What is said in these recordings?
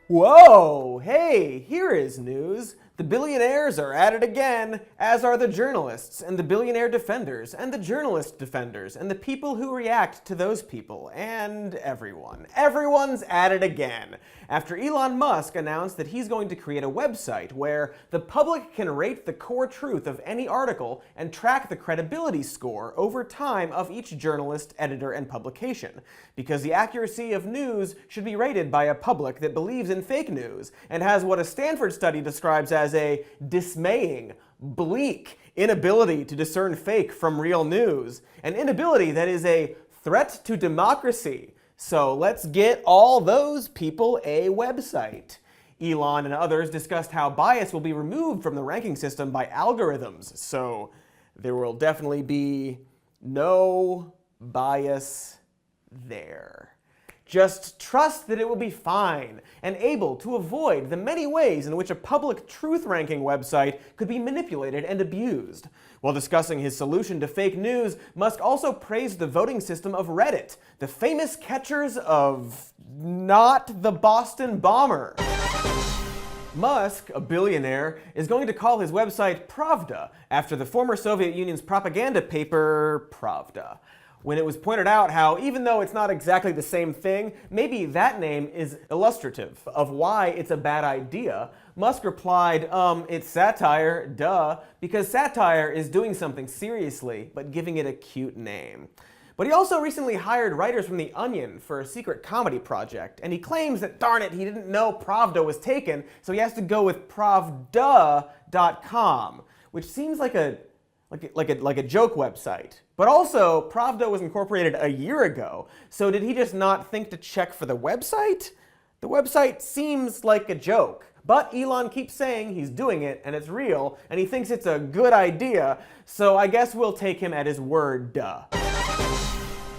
Whoa! Hey, here is news. The billionaires are at it again, as are the journalists, and the billionaire defenders, and the journalist defenders, and the people who react to those people, and everyone. Everyone's at it again. After Elon Musk announced that he's going to create a website where the public can rate the core truth of any article and track the credibility score over time of each journalist, editor, and publication. Because the accuracy of news should be rated by a public that believes in fake news and has what a Stanford study describes as a dismaying, bleak inability to discern fake from real news, an inability that is a threat to democracy. So let's get all those people a website. Elon and others discussed how bias will be removed from the ranking system by algorithms, so there will definitely be no bias there. Just trust that it will be fine and able to avoid the many ways in which a public truth ranking website could be manipulated and abused. While discussing his solution to fake news, Musk also praised the voting system of Reddit, the famous catchers of not the Boston bomber. Musk, a billionaire, is going to call his website Pravda after the former Soviet Union's propaganda paper Pravda. When it was pointed out how, even though it's not exactly the same thing, maybe that name is illustrative of why it's a bad idea, Musk replied, it's satire, duh, because satire is doing something seriously, but giving it a cute name. But he also recently hired writers from The Onion for a secret comedy project, and he claims that, darn it, he didn't know Pravda was taken, so he has to go with pravda.com, which seems like a joke website. But also, Pravda was incorporated a year ago, so did he just not think to check for the website? The website seems like a joke, but Elon keeps saying he's doing it and it's real, and he thinks it's a good idea, so I guess we'll take him at his word, duh.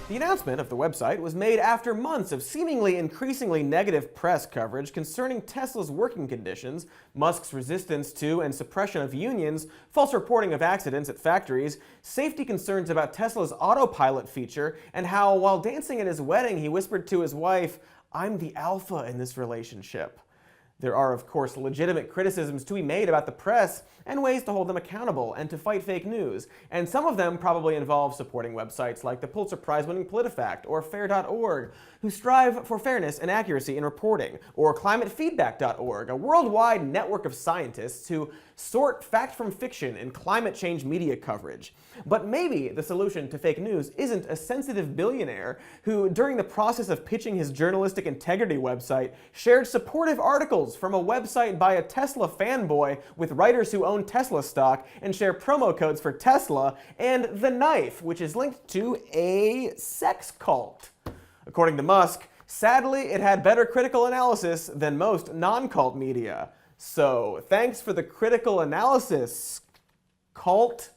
The announcement of the website was made after months of seemingly increasingly negative press coverage concerning Tesla's working conditions, Musk's resistance to and suppression of unions, false reporting of accidents at factories, safety concerns about Tesla's autopilot feature, and how, while dancing at his wedding, he whispered to his wife, "I'm the alpha in this relationship." There are, of course, legitimate criticisms to be made about the press and ways to hold them accountable and to fight fake news, and some of them probably involve supporting websites like the Pulitzer Prize-winning PolitiFact or Fair.org, who strive for fairness and accuracy in reporting, or ClimateFeedback.org, a worldwide network of scientists who sort fact from fiction in climate change media coverage. But maybe the solution to fake news isn't a sensitive billionaire who, during the process of pitching his journalistic integrity website, shared supportive articles from a website by a Tesla fanboy with writers who own Tesla stock and share promo codes for Tesla, and The Knife, which is linked to a sex cult. According to Musk, sadly, it had better critical analysis than most non-cult media. So, thanks for the critical analysis, cult.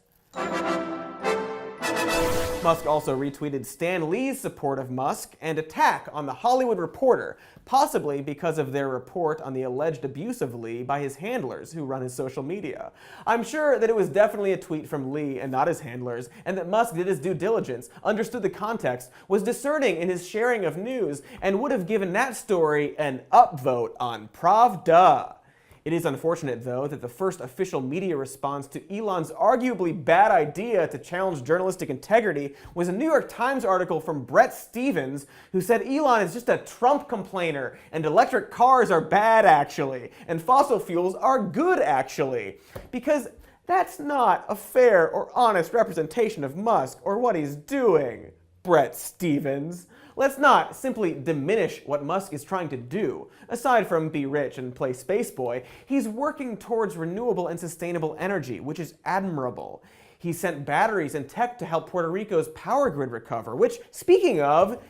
Musk also retweeted Stan Lee's support of Musk and attack on The Hollywood Reporter, possibly because of their report on the alleged abuse of Lee by his handlers who run his social media. I'm sure that it was definitely a tweet from Lee and not his handlers, and that Musk did his due diligence, understood the context, was discerning in his sharing of news, and would have given that story an upvote on Pravda. It is unfortunate, though, that the first official media response to Elon's arguably bad idea to challenge journalistic integrity was a New York Times article from Bret Stephens, who said Elon is just a Trump complainer, and electric cars are bad, actually, and fossil fuels are good, actually. Because that's not a fair or honest representation of Musk or what he's doing, Bret Stephens. Let's not simply diminish what Musk is trying to do. Aside from be rich and play spaceboy, he's working towards renewable and sustainable energy, which is admirable. He sent batteries and tech to help Puerto Rico's power grid recover, which, speaking of,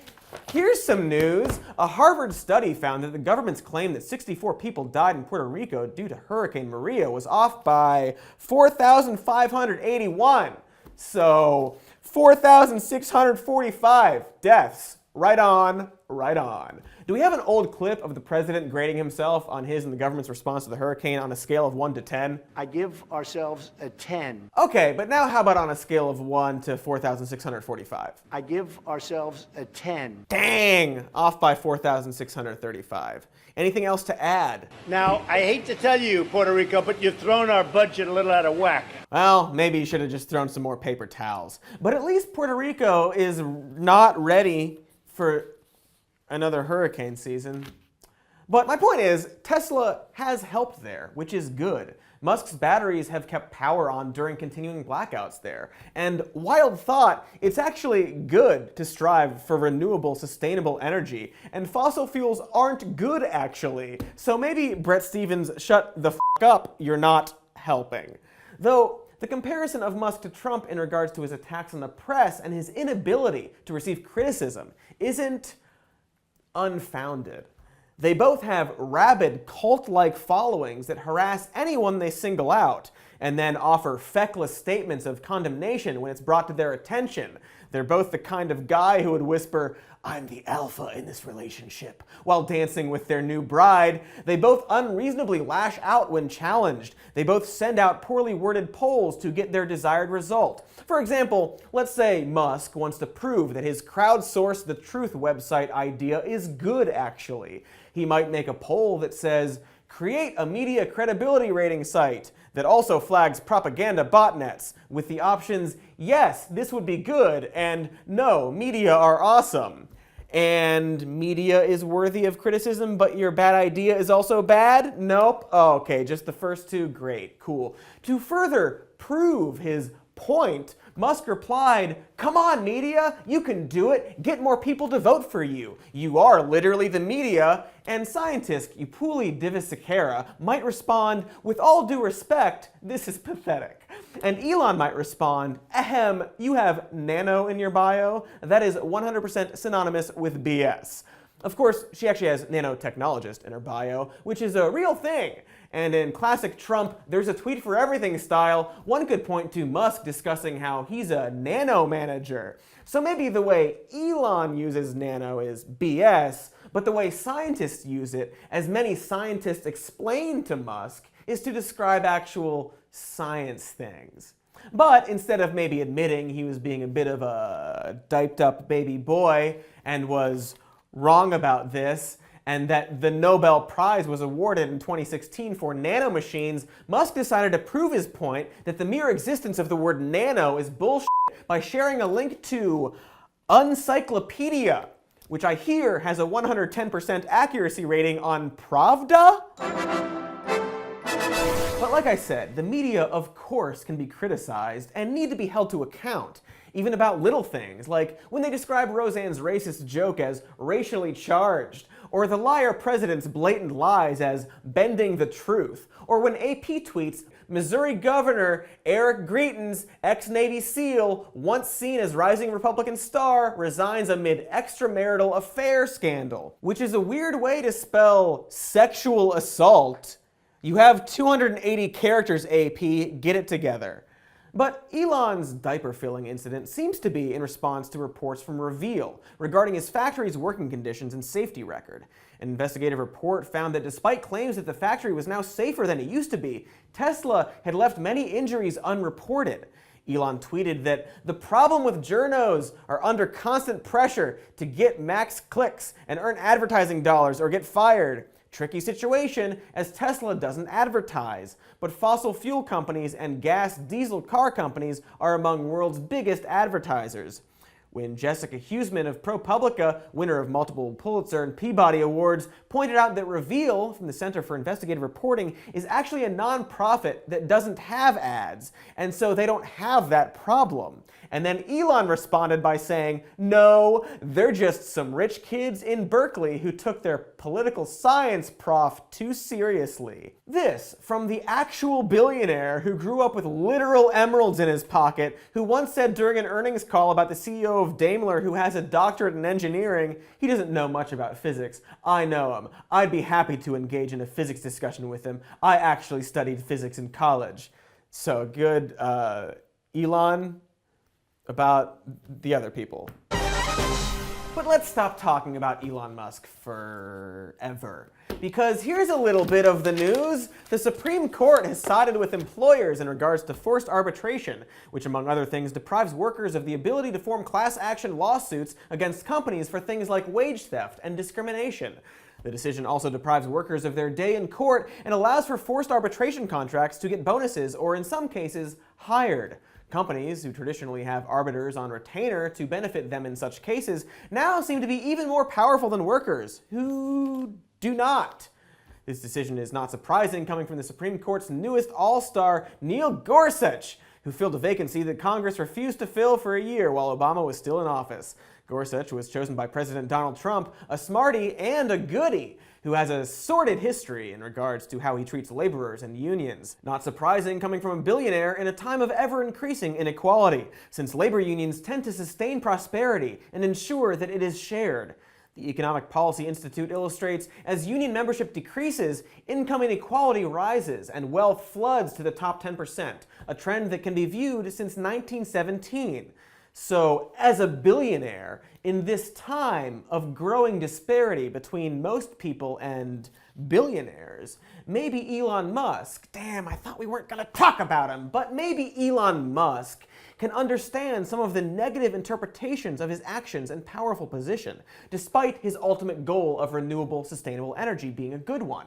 here's some news. A Harvard study found that the government's claim that 64 people died in Puerto Rico due to Hurricane Maria was off by 4,581. So, 4,645 deaths Right on, right on. Do we have an old clip of the president grading himself on his and the government's response to the hurricane on a scale of 1 to 10? I give ourselves a 10. Okay, but now how about on a scale of 1 to 4,645? I give ourselves a 10. Dang! Off by 4,635. Anything else to add? Now, I hate to tell you, Puerto Rico, but you've thrown our budget a little out of whack. Well, maybe you should have just thrown some more paper towels. But at least Puerto Rico is not ready for another hurricane season. But my point is, Tesla has helped there, which is good. Musk's batteries have kept power on during continuing blackouts there. And wild thought, it's actually good to strive for renewable, sustainable energy. And fossil fuels aren't good, actually. So maybe, Bret Stephens, shut the f*** up, you're not helping. Though, the comparison of Musk to Trump in regards to his attacks on the press and his inability to receive criticism isn't unfounded. They both have rabid cult-like followings that harass anyone they single out, and then offer feckless statements of condemnation when it's brought to their attention. They're both the kind of guy who would whisper, "I'm the alpha in this relationship," while dancing with their new bride. They both unreasonably lash out when challenged. They both send out poorly worded polls to get their desired result. For example, let's say Musk wants to prove that his crowdsource the truth website idea is good, actually. He might make a poll that says, "Create a media credibility rating site that also flags propaganda botnets," with the options, "Yes, this would be good," and "No, media are awesome." And media is worthy of criticism, but your bad idea is also bad? Nope. Oh, okay, just the first two? Great, cool. To further prove his point, Musk replied, "Come on, media, you can do it. Get more people to vote for you. You are literally the media." And scientist Upuli Divisekera might respond, "With all due respect, this is pathetic." And Elon might respond, "Ahem, you have nano in your bio? That is 100% synonymous with BS." Of course, she actually has nanotechnologist in her bio, which is a real thing. And in classic Trump, there's a tweet for everything style, one could point to Musk discussing how he's a nano manager. So maybe the way Elon uses nano is BS, but the way scientists use it, as many scientists explain to Musk, is to describe actual science things. But instead of maybe admitting he was being a bit of a diped up baby boy and was wrong about this, and that the Nobel Prize was awarded in 2016 for nanomachines, Musk decided to prove his point that the mere existence of the word nano is bullshit by sharing a link to Uncyclopedia, which I hear has a 110% accuracy rating on Pravda? But like I said, the media, of course, can be criticized and need to be held to account, even about little things, like when they describe Roseanne's racist joke as racially charged, or the liar president's blatant lies as bending the truth, or when AP tweets, "Missouri Governor Eric Greitens, ex-Navy SEAL, once seen as rising Republican star, resigns amid extramarital affair scandal," which is a weird way to spell sexual assault. You have 280 characters, AP, get it together. But Elon's diaper filling incident seems to be in response to reports from Reveal regarding his factory's working conditions and safety record. An investigative report found that despite claims that the factory was now safer than it used to be, Tesla had left many injuries unreported. Elon tweeted that the problem with journos are under constant pressure to get max clicks and earn advertising dollars or get fired. Tricky situation, as Tesla doesn't advertise, but fossil fuel companies and gas diesel car companies are among world's biggest advertisers. When Jessica Huseman of ProPublica, winner of multiple Pulitzer and Peabody Awards, pointed out that Reveal, from the Center for Investigative Reporting, is actually a nonprofit that doesn't have ads, and so they don't have that problem. And then Elon responded by saying, "No, they're just some rich kids in Berkeley who took their political science prof too seriously." This from the actual billionaire who grew up with literal emeralds in his pocket, who once said during an earnings call about the CEO of Daimler who has a doctorate in engineering, "He doesn't know much about physics. I know him. I'd be happy to engage in a physics discussion with him. I actually studied physics in college." So good, Elon, about the other people. But let's stop talking about Elon Musk forever. Because here's a little bit of the news. The Supreme Court has sided with employers in regards to forced arbitration, which among other things deprives workers of the ability to form class action lawsuits against companies for things like wage theft and discrimination. The decision also deprives workers of their day in court and allows for forced arbitration contracts to get bonuses or, in some cases, hired. Companies, who traditionally have arbiters on retainer to benefit them in such cases, now seem to be even more powerful than workers, who do not. This decision is not surprising, coming from the Supreme Court's newest all-star, Neil Gorsuch, who filled a vacancy that Congress refused to fill for a year while Obama was still in office. Gorsuch was chosen by President Donald Trump, a smarty and a goodie, who has a sordid history in regards to how he treats laborers and unions. Not surprising, coming from a billionaire in a time of ever-increasing inequality, since labor unions tend to sustain prosperity and ensure that it is shared. The Economic Policy Institute illustrates, as union membership decreases, income inequality rises and wealth floods to the top 10%, a trend that can be viewed since 1917. So, as a billionaire, in this time of growing disparity between most people and billionaires, maybe Elon Musk, damn, I thought we weren't gonna talk about him, but maybe Elon Musk can understand some of the negative interpretations of his actions and powerful position, despite his ultimate goal of renewable, sustainable energy being a good one.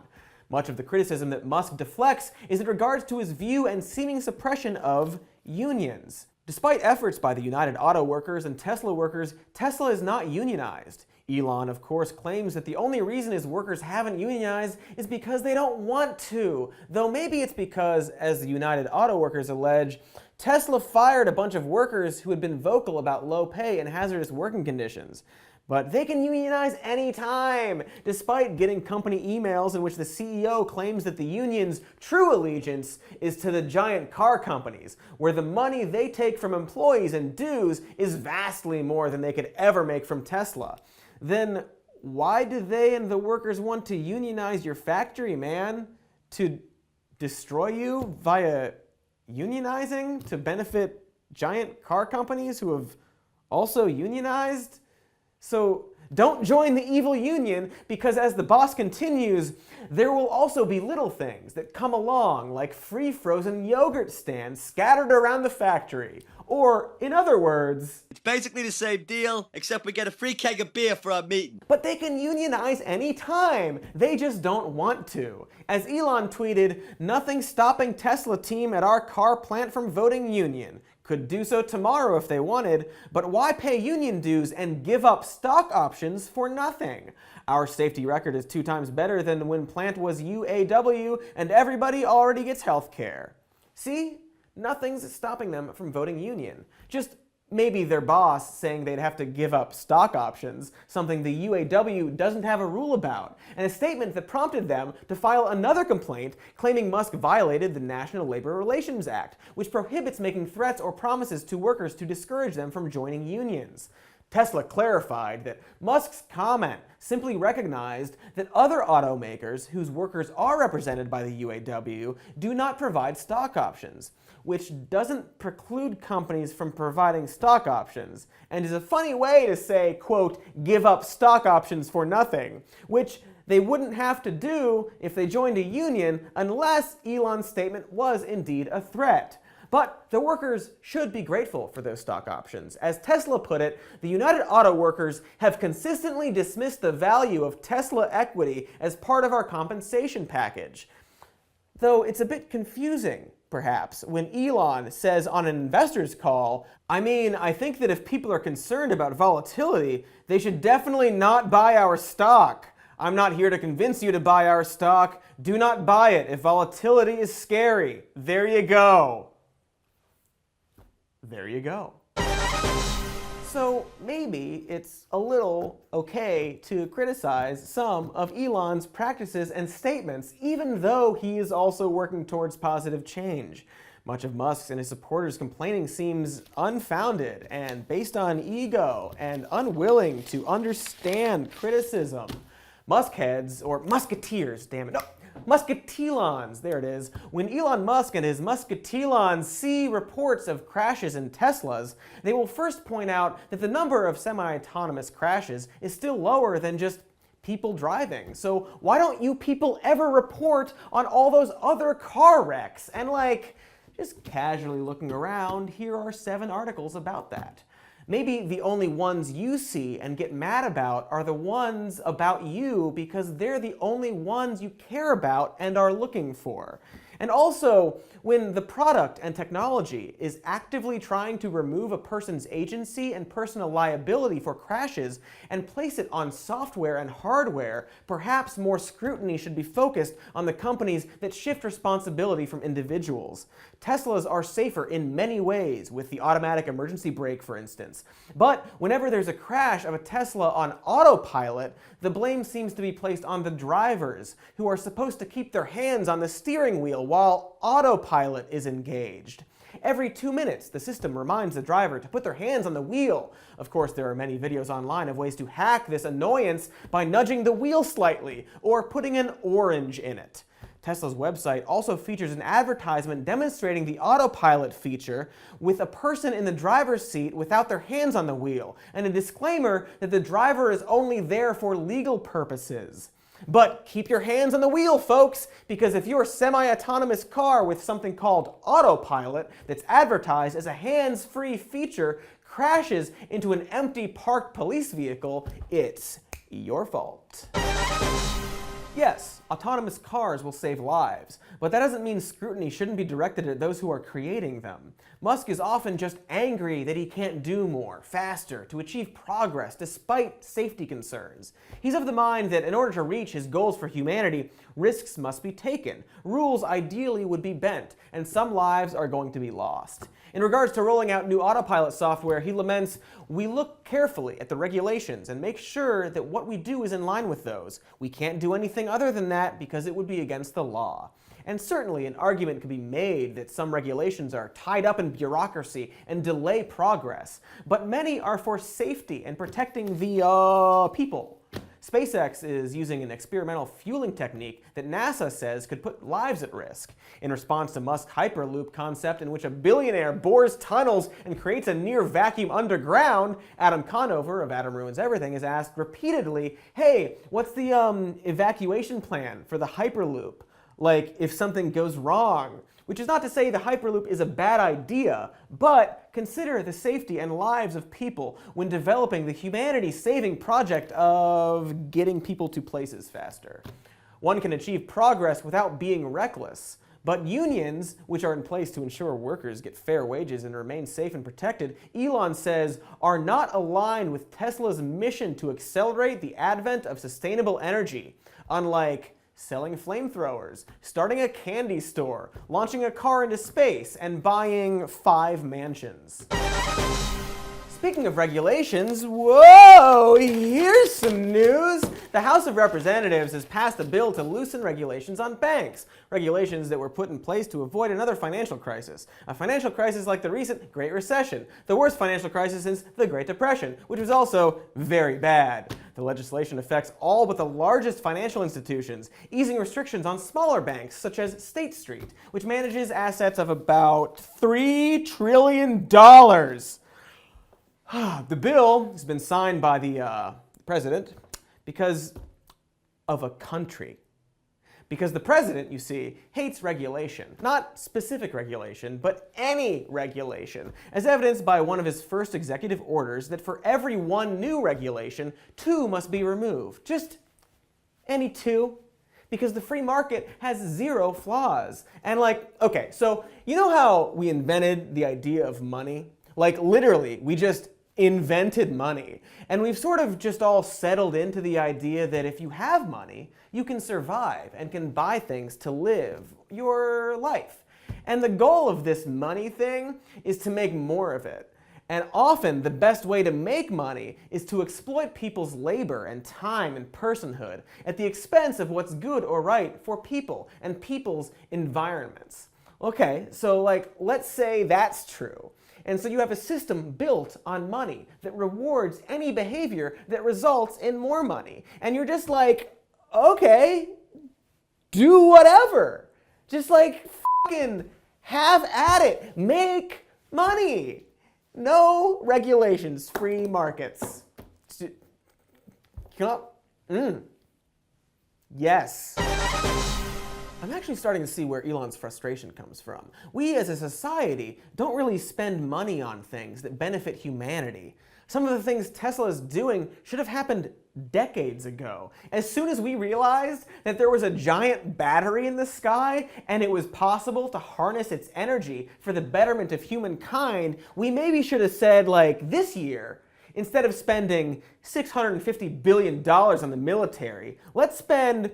Much of the criticism that Musk deflects is in regards to his view and seeming suppression of unions. Despite efforts by the United Auto Workers and Tesla workers, Tesla is not unionized. Elon, of course, claims that the only reason his workers haven't unionized is because they don't want to, though maybe it's because, as the United Auto Workers allege, Tesla fired a bunch of workers who had been vocal about low pay and hazardous working conditions. But they can unionize anytime, despite getting company emails in which the CEO claims that the union's true allegiance is to the giant car companies, where the money they take from employees and dues is vastly more than they could ever make from Tesla. Then why do they and the workers want to unionize your factory, man? To destroy you via unionizing to benefit giant car companies who have also unionized? So don't join the evil union, because as the boss continues, there will also be little things that come along, like free frozen yogurt stands scattered around the factory. Or, in other words, it's basically the same deal, except we get a free keg of beer for our meeting. But they can unionize any time. They just don't want to. As Elon tweeted, "Nothing stopping Tesla team at our car plant from voting union. Could do so tomorrow if they wanted, but why pay union dues and give up stock options for nothing? Our safety record is 2 times better than when plant was UAW and everybody already gets health care." See? Nothing's stopping them from voting union. Just maybe their boss saying they'd have to give up stock options, something the UAW doesn't have a rule about, and a statement that prompted them to file another complaint claiming Musk violated the National Labor Relations Act, which prohibits making threats or promises to workers to discourage them from joining unions. Tesla clarified that Musk's comment simply recognized that other automakers whose workers are represented by the UAW do not provide stock options, which doesn't preclude companies from providing stock options, and is a funny way to say, quote, give up stock options for nothing, which they wouldn't have to do if they joined a union unless Elon's statement was indeed a threat. But the workers should be grateful for those stock options. As Tesla put it, the United Auto Workers have consistently dismissed the value of Tesla equity as part of our compensation package. Though it's a bit confusing, perhaps, when Elon says on an investor's call, I think that if people are concerned about volatility, they should definitely not buy our stock. I'm not here to convince you to buy our stock. Do not buy it if volatility is scary. There you go. There you go. So maybe it's a little okay to criticize some of Elon's practices and statements, even though he is also working towards positive change. Much of Musk's and his supporters' complaining seems unfounded and based on ego and unwilling to understand criticism. Musk heads, or musketeers, damn it, no, Musketelons, there it is. When Elon Musk and his Musketelons see reports of crashes in Teslas, they will first point out that the number of semi-autonomous crashes is still lower than just people driving. So why don't you people ever report on all those other car wrecks? And just casually looking around, here are 7 articles about that. Maybe the only ones you see and get mad about are the ones about you because they're the only ones you care about and are looking for. And also, when the product and technology is actively trying to remove a person's agency and personal liability for crashes and place it on software and hardware, perhaps more scrutiny should be focused on the companies that shift responsibility from individuals. Teslas are safer in many ways, with the automatic emergency brake, for instance. But whenever there's a crash of a Tesla on autopilot, the blame seems to be placed on the drivers, who are supposed to keep their hands on the steering wheel while autopilot is engaged. Every 2 minutes, the system reminds the driver to put their hands on the wheel. Of course, there are many videos online of ways to hack this annoyance by nudging the wheel slightly or putting an orange in it. Tesla's website also features an advertisement demonstrating the autopilot feature with a person in the driver's seat without their hands on the wheel, and a disclaimer that the driver is only there for legal purposes. But keep your hands on the wheel, folks, because if your semi-autonomous car with something called autopilot that's advertised as a hands-free feature crashes into an empty parked police vehicle, it's your fault. Yes, autonomous cars will save lives, but that doesn't mean scrutiny shouldn't be directed at those who are creating them. Musk is often just angry that he can't do more, faster, to achieve progress despite safety concerns. He's of the mind that in order to reach his goals for humanity, risks must be taken, rules ideally would be bent, and some lives are going to be lost. In regards to rolling out new autopilot software, he laments, "We look carefully at the regulations and make sure that what we do is in line with those. We can't do anything other than that because it would be against the law." And certainly an argument could be made that some regulations are tied up in bureaucracy and delay progress, but many are for safety and protecting the people. SpaceX is using an experimental fueling technique that NASA says could put lives at risk. In response to Musk's Hyperloop concept, in which a billionaire bores tunnels and creates a near vacuum underground, Adam Conover of Adam Ruins Everything is asked repeatedly, "Hey, what's the evacuation plan for the Hyperloop? Like, if something goes wrong?" Which is not to say the Hyperloop is a bad idea, but consider the safety and lives of people when developing the humanity-saving project of getting people to places faster. One can achieve progress without being reckless, but unions, which are in place to ensure workers get fair wages and remain safe and protected, Elon says, are not aligned with Tesla's mission to accelerate the advent of sustainable energy, unlike selling flamethrowers, starting a candy store, launching a car into space, and buying 5 mansions. Speaking of regulations, whoa, here's some news. The House of Representatives has passed a bill to loosen regulations on banks, regulations that were put in place to avoid another financial crisis. A financial crisis like the recent Great Recession, the worst financial crisis since the Great Depression, which was also very bad. The legislation affects all but the largest financial institutions, easing restrictions on smaller banks, such as State Street, which manages assets of about $3 trillion. The bill has been signed by the president because of a country. Because the president, you see, hates regulation. Not specific regulation, but any regulation, as evidenced by one of his first executive orders that for every 1 new regulation, 2 must be removed. Just any 2. Because the free market has 0 flaws. And okay, so you know how we invented the idea of money? Literally, we just invented money. And we've sort of just all settled into the idea that if you have money, you can survive and can buy things to live your life. And the goal of this money thing is to make more of it. And often the best way to make money is to exploit people's labor and time and personhood at the expense of what's good or right for people and people's environments. Okay, so let's say that's true. And so you have a system built on money that rewards any behavior that results in more money. And you're just okay, do whatever. Just like fucking have at it. Make money. No regulations, free markets. Yes. I'm actually starting to see where Elon's frustration comes from. We as a society don't really spend money on things that benefit humanity. Some of the things Tesla is doing should have happened decades ago. As soon as we realized that there was a giant battery in the sky and it was possible to harness its energy for the betterment of humankind, we maybe should have said, like, this year, instead of spending $650 billion on the military, let's spend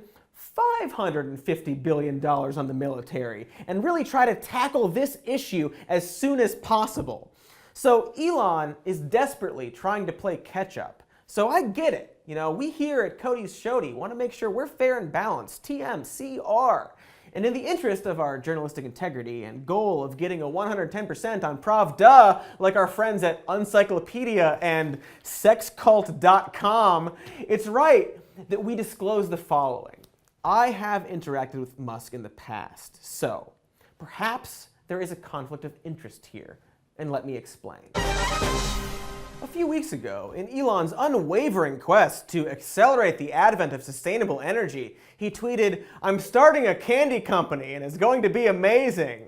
$550 billion on the military and really try to tackle this issue as soon as possible. So Elon is desperately trying to play catch up. So I get it. You know, we here at Cody's Shody want to make sure we're fair and balanced, TMCR. And in the interest of our journalistic integrity and goal of getting a 110% on Pravda, like our friends at Uncyclopedia and sexcult.com, it's right that we disclose the following. I have interacted with Musk in the past, so perhaps there is a conflict of interest here, and let me explain. A few weeks ago, in Elon's unwavering quest to accelerate the advent of sustainable energy, he tweeted, "I'm starting a candy company and it's going to be amazing."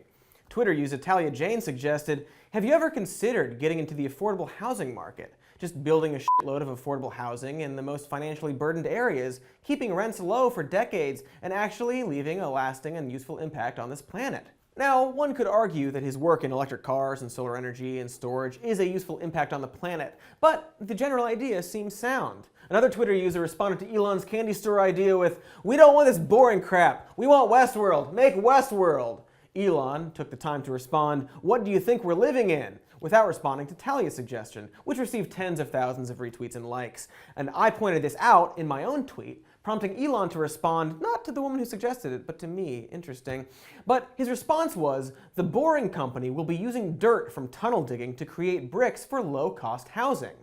Twitter user Talia Jane suggested, "Have you ever considered getting into the affordable housing market? Just building a shitload of affordable housing in the most financially burdened areas, keeping rents low for decades, and actually leaving a lasting and useful impact on this planet." Now, one could argue that his work in electric cars and solar energy and storage is a useful impact on the planet, but the general idea seems sound. Another Twitter user responded to Elon's candy store idea with, "We don't want this boring crap. We want Westworld. Make Westworld." Elon took the time to respond, "What do you think we're living in?" without responding to Talia's suggestion, which received tens of thousands of retweets and likes. And I pointed this out in my own tweet, prompting Elon to respond, not to the woman who suggested it, but to me. Interesting. But his response was, "The Boring Company will be using dirt from tunnel digging to create bricks for low-cost housing."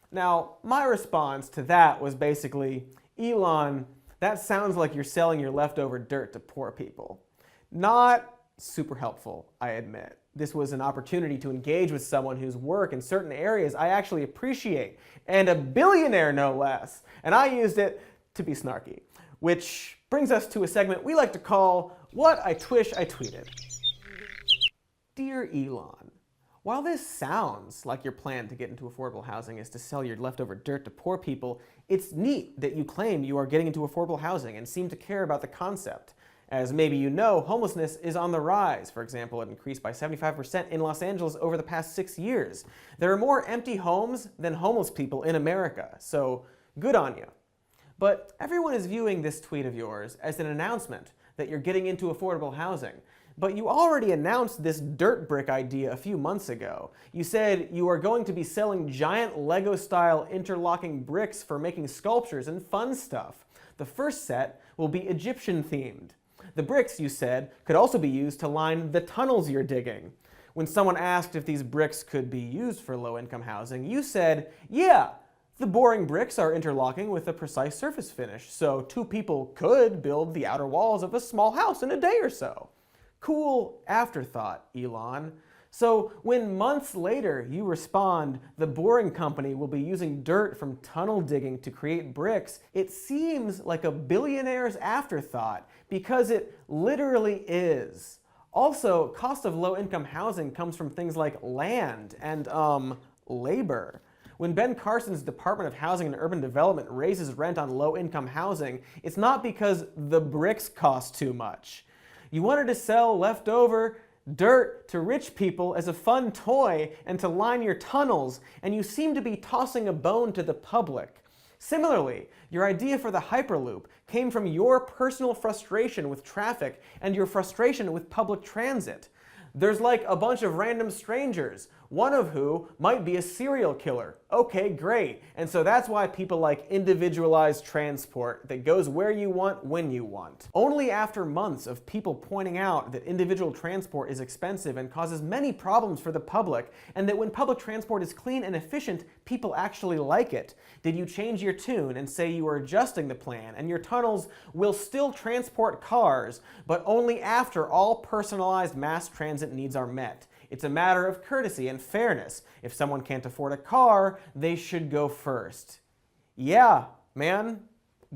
Now, my response to that was basically, Elon, that sounds like you're selling your leftover dirt to poor people. Not super helpful, I admit. This was an opportunity to engage with someone whose work in certain areas I actually appreciate, and a billionaire no less, and I used it to be snarky. Which brings us to a segment we like to call What I Twish I Tweeted. Dear Elon, while this sounds like your plan to get into affordable housing is to sell your leftover dirt to poor people, it's neat that you claim you are getting into affordable housing and seem to care about the concept. As maybe you know, homelessness is on the rise. For example, it increased by 75% in Los Angeles over the past 6 years. There are more empty homes than homeless people in America, so good on you. But everyone is viewing this tweet of yours as an announcement that you're getting into affordable housing. But you already announced this dirt brick idea a few months ago. You said you are going to be selling giant Lego-style interlocking bricks for making sculptures and fun stuff. The first set will be Egyptian-themed. The bricks, you said, could also be used to line the tunnels you're digging. When someone asked if these bricks could be used for low-income housing, you said, "Yeah, the boring bricks are interlocking with a precise surface finish, so 2 people could build the outer walls of a small house in a day or so." Cool afterthought, Elon. So when months later you respond, "The Boring Company will be using dirt from tunnel digging to create bricks," it seems like a billionaire's afterthought, because it literally is. Also, cost of low-income housing comes from things like land and, labor. When Ben Carson's Department of Housing and Urban Development raises rent on low-income housing, it's not because the bricks cost too much. You wanted to sell leftover dirt to rich people as a fun toy and to line your tunnels, and you seem to be tossing a bone to the public. Similarly, your idea for the Hyperloop came from your personal frustration with traffic and your frustration with public transit. There's like a bunch of random strangers one of who might be a serial killer. Okay, great. And so that's why people like individualized transport that goes where you want, when you want. Only after months of people pointing out that individual transport is expensive and causes many problems for the public, and that when public transport is clean and efficient, people actually like it, did you change your tune and say you are adjusting the plan and your tunnels will still transport cars, but only after all personalized mass transit needs are met. It's a matter of courtesy and fairness. If someone can't afford a car, they should go first. Yeah, man,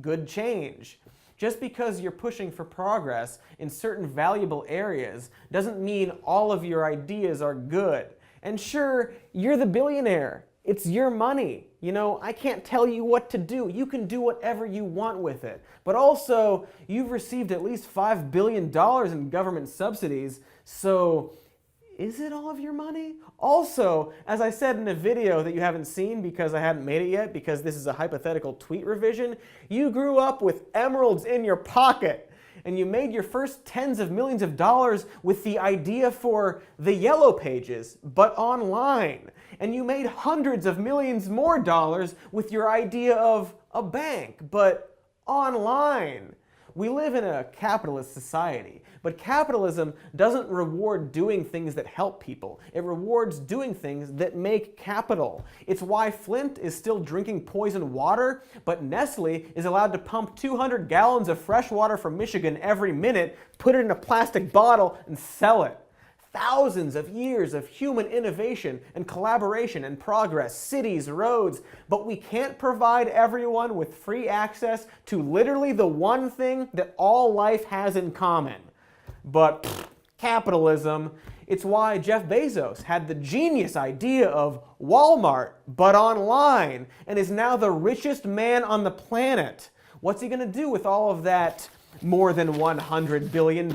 good change. Just because you're pushing for progress in certain valuable areas doesn't mean all of your ideas are good. And sure, you're the billionaire. It's your money. You know, I can't tell you what to do. You can do whatever you want with it. But also, you've received at least $5 billion in government subsidies, so is it all of your money? Also, as I said in a video that you haven't seen because I hadn't made it yet, because this is a hypothetical tweet revision, you grew up with emeralds in your pocket, and you made your first tens of millions of dollars with the idea for the Yellow Pages, but online. And you made hundreds of millions more dollars with your idea of a bank, but online. We live in a capitalist society, but capitalism doesn't reward doing things that help people. It rewards doing things that make capital. It's why Flint is still drinking poison water, but Nestle is allowed to pump 200 gallons of fresh water from Michigan every minute, put it in a plastic bottle, and sell it. Thousands of years of human innovation and collaboration and progress, cities, roads, but we can't provide everyone with free access to literally the one thing that all life has in common. But capitalism, it's why Jeff Bezos had the genius idea of Walmart, but online, and is now the richest man on the planet. What's he gonna do with all of that more than $100 billion?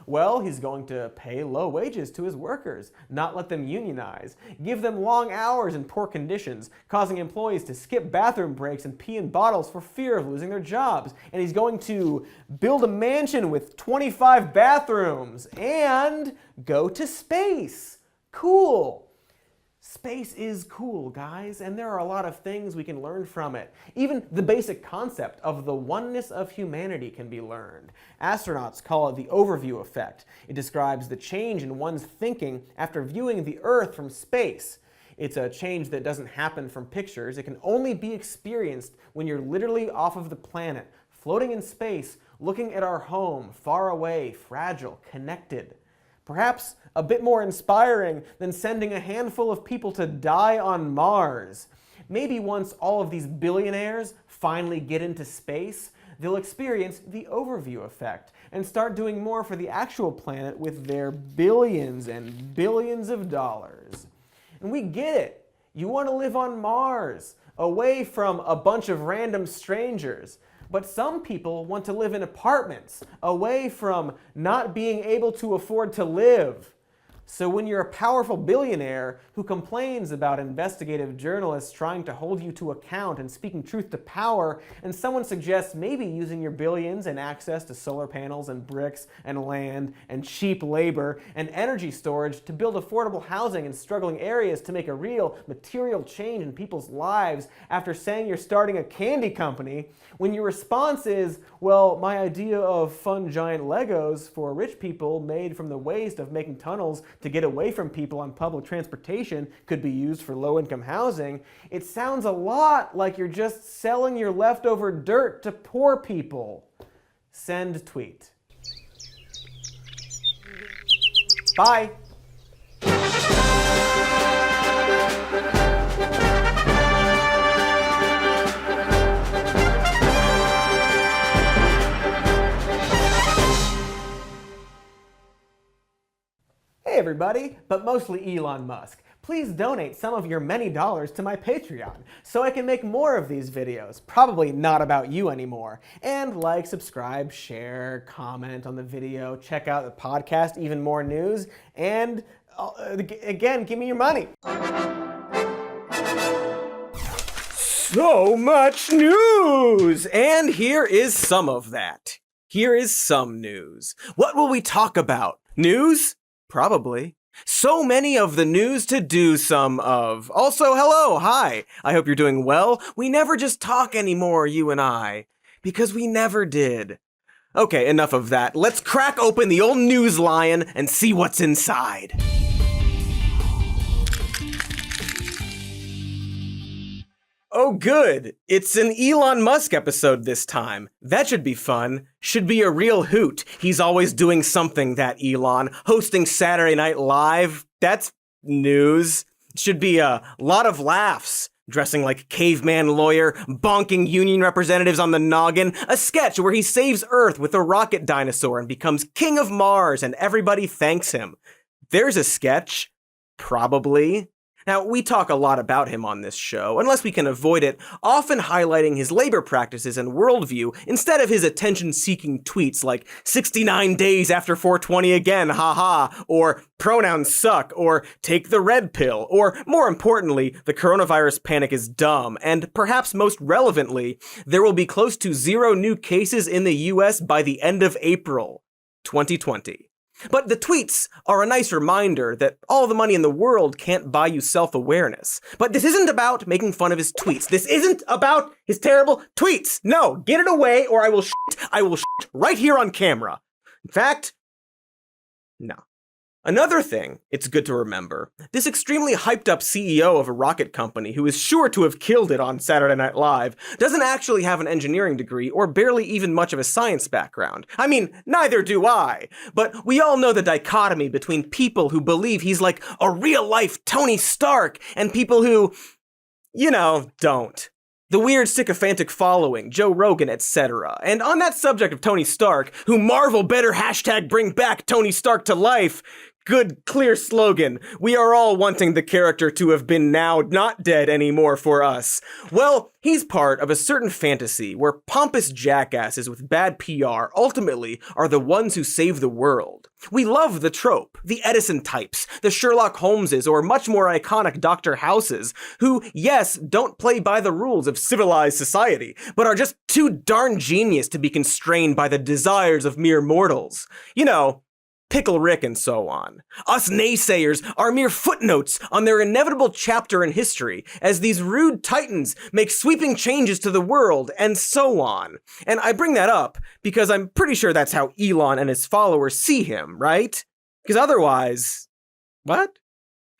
Well, he's going to pay low wages to his workers, not let them unionize, give them long hours and poor conditions, causing employees to skip bathroom breaks and pee in bottles for fear of losing their jobs. And he's going to build a mansion with 25 bathrooms and go to space. Cool. Space is cool, guys, and there are a lot of things we can learn from it. Even the basic concept of the oneness of humanity can be learned. Astronauts call it the overview effect. It describes the change in one's thinking after viewing the Earth from space. It's a change that doesn't happen from pictures. It can only be experienced when you're literally off of the planet, floating in space, looking at our home, far away, fragile, connected. Perhaps a bit more inspiring than sending a handful of people to die on Mars. Maybe once all of these billionaires finally get into space, they'll experience the overview effect and start doing more for the actual planet with their billions and billions of dollars. And we get it. You want to live on Mars, away from a bunch of random strangers. But some people want to live in apartments, away from not being able to afford to live. So when you're a powerful billionaire who complains about investigative journalists trying to hold you to account and speaking truth to power, and someone suggests maybe using your billions and access to solar panels and bricks and land and cheap labor and energy storage to build affordable housing in struggling areas to make a real material change in people's lives after saying you're starting a candy company, when your response is, well, my idea of fun giant Legos for rich people made from the waste of making tunnels to get away from people on public transportation could be used for low-income housing, it sounds a lot like you're just selling your leftover dirt to poor people. Send tweet. Bye. Hey everybody, but mostly Elon Musk. Please donate some of your many dollars to my Patreon so I can make more of these videos, probably not about you anymore. And like, subscribe, share, comment on the video, check out the podcast, even more news, and again, give me your money. So much news! And here is some of that. Here is some news. What will we talk about? News? Probably. So many of the news to do some of. Also, hello, hi. I hope you're doing well. We never just talk anymore, you and I. Because we never did. Okay, enough of that. Let's crack open the old news lion and see what's inside. Oh good, it's an Elon Musk episode this time. That should be fun. Should be a real hoot. He's always doing something, that Elon. Hosting Saturday Night Live, that's news. Should be a lot of laughs. Dressing like caveman lawyer, bonking union representatives on the noggin. A sketch where he saves Earth with a rocket dinosaur and becomes king of Mars and everybody thanks him. There's a sketch. Probably. Now, we talk a lot about him on this show, unless we can avoid it, often highlighting his labor practices and worldview instead of his attention-seeking tweets like 69 days after 420 again, haha, or pronouns suck, or take the red pill, or more importantly, the coronavirus panic is dumb, and perhaps most relevantly, there will be close to 0 new cases in the US by the end of April 2020. But the tweets are a nice reminder that all the money in the world can't buy you self-awareness. But this isn't about making fun of his tweets. This isn't about his terrible tweets. No, get it away or I will shit right here on camera. In fact, no. Another thing it's good to remember, this extremely hyped up CEO of a rocket company who is sure to have killed it on Saturday Night Live doesn't actually have an engineering degree or barely even much of a science background. I mean, neither do I. But we all know the dichotomy between people who believe he's like a real-life Tony Stark and people who, don't. The weird sycophantic following, Joe Rogan, etc. And on that subject of Tony Stark, who Marvel better #bring back Tony Stark to life, good, clear slogan. We are all wanting the character to have been now not dead anymore for us. Well, he's part of a certain fantasy where pompous jackasses with bad PR ultimately are the ones who save the world. We love the trope, the Edison types, the Sherlock Holmeses, or much more iconic Dr. Houses, who, yes, don't play by the rules of civilized society, but are just too darn genius to be constrained by the desires of mere mortals. Pickle Rick and so on. Us naysayers are mere footnotes on their inevitable chapter in history, as these rude titans make sweeping changes to the world, and so on. And I bring that up because I'm pretty sure that's how Elon and his followers see him, right? Because otherwise, what?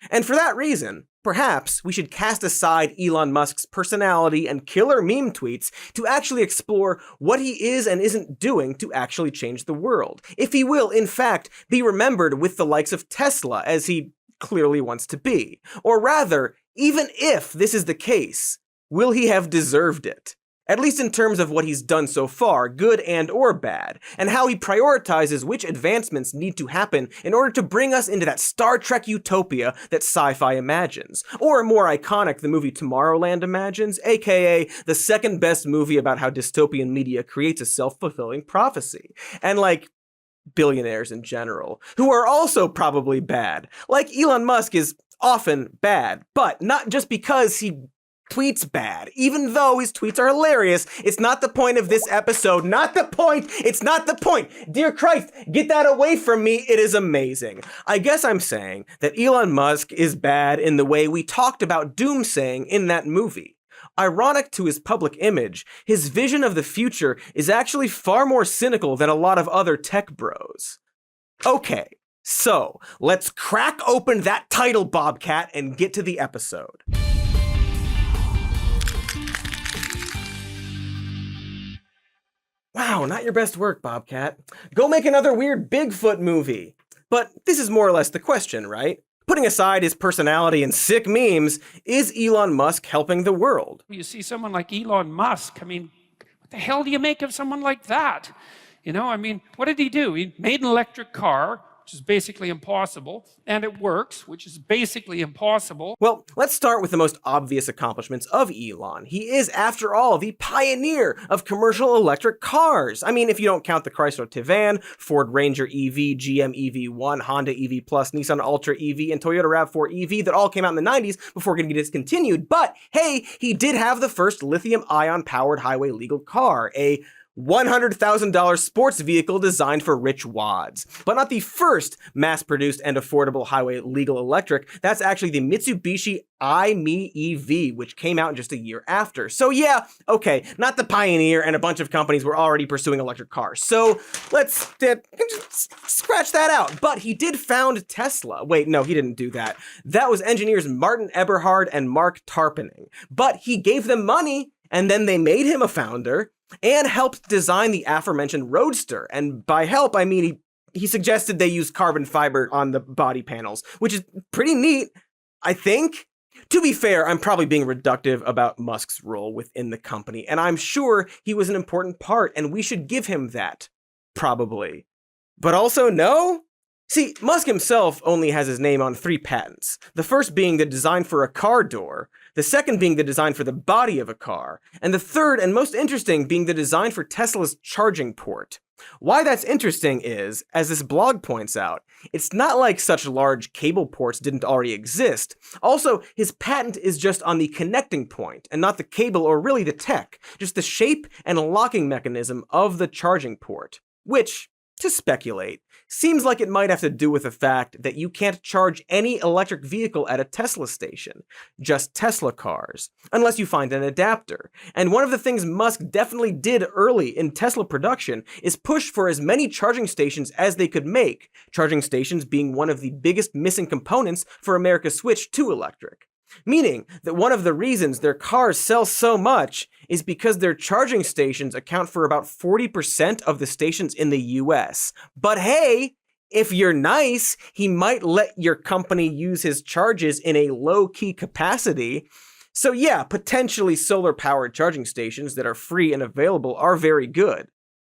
And for that reason, perhaps we should cast aside Elon Musk's personality and killer meme tweets to actually explore what he is and isn't doing to actually change the world. If he will, in fact, be remembered with the likes of Tesla, as he clearly wants to be. Or rather, even if this is the case, will he have deserved it? At least in terms of what he's done so far, good and or bad, and how he prioritizes which advancements need to happen in order to bring us into that Star Trek utopia that sci-fi imagines. Or more iconic, the movie Tomorrowland imagines, aka the second best movie about how dystopian media creates a self-fulfilling prophecy. And billionaires in general, who are also probably bad. Like Elon Musk is often bad, but not just because he tweets bad. Even though his tweets are hilarious, it's not the point of this episode. Not the point! It's not the point! Dear Christ, get that away from me. It is amazing. I guess I'm saying that Elon Musk is bad in the way we talked about doomsaying in that movie. Ironic to his public image, his vision of the future is actually far more cynical than a lot of other tech bros. Okay, so let's crack open that title, Bobcat, and get to the episode. Wow, not your best work, Bobcat. Go make another weird Bigfoot movie. But this is more or less the question, right? Putting aside his personality and sick memes, is Elon Musk helping the world? You see someone like Elon Musk, what the hell do you make of someone like that? What did he do? He made an electric car, which is basically impossible, and it works, which is basically impossible. Well, let's start with the most obvious accomplishments of Elon. He is, after all, the pioneer of commercial electric cars. If you don't count the Chrysler Tivan, Ford Ranger EV, GM EV1, Honda EV Plus, Nissan Ultra EV, and Toyota RAV4 EV that all came out in the 90s before getting discontinued. But hey, he did have the first lithium-ion powered highway legal car, a $100,000 sports vehicle designed for rich wads. But not the first mass-produced and affordable highway legal electric. That's actually the Mitsubishi i-Me EV, which came out just a year after. So yeah, okay, not the Pioneer, and a bunch of companies were already pursuing electric cars. So let's just scratch that out. But he did found Tesla. Wait, no, he didn't do that. That was engineers Martin Eberhard and Mark Tarpenning. But he gave them money, and then they made him a founder, and helped design the aforementioned Roadster. And by help, I mean he suggested they use carbon fiber on the body panels, which is pretty neat, I think. To be fair, I'm probably being reductive about Musk's role within the company, and I'm sure he was an important part, and we should give him that. Probably. But also, no? See, Musk himself only has his name on 3 patents. The first being the design for a car door, the second being the design for the body of a car, and the third and most interesting being the design for Tesla's charging port. Why that's interesting is, as this blog points out, it's not like such large cable ports didn't already exist. Also, his patent is just on the connecting point, and not the cable or really the tech, just the shape and locking mechanism of the charging port, which, to speculate, seems like it might have to do with the fact that you can't charge any electric vehicle at a Tesla station, just Tesla cars, unless you find an adapter. And one of the things Musk definitely did early in Tesla production is push for as many charging stations as they could make, charging stations being one of the biggest missing components for America's switch to electric. Meaning that one of the reasons their cars sell so much is because their charging stations account for about 40% of the stations in the US. But hey, if you're nice, he might let your company use his charges in a low-key capacity. So yeah, potentially solar-powered charging stations that are free and available are very good.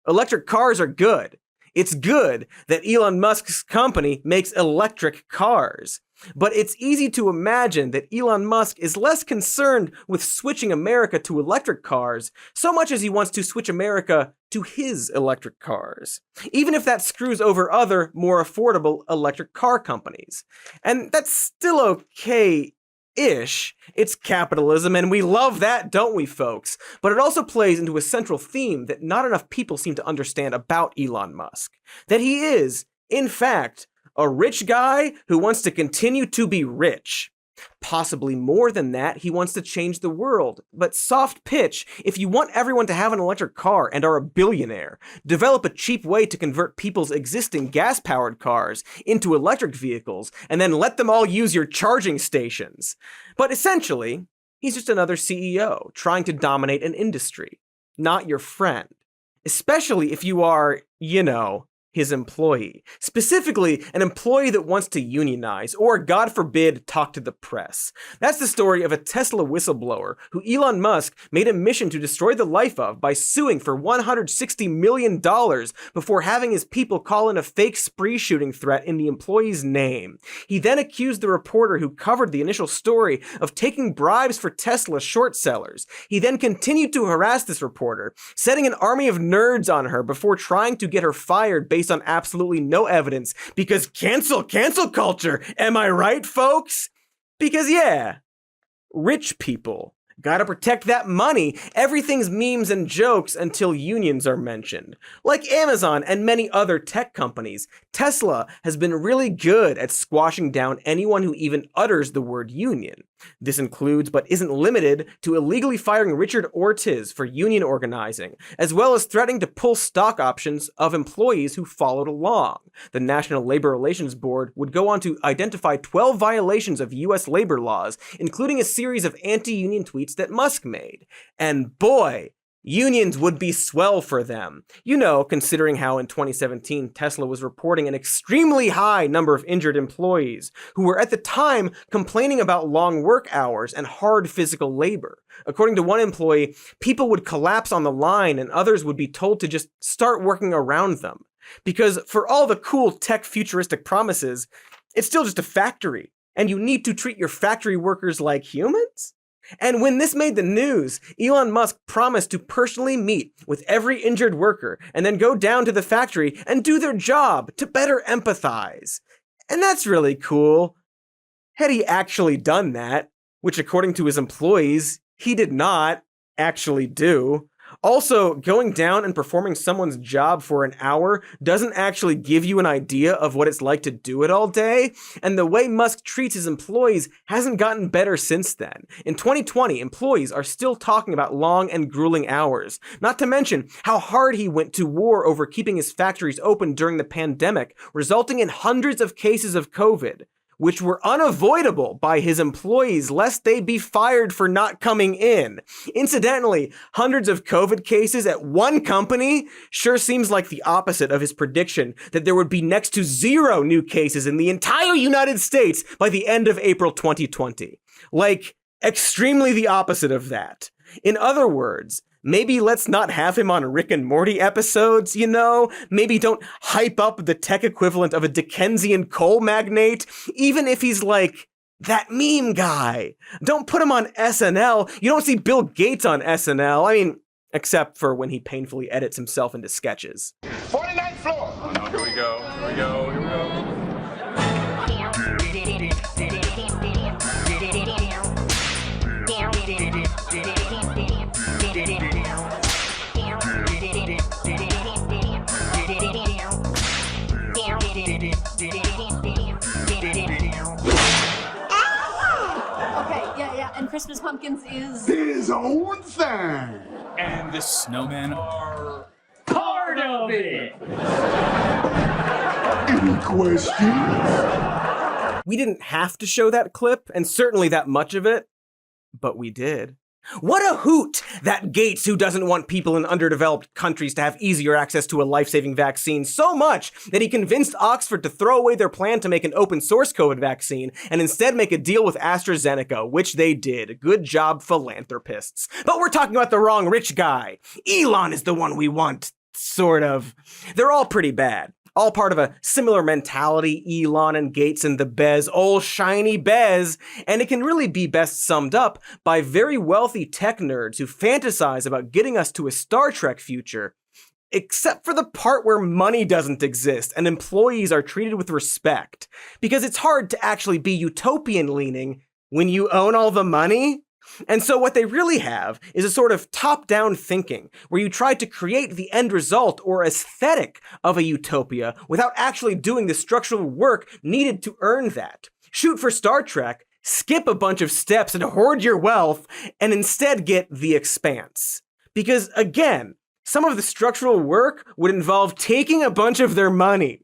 Electric cars are good. It's good that Elon Musk's company makes electric cars. But it's easy to imagine that Elon Musk is less concerned with switching America to electric cars so much as he wants to switch America to his electric cars, even if that screws over other, more affordable electric car companies. And that's still okay-ish. It's capitalism, and we love that, don't we, folks? But it also plays into a central theme that not enough people seem to understand about Elon Musk. That he is, in fact, a rich guy who wants to continue to be rich. Possibly more than that, he wants to change the world. But soft pitch, if you want everyone to have an electric car and are a billionaire, develop a cheap way to convert people's existing gas-powered cars into electric vehicles, and then let them all use your charging stations. But essentially, he's just another CEO trying to dominate an industry, not your friend. Especially if you are, his employee. Specifically, an employee that wants to unionize, or God forbid, talk to the press. That's the story of a Tesla whistleblower who Elon Musk made a mission to destroy the life of by suing for $160 million before having his people call in a fake spree shooting threat in the employee's name. He then accused the reporter who covered the initial story of taking bribes for Tesla short sellers. He then continued to harass this reporter, setting an army of nerds on her before trying to get her fired based on absolutely no evidence, because cancel culture, am I right, folks? Because yeah, rich people gotta protect that money. Everything's memes and jokes until unions are mentioned. Like Amazon and many other tech companies, Tesla has been really good at squashing down anyone who even utters the word union. This includes, but isn't limited to, illegally firing Richard Ortiz for union organizing, as well as threatening to pull stock options of employees who followed along. The National Labor Relations Board would go on to identify 12 violations of US labor laws, including a series of anti-union tweets that Musk made. And boy, unions would be swell for them. Considering how in 2017 Tesla was reporting an extremely high number of injured employees who were at the time complaining about long work hours and hard physical labor. According to one employee, people would collapse on the line and others would be told to just start working around them. Because for all the cool tech futuristic promises, it's still just a factory, and you need to treat your factory workers like humans? And when this made the news, Elon Musk promised to personally meet with every injured worker and then go down to the factory and do their job to better empathize. And that's really cool. Had he actually done that, which according to his employees, he did not actually do, Also, going down and performing someone's job for an hour doesn't actually give you an idea of what it's like to do it all day, and the way Musk treats his employees hasn't gotten better since then. In 2020, employees are still talking about long and grueling hours, not to mention how hard he went to war over keeping his factories open during the pandemic, resulting in hundreds of cases of COVID, which were unavoidable by his employees lest they be fired for not coming in. Incidentally, hundreds of COVID cases at one company sure seems like the opposite of his prediction that there would be next to 0 new cases in the entire United States by the end of April 2020. Like, extremely the opposite of that. In other words, maybe let's not have him on Rick and Morty episodes, you know? Maybe don't hype up the tech equivalent of a Dickensian coal magnate, even if he's like that meme guy. Don't put him on SNL. You don't see Bill Gates on SNL. I mean, except for when he painfully edits himself into sketches. 49th floor. Oh no, here we go. Here we go. Here we go. Yeah, and Christmas pumpkins is His own thing. And the snowmen are Part of it. Any questions? We didn't have to show that clip, and certainly that much of it, but we did. What a hoot that Gates, who doesn't want people in underdeveloped countries to have easier access to a life-saving vaccine so much that he convinced Oxford to throw away their plan to make an open source COVID vaccine and instead make a deal with AstraZeneca, which they did. Good job, philanthropists. But we're talking about the wrong rich guy. Elon is the one we want, sort of. They're all pretty bad. All part of a similar mentality, Elon and Gates and the Bez, ol' shiny Bez, and it can really be best summed up by very wealthy tech nerds who fantasize about getting us to a Star Trek future, except for the part where money doesn't exist and employees are treated with respect, because it's hard to actually be utopian-leaning when you own all the money. And so what they really have is a sort of top-down thinking, where you try to create the end result or aesthetic of a utopia without actually doing the structural work needed to earn that. Shoot for Star Trek, skip a bunch of steps and hoard your wealth, and instead get The Expanse. Because again, some of the structural work would involve taking a bunch of their money.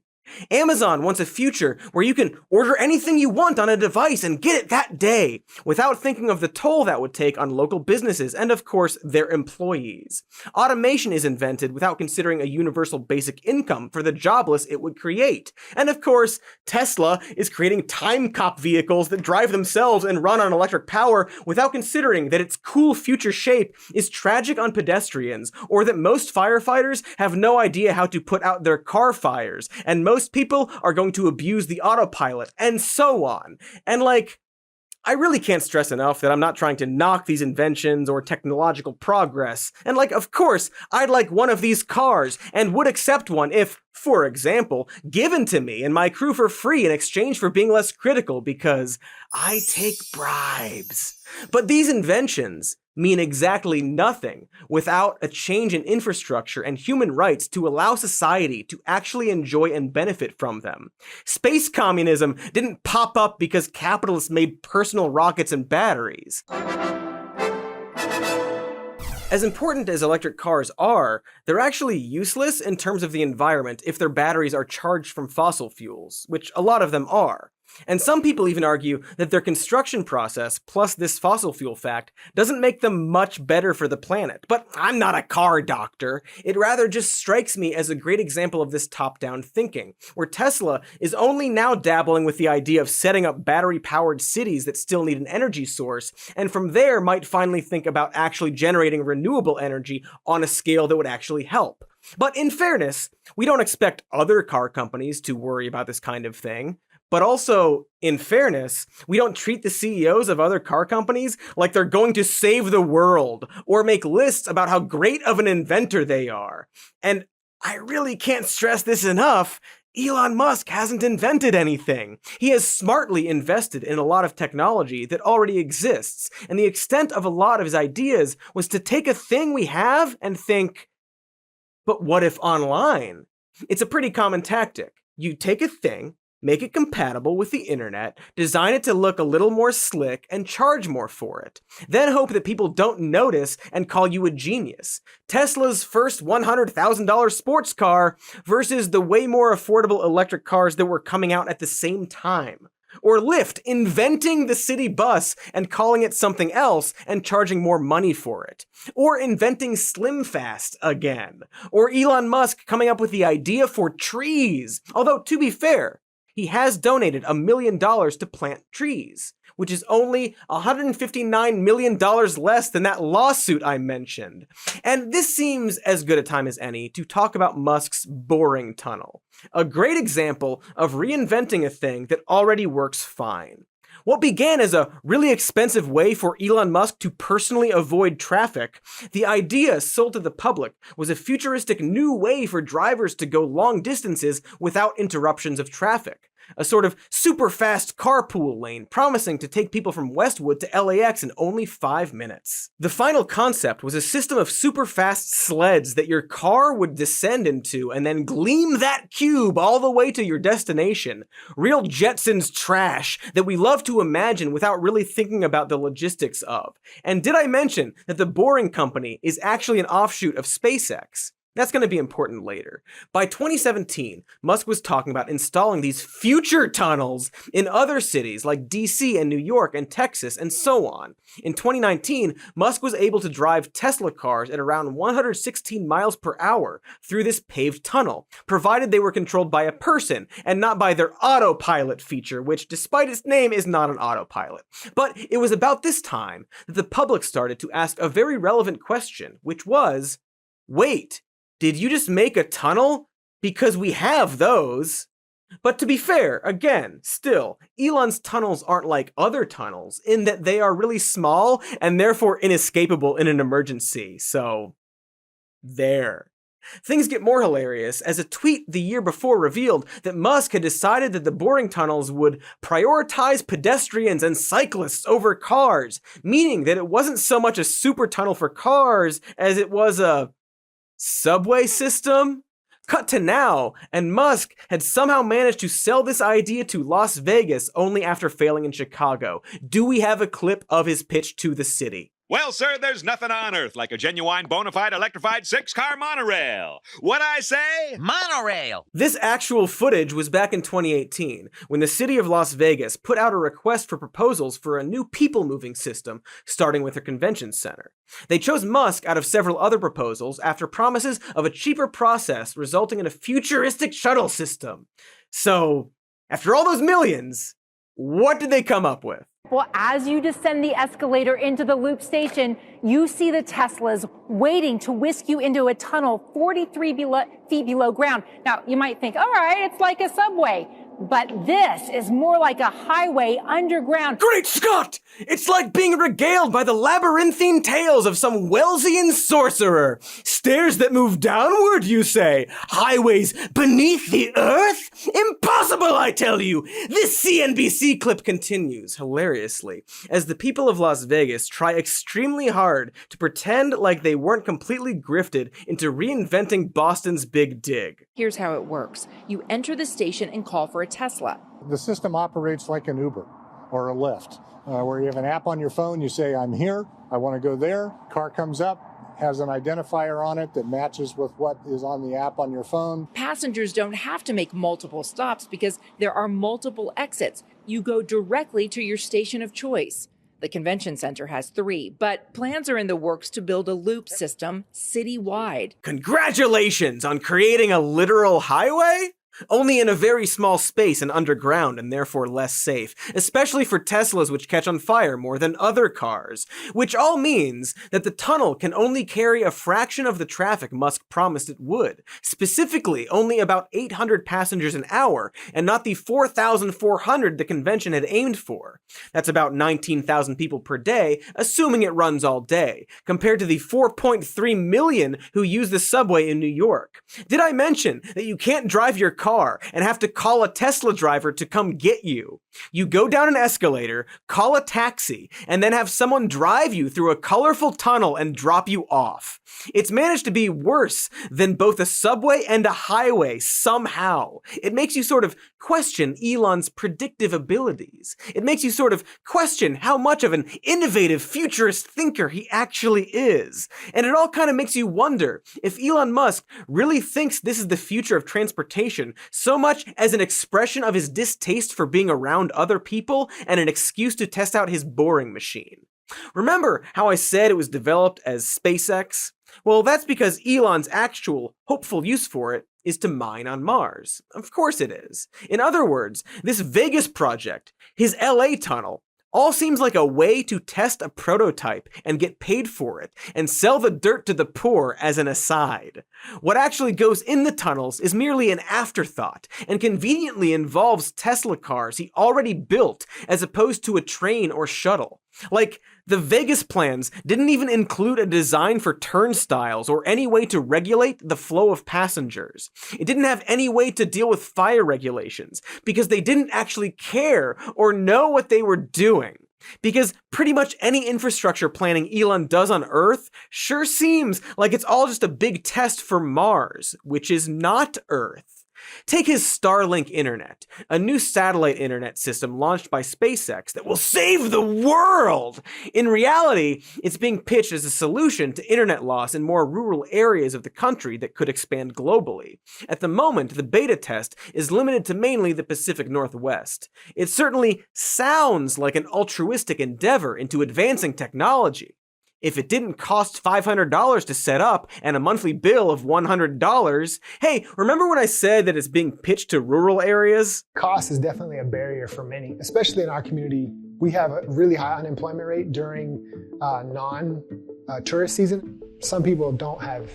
Amazon wants a future where you can order anything you want on a device and get it that day, without thinking of the toll that would take on local businesses and, of course, their employees. Automation is invented without considering a universal basic income for the jobless it would create. And, of course, Tesla is creating time cop vehicles that drive themselves and run on electric power without considering that its cool future shape is tragic on pedestrians, or that most firefighters have no idea how to put out their car fires, and most people are going to abuse the autopilot, and so on. And like, I really can't stress enough that I'm not trying to knock these inventions or technological progress. And like, of course, I'd like one of these cars and would accept one if, for example, given to me and my crew for free in exchange for being less critical, because I take bribes. But these inventions mean exactly nothing without a change in infrastructure and human rights to allow society to actually enjoy and benefit from them. Space communism didn't pop up because capitalists made personal rockets and batteries. As important as electric cars are, they're actually useless in terms of the environment if their batteries are charged from fossil fuels, which a lot of them are. And some people even argue that their construction process, plus this fossil fuel fact, doesn't make them much better for the planet. But I'm not a car doctor. It rather just strikes me as a great example of this top-down thinking, where Tesla is only now dabbling with the idea of setting up battery-powered cities that still need an energy source, and from there might finally think about actually generating renewable energy on a scale that would actually help. But in fairness, we don't expect other car companies to worry about this kind of thing. But also, in fairness, we don't treat the CEOs of other car companies like they're going to save the world, or make lists about how great of an inventor they are. And I really can't stress this enough, Elon Musk hasn't invented anything. He has smartly invested in a lot of technology that already exists, and the extent of a lot of his ideas was to take a thing we have and think, but what if online? It's a pretty common tactic. You take a thing, make it compatible with the internet, design it to look a little more slick, and charge more for it. Then hope that people don't notice and call you a genius. Tesla's first $100,000 sports car versus the way more affordable electric cars that were coming out at the same time. Or Lyft inventing the city bus and calling it something else and charging more money for it. Or inventing Slim Fast again. Or Elon Musk coming up with the idea for trees. Although, to be fair, he has donated $1 million to plant trees, which is only $159 million less than that lawsuit I mentioned. And this seems as good a time as any to talk about Musk's boring tunnel. A great example of reinventing a thing that already works fine. What began as a really expensive way for Elon Musk to personally avoid traffic, the idea sold to the public was a futuristic new way for drivers to go long distances without interruptions of traffic. A sort of super fast carpool lane promising to take people from Westwood to LAX in only 5 minutes. The final concept was a system of super fast sleds that your car would descend into and then gleam that cube all the way to your destination. Real Jetsons trash that we love to imagine without really thinking about the logistics of. And did I mention that the Boring Company is actually an offshoot of SpaceX? That's going to be important later. By 2017, Musk was talking about installing these future tunnels in other cities like DC and New York and Texas and so on. In 2019, Musk was able to drive Tesla cars at around 116 miles per hour through this paved tunnel, provided they were controlled by a person and not by their autopilot feature, which despite its name is not an autopilot. But it was about this time that the public started to ask a very relevant question, which was, wait, did you just make a tunnel? Because we have those. But to be fair, again, still, Elon's tunnels aren't like other tunnels in that they are really small and therefore inescapable in an emergency. So, there. Things get more hilarious as a tweet the year before revealed that Musk had decided that the boring tunnels would prioritize pedestrians and cyclists over cars, meaning that it wasn't so much a super tunnel for cars as it was a subway system? Cut to now, and Musk had somehow managed to sell this idea to Las Vegas only after failing in Chicago. Do we have a clip of his pitch to the city? Well, sir, there's nothing on earth like a genuine, bona fide, electrified 6-car monorail. What'd I say? Monorail! This actual footage was back in 2018, when the city of Las Vegas put out a request for proposals for a new people-moving system, starting with a convention center. They chose Musk out of several other proposals after promises of a cheaper process resulting in a futuristic shuttle system. So, after all those millions, what did they come up with? Well, as you descend the escalator into the loop station, you see the Teslas waiting to whisk you into a tunnel 43 feet below ground. Now, you might think, all right, it's like a subway. But this is more like a highway underground. Great Scott! It's like being regaled by the labyrinthine tales of some Wellesian sorcerer. Stairs that move downward, you say? Highways beneath the earth? Impossible, I tell you! This CNBC clip continues, hilariously, as the people of Las Vegas try extremely hard to pretend like they weren't completely grifted into reinventing Boston's Big Dig. Here's how it works. You enter the station and call for a Tesla. The system operates like an Uber or a Lyft, where you have an app on your phone, you say, I'm here, I want to go there, car comes up, has an identifier on it that matches with what is on the app on your phone. Passengers don't have to make multiple stops because there are multiple exits. You go directly to your station of choice. The convention center has 3, but plans are in the works to build a loop system citywide. Congratulations on creating a literal highway? Only in a very small space and underground and therefore less safe, especially for Teslas which catch on fire more than other cars, which all means that the tunnel can only carry a fraction of the traffic Musk promised it would, specifically only about 800 passengers an hour and not the 4,400 the convention had aimed for. That's about 19,000 people per day, assuming it runs all day, compared to the 4.3 million who use the subway in New York. Did I mention that you can't drive your car car and have to call a Tesla driver to come get you. You go down an escalator, call a taxi, and then have someone drive you through a colorful tunnel and drop you off. It's managed to be worse than both a subway and a highway somehow. It makes you sort of question Elon's predictive abilities. It makes you sort of question how much of an innovative futurist thinker he actually is. And it all kind of makes you wonder if Elon Musk really thinks this is the future of transportation so much as an expression of his distaste for being around other people and an excuse to test out his boring machine. Remember how I said it was developed as SpaceX? Well, that's because Elon's actual, hopeful use for it is to mine on Mars. Of course it is. In other words, this Vegas project, his LA tunnel, all seems like a way to test a prototype and get paid for it, and sell the dirt to the poor as an aside. What actually goes in the tunnels is merely an afterthought, and conveniently involves Tesla cars he already built as opposed to a train or shuttle. Like, the Vegas plans didn't even include a design for turnstiles or any way to regulate the flow of passengers. It didn't have any way to deal with fire regulations, because they didn't actually care or know what they were doing. Because pretty much any infrastructure planning Elon does on Earth sure seems like it's all just a big test for Mars, which is not Earth. Take his Starlink internet, a new satellite internet system launched by SpaceX that will save the world! In reality, it's being pitched as a solution to internet loss in more rural areas of the country that could expand globally. At the moment, the beta test is limited to mainly the Pacific Northwest. It certainly sounds like an altruistic endeavor into advancing technology. If it didn't cost $500 to set up and a monthly bill of $100, hey, remember when I said that it's being pitched to rural areas? Cost is definitely a barrier for many, especially in our community. We have a really high unemployment rate during non-tourist season. Some people don't have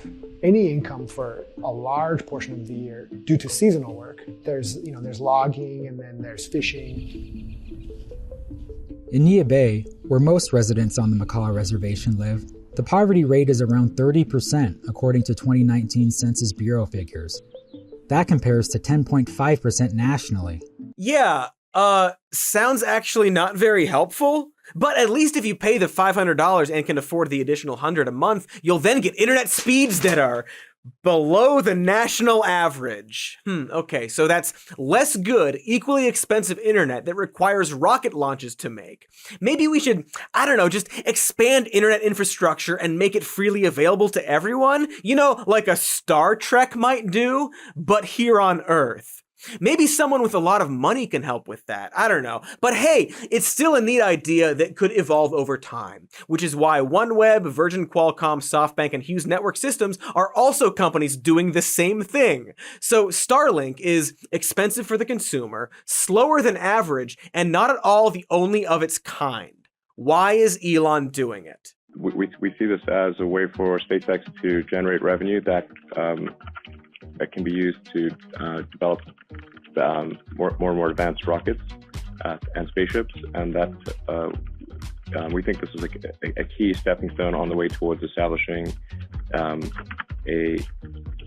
any income for a large portion of the year due to seasonal work. There's logging and then there's fishing. In Nia Bay, where most residents on the Macaw Reservation live, the poverty rate is around 30%, according to 2019 Census Bureau figures. That compares to 10.5% nationally. Yeah, sounds actually not very helpful. But at least if you pay the $500 and can afford the additional $100 a month, you'll then get internet speeds that are below the national average. Okay, so that's less good, equally expensive internet that requires rocket launches to make. Maybe we should, I don't know, just expand internet infrastructure and make it freely available to everyone? You know, like a Star Trek might do, but here on Earth. Maybe someone with a lot of money can help with that. I don't know. But hey, it's still a neat idea that could evolve over time, which is why OneWeb, Virgin, Qualcomm, SoftBank, and Hughes Network Systems are also companies doing the same thing. So Starlink is expensive for the consumer, slower than average, and not at all the only of its kind. Why is Elon doing it? We see this as a way for SpaceX to generate revenue that can be used to develop more and more advanced rockets and spaceships, and that we think this is a key stepping stone on the way towards establishing a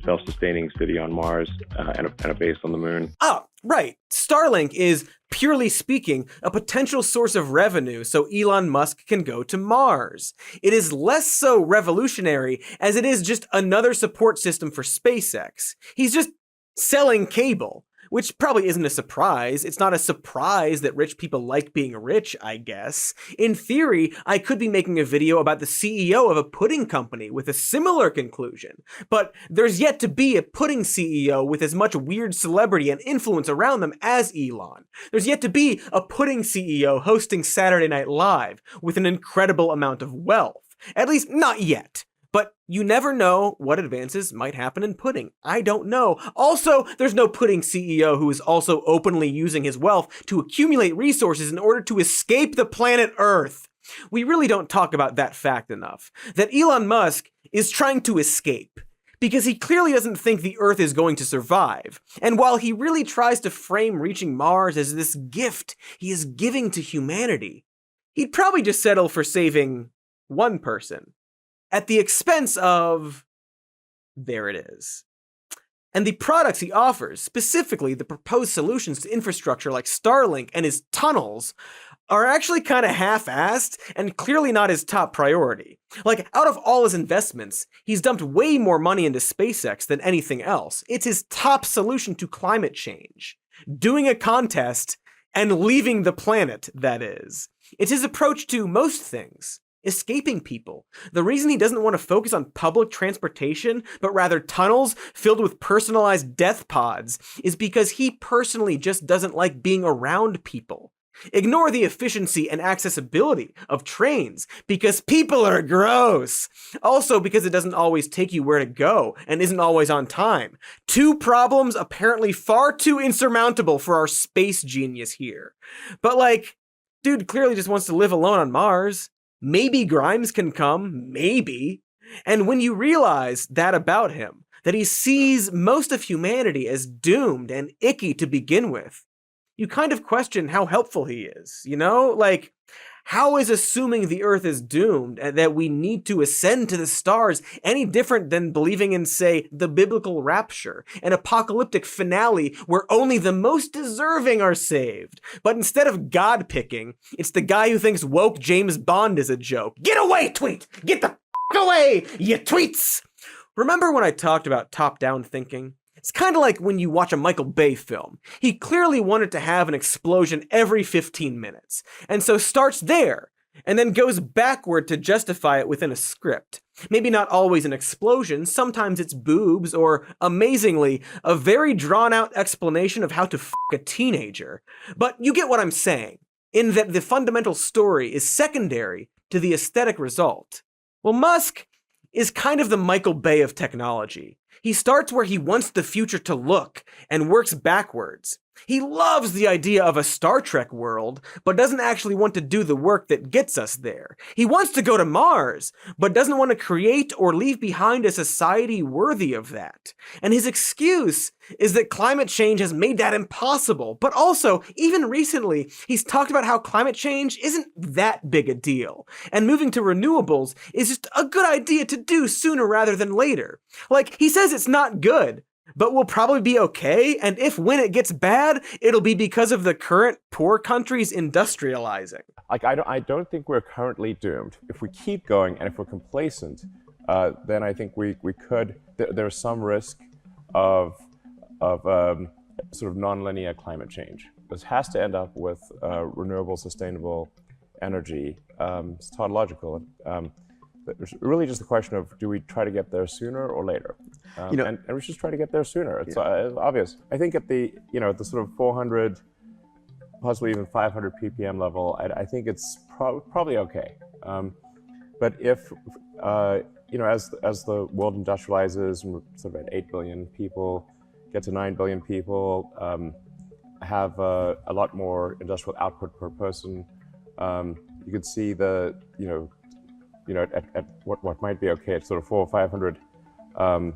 self-sustaining city on Mars and a base on the moon. Oh, right. Starlink is, purely speaking, a potential source of revenue so Elon Musk can go to Mars. It is less so revolutionary as it is just another support system for SpaceX. He's just selling cable, which probably isn't a surprise. It's not a surprise that rich people like being rich, I guess. In theory, I could be making a video about the CEO of a pudding company with a similar conclusion. But there's yet to be a pudding CEO with as much weird celebrity and influence around them as Elon. There's yet to be a pudding CEO hosting Saturday Night Live with an incredible amount of wealth. At least, not yet. But you never know what advances might happen in pudding. I don't know. Also, there's no pudding CEO who is also openly using his wealth to accumulate resources in order to escape the planet Earth. We really don't talk about that fact enough. That Elon Musk is trying to escape. Because he clearly doesn't think the Earth is going to survive. And while he really tries to frame reaching Mars as this gift he is giving to humanity, he'd probably just settle for saving one person. At the expense of... there it is. And the products he offers, specifically the proposed solutions to infrastructure like Starlink and his tunnels, are actually kind of half-assed and clearly not his top priority. Like, out of all his investments, he's dumped way more money into SpaceX than anything else. It's his top solution to climate change. Doing a contest and leaving the planet, that is. It's his approach to most things. Escaping people. The reason he doesn't want to focus on public transportation, but rather tunnels filled with personalized death pods, is because he personally just doesn't like being around people. Ignore the efficiency and accessibility of trains, because people are gross. Also because it doesn't always take you where to go, and isn't always on time. Two problems apparently far too insurmountable for our space genius here. But like, dude clearly just wants to live alone on Mars. Maybe Grimes can come, maybe. And when you realize that about him, that he sees most of humanity as doomed and icky to begin with, you kind of question how helpful he is, you know? Like, how is assuming the Earth is doomed and that we need to ascend to the stars any different than believing in, say, the biblical rapture, an apocalyptic finale where only the most deserving are saved? But instead of God picking, it's the guy who thinks woke James Bond is a joke. Get away, tweet! Get the f*** away, you tweets! Remember when I talked about top-down thinking? It's kind of like when you watch a Michael Bay film. He clearly wanted to have an explosion every 15 minutes, and so starts there, and then goes backward to justify it within a script. Maybe not always an explosion, sometimes it's boobs, or, amazingly, a very drawn-out explanation of how to f*** a teenager. But you get what I'm saying, in that the fundamental story is secondary to the aesthetic result. Well, Musk is kind of the Michael Bay of technology. He starts where he wants the future to look, and works backwards. He loves the idea of a Star Trek world, but doesn't actually want to do the work that gets us there. He wants to go to Mars, but doesn't want to create or leave behind a society worthy of that. And his excuse is that climate change has made that impossible. But also, even recently, he's talked about how climate change isn't that big a deal, and moving to renewables is just a good idea to do sooner rather than later. Like, he says it's not good, but we'll probably be okay, and if when it gets bad, it'll be because of the current poor countries industrializing. Like, I don't think we're currently doomed. If we keep going and if we're complacent, then I think we could, there's some risk of sort of non-linear climate change. This has to end up with renewable, sustainable energy. It's tautological. It's really just a question of, do we try to get there sooner or later? And we should try to get there sooner. It's obvious. I think at the the sort of 400, possibly even 500 ppm level, I think it's probably okay. But if as the world industrializes and we're sort of at 8 billion people, get to 9 billion people, have a lot more industrial output per person, you could see the at what might be okay at sort of 400 or 500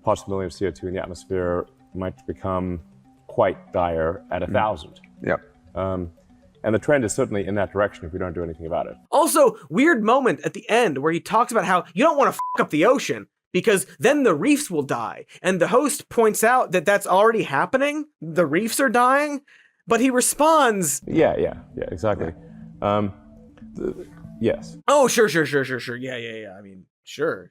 parts per million of CO2 in the atmosphere might become quite dire at 1,000. Yep. And the trend is certainly in that direction if we don't do anything about it. Also, weird moment at the end where he talks about how you don't want to f*** up the ocean because then the reefs will die. And the host points out that that's already happening. The reefs are dying. But he responds... Yeah, exactly. Yes. Oh, sure. Yeah. I mean, sure.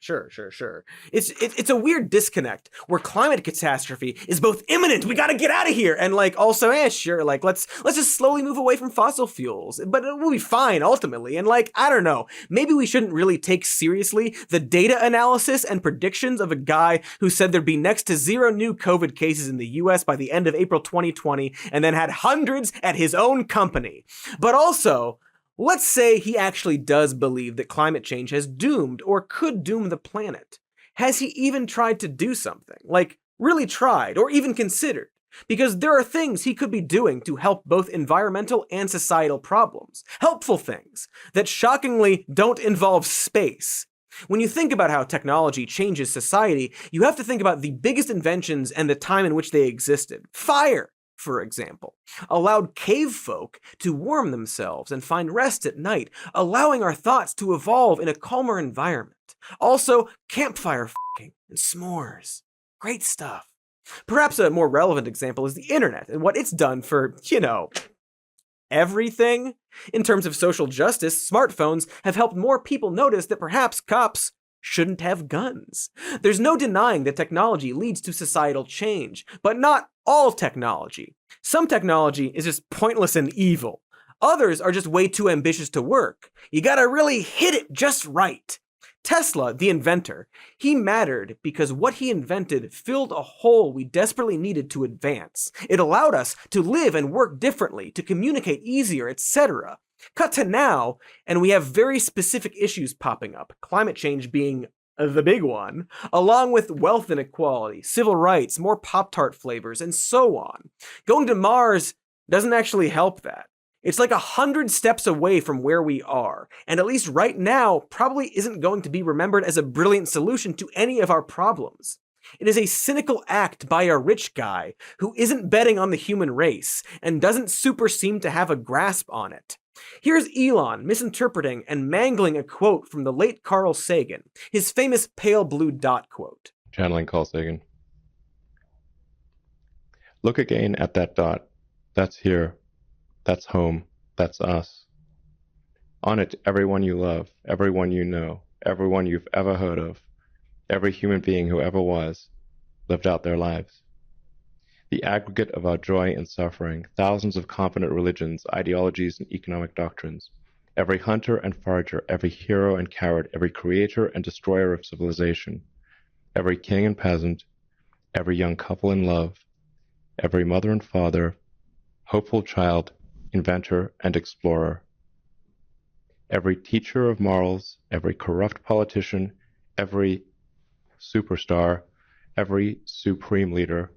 It's a weird disconnect where climate catastrophe is both imminent, we gotta get out of here, and like also, sure, like let's just slowly move away from fossil fuels, but it will be fine ultimately. And like, I don't know, maybe we shouldn't really take seriously the data analysis and predictions of a guy who said there'd be next to 0 new COVID cases in the US by the end of April 2020, and then had hundreds at his own company. But also, let's say he actually does believe that climate change has doomed or could doom the planet. Has he even tried to do something? Like, really tried, or even considered? Because there are things he could be doing to help both environmental and societal problems. Helpful things that shockingly don't involve space. When you think about how technology changes society, you have to think about the biggest inventions and the time in which they existed. Fire, for example, allowed cave folk to warm themselves and find rest at night, allowing our thoughts to evolve in a calmer environment. Also, campfire f***ing and s'mores. Great stuff. Perhaps a more relevant example is the internet and what it's done for, everything. In terms of social justice, smartphones have helped more people notice that perhaps cops shouldn't have guns. There's no denying that technology leads to societal change, but not all technology. Some technology is just pointless and evil. Others are just way too ambitious to work. You gotta really hit it just right. Tesla, the inventor, he mattered because what he invented filled a hole we desperately needed to advance. It allowed us to live and work differently, to communicate easier, etc. Cut to now, and we have very specific issues popping up, climate change being the big one, along with wealth inequality, civil rights, more Pop-Tart flavors, and so on. Going to Mars doesn't actually help that. It's like 100 steps away from where we are, and at least right now, probably isn't going to be remembered as a brilliant solution to any of our problems. It is a cynical act by a rich guy who isn't betting on the human race, and doesn't super seem to have a grasp on it. Here's Elon misinterpreting and mangling a quote from the late Carl Sagan, his famous pale blue dot quote. Channeling Carl Sagan. Look again at that dot. That's here. That's home. That's us. On it, everyone you love, everyone you know, everyone you've ever heard of, every human being who ever was, lived out their lives. The aggregate of our joy and suffering, thousands of competent religions, ideologies, and economic doctrines, every hunter and forager, every hero and coward, every creator and destroyer of civilization, every king and peasant, every young couple in love, every mother and father, hopeful child, inventor and explorer, every teacher of morals, every corrupt politician, every superstar, every supreme leader,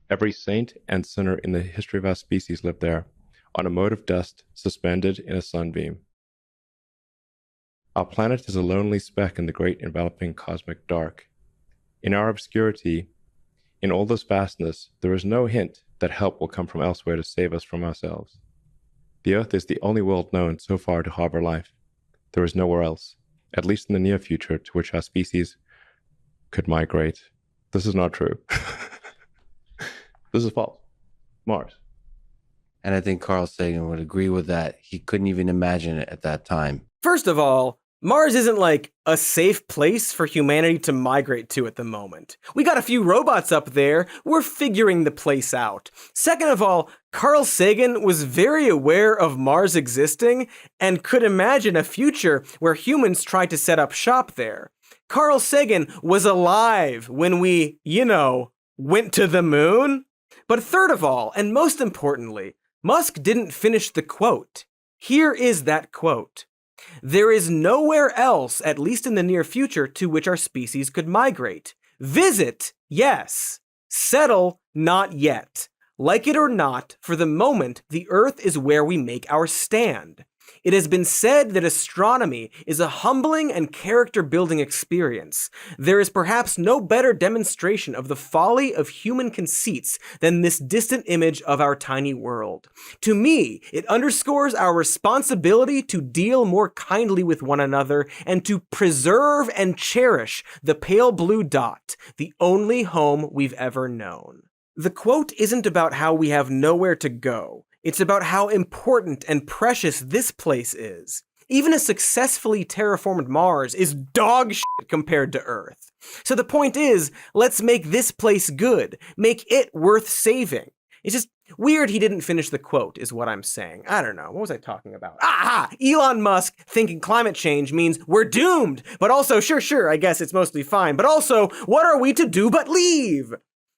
every saint and sinner in the history of our species lived there, on a mote of dust suspended in a sunbeam. Our planet is a lonely speck in the great enveloping cosmic dark. In our obscurity, in all this vastness, there is no hint that help will come from elsewhere to save us from ourselves. The Earth is the only world known so far to harbor life. There is nowhere else, at least in the near future, to which our species could migrate. This is not true. This is false. Mars. And I think Carl Sagan would agree with that. He couldn't even imagine it at that time. First of all, Mars isn't like a safe place for humanity to migrate to at the moment. We got a few robots up there, we're figuring the place out. Second of all, Carl Sagan was very aware of Mars existing and could imagine a future where humans tried to set up shop there. Carl Sagan was alive when we, went to the moon. But third of all, and most importantly, Musk didn't finish the quote. Here is that quote. There is nowhere else, at least in the near future, to which our species could migrate. Visit, yes. Settle, not yet. Like it or not, for the moment, the Earth is where we make our stand. It has been said that astronomy is a humbling and character-building experience. There is perhaps no better demonstration of the folly of human conceits than this distant image of our tiny world. To me, it underscores our responsibility to deal more kindly with one another and to preserve and cherish the pale blue dot, the only home we've ever known. The quote isn't about how we have nowhere to go. It's about how important and precious this place is. Even a successfully terraformed Mars is dog shit compared to Earth. So the point is, let's make this place good. Make it worth saving. It's just weird he didn't finish the quote, is what I'm saying. I don't know. What was I talking about? Elon Musk thinking climate change means we're doomed. But also, sure, I guess it's mostly fine. But also, what are we to do but leave?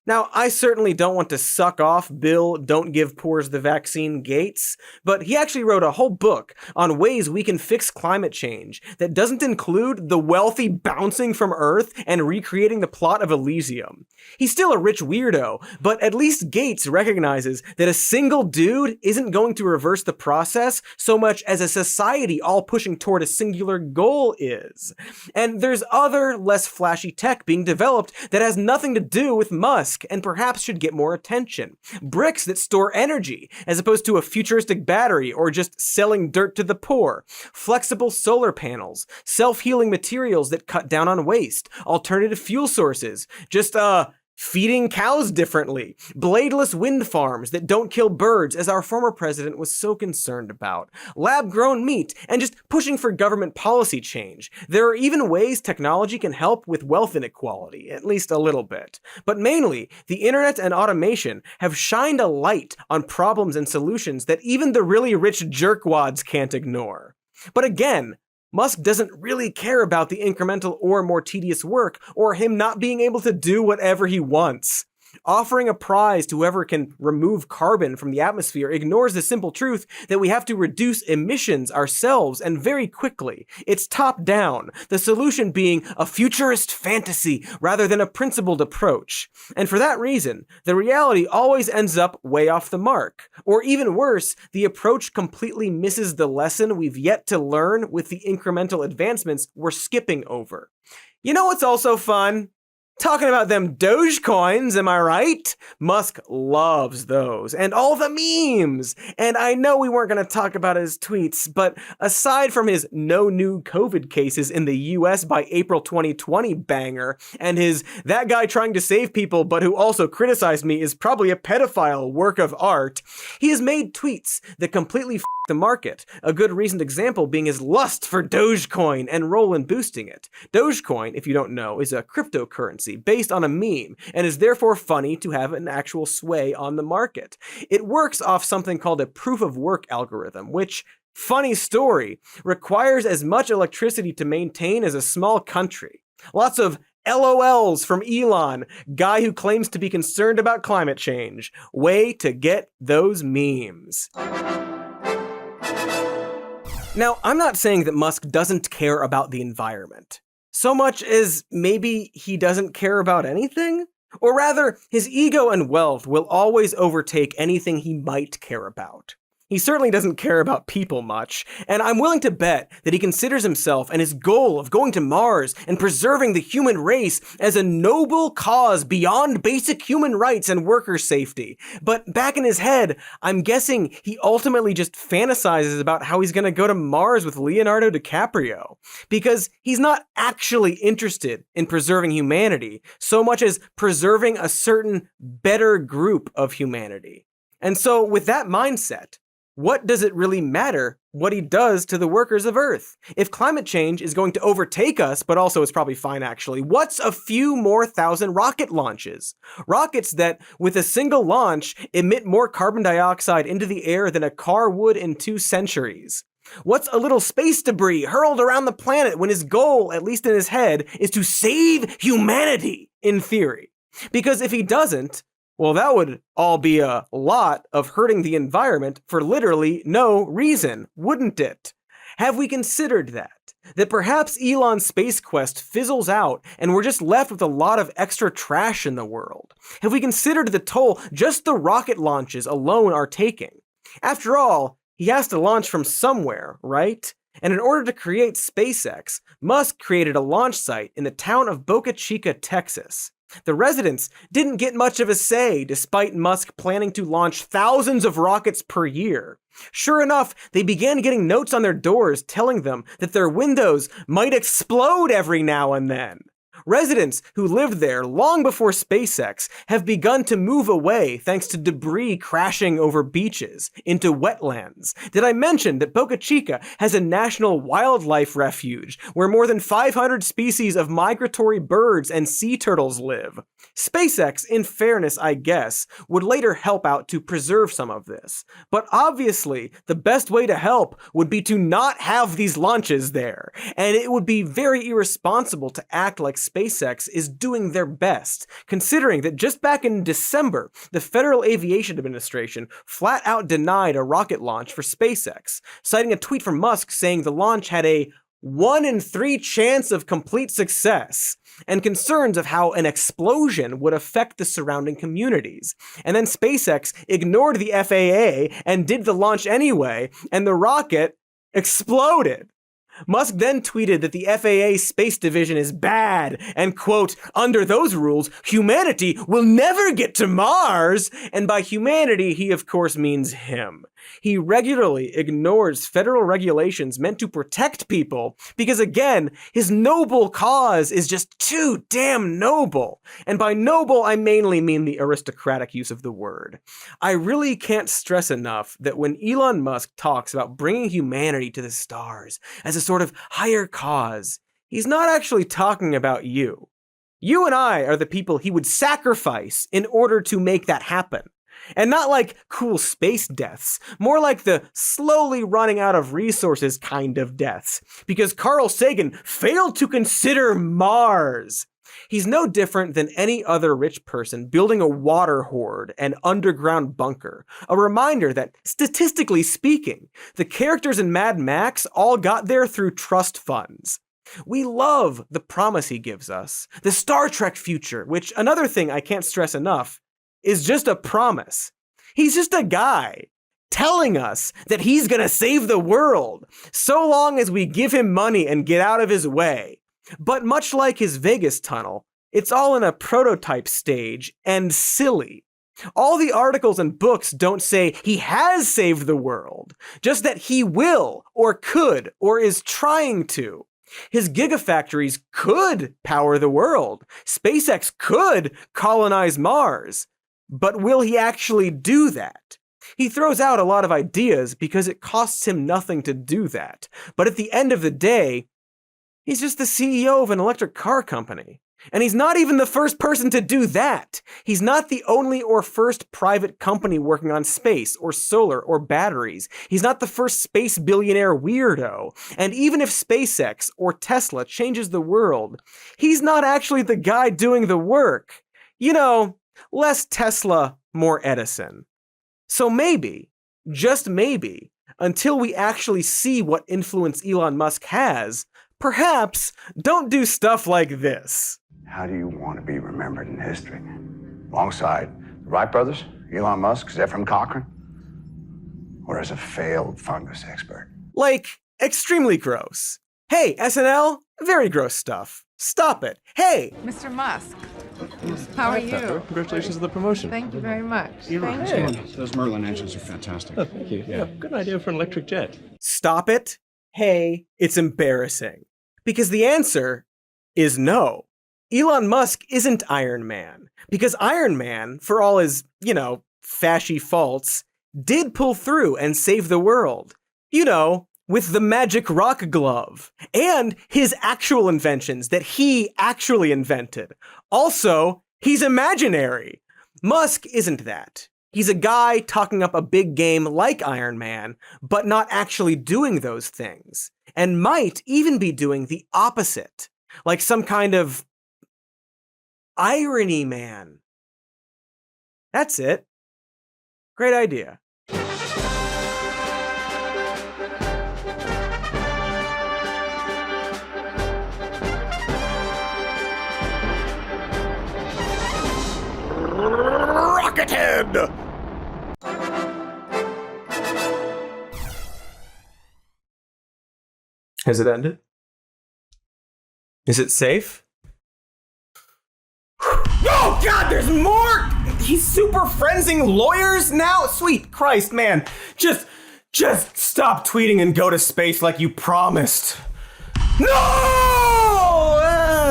Now, I certainly don't want to suck off Bill Don't Give Poors the Vaccine Gates, but he actually wrote a whole book on ways we can fix climate change that doesn't include the wealthy bouncing from Earth and recreating the plot of Elysium. He's still a rich weirdo, but at least Gates recognizes that a single dude isn't going to reverse the process so much as a society all pushing toward a singular goal is. And there's other, less flashy tech being developed that has nothing to do with Musk, and perhaps should get more attention. Bricks that store energy, as opposed to a futuristic battery or just selling dirt to the poor. Flexible solar panels, self-healing materials that cut down on waste, alternative fuel sources, just, feeding cows differently, bladeless wind farms that don't kill birds, as our former president was so concerned about, lab-grown meat, and just pushing for government policy change. There are even ways technology can help with wealth inequality, at least a little bit. But mainly, the internet and automation have shined a light on problems and solutions that even the really rich jerkwads can't ignore. But again, Musk doesn't really care about the incremental or more tedious work, or him not being able to do whatever he wants. Offering a prize to whoever can remove carbon from the atmosphere ignores the simple truth that we have to reduce emissions ourselves, and very quickly. It's top down, the solution being a futurist fantasy rather than a principled approach. And for that reason, the reality always ends up way off the mark. Or even worse, the approach completely misses the lesson we've yet to learn with the incremental advancements we're skipping over. You know what's also fun? Talking about them Doge coins, am I right? Musk loves those, and all the memes. And I know we weren't going to talk about his tweets, but aside from his no new COVID cases in the US by April 2020 banger, and his that guy trying to save people but who also criticized me is probably a pedophile work of art, he has made tweets that completely the market. A good recent example being his lust for Dogecoin and role in boosting it. Dogecoin, if you don't know, is a cryptocurrency based on a meme and is therefore funny to have an actual sway on the market. It works off something called a proof of work algorithm, which, funny story, requires as much electricity to maintain as a small country. Lots of LOLs from Elon, guy who claims to be concerned about climate change. Way to get those memes. Now, I'm not saying that Musk doesn't care about the environment, so much as maybe he doesn't care about anything? Or rather, his ego and wealth will always overtake anything he might care about. He certainly doesn't care about people much, and I'm willing to bet that he considers himself and his goal of going to Mars and preserving the human race as a noble cause beyond basic human rights and worker safety. But back in his head, I'm guessing he ultimately just fantasizes about how he's going to go to Mars with Leonardo DiCaprio, because he's not actually interested in preserving humanity so much as preserving a certain better group of humanity. And so with that mindset, what does it really matter what he does to the workers of Earth? If climate change is going to overtake us, but also it's probably fine actually, what's a few more thousand rocket launches? Rockets that, with a single launch, emit more carbon dioxide into the air than a car would in 2 centuries. What's a little space debris hurled around the planet when his goal, at least in his head, is to save humanity, in theory? Because if he doesn't, well, that would all be a lot of hurting the environment for literally no reason, wouldn't it? Have we considered that? That perhaps Elon's space quest fizzles out and we're just left with a lot of extra trash in the world? Have we considered the toll just the rocket launches alone are taking? After all, he has to launch from somewhere, right? And in order to create SpaceX, Musk created a launch site in the town of Boca Chica, Texas. The residents didn't get much of a say, despite Musk planning to launch thousands of rockets per year. Sure enough, they began getting notes on their doors telling them that their windows might explode every now and then. Residents who lived there long before SpaceX have begun to move away thanks to debris crashing over beaches into wetlands. Did I mention that Boca Chica has a national wildlife refuge where more than 500 species of migratory birds and sea turtles live? SpaceX, in fairness, I guess, would later help out to preserve some of this. But obviously, the best way to help would be to not have these launches there. And it would be very irresponsible to act like SpaceX is doing their best, considering that just back in December, the Federal Aviation Administration flat out denied a rocket launch for SpaceX, citing a tweet from Musk saying the launch had a 1 in 3 chance of complete success, and concerns of how an explosion would affect the surrounding communities. And then SpaceX ignored the FAA and did the launch anyway, and the rocket exploded. Musk then tweeted that the FAA Space Division is bad, and quote, under those rules, humanity will never get to Mars! And by humanity, he of course means him. He regularly ignores federal regulations meant to protect people because, again, his noble cause is just too damn noble. And by noble, I mainly mean the aristocratic use of the word. I really can't stress enough that when Elon Musk talks about bringing humanity to the stars as a sort of higher cause, he's not actually talking about you. You and I are the people he would sacrifice in order to make that happen. And not like cool space deaths, more like the slowly running out of resources kind of deaths. Because Carl Sagan failed to consider Mars. He's no different than any other rich person building a water hoard and underground bunker. A reminder that, statistically speaking, the characters in Mad Max all got there through trust funds. We love the promise he gives us, the Star Trek future, which, another thing I can't stress enough, is just a promise. He's just a guy telling us that he's gonna save the world, so long as we give him money and get out of his way. But much like his Vegas tunnel, it's all in a prototype stage and silly. All the articles and books don't say he has saved the world, just that he will, or could, or is trying to. His gigafactories could power the world. SpaceX could colonize Mars. But will he actually do that? He throws out a lot of ideas because it costs him nothing to do that. But at the end of the day, he's just the CEO of an electric car company. And he's not even the first person to do that. He's not the only or first private company working on space or solar or batteries. He's not the first space billionaire weirdo. And even if SpaceX or Tesla changes the world, he's not actually the guy doing the work. You know, less Tesla, more Edison. So maybe, just maybe, until we actually see what influence Elon Musk has, perhaps don't do stuff like this. How do you want to be remembered in history? Alongside the Wright brothers, Elon Musk, Zefram Cochrane? Or as a failed fungus expert? Like, extremely gross. Hey, SNL, very gross stuff. Stop it. Hey! Mr. Musk, how are you? Congratulations on the promotion. Thank you very much. Hey. Those Merlin engines are fantastic. Oh, thank you. Yeah, good idea for an electric jet. Stop it. Hey, it's embarrassing. Because the answer is no. Elon Musk isn't Iron Man. Because Iron Man, for all his, fashy faults, did pull through and save the world. With the magic rock glove. And his actual inventions that he actually invented. Also, he's imaginary. Musk isn't that. He's a guy talking up a big game like Iron Man, but not actually doing those things. And might even be doing the opposite. Like some kind of irony man. That's it. Great idea. Rocketed! Has it ended? Is it safe? Oh God, there's more! He's super friendsing lawyers now? Sweet Christ, man. Just stop tweeting and go to space like you promised. No!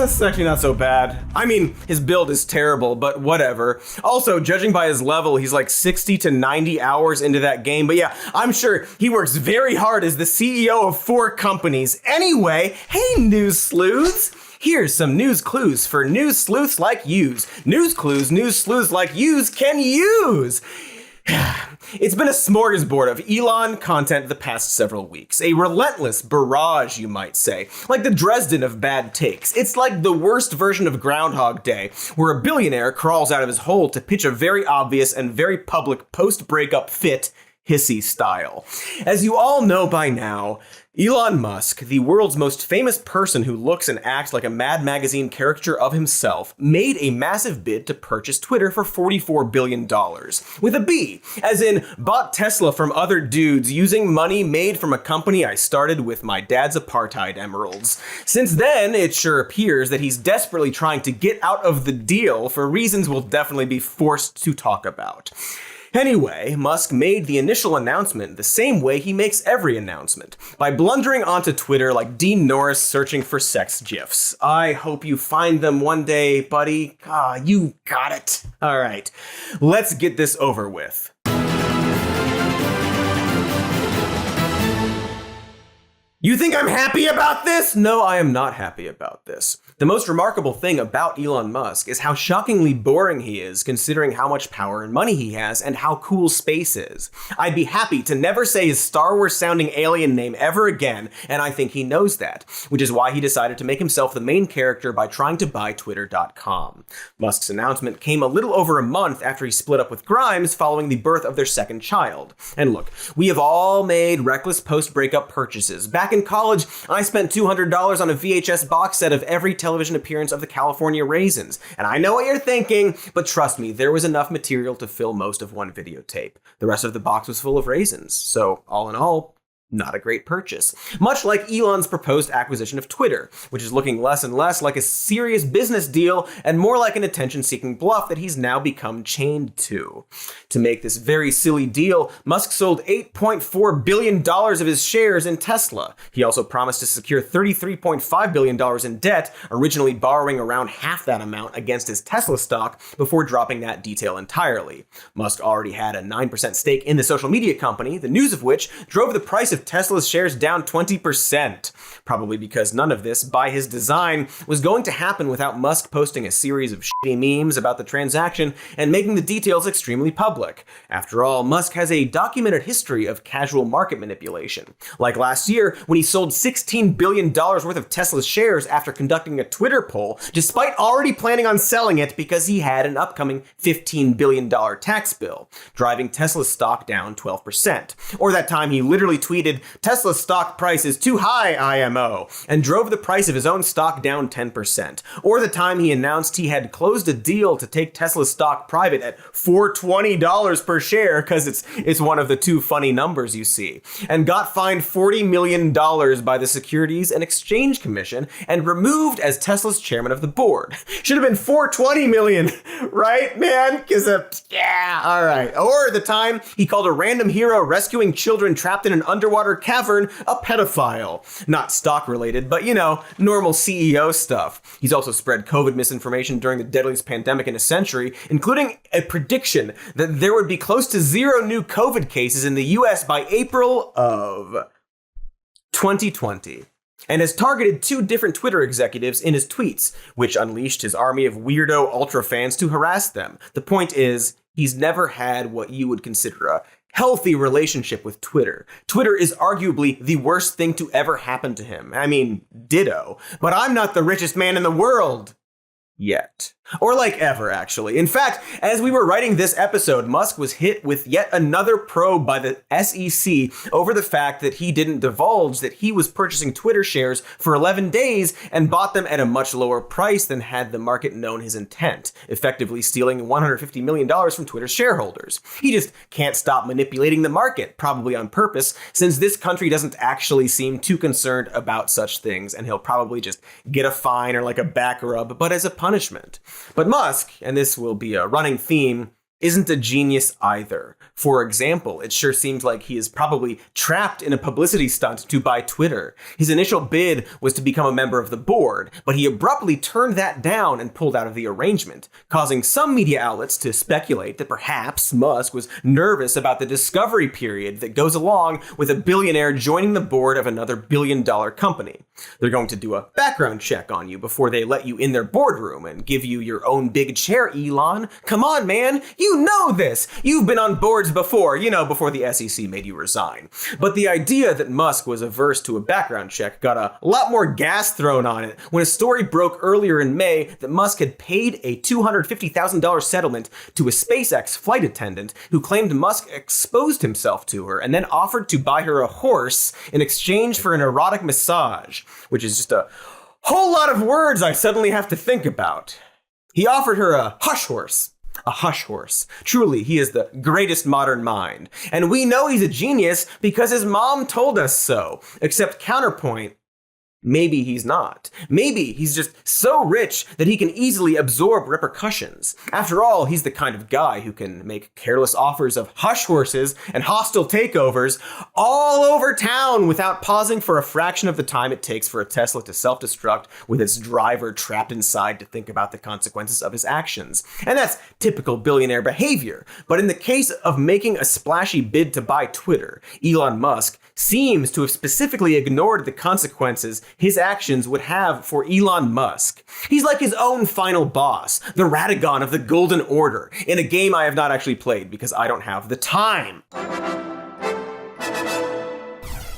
It's actually not so bad. I mean, his build is terrible, but whatever. Also, judging by his level, he's like 60 to 90 hours into that game. But yeah, I'm sure he works very hard as the CEO of 4 companies. Anyway, hey news sleuths! Here's some news clues for news sleuths like yous. News clues news sleuths like yous can use! It's been a smorgasbord of Elon content the past several weeks. A relentless barrage, you might say. Like the Dresden of bad takes. It's like the worst version of Groundhog Day, where a billionaire crawls out of his hole to pitch a very obvious and very public post-breakup fit, hissy style. As you all know by now, Elon Musk, the world's most famous person who looks and acts like a Mad Magazine character of himself, made a massive bid to purchase Twitter for $44 billion. With a B, as in bought Tesla from other dudes using money made from a company I started with my dad's apartheid emeralds. Since then, it sure appears that he's desperately trying to get out of the deal for reasons we'll definitely be forced to talk about. Anyway, Musk made the initial announcement the same way he makes every announcement, by blundering onto Twitter like Dean Norris searching for sex gifs. I hope you find them one day, buddy. You got it. All right, let's get this over with. You think I'm happy about this? No, I am not happy about this. The most remarkable thing about Elon Musk is how shockingly boring he is, considering how much power and money he has and how cool space is. I'd be happy to never say his Star Wars sounding alien name ever again, and I think he knows that, which is why he decided to make himself the main character by trying to buy Twitter.com. Musk's announcement came a little over a month after he split up with Grimes following the birth of their second child. And look, we have all made reckless post-breakup purchases. Back in college, I spent $200 on a VHS box set of every television appearance of the California Raisins. And I know what you're thinking, but trust me, there was enough material to fill most of one videotape. The rest of the box was full of raisins. So all in all, not a great purchase. Much like Elon's proposed acquisition of Twitter, which is looking less and less like a serious business deal and more like an attention-seeking bluff that he's now become chained to. To make this very silly deal, Musk sold $8.4 billion of his shares in Tesla. He also promised to secure $33.5 billion in debt, originally borrowing around half that amount against his Tesla stock before dropping that detail entirely. Musk already had a 9% stake in the social media company, the news of which drove the price of Tesla's shares down 20%. Probably because none of this, by his design, was going to happen without Musk posting a series of shitty memes about the transaction and making the details extremely public. After all, Musk has a documented history of casual market manipulation. Like last year, when he sold $16 billion worth of Tesla's shares after conducting a Twitter poll, despite already planning on selling it because he had an upcoming $15 billion tax bill, driving Tesla's stock down 12%. Or that time he literally tweeted, "Tesla's stock price is too high, IMO," and drove the price of his own stock down 10%. Or the time he announced he had closed a deal to take Tesla's stock private at $420 per share, because it's one of the two funny numbers you see, and got fined $40 million by the Securities and Exchange Commission and removed as Tesla's chairman of the board. Should have been $420 million, right, man? Because yeah, all right. Or the time he called a random hero rescuing children trapped in an underwater cavern a pedophile. Not stock related, but normal CEO stuff. He's also spread COVID misinformation during the deadliest pandemic in a century, including a prediction that there would be close to 0 new COVID cases in the US by April of 2020. And has targeted 2 different Twitter executives in his tweets, which unleashed his army of weirdo ultra fans to harass them. The point is, he's never had what you would consider a healthy relationship with Twitter. Twitter is arguably the worst thing to ever happen to him. I mean, ditto. But I'm not the richest man in the world. Yet. Or like ever, actually. In fact, as we were writing this episode, Musk was hit with yet another probe by the SEC over the fact that he didn't divulge that he was purchasing Twitter shares for 11 days and bought them at a much lower price than had the market known his intent, effectively stealing $150 million from Twitter's shareholders. He just can't stop manipulating the market, probably on purpose, since this country doesn't actually seem too concerned about such things, and he'll probably just get a fine or like a back rub, but as a punishment. But Musk, and this will be a running theme, isn't a genius either. For example, it sure seems like he is probably trapped in a publicity stunt to buy Twitter. His initial bid was to become a member of the board, but he abruptly turned that down and pulled out of the arrangement, causing some media outlets to speculate that perhaps Musk was nervous about the discovery period that goes along with a billionaire joining the board of another billion-dollar company. They're going to do a background check on you before they let you in their boardroom and give you your own big chair, Elon. Come on, man. You know this. You've been on boards before, before the SEC made you resign. But the idea that Musk was averse to a background check got a lot more gas thrown on it when a story broke earlier in May that Musk had paid a $250,000 settlement to a SpaceX flight attendant who claimed Musk exposed himself to her and then offered to buy her a horse in exchange for an erotic massage, which is just a whole lot of words I suddenly have to think about. He offered her a hush horse. A hush horse. Truly, he is the greatest modern mind. And we know he's a genius because his mom told us so. Except counterpoint, Maybe he's not. Maybe he's just so rich that he can easily absorb repercussions. After all, he's the kind of guy who can make careless offers of hush horses and hostile takeovers all over town without pausing for a fraction of the time it takes for a Tesla to self-destruct with its driver trapped inside to think about the consequences of his actions. And that's typical billionaire behavior. But in the case of making a splashy bid to buy Twitter, Elon Musk seems to have specifically ignored the consequences his actions would have for Elon Musk. He's like his own final boss, the Radagon of the Golden Order, in a game I have not actually played because I don't have the time.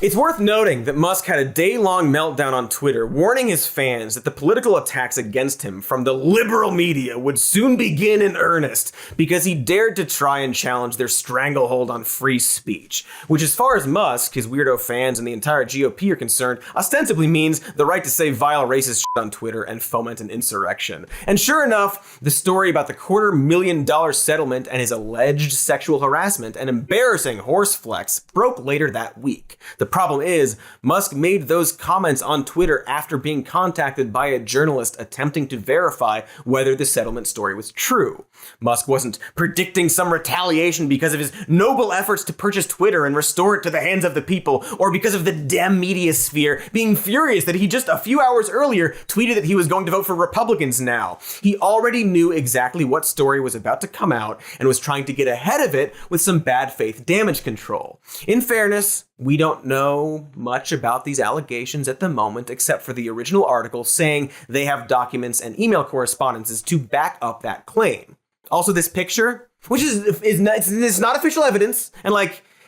It's worth noting that Musk had a day-long meltdown on Twitter, warning his fans that the political attacks against him from the liberal media would soon begin in earnest because he dared to try and challenge their stranglehold on free speech, which as far as Musk, his weirdo fans, and the entire GOP are concerned, ostensibly means the right to say vile racist shit on Twitter and foment an insurrection. And sure enough, the story about the $250,000 settlement and his alleged sexual harassment and embarrassing horse flex broke later that week. The problem is, Musk made those comments on Twitter after being contacted by a journalist attempting to verify whether the settlement story was true. Musk wasn't predicting some retaliation because of his noble efforts to purchase Twitter and restore it to the hands of the people, or because of the Dem media sphere being furious that he just a few hours earlier tweeted that he was going to vote for Republicans now. He already knew exactly what story was about to come out and was trying to get ahead of it with some bad faith damage control. In fairness, we don't know much about these allegations at the moment, except for the original article saying they have documents and email correspondences to back up that claim. Also, this picture, which is not official evidence, and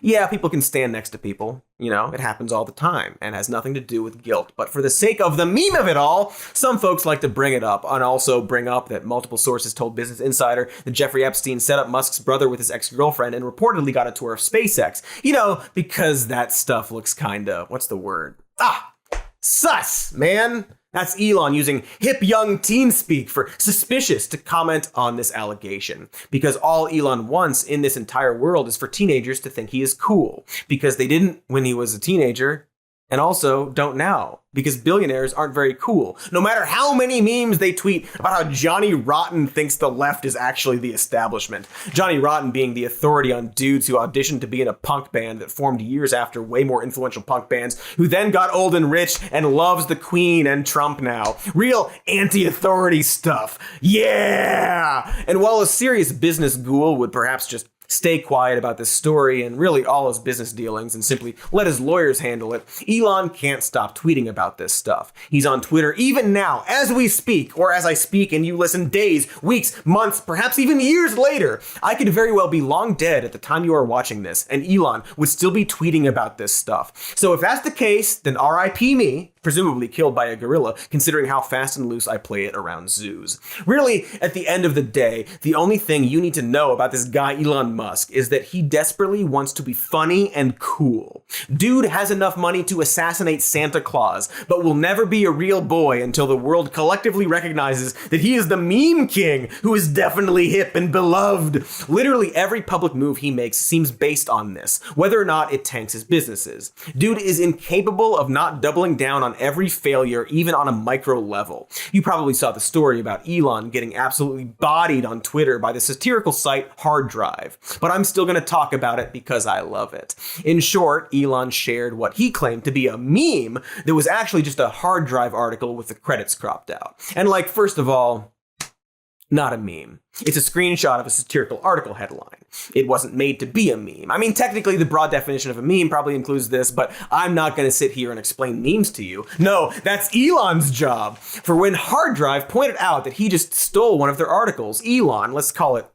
yeah, people can stand next to people. You know, it happens all the time and has nothing to do with guilt. But for the sake of the meme of it all, some folks like to bring it up and also bring up that multiple sources told Business Insider that Jeffrey Epstein set up Musk's brother with his ex-girlfriend and reportedly got a tour of SpaceX. You know, because that stuff looks kinda, what's the word? Sus, man. That's Elon using hip young teen speak for suspicious to comment on this allegation. Because all Elon wants in this entire world is for teenagers to think he is cool. Because they didn't when he was a teenager, and also don't now. Because billionaires aren't very cool. No matter how many memes they tweet about how Johnny Rotten thinks the left is actually the establishment. Johnny Rotten being the authority on dudes who auditioned to be in a punk band that formed years after way more influential punk bands, who then got old and rich and loves the Queen and Trump now. Real anti-authority stuff. Yeah! And while a serious business ghoul would perhaps just stay quiet about this story and really all his business dealings and simply let his lawyers handle it, Elon can't stop tweeting about this stuff. He's on Twitter even now, as we speak, or as I speak and you listen days, weeks, months, perhaps even years later. I could very well be long dead at the time you are watching this, and Elon would still be tweeting about this stuff. So if that's the case, then RIP me, presumably killed by a gorilla, considering how fast and loose I play it around zoos. Really, at the end of the day, the only thing you need to know about this guy Elon Musk is that he desperately wants to be funny and cool. Dude has enough money to assassinate Santa Claus, but will never be a real boy until the world collectively recognizes that he is the meme king who is definitely hip and beloved. Literally every public move he makes seems based on this, whether or not it tanks his businesses. Dude is incapable of not doubling down on every failure, even on a micro level. You probably saw the story about Elon getting absolutely bodied on Twitter by the satirical site Hard Drive, but I'm still going to talk about it because I love it. In short, Elon shared what he claimed to be a meme that was actually just a Hard Drive article with the credits cropped out. And first of all, not a meme. It's a screenshot of a satirical article headline. It wasn't made to be a meme. I mean, technically, the broad definition of a meme probably includes this, but I'm not going to sit here and explain memes to you. No, that's Elon's job. For when Hard Drive pointed out that he just stole one of their articles, Elon, let's call it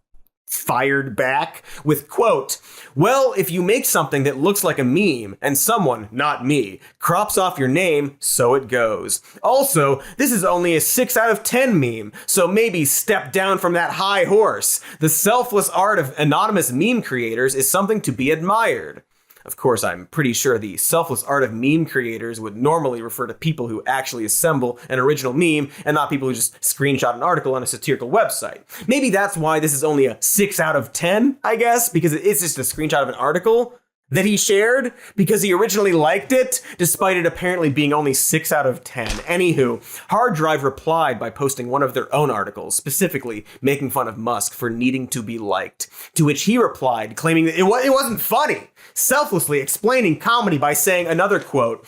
fired back with, quote, "Well, if you make something that looks like a meme and someone, not me, crops off your name, so it goes. Also, this is only a 6 out of 10 meme, so maybe step down from that high horse. The selfless art of anonymous meme creators is something to be admired." Of course, I'm pretty sure the selfless art of meme creators would normally refer to people who actually assemble an original meme and not people who just screenshot an article on a satirical website. Maybe that's why this is only a 6 out of 10, I guess, because it's just a screenshot of an article. that he shared because he originally liked it, despite it apparently being only 6 out of 10. Anywho, Hard Drive replied by posting one of their own articles, specifically making fun of Musk for needing to be liked, to which he replied, claiming that it wasn't funny, selflessly explaining comedy by saying another quote,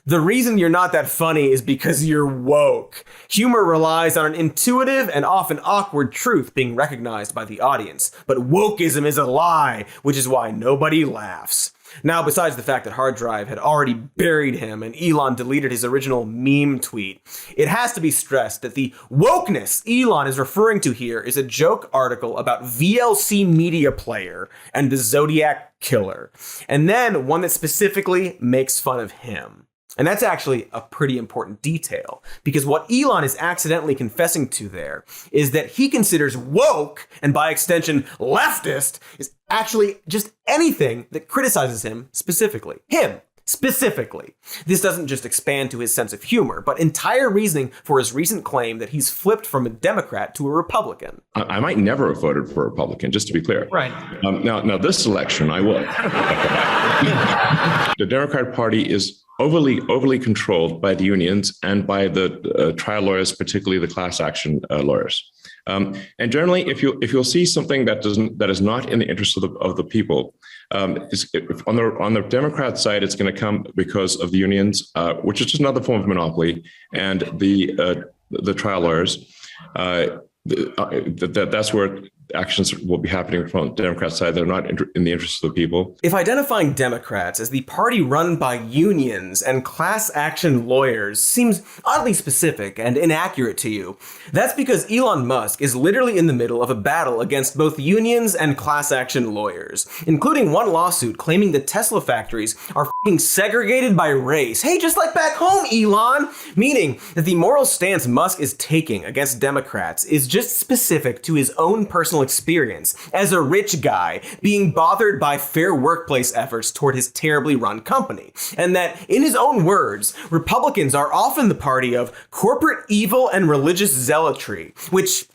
"The reason you're not that funny is because you're woke. Humor relies on an intuitive and often awkward truth being recognized by the audience, but wokeism is a lie, which is why nobody laughs." Now, besides the fact that Hard Drive had already buried him and Elon deleted his original meme tweet, it has to be stressed that the wokeness Elon is referring to here is a joke article about VLC Media Player and the Zodiac Killer, and then one that specifically makes fun of him. And that's actually a pretty important detail, because what Elon is accidentally confessing to there is that he considers woke, and by extension leftist, is actually just anything that criticizes him specifically. Him specifically. This doesn't just expand to his sense of humor, but entire reasoning for his recent claim that he's flipped from a Democrat to a Republican. I might never have voted for a Republican, just to be clear. Right. Now this election, I will. The Democratic Party is overly controlled by the unions and by the trial lawyers, particularly the class action lawyers. And generally, if you'll see something that is not in the interest of the people, on the Democrat side, it's going to come because of the unions, which is just another form of monopoly, and the trial lawyers. That's where actions will be happening from the Democrat side that are not in the interest of the people. If identifying Democrats as the party run by unions and class action lawyers seems oddly specific and inaccurate to you, that's because Elon Musk is literally in the middle of a battle against both unions and class action lawyers, including one lawsuit claiming that Tesla factories are f***ing segregated by race. Hey, just like back home, Elon! Meaning that the moral stance Musk is taking against Democrats is just specific to his own personal experience as a rich guy being bothered by fair workplace efforts toward his terribly run company. And that, in his own words, Republicans are often the party of corporate evil and religious zealotry, which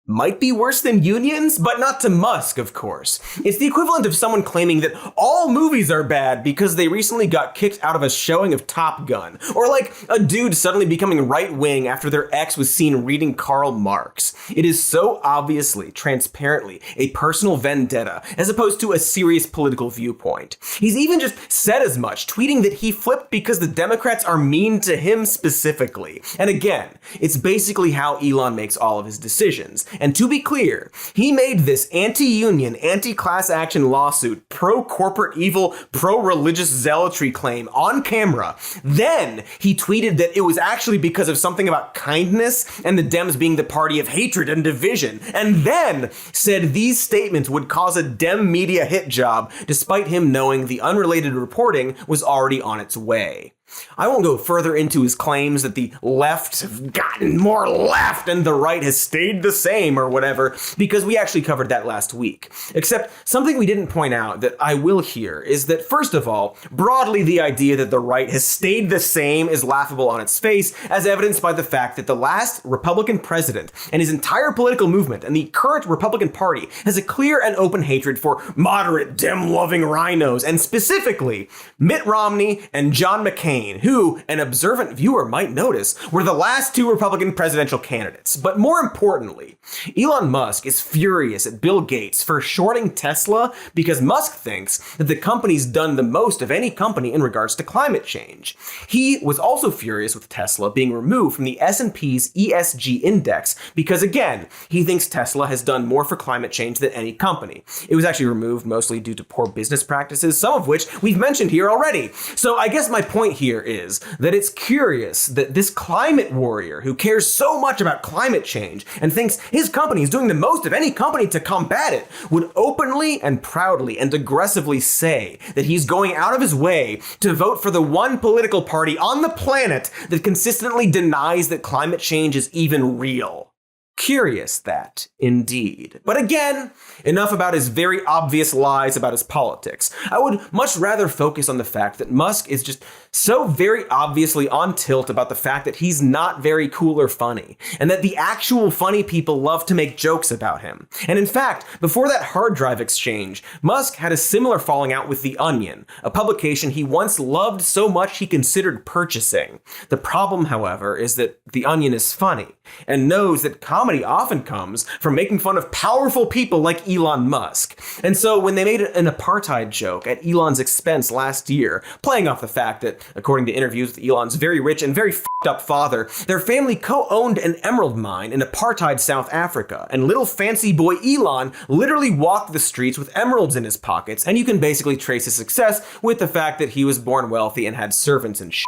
might be worse than unions, but not to Musk, of course. It's the equivalent of someone claiming that all movies are bad because they recently got kicked out of a showing of Top Gun. Or like a dude suddenly becoming right-wing after their ex was seen reading Karl Marx. It is so obviously, transparently, a personal vendetta, as opposed to a serious political viewpoint. He's even just said as much, tweeting that he flipped because the Democrats are mean to him specifically. And again, it's basically how Elon makes all of his decisions. And to be clear, he made this anti-union, anti-class action lawsuit, pro-corporate evil, pro-religious zealotry claim on camera. Then he tweeted that it was actually because of something about kindness and the Dems being the party of hatred and division. And then said these statements would cause a Dem media hit job, despite him knowing the unrelated reporting was already on its way. I won't go further into his claims that the left have gotten more left and the right has stayed the same or whatever, because we actually covered that last week. Except something we didn't point out that I will here is that, first of all, broadly the idea that the right has stayed the same is laughable on its face, as evidenced by the fact that the last Republican president and his entire political movement and the current Republican Party has a clear and open hatred for moderate, Dem-loving rhinos, and specifically Mitt Romney and John McCain, who, an observant viewer might notice, were the last two Republican presidential candidates. But more importantly, Elon Musk is furious at Bill Gates for shorting Tesla because Musk thinks that the company's done the most of any company in regards to climate change. He was also furious with Tesla being removed from the S&P's ESG index because, again, he thinks Tesla has done more for climate change than any company. It was actually removed mostly due to poor business practices, some of which we've mentioned here already. So I guess my point here is that it's curious that this climate warrior who cares so much about climate change and thinks his company is doing the most of any company to combat it would openly and proudly and aggressively say that he's going out of his way to vote for the one political party on the planet that consistently denies that climate change is even real. Curious that, indeed. But again, enough about his very obvious lies about his politics. I would much rather focus on the fact that Musk is just so very obviously on tilt about the fact that he's not very cool or funny, and that the actual funny people love to make jokes about him. And in fact, before that hard drive exchange, Musk had a similar falling out with The Onion, a publication he once loved so much he considered purchasing. The problem, however, is that The Onion is funny, and knows that comedy often comes from making fun of powerful people like Elon Musk. And so when they made an apartheid joke at Elon's expense last year, playing off the fact that, according to interviews with Elon's very rich and very f***ed up father, their family co-owned an emerald mine in apartheid South Africa, and little fancy boy Elon literally walked the streets with emeralds in his pockets, and you can basically trace his success with the fact that he was born wealthy and had servants and shit.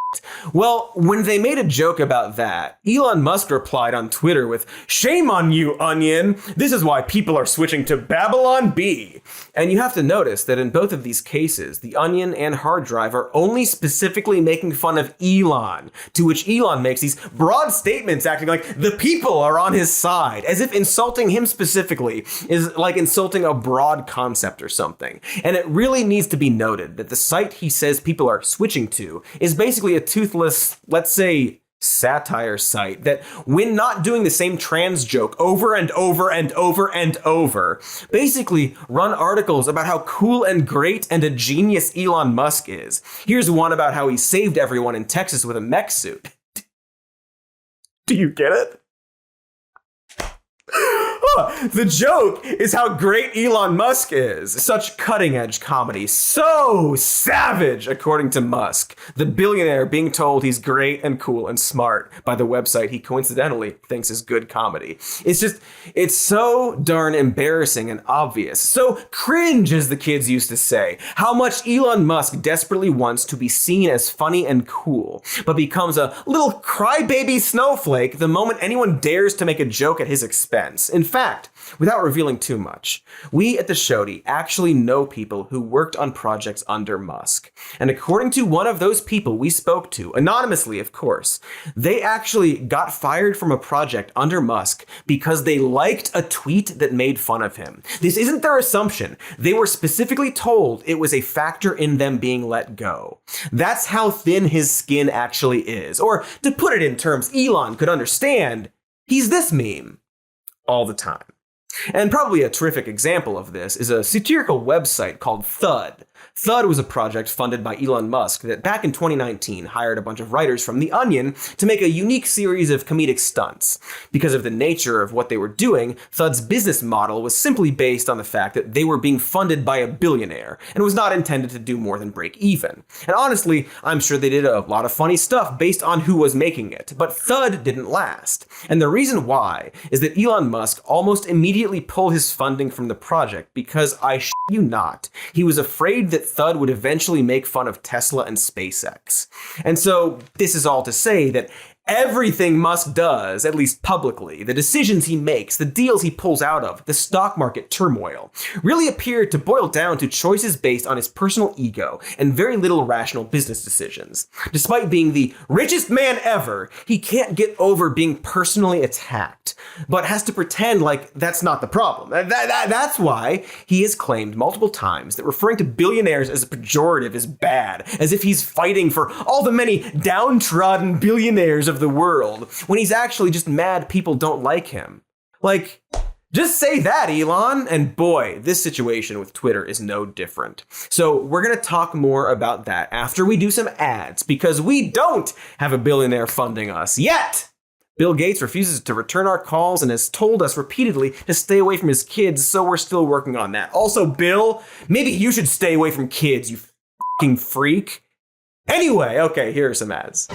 Well, when they made a joke about that, Elon Musk replied on Twitter with, "Shame on you, Onion! This is why people are switching to Babylon Bee." And you have to notice that in both of these cases, The Onion and Hard Drive are only specifically making fun of Elon, to which Elon makes these broad statements acting like the people are on his side, as if insulting him specifically is like insulting a broad concept or something. And it really needs to be noted that the site he says people are switching to is basically a toothless, let's say, satire site that, when not doing the same trans joke over and over and over and over, basically run articles about how cool and great and a genius Elon Musk is. Here's one about how he saved everyone in Texas with a mech suit. Do you get it? The joke is how great Elon Musk is. Such cutting-edge comedy. So savage, according to Musk, the billionaire being told he's great and cool and smart by the website he coincidentally thinks is good comedy. It's so darn embarrassing and obvious. So cringe, as the kids used to say, how much Elon Musk desperately wants to be seen as funny and cool, but becomes a little crybaby snowflake the moment anyone dares to make a joke at his expense. In fact, without revealing too much, we at the Shoddy actually know people who worked on projects under Musk. And according to one of those people we spoke to, anonymously of course, they actually got fired from a project under Musk because they liked a tweet that made fun of him. This isn't their assumption. They were specifically told it was a factor in them being let go. That's how thin his skin actually is. Or, to put it in terms Elon could understand, he's this meme all the time. And probably a terrific example of this is a satirical website called Thud. Thud was a project funded by Elon Musk that back in 2019 hired a bunch of writers from The Onion to make a unique series of comedic stunts. Because of the nature of what they were doing, Thud's business model was simply based on the fact that they were being funded by a billionaire and was not intended to do more than break even. And honestly, I'm sure they did a lot of funny stuff based on who was making it, but Thud didn't last. And the reason why is that Elon Musk almost immediately pulled his funding from the project because, I shit you not, he was afraid that Thud would eventually make fun of Tesla and SpaceX. And so this is all to say that everything Musk does, at least publicly, the decisions he makes, the deals he pulls out of, the stock market turmoil, really appear to boil down to choices based on his personal ego and very little rational business decisions. Despite being the richest man ever, he can't get over being personally attacked, but has to pretend like that's not the problem. That's why he has claimed multiple times that referring to billionaires as a pejorative is bad, as if he's fighting for all the many downtrodden billionaires of the world, when he's actually just mad people don't like him. Like, just say that, Elon. And boy, this situation with Twitter is no different. So we're going to talk more about that after we do some ads, because we don't have a billionaire funding us yet. Bill Gates refuses to return our calls and has told us repeatedly to stay away from his kids, so we're still working on that. Also, Bill, maybe you should stay away from kids, you fucking freak. Anyway, okay, here are some ads.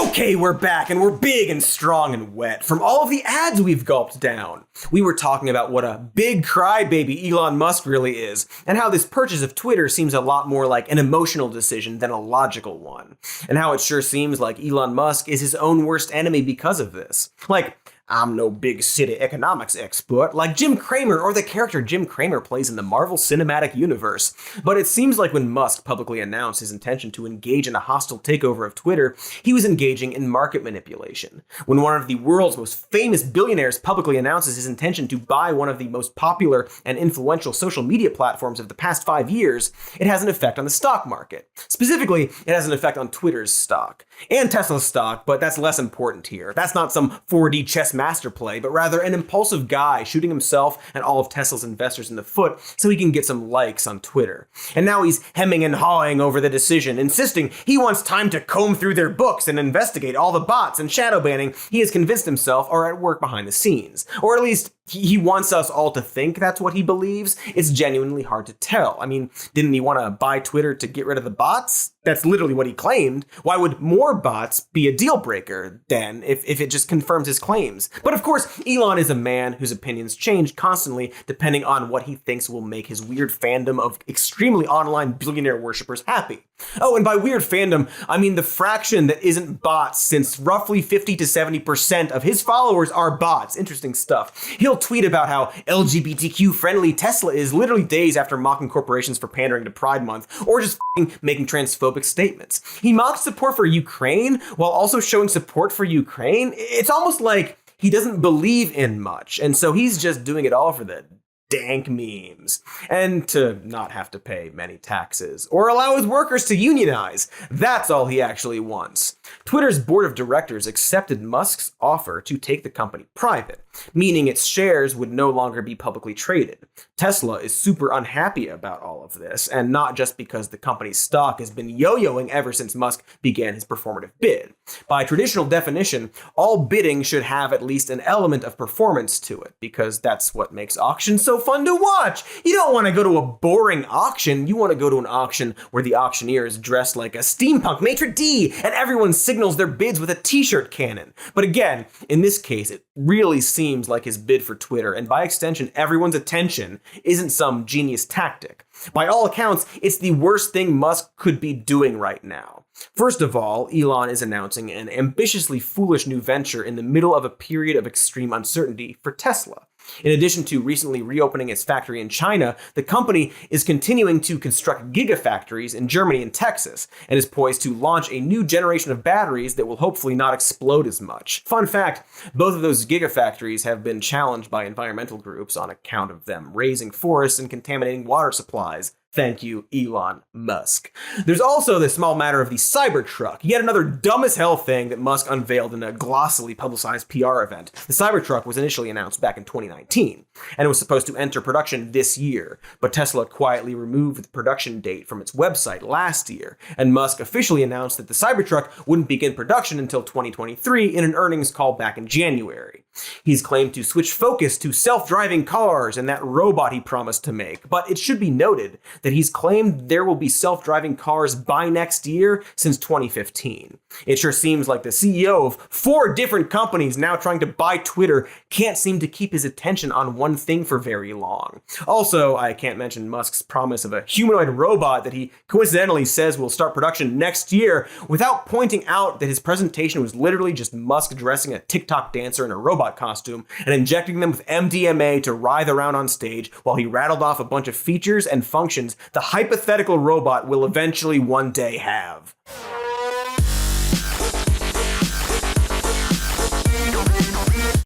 Okay, we're back, and we're big and strong and wet. From all of the ads we've gulped down, we were talking about what a big crybaby Elon Musk really is, and how this purchase of Twitter seems a lot more like an emotional decision than a logical one, and how it sure seems like Elon Musk is his own worst enemy because of this. Like, I'm no big city economics expert like Jim Cramer or the character Jim Cramer plays in the Marvel Cinematic Universe. But it seems like when Musk publicly announced his intention to engage in a hostile takeover of Twitter, he was engaging in market manipulation. When one of the world's most famous billionaires publicly announces his intention to buy one of the most popular and influential social media platforms of the past 5 years, it has an effect on the stock market. Specifically, it has an effect on Twitter's stock and Tesla's stock, but that's less important here. That's not some 4D chess master play, but rather an impulsive guy shooting himself and all of Tesla's investors in the foot so he can get some likes on Twitter. And now he's hemming and hawing over the decision, insisting he wants time to comb through their books and investigate all the bots and shadow banning he has convinced himself are at work behind the scenes. Or at least he wants us all to think that's what he believes. It's genuinely hard to tell. I mean, didn't he want to buy Twitter to get rid of the bots? That's literally what he claimed. Why would more bots be a deal breaker then if it just confirms his claims? But of course, Elon is a man whose opinions change constantly depending on what he thinks will make his weird fandom of extremely online billionaire worshippers happy. Oh, and by weird fandom, I mean the fraction that isn't bots, since roughly 50 to 70% of his followers are bots. Interesting stuff. He'll tweet about how LGBTQ-friendly Tesla is literally days after mocking corporations for pandering to Pride Month, or just making transphobic statements. He mocks support for Ukraine while also showing support for Ukraine. It's almost like he doesn't believe in much, and so he's just doing it all for the dank memes, and to not have to pay many taxes, or allow his workers to unionize. That's all he actually wants. Twitter's board of directors accepted Musk's offer to take the company private, meaning its shares would no longer be publicly traded. Tesla is super unhappy about all of this, and not just because the company's stock has been yo-yoing ever since Musk began his performative bid. By traditional definition, all bidding should have at least an element of performance to it, because that's what makes auctions so fun to watch. You don't want to go to a boring auction. You want to go to an auction where the auctioneer is dressed like a steampunk maitre d' and everyone signals their bids with a t-shirt cannon. But again, in this case, it really seems like his bid for Twitter, and by extension, everyone's attention, isn't some genius tactic. By all accounts, it's the worst thing Musk could be doing right now. First of all, Elon is announcing an ambitiously foolish new venture in the middle of a period of extreme uncertainty for Tesla. In addition to recently reopening its factory in China, the company is continuing to construct gigafactories in Germany and Texas, and is poised to launch a new generation of batteries that will hopefully not explode as much. Fun fact, both of those gigafactories have been challenged by environmental groups on account of them raising forests and contaminating water supplies. Thank you, Elon Musk. There's also the small matter of the Cybertruck, yet another dumb as hell thing that Musk unveiled in a glossily publicized PR event. The Cybertruck was initially announced back in 2019, and it was supposed to enter production this year, but Tesla quietly removed the production date from its website last year, and Musk officially announced that the Cybertruck wouldn't begin production until 2023 in an earnings call back in January. He's claimed to switch focus to self-driving cars and that robot he promised to make, but it should be noted that he's claimed there will be self-driving cars by next year since 2015. It sure seems like the CEO of 4 different companies now trying to buy Twitter can't seem to keep his attention on one thing for very long. Also, I can't mention Musk's promise of a humanoid robot that he coincidentally says will start production next year without pointing out that his presentation was literally just Musk dressing a TikTok dancer in a robot costume and injecting them with MDMA to writhe around on stage while he rattled off a bunch of features and functions the hypothetical robot will eventually one day have.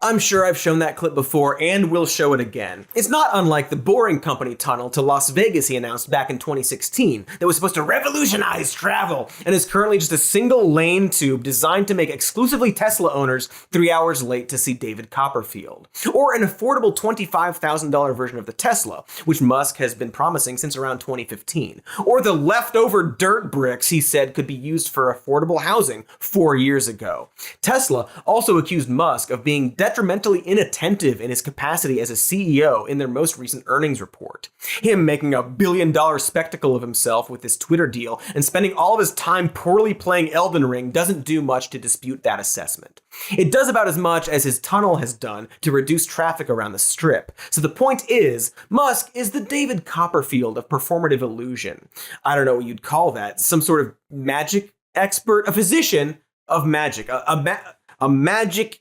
I'm sure I've shown that clip before and will show it again. It's not unlike the Boring Company tunnel to Las Vegas he announced back in 2016 that was supposed to revolutionize travel and is currently just a single lane tube designed to make exclusively Tesla owners 3 hours late to see David Copperfield. Or an affordable $25,000 version of the Tesla, which Musk has been promising since around 2015. Or the leftover dirt bricks he said could be used for affordable housing 4 years ago. Tesla also accused Musk of being detrimentally inattentive in his capacity as a CEO in their most recent earnings report. Him making a billion-dollar spectacle of himself with this Twitter deal and spending all of his time poorly playing Elden Ring doesn't do much to dispute that assessment. It does about as much as his tunnel has done to reduce traffic around the Strip. So the point is, Musk is the David Copperfield of performative illusion. I don't know what you'd call that. Some sort of magic expert, a physician of magic, a magic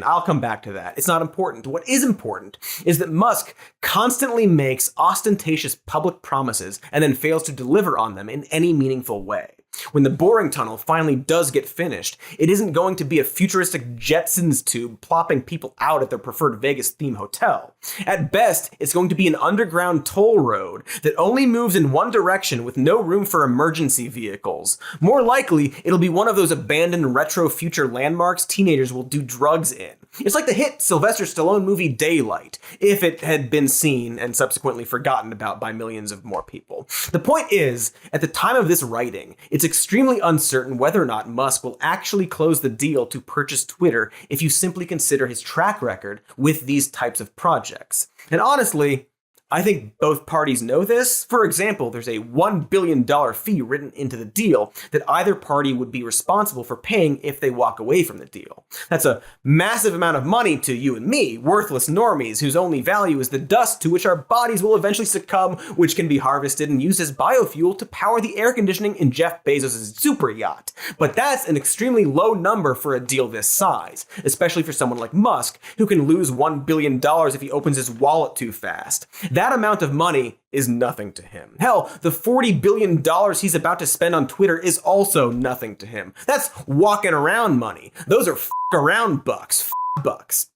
I'll come back to that. It's not important. What is important is that Musk constantly makes ostentatious public promises and then fails to deliver on them in any meaningful way. When the boring tunnel finally does get finished, it isn't going to be a futuristic Jetsons tube plopping people out at their preferred Vegas theme hotel. At best, it's going to be an underground toll road that only moves in one direction with no room for emergency vehicles. More likely, it'll be one of those abandoned retro future landmarks teenagers will do drugs in. It's like the hit Sylvester Stallone movie Daylight, if it had been seen and subsequently forgotten about by millions of more people. The point is, at the time of this writing, it's extremely uncertain whether or not Musk will actually close the deal to purchase Twitter if you simply consider his track record with these types of projects. And honestly, I think both parties know this. For example, there's a $1 billion fee written into the deal that either party would be responsible for paying if they walk away from the deal. That's a massive amount of money to you and me, worthless normies whose only value is the dust to which our bodies will eventually succumb, which can be harvested and used as biofuel to power the air conditioning in Jeff Bezos' super yacht. But that's an extremely low number for a deal this size, especially for someone like Musk, who can lose $1 billion if he opens his wallet too fast. That amount of money is nothing to him. Hell, the $40 billion he's about to spend on Twitter is also nothing to him. That's walking around money. Those are around bucks. Bucks.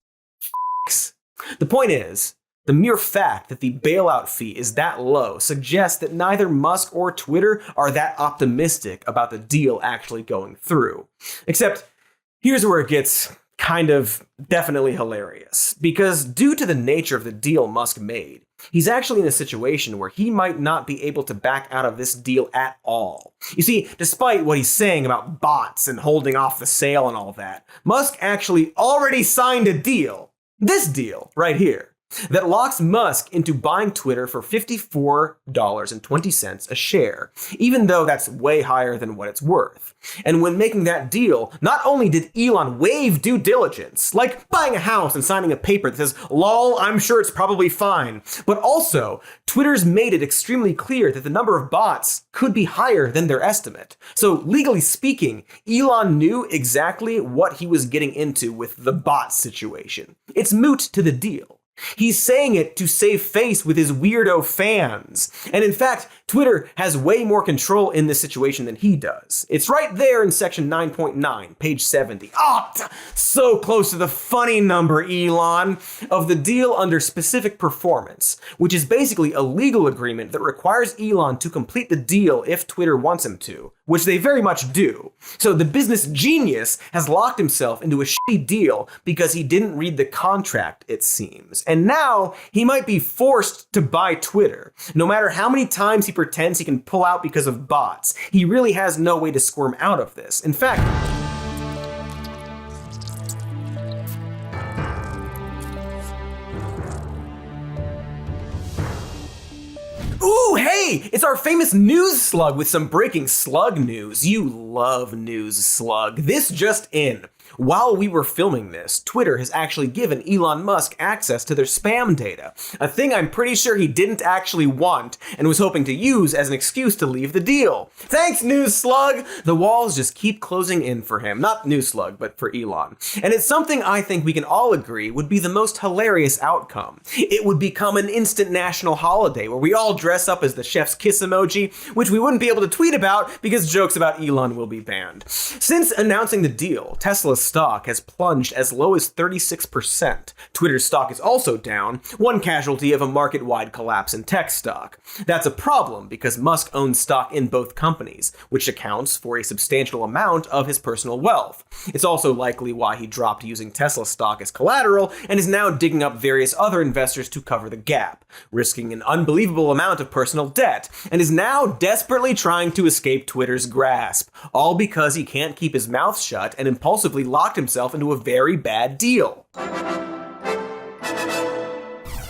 The point is, the mere fact that the bailout fee is that low suggests that neither Musk or Twitter are that optimistic about the deal actually going through. Except, here's where it gets kind of definitely hilarious. Because due to the nature of the deal Musk made, he's actually in a situation where he might not be able to back out of this deal at all. You see, despite what he's saying about bots and holding off the sale and all that, Musk actually already signed a deal. This deal right here. That locks Musk into buying Twitter for $54.20 a share, even though that's way higher than what it's worth. And when making that deal, not only did Elon waive due diligence, like buying a house and signing a paper that says, lol, I'm sure it's probably fine, but also Twitter's made it extremely clear that the number of bots could be higher than their estimate. So legally speaking, Elon knew exactly what he was getting into with the bot situation. It's moot to the deal. He's saying it to save face with his weirdo fans. And in fact, Twitter has way more control in this situation than he does. It's right there in section 9.9, page 70. So close to the funny number, Elon, of the deal under specific performance, which is basically a legal agreement that requires Elon to complete the deal if Twitter wants him to, which they very much do. So the business genius has locked himself into a shitty deal because he didn't read the contract, it seems. And now he might be forced to buy Twitter. No matter how many times he pretends he can pull out because of bots, he really has no way to squirm out of this. In fact, ooh, hey, it's our famous news slug with some breaking slug news. You love news slug. This just in. While we were filming this, Twitter has actually given Elon Musk access to their spam data, a thing I'm pretty sure he didn't actually want and was hoping to use as an excuse to leave the deal. Thanks, News Slug! The walls just keep closing in for him. Not News Slug, but for Elon. And it's something I think we can all agree would be the most hilarious outcome. It would become an instant national holiday where we all dress up as the chef's kiss emoji, which we wouldn't be able to tweet about because jokes about Elon will be banned. Since announcing the deal, Tesla's stock has plunged as low as 36%. Twitter's stock is also down, one casualty of a market-wide collapse in tech stock. That's a problem because Musk owns stock in both companies, which accounts for a substantial amount of his personal wealth. It's also likely why he dropped using Tesla stock as collateral and is now digging up various other investors to cover the gap, risking an unbelievable amount of personal debt, and is now desperately trying to escape Twitter's grasp, all because he can't keep his mouth shut and impulsively locked himself into a very bad deal.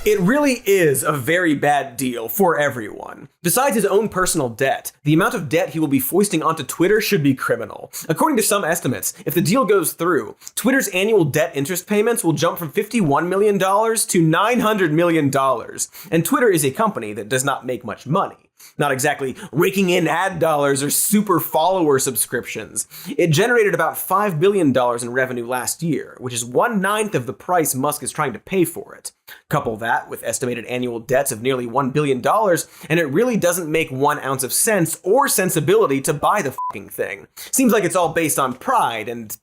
It really is a very bad deal for everyone. Besides his own personal debt, the amount of debt he will be foisting onto Twitter should be criminal. According to some estimates, if the deal goes through, Twitter's annual debt interest payments will jump from $51 million to $900 million. And Twitter is a company that does not make much money. Not exactly raking in ad dollars or super follower subscriptions. It generated about $5 billion in revenue last year, which is 1/9 of the price Musk is trying to pay for it. Couple that with estimated annual debts of nearly $1 billion, and it really doesn't make 1 ounce of sense or sensibility to buy the fucking thing. Seems like it's all based on pride and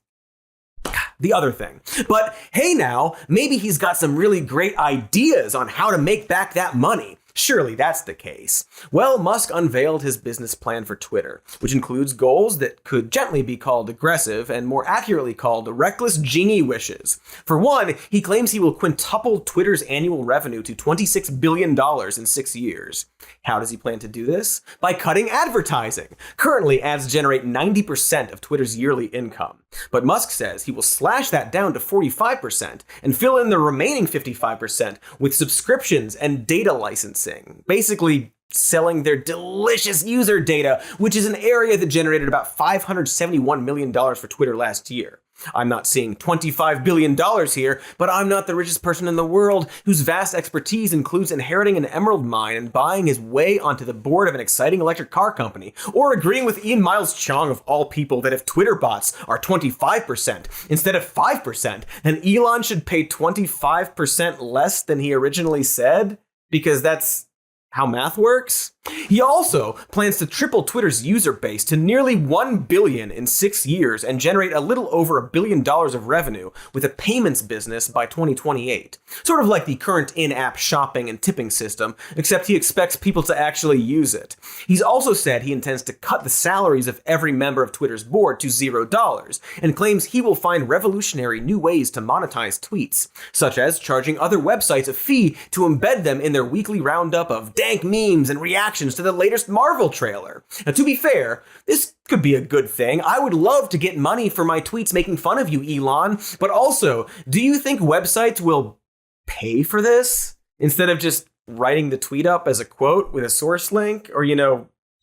the other thing. But hey now, maybe he's got some really great ideas on how to make back that money. Surely that's the case. Well, Musk unveiled his business plan for Twitter, which includes goals that could gently be called aggressive and more accurately called reckless genie wishes. For one, he claims he will quintuple Twitter's annual revenue to $26 billion in 6 years. How does he plan to do this? By cutting advertising. Currently, ads generate 90% of Twitter's yearly income. But Musk says he will slash that down to 45% and fill in the remaining 55% with subscriptions and data licensing. Basically, selling their delicious user data, which is an area that generated about $571 million for Twitter last year. I'm not seeing $25 billion here, but I'm not the richest person in the world whose vast expertise includes inheriting an emerald mine and buying his way onto the board of an exciting electric car company, or agreeing with Ian Miles Chong of all people that if Twitter bots are 25% instead of 5%, then Elon should pay 25% less than he originally said, because that's how math works. He also plans to triple Twitter's user base to nearly 1 billion in 6 years and generate a little over $1 billion of revenue with a payments business by 2028. Sort of like the current in-app shopping and tipping system, except he expects people to actually use it. He's also said he intends to cut the salaries of every member of Twitter's board to $0 and claims he will find revolutionary new ways to monetize tweets, such as charging other websites a fee to embed them in their weekly roundup of dank memes and reactions to the latest Marvel trailer. Now, to be fair, this could be a good thing. I would love to get money for my tweets making fun of you, Elon. But also, do you think websites will pay for this instead of just writing the tweet up as a quote with a source link or,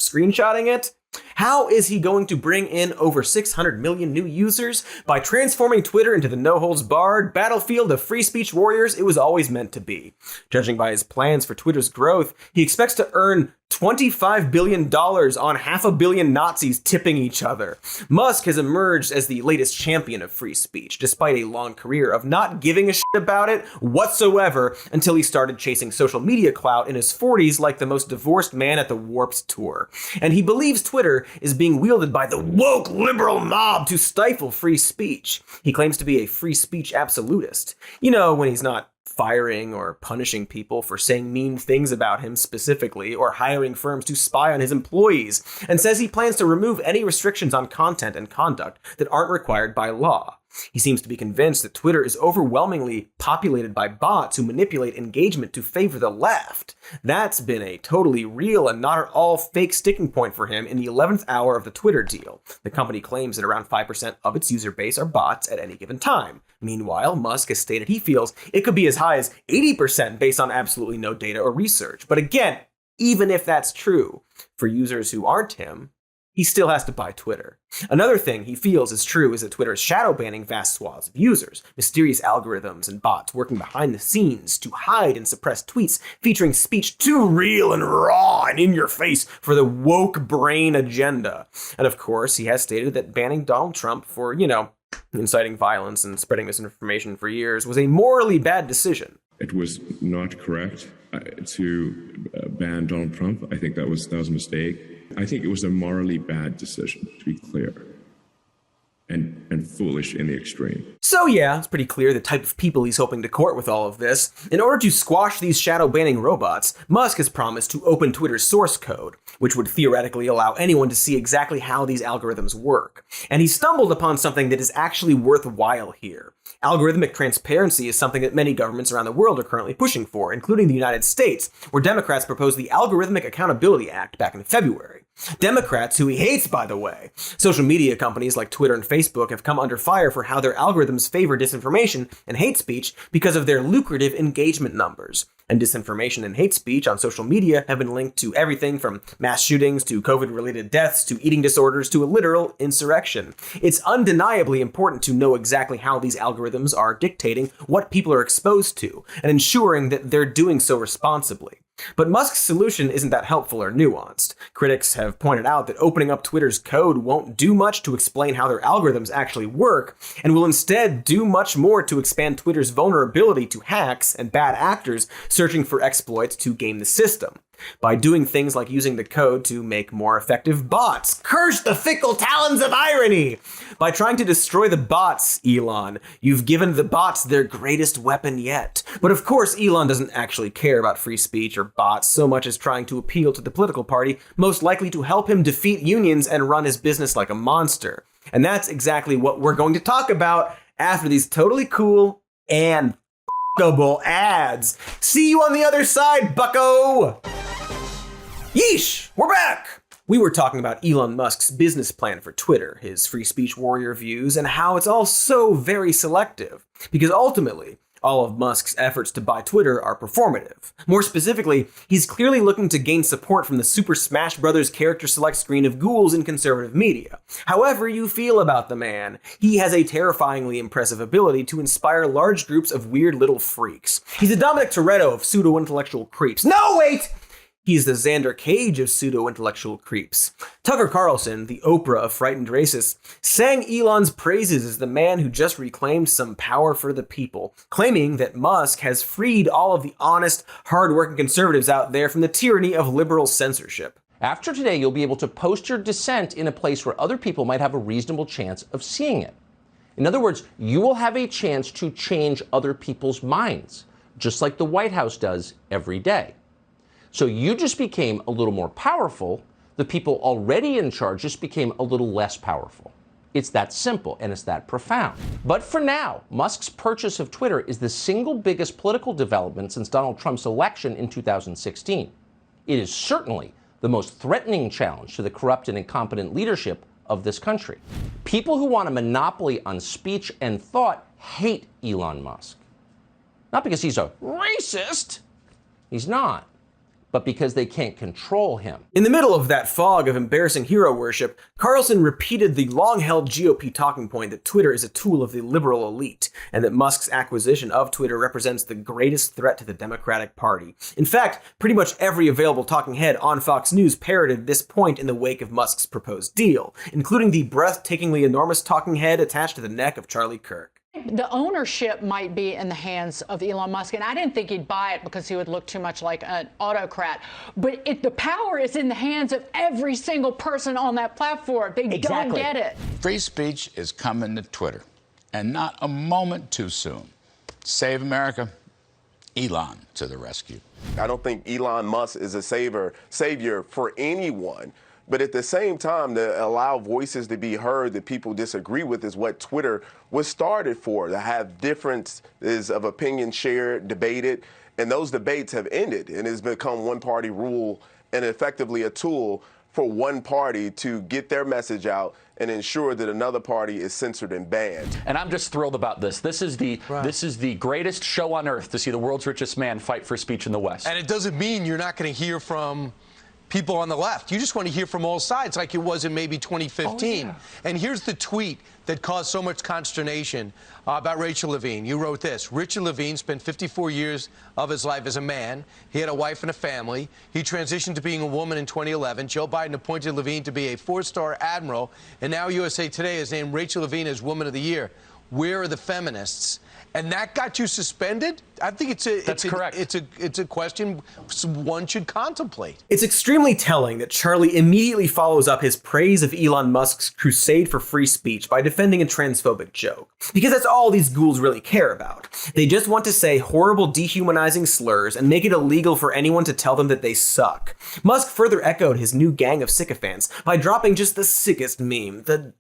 screenshotting it? How is he going to bring in over 600 million new users? By transforming Twitter into the no-holds-barred battlefield of free speech warriors it was always meant to be. Judging by his plans for Twitter's growth, he expects to earn $25 billion on 500 million Nazis tipping each other. Musk has emerged as the latest champion of free speech, despite a long career of not giving a shit about it whatsoever until he started chasing social media clout in his 40s like the most divorced man at the Warped Tour. And he believes Twitter is being wielded by the woke liberal mob to stifle free speech. He claims to be a free speech absolutist. When he's not firing or punishing people for saying mean things about him specifically, or hiring firms to spy on his employees, and says he plans to remove any restrictions on content and conduct that aren't required by law. He seems to be convinced that Twitter is overwhelmingly populated by bots who manipulate engagement to favor the left. That's been a totally real and not at all fake sticking point for him in the 11th hour of the Twitter deal. The company claims that around 5% of its user base are bots at any given time. Meanwhile, Musk has stated he feels it could be as high as 80% based on absolutely no data or research. But again, even if that's true, for users who aren't him, he still has to buy Twitter. Another thing he feels is true is that Twitter is shadow banning vast swaths of users, mysterious algorithms and bots working behind the scenes to hide and suppress tweets featuring speech too real and raw and in your face for the woke brain agenda. And of course, he has stated that banning Donald Trump for, inciting violence and spreading misinformation for years was a morally bad decision. It was not correct to ban Donald Trump. I think that was a mistake. I think it was a morally bad decision, to be clear, and foolish in the extreme. So yeah, it's pretty clear the type of people he's hoping to court with all of this. In order to squash these shadow banning robots, Musk has promised to open Twitter's source code, which would theoretically allow anyone to see exactly how these algorithms work. And he stumbled upon something that is actually worthwhile here. Algorithmic transparency is something that many governments around the world are currently pushing for, including the United States, where Democrats proposed the Algorithmic Accountability Act back in February. Democrats, who he hates, by the way. Social media companies like Twitter and Facebook have come under fire for how their algorithms favor disinformation and hate speech because of their lucrative engagement numbers. And disinformation and hate speech on social media have been linked to everything from mass shootings to COVID-related deaths to eating disorders to a literal insurrection. It's undeniably important to know exactly how these algorithms are dictating what people are exposed to and ensuring that they're doing so responsibly. But Musk's solution isn't that helpful or nuanced. Critics have pointed out that opening up Twitter's code won't do much to explain how their algorithms actually work, and will instead do much more to expand Twitter's vulnerability to hacks and bad actors searching for exploits to game the system. By doing things like using the code to make more effective bots. Curse the fickle talons of irony! By trying to destroy the bots, Elon, you've given the bots their greatest weapon yet. But of course, Elon doesn't actually care about free speech or bots so much as trying to appeal to the political party most likely to help him defeat unions and run his business like a monster. And that's exactly what we're going to talk about after these totally cool and f***able ads. See you on the other side, bucko! Yeesh! We're back! We were talking about Elon Musk's business plan for Twitter, his free speech warrior views, and how it's all so very selective. Because ultimately, all of Musk's efforts to buy Twitter are performative. More specifically, he's clearly looking to gain support from the Super Smash Bros. Character select screen of ghouls in conservative media. However you feel about the man, he has a terrifyingly impressive ability to inspire large groups of weird little freaks. He's the Dominic Toretto of pseudo-intellectual creeps. No, wait! He's the Xander Cage of pseudo-intellectual creeps. Tucker Carlson, the Oprah of frightened racists, sang Elon's praises as the man who just reclaimed some power for the people, claiming that Musk has freed all of the honest, hard-working conservatives out there from the tyranny of liberal censorship. After today, you'll be able to post your dissent in a place where other people might have a reasonable chance of seeing it. In other words, you will have a chance to change other people's minds, just like the White House does every day. So you just became a little more powerful. The people already in charge just became a little less powerful. It's that simple and it's that profound. But for now, Musk's purchase of Twitter is the single biggest political development since Donald Trump's election in 2016. It is certainly the most threatening challenge to the corrupt and incompetent leadership of this country. People who want a monopoly on speech and thought hate Elon Musk. Not because he's a racist. He's not. But because they can't control him. In the middle of that fog of embarrassing hero worship, Carlson repeated the long-held GOP talking point that Twitter is a tool of the liberal elite, and that Musk's acquisition of Twitter represents the greatest threat to the Democratic Party. In fact, pretty much every available talking head on Fox News parroted this point in the wake of Musk's proposed deal, including the breathtakingly enormous talking head attached to the neck of Charlie Kirk. The ownership might be in the hands of Elon Musk, and I didn't think he'd buy it because he would look too much like an autocrat. But the power is in the hands of every single person on that platform. They don't get it. Free speech is coming to Twitter, and not a moment too soon. Save America. Elon to the rescue. I don't think Elon Musk is a savior for anyone. But at the same time, to allow voices to be heard that people disagree with is what Twitter was started for, to have differences of opinion shared, debated, and those debates have ended and has become one-party rule and effectively a tool for one party to get their message out and ensure that another party is censored and banned. And I'm just thrilled about this. This is the greatest show on earth to see the world's richest man fight for speech in the West. And it doesn't mean you're not going to hear from people on the left. You just want to hear from all sides like it was in maybe 2015. Oh, yeah. And here's the tweet that caused so much consternation about Rachel Levine. You wrote this: Richard Levine spent 54 years of his life as a man. He had a wife and a family. He transitioned to being a woman in 2011. Joe Biden appointed Levine to be a 4-star admiral. And now USA Today has named Rachel Levine as Woman of the Year. Where are the feminists? And that got you suspended? I think it's a question one should contemplate. It's extremely telling that Charlie immediately follows up his praise of Elon Musk's crusade for free speech by defending a transphobic joke. Because that's all these ghouls really care about. They just want to say horrible, dehumanizing slurs and make it illegal for anyone to tell them that they suck. Musk further echoed his new gang of sycophants by dropping just the sickest meme, the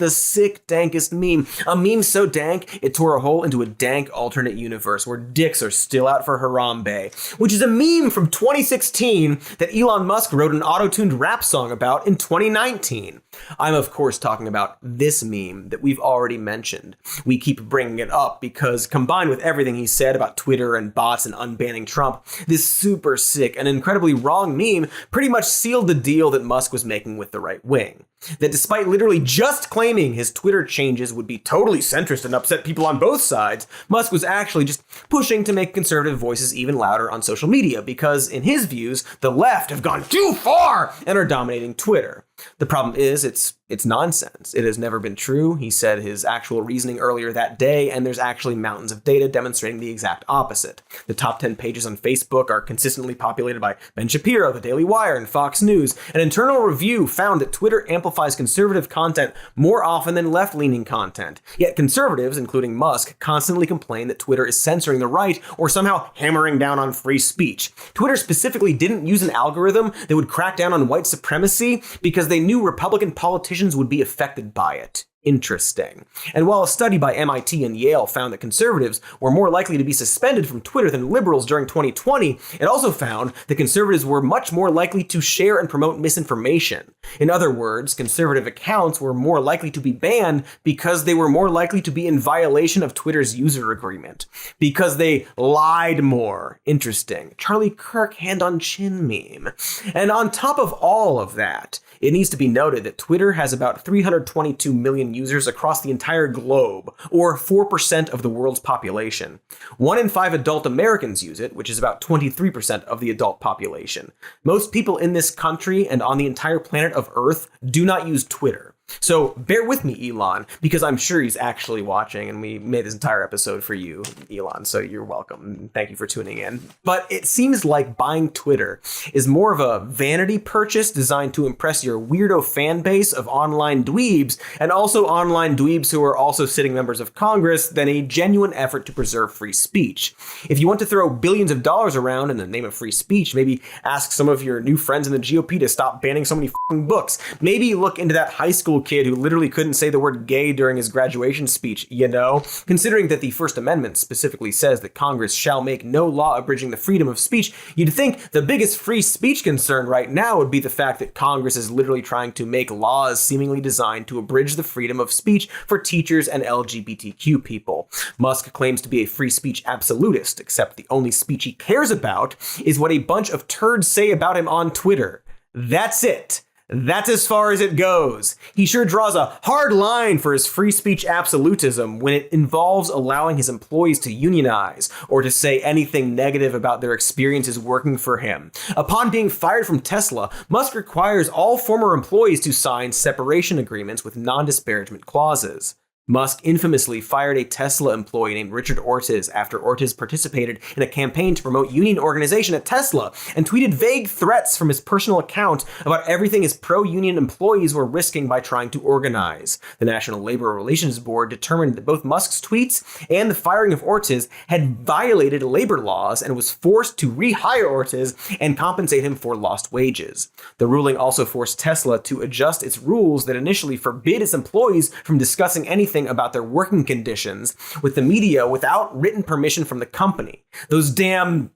sick, dankest meme. A meme so dank, it tore a hole into a dank alternate universe where dicks are still out for Harambe, which is a meme from 2016 that Elon Musk wrote an auto-tuned rap song about in 2019. I'm of course talking about this meme that we've already mentioned. We keep bringing it up because combined with everything he said about Twitter and bots and unbanning Trump, this super sick and incredibly wrong meme pretty much sealed the deal that Musk was making with the right wing. That despite literally just claiming his Twitter changes would be totally centrist and upset people on both sides, Musk was actually just pushing to make conservative voices even louder on social media because, in his views, the left have gone too far and are dominating Twitter. The problem is it's nonsense. It has never been true. He said his actual reasoning earlier that day, and there's actually mountains of data demonstrating the exact opposite. The top 10 pages on Facebook are consistently populated by Ben Shapiro, The Daily Wire, and Fox News. An internal review found that Twitter amplifies conservative content more often than left-leaning content. Yet conservatives, including Musk, constantly complain that Twitter is censoring the right or somehow hammering down on free speech. Twitter specifically didn't use an algorithm that would crack down on white supremacy because they knew Republican politicians would be affected by it. Interesting. And while a study by MIT and Yale found that conservatives were more likely to be suspended from Twitter than liberals during 2020, it also found that conservatives were much more likely to share and promote misinformation. In other words, conservative accounts were more likely to be banned because they were more likely to be in violation of Twitter's user agreement. Because they lied more. Interesting. Charlie Kirk hand on chin meme. And on top of all of that, it needs to be noted that Twitter has about 322 million users across the entire globe, or 4% of the world's population. 1 in 5 adult Americans use it, which is about 23% of the adult population. Most people in this country and on the entire planet of Earth do not use Twitter. So bear with me, Elon, because I'm sure he's actually watching, and we made this entire episode for you, Elon, so you're welcome. Thank you for tuning in. But it seems like buying Twitter is more of a vanity purchase designed to impress your weirdo fan base of online dweebs, and also online dweebs who are also sitting members of Congress, than a genuine effort to preserve free speech. If you want to throw billions of dollars around in the name of free speech, maybe ask some of your new friends in the GOP to stop banning so many f***ing books. Maybe look into that high school kid who literally couldn't say the word gay during his graduation speech, you know? Considering that the First Amendment specifically says that Congress shall make no law abridging the freedom of speech, you'd think the biggest free speech concern right now would be the fact that Congress is literally trying to make laws seemingly designed to abridge the freedom of speech for teachers and LGBTQ people. Musk claims to be a free speech absolutist, except the only speech he cares about is what a bunch of turds say about him on Twitter. That's it. That's as far as it goes. He sure draws a hard line for his free speech absolutism when it involves allowing his employees to unionize or to say anything negative about their experiences working for him. Upon being fired from Tesla, Musk requires all former employees to sign separation agreements with non-disparagement clauses. Musk infamously fired a Tesla employee named Richard Ortiz after Ortiz participated in a campaign to promote union organization at Tesla and tweeted vague threats from his personal account about everything his pro-union employees were risking by trying to organize. The National Labor Relations Board determined that both Musk's tweets and the firing of Ortiz had violated labor laws and was forced to rehire Ortiz and compensate him for lost wages. The ruling also forced Tesla to adjust its rules that initially forbid its employees from discussing anything about their working conditions with the media without written permission from the company. Those damn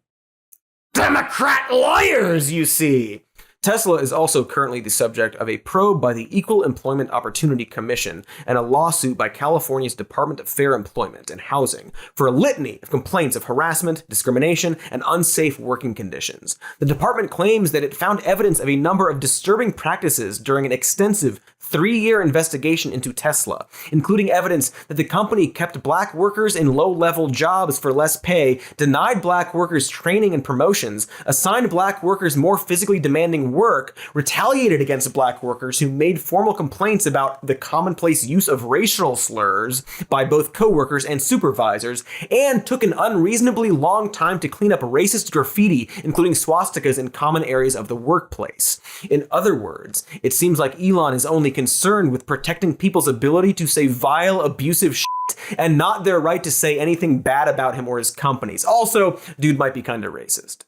Democrat lawyers, you see. Tesla is also currently the subject of a probe by the Equal Employment Opportunity Commission and a lawsuit by California's Department of Fair Employment and Housing for a litany of complaints of harassment, discrimination, and unsafe working conditions. The department claims that it found evidence of a number of disturbing practices during an extensive 3-year investigation into Tesla, including evidence that the company kept black workers in low-level jobs for less pay, denied black workers training and promotions, assigned black workers more physically demanding work, retaliated against black workers who made formal complaints about the commonplace use of racial slurs by both coworkers and supervisors, and took an unreasonably long time to clean up racist graffiti, including swastikas in common areas of the workplace. In other words, it seems like Elon is only concerned with protecting people's ability to say vile, abusive shit and not their right to say anything bad about him or his companies. Also, dude might be kind of racist.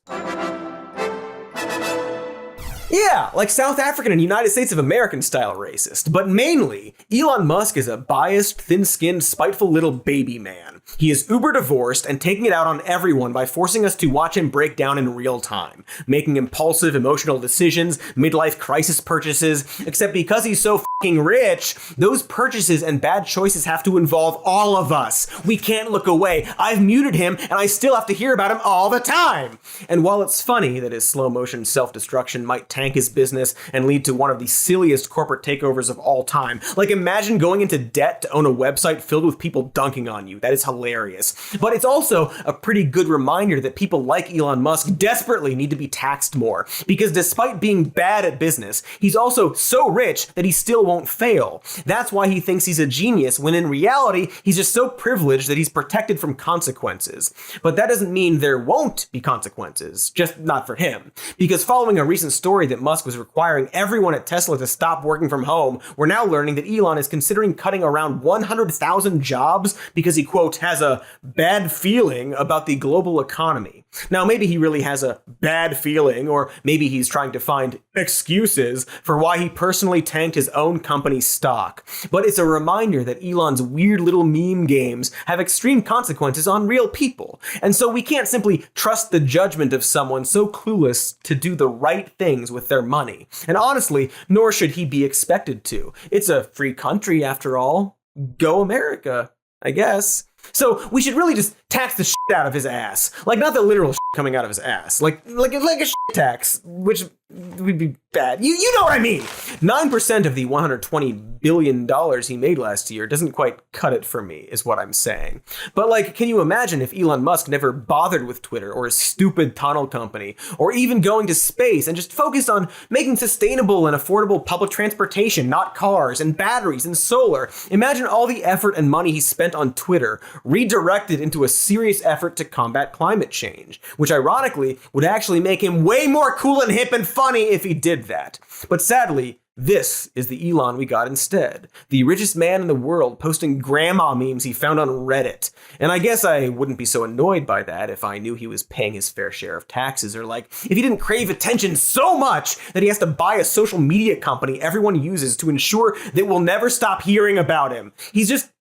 Yeah, like South African and United States of American style racist. But mainly, Elon Musk is a biased, thin-skinned, spiteful little baby man. He is uber divorced and taking it out on everyone by forcing us to watch him break down in real time, making impulsive, emotional decisions, midlife crisis purchases, except because he's so f***ing rich, those purchases and bad choices have to involve all of us. We can't look away. I've muted him and I still have to hear about him all the time. And while it's funny that his slow-motion self-destruction might tank his business and lead to one of the silliest corporate takeovers of all time. Like, imagine going into debt to own a website filled with people dunking on you. That is hilarious. But it's also a pretty good reminder that people like Elon Musk desperately need to be taxed more, because despite being bad at business, he's also so rich that he still won't fail. That's why he thinks he's a genius, when in reality, he's just so privileged that he's protected from consequences. But that doesn't mean there won't be consequences, just not for him. Because following a recent story that Musk was requiring everyone at Tesla to stop working from home, we're now learning that Elon is considering cutting around 100,000 jobs because he, quote, has a bad feeling about the global economy. Now, maybe he really has a bad feeling, or maybe he's trying to find excuses for why he personally tanked his own company's stock. But it's a reminder that Elon's weird little meme games have extreme consequences on real people. And so we can't simply trust the judgment of someone so clueless to do the right things with their money. And honestly, nor should he be expected to. It's a free country, after all. Go America, I guess. So we should really just tax the shit out of his ass. Like, not the literal shit coming out of his ass. Like a shit tax, which would be bad. You know what I mean. 9% of the $120 billion he made last year doesn't quite cut it for me, is what I'm saying. But like, can you imagine if Elon Musk never bothered with Twitter or his stupid tunnel company, or even going to space, and just focused on making sustainable and affordable public transportation, not cars and batteries and solar? Imagine all the effort and money he spent on Twitter redirected into a serious effort to combat climate change, which ironically would actually make him way more cool and hip and funny if he did that. But sadly, this is the Elon we got instead. The richest man in the world posting grandma memes he found on Reddit. And I guess I wouldn't be so annoyed by that if I knew he was paying his fair share of taxes, or like, if he didn't crave attention so much that he has to buy a social media company everyone uses to ensure that we'll never stop hearing about him. He's just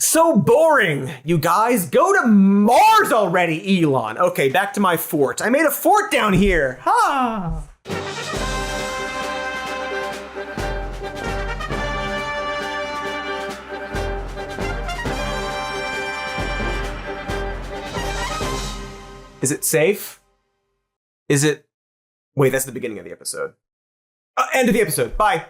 so boring, you guys. Go to Mars already, Elon. Okay, back to my fort. I made a fort down here. Ha! Is it safe? Is it... Wait, that's the beginning of the episode. End of the episode. Bye.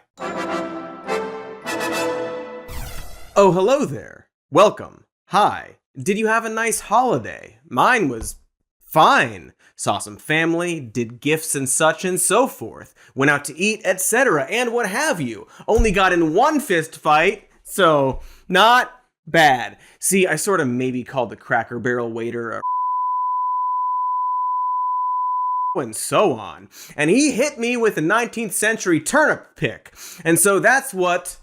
Oh, hello there. Welcome. Hi. Did you have a nice holiday? Mine was fine. Saw some family, did gifts and such and so forth. Went out to eat, etc. and what have you. Only got in one fist fight, so not bad. See, I sort of maybe called the Cracker Barrel waiter a and so on. And he hit me with a 19th century turnip pick. And so that's what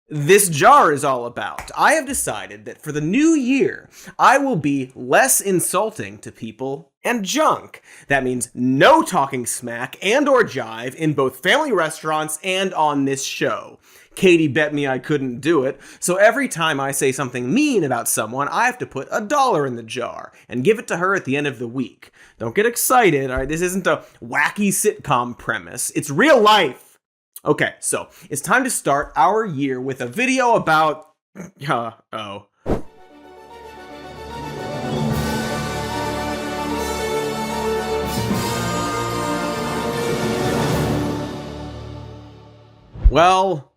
this jar is all about. I have decided that for the new year, I will be less insulting to people and junk. That means no talking smack and or jive in both family restaurants and on this show. Katie bet me I couldn't do it, so every time I say something mean about someone, I have to put $1 in the jar and give it to her at the end of the week. Don't get excited, all right? This isn't a wacky sitcom premise. It's real life. Okay, so it's time to start our year with a video about... Well,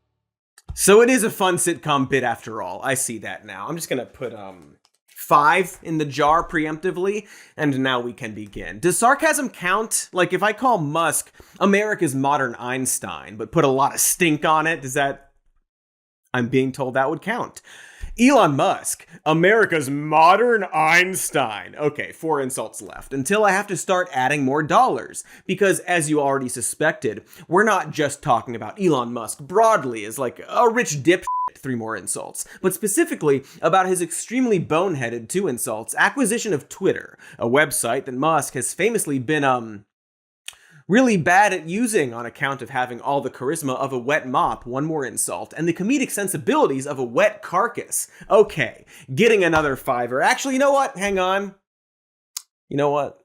so it is a fun sitcom bit after all. I see that now. I'm just gonna put 5 in the jar preemptively, and now we can begin. Does sarcasm count? Like, if I call Musk America's modern Einstein, but put a lot of stink on it, does that... I'm being told that would count. Elon Musk, America's modern Einstein. Okay, 4 insults left, until I have to start adding more dollars. Because, as you already suspected, we're not just talking about Elon Musk broadly as like a rich dipshit. 3 more insults, but specifically about his extremely boneheaded 2 insults, acquisition of Twitter, a website that Musk has famously been, really bad at using on account of having all the charisma of a wet mop, 1 more insult, and the comedic sensibilities of a wet carcass. Okay, getting another 5. Actually, you know what? Hang on. You know what?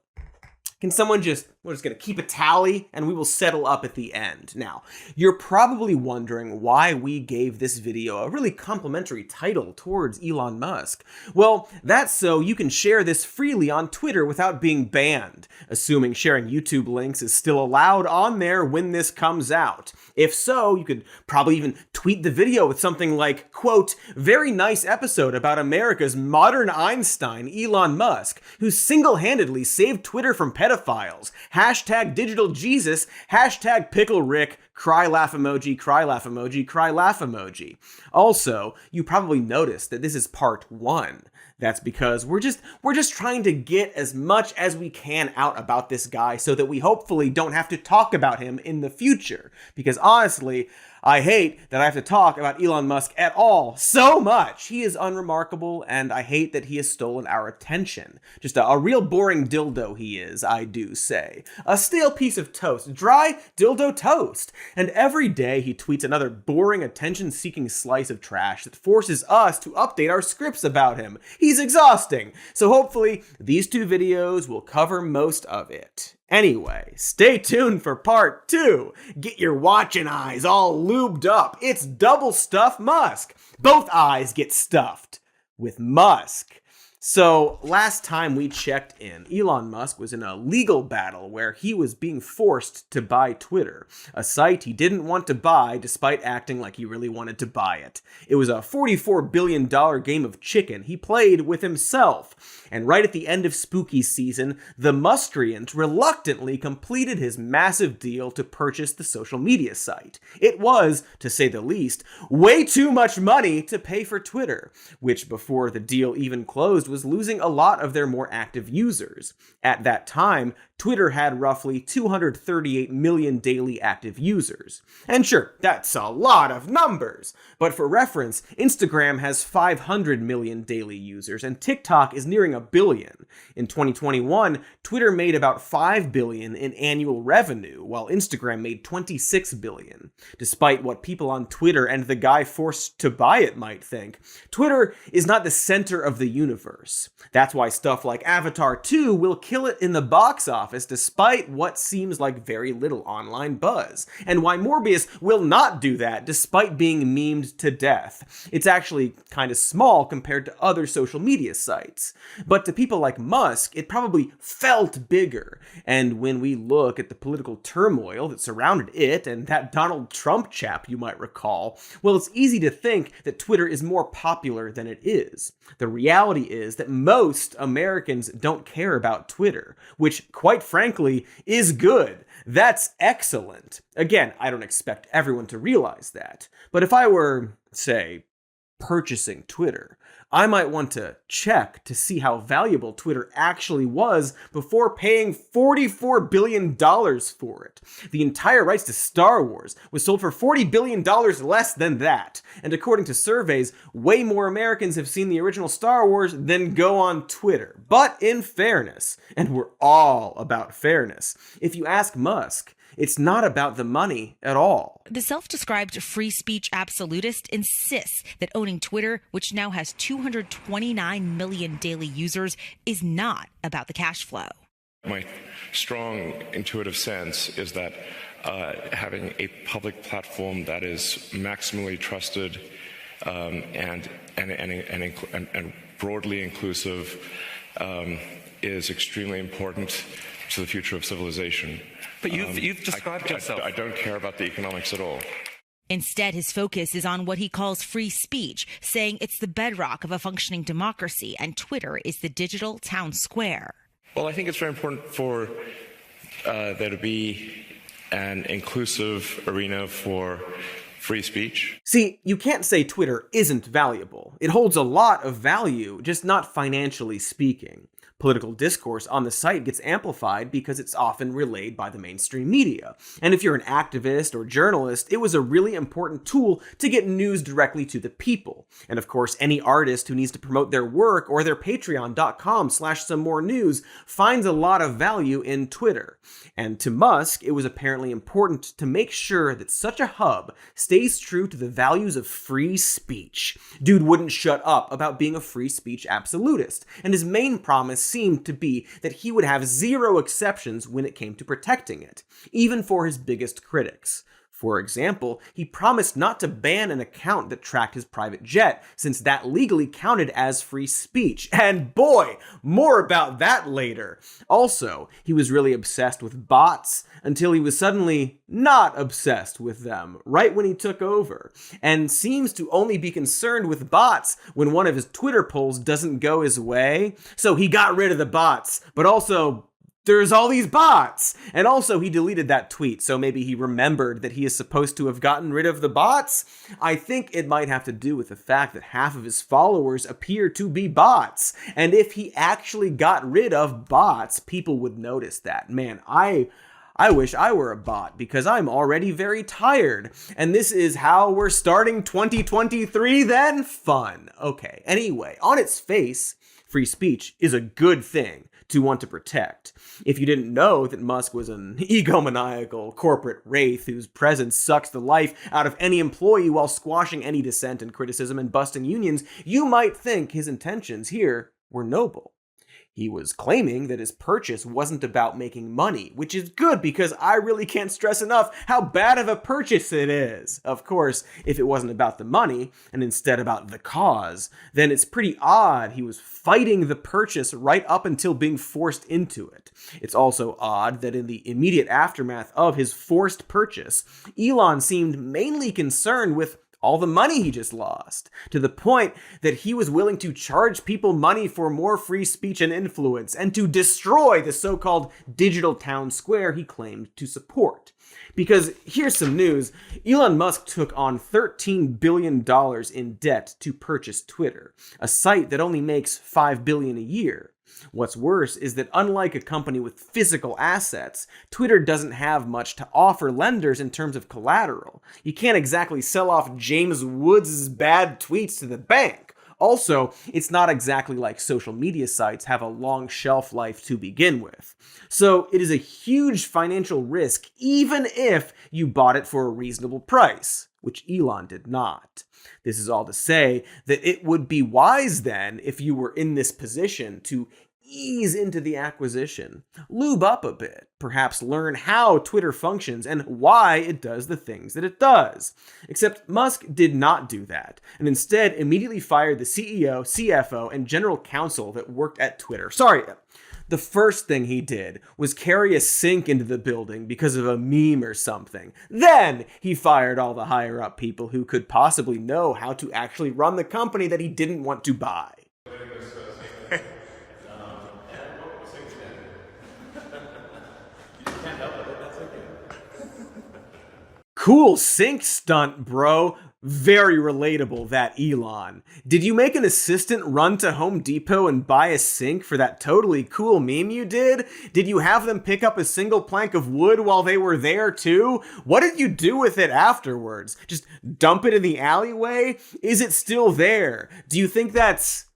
Can someone just We're just going to keep a tally and we will settle up at the end. Now, you're probably wondering why we gave this video a really complimentary title towards Elon Musk. Well, that's so you can share this freely on Twitter without being banned, assuming sharing YouTube links is still allowed on there when this comes out. If so, you could probably even tweet the video with something like, quote, "Very nice episode about America's modern Einstein, Elon Musk, who single-handedly saved Twitter from pedophiles. Hashtag digital Jesus, hashtag pickle Rick, cry laugh emoji, cry laugh emoji, cry laugh emoji." Also, you probably noticed that this is part 1. That's because we're just trying to get as much as we can out about this guy so that we hopefully don't have to talk about him in the future. Because honestly, I hate that I have to talk about Elon Musk at all so much. He is unremarkable, and I hate that he has stolen our attention. Just a real boring dildo he is, I do say. A stale piece of toast. Dry dildo toast. And every day he tweets another boring, attention-seeking slice of trash that forces us to update our scripts about him. He's exhausting. So hopefully, these 2 videos will cover most of it. Anyway, stay tuned for part 2. Get your watching eyes all lubed up. It's double stuff Musk. Both eyes get stuffed with Musk. So last time we checked in, Elon Musk was in a legal battle where he was being forced to buy Twitter, a site he didn't want to buy despite acting like he really wanted to buy it. It was a $44 billion game of chicken he played with himself. And right at the end of spooky season, the Muskriant reluctantly completed his massive deal to purchase the social media site. It was, to say the least, way too much money to pay for Twitter, which before the deal even closed was losing a lot of their more active users. At that time, Twitter had roughly 238 million daily active users. And sure, that's a lot of numbers. But for reference, Instagram has 500 million daily users, and TikTok is nearing 1 billion. In 2021, Twitter made about 5 billion in annual revenue, while Instagram made 26 billion. Despite what people on Twitter and the guy forced to buy it might think, Twitter is not the center of the universe. That's why stuff like Avatar 2 will kill it in the box office despite what seems like very little online buzz, and why Morbius will not do that despite being memed to death. It's actually kind of small compared to other social media sites. But to people like Musk, it probably felt bigger. And when we look at the political turmoil that surrounded it and that Donald Trump chap you might recall, well, it's easy to think that Twitter is more popular than it is. The reality is that most Americans don't care about Twitter, which, quite frankly, is good. That's excellent. Again, I don't expect everyone to realize that. But if I were, say, purchasing Twitter, I might want to check to see how valuable Twitter actually was before paying $44 billion for it. The entire rights to Star Wars was sold for $40 billion less than that. And according to surveys, way more Americans have seen the original Star Wars than go on Twitter. But in fairness, and we're all about fairness, if you ask Musk, it's not about the money at all. The self-described free speech absolutist insists that owning Twitter, which now has 229 million daily users, is not about the cash flow. My strong intuitive sense is that having a public platform that is maximally trusted and broadly inclusive is extremely important to the future of civilization. But you've described yourself. I don't care about the economics at all. Instead, his focus is on what he calls free speech, saying it's the bedrock of a functioning democracy, and Twitter is the digital town square. Well, I think it's very important for there to be an inclusive arena for free speech. See, you can't say Twitter isn't valuable. It holds a lot of value, just not financially speaking. Political discourse on the site gets amplified because it's often relayed by the mainstream media. And if you're an activist or journalist, it was a really important tool to get news directly to the people. And of course, any artist who needs to promote their work or their patreon.com/somemorenews finds a lot of value in Twitter. And to Musk, it was apparently important to make sure that such a hub stays true to the values of free speech. Dude wouldn't shut up about being a free speech absolutist, and his main promise seemed to be that he would have zero exceptions when it came to protecting it, even for his biggest critics. For example, he promised not to ban an account that tracked his private jet, since that legally counted as free speech. And boy, more about that later. Also, he was really obsessed with bots until he was suddenly not obsessed with them right when he took over, and seems to only be concerned with bots when one of his Twitter polls doesn't go his way. So he got rid of the bots, but also there's all these bots. And also he deleted that tweet, so maybe he remembered that he is supposed to have gotten rid of the bots. I think it might have to do with the fact that half of his followers appear to be bots. And if he actually got rid of bots, people would notice that. Man, I wish I were a bot, because I'm already very tired. And this is how we're starting 2023 then? Fun. Okay, anyway, on its face, free speech is a good thing to want to protect. If you didn't know that Musk was an egomaniacal corporate wraith whose presence sucks the life out of any employee while squashing any dissent and criticism and busting unions, you might think his intentions here were noble. He was claiming that his purchase wasn't about making money, which is good because I really can't stress enough how bad of a purchase it is. Of course, if it wasn't about the money and instead about the cause, then it's pretty odd he was fighting the purchase right up until being forced into it. It's also odd that in the immediate aftermath of his forced purchase, Elon seemed mainly concerned with all the money he just lost, to the point that he was willing to charge people money for more free speech and influence, and to destroy the so-called digital town square he claimed to support. Because here's some news, Elon Musk took on $13 billion in debt to purchase Twitter, a site that only makes $5 billion a year. What's worse is that unlike a company with physical assets, Twitter doesn't have much to offer lenders in terms of collateral. You can't exactly sell off James Woods' bad tweets to the bank. Also, it's not exactly like social media sites have a long shelf life to begin with. So it is a huge financial risk even if you bought it for a reasonable price, which Elon did not. This is all to say that it would be wise then, if you were in this position, to ease into the acquisition, lube up a bit, perhaps learn how Twitter functions and why it does the things that it does. Except Musk did not do that, and instead immediately fired the CEO, CFO, and general counsel that worked at Twitter. The first thing he did was carry a sink into the building because of a meme or something. Then he fired all the higher up people who could possibly know how to actually run the company that he didn't want to buy. Cool sink stunt, bro. Very relatable, that Elon. Did you make an assistant run to Home Depot and buy a sink for that totally cool meme you did? Did you have them pick up a single plank of wood while they were there too? What did you do with it afterwards? Just dump it in the alleyway? Is it still there? Do you think that's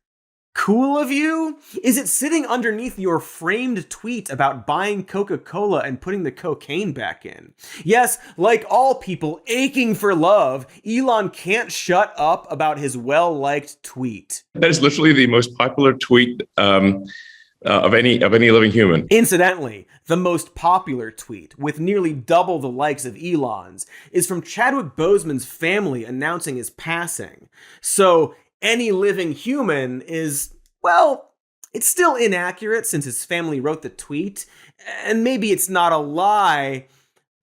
cool of you? Is it sitting underneath your framed tweet about buying Coca-Cola and putting the cocaine back in? Yes, like all people aching for love, Elon can't shut up about his well-liked tweet. That is literally the most popular tweet of any living human. Incidentally, the most popular tweet, with nearly double the likes of Elon's, is from Chadwick Boseman's family announcing his passing. So any living human is, well, it's still inaccurate since his family wrote the tweet, and maybe it's not a lie,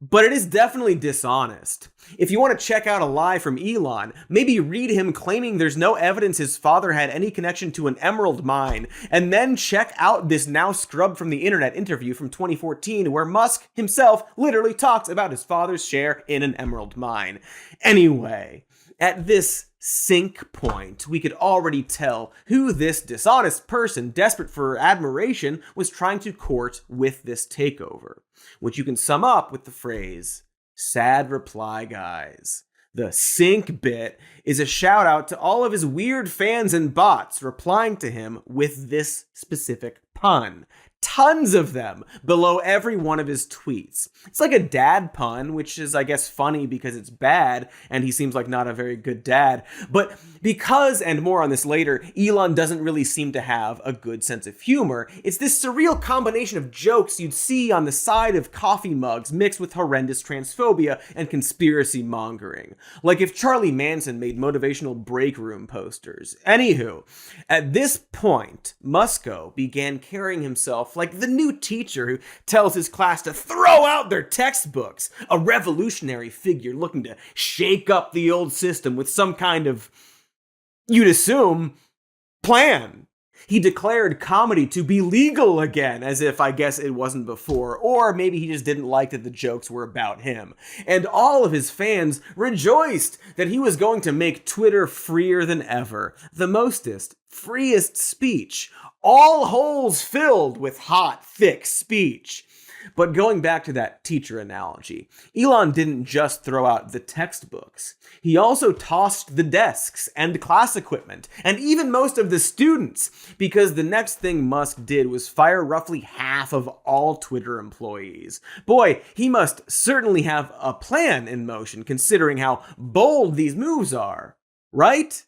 but it is definitely dishonest. If you want to check out a lie from Elon, maybe read him claiming there's no evidence his father had any connection to an emerald mine, and then check out this now scrubbed from the internet interview from 2014 where Musk himself literally talks about his father's share in an emerald mine. Anyway, at this sink point, we could already tell who this dishonest person, desperate for admiration, was trying to court with this takeover, which you can sum up with the phrase, sad reply guys. The sink bit is a shout out to all of his weird fans and bots replying to him with this specific pun. Tons of them below every one of his tweets. It's like a dad pun, which is, I guess, funny because it's bad and he seems like not a very good dad. But because, and more on this later, Elon doesn't really seem to have a good sense of humor, it's this surreal combination of jokes you'd see on the side of coffee mugs mixed with horrendous transphobia and conspiracy mongering. Like if Charlie Manson made motivational break room posters. Anywho, at this point, Musko began carrying himself like the new teacher who tells his class to throw out their textbooks, a revolutionary figure looking to shake up the old system with some kind of, you'd assume, plan. He declared comedy to be legal again, as if, I guess, it wasn't before, or maybe he just didn't like that the jokes were about him. And all of his fans rejoiced that he was going to make Twitter freer than ever. The mostest, freest speech. All holes filled with hot, thick speech. But going back to that teacher analogy, Elon didn't just throw out the textbooks. He also tossed the desks and class equipment, and even most of the students, because the next thing Musk did was fire roughly half of all Twitter employees. Boy, he must certainly have a plan in motion, considering how bold these moves are, right?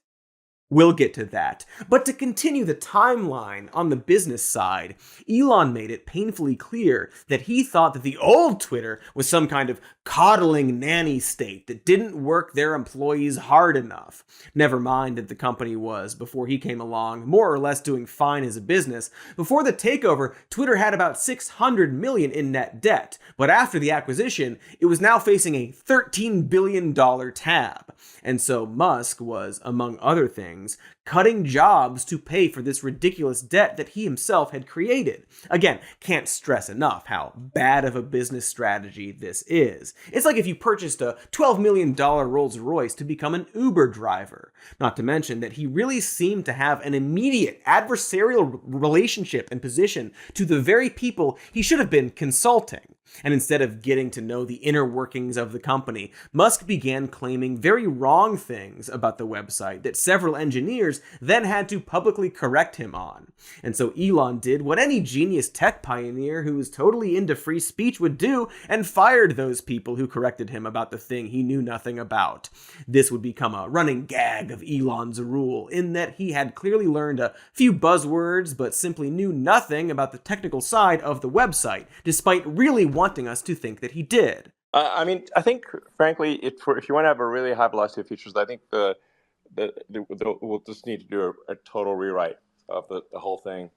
We'll get to that. But to continue the timeline on the business side, Elon made it painfully clear that he thought that the old Twitter was some kind of coddling nanny state that didn't work their employees hard enough. Never mind that the company was, before he came along, more or less doing fine as a business. Before the takeover, Twitter had about $600 million in net debt, but after the acquisition, it was now facing a $13 billion tab. And so Musk was, among other things, cutting jobs to pay for this ridiculous debt that he himself had created. Again, can't stress enough how bad of a business strategy this is. It's like if you purchased a $12 million Rolls Royce to become an Uber driver. Not to mention that he really seemed to have an immediate adversarial relationship and position to the very people he should have been consulting. And instead of getting to know the inner workings of the company, Musk began claiming very wrong things about the website that several engineers then had to publicly correct him on. And so Elon did what any genius tech pioneer who was totally into free speech would do and fired those people who corrected him about the thing he knew nothing about. This would become a running gag of Elon's rule, in that he had clearly learned a few buzzwords but simply knew nothing about the technical side of the website, despite really wanting us to think that he did. I mean, I think, frankly, if you want to have a really high velocity of features, I think we'll just need to do a total rewrite of the whole thing.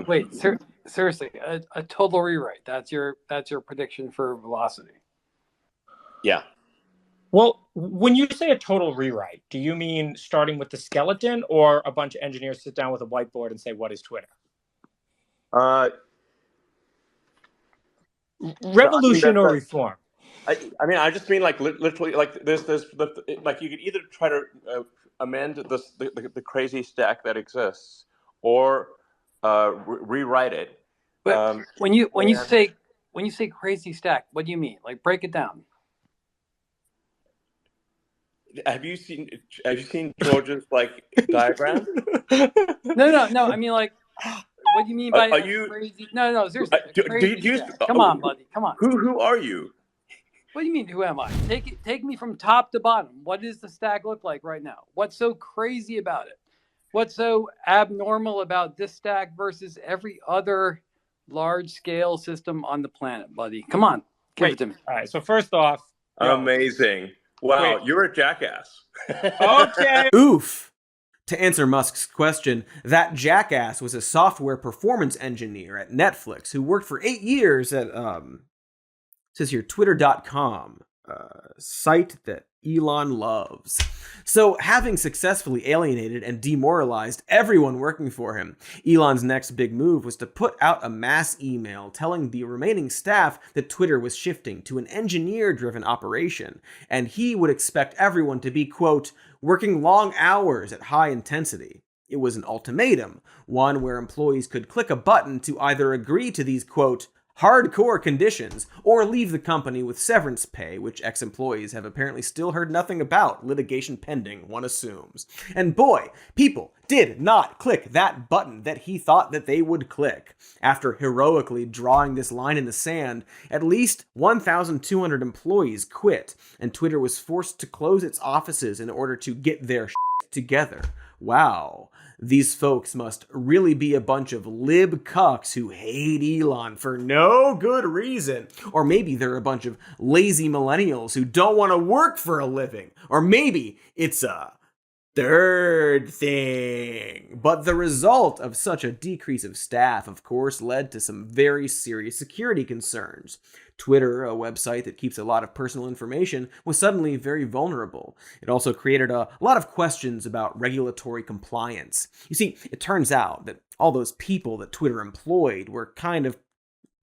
Wait, seriously, a total rewrite? That's your prediction for velocity? Yeah. Well, when you say a total rewrite, do you mean starting with the skeleton, or a bunch of engineers sit down with a whiteboard and say, "What is Twitter"? Revolution or reform? I mean, I just mean like literally, like there's like you could either try to amend the crazy stack that exists, or rewrite it. But when you say crazy stack, what do you mean? Like, break it down. Have you seen George's like diagram? No. I mean, like, what do you mean by crazy? No, seriously. Come on, buddy. Come on. Who are you? What do you mean, who am I? Take me from top to bottom. What does the stack look like right now? What's so crazy about it? What's so abnormal about this stack versus every other large-scale system on the planet, buddy? Come on. Give it to me. All right, so first off... Amazing. Wow, you're a jackass. Okay. Oof. To answer Musk's question, that jackass was a software performance engineer at Netflix who worked for 8 years at, says here, Twitter.com, site that Elon loves. So, having successfully alienated and demoralized everyone working for him, Elon's next big move was to put out a mass email telling the remaining staff that Twitter was shifting to an engineer-driven operation, and he would expect everyone to be, quote, working long hours at high intensity. It was an ultimatum, one where employees could click a button to either agree to these, quote, hardcore conditions, or leave the company with severance pay, which ex-employees have apparently still heard nothing about, litigation pending, one assumes. And boy, people did not click that button that he thought that they would click. After heroically drawing this line in the sand, at least 1,200 employees quit, and Twitter was forced to close its offices in order to get their shit together. Wow. These folks must really be a bunch of lib cucks who hate Elon for no good reason. Or maybe they're a bunch of lazy millennials who don't want to work for a living. Or maybe it's a third thing. But the result of such a decrease of staff, of course, led to some very serious security concerns. Twitter, a website that keeps a lot of personal information, was suddenly very vulnerable. It also created a lot of questions about regulatory compliance. You see, it turns out that all those people that Twitter employed were kind of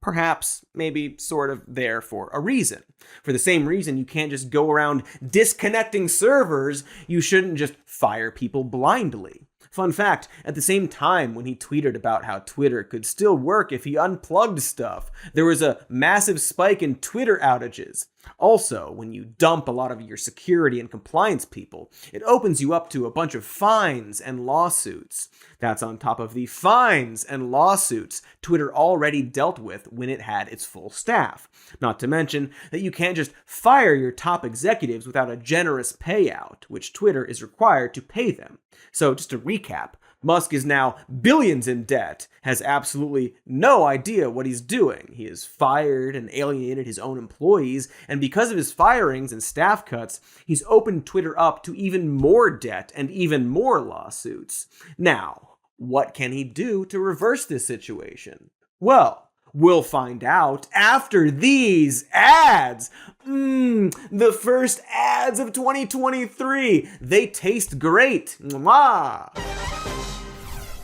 perhaps, maybe, sort of there for a reason. For the same reason you can't just go around disconnecting servers, you shouldn't just fire people blindly. Fun fact, at the same time when he tweeted about how Twitter could still work if he unplugged stuff, there was a massive spike in Twitter outages. Also, when you dump a lot of your security and compliance people, it opens you up to a bunch of fines and lawsuits. That's on top of the fines and lawsuits Twitter already dealt with when it had its full staff. Not to mention that you can't just fire your top executives without a generous payout, which Twitter is required to pay them. So just to recap, Musk is now billions in debt, has absolutely no idea what he's doing. He has fired and alienated his own employees, and because of his firings and staff cuts, he's opened Twitter up to even more debt and even more lawsuits. Now, what can he do to reverse this situation? Well, we'll find out after these ads. The first ads of 2023. They taste great. Mwah.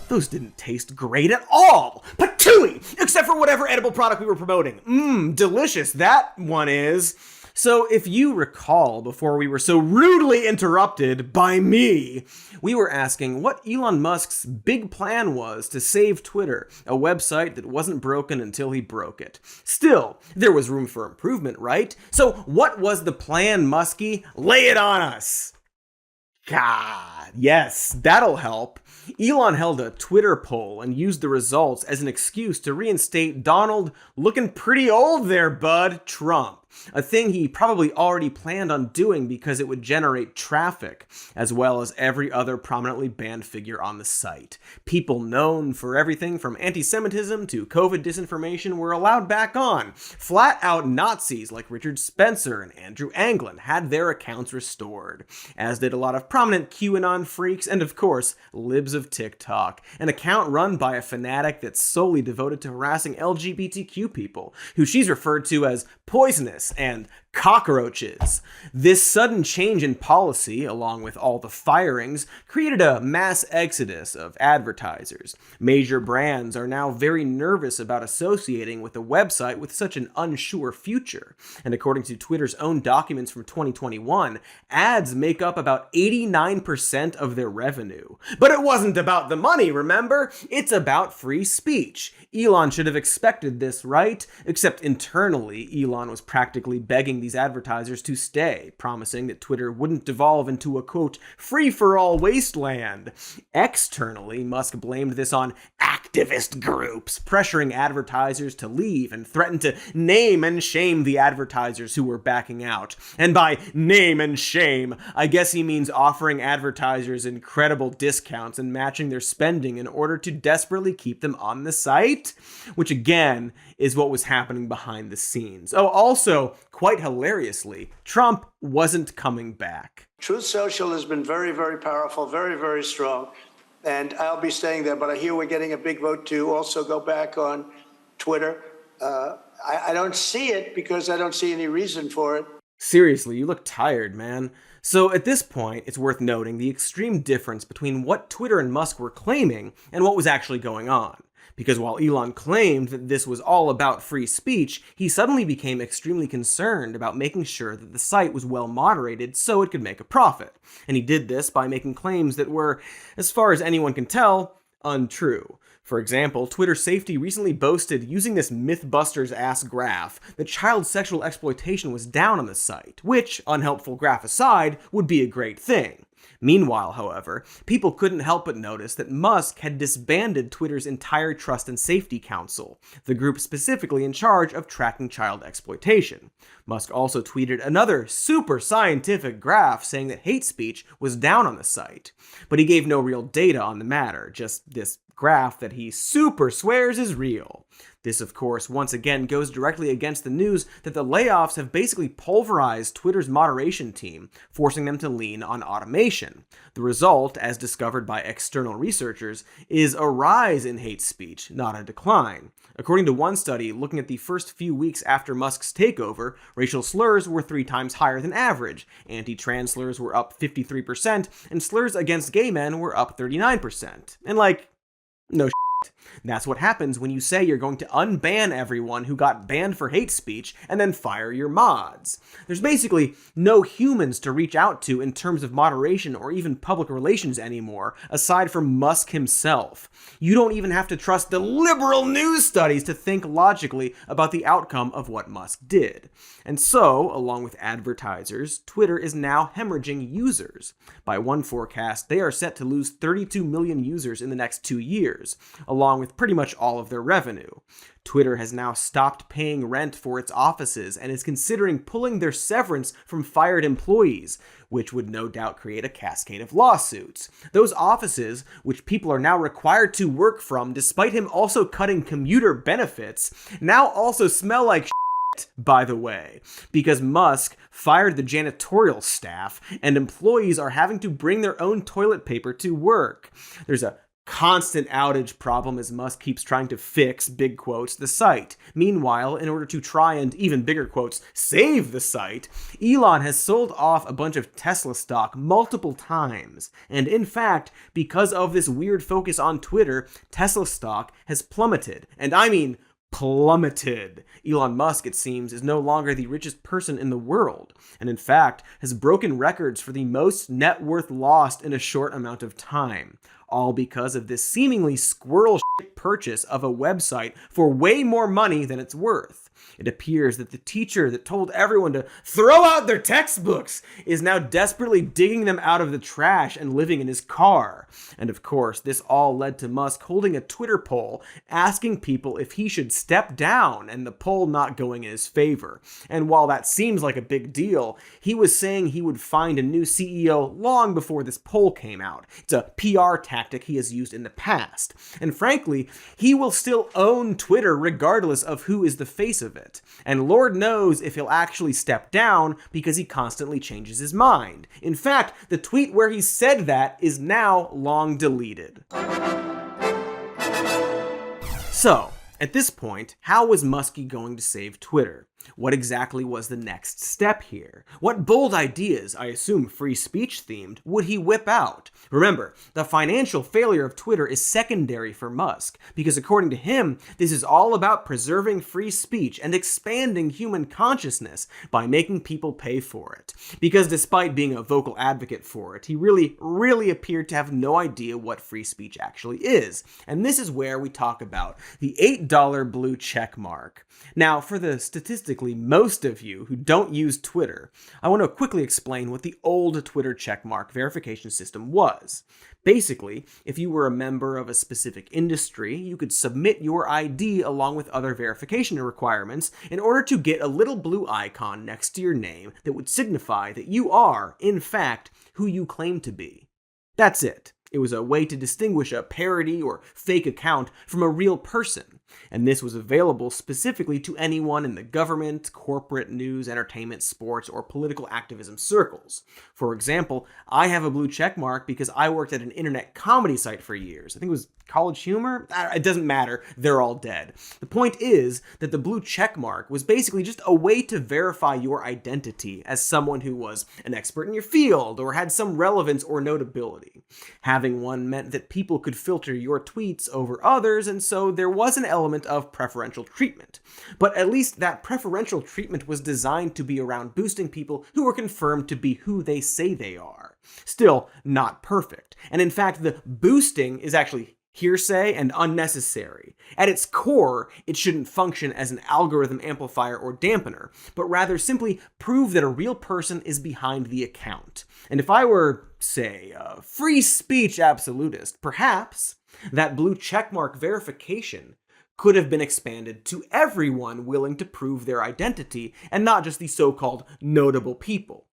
Those didn't taste great at all. Patooey! Except for whatever edible product we were promoting. Delicious that one is. So if you recall, before we were so rudely interrupted by me, we were asking what Elon Musk's big plan was to save Twitter, a website that wasn't broken until he broke it. Still, there was room for improvement, right? So what was the plan, Muskie? Lay it on us! God, yes, that'll help. Elon held a Twitter poll and used the results as an excuse to reinstate Donald, looking pretty old there, bud, Trump. A thing he probably already planned on doing because it would generate traffic, as well as every other prominently banned figure on the site. People known for everything from anti-Semitism to COVID disinformation were allowed back on. Flat-out Nazis like Richard Spencer and Andrew Anglin had their accounts restored, as did a lot of prominent QAnon freaks and, of course, libs of TikTok, an account run by a fanatic that's solely devoted to harassing LGBTQ people, who she's referred to as poisonous and cockroaches. This sudden change in policy, along with all the firings, created a mass exodus of advertisers. Major brands are now very nervous about associating with a website with such an unsure future. And according to Twitter's own documents from 2021, ads make up about 89% of their revenue. But it wasn't about the money, remember? It's about free speech. Elon should have expected this, right? Except internally, Elon was practically begging these advertisers to stay, promising that Twitter wouldn't devolve into a, quote, free-for-all wasteland. Externally, Musk blamed this on activist groups, pressuring advertisers to leave and threatened to name and shame the advertisers who were backing out. And by name and shame, I guess he means offering advertisers incredible discounts and matching their spending in order to desperately keep them on the site, which again is what was happening behind the scenes. Oh, also, quite hilariously, Trump wasn't coming back. Truth Social has been very, very powerful, very, very strong, and I'll be staying there, but I hear we're getting a big vote to also go back on Twitter. I don't see it because I don't see any reason for it. Seriously, you look tired, man. So at this point, it's worth noting the extreme difference between what Twitter and Musk were claiming and what was actually going on. Because while Elon claimed that this was all about free speech, he suddenly became extremely concerned about making sure that the site was well moderated so it could make a profit. And he did this by making claims that were, as far as anyone can tell, untrue. For example, Twitter Safety recently boasted, using this Mythbusters-ass graph, that child sexual exploitation was down on the site, which, unhelpful graph aside, would be a great thing. Meanwhile, however, people couldn't help but notice that Musk had disbanded Twitter's entire Trust and Safety Council, the group specifically in charge of tracking child exploitation. Musk also tweeted another super scientific graph saying that hate speech was down on the site, but he gave no real data on the matter, just this graph that he super swears is real. This, of course, once again goes directly against the news that the layoffs have basically pulverized Twitter's moderation team, forcing them to lean on automation. The result, as discovered by external researchers, is a rise in hate speech, not a decline. According to one study, looking at the first few weeks after Musk's takeover, racial slurs were 3 times higher than average, anti-trans slurs were up 53%, and slurs against gay men were up 39%. And no shit. That's what happens when you say you're going to unban everyone who got banned for hate speech and then fire your mods. There's basically no humans to reach out to in terms of moderation or even public relations anymore, aside from Musk himself. You don't even have to trust the liberal news studies to think logically about the outcome of what Musk did. And so, along with advertisers, Twitter is now hemorrhaging users. By one forecast, they are set to lose 32 million users in the next 2 years, along with pretty much all of their revenue. Twitter has now stopped paying rent for its offices and is considering pulling their severance from fired employees, which would no doubt create a cascade of lawsuits. Those offices, which people are now required to work from despite him also cutting commuter benefits, now also smell like shit, by the way, because Musk fired the janitorial staff and employees are having to bring their own toilet paper to work. There's a constant outage problem as Musk keeps trying to fix, big quotes, the site. Meanwhile, in order to try and, even bigger quotes, save the site, Elon has sold off a bunch of Tesla stock multiple times. And in fact, because of this weird focus on Twitter, Tesla stock has plummeted. And I mean plummeted. Elon Musk, it seems, is no longer the richest person in the world, and in fact has broken records for the most net worth lost in a short amount of time. All because of this seemingly squirrel shit purchase of a website for way more money than it's worth. It appears that the teacher that told everyone to throw out their textbooks is now desperately digging them out of the trash and living in his car. And of course, this all led to Musk holding a Twitter poll asking people if he should step down, and the poll not going in his favor. And while that seems like a big deal, he was saying he would find a new CEO long before this poll came out. It's a PR tactic he has used in the past. And frankly, he will still own Twitter regardless of who is the face of it. And Lord knows if he'll actually step down because he constantly changes his mind. In fact, the tweet where he said that is now long deleted. So, at this point, how was Muskie going to save Twitter? What exactly was the next step here? What bold ideas, I assume free speech themed, would he whip out? Remember, the financial failure of Twitter is secondary for Musk, because according to him, this is all about preserving free speech and expanding human consciousness by making people pay for it. Because despite being a vocal advocate for it, he really appeared to have no idea what free speech actually is. And this is where we talk about the $8 blue check mark. Now, for the statistically most of you who don't use Twitter, I want to quickly explain what the old Twitter checkmark verification system was. Basically, if you were a member of a specific industry, you could submit your ID along with other verification requirements in order to get a little blue icon next to your name that would signify that you are, in fact, who you claim to be. That's it. It was a way to distinguish a parody or fake account from a real person, and this was available specifically to anyone in the government, corporate, news, entertainment, sports, or political activism circles. For example, I have a blue check mark because I worked at an internet comedy site for years. I think it was College Humor? It doesn't matter, they're all dead. The point is that the blue check mark was basically just a way to verify your identity as someone who was an expert in your field or had some relevance or notability. Having one meant that people could filter your tweets over others, and so there was an element of preferential treatment. But at least that preferential treatment was designed to be around boosting people who were confirmed to be who they say they are. Still, not perfect. And in fact, the boosting is actually hearsay, and unnecessary. At its core, it shouldn't function as an algorithm amplifier or dampener, but rather simply prove that a real person is behind the account. And if I were, say, a free speech absolutist, perhaps that blue checkmark verification could have been expanded to everyone willing to prove their identity, and not just the so-called notable people.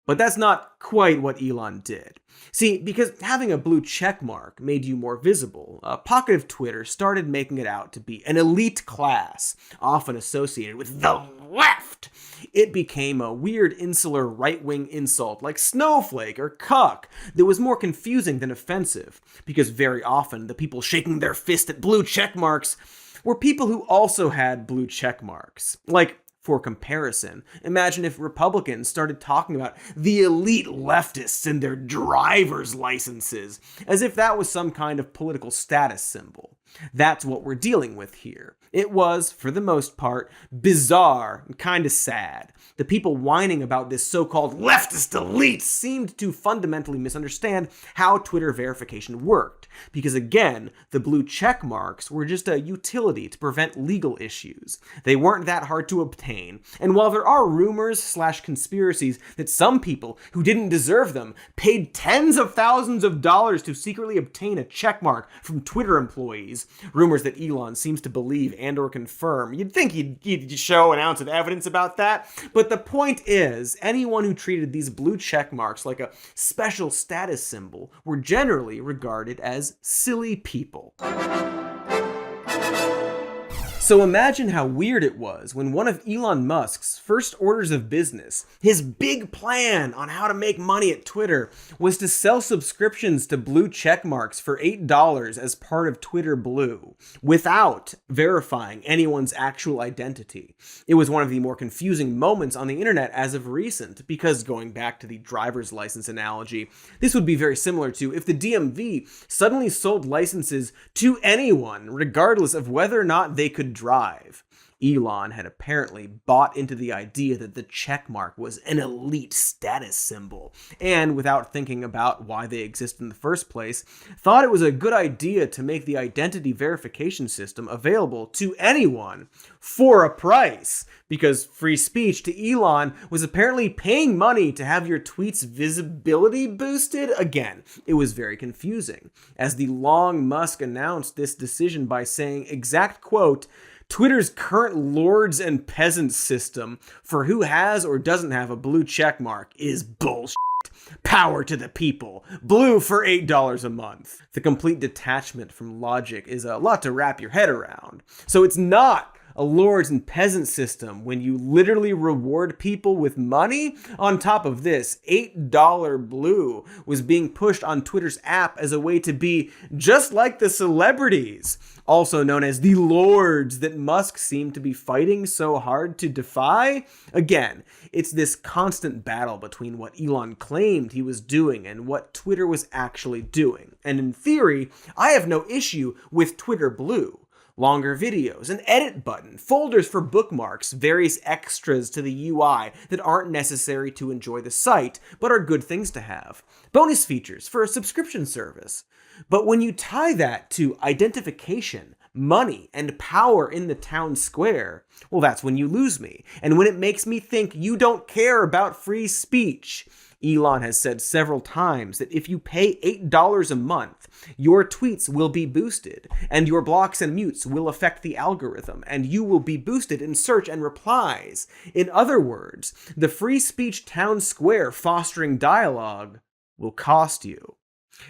But that's not quite what Elon did. See, because having a blue checkmark made you more visible, a pocket of Twitter started making it out to be an elite class, often associated with the left. It became a weird insular right-wing insult like snowflake or cuck that was more confusing than offensive, because very often the people shaking their fist at blue checkmarks were people who also had blue checkmarks. Like, for comparison, imagine if Republicans started talking about the elite leftists and their driver's licenses, as if that was some kind of political status symbol. That's what we're dealing with here. It was, for the most part, bizarre and kind of sad. The people whining about this so-called leftist elite seemed to fundamentally misunderstand how Twitter verification worked, because again, the blue check marks were just a utility to prevent legal issues. They weren't that hard to obtain, and while there are rumors/conspiracies that some people who didn't deserve them paid tens of thousands of dollars to secretly obtain a checkmark from Twitter employees, rumors that Elon seems to believe and or confirm, you'd think he'd show an ounce of evidence about that. But the point is, anyone who treated these blue check marks like a special status symbol were generally regarded as silly people. So imagine how weird it was when one of Elon Musk's first orders of business, his big plan on how to make money at Twitter, was to sell subscriptions to blue checkmarks for $8 as part of Twitter Blue, without verifying anyone's actual identity. It was one of the more confusing moments on the internet as of recent, because going back to the driver's license analogy, this would be very similar to if the DMV suddenly sold licenses to anyone, regardless of whether or not they could drive. Elon had apparently bought into the idea that the checkmark was an elite status symbol, and without thinking about why they exist in the first place, thought it was a good idea to make the identity verification system available to anyone for a price, because free speech to Elon was apparently paying money to have your tweets' visibility boosted. Again, it was very confusing, as the long Musk announced this decision by saying, exact quote, "Twitter's current lords and peasants system for who has or doesn't have a blue checkmark is bullshit. Power to the people. Blue for $8 a month." The complete detachment from logic is a lot to wrap your head around. So it's not a lords and peasants system when you literally reward people with money. On top of this, $8 blue was being pushed on Twitter's app as a way to be just like the celebrities, also known as the lords that Musk seemed to be fighting so hard to defy. Again, it's this constant battle between what Elon claimed he was doing and what Twitter was actually doing. And in theory, I have no issue with Twitter Blue. Longer videos, an edit button, folders for bookmarks, various extras to the UI that aren't necessary to enjoy the site, but are good things to have. Bonus features for a subscription service. But when you tie that to identification, money, and power in the town square, well, that's when you lose me. And when it makes me think you don't care about free speech. Elon has said several times that if you pay $8 a month, your tweets will be boosted, and your blocks and mutes will affect the algorithm, and you will be boosted in search and replies. In other words, the free speech town square fostering dialogue will cost you.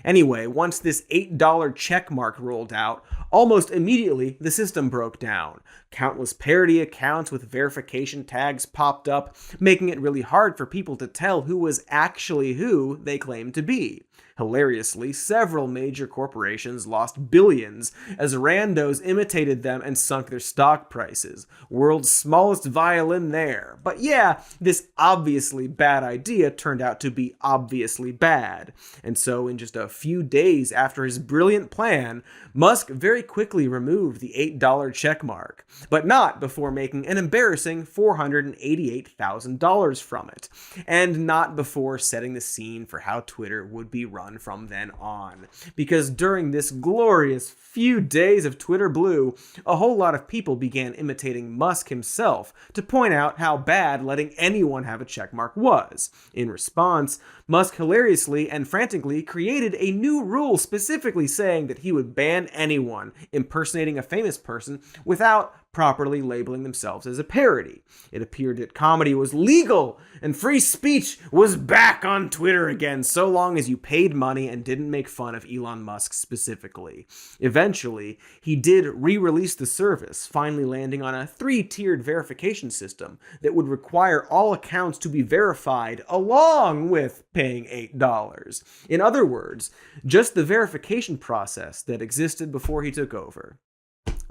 Anyway, once this $8 checkmark rolled out, almost immediately the system broke down. Countless parody accounts with verification tags popped up, making it really hard for people to tell who was actually who they claimed to be. Hilariously, several major corporations lost billions as randos imitated them and sunk their stock prices. World's smallest violin there. But yeah, this obviously bad idea turned out to be obviously bad. And so in just a few days after his brilliant plan, Musk very quickly removed the $8 checkmark, but not before making an embarrassing $488,000 from it, and not before setting the scene for how Twitter would be run run from then on. Because during this glorious few days of Twitter Blue, a whole lot of people began imitating Musk himself to point out how bad letting anyone have a checkmark was. In response, Musk hilariously and frantically created a new rule specifically saying that he would ban anyone impersonating a famous person without properly labeling themselves as a parody. It appeared that comedy was legal and free speech was back on Twitter again, so long as you paid money and didn't make fun of Elon Musk specifically. Eventually, he did re-release the service, finally landing on a 3-tiered verification system that would require all accounts to be verified along with paying $8. In other words, just the verification process that existed before he took over.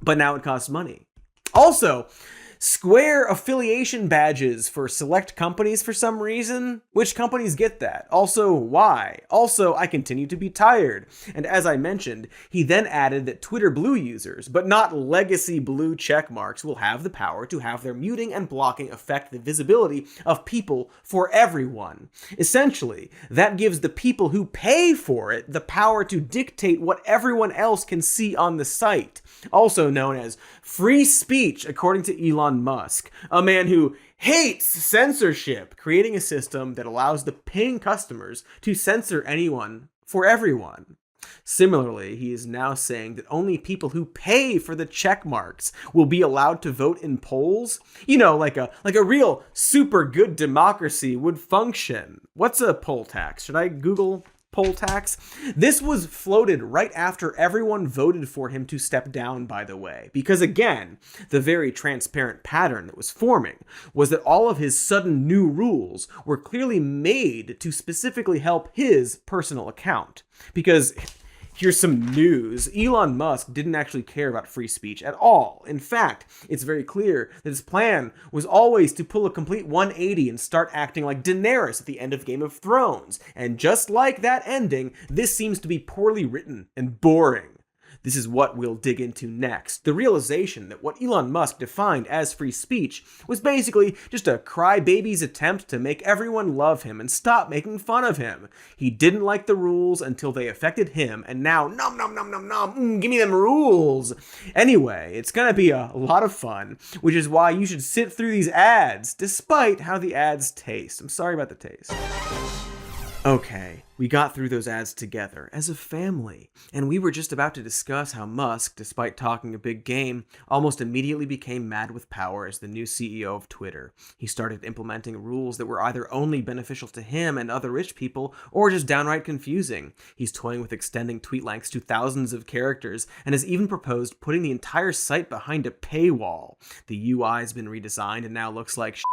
But now it costs money. Also, Square affiliation badges for select companies for some reason. Which companies get that? Also, why? Also, I continue to be tired. And as I mentioned, he then added that Twitter Blue users, but not legacy blue checkmarks, will have the power to have their muting and blocking affect the visibility of people for everyone. Essentially, that gives the people who pay for it the power to dictate what everyone else can see on the site. Also known as free speech, according to Elon Musk, a man who hates censorship, creating a system that allows the paying customers to censor anyone for everyone. Similarly, he is now saying that only people who pay for the check marks will be allowed to vote in polls. You know, like a real super good democracy would function. What's a poll tax? Should I Google poll tax? This was floated right after everyone voted for him to step down, by the way, because again, the very transparent pattern that was forming was that all of his sudden new rules were clearly made to specifically help his personal account. Because here's some news. Elon Musk didn't actually care about free speech at all. In fact, it's very clear that his plan was always to pull a complete 180 and start acting like Daenerys at the end of Game of Thrones. And just like that ending, this seems to be poorly written and boring. This is what we'll dig into next. The realization that what Elon Musk defined as free speech was basically just a crybaby's attempt to make everyone love him and stop making fun of him. He didn't like the rules until they affected him, and now, give me them rules. Anyway, it's gonna be a lot of fun, which is why you should sit through these ads, despite how the ads taste. I'm sorry about the taste. Okay, we got through those ads together as a family, and we were just about to discuss how Musk, despite talking a big game, almost immediately became mad with power as the new CEO of Twitter. He started implementing rules that were either only beneficial to him and other rich people, or just downright confusing. He's toying with extending tweet lengths to thousands of characters, and has even proposed putting the entire site behind a paywall. The UI has been redesigned and now looks like shit.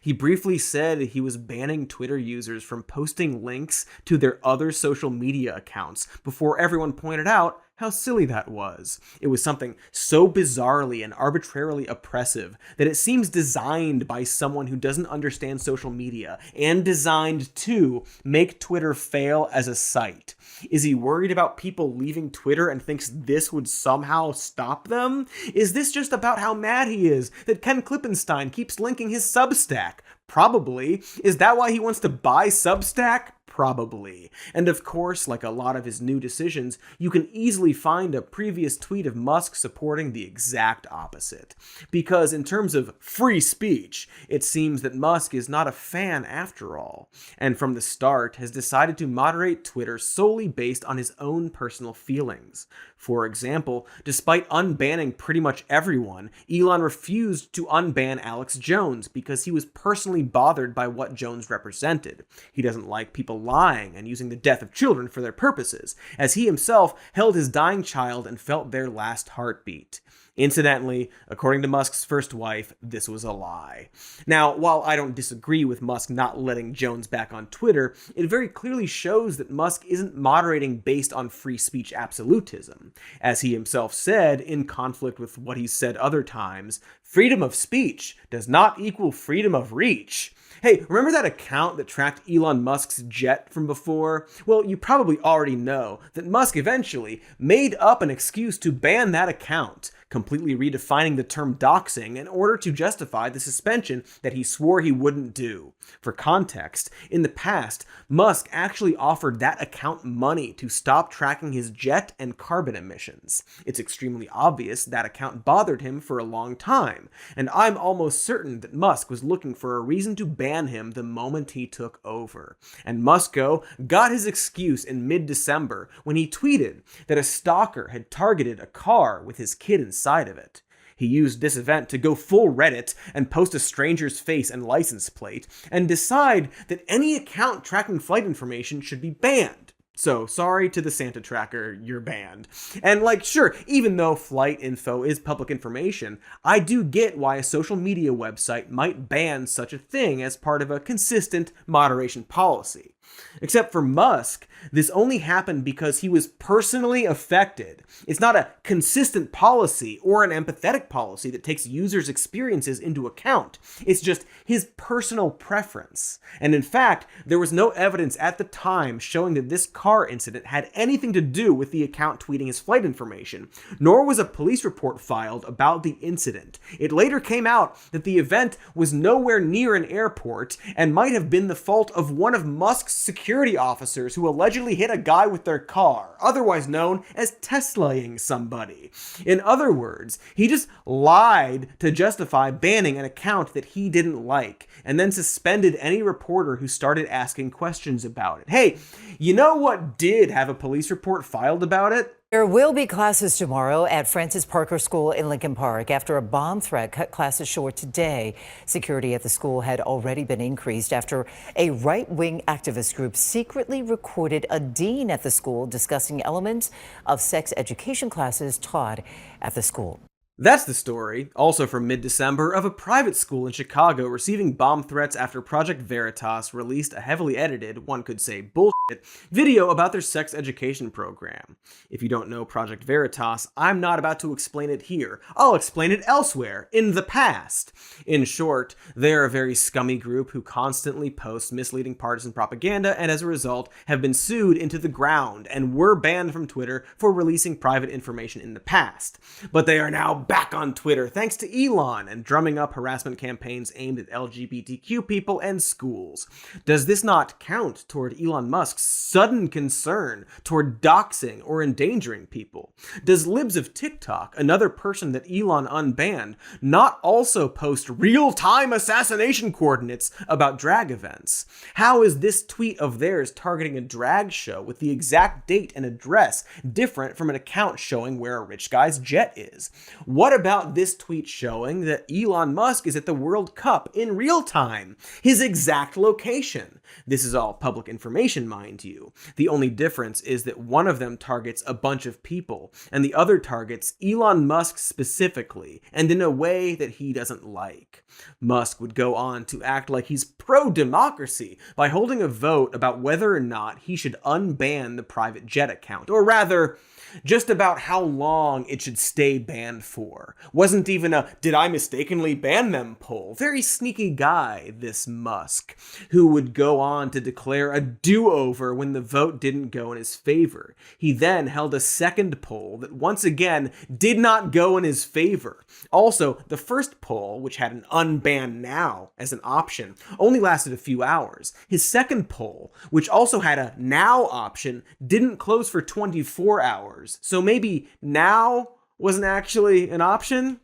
He briefly said he was banning Twitter users from posting links to their other social media accounts before everyone pointed out how silly that was. It was something so bizarrely and arbitrarily oppressive that it seems designed by someone who doesn't understand social media and designed to make Twitter fail as a site. Is he worried about people leaving Twitter and thinks this would somehow stop them? Is this just about how mad he is that Ken Klippenstein keeps linking his Substack? Probably. Is that why he wants to buy Substack? Probably. And of course, like a lot of his new decisions, you can easily find a previous tweet of Musk supporting the exact opposite. Because in terms of free speech, it seems that Musk is not a fan after all, and from the start has decided to moderate Twitter solely based on his own personal feelings. For example, despite unbanning pretty much everyone, Elon refused to unban Alex Jones because he was personally bothered by what Jones represented. He doesn't like people lying and using the death of children for their purposes, as he himself held his dying child and felt their last heartbeat. Incidentally, according to Musk's first wife, this was a lie. Now, while I don't disagree with Musk not letting Jones back on Twitter, it very clearly shows that Musk isn't moderating based on free speech absolutism. As he himself said, in conflict with what he's said other times, freedom of speech does not equal freedom of reach. Hey, remember that account that tracked Elon Musk's jet from before? Well, you probably already know that Musk eventually made up an excuse to ban that account, completely redefining the term doxing in order to justify the suspension that he swore he wouldn't do. For context, in the past, Musk actually offered that account money to stop tracking his jet and carbon emissions. It's extremely obvious that account bothered him for a long time, and I'm almost certain that Musk was looking for a reason to ban him the moment he took over. And Musko got his excuse in mid-December when he tweeted that a stalker had targeted a car with his kid inside of it. He used this event to go full Reddit and post a stranger's face and license plate and decide that any account tracking flight information should be banned. So, sorry to the Santa tracker, you're banned. And sure, even though flight info is public information, I do get why a social media website might ban such a thing as part of a consistent moderation policy. Except for Musk, this only happened because he was personally affected. It's not a consistent policy or an empathetic policy that takes users' experiences into account. It's just his personal preference. And in fact, there was no evidence at the time showing that this car incident had anything to do with the account tweeting his flight information, nor was a police report filed about the incident. It later came out that the event was nowhere near an airport and might have been the fault of one of Musk's security officers who allegedly hit a guy with their car, otherwise known as Teslaing somebody. In other words, he just lied to justify banning an account that he didn't like, and then suspended any reporter who started asking questions about it. Hey, you know what did have a police report filed about it? There will be classes tomorrow at Francis Parker School in Lincoln Park after a bomb threat cut classes short today. Security at the school had already been increased after a right-wing activist group secretly recorded a dean at the school discussing elements of sex education classes taught at the school. That's the story, also from mid-December, of a private school in Chicago receiving bomb threats after Project Veritas released a heavily edited, one could say bullshit, video about their sex education program. If you don't know Project Veritas, I'm not about to explain it here. I'll explain it elsewhere, in the past. In short, they're a very scummy group who constantly post misleading partisan propaganda and as a result have been sued into the ground and were banned from Twitter for releasing private information in the past. But they are now back on Twitter thanks to Elon and drumming up harassment campaigns aimed at LGBTQ people and schools. Does this not count toward Elon Musk's sudden concern toward doxing or endangering people? Does Libs of TikTok, another person that Elon unbanned, not also post real-time assassination coordinates about drag events? How is this tweet of theirs targeting a drag show with the exact date and address different from an account showing where a rich guy's jet is? What about this tweet showing that Elon Musk is at the World Cup in real time? His exact location. This is all public information, mind you. The only difference is that one of them targets a bunch of people, and the other targets Elon Musk specifically, and in a way that he doesn't like. Musk would go on to act like he's pro-democracy by holding a vote about whether or not he should unban the private jet account, or rather, just about how long it should stay banned for. Wasn't even a "did I mistakenly ban them" poll. Very sneaky guy, this Musk, who would go on to declare a do-over when the vote didn't go in his favor. He then held a second poll that once again did not go in his favor. Also, the first poll, which had an unban now as an option, only lasted a few hours. His second poll, which also had a now option, didn't close for 24 hours. So maybe now wasn't actually an option?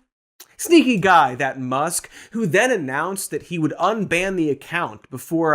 Sneaky guy, that Musk, who then announced that he would unban the account before,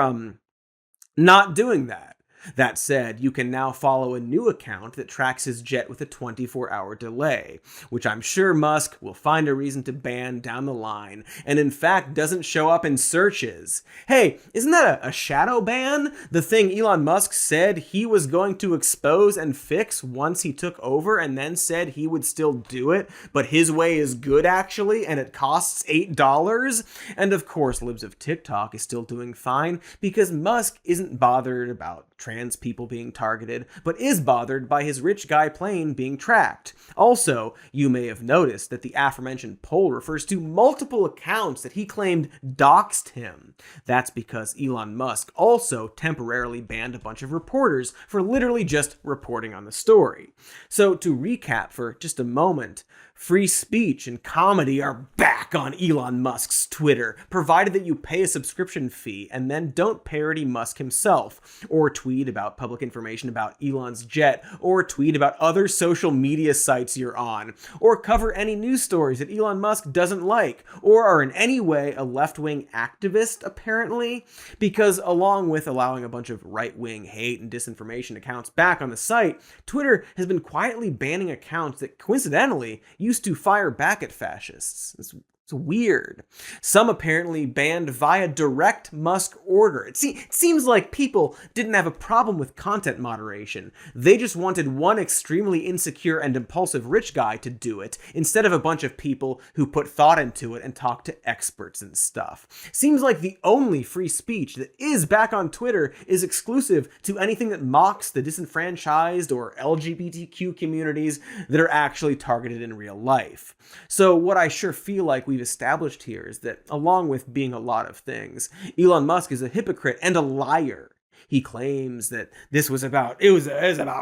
not doing that. That said, you can now follow a new account that tracks his jet with a 24-hour delay, which I'm sure Musk will find a reason to ban down the line, and in fact doesn't show up in searches. Hey, isn't that a shadow ban? The thing Elon Musk said he was going to expose and fix once he took over and then said he would still do it, but his way is good actually, and it costs $8? And of course, Libs of TikTok is still doing fine because Musk isn't bothered about trans people being targeted, but is bothered by his rich guy plane being tracked. Also, you may have noticed that the aforementioned poll refers to multiple accounts that he claimed doxed him. That's because Elon Musk also temporarily banned a bunch of reporters for literally just reporting on the story. So to recap for just a moment, Free speech and comedy are back on Elon Musk's Twitter, provided that you pay a subscription fee and then don't parody Musk himself, or tweet about public information about Elon's jet, or tweet about other social media sites you're on, or cover any news stories that Elon Musk doesn't like, or are in any way a left-wing activist, apparently, because along with allowing a bunch of right-wing hate and disinformation accounts back on the site, Twitter has been quietly banning accounts that coincidentally used to fire back at fascists. It's weird. Some apparently banned via direct Musk order. It seems like people didn't have a problem with content moderation. They just wanted one extremely insecure and impulsive rich guy to do it, instead of a bunch of people who put thought into it and talk to experts and stuff. Seems like the only free speech that is back on Twitter is exclusive to anything that mocks the disenfranchised or LGBTQ communities that are actually targeted in real life. So what I sure feel like we've established here is that, along with being a lot of things, Elon Musk is a hypocrite and a liar. He claims that this was about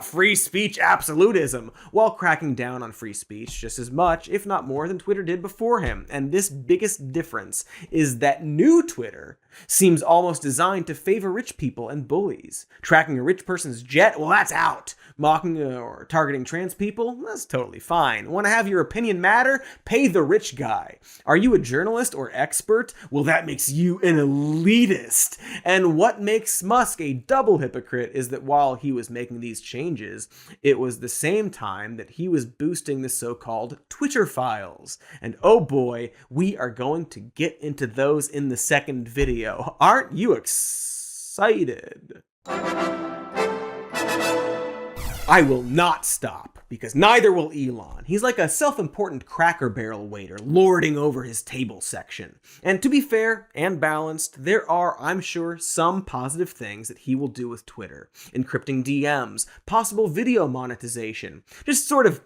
free speech absolutism, while cracking down on free speech just as much, if not more, than Twitter did before him. And this biggest difference is that new Twitter seems almost designed to favor rich people and bullies. Tracking a rich person's jet, well, that's out. Mocking or targeting trans people, that's totally fine. Want to have your opinion matter? Pay the rich guy. Are you a journalist or expert? Well, that makes you an elitist. And what makes Musk a double hypocrite is that while he was making these changes, it was the same time that he was boosting the so-called Twitter files. And oh boy, we are going to get into those in the second video. Aren't you excited? I will not stop, because neither will Elon. He's like a self-important Cracker Barrel waiter lording over his table section. And to be fair and balanced, there are, I'm sure, some positive things that he will do with Twitter. Encrypting DMs, possible video monetization, just sort of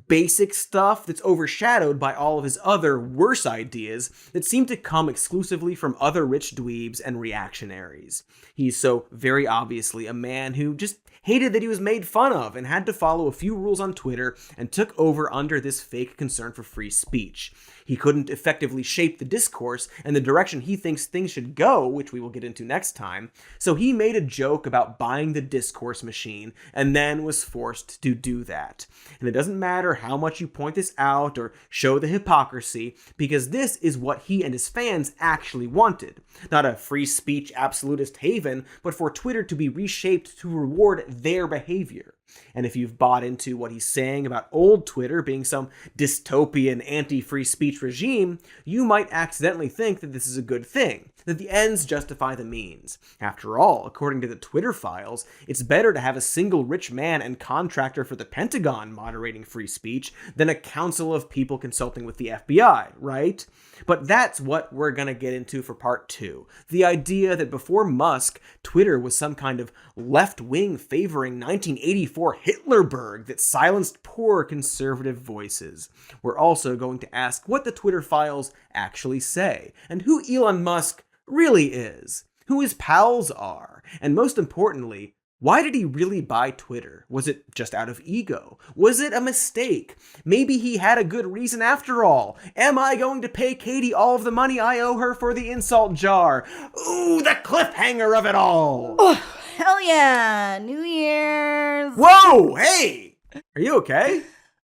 basic stuff that's overshadowed by all of his other worse ideas that seem to come exclusively from other rich dweebs and reactionaries. He's so very obviously a man who just hated that he was made fun of and had to follow a few rules on Twitter and took over under this fake concern for free speech. He couldn't effectively shape the discourse and the direction he thinks things should go, which we will get into next time, so he made a joke about buying the discourse machine and then was forced to do that. And it doesn't matter how much you point this out or show the hypocrisy, because this is what he and his fans actually wanted. Not a free speech absolutist haven, but for Twitter to be reshaped to reward their behavior. And if you've bought into what he's saying about old Twitter being some dystopian anti-free speech regime, you might accidentally think that this is a good thing, that the ends justify the means. After all, according to the Twitter files, it's better to have a single rich man and contractor for the Pentagon moderating free speech than a council of people consulting with the FBI, right? But that's what we're gonna get into for part 2. The idea that before Musk, Twitter was some kind of left-wing favoring 1984 Hitlerberg that silenced poor conservative voices. We're also going to ask what the Twitter files actually say, and who Elon Musk really is, who his pals are, and most importantly, why did he really buy Twitter? Was it just out of ego? Was it a mistake? Maybe he had a good reason after all. Am I going to pay Katie all of the money I owe her for the insult jar? Ooh, the cliffhanger of it all! Oh, hell yeah! New Year's! Whoa! Hey! Are you okay?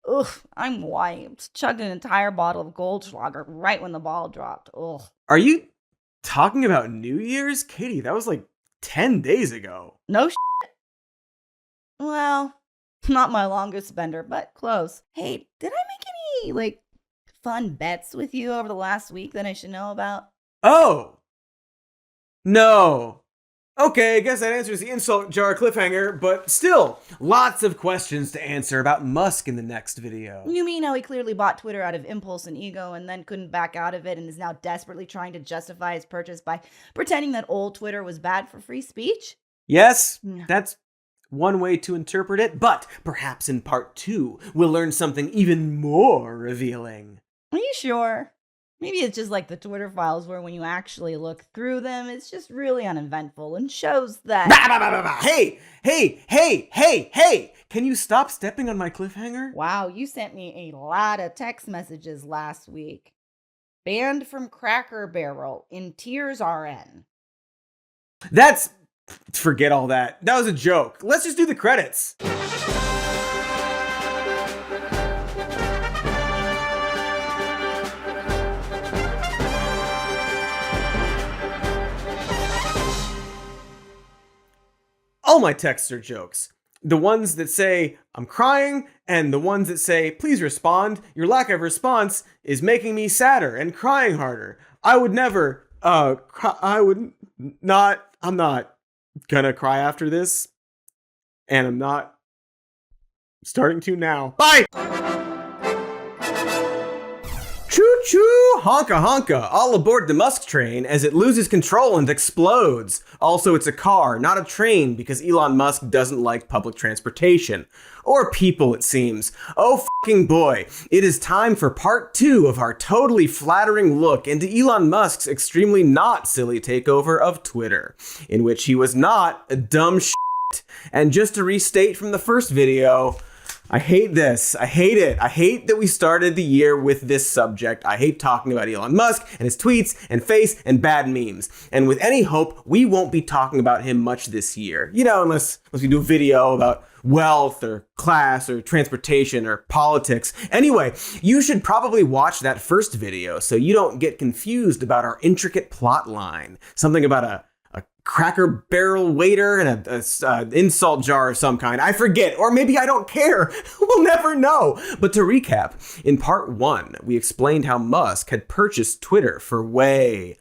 Ugh, I'm wiped. Chugged an entire bottle of Goldschlager right when the ball dropped. Ugh. Are you talking about New Year's? Katie, that was like 10 days ago. No shit. Well, not my longest bender, but close. Hey, did I make any, fun bets with you over the last week that I should know about? Oh! No. Okay, I guess that answers the insult jar cliffhanger, but still, lots of questions to answer about Musk in the next video. You mean how he clearly bought Twitter out of impulse and ego and then couldn't back out of it and is now desperately trying to justify his purchase by pretending that old Twitter was bad for free speech? Yes, that's one way to interpret it, but perhaps in part 2, we'll learn something even more revealing. Are you sure? Maybe it's just like the Twitter files where when you actually look through them, it's just really uneventful and shows that. Hey! Can you stop stepping on my cliffhanger? Wow, you sent me a lot of text messages last week. Banned from Cracker Barrel in Tears RN. Forget all that. That was a joke. Let's just do the credits. All my texts are jokes. The ones that say, I'm crying, and the ones that say, please respond. Your lack of response is making me sadder and crying harder. I'm not gonna cry after this. And I'm not starting to now. Bye! Choo-choo, honka-honka, all aboard the Musk train as it loses control and explodes. Also, it's a car, not a train, because Elon Musk doesn't like public transportation. Or people, it seems. Oh fucking boy, it is time for part 2 of our totally flattering look into Elon Musk's extremely not silly takeover of Twitter, in which he was not a dumb shit. And just to restate from the first video, I hate this. I hate it. I hate that we started the year with this subject. I hate talking about Elon Musk and his tweets and face and bad memes. And with any hope, we won't be talking about him much this year. You know, unless we do a video about wealth or class or transportation or politics. Anyway, you should probably watch that first video so you don't get confused about our intricate plot line. Something about a Cracker Barrel waiter and an insult jar of some kind. I forget, or maybe I don't care. We'll never know. But to recap, in part 1, we explained how Musk had purchased Twitter for way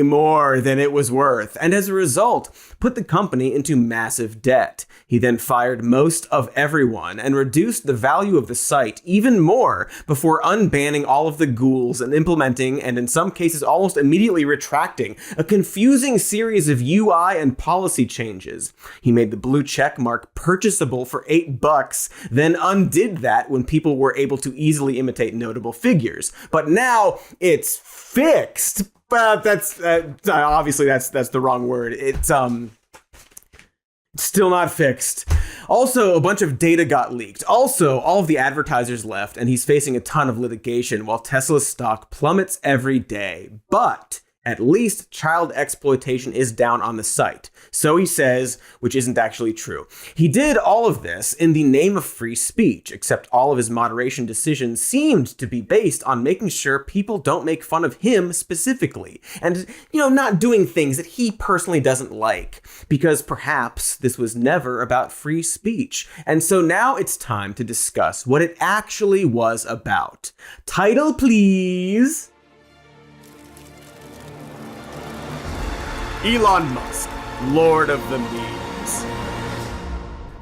more than it was worth, and as a result, put the company into massive debt. He then fired most of everyone and reduced the value of the site even more before unbanning all of the ghouls and implementing, and in some cases almost immediately retracting, a confusing series of UI and policy changes. He made the blue check mark purchasable for $8, then undid that when people were able to easily imitate notable figures. But now it's fixed. But that's obviously that's the wrong word. It's still not fixed. Also, a bunch of data got leaked. Also, all of the advertisers left, and he's facing a ton of litigation while Tesla's stock plummets every day. But at least child exploitation is down on the site. So he says, which isn't actually true. He did all of this in the name of free speech, except all of his moderation decisions seemed to be based on making sure people don't make fun of him specifically. And, not doing things that he personally doesn't like. Because perhaps this was never about free speech. And so now it's time to discuss what it actually was about. Title, please. Elon Musk, Lord of the Memes.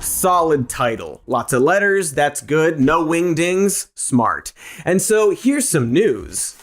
Solid title. Lots of letters, that's good. No wingdings, smart. And so here's some news.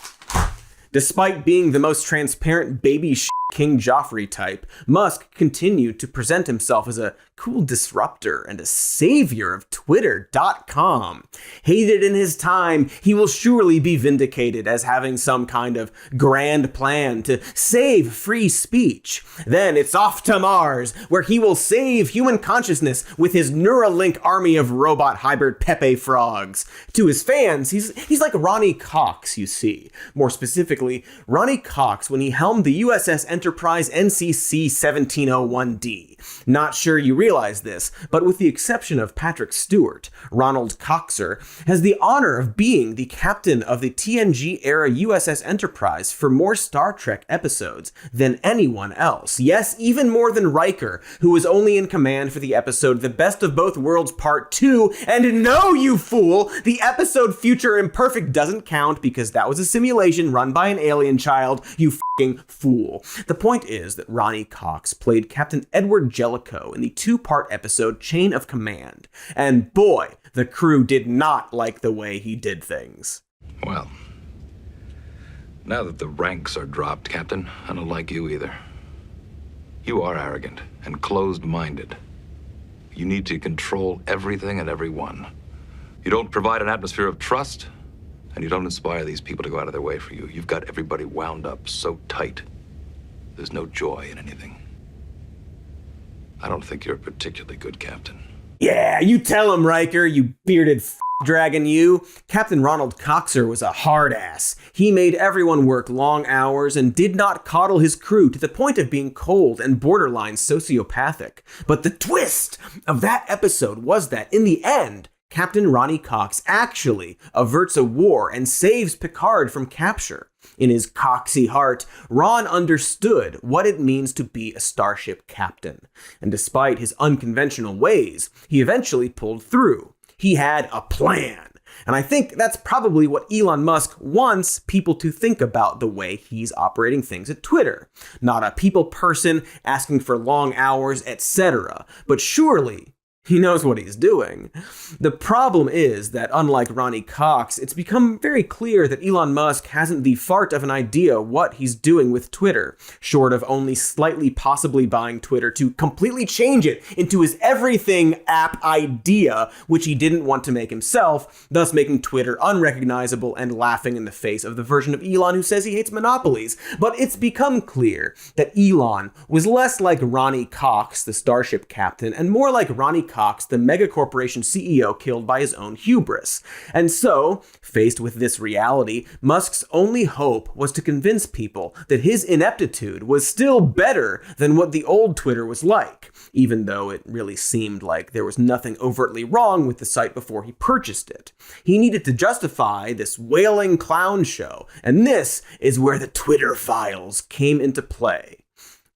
Despite being the most transparent baby King Joffrey type, Musk continued to present himself as a cool disruptor and a savior of Twitter.com. Hated in his time, he will surely be vindicated as having some kind of grand plan to save free speech. Then it's off to Mars, where he will save human consciousness with his Neuralink army of robot hybrid Pepe frogs. To his fans, he's like Ronnie Cox, you see. More specifically, Ronnie Cox when he helmed the USS Enterprise NCC 1701D. Not sure you realize this, but with the exception of Patrick Stewart, Ronald Coxer has the honor of being the captain of the TNG-era USS Enterprise for more Star Trek episodes than anyone else. Yes, even more than Riker, who was only in command for the episode The Best of Both Worlds Part 2, and no, you fool, the episode Future Imperfect doesn't count because that was a simulation run by an alien child, you f***ing fool. The point is that Ronnie Cox played Captain Edward Jellicoe in the two-part episode Chain of Command, and boy, the crew did not like the way he did things. Well, now that the ranks are dropped, Captain, I don't like you either. You are arrogant and closed-minded. You need to control everything and everyone. You don't provide an atmosphere of trust, And you don't inspire these people to go out of their way for you. You've got everybody wound up so tight. There's no joy in anything. I don't think you're a particularly good captain. Yeah, you tell him, Riker, you bearded dragon you. Captain Ronald Coxer was a hard ass. He made everyone work long hours and did not coddle his crew to the point of being cold and borderline sociopathic. But the twist of that episode was that, in the end, Captain Ronnie Cox actually averts a war and saves Picard from capture. In his coxy heart, Ron understood what it means to be a starship captain. And despite his unconventional ways, he eventually pulled through. He had a plan. And I think that's probably what Elon Musk wants people to think about the way he's operating things at Twitter. Not a people person asking for long hours, etc. But surely he knows what he's doing. The problem is that, unlike Ronnie Cox, it's become very clear that Elon Musk hasn't the fart of an idea what he's doing with Twitter, short of only slightly possibly buying Twitter to completely change it into his everything app idea, which he didn't want to make himself, thus making Twitter unrecognizable and laughing in the face of the version of Elon who says he hates monopolies. But it's become clear that Elon was less like Ronnie Cox, the starship captain, and more like Ronnie Cox, the megacorporation CEO killed by his own hubris. And so, faced with this reality, Musk's only hope was to convince people that his ineptitude was still better than what the old Twitter was like, even though it really seemed like there was nothing overtly wrong with the site before he purchased it. He needed to justify this wailing clown show, and this is where the Twitter files came into play.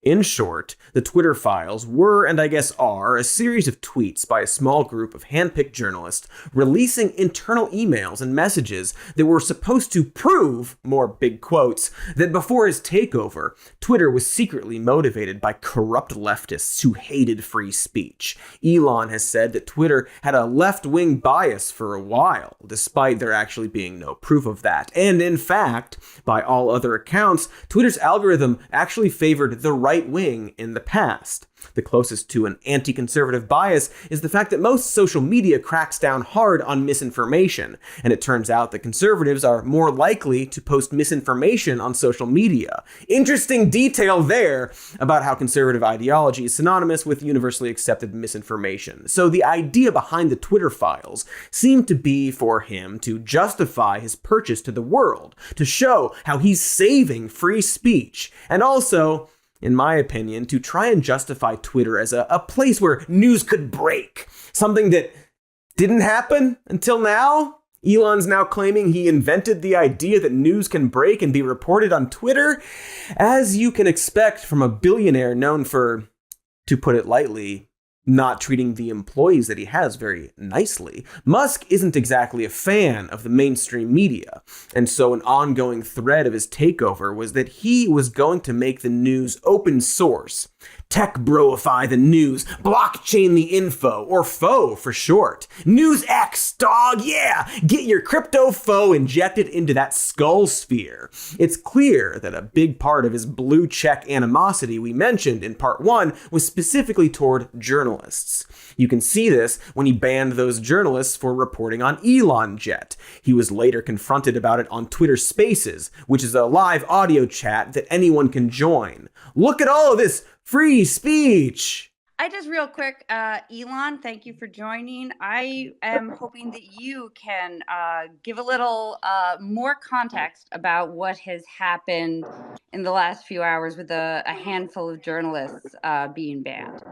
In short, the Twitter files were, and I guess are, a series of tweets by a small group of hand-picked journalists releasing internal emails and messages that were supposed to prove, more big quotes, that before his takeover, Twitter was secretly motivated by corrupt leftists who hated free speech. Elon has said that Twitter had a left-wing bias for a while, despite there actually being no proof of that. And in fact, by all other accounts, Twitter's algorithm actually favored the right wing in the past. The closest to an anti-conservative bias is the fact that most social media cracks down hard on misinformation, and it turns out that conservatives are more likely to post misinformation on social media. Interesting detail there about how conservative ideology is synonymous with universally accepted misinformation. So the idea behind the Twitter files seemed to be for him to justify his purchase to the world, to show how he's saving free speech, and also, in my opinion, to try and justify Twitter as a place where news could break. Something that didn't happen until now. Elon's now claiming he invented the idea that news can break and be reported on Twitter. As you can expect from a billionaire known for, to put it lightly, not treating the employees that he has very nicely, Musk isn't exactly a fan of the mainstream media. And so an ongoing thread of his takeover was that he was going to make the news open source. Tech broify the news, blockchain the info, or FO for short. NewsX, dog, yeah! Get your crypto FO injected into that skull sphere. It's clear that a big part of his blue check animosity we mentioned in part 1 was specifically toward journalists. You can see this when he banned those journalists for reporting on Elon Jet. He was later confronted about it on Twitter Spaces, which is a live audio chat that anyone can join. Look at all of this free speech. I just real quick, Elon, thank you for joining. I am hoping that you can give a little more context about what has happened in the last few hours with a handful of journalists being banned.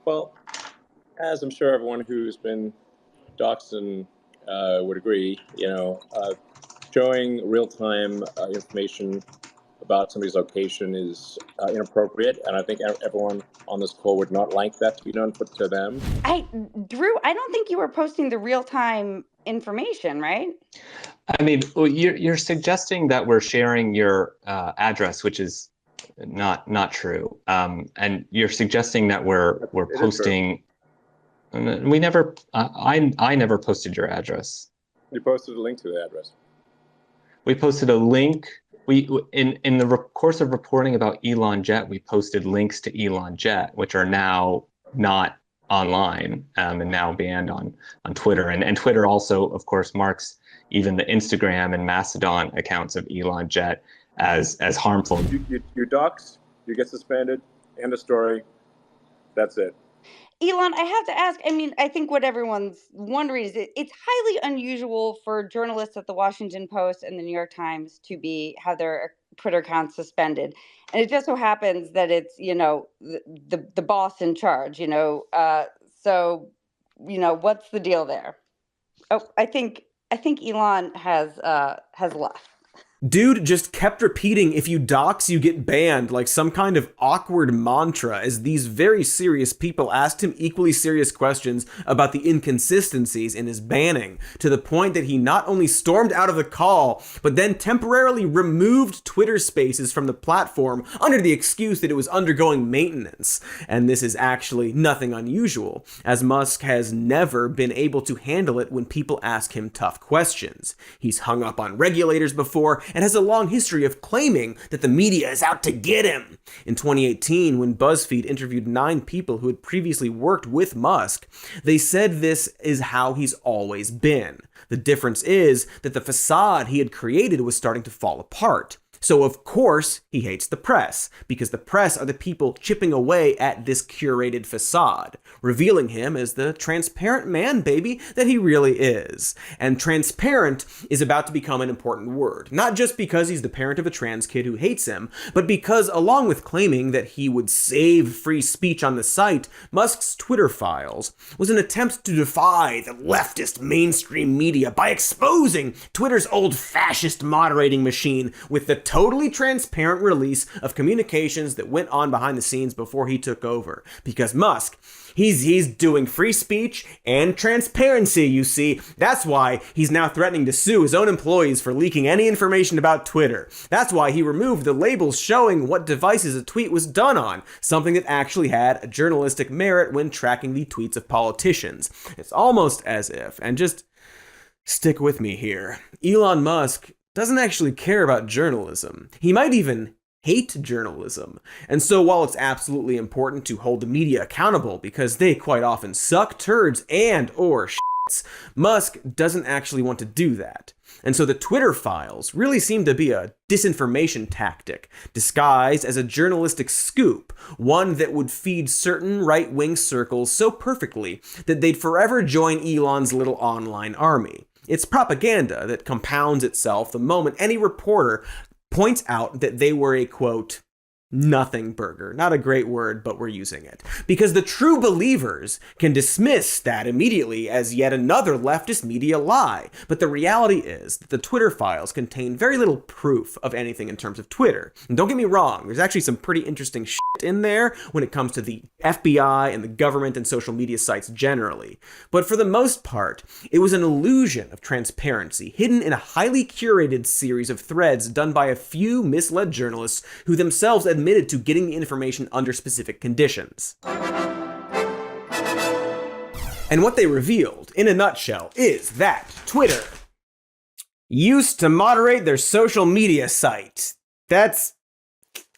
Well, as I'm sure everyone who's been doxxed would agree, showing real-time information about somebody's location is inappropriate, and I think everyone on this call would not like that to be done to them. Drew, I don't think you were posting the real-time information, right? I mean, you're suggesting that we're sharing your address, which is not true, and you're suggesting that we're posting. We never. I never posted your address. You posted a link to the address. We posted a link. In the course of reporting about Elon Jet, we posted links to Elon Jet, which are now not online, and now banned on Twitter. And Twitter also, of course, marks even the Instagram and Mastodon accounts of Elon Jet as harmful. You dox, you get suspended, end of story. That's it. Elon, I have to ask, I mean, I think what everyone's wondering is it's highly unusual for journalists at the Washington Post and the New York Times to have their Twitter accounts suspended. And it just so happens that it's, the boss in charge, so, what's the deal there? Oh, I think Elon has left. Dude just kept repeating, if you dox, you get banned, like some kind of awkward mantra, as these very serious people asked him equally serious questions about the inconsistencies in his banning, to the point that he not only stormed out of the call, but then temporarily removed Twitter Spaces from the platform under the excuse that it was undergoing maintenance. And this is actually nothing unusual, as Musk has never been able to handle it when people ask him tough questions. He's hung up on regulators before, and has a long history of claiming that the media is out to get him. In 2018, when BuzzFeed interviewed 9 people who had previously worked with Musk, they said this is how he's always been. The difference is that the facade he had created was starting to fall apart. So of course, he hates the press, because the press are the people chipping away at this curated facade, revealing him as the transparent man baby that he really is. And transparent is about to become an important word, not just because he's the parent of a trans kid who hates him, but because along with claiming that he would save free speech on the site, Musk's Twitter files was an attempt to defy the leftist mainstream media by exposing Twitter's old fascist moderating machine with the totally transparent release of communications that went on behind the scenes before he took over. Because Musk, he's doing free speech and transparency, you see. That's why he's now threatening to sue his own employees for leaking any information about Twitter. That's why he removed the labels showing what devices a tweet was done on, something that actually had a journalistic merit when tracking the tweets of politicians. It's almost as if, and just stick with me here, Elon Musk doesn't actually care about journalism. He might even hate journalism. And so while it's absolutely important to hold the media accountable because they quite often suck turds and or shits, Musk doesn't actually want to do that. And so the Twitter files really seem to be a disinformation tactic, disguised as a journalistic scoop, one that would feed certain right-wing circles so perfectly that they'd forever join Elon's little online army. It's propaganda that compounds itself the moment any reporter points out that they were a, quote, nothing burger. Not a great word, but we're using it. Because the true believers can dismiss that immediately as yet another leftist media lie. But the reality is that the Twitter files contain very little proof of anything in terms of Twitter. And don't get me wrong, there's actually some pretty interesting shit in there when it comes to the FBI and the government and social media sites generally. But for the most part, it was an illusion of transparency hidden in a highly curated series of threads done by a few misled journalists who themselves admitted to getting the information under specific conditions. And what they revealed, in a nutshell, is that Twitter used to moderate their social media site. That's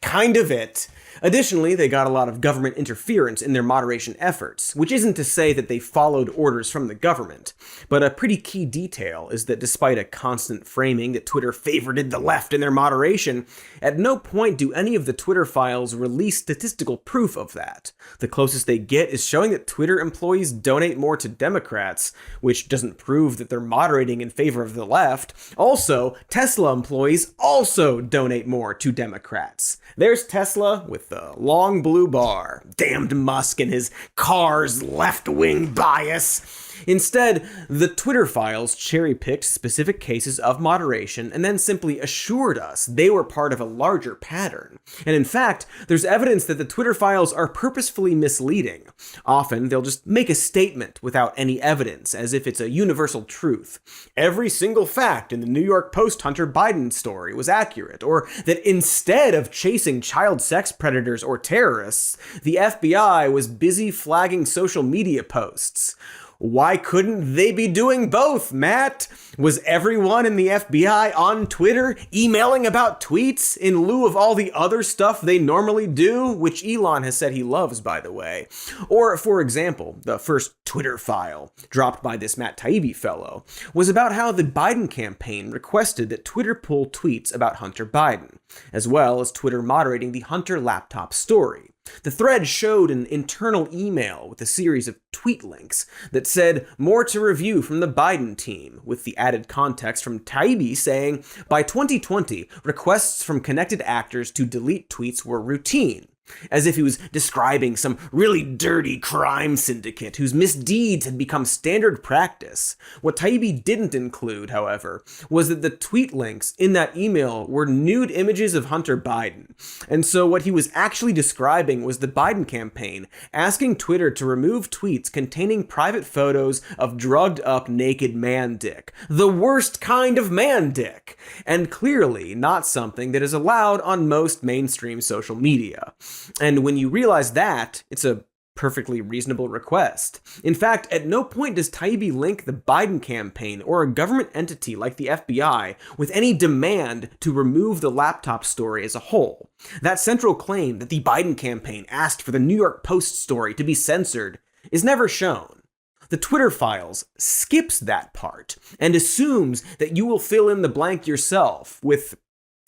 kind of it. Additionally, they got a lot of government interference in their moderation efforts, which isn't to say that they followed orders from the government. But a pretty key detail is that despite a constant framing that Twitter favorited the left in their moderation, at no point do any of the Twitter files release statistical proof of that. The closest they get is showing that Twitter employees donate more to Democrats, which doesn't prove that they're moderating in favor of the left. Also, Tesla employees also donate more to Democrats. There's Tesla with the long blue bar. Damned Musk and his car's left-wing bias. Instead, the Twitter files cherry-picked specific cases of moderation and then simply assured us they were part of a larger pattern. And in fact, there's evidence that the Twitter files are purposefully misleading. Often, they'll just make a statement without any evidence, as if it's a universal truth. Every single fact in the New York Post Hunter Biden story was accurate, or that instead of chasing child sex predators or terrorists, the FBI was busy flagging social media posts. why couldn't they be doing both, Matt? Was everyone in the FBI on Twitter emailing about tweets in lieu of all the other stuff they normally do, which Elon has said he loves, by the way? Or, for example, the first Twitter file, dropped by this Matt Taibbi fellow, was about how the Biden campaign requested that Twitter pull tweets about Hunter Biden, as well as Twitter moderating the Hunter laptop story. The thread showed an internal email with a series of tweet links that said more to review from the Biden team, with the added context from Taibbi saying, by 2020, requests from connected actors to delete tweets were routine. As if he was describing some really dirty crime syndicate whose misdeeds had become standard practice. What Taibbi didn't include, however, was that the tweet links in that email were nude images of Hunter Biden. And so what he was actually describing was the Biden campaign asking Twitter to remove tweets containing private photos of drugged up naked man dick. The worst kind of man dick! And clearly not something that is allowed on most mainstream social media. And when you realize that, it's a perfectly reasonable request. In fact, at no point does Taibbi link the Biden campaign or a government entity like the FBI with any demand to remove the laptop story as a whole. That central claim that the Biden campaign asked for the New York Post story to be censored is never shown. The Twitter files skips that part and assumes that you will fill in the blank yourself with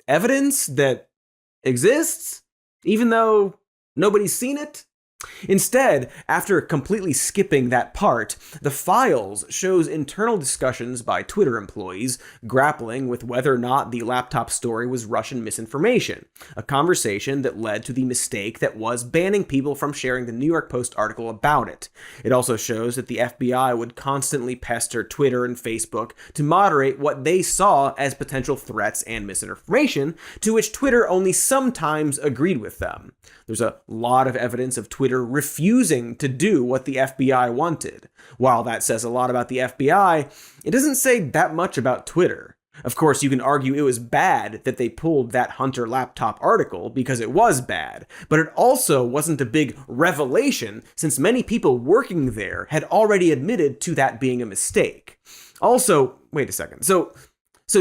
evidence that exists, even though nobody's seen it. Instead, after completely skipping that part, the files shows internal discussions by Twitter employees grappling with whether or not the laptop story was Russian misinformation, a conversation that led to the mistake that was banning people from sharing the New York Post article about it. It also shows that the FBI would constantly pester Twitter and Facebook to moderate what they saw as potential threats and misinformation, to which Twitter only sometimes agreed with them. There's a lot of evidence of Twitter refusing to do what the FBI wanted. While that says a lot about the FBI, it doesn't say that much about Twitter. Of course, you can argue it was bad that they pulled that Hunter laptop article, because it was bad, but it also wasn't a big revelation since many people working there had already admitted to that being a mistake. Also, wait a second, so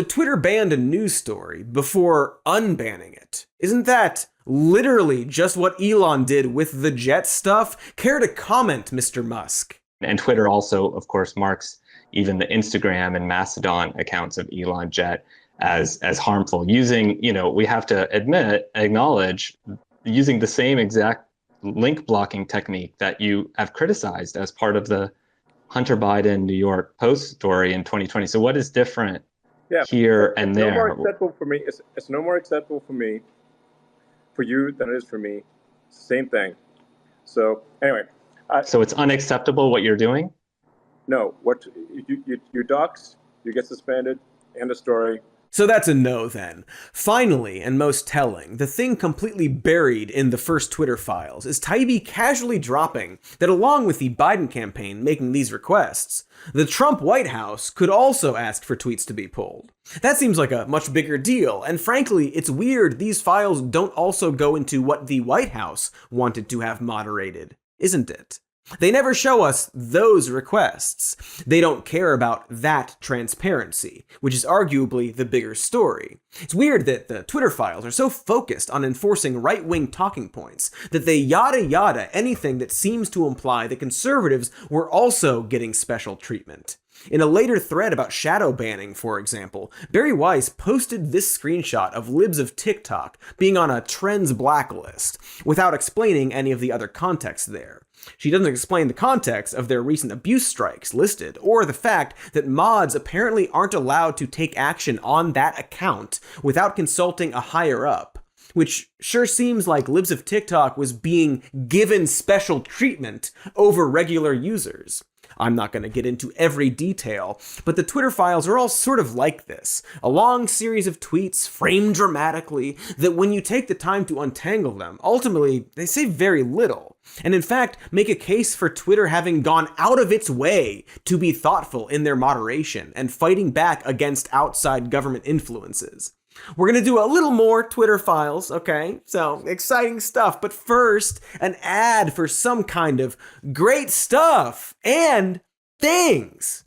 Twitter banned a news story before unbanning it. Isn't that literally just what Elon did with the jet stuff? Care to comment, Mr. Musk? And Twitter also, of course, marks even the Instagram and Mastodon accounts of Elon Jet as harmful, using, we have to acknowledge, using the same exact link blocking technique that you have criticized as part of the Hunter Biden New York Post story in 2020. So what is different here and there? No more acceptable for me. It's no more acceptable for me, for you, than it is for me. It's the same thing. So anyway. So it's unacceptable what you're doing? No, what you dox, you get suspended, end of story. So that's a no then. Finally, and most telling, the thing completely buried in the first Twitter files is Taibbi casually dropping that along with the Biden campaign making these requests, the Trump White House could also ask for tweets to be pulled. That seems like a much bigger deal, and frankly, it's weird these files don't also go into what the White House wanted to have moderated, isn't it? They never show us those requests. They don't care about that transparency, which is arguably the bigger story. It's weird that the Twitter files are so focused on enforcing right-wing talking points that they yada anything that seems to imply that conservatives were also getting special treatment. In a later thread about shadow banning, for example, Barry Weiss posted this screenshot of libs of TikTok being on a trends blacklist, without explaining any of the other context there. She doesn't explain the context of their recent abuse strikes listed, or the fact that mods apparently aren't allowed to take action on that account without consulting a higher up, which sure seems like libs of TikTok was being given special treatment over regular users. I'm not going to get into every detail, but the Twitter files are all sort of like this. A long series of tweets framed dramatically that when you take the time to untangle them, ultimately they say very little. And in fact, make a case for Twitter having gone out of its way to be thoughtful in their moderation and fighting back against outside government influences. We're going to do a little more Twitter files, okay? So, exciting stuff. But first, an ad for some kind of great stuff and things.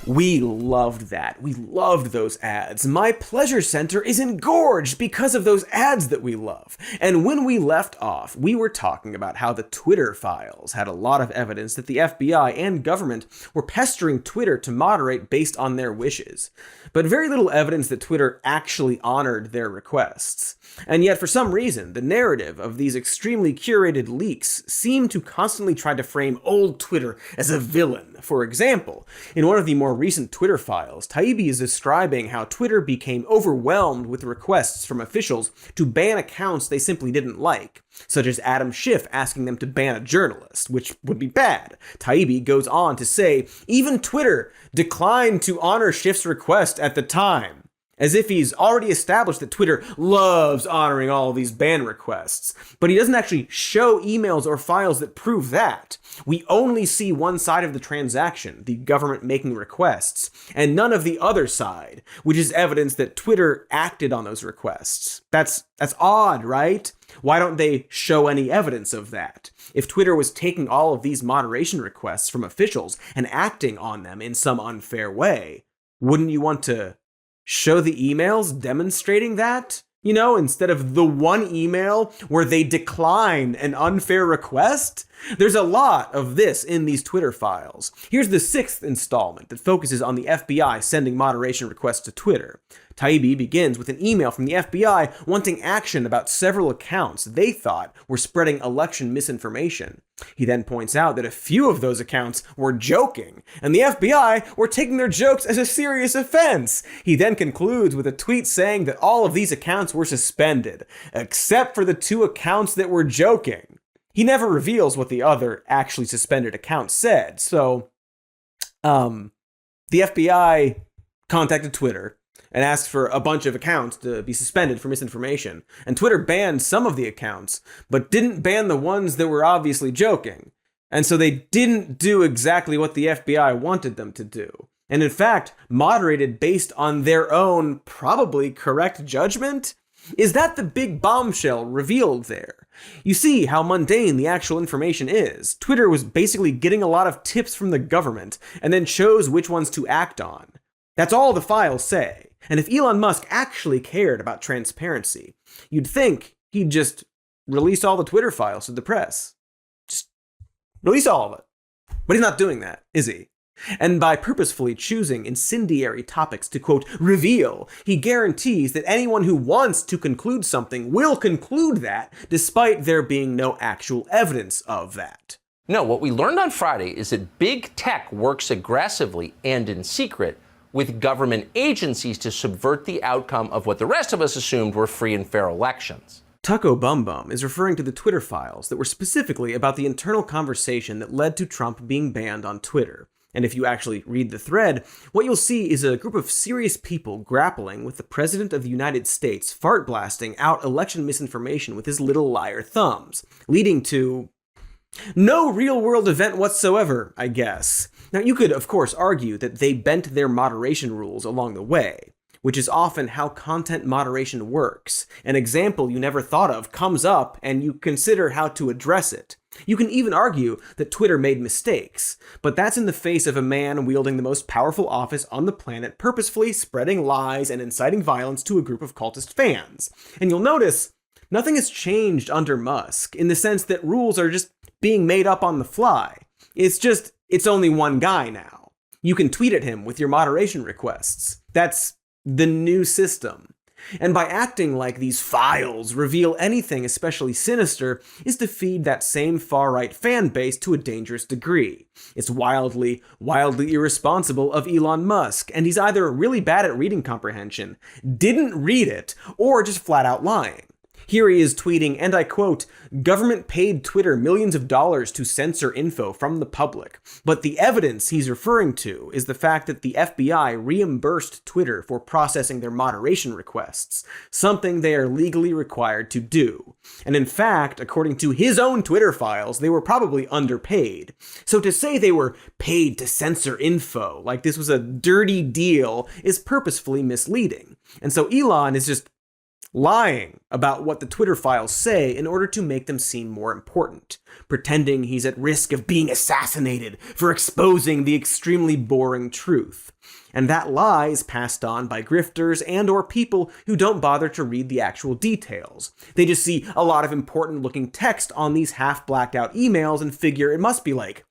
We loved that. We loved those ads. My pleasure center is engorged because of those ads that we love. And when we left off, we were talking about how the Twitter files had a lot of evidence that the FBI and government were pestering Twitter to moderate based on their wishes, but very little evidence that Twitter actually honored their requests. And yet, for some reason, the narrative of these extremely curated leaks seem to constantly try to frame old Twitter as a villain. For example, in one of the more recent Twitter files, Taibbi is describing how Twitter became overwhelmed with requests from officials to ban accounts they simply didn't like, such as Adam Schiff asking them to ban a journalist, which would be bad. Taibbi goes on to say, even Twitter declined to honor Schiff's request at the time, as if he's already established that Twitter loves honoring all of these ban requests. But he doesn't actually show emails or files that prove that. We only see one side of the transaction, the government making requests, and none of the other side, which is evidence that Twitter acted on those requests. That's odd, right? Why don't they show any evidence of that? If Twitter was taking all of these moderation requests from officials and acting on them in some unfair way, wouldn't you want to show the emails demonstrating that? You know, instead of the one email where they decline an unfair request? There's a lot of this in these Twitter files. Here's the 6th installment that focuses on the FBI sending moderation requests to Twitter. Taibbi begins with an email from the FBI wanting action about several accounts they thought were spreading election misinformation. He then points out that a few of those accounts were joking, and the FBI were taking their jokes as a serious offense. He then concludes with a tweet saying that all of these accounts were suspended, except for the 2 accounts that were joking. He never reveals what the other actually suspended accounts said, so the FBI contacted Twitter and asked for a bunch of accounts to be suspended for misinformation. And Twitter banned some of the accounts, but didn't ban the ones that were obviously joking. And so they didn't do exactly what the FBI wanted them to do. And in fact, moderated based on their own probably correct judgment? Is that the big bombshell revealed there? You see how mundane the actual information is. Twitter was basically getting a lot of tips from the government and then chose which ones to act on. That's all the files say. And if Elon Musk actually cared about transparency, you'd think he'd just release all the Twitter files to the press. Just release all of it. But he's not doing that, is he? And by purposefully choosing incendiary topics to, quote, reveal, he guarantees that anyone who wants to conclude something will conclude that, despite there being no actual evidence of that. No, what we learned on Friday is that big tech works aggressively and in secret with government agencies to subvert the outcome of what the rest of us assumed were free and fair elections. Tucko Bum Bum is referring to the Twitter files that were specifically about the internal conversation that led to Trump being banned on Twitter. And if you actually read the thread, what you'll see is a group of serious people grappling with the President of the United States fart blasting out election misinformation with his little liar thumbs, leading to no real-world event whatsoever, I guess. Now, you could, of course, argue that they bent their moderation rules along the way, which is often how content moderation works. An example you never thought of comes up, and you consider how to address it. You can even argue that Twitter made mistakes, but that's in the face of a man wielding the most powerful office on the planet purposefully spreading lies and inciting violence to a group of cultist fans. And you'll notice nothing has changed under Musk, in the sense that rules are just being made up on the fly. It's only one guy now. You can tweet at him with your moderation requests. That's the new system. And by acting like these files reveal anything especially sinister is to feed that same far-right fan base to a dangerous degree. It's wildly irresponsible of Elon Musk, and he's either really bad at reading comprehension, didn't read it, or just flat out lying. Here he is tweeting, and I quote, "Government paid Twitter millions of dollars to censor info from the public." But the evidence he's referring to is the fact that the FBI reimbursed Twitter for processing their moderation requests, something they are legally required to do. And in fact, according to his own Twitter files, they were probably underpaid. So to say they were paid to censor info, like this was a dirty deal, is purposefully misleading. And so Elon is just lying about what the Twitter files say in order to make them seem more important, pretending he's at risk of being assassinated for exposing the extremely boring truth. And that lie is passed on by grifters and or people who don't bother to read the actual details. They just see a lot of important looking text on these half blacked out emails and figure it must be like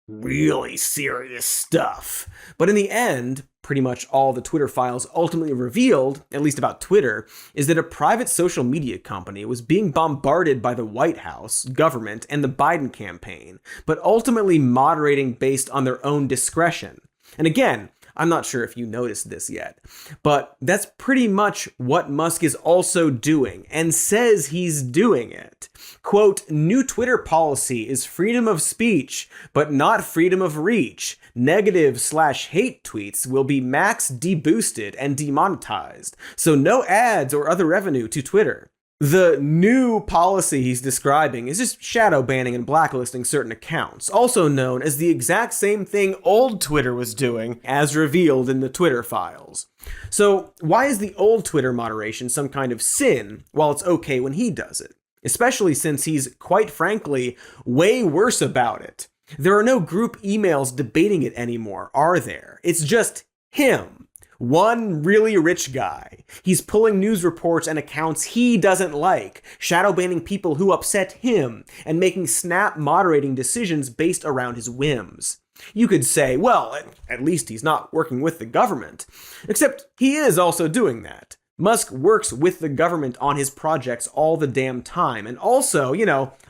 really serious stuff. But in the end, pretty much all the Twitter files ultimately revealed, at least about Twitter, is that a private social media company was being bombarded by the White House, government, and the Biden campaign, but ultimately moderating based on their own discretion. And again, I'm not sure if you noticed this yet, but that's pretty much what Musk is also doing and says he's doing it. Quote, new Twitter policy is freedom of speech, but not freedom of reach. Negative/hate tweets will be max deboosted and demonetized, so no ads or other revenue to Twitter. The new policy he's describing is just shadow banning and blacklisting certain accounts, also known as the exact same thing old Twitter was doing, as revealed in the Twitter files. So why is the old Twitter moderation some kind of sin, while it's okay when he does it? Especially since he's, quite frankly, way worse about it. There are no group emails debating it anymore, are there? It's just him. One really rich guy. He's pulling news reports and accounts he doesn't like, shadow banning people who upset him, and making snap moderating decisions based around his whims. You could say, well, at least he's not working with the government. Except he is also doing that. Musk works with the government on his projects all the damn time, and also,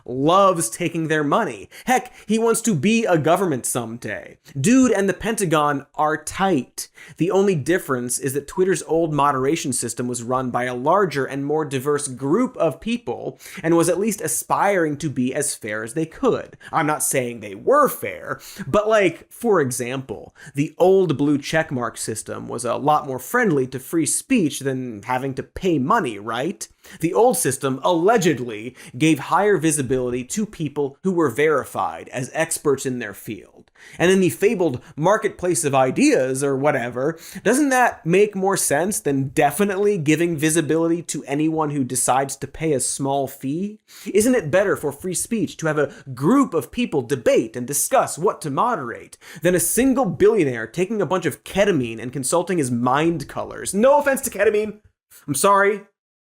loves taking their money. Heck, he wants to be a government someday. Dude and the Pentagon are tight. The only difference is that Twitter's old moderation system was run by a larger and more diverse group of people, and was at least aspiring to be as fair as they could. I'm not saying they were fair, but for example, the old blue checkmark system was a lot more friendly to free speech than having to pay money, right? The old system allegedly gave higher visibility to people who were verified as experts in their field. And in the fabled marketplace of ideas or whatever, doesn't that make more sense than definitely giving visibility to anyone who decides to pay a small fee? Isn't it better for free speech to have a group of people debate and discuss what to moderate than a single billionaire taking a bunch of ketamine and consulting his mind colors? No offense to ketamine. I'm sorry.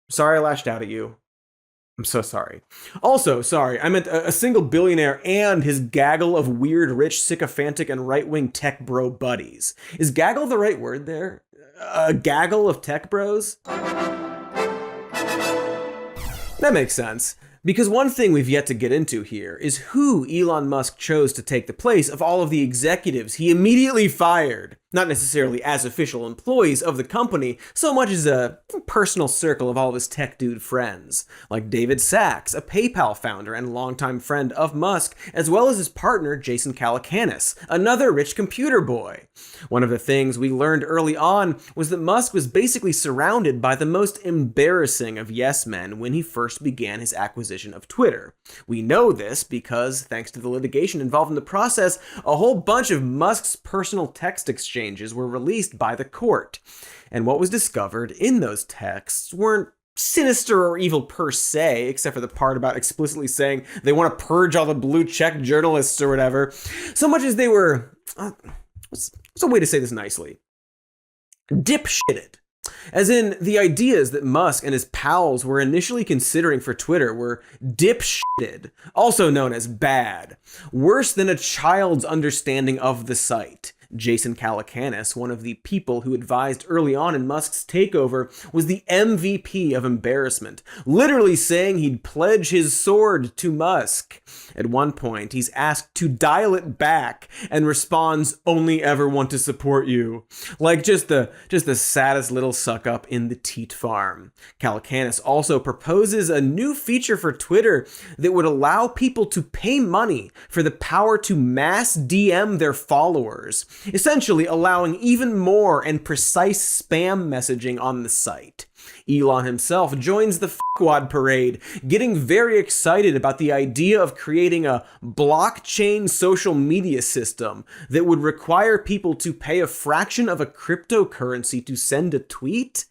Sorry I lashed out at you. I'm so sorry. Also, sorry, I meant a single billionaire and his gaggle of weird, rich, sycophantic, and right-wing tech bro buddies. Is gaggle the right word there? A gaggle of tech bros? That makes sense. Because one thing we've yet to get into here is who Elon Musk chose to take the place of all of the executives he immediately fired. Not necessarily as official employees of the company, so much as a personal circle of all of his tech dude friends, like David Sachs, a PayPal founder and longtime friend of Musk, as well as his partner Jason Calacanis, another rich computer boy. One of the things we learned early on was that Musk was basically surrounded by the most embarrassing of yes men when he first began his acquisition of Twitter. We know this because, thanks to the litigation involved in the process, a whole bunch of Musk's personal text exchanges were released by the court. And what was discovered in those texts weren't sinister or evil per se, except for the part about explicitly saying they want to purge all the blue check journalists or whatever, so much as they were, what's a way to say this nicely? Dipshitted. As in, the ideas that Musk and his pals were initially considering for Twitter were dipshitted, also known as bad, worse than a child's understanding of the site. Jason Calacanis, one of the people who advised early on in Musk's takeover, was the MVP of embarrassment, literally saying he'd pledge his sword to Musk. At one point, he's asked to dial it back and responds, "Only ever want to support you." Like just the saddest little suck-up in the teat farm. Calacanis also proposes a new feature for Twitter that would allow people to pay money for the power to mass DM their followers, essentially allowing even more and precise spam messaging on the site. Elon himself joins the fuckwad parade, getting very excited about the idea of creating a blockchain social media system that would require people to pay a fraction of a cryptocurrency to send a tweet.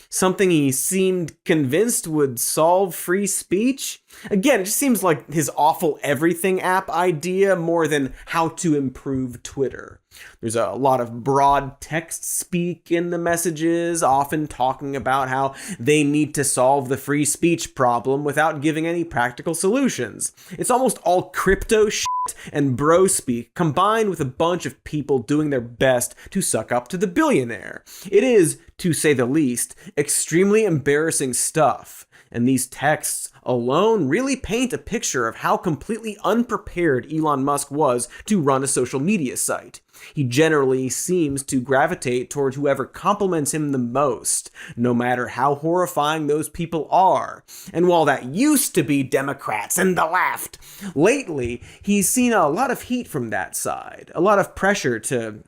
something he seemed convinced would solve free speech. Again, it just seems like his awful everything app idea more than how to improve Twitter. There's a lot of broad text speak in the messages, often talking about how they need to solve the free speech problem without giving any practical solutions. It's almost all crypto shit and bro speak combined with a bunch of people doing their best to suck up to the billionaire. It is, to say the least, extremely embarrassing stuff. And these texts alone really paint a picture of how completely unprepared Elon Musk was to run a social media site. He generally seems to gravitate toward whoever compliments him the most, no matter how horrifying those people are. And while that used to be Democrats and the left, lately he's seen a lot of heat from that side, a lot of pressure to,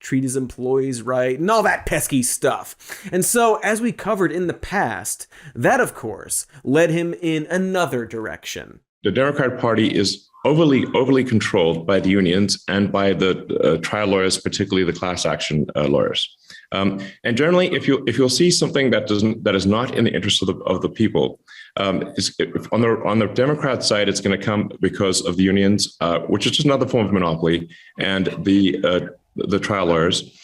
treat his employees right, and all that pesky stuff. And so, as we covered in the past, that, of course, led him in another direction. The Democrat Party is overly controlled by the unions and by the trial lawyers, particularly the class action lawyers. And generally, if you'll see something that is not in the interest of the people, on the Democrat side, it's going to come because of the unions, which is just another form of monopoly, and the trial lawyers.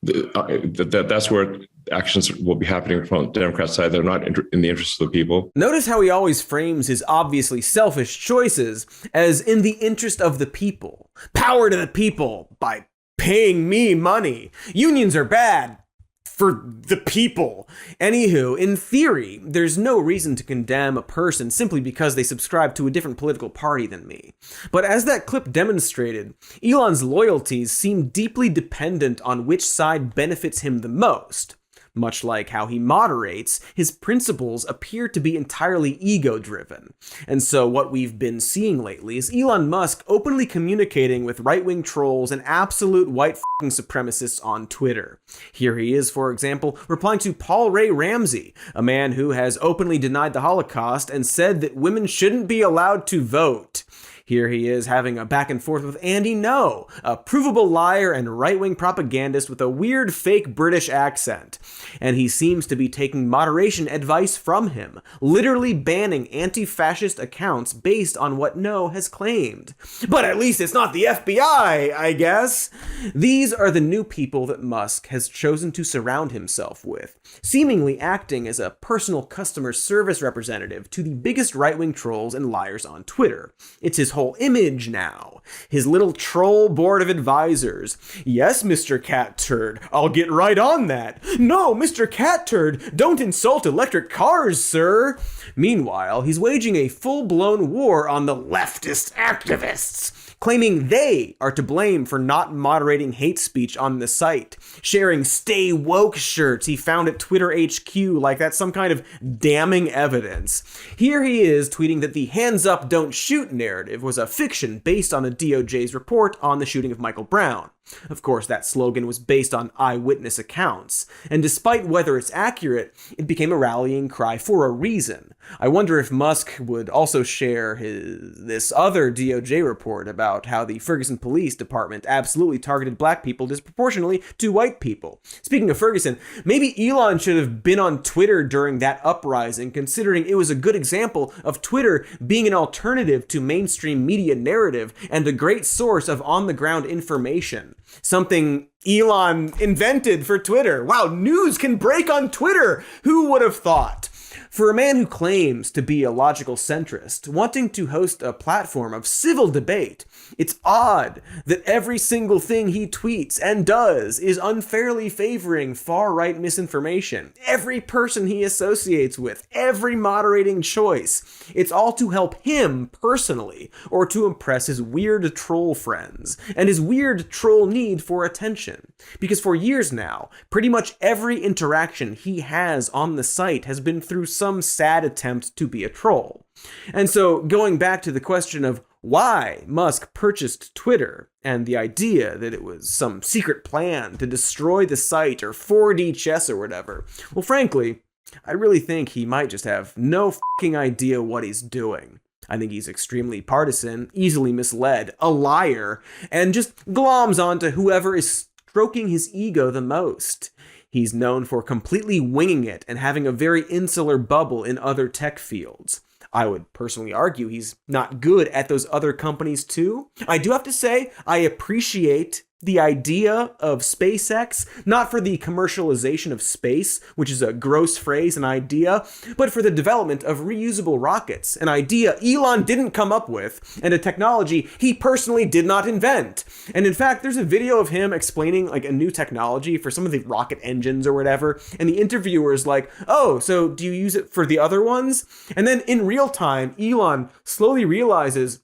That's where actions will be happening from the Democrat side that are not in the interest of the people. Notice how he always frames his obviously selfish choices as in the interest of the people. Power to the people by paying me money. Unions are bad for the people. Anywho, in theory, there's no reason to condemn a person simply because they subscribe to a different political party than me. But as that clip demonstrated, Elon's loyalties seem deeply dependent on which side benefits him the most. Much like how he moderates, his principles appear to be entirely ego-driven. And so what we've been seeing lately is Elon Musk openly communicating with right-wing trolls and absolute white f***ing supremacists on Twitter. Here he is, for example, replying to Paul Ray Ramsey, a man who has openly denied the Holocaust and said that women shouldn't be allowed to vote. Here he is having a back and forth with Andy Ngo, a provable liar and right-wing propagandist with a weird fake British accent. And he seems to be taking moderation advice from him, literally banning anti-fascist accounts based on what Ngo has claimed. But at least it's not the FBI, I guess. These are the new people that Musk has chosen to surround himself with, seemingly acting as a personal customer service representative to the biggest right-wing trolls and liars on Twitter. It's his whole image now. His little troll board of advisors. Yes, Mr. Cat Turd, I'll get right on that. No, Mr. Cat Turd, don't insult electric cars, sir. Meanwhile, he's waging a full-blown war on the leftist activists, claiming they are to blame for not moderating hate speech on the site, sharing Stay Woke shirts he found at Twitter HQ like that's some kind of damning evidence. Here he is tweeting that the hands up don't shoot narrative was a fiction based on a DOJ's report on the shooting of Michael Brown. Of course, that slogan was based on eyewitness accounts, and despite whether it's accurate, it became a rallying cry for a reason. I wonder if Musk would also share this other DOJ report about how the Ferguson Police Department absolutely targeted black people disproportionately to white people. Speaking of Ferguson, maybe Elon should have been on Twitter during that uprising, considering it was a good example of Twitter being an alternative to mainstream media narrative and a great source of on-the-ground information. Something Elon invented for Twitter. Wow, news can break on Twitter! Who would have thought? For a man who claims to be a logical centrist, wanting to host a platform of civil debate, it's odd that every single thing he tweets and does is unfairly favoring far-right misinformation. Every person he associates with, every moderating choice, it's all to help him personally, or to impress his weird troll friends, and his weird troll need for attention. Because for years now, pretty much every interaction he has on the site has been through some sad attempt to be a troll. And so, going back to the question of why Musk purchased Twitter, and the idea that it was some secret plan to destroy the site or 4D chess or whatever, well, frankly, I really think he might just have no fucking idea what he's doing. I think he's extremely partisan, easily misled, a liar, and just gloms onto whoever is stroking his ego the most. He's known for completely winging it and having a very insular bubble in other tech fields. I would personally argue he's not good at those other companies too. I do have to say, I appreciate the idea of SpaceX, not for the commercialization of space, which is a gross phrase, an idea, but for the development of reusable rockets, an idea Elon didn't come up with, and a technology he personally did not invent. And in fact, there's a video of him explaining like a new technology for some of the rocket engines or whatever, and the interviewer is like, oh, so do you use it for the other ones? And then in real time, Elon slowly realizes,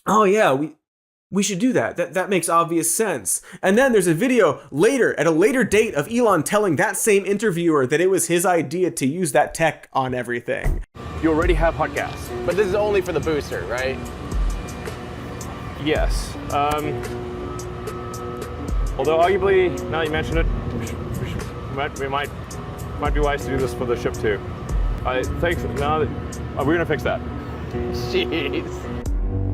oh yeah, we should do that. That makes obvious sense. And then there's a video later, at a later date, of Elon telling that same interviewer that it was his idea to use that tech on everything. You already have hot gas. But this is only for the booster, right? Yes. Although arguably, now you mention it, we might be wise to do this for the ship too. Thanks. Now we're gonna fix that. Jeez.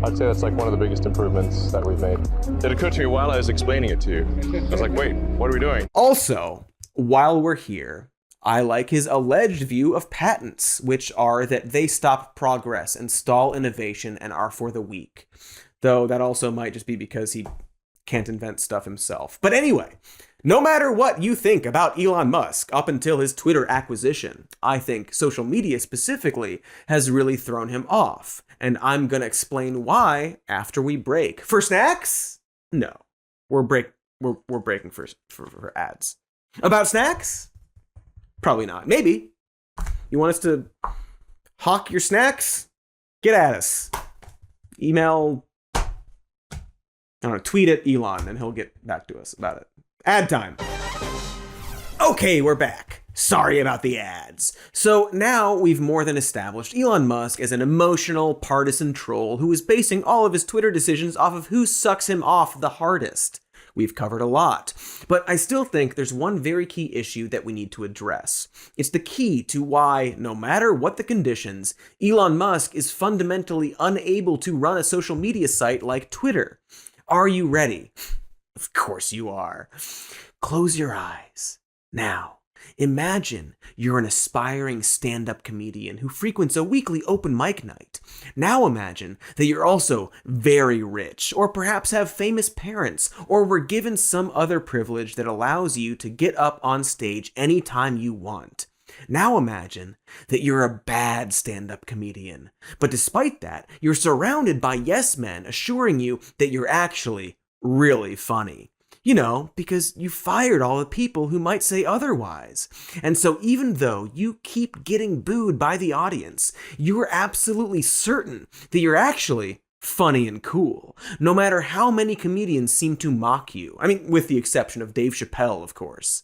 I'd say that's like one of the biggest improvements that we've made. It occurred to me while I was explaining it to you. I was like, wait, what are we doing? Also, while we're here, I like his alleged view of patents, which are that they stop progress and stall innovation and are for the weak. Though that also might just be because he can't invent stuff himself. But anyway, no matter what you think about Elon Musk up until his Twitter acquisition, I think social media specifically has really thrown him off. And I'm going to explain why after we break. For snacks? No. We're breaking for ads. About snacks? Probably not. Maybe. You want us to hawk your snacks? Get at us. Email, I don't know, tweet at Elon and he'll get back to us about it. Ad time. Okay, we're back. Sorry about the ads. So now we've more than established Elon Musk as an emotional, partisan troll who is basing all of his Twitter decisions off of who sucks him off the hardest. We've covered a lot, but I still think there's one very key issue that we need to address. It's the key to why, no matter what the conditions, Elon Musk is fundamentally unable to run a social media site like Twitter. Are you ready? Of course you are. Close your eyes. Now, imagine you're an aspiring stand-up comedian who frequents a weekly open mic night. Now imagine that you're also very rich, or perhaps have famous parents, or were given some other privilege that allows you to get up on stage anytime you want. Now imagine that you're a bad stand-up comedian, but despite that, you're surrounded by yes men assuring you that you're actually really funny. You know, because you fired all the people who might say otherwise. And so even though you keep getting booed by the audience, you're absolutely certain that you're actually funny and cool, no matter how many comedians seem to mock you. I mean, with the exception of Dave Chappelle, of course.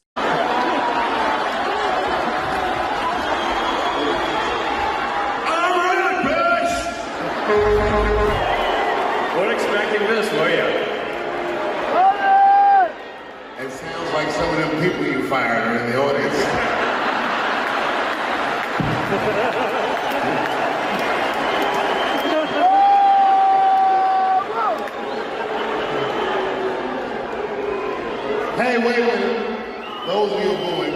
Weren't expecting this, were you? It sounds like some of them people you fired are in the audience. Hey, wait a minute. Those of you booing.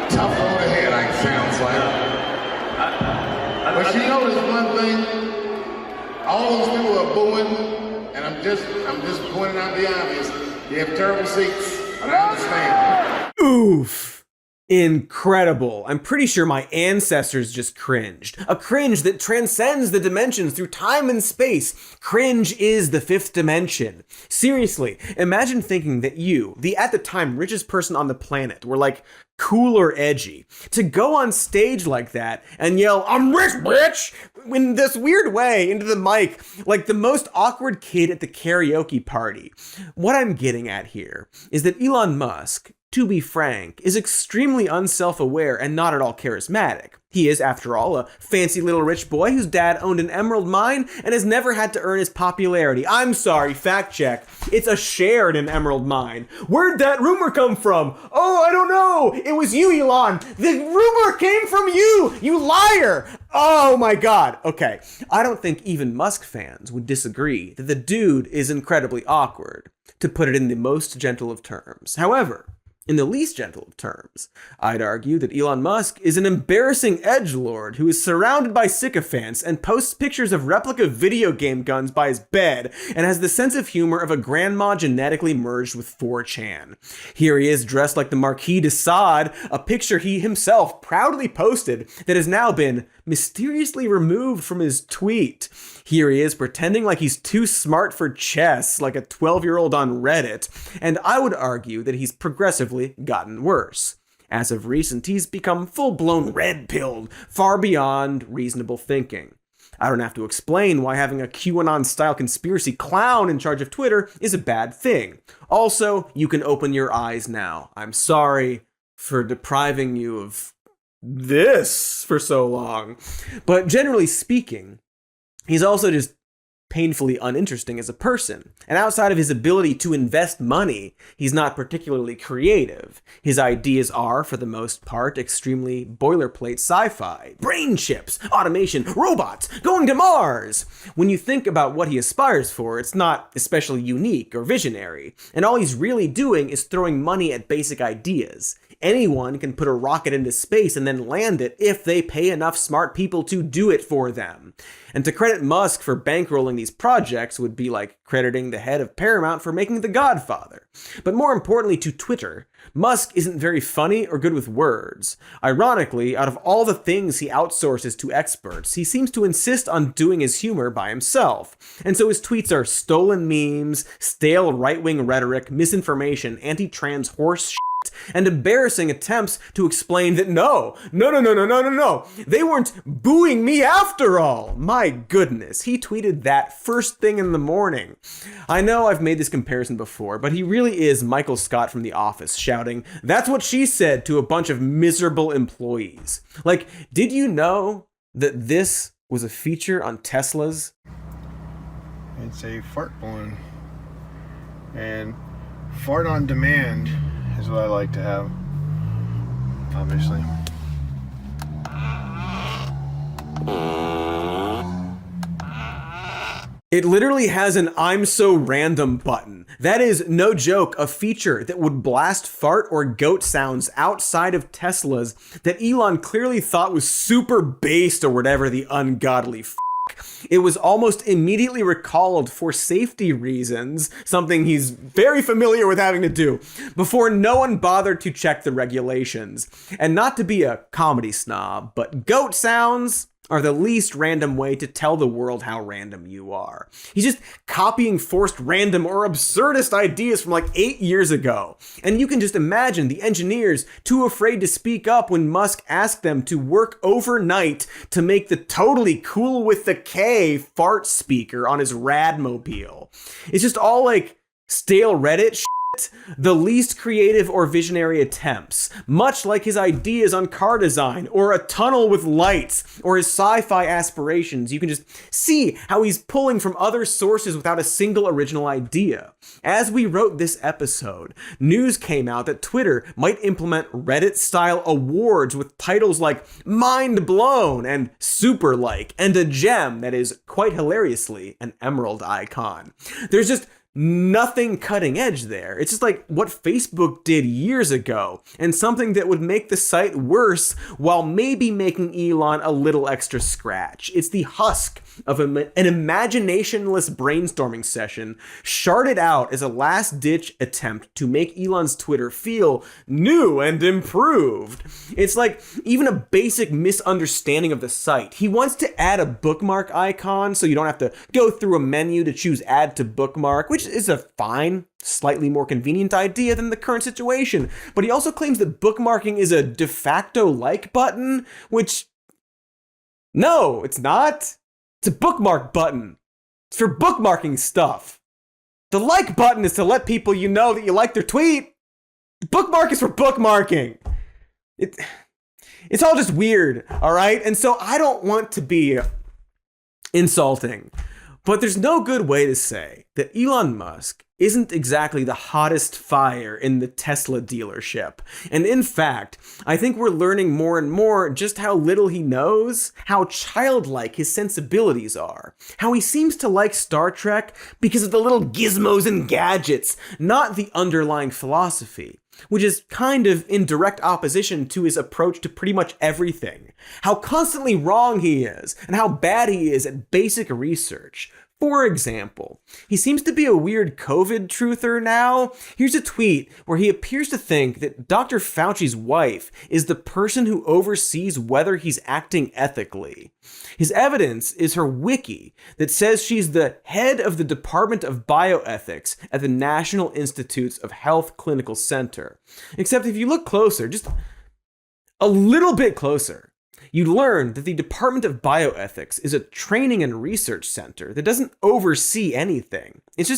Tough on the head, like sounds like. But you notice one thing, all those people are booing, and I'm just pointing out the obvious. You have terrible seats, and I understand. Oof. Incredible. I'm pretty sure my ancestors just cringed. A cringe that transcends the dimensions through time and space. Cringe is the fifth dimension. Seriously, imagine thinking that you, the at the time richest person on the planet, were like cool or edgy. To go on stage like that and yell, "I'm rich, bitch!" in this weird way into the mic, like the most awkward kid at the karaoke party. What I'm getting at here is that Elon Musk, to be frank, is extremely unself-aware and not at all charismatic. He is, after all, a fancy little rich boy whose dad owned an emerald mine and has never had to earn his popularity. I'm sorry, fact check. It's a share in an emerald mine. Where'd that rumor come from? Oh, I don't know. It was you, Elon. The rumor came from you, you liar. Oh my God. Okay, I don't think even Musk fans would disagree that the dude is incredibly awkward, to put it in the most gentle of terms. However, in the least gentle of terms, I'd argue that Elon Musk is an embarrassing edgelord who is surrounded by sycophants and posts pictures of replica video game guns by his bed and has the sense of humor of a grandma genetically merged with 4chan. Here he is dressed like the Marquis de Sade, a picture he himself proudly posted that has now been mysteriously removed from his tweet. Here he is pretending like he's too smart for chess, like a 12-year-old on Reddit, and I would argue that he's progressively gotten worse. As of recent, he's become full-blown red-pilled, far beyond reasonable thinking. I don't have to explain why having a QAnon-style conspiracy clown in charge of Twitter is a bad thing. Also, you can open your eyes now. I'm sorry for depriving you of this for so long. But generally speaking, he's also just painfully uninteresting as a person. And outside of his ability to invest money, he's not particularly creative. His ideas are, for the most part, extremely boilerplate sci-fi. Brain chips, automation, robots, going to Mars! When you think about what he aspires for, it's not especially unique or visionary. And all he's really doing is throwing money at basic ideas. Anyone can put a rocket into space and then land it if they pay enough smart people to do it for them. And to credit Musk for bankrolling these projects would be like crediting the head of Paramount for making The Godfather. But more importantly to Twitter, Musk isn't very funny or good with words. Ironically, out of all the things he outsources to experts, he seems to insist on doing his humor by himself. And so his tweets are stolen memes, stale right-wing rhetoric, misinformation, anti-trans horse shit, and embarrassing attempts to explain that no, they weren't booing me after all. My goodness, he tweeted that first thing in the morning. I know I've made this comparison before, but he really is Michael Scott from The Office shouting, "That's what she said," to a bunch of miserable employees. Like, did you know that this was a feature on Tesla's? It's a fart balloon. And fart on demand is what I like to have, obviously. It literally has an "I'm so random" button. That is, no joke, a feature that would blast fart or goat sounds outside of Tesla's that Elon clearly thought was super based or whatever the ungodly It was almost immediately recalled for safety reasons, something he's very familiar with having to do, before no one bothered to check the regulations. And not to be a comedy snob, but goat sounds are the least random way to tell the world how random you are. He's just copying forced random or absurdist ideas from like 8 years ago. And you can just imagine the engineers too afraid to speak up when Musk asked them to work overnight to make the totally cool with the K fart speaker on his Radmobile. It's just all like stale Reddit shit. The least creative or visionary attempts, much like his ideas on car design, or a tunnel with lights, or his sci-fi aspirations. You can just see how he's pulling from other sources without a single original idea. As we wrote this episode, news came out that Twitter might implement Reddit-style awards with titles like Mind Blown and Super Like, and a gem that is, quite hilariously, an emerald icon. There's just nothing cutting edge there. It's just like what Facebook did years ago, and something that would make the site worse while maybe making Elon a little extra scratch. It's the husk of an imaginationless brainstorming session sharded out as a last-ditch attempt to make Elon's Twitter feel new and improved. It's like even a basic misunderstanding of the site. He wants to add a bookmark icon so you don't have to go through a menu to choose add to bookmark, which is a fine, slightly more convenient idea than the current situation. But he also claims that bookmarking is a de facto like button, which, no, it's not. It's a bookmark button. It's for bookmarking stuff. The like button is to let people you know that you like their tweet. Bookmark is for bookmarking. It's all just weird, all right? And so I don't want to be insulting, but there's no good way to say that Elon Musk isn't exactly the hottest fire in the Tesla dealership. And in fact, I think we're learning more and more just how little he knows, how childlike his sensibilities are, how he seems to like Star Trek because of the little gizmos and gadgets, not the underlying philosophy, which is kind of in direct opposition to his approach to pretty much everything. How constantly wrong he is, and how bad he is at basic research. For example, he seems to be a weird COVID truther now. Here's a tweet where he appears to think that Dr. Fauci's wife is the person who oversees whether he's acting ethically. His evidence is her wiki that says she's the head of the Department of Bioethics at the National Institutes of Health Clinical Center. Except if you look closer, just a little bit closer, you'd learn that the Department of Bioethics is a training and research center that doesn't oversee anything. It's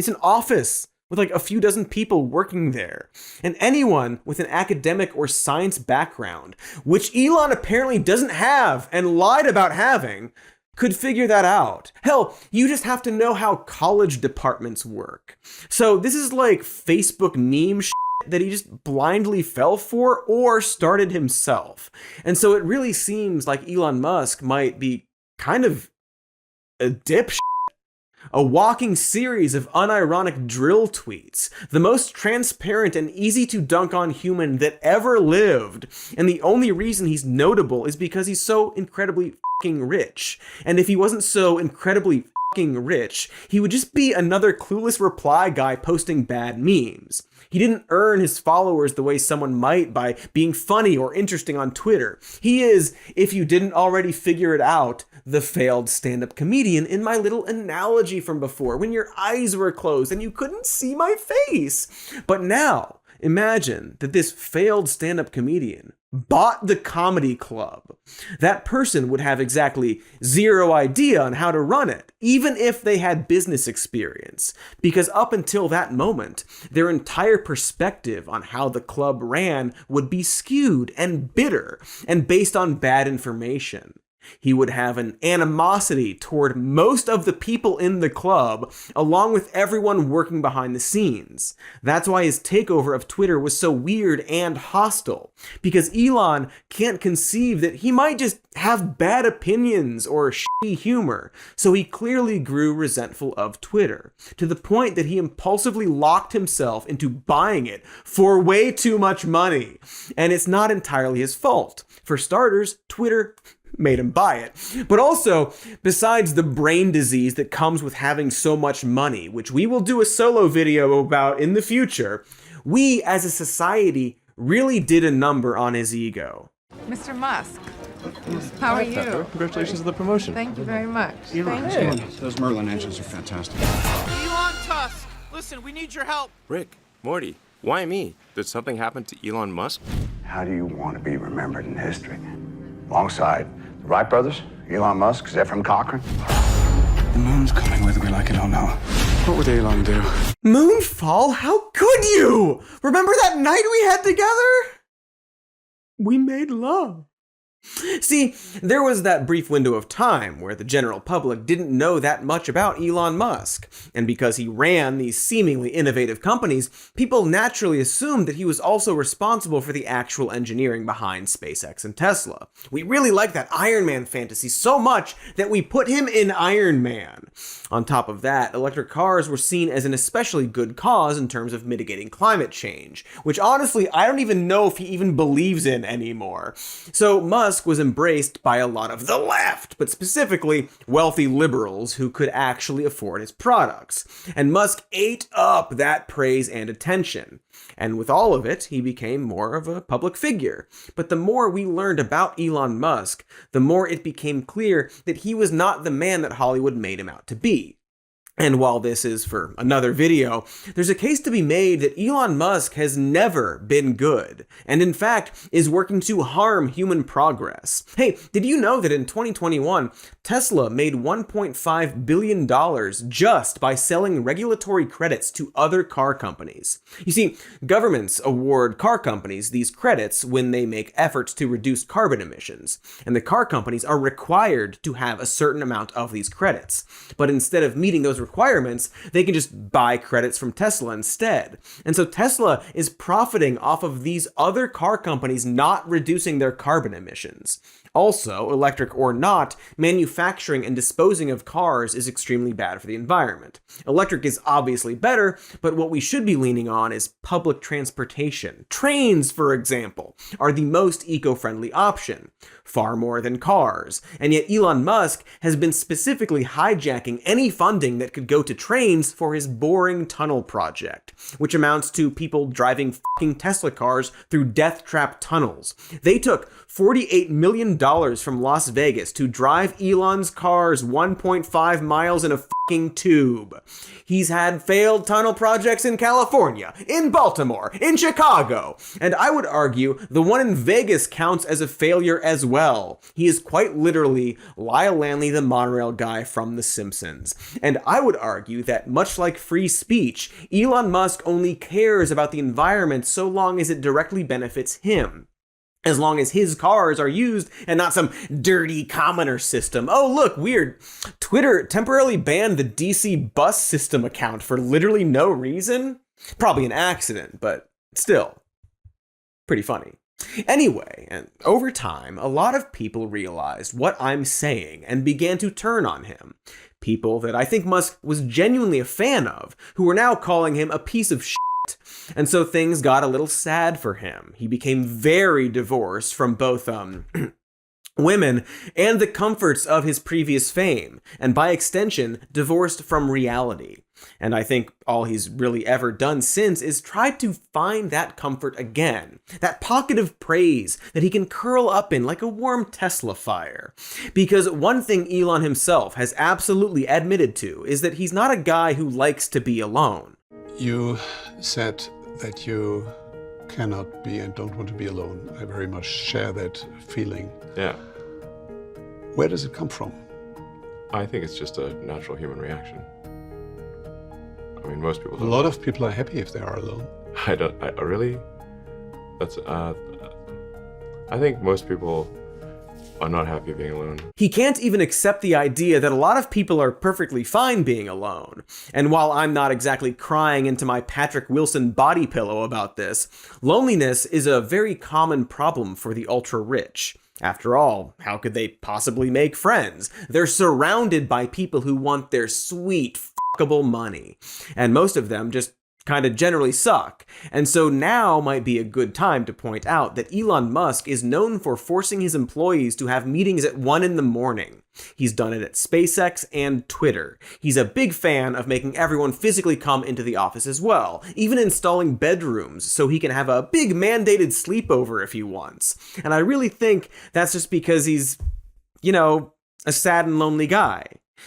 an office with like a few dozen people working there. And anyone with an academic or science background, which Elon apparently doesn't have and lied about having, could figure that out. Hell, you just have to know how college departments work. So this is like Facebook meme shit that he just blindly fell for or started himself. And so it really seems like Elon Musk might be kind of a dipshit. A walking series of unironic drill tweets, the most transparent and easy to dunk on human that ever lived. And the only reason he's notable is because he's so incredibly fucking rich. And if he wasn't so incredibly fucking rich, he would just be another clueless reply guy posting bad memes. He didn't earn his followers the way someone might by being funny or interesting on Twitter. He is, if you didn't already figure it out, the failed stand-up comedian in my little analogy from before, when your eyes were closed and you couldn't see my face. But now, imagine that this failed stand-up comedian bought the comedy club. That person would have exactly zero idea on how to run it, even if they had business experience, because up until that moment, their entire perspective on how the club ran would be skewed and bitter and based on bad information. He would have an animosity toward most of the people in the club, along with everyone working behind the scenes. That's why his takeover of Twitter was so weird and hostile, because Elon can't conceive that he might just have bad opinions or shitty humor, so he clearly grew resentful of Twitter, to the point that he impulsively locked himself into buying it for way too much money. And it's not entirely his fault. For starters, Twitter made him buy it. But also, besides the brain disease that comes with having so much money, which we will do a solo video about in the future, we as a society really did a number on his ego. Mr. Musk, how are you? Congratulations on the promotion. Thank you very much. Hey. Those Merlin engines are fantastic. Elon Tusk, listen, we need your help. Rick, Morty, why me? Did something happen to Elon Musk? How do you want to be remembered in history? Alongside the Wright brothers, Elon Musk, Zefram Cochrane? The moon's coming whether we like it or not. What would Elon do? Moonfall? How could you? Remember that night we had together? We made love. See, there was that brief window of time where the general public didn't know that much about Elon Musk, and because he ran these seemingly innovative companies, people naturally assumed that he was also responsible for the actual engineering behind SpaceX and Tesla. We really liked that Iron Man fantasy so much that we put him in Iron Man. On top of that, electric cars were seen as an especially good cause in terms of mitigating climate change, which honestly I don't even know if he even believes in anymore. So Musk was embraced by a lot of the left, but specifically wealthy liberals who could actually afford his products. And Musk ate up that praise and attention. And with all of it, he became more of a public figure. But the more we learned about Elon Musk, the more it became clear that he was not the man that Hollywood made him out to be. And while this is for another video, there's a case to be made that Elon Musk has never been good, and in fact is working to harm human progress. Hey, did you know that in 2021, Tesla made $1.5 billion just by selling regulatory credits to other car companies? You see, governments award car companies these credits when they make efforts to reduce carbon emissions, and the car companies are required to have a certain amount of these credits. But instead of meeting those requirements, they can just buy credits from Tesla instead. And so Tesla is profiting off of these other car companies not reducing their carbon emissions. Also, electric or not, manufacturing and disposing of cars is extremely bad for the environment. Electric is obviously better, but what we should be leaning on is public transportation. Trains, for example, are the most eco-friendly option, far more than cars. And yet Elon Musk has been specifically hijacking any funding that could go to trains for his boring tunnel project, which amounts to people driving fucking Tesla cars through death trap tunnels. They took $48 million from Las Vegas to drive Elon's cars 1.5 miles in a fucking tube. He's had failed tunnel projects in California, in Baltimore, in Chicago, and I would argue the one in Vegas counts as a failure as well. He is quite literally Lyle Lanley, the monorail guy from The Simpsons. And I would argue that much like free speech, Elon Musk only cares about the environment so long as it directly benefits him. As long as his cars are used and not some dirty commoner system. Oh, look, weird. Twitter temporarily banned the DC bus system account for literally no reason. Probably an accident, but still, pretty funny. Anyway, and over time, a lot of people realized what I'm saying and began to turn on him. People that I think Musk was genuinely a fan of, who were now calling him a piece of shit. And so things got a little sad for him. He became very divorced from both women and the comforts of his previous fame, and by extension, divorced from reality. And I think all he's really ever done since is try to find that comfort again, that pocket of praise that he can curl up in like a warm Tesla fire. Because one thing Elon himself has absolutely admitted to is that he's not a guy who likes to be alone. You said that you cannot be and don't want to be alone. I very much share that feeling. Yeah. Where does it come from? I think it's just a natural human reaction. I mean, most people don't. A lot of people are happy if they are alone. I really? That's, I think most people are not happy being alone. He can't even accept the idea that a lot of people are perfectly fine being alone. And while I'm not exactly crying into my Patrick Wilson body pillow about this, loneliness is a very common problem for the ultra-rich. After all, how could they possibly make friends? They're surrounded by people who want their sweet, fuckable money. And most of them just kind of generally suck. And so now might be a good time to point out that Elon Musk is known for forcing his employees to have meetings at 1 a.m. He's done it at SpaceX and Twitter. He's a big fan of making everyone physically come into the office as well, even installing bedrooms so he can have a big mandated sleepover if he wants. And I really think that's just because he's, you know, a sad and lonely guy.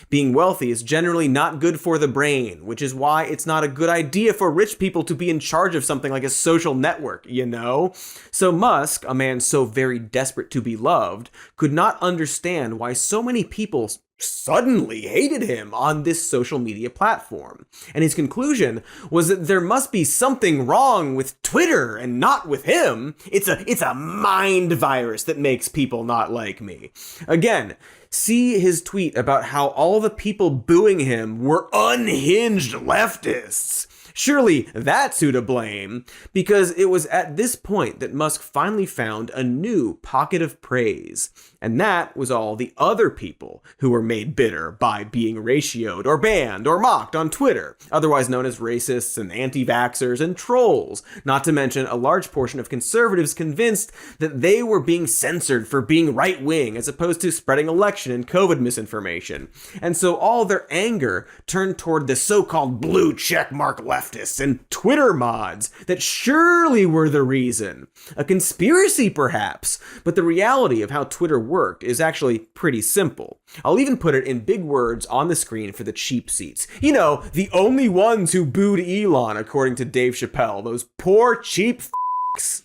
Being wealthy is generally not good for the brain, which is why it's not a good idea for rich people to be in charge of something like a social network, you know? So Musk, a man so very desperate to be loved, could not understand why so many people suddenly hated him on this social media platform. And his conclusion was that there must be something wrong with Twitter and not with him. It's a mind virus that makes people not like me. Again, see his tweet about how all the people booing him were unhinged leftists. Surely that's who to blame, because it was at this point that Musk finally found a new pocket of praise. And that was all the other people who were made bitter by being ratioed or banned or mocked on Twitter, otherwise known as racists and anti-vaxxers and trolls, not to mention a large portion of conservatives convinced that they were being censored for being right-wing as opposed to spreading election and COVID misinformation. And so all their anger turned toward the so-called blue checkmark left leftists and Twitter mods that surely were the reason. A conspiracy, perhaps, but the reality of how Twitter worked is actually pretty simple. I'll even put it in big words on the screen for the cheap seats. You know, the only ones who booed Elon, according to Dave Chappelle, those poor cheap f***s.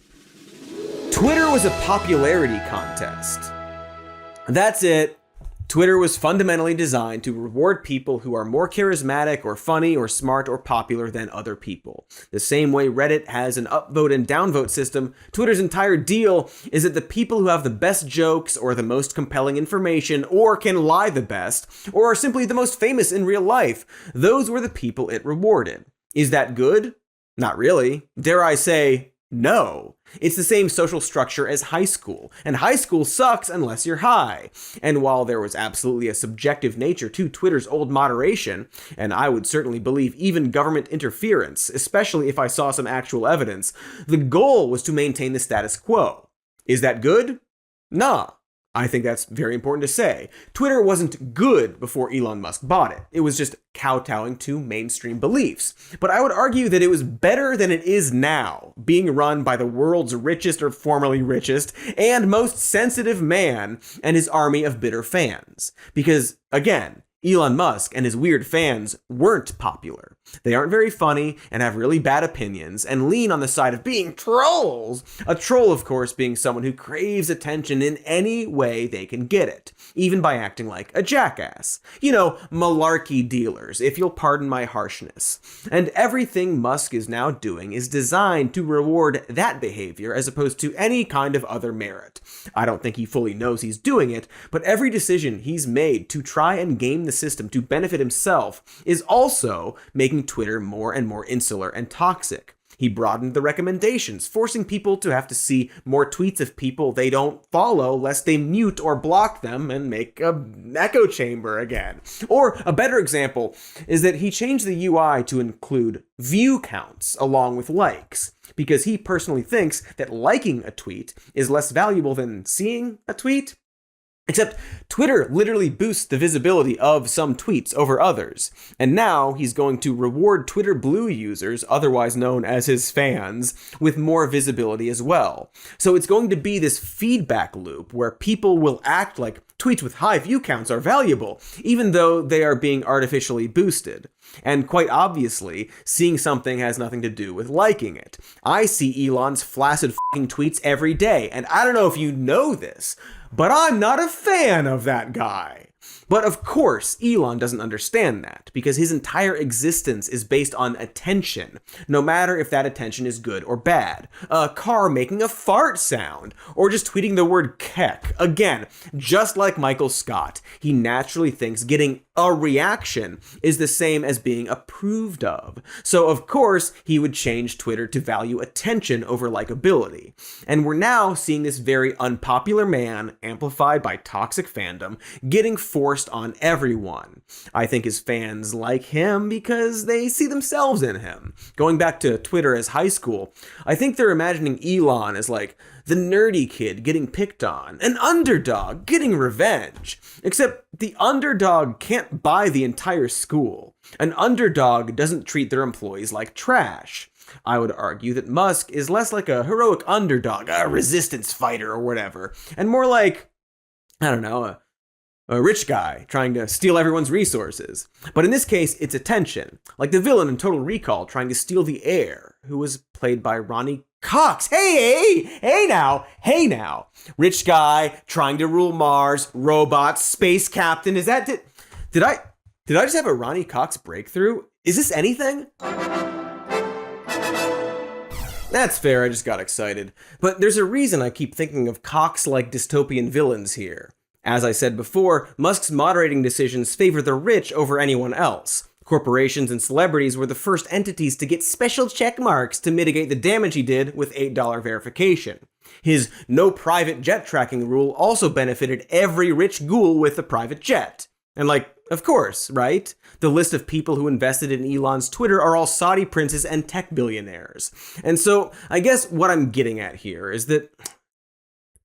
Twitter was a popularity contest. That's it. Twitter was fundamentally designed to reward people who are more charismatic or funny or smart or popular than other people. The same way Reddit has an upvote and downvote system, Twitter's entire deal is that the people who have the best jokes or the most compelling information or can lie the best or are simply the most famous in real life, those were the people it rewarded. Is that good? Not really. Dare I say, no. It's the same social structure as high school, and high school sucks unless you're high. And while there was absolutely a subjective nature to Twitter's old moderation, and I would certainly believe even government interference, especially if I saw some actual evidence, the goal was to maintain the status quo. Is that good? Nah. I think that's very important to say. Twitter wasn't good before Elon Musk bought it. It was just kowtowing to mainstream beliefs. But I would argue that it was better than it is now, being run by the world's richest or formerly richest and most sensitive man and his army of bitter fans. Because, again, Elon Musk and his weird fans weren't popular. They aren't very funny and have really bad opinions and lean on the side of being trolls. A troll, of course, being someone who craves attention in any way they can get it, even by acting like a jackass. You know, malarkey dealers, if you'll pardon my harshness. And everything Musk is now doing is designed to reward that behavior as opposed to any kind of other merit. I don't think he fully knows he's doing it, but every decision he's made to try and game the system to benefit himself is also making Twitter more and more insular and toxic. He broadened the recommendations, forcing people to have to see more tweets of people they don't follow lest they mute or block them and make an echo chamber again. Or a better example is that he changed the UI to include view counts along with likes, because he personally thinks that liking a tweet is less valuable than seeing a tweet. Except Twitter literally boosts the visibility of some tweets over others. And now he's going to reward Twitter Blue users, otherwise known as his fans, with more visibility as well. So it's going to be this feedback loop where people will act like tweets with high view counts are valuable, even though they are being artificially boosted. And quite obviously, seeing something has nothing to do with liking it. I see Elon's flaccid fucking tweets every day, and I don't know if you know this, but I'm not a fan of that guy. But of course, Elon doesn't understand that, because his entire existence is based on attention, no matter if that attention is good or bad. A car making a fart sound, or just tweeting the word keck. Again, just like Michael Scott, he naturally thinks getting a reaction is the same as being approved of. So of course, he would change Twitter to value attention over likability. And we're now seeing this very unpopular man, amplified by toxic fandom, getting forced on everyone. I think his fans like him because they see themselves in him. Going back to Twitter as high school, I think they're imagining Elon as like the nerdy kid getting picked on, an underdog getting revenge. Except the underdog can't buy the entire school. An underdog doesn't treat their employees like trash. I would argue that Musk is less like a heroic underdog, a resistance fighter or whatever, and more like, I don't know, a rich guy trying to steal everyone's resources. But in this case, it's attention, like the villain in Total Recall trying to steal the heir, who was played by Ronnie Cox. Hey now. Rich guy trying to rule Mars, robots, space captain. Is that, did I just have a Ronnie Cox breakthrough? Is this anything? That's fair, I just got excited. But there's a reason I keep thinking of Cox-like dystopian villains here. As I said before, Musk's moderating decisions favor the rich over anyone else. Corporations and celebrities were the first entities to get special check marks to mitigate the damage he did with $8 verification. His no private jet tracking rule also benefited every rich ghoul with a private jet. And of course, right? The list of people who invested in Elon's Twitter are all Saudi princes and tech billionaires. And so I guess what I'm getting at here is that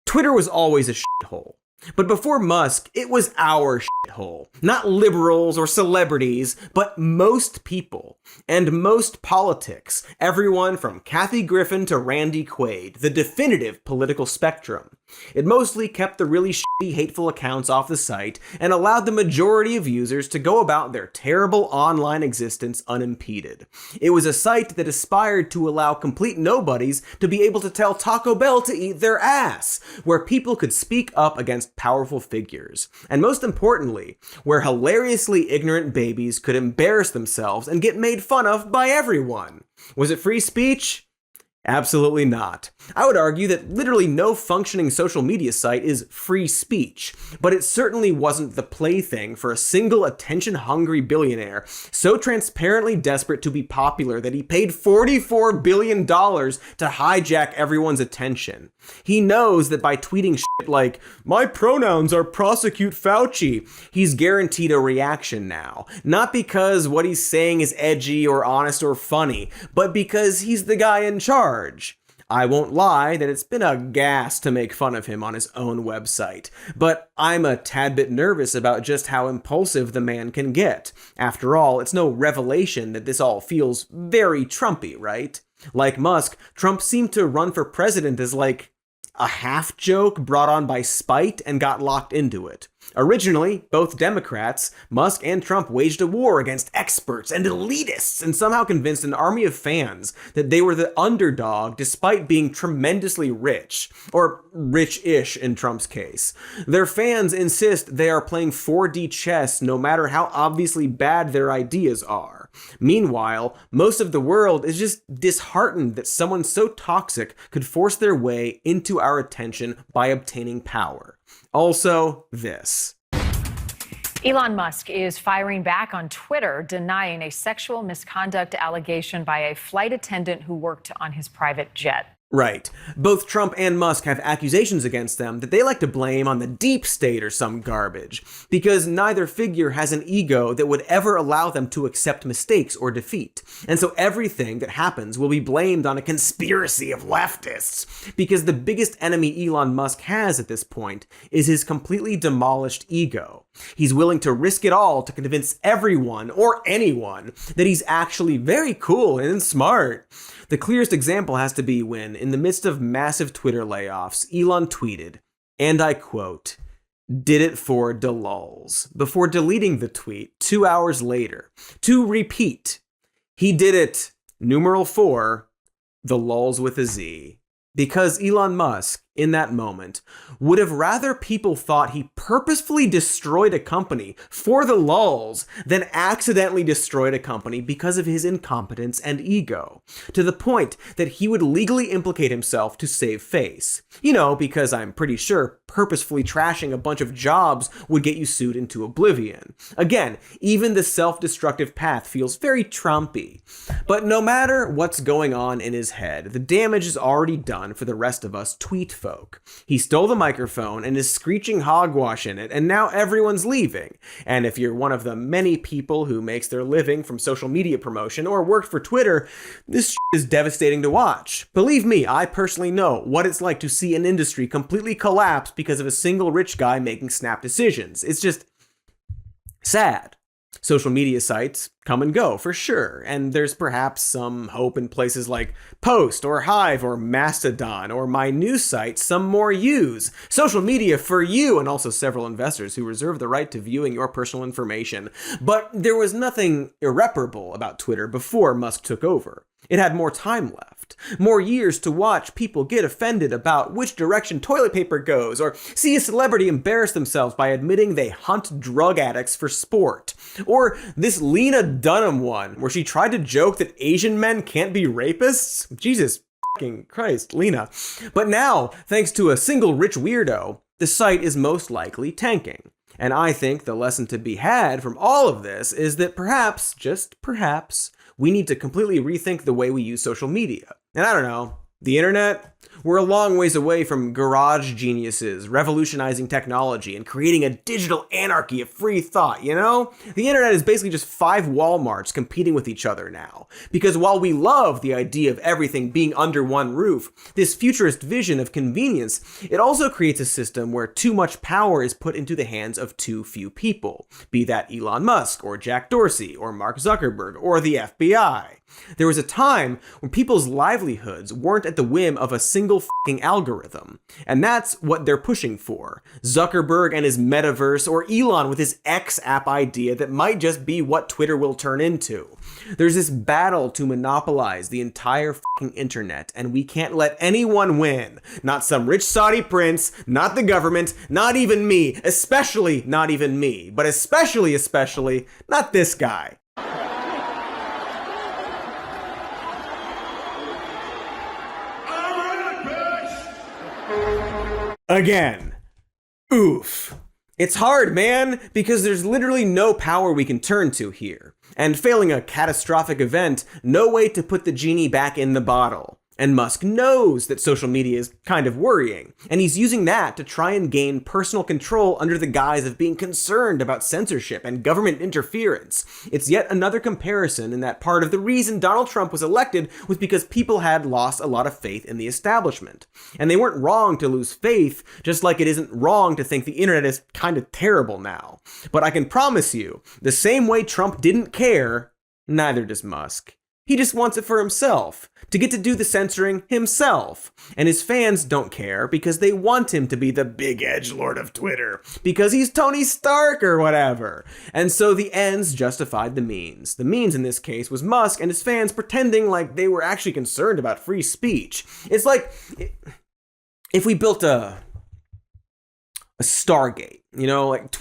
Twitter was always a shithole. But before Musk, it was our shithole. Not liberals or celebrities, but most people. And most politics. Everyone from Kathy Griffin to Randy Quaid. The definitive political spectrum. It mostly kept the really shitty, hateful accounts off the site and allowed the majority of users to go about their terrible online existence unimpeded. It was a site that aspired to allow complete nobodies to be able to tell Taco Bell to eat their ass, where people could speak up against powerful figures. And most importantly, where hilariously ignorant babies could embarrass themselves and get made fun of by everyone. Was it free speech? Absolutely not. I would argue that literally no functioning social media site is free speech, but it certainly wasn't the plaything for a single attention-hungry billionaire so transparently desperate to be popular that he paid $44 billion to hijack everyone's attention. He knows that by tweeting shit like, "My pronouns are prosecute Fauci," he's guaranteed a reaction now. Not because what he's saying is edgy or honest or funny, but because he's the guy in charge. I won't lie that it's been a gas to make fun of him on his own website, but I'm a tad bit nervous about just how impulsive the man can get. After all, it's no revelation that this all feels very Trumpy, right? Like Musk, Trump seemed to run for president as like a half joke brought on by spite and got locked into it. Originally, both Democrats, Musk and Trump, waged a war against experts and elitists and somehow convinced an army of fans that they were the underdog despite being tremendously rich, or rich-ish in Trump's case. Their fans insist they are playing 4D chess no matter how obviously bad their ideas are. Meanwhile, most of the world is just disheartened that someone so toxic could force their way into our attention by obtaining power. Also, this. Elon Musk is firing back on Twitter, denying a sexual misconduct allegation by a flight attendant who worked on his private jet. Right. Both Trump and Musk have accusations against them that they like to blame on the deep state or some garbage, because neither figure has an ego that would ever allow them to accept mistakes or defeat. And so everything that happens will be blamed on a conspiracy of leftists, because the biggest enemy Elon Musk has at this point is his completely demolished ego. He's willing to risk it all to convince everyone or anyone that he's actually very cool and smart. The clearest example has to be when, in the midst of massive Twitter layoffs, Elon tweeted, and I quote, "Did it for the lulz," before deleting the tweet 2 hours later. To repeat, he did it, numeral 4, the lulz with a Z. Because Elon Musk, in that moment, would have rather people thought he purposefully destroyed a company for the lulz than accidentally destroyed a company because of his incompetence and ego, to the point that he would legally implicate himself to save face. You know, because I'm pretty sure purposefully trashing a bunch of jobs would get you sued into oblivion. Again, even the self-destructive path feels very Trumpy. But no matter what's going on in his head, the damage is already done for the rest of us tweet folk. He stole the microphone and is screeching hogwash in it, and now everyone's leaving. And if you're one of the many people who makes their living from social media promotion or worked for Twitter, this is devastating to watch. Believe me, I personally know what it's like to see an industry completely collapse because of a single rich guy making snap decisions. It's just sad. Social media sites come and go, for sure, and there's perhaps some hope in places like Post or Hive or Mastodon or my news site, some more use. Social media for you, and also several investors who reserve the right to viewing your personal information. But there was nothing irreparable about Twitter before Musk took over. It had more time left, more years to watch people get offended about which direction toilet paper goes, or see a celebrity embarrass themselves by admitting they hunt drug addicts for sport. Or this Lena Dunham one, where she tried to joke that Asian men can't be rapists. Jesus fucking Christ, Lena. But now, thanks to a single rich weirdo, the site is most likely tanking. And I think the lesson to be had from all of this is that perhaps, just perhaps, we need to completely rethink the way we use social media. And I don't know, the internet? We're a long ways away from garage geniuses revolutionizing technology and creating a digital anarchy of free thought, you know? The internet is basically just 5 Walmarts competing with each other now. Because while we love the idea of everything being under one roof, this futurist vision of convenience, it also creates a system where too much power is put into the hands of too few people, be that Elon Musk or Jack Dorsey or Mark Zuckerberg or the FBI. There was a time when people's livelihoods weren't at the whim of a single fucking algorithm. And that's what they're pushing for. Zuckerberg and his metaverse, or Elon with his X app idea that might just be what Twitter will turn into. There's this battle to monopolize the entire fucking internet, and we can't let anyone win. Not some rich Saudi prince, not the government, not even me, especially not even me, but especially not this guy. Again. Oof. It's hard, man, because there's literally no power we can turn to here. And failing a catastrophic event, no way to put the genie back in the bottle. And Musk knows that social media is kind of worrying, and he's using that to try and gain personal control under the guise of being concerned about censorship and government interference. It's yet another comparison in that part of the reason Donald Trump was elected was because people had lost a lot of faith in the establishment. And they weren't wrong to lose faith, just like it isn't wrong to think the internet is kind of terrible now. But I can promise you, the same way Trump didn't care, neither does Musk. He just wants it for himself, to get to do the censoring himself. And his fans don't care because they want him to be the big edgelord of Twitter, because he's Tony Stark or whatever. And so the ends justified the means. The means in this case was Musk and his fans pretending like they were actually concerned about free speech. It's like if we built a Stargate, you know, like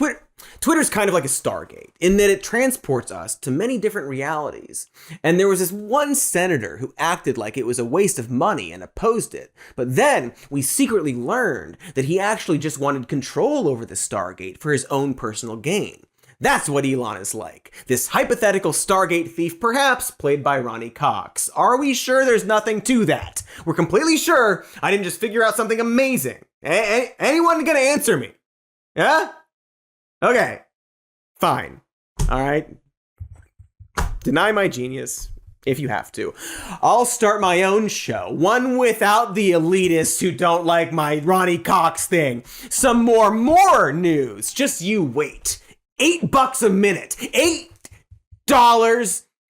Twitter's kind of like a Stargate in that it transports us to many different realities. And there was this one senator who acted like it was a waste of money and opposed it. But then we secretly learned that he actually just wanted control over the Stargate for his own personal gain. That's what Elon is like. This hypothetical Stargate thief, perhaps played by Ronnie Cox. Are we sure there's nothing to that? We're completely sure I didn't just figure out something amazing. Anyone gonna answer me? Yeah? Okay. Fine. All right. Deny my genius if you have to. I'll start my own show, one without the elitists who don't like my Ronnie Cox thing. Some more news. Just you wait. $8 a minute. $8.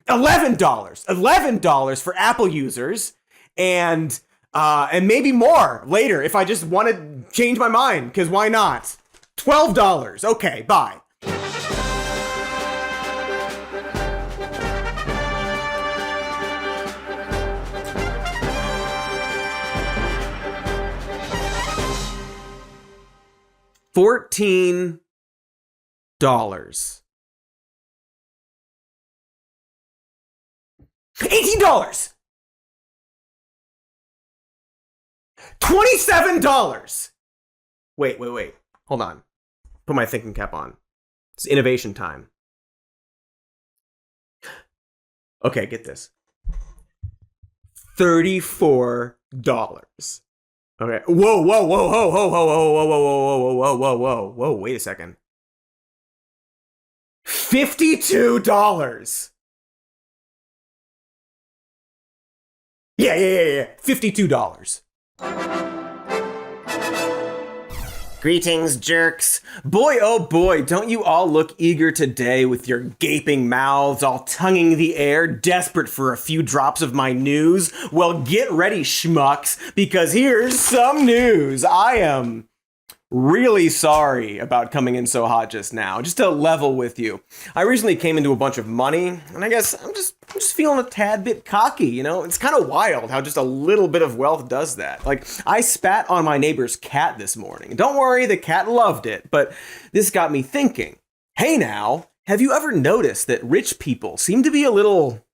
$11 for Apple users, and maybe more later if I just want to change my mind, because why not? $12. Okay, bye. $14. $18. $27. Wait. Hold on. Put my thinking cap on. It's innovation time. Okay, get this. $34. Okay. Whoa, wait a second. $52. Yeah. $52. Greetings, jerks. Boy, oh boy, don't you all look eager today with your gaping mouths all tonguing the air, desperate for a few drops of my news? Well, get ready, schmucks, because here's some news. I am really sorry about coming in so hot just now. Just to level with you, I recently came into a bunch of money, and I guess I'm just feeling a tad bit cocky, you know? It's kind of wild how just a little bit of wealth does that. Like, I spat on my neighbor's cat this morning. Don't worry, the cat loved it, but this got me thinking. Hey now, have you ever noticed that rich people seem to be a little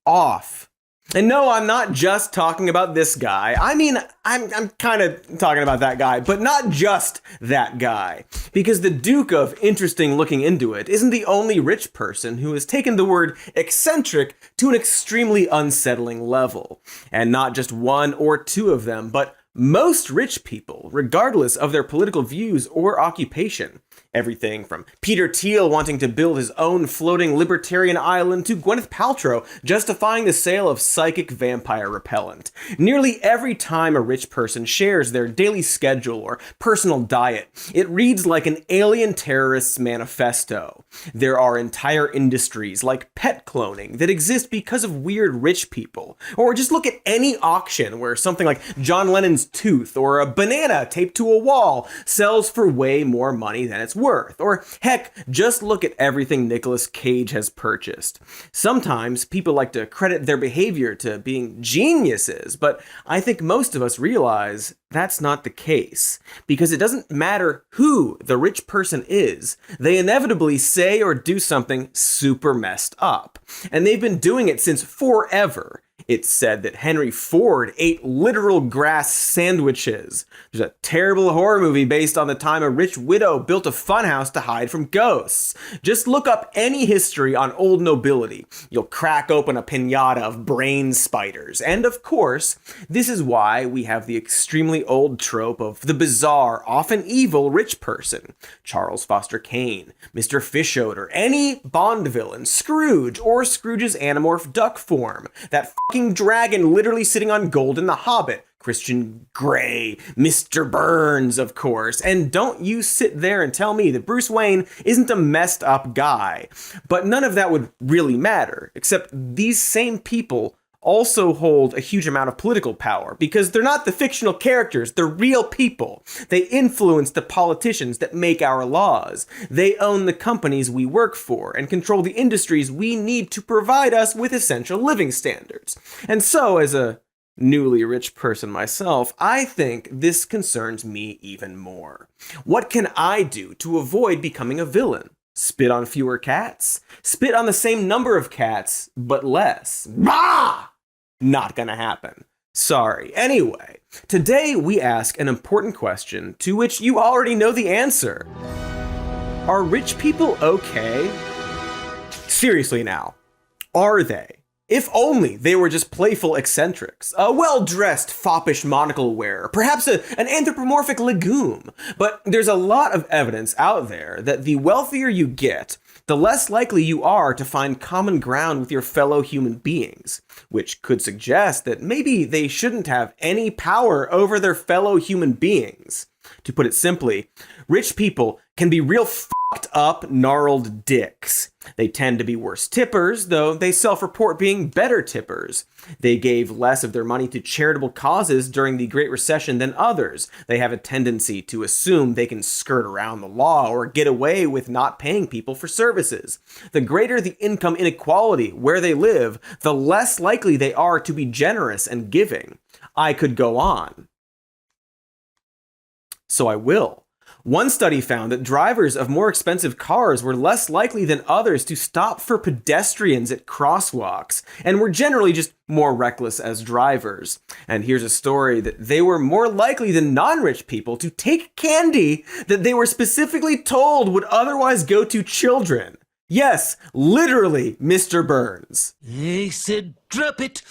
off? And no, I'm not just talking about this guy. I mean, I'm kind of talking about that guy, but not just that guy. Because the Duke of Interesting Looking Into It isn't the only rich person who has taken the word eccentric to an extremely unsettling level. And not just one or two of them, but most rich people, regardless of their political views or occupation. Everything from Peter Thiel wanting to build his own floating libertarian island to Gwyneth Paltrow justifying the sale of psychic vampire repellent. Nearly every time a rich person shares their daily schedule or personal diet, it reads like an alien terrorist's manifesto. There are entire industries like pet cloning that exist because of weird rich people. Or just look at any auction where something like John Lennon's tooth or a banana taped to a wall sells for way more money than it's worth. Or heck, just look at everything Nicolas Cage has purchased. Sometimes people like to credit their behavior to being geniuses, but I think most of us realize that's not the case. Because it doesn't matter who the rich person is, they inevitably say or do something super messed up. And they've been doing it since forever. It's said that Henry Ford ate literal grass sandwiches. There's a terrible horror movie based on the time a rich widow built a funhouse to hide from ghosts. Just look up any history on old nobility. You'll crack open a piñata of brain spiders. And of course, this is why we have the extremely old trope of the bizarre, often evil rich person. Charles Foster Kane, Mr. Fishoder, any Bond villain, Scrooge, or Scrooge's Animorph duck form. That fucking dragon literally sitting on gold in The Hobbit. Christian Grey, Mr. Burns, of course. And don't you sit there and tell me that Bruce Wayne isn't a messed up guy. But none of that would really matter, except these same people also hold a huge amount of political power because they're not the fictional characters, they're real people. They influence the politicians that make our laws. They own the companies we work for and control the industries we need to provide us with essential living standards. And so, as a newly rich person myself, I think this concerns me even more. What can I do to avoid becoming a villain? Spit on fewer cats? Spit on the same number of cats, but less? Bah! Not gonna happen. Sorry. Anyway, today we ask an important question to which you already know the answer. Are rich people okay? Seriously now, are they? If only they were just playful eccentrics, a well-dressed foppish monocle wearer, perhaps an anthropomorphic legume. But there's a lot of evidence out there that the wealthier you get, the less likely you are to find common ground with your fellow human beings, which could suggest that maybe they shouldn't have any power over their fellow human beings. To put it simply, rich people can be real fucked up, gnarled dicks. They tend to be worse tippers, though they self-report being better tippers. They gave less of their money to charitable causes during the Great Recession than others. They have a tendency to assume they can skirt around the law or get away with not paying people for services. The greater the income inequality where they live, the less likely they are to be generous and giving. I could go on. So I will. One study found that drivers of more expensive cars were less likely than others to stop for pedestrians at crosswalks, and were generally just more reckless as drivers. And here's a story that they were more likely than non-rich people to take candy that they were specifically told would otherwise go to children. Yes, literally, Mr. Burns. He said, drop it.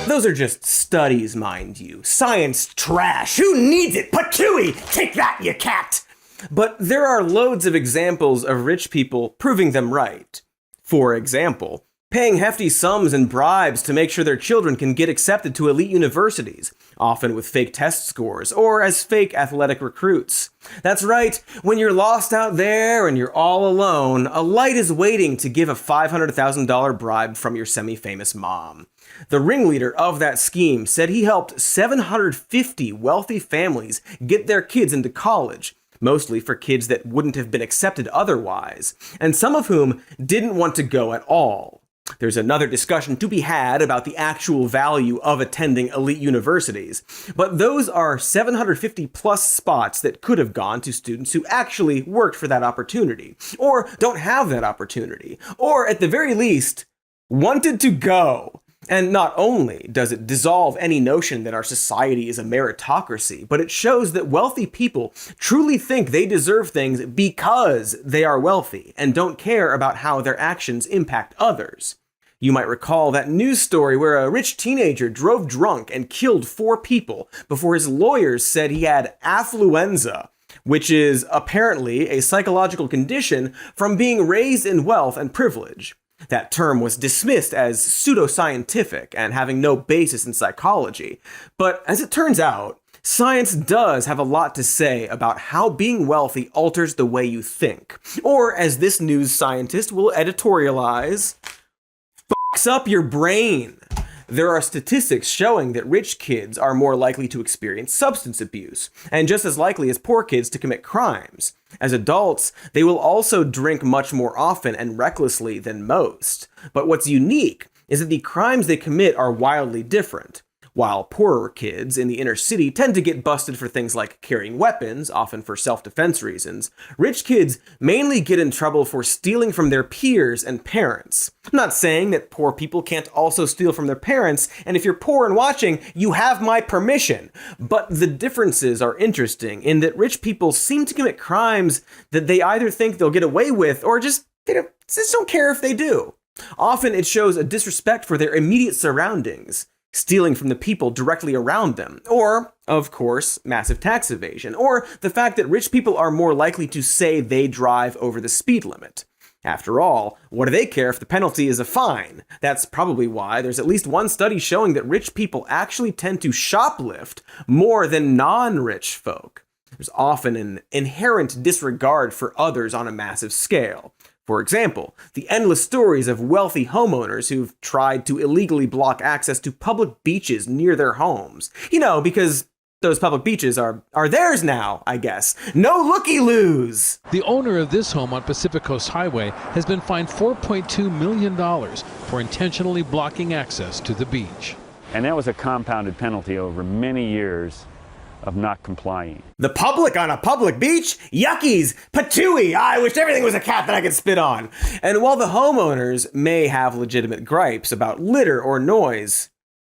Those are just studies, mind you. Science trash. Who needs it? Patooey! Take that, you cat! But there are loads of examples of rich people proving them right. For example, paying hefty sums and bribes to make sure their children can get accepted to elite universities, often with fake test scores, or as fake athletic recruits. That's right, when you're lost out there and you're all alone, a light is waiting to give a $500,000 bribe from your semi-famous mom. The ringleader of that scheme said he helped 750 wealthy families get their kids into college, mostly for kids that wouldn't have been accepted otherwise, and some of whom didn't want to go at all. There's another discussion to be had about the actual value of attending elite universities, but those are 750 plus spots that could have gone to students who actually worked for that opportunity, or don't have that opportunity, or at the very least, wanted to go. And not only does it dissolve any notion that our society is a meritocracy, but it shows that wealthy people truly think they deserve things because they are wealthy and don't care about how their actions impact others. You might recall that news story where a rich teenager drove drunk and killed 4 people before his lawyers said he had affluenza, which is apparently a psychological condition from being raised in wealth and privilege. That term was dismissed as pseudoscientific and having no basis in psychology. But as it turns out, science does have a lot to say about how being wealthy alters the way you think. Or, as this news scientist will editorialize, fucks up your brain. There are statistics showing that rich kids are more likely to experience substance abuse, and just as likely as poor kids to commit crimes. As adults, they will also drink much more often and recklessly than most. But what's unique is that the crimes they commit are wildly different. While poorer kids in the inner city tend to get busted for things like carrying weapons, often for self-defense reasons, rich kids mainly get in trouble for stealing from their peers and parents. I'm not saying that poor people can't also steal from their parents, and if you're poor and watching, you have my permission. But the differences are interesting in that rich people seem to commit crimes that they either think they'll get away with or just don't care if they do. Often it shows a disrespect for their immediate surroundings, stealing from the people directly around them, or, of course, massive tax evasion, or the fact that rich people are more likely to say they drive over the speed limit. After all, what do they care if the penalty is a fine? That's probably why there's at least one study showing that rich people actually tend to shoplift more than non-rich folk. There's often an inherent disregard for others on a massive scale. For example, the endless stories of wealthy homeowners who've tried to illegally block access to public beaches near their homes. Because those public beaches are theirs now, I guess. No looky-loos! The owner of this home on Pacific Coast Highway has been fined $4.2 million for intentionally blocking access to the beach. And that was a compounded penalty over many years of not complying. The public on a public beach? Yuckies! Patooey! I wish everything was a cat that I could spit on. And while the homeowners may have legitimate gripes about litter or noise,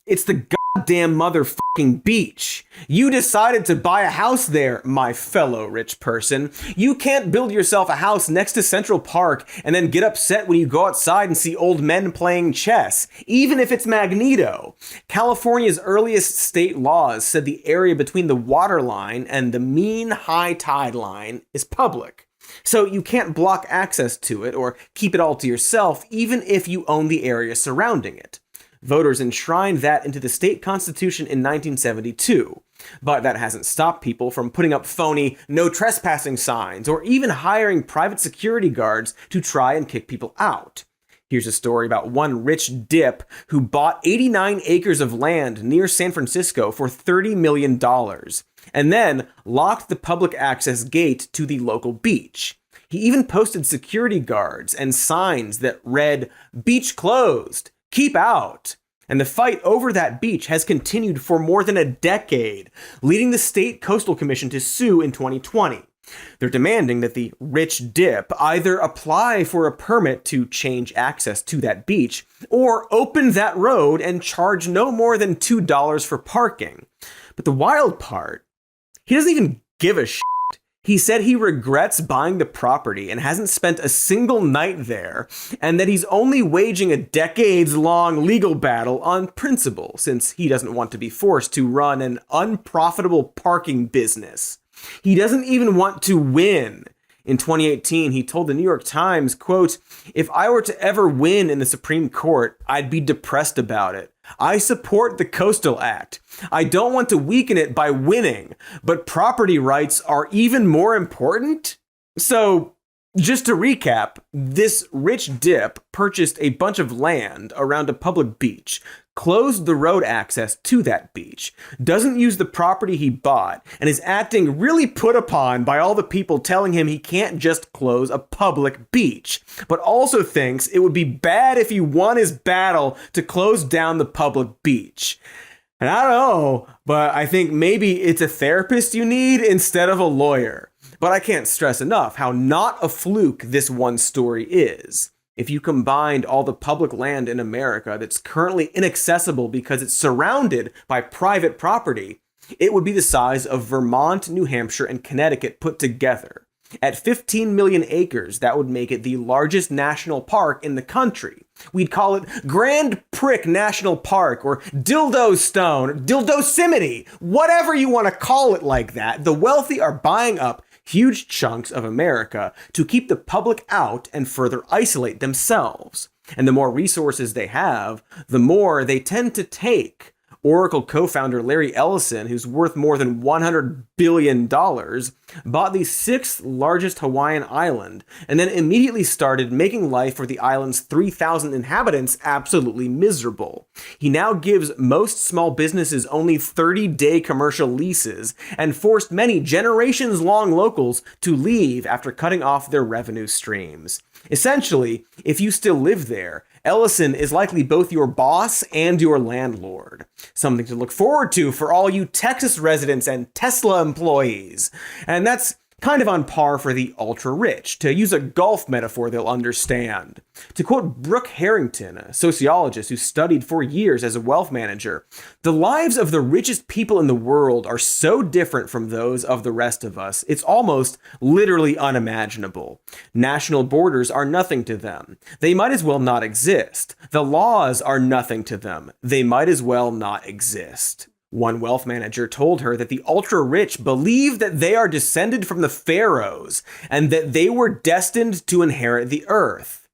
it's the goddamn motherfucking beach. You decided to buy a house there, my fellow rich person. You can't build yourself a house next to Central Park and then get upset when you go outside and see old men playing chess, even if it's Magneto. California's earliest state laws said the area between the waterline and the mean high tide line is public. So you can't block access to it or keep it all to yourself, even if you own the area surrounding it. Voters enshrined that into the state constitution in 1972. But that hasn't stopped people from putting up phony no trespassing signs or even hiring private security guards to try and kick people out. Here's a story about one rich dip who bought 89 acres of land near San Francisco for $30 million and then locked the public access gate to the local beach. He even posted security guards and signs that read, "Beach closed. Keep out." And the fight over that beach has continued for more than a decade, leading the State Coastal Commission to sue in 2020. They're demanding that the rich dip either apply for a permit to change access to that beach or open that road and charge no more than $2 for parking. But the wild part, he doesn't even give a shit. He said he regrets buying the property and hasn't spent a single night there, and that he's only waging a decades-long legal battle on principle, since he doesn't want to be forced to run an unprofitable parking business. He doesn't even want to win. In 2018, he told the New York Times, quote, "If I were to ever win in the Supreme Court, I'd be depressed about it. I support the Coastal Act. I don't want to weaken it by winning, but property rights are even more important." So, just to recap, this rich dip purchased a bunch of land around a public beach, closed the road access to that beach, doesn't use the property he bought, and is acting really put upon by all the people telling him he can't just close a public beach, but also thinks it would be bad if he won his battle to close down the public beach. And I don't know, but I think maybe it's a therapist you need instead of a lawyer. But I can't stress enough how not a fluke this one story is. If you combined all the public land in America that's currently inaccessible because it's surrounded by private property, it would be the size of Vermont, New Hampshire, and Connecticut put together. At 15 million acres, that would make it the largest national park in the country. We'd call it Grand Prick National Park or Dildo Stone, Dildosimity, whatever you want to call it like that. The wealthy are buying up huge chunks of America to keep the public out and further isolate themselves. And the more resources they have, the more they tend to take. Oracle co-founder Larry Ellison, who's worth more than $100 billion, bought the 6th largest Hawaiian island and then immediately started making life for the island's 3,000 inhabitants absolutely miserable. He now gives most small businesses only 30-day commercial leases and forced many generations-long locals to leave after cutting off their revenue streams. Essentially, if you still live there, Ellison is likely both your boss and your landlord. Something to look forward to for all you Texas residents and Tesla employees. And that's kind of on par for the ultra-rich, to use a golf metaphor they'll understand. To quote Brooke Harrington, a sociologist who studied for years as a wealth manager, the lives of the richest people in the world are so different from those of the rest of us, it's almost literally unimaginable. National borders are nothing to them. They might as well not exist. The laws are nothing to them. They might as well not exist. One wealth manager told her that the ultra-rich believe that they are descended from the pharaohs and that they were destined to inherit the earth.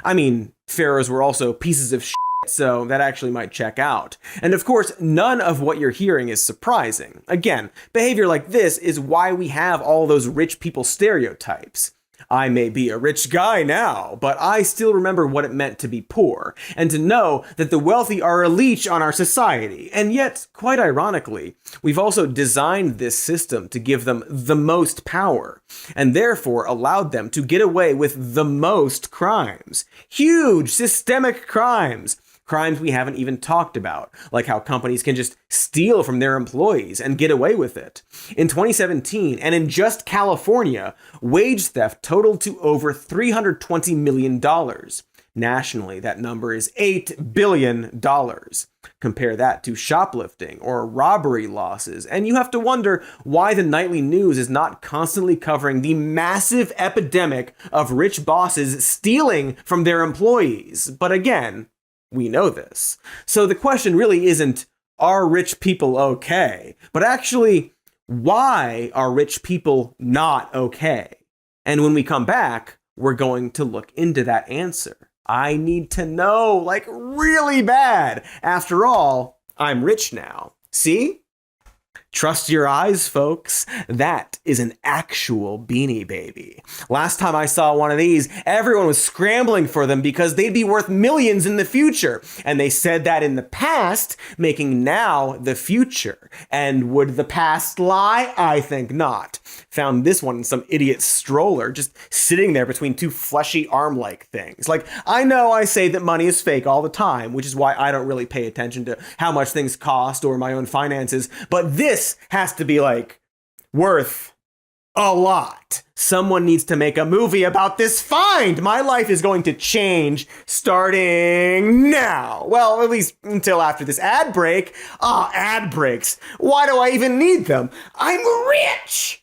I mean, pharaohs were also pieces of shit, so that actually might check out. And of course, none of what you're hearing is surprising. Again, behavior like this is why we have all those rich people stereotypes. I may be a rich guy now, but I still remember what it meant to be poor, and to know that the wealthy are a leech on our society. And yet, quite ironically, we've also designed this system to give them the most power, and therefore allowed them to get away with the most crimes. Huge systemic crimes. Crimes we haven't even talked about, like how companies can just steal from their employees and get away with it. In 2017, and in just California, wage theft totaled to over $320 million. Nationally, that number is $8 billion. Compare that to shoplifting or robbery losses, and you have to wonder why the nightly news is not constantly covering the massive epidemic of rich bosses stealing from their employees. But again, we know this. So the question really isn't, are rich people okay? But actually, why are rich people not okay? And when we come back, we're going to look into that answer. I need to know, like really bad. After all, I'm rich now. See? Trust your eyes, folks. That is an actual Beanie Baby. Last time I saw one of these, everyone was scrambling for them because they'd be worth millions in the future. And they said that in the past, making now the future. And would the past lie? I think not. Found this one in some idiot stroller, just sitting there between two fleshy arm-like things. Like, I know I say that money is fake all the time, which is why I don't really pay attention to how much things cost or my own finances, but this has to be like worth a lot. Someone needs to make a movie about this find. My life is going to change starting now. Well, at least until after this ad break. Ad breaks. Why do I even need them? I'm rich.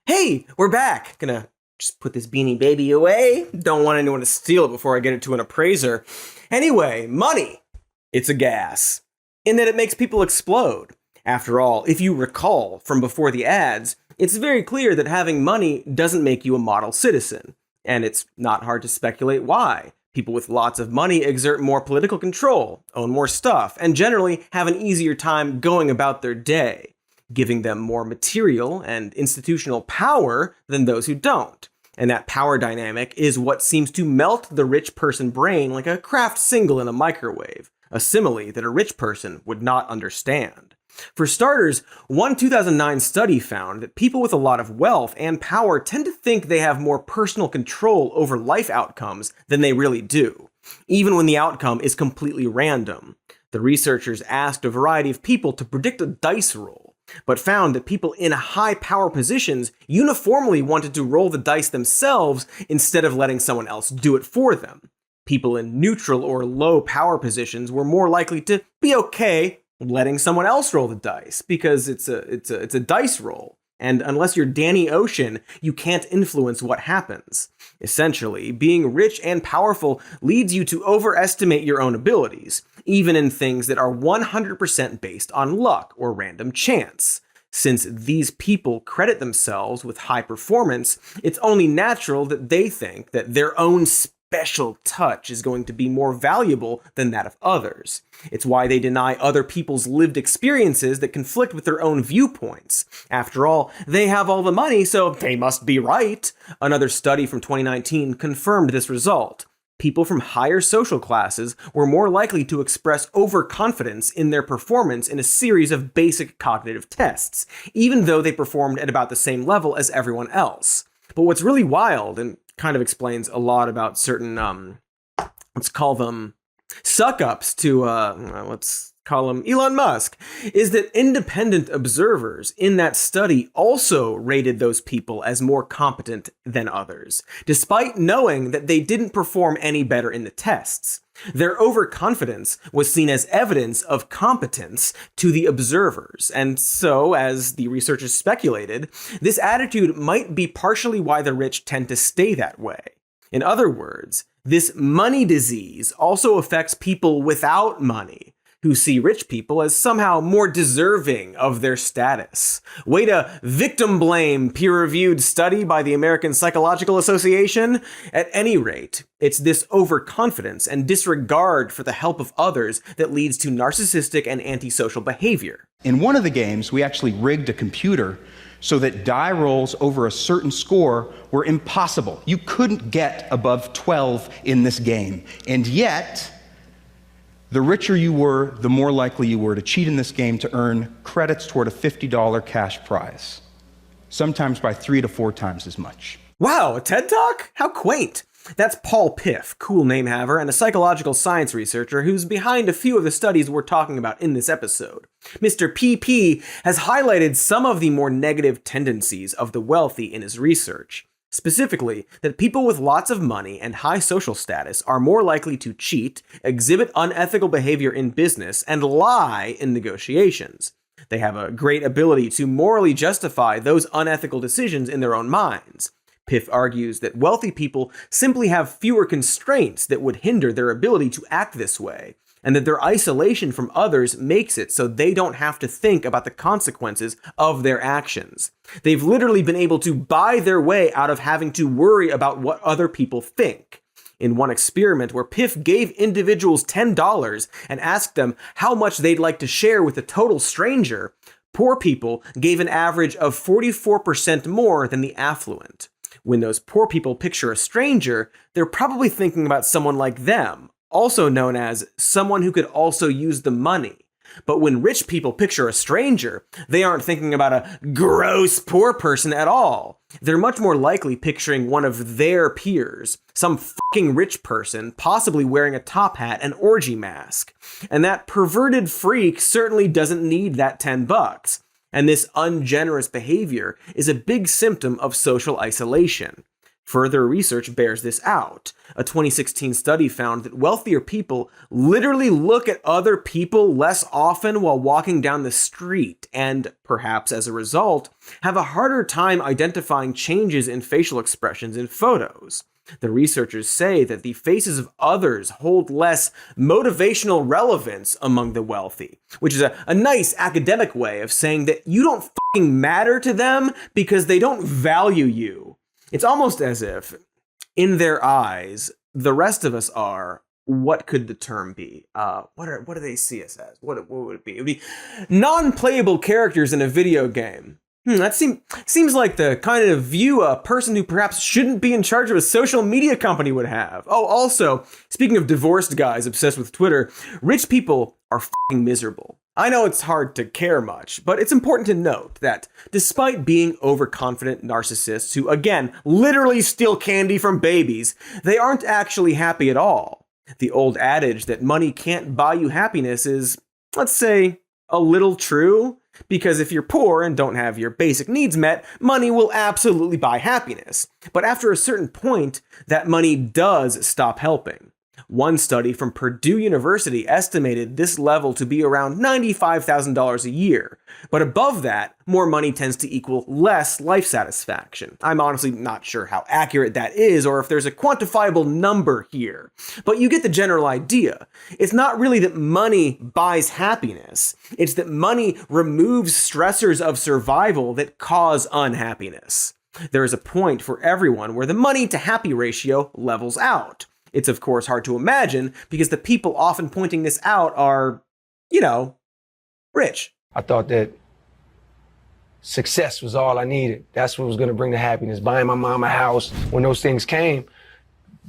Hey, we're back. Gonna just put this Beanie Baby away. Don't want anyone to steal it before I get it to an appraiser. Anyway, money. It's a gas. In that it makes people explode. After all, if you recall from before the ads, it's very clear that having money doesn't make you a model citizen. And it's not hard to speculate why. People with lots of money exert more political control, own more stuff, and generally have an easier time going about their day, giving them more material and institutional power than those who don't. And that power dynamic is what seems to melt the rich person brain like a Kraft single in a microwave. A simile that a rich person would not understand. For starters, one 2009 study found that people with a lot of wealth and power tend to think they have more personal control over life outcomes than they really do, even when the outcome is completely random. The researchers asked a variety of people to predict a dice roll. but found that people in high power positions uniformly wanted to roll the dice themselves instead of letting someone else do it for them. People in neutral or low power positions were more likely to be okay letting someone else roll the dice because it's a dice roll. And unless you're Danny Ocean, you can't influence what happens. Essentially, being rich and powerful leads you to overestimate your own abilities, even in things that are 100% based on luck or random chance. Since these people credit themselves with high performance, it's only natural that they think that their own special touch is going to be more valuable than that of others. It's why they deny other people's lived experiences that conflict with their own viewpoints. After all, they have all the money, so they must be right. Another study from 2019 confirmed this result. People from higher social classes were more likely to express overconfidence in their performance in a series of basic cognitive tests, even though they performed at about the same level as everyone else. But what's really wild, and kind of explains a lot about certain, let's call them suck-ups to, let's call him Elon Musk, is that independent observers in that study also rated those people as more competent than others, despite knowing that they didn't perform any better in the tests. Their overconfidence was seen as evidence of competence to the observers, and so, as the researchers speculated, this attitude might be partially why the rich tend to stay that way. In other words, this money disease also affects people without money, who see rich people as somehow more deserving of their status. Way to victim blame peer-reviewed study by the American Psychological Association. At any rate, it's this overconfidence and disregard for the help of others that leads to narcissistic and antisocial behavior. In one of the games, we actually rigged a computer so that die rolls over a certain score were impossible. You couldn't get above 12 in this game. And yet, the richer you were, the more likely you were to cheat in this game to earn credits toward a $50 cash prize, sometimes by 3 to 4 times as much. Wow, a TED Talk? How quaint. That's Paul Piff, cool name haver, and a psychological science researcher who's behind a few of the studies we're talking about in this episode. Mr. PP has highlighted some of the more negative tendencies of the wealthy in his research. Specifically, that people with lots of money and high social status are more likely to cheat, exhibit unethical behavior in business, and lie in negotiations. They have a great ability to morally justify those unethical decisions in their own minds. Piff argues that wealthy people simply have fewer constraints that would hinder their ability to act this way, and that their isolation from others makes it so they don't have to think about the consequences of their actions. They've literally been able to buy their way out of having to worry about what other people think. In one experiment where Piff gave individuals $10 and asked them how much they'd like to share with a total stranger, poor people gave an average of 44% more than the affluent. When those poor people picture a stranger, they're probably thinking about someone like them, also known as someone who could also use the money. But when rich people picture a stranger, they aren't thinking about a gross poor person at all. They're much more likely picturing one of their peers, some fucking rich person, possibly wearing a top hat and orgy mask. And that perverted freak certainly doesn't need that $10. And this ungenerous behavior is a big symptom of social isolation. Further research bears this out. A 2016 study found that wealthier people literally look at other people less often while walking down the street and, perhaps as a result, have a harder time identifying changes in facial expressions in photos. The researchers say that the faces of others hold less motivational relevance among the wealthy, which is a nice academic way of saying that you don't fucking matter to them because they don't value you. It's almost as if, in their eyes, the rest of us are, what could the term be? What do they see us as? What would it be? It would be non-playable characters in a video game. That seems like the kind of view a person who perhaps shouldn't be in charge of a social media company would have. Oh, also, speaking of divorced guys obsessed with Twitter, rich people are fucking miserable. I know it's hard to care much, but it's important to note that despite being overconfident narcissists who, again, literally steal candy from babies, they aren't actually happy at all. The old adage that money can't buy you happiness is, let's say, a little true. Because if you're poor and don't have your basic needs met, money will absolutely buy happiness. But after a certain point, that money does stop helping. One study from Purdue University estimated this level to be around $95,000 a year. But above that, more money tends to equal less life satisfaction. I'm honestly not sure how accurate that is or if there's a quantifiable number here. But you get the general idea. It's not really that money buys happiness. It's that money removes stressors of survival that cause unhappiness. There is a point for everyone where the money to happy ratio levels out. It's of course hard to imagine because the people often pointing this out are, rich. I thought that success was all I needed. That's what was going to bring the happiness. Buying my mom a house. When those things came,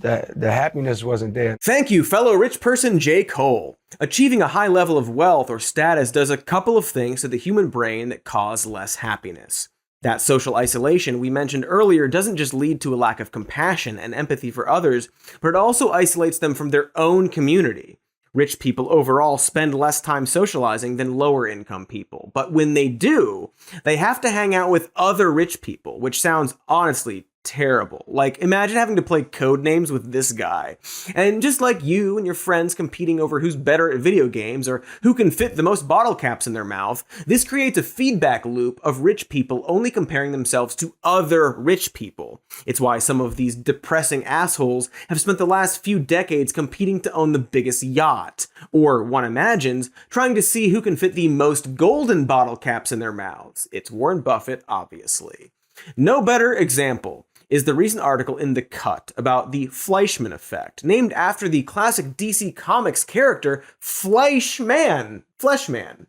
the happiness wasn't there. Thank you, fellow rich person J. Cole. Achieving a high level of wealth or status does a couple of things to the human brain that cause less happiness. That social isolation we mentioned earlier doesn't just lead to a lack of compassion and empathy for others, but it also isolates them from their own community. Rich people overall spend less time socializing than lower income people, but when they do, they have to hang out with other rich people, which sounds honestly terrible. Like, imagine having to play Codenames with this guy. And just like you and your friends competing over who's better at video games or who can fit the most bottle caps in their mouth, this creates a feedback loop of rich people only comparing themselves to other rich people. It's why some of these depressing assholes have spent the last few decades competing to own the biggest yacht. Or, one imagines, trying to see who can fit the most golden bottle caps in their mouths. It's Warren Buffett, obviously. No better example is the recent article in The Cut about the Fleischman effect, named after the classic DC Comics character the Fleshman.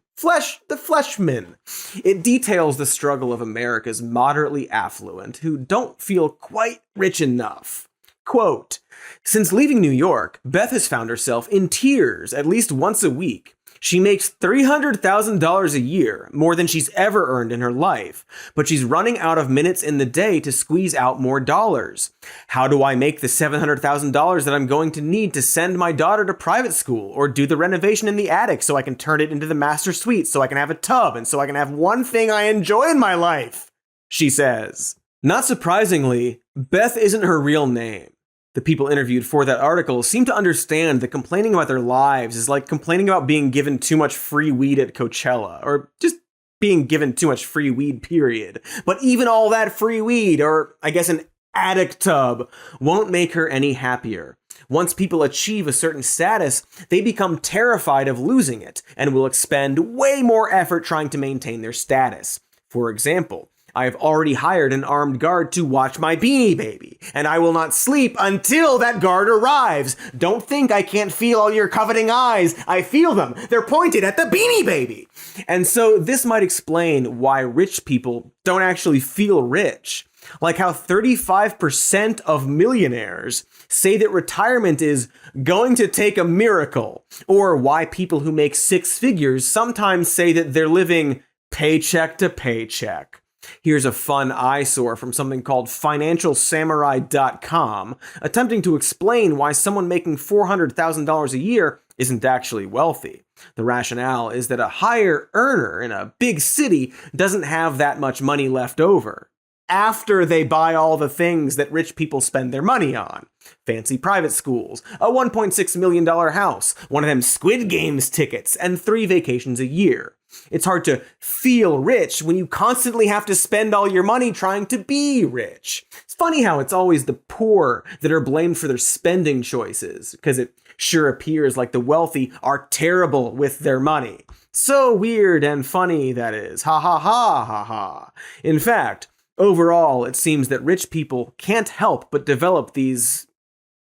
It details the struggle of America's moderately affluent who don't feel quite rich enough. Quote, "Since leaving New York, Beth has found herself in tears at least once a week. She makes $300,000 a year, more than she's ever earned in her life, but she's running out of minutes in the day to squeeze out more dollars. How do I make the $700,000 that I'm going to need to send my daughter to private school or do the renovation in the attic so I can turn it into the master suite so I can have a tub and so I can have one thing I enjoy in my life?" she says. Not surprisingly, Beth isn't her real name. The people interviewed for that article seem to understand that complaining about their lives is like complaining about being given too much free weed at Coachella, or just being given too much free weed, period. But even all that free weed, or I guess an attic tub, won't make her any happier. Once people achieve a certain status, they become terrified of losing it, and will expend way more effort trying to maintain their status. For example, I have already hired an armed guard to watch my Beanie Baby, and I will not sleep until that guard arrives. Don't think I can't feel all your coveting eyes. I feel them. They're pointed at the Beanie Baby. And so this might explain why rich people don't actually feel rich. Like how 35% of millionaires say that retirement is going to take a miracle, or why people who make six figures sometimes say that they're living paycheck to paycheck. Here's a fun eyesore from something called financialsamurai.com, attempting to explain why someone making $400,000 a year isn't actually wealthy. The rationale is that a higher earner in a big city doesn't have that much money left over after they buy all the things that rich people spend their money on. Fancy private schools, a $1.6 million house, one of them Squid Games tickets, and 3 vacations a year. It's hard to feel rich when you constantly have to spend all your money trying to be rich. It's funny how it's always the poor that are blamed for their spending choices, because it sure appears like the wealthy are terrible with their money. So weird and funny, that is. Ha ha ha ha ha. In fact, overall, it seems that rich people can't help but develop these,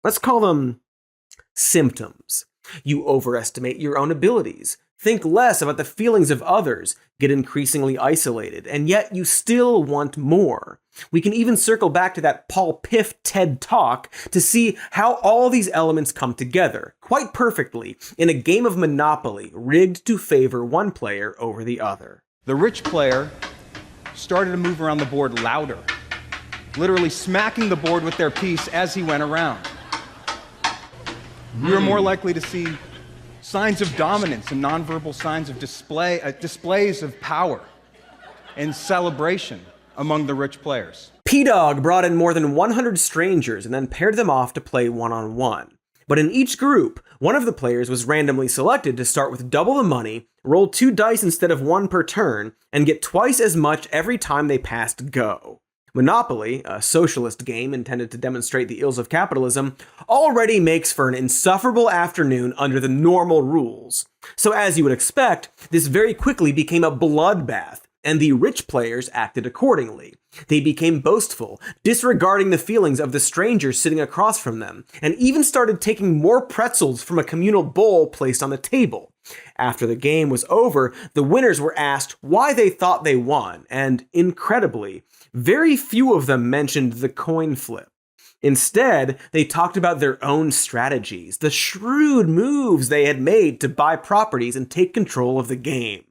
let's call them symptoms. You overestimate your own abilities, think less about the feelings of others, get increasingly isolated, and yet you still want more. We can even circle back to that Paul Piff TED Talk to see how all these elements come together, quite perfectly, in a game of Monopoly rigged to favor one player over the other. The rich player started to move around the board louder, literally smacking the board with their piece as he went around. You were more likely to see signs of dominance and nonverbal signs of displays of power and celebration among the rich players. P-Dog brought in more than 100 strangers and then paired them off to play one-on-one. But in each group, one of the players was randomly selected to start with double the money, roll 2 dice instead of 1 per turn, and get twice as much every time they passed go. Monopoly, a socialist game intended to demonstrate the ills of capitalism, already makes for an insufferable afternoon under the normal rules. So as you would expect, this very quickly became a bloodbath, and the rich players acted accordingly. They became boastful, disregarding the feelings of the strangers sitting across from them, and even started taking more pretzels from a communal bowl placed on the table. After the game was over, the winners were asked why they thought they won, and incredibly, very few of them mentioned the coin flip. Instead, they talked about their own strategies, the shrewd moves they had made to buy properties and take control of the game.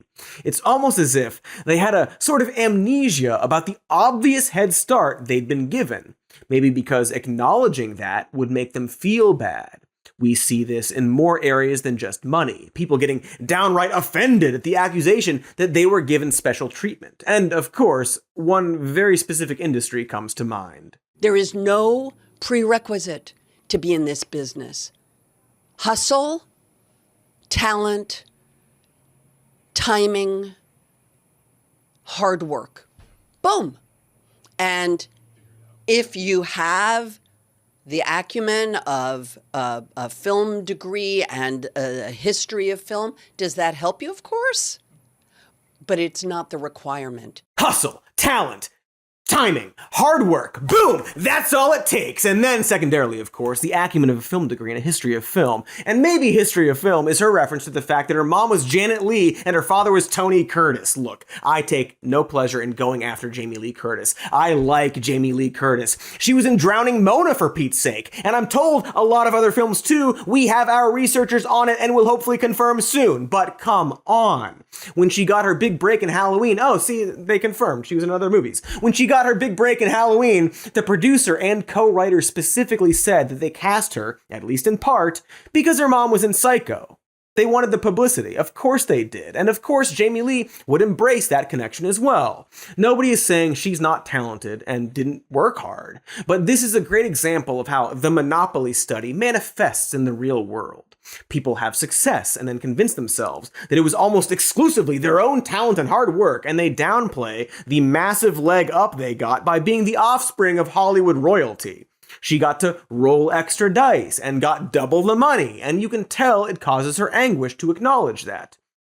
It's almost as if they had a sort of amnesia about the obvious head start they'd been given, maybe because acknowledging that would make them feel bad. We see this in more areas than just money, people getting downright offended at the accusation that they were given special treatment. And of course, one very specific industry comes to mind. There is no prerequisite to be in this business. Hustle, talent, timing, hard work. Boom. And if you have the acumen of a film degree and a history of film, does that help you? Of course. But it's not the requirement. Hustle, talent, timing, hard work, boom, that's all it takes. And then secondarily, of course, the acumen of a film degree and a history of film. And maybe history of film is her reference to the fact that her mom was Janet Leigh and her father was Tony Curtis. Look, I take no pleasure in going after Jamie Lee Curtis. I like Jamie Lee Curtis. She was in Drowning Mona, for Pete's sake. And I'm told a lot of other films too. We have our researchers on it and will hopefully confirm soon. But come on. When she got her big break in Halloween, oh, see, they confirmed she was in other movies. When she got her big break in Halloween, the producer and co-writer specifically said that they cast her, at least in part, because her mom was in Psycho. They wanted the publicity. Of course they did. And of course Jamie Lee would embrace that connection as well. Nobody is saying she's not talented and didn't work hard. But this is a great example of how the Monopoly study manifests in the real world. People have success and then convince themselves that it was almost exclusively their own talent and hard work, and they downplay the massive leg up they got by being the offspring of Hollywood royalty. She got to roll extra dice and got double the money, and you can tell it causes her anguish to acknowledge that.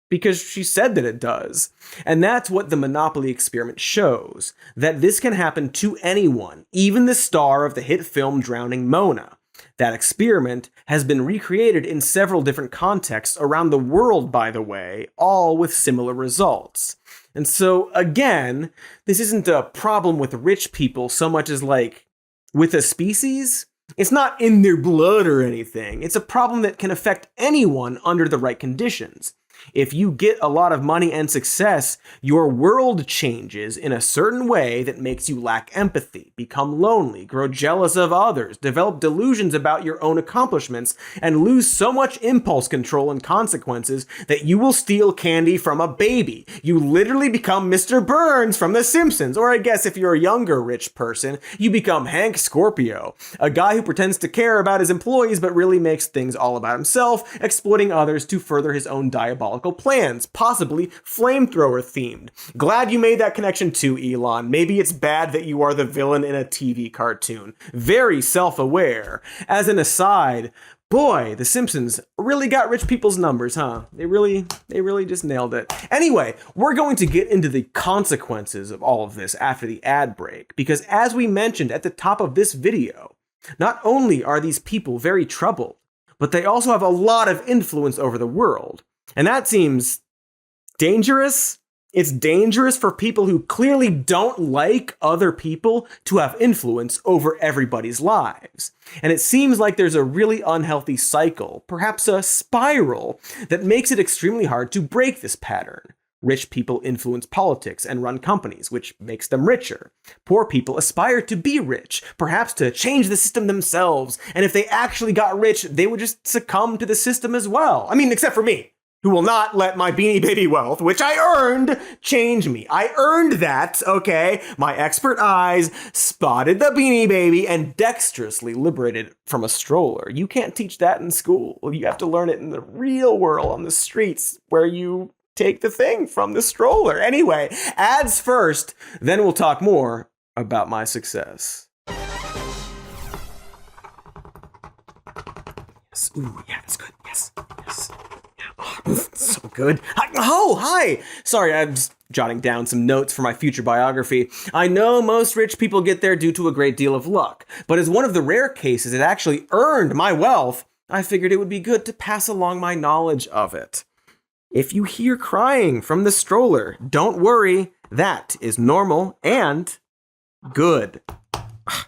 Because she said that it does. And that's what the Monopoly experiment shows, that this can happen to anyone, even the star of the hit film Drowning Mona. That experiment has been recreated in several different contexts around the world, by the way, all with similar results. And so, again, this isn't a problem with rich people so much as like with a species. It's not in their blood or anything. It's a problem that can affect anyone under the right conditions. If you get a lot of money and success, your world changes in a certain way that makes you lack empathy, become lonely, grow jealous of others, develop delusions about your own accomplishments, and lose so much impulse control and consequences that you will steal candy from a baby. You literally become Mr. Burns from The Simpsons, or I guess if you're a younger rich person, you become Hank Scorpio, a guy who pretends to care about his employees but really makes things all about himself, exploiting others to further his own diabolical plans, possibly flamethrower themed. Glad you made that connection too, Elon. Maybe it's bad that you are the villain in a TV cartoon. Very self-aware. As an aside, boy, The Simpsons really got rich people's numbers, huh? They really just nailed it. Anyway, we're going to get into the consequences of all of this after the ad break, because as we mentioned at the top of this video, not only are these people very troubled, but they also have a lot of influence over the world. And that seems dangerous. It's dangerous for people who clearly don't like other people to have influence over everybody's lives. And it seems like there's a really unhealthy cycle, perhaps a spiral, that makes it extremely hard to break this pattern. Rich people influence politics and run companies, which makes them richer. Poor people aspire to be rich, perhaps to change the system themselves, and if they actually got rich, they would just succumb to the system as well. I mean, except for me, who will not let my Beanie Baby wealth, which I earned, change me. I earned that, okay? My expert eyes spotted the Beanie Baby and dexterously liberated it from a stroller. You can't teach that in school. You have to learn it in the real world, on the streets, where you take the thing from the stroller. Anyway, ads first, then we'll talk more about my success. Yes. Ooh, yeah, that's good. Yes. So good. Hi! Sorry, I'm just jotting down some notes for my future biography. I know most rich people get there due to a great deal of luck, but as one of the rare cases that actually earned my wealth, I figured it would be good to pass along my knowledge of it. If you hear crying from the stroller, don't worry, that is normal and good.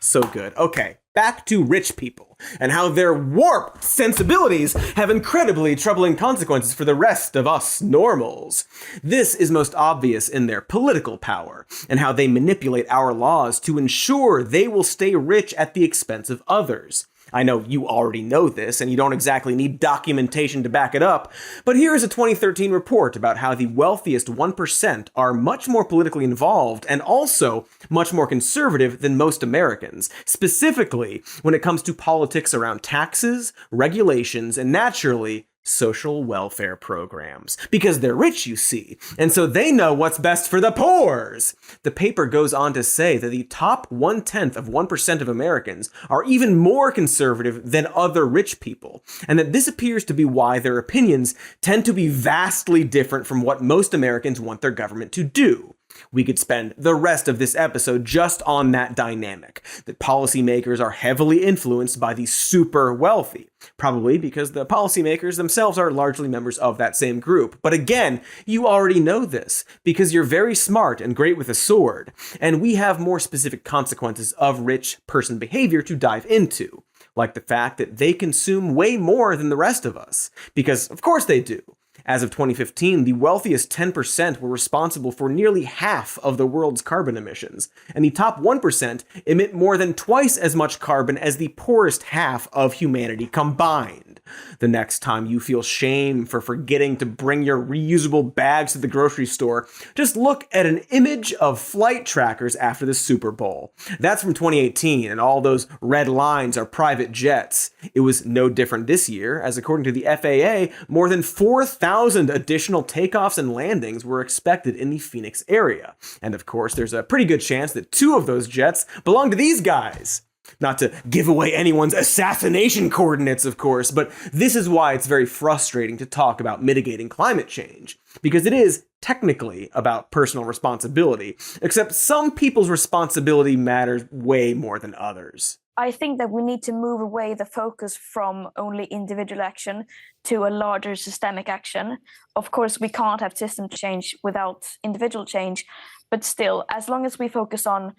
So good. Okay, back to rich people and how their warped sensibilities have incredibly troubling consequences for the rest of us normals. This is most obvious in their political power and how they manipulate our laws to ensure they will stay rich at the expense of others. I know you already know this, and you don't exactly need documentation to back it up, but here is a 2013 report about how the wealthiest 1% are much more politically involved and also much more conservative than most Americans, specifically when it comes to politics around taxes, regulations, and naturally, social welfare programs. Because they're rich, you see, and so they know what's best for the poors. The paper goes on to say that the top 1/10 of Americans are even more conservative than other rich people, and that this appears to be why their opinions tend to be vastly different from what most Americans want their government to do. We could spend the rest of this episode just on that dynamic, that policymakers are heavily influenced by the super wealthy, probably because the policymakers themselves are largely members of that same group. But again, you already know this, because you're very smart and great with a sword, and we have more specific consequences of rich person behavior to dive into, like the fact that they consume way more than the rest of us, because of course they do. As of 2015, the wealthiest 10% were responsible for nearly half of the world's carbon emissions, and the top 1% emit more than twice as much carbon as the poorest half of humanity combined. The next time you feel shame for forgetting to bring your reusable bags to the grocery store, just look at an image of flight trackers after the Super Bowl. That's from 2018, and all those red lines are private jets. It was no different this year, as according to the FAA, more than 4,000 additional takeoffs and landings were expected in the Phoenix area. And of course, there's a pretty good chance that 2 of those jets belong to these guys. Not to give away anyone's assassination coordinates, of course, but this is why it's very frustrating to talk about mitigating climate change, because it is technically about personal responsibility, except some people's responsibility matters way more than others. I think that we need to move away the focus from only individual action to a larger systemic action. Of course, we can't have system change without individual change, but still, as long as we focus on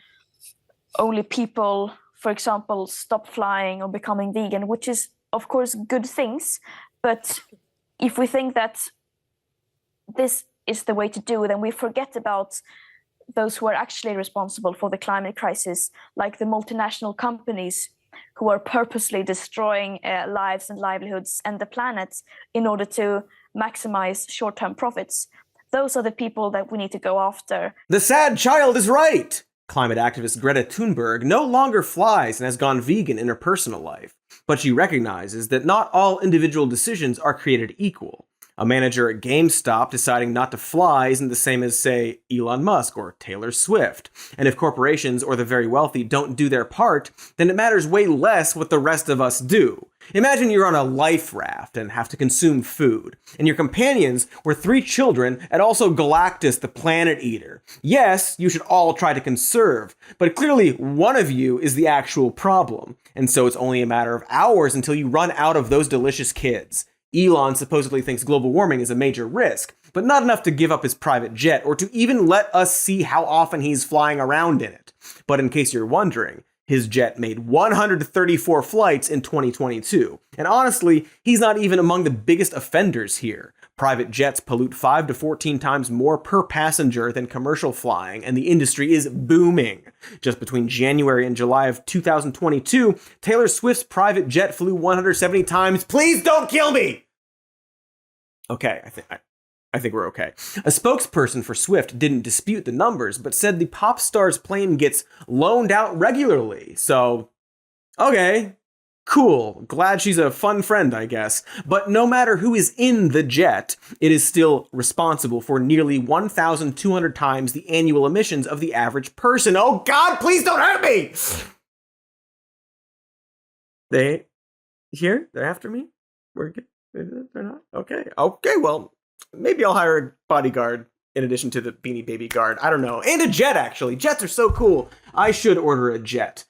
only people, for example, stop flying or becoming vegan, which is, of course, good things. But if we think that this is the way to do, then we forget about those who are actually responsible for the climate crisis, like the multinational companies who are purposely destroying lives and livelihoods and the planet in order to maximize short-term profits. Those are the people that we need to go after. The sad child is right! Climate activist Greta Thunberg no longer flies and has gone vegan in her personal life, but she recognizes that not all individual decisions are created equal. A manager at GameStop deciding not to fly isn't the same as, say, Elon Musk or Taylor Swift. And if corporations or the very wealthy don't do their part, then it matters way less what the rest of us do. Imagine you're on a life raft and have to consume food, and your companions were 3 children and also Galactus the Planet Eater. Yes, you should all try to conserve, but clearly one of you is the actual problem, and so it's only a matter of hours until you run out of those delicious kids. Elon supposedly thinks global warming is a major risk, but not enough to give up his private jet or to even let us see how often he's flying around in it. But in case you're wondering, his jet made 134 flights in 2022. And honestly, he's not even among the biggest offenders here. Private jets pollute 5 to 14 times more per passenger than commercial flying, and the industry is booming. Just between January and July of 2022, Taylor Swift's private jet flew 170 times. Please don't kill me! Okay, I think we're okay. A spokesperson for Swift didn't dispute the numbers, but said the pop star's plane gets loaned out regularly. So, okay. Cool. Glad she's a fun friend, I guess. But no matter who is in the jet, it is still responsible for nearly 1,200 times the annual emissions of the average person. Oh God, please don't hurt me! They're after me? We're good? They're not? Okay, well, maybe I'll hire a bodyguard in addition to the Beanie Baby guard. I don't know. And a jet, actually. Jets are so cool. I should order a jet.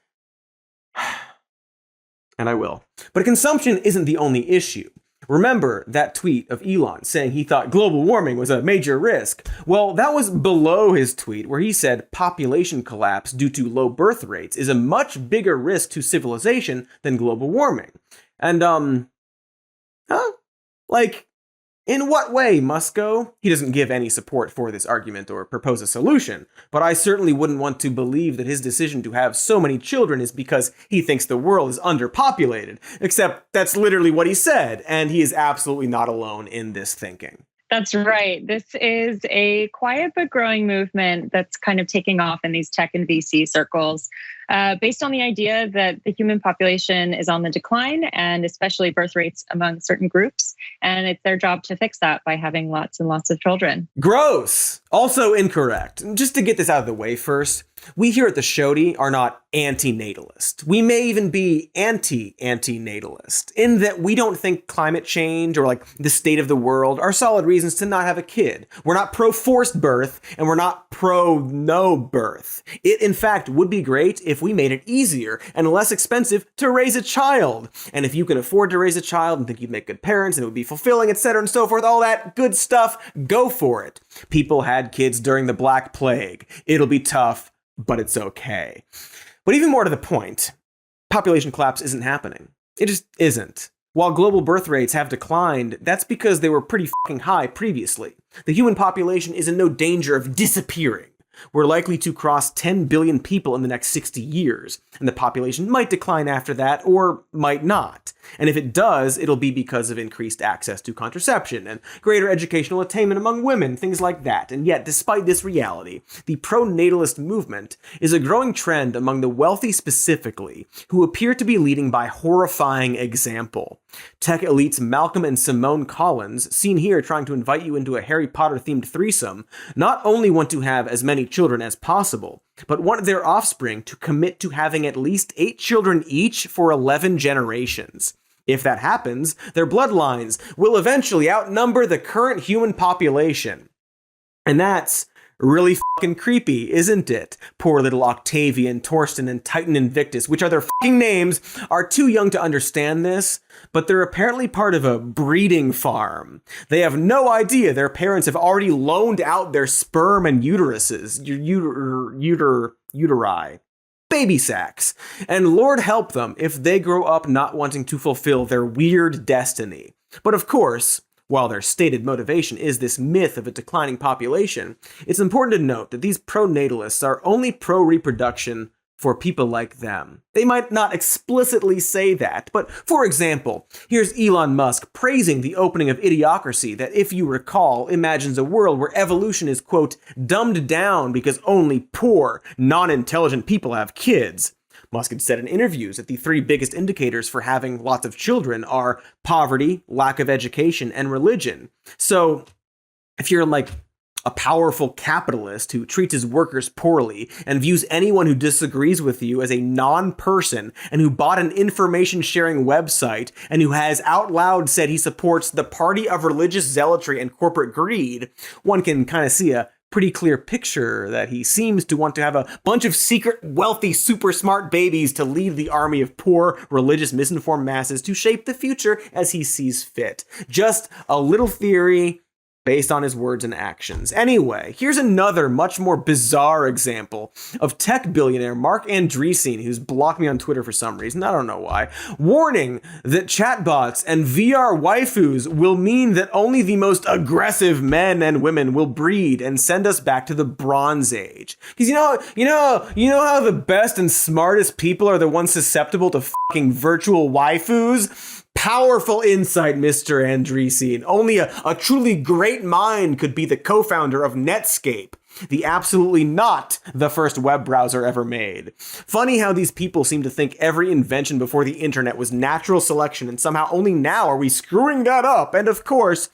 And I will. But consumption isn't the only issue. Remember that tweet of Elon saying he thought global warming was a major risk? Well, that was below his tweet where he said population collapse due to low birth rates is a much bigger risk to civilization than global warming. And, in what way, Musko? He doesn't give any support for this argument or propose a solution, but I certainly wouldn't want to believe that his decision to have so many children is because he thinks the world is underpopulated, except that's literally what he said, and he is absolutely not alone in this thinking. That's right. This is a quiet but growing movement that's kind of taking off in these tech and VC circles, based on the idea that the human population is on the decline, and especially birth rates among certain groups. And it's their job to fix that by having lots and lots of children. Gross! Also incorrect. Just to get this out of the way first, we here at the Shody are not anti-natalist. We may even be anti-natalist, in that we don't think climate change or the state of the world are solid reasons to not have a kid. We're not pro-forced birth, and we're not pro-no birth. It, in fact, would be great if we made it easier and less expensive to raise a child. And if you can afford to raise a child and think you'd make good parents and it would be fulfilling, etc. and so forth, all that good stuff, go for it. People had kids during the Black Plague. It'll be tough, but it's okay. But even more to the point, population collapse isn't happening. It just isn't. While global birth rates have declined, that's because they were pretty fucking high previously. The human population is in no danger of disappearing. We're likely to cross 10 billion people in the next 60 years, and the population might decline after that, or might not. And if it does, it'll be because of increased access to contraception and greater educational attainment among women, things like that. And yet, despite this reality, the pro-natalist movement is a growing trend among the wealthy specifically, who appear to be leading by horrifying example. Tech elites Malcolm and Simone Collins, seen here trying to invite you into a Harry Potter-themed threesome, not only want to have as many children as possible, but want their offspring to commit to having at least 8 children each for 11 generations. If that happens, their bloodlines will eventually outnumber the current human population. And that's really fucking creepy, isn't it? Poor little Octavian, Torsten, and Titan Invictus, which are their fucking names, are too young to understand this, but they're apparently part of a breeding farm. They have no idea their parents have already loaned out their sperm and uteruses, uteri, baby sacks. And Lord help them if they grow up not wanting to fulfill their weird destiny. But of course, while their stated motivation is this myth of a declining population, it's important to note that these pro-natalists are only pro-reproduction for people like them. They might not explicitly say that, but for example, here's Elon Musk praising the opening of Idiocracy that, if you recall, imagines a world where evolution is, quote, dumbed down because only poor, non-intelligent people have kids. Musk had said in interviews that the 3 biggest indicators for having lots of children are poverty, lack of education, and religion. So if you're a powerful capitalist who treats his workers poorly and views anyone who disagrees with you as a non-person and who bought an information-sharing website and who has out loud said he supports the party of religious zealotry and corporate greed, one can kind of see a pretty clear picture that he seems to want to have a bunch of secret, wealthy, super smart babies to lead the army of poor, religious, misinformed masses to shape the future as he sees fit. Just a little theory, based on his words and actions. Anyway, here's another much more bizarre example of tech billionaire Mark Andreessen, who's blocked me on Twitter for some reason, I don't know why, warning that chatbots and VR waifus will mean that only the most aggressive men and women will breed and send us back to the Bronze Age. Because you know how the best and smartest people are the ones susceptible to fucking virtual waifus? Powerful insight, Mr. Andreessen. Only a truly great mind could be the co-founder of Netscape, the absolutely not the first web browser ever made. Funny how these people seem to think every invention before the internet was natural selection, and somehow only now are we screwing that up. And of course,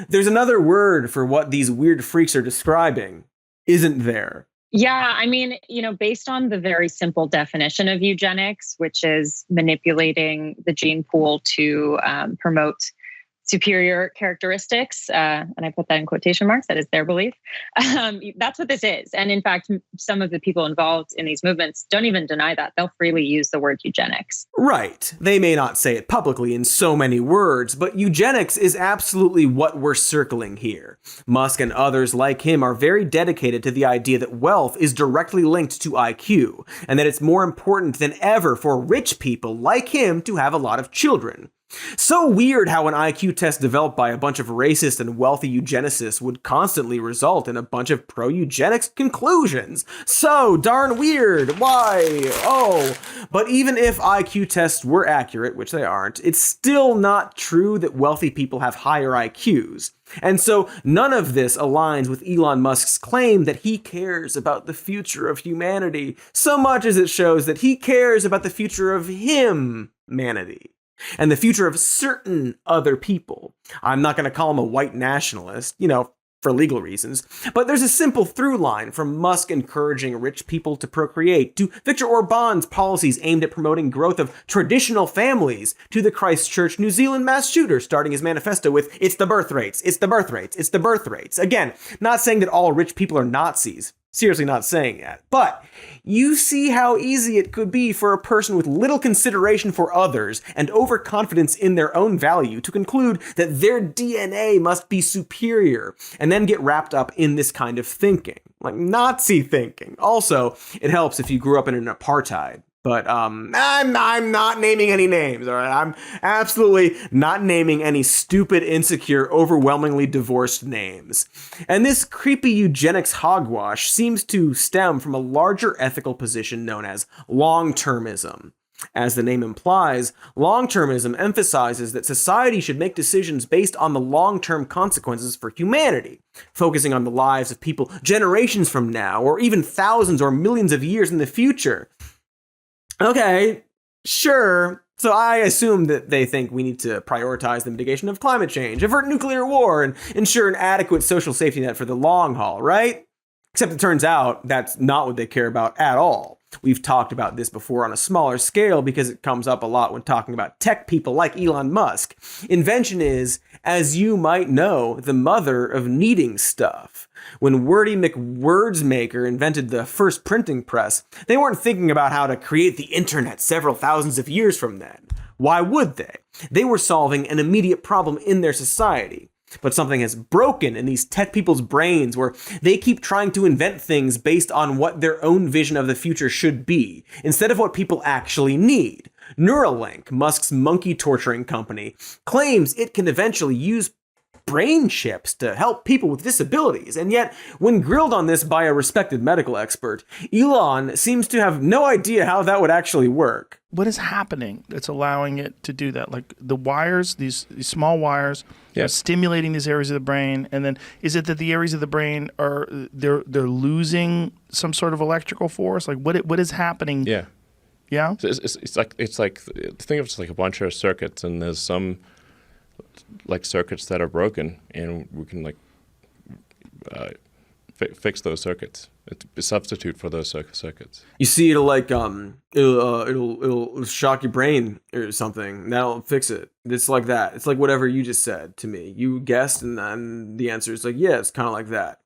there's another word for what these weird freaks are describing, isn't there? Yeah, I mean, based on the very simple definition of eugenics, which is manipulating the gene pool to promote superior characteristics, and I put that in quotation marks, that is their belief. That's what this is. And in fact, some of the people involved in these movements don't even deny that. They'll freely use the word eugenics. Right. They may not say it publicly in so many words, but eugenics is absolutely what we're circling here. Musk and others like him are very dedicated to the idea that wealth is directly linked to IQ, and that it's more important than ever for rich people like him to have a lot of children. So weird how an IQ test developed by a bunch of racist and wealthy eugenicists would constantly result in a bunch of pro-eugenics conclusions. So darn weird. Why? Oh. But even if IQ tests were accurate, which they aren't, it's still not true that wealthy people have higher IQs. And so none of this aligns with Elon Musk's claim that he cares about the future of humanity so much as it shows that he cares about the future of humanity. And the future of certain other people. I'm not going to call him a white nationalist, for legal reasons, but there's a simple through line from Musk encouraging rich people to procreate, to Viktor Orban's policies aimed at promoting growth of traditional families, to the Christchurch, New Zealand mass shooter starting his manifesto with, "It's the birth rates, it's the birth rates, it's the birth rates." Again, not saying that all rich people are Nazis. Seriously not saying that. But you see how easy it could be for a person with little consideration for others and overconfidence in their own value to conclude that their DNA must be superior and then get wrapped up in this kind of thinking, like Nazi thinking. Also, it helps if you grew up in an apartheid. But I'm not naming any names, all right? I'm absolutely not naming any stupid, insecure, overwhelmingly divorced names. And this creepy eugenics hogwash seems to stem from a larger ethical position known as long-termism. As the name implies, long-termism emphasizes that society should make decisions based on the long-term consequences for humanity, focusing on the lives of people generations from now, or even thousands or millions of years in the future. Okay, sure. So I assume that they think we need to prioritize the mitigation of climate change, avert nuclear war, and ensure an adequate social safety net for the long haul, right? Except it turns out that's not what they care about at all. We've talked about this before on a smaller scale because it comes up a lot when talking about tech people like Elon Musk. Invention is, as you might know, the mother of needing stuff. When Wordy McWordsmaker invented the first printing press, they weren't thinking about how to create the internet several thousands of years from then. Why would they? They were solving an immediate problem in their society. But something has broken in these tech people's brains where they keep trying to invent things based on what their own vision of the future should be, instead of what people actually need. Neuralink, Musk's monkey torturing company, claims it can eventually use brain chips to help people with disabilities. And yet, when grilled on this by a respected medical expert, Elon seems to have no idea how that would actually work. What is happening that's allowing it to do that? Like the wires, these small wires, are stimulating these areas of the brain, and then is it that the areas of the brain are they're losing some sort of electrical force? Like what is happening? Yeah. Yeah. So it's like think of it as like a bunch of circuits, and there's some like circuits that are broken, and we can like fix those circuits. It's a substitute for those circuits. You see, it'll like it'll shock your brain or something. That'll fix it. It's like that. It's like whatever you just said to me. You guessed, and then the answer is like, yeah, it's kind of like that.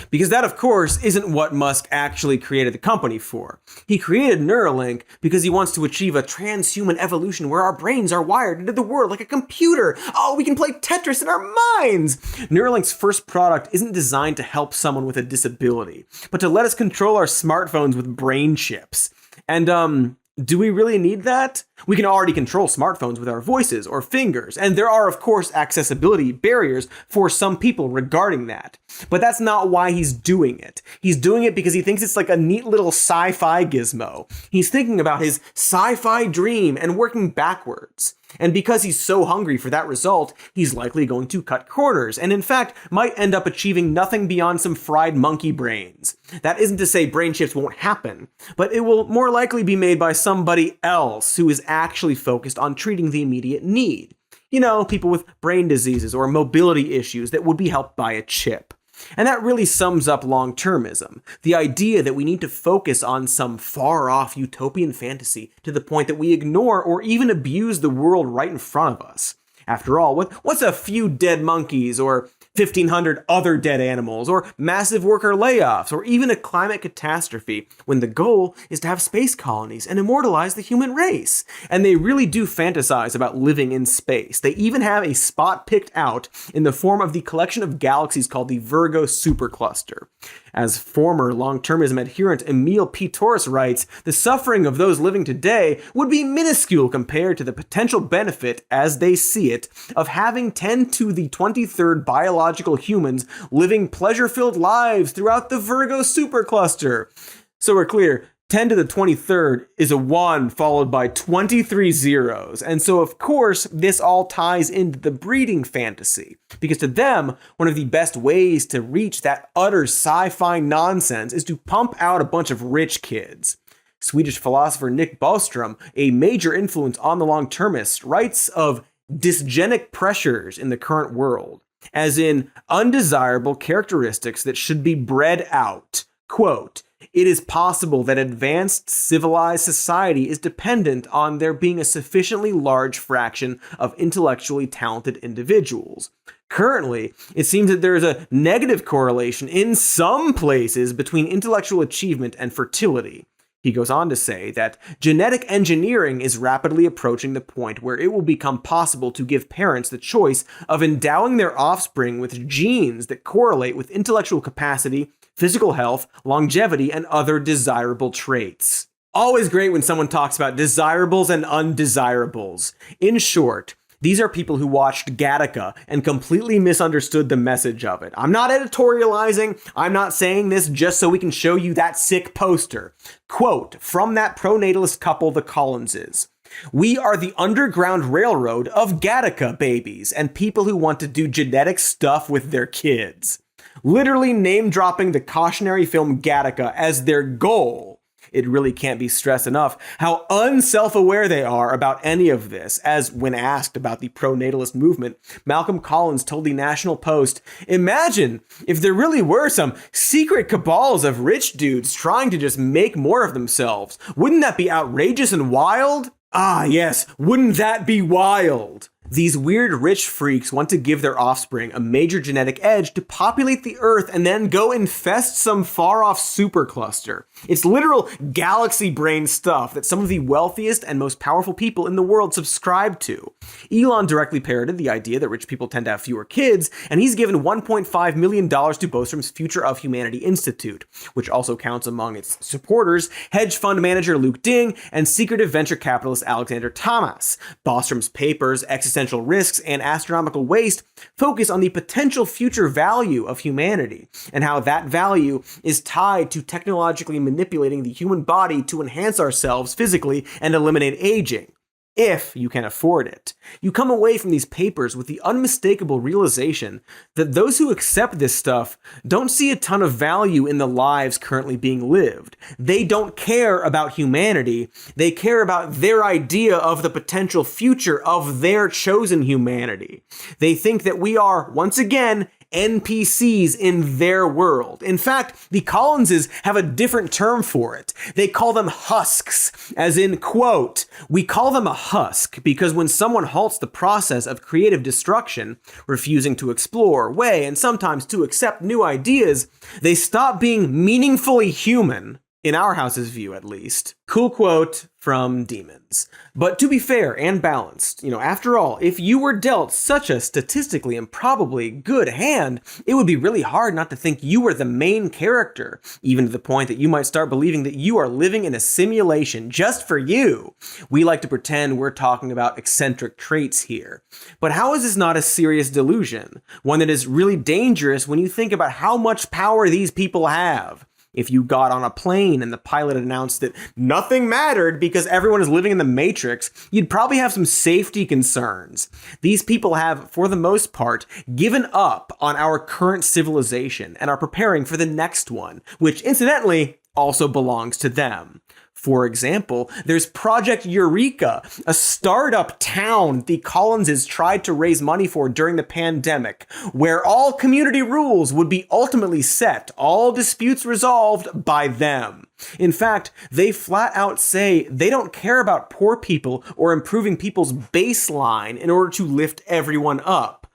Because that, of course, isn't what Musk actually created the company for. He created Neuralink because he wants to achieve a transhuman evolution where our brains are wired into the world like a computer. Oh, we can play Tetris in our minds! Neuralink's first product isn't designed to help someone with a disability, but to let us control our smartphones with brain chips. And, do we really need that? We can already control smartphones with our voices or fingers, and there are, of course, accessibility barriers for some people regarding that. But that's not why he's doing it. He's doing it because he thinks it's like a neat little sci-fi gizmo. He's thinking about his sci-fi dream and working backwards. And because he's so hungry for that result, he's likely going to cut corners, and in fact, might end up achieving nothing beyond some fried monkey brains. That isn't to say brain chips won't happen, but it will more likely be made by somebody else who is actually focused on treating the immediate need. You know, people with brain diseases or mobility issues that would be helped by a chip. And that really sums up long-termism, the idea that we need to focus on some far-off utopian fantasy to the point that we ignore or even abuse the world right in front of us. After all, what's a few dead monkeys or 1,500 other dead animals, or massive worker layoffs, or even a climate catastrophe, when the goal is to have space colonies and immortalize the human race? And they really do fantasize about living in space. They even have a spot picked out in the form of the collection of galaxies called the Virgo supercluster. As former long-termism adherent Emil P. Torres writes, the suffering of those living today would be minuscule compared to the potential benefit, as they see it, of having 10 to the 23rd biological humans living pleasure-filled lives throughout the Virgo supercluster. So we're clear, 10 to the 23rd is a 1 followed by 23 zeros. And so, of course, this all ties into the breeding fantasy. Because to them, one of the best ways to reach that utter sci-fi nonsense is to pump out a bunch of rich kids. Swedish philosopher Nick Bostrom, a major influence on the long-termists, writes of dysgenic pressures in the current world, as in undesirable characteristics that should be bred out. Quote, it is possible that advanced civilized society is dependent on there being a sufficiently large fraction of intellectually talented individuals. Currently, it seems that there is a negative correlation in some places between intellectual achievement and fertility. He goes on to say that genetic engineering is rapidly approaching the point where it will become possible to give parents the choice of endowing their offspring with genes that correlate with intellectual capacity, physical health, longevity, and other desirable traits. Always great when someone talks about desirables and undesirables. In short, these are people who watched Gattaca and completely misunderstood the message of it. I'm not editorializing. I'm not saying this just so we can show you that sick poster. Quote from that pronatalist couple, the Collinses. We are the Underground Railroad of Gattaca babies and people who want to do genetic stuff with their kids. Literally name-dropping the cautionary film Gattaca as their goal. It really can't be stressed enough how unself-aware they are about any of this, as when asked about the pro-natalist movement, Malcolm Collins told the National Post, imagine if there really were some secret cabals of rich dudes trying to just make more of themselves. Wouldn't that be outrageous and wild? Ah, yes, wouldn't that be wild? These weird rich freaks want to give their offspring a major genetic edge to populate the Earth and then go infest some far-off supercluster. It's literal galaxy brain stuff that some of the wealthiest and most powerful people in the world subscribe to. Elon directly parroted the idea that rich people tend to have fewer kids, and he's given $1.5 million to Bostrom's Future of Humanity Institute, which also counts among its supporters hedge fund manager Luke Ding and secretive venture capitalist Alexander Thomas. Bostrom's papers, existential risks, and astronomical waste focus on the potential future value of humanity and how that value is tied to technologically manipulating the human body to enhance ourselves physically and eliminate aging. If you can afford it. You come away from these papers with the unmistakable realization that those who accept this stuff don't see a ton of value in the lives currently being lived. They don't care about humanity. They care about their idea of the potential future of their chosen humanity. They think that we are, once again, NPCs in their world. In fact, the Collinses have a different term for it. They call them husks, as in, quote, "We call them a husk because when someone halts the process of creative destruction, refusing to explore, weigh, and sometimes to accept new ideas, they stop being meaningfully human." In our house's view, at least. Cool quote from Demons. But to be fair and balanced, after all, if you were dealt such a statistically improbably good hand, it would be really hard not to think you were the main character, even to the point that you might start believing that you are living in a simulation just for you. We like to pretend we're talking about eccentric traits here. But how is this not a serious delusion? One that is really dangerous when you think about how much power these people have. If you got on a plane and the pilot announced that nothing mattered because everyone is living in the Matrix, you'd probably have some safety concerns. These people have, for the most part, given up on our current civilization and are preparing for the next one, which incidentally also belongs to them. For example, there's Project Eureka, a startup town the Collinses tried to raise money for during the pandemic, where all community rules would be ultimately set, all disputes resolved by them. In fact, they flat out say they don't care about poor people or improving people's baseline in order to lift everyone up.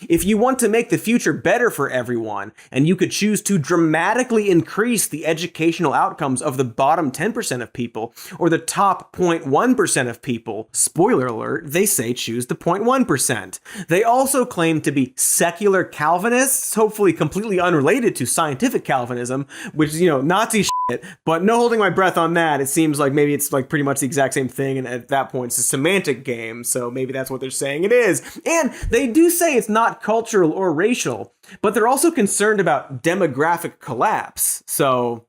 If you want to make the future better for everyone, and you could choose to dramatically increase the educational outcomes of the bottom 10% of people, or the top 0.1% of people, spoiler alert, they say choose the 0.1%. They also claim to be secular Calvinists, hopefully completely unrelated to scientific Calvinism, which is, Nazi shit, but no holding my breath on that. It seems like maybe it's like pretty much the exact same thing, and at that point it's a semantic game, so maybe that's what they're saying it is. And they do say it's not cultural or racial, but they're also concerned about demographic collapse. So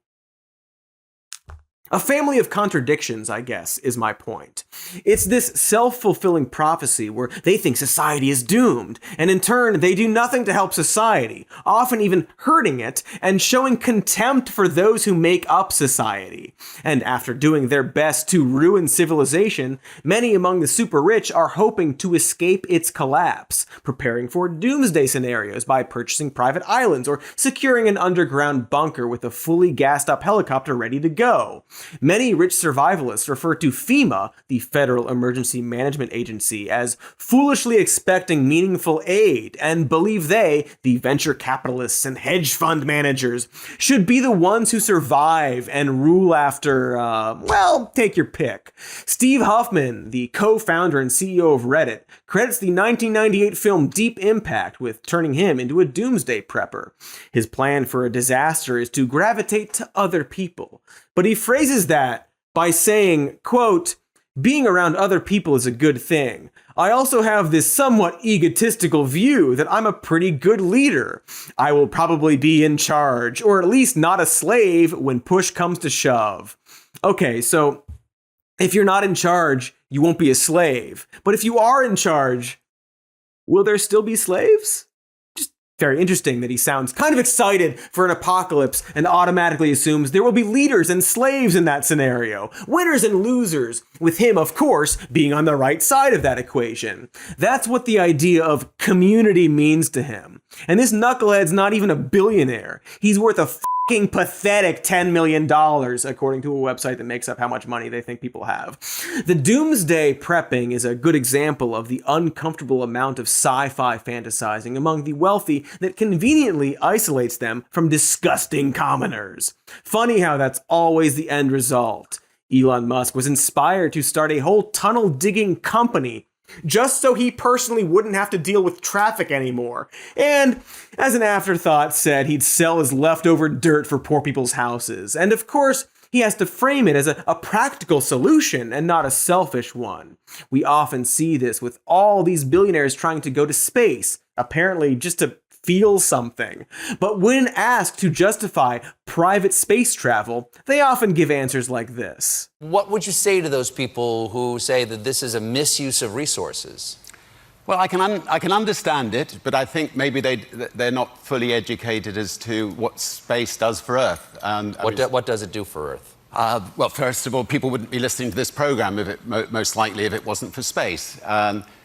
a family of contradictions, I guess, is my point. It's this self-fulfilling prophecy where they think society is doomed, and in turn, they do nothing to help society, often even hurting it and showing contempt for those who make up society. And after doing their best to ruin civilization, many among the super rich are hoping to escape its collapse, preparing for doomsday scenarios by purchasing private islands or securing an underground bunker with a fully gassed-up helicopter ready to go. Many rich survivalists refer to FEMA, the Federal Emergency Management Agency, as foolishly expecting meaningful aid and believe they, the venture capitalists and hedge fund managers, should be the ones who survive and rule after, take your pick. Steve Huffman, the co-founder and CEO of Reddit, credits the 1998 film Deep Impact with turning him into a doomsday prepper. His plan for a disaster is to gravitate to other people. But he phrases that by saying, quote, "Being around other people is a good thing. I also have this somewhat egotistical view that I'm a pretty good leader. I will probably be in charge, or at least not a slave when push comes to shove." Okay, so if you're not in charge, you won't be a slave. But if you are in charge, will there still be slaves? Very interesting that he sounds kind of excited for an apocalypse and automatically assumes there will be leaders and slaves in that scenario. Winners and losers, with him, of course, being on the right side of that equation. That's what the idea of community means to him. And this knucklehead's not even a billionaire. He's worth a fucking pathetic $10 million, according to a website that makes up how much money they think people have. The doomsday prepping is a good example of the uncomfortable amount of sci-fi fantasizing among the wealthy that conveniently isolates them from disgusting commoners. Funny how that's always the end result. Elon Musk was inspired to start a whole tunnel digging company just so he personally wouldn't have to deal with traffic anymore. And, as an afterthought, said he'd sell his leftover dirt for poor people's houses. And of course, he has to frame it as a practical solution and not a selfish one. We often see this with all these billionaires trying to go to space, apparently just to feel something. But when asked to justify private space travel, they often give answers like this. What would you say to those people who say that this is a misuse of resources? Well, I can understand it, but I think maybe they're not fully educated as to what space does for Earth. And what does it do for Earth? Well, first of all, people wouldn't be listening to this program most likely if it wasn't for space.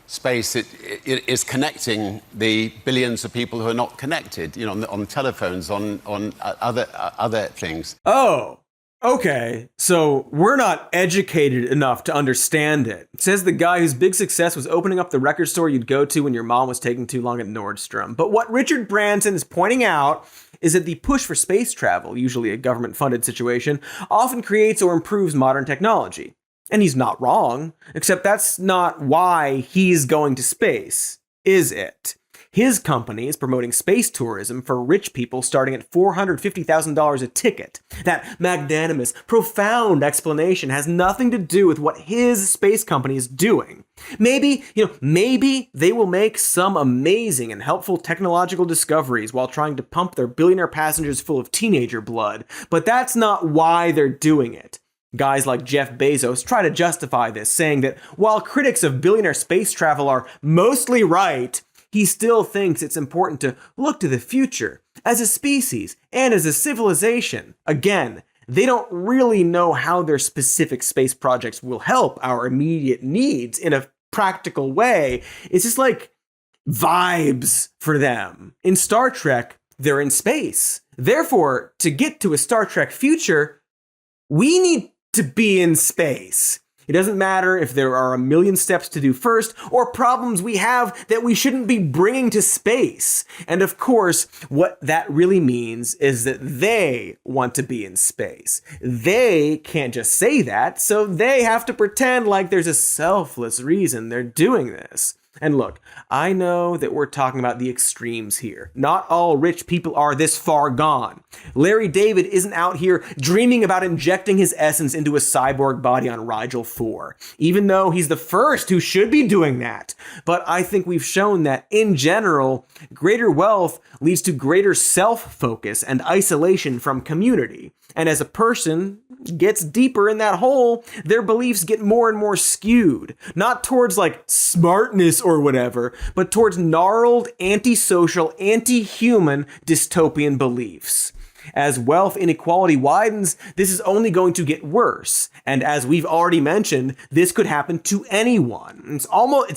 space is connecting the billions of people who are not connected, on telephones, on other things. Oh, okay. So we're not educated enough to understand it. Says the guy whose big success was opening up the record store you'd go to when your mom was taking too long at Nordstrom. But what Richard Branson is pointing out is that the push for space travel, usually a government-funded situation, often creates or improves modern technology. And he's not wrong, except that's not why he's going to space, is it? His company is promoting space tourism for rich people starting at $450,000 a ticket. That magnanimous, profound explanation has nothing to do with what his space company is doing. Maybe they will make some amazing and helpful technological discoveries while trying to pump their billionaire passengers full of teenager blood, but that's not why they're doing it. Guys like Jeff Bezos try to justify this, saying that while critics of billionaire space travel are mostly right, he still thinks it's important to look to the future as a species and as a civilization. Again, they don't really know how their specific space projects will help our immediate needs in a practical way. It's just like vibes for them. In Star Trek, they're in space. Therefore, to get to a Star Trek future, we need to be in space. It doesn't matter if there are a million steps to do first or problems we have that we shouldn't be bringing to space. And of course, what that really means is that they want to be in space. They can't just say that, so they have to pretend like there's a selfless reason they're doing this. And look, I know that we're talking about the extremes here. Not all rich people are this far gone. Larry David isn't out here dreaming about injecting his essence into a cyborg body on Rigel 4, even though he's the first who should be doing that. But I think we've shown that, in general, greater wealth leads to greater self-focus and isolation from community. And as a person gets deeper in that hole, their beliefs get more and more skewed. Not towards like smartness or whatever, but towards gnarled, antisocial, anti-human dystopian beliefs. As wealth inequality widens, this is only going to get worse. And as we've already mentioned, this could happen to anyone. It's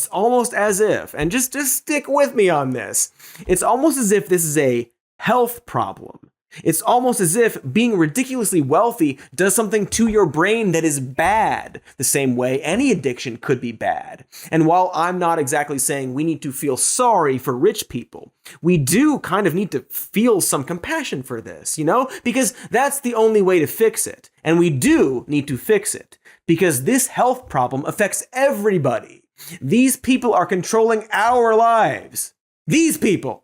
almost as if, and just stick with me on this, it's almost as if this is a health problem. It's almost as if being ridiculously wealthy does something to your brain that is bad, the same way any addiction could be bad. And while I'm not exactly saying we need to feel sorry for rich people, we do kind of need to feel some compassion for this, because that's the only way to fix it. And we do need to fix it, because this health problem affects everybody. These people are controlling our lives. These people.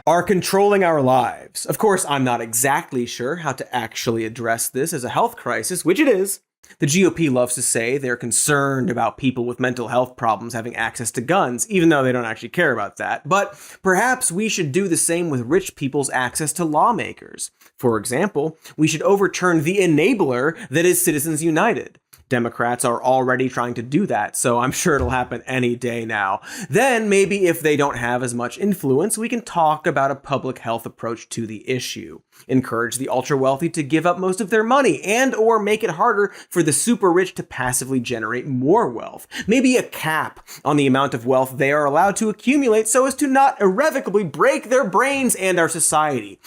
Are controlling our lives. Of course, I'm not exactly sure how to actually address this as a health crisis, which it is. The GOP loves to say they're concerned about people with mental health problems having access to guns, even though they don't actually care about that. But perhaps we should do the same with rich people's access to lawmakers. For example, we should overturn the enabler that is Citizens United. Democrats are already trying to do that, so I'm sure it'll happen any day now. Then maybe if they don't have as much influence, we can talk about a public health approach to the issue. Encourage the ultra-wealthy to give up most of their money and or make it harder for the super rich to passively generate more wealth. Maybe a cap on the amount of wealth they are allowed to accumulate so as to not irrevocably break their brains and our society.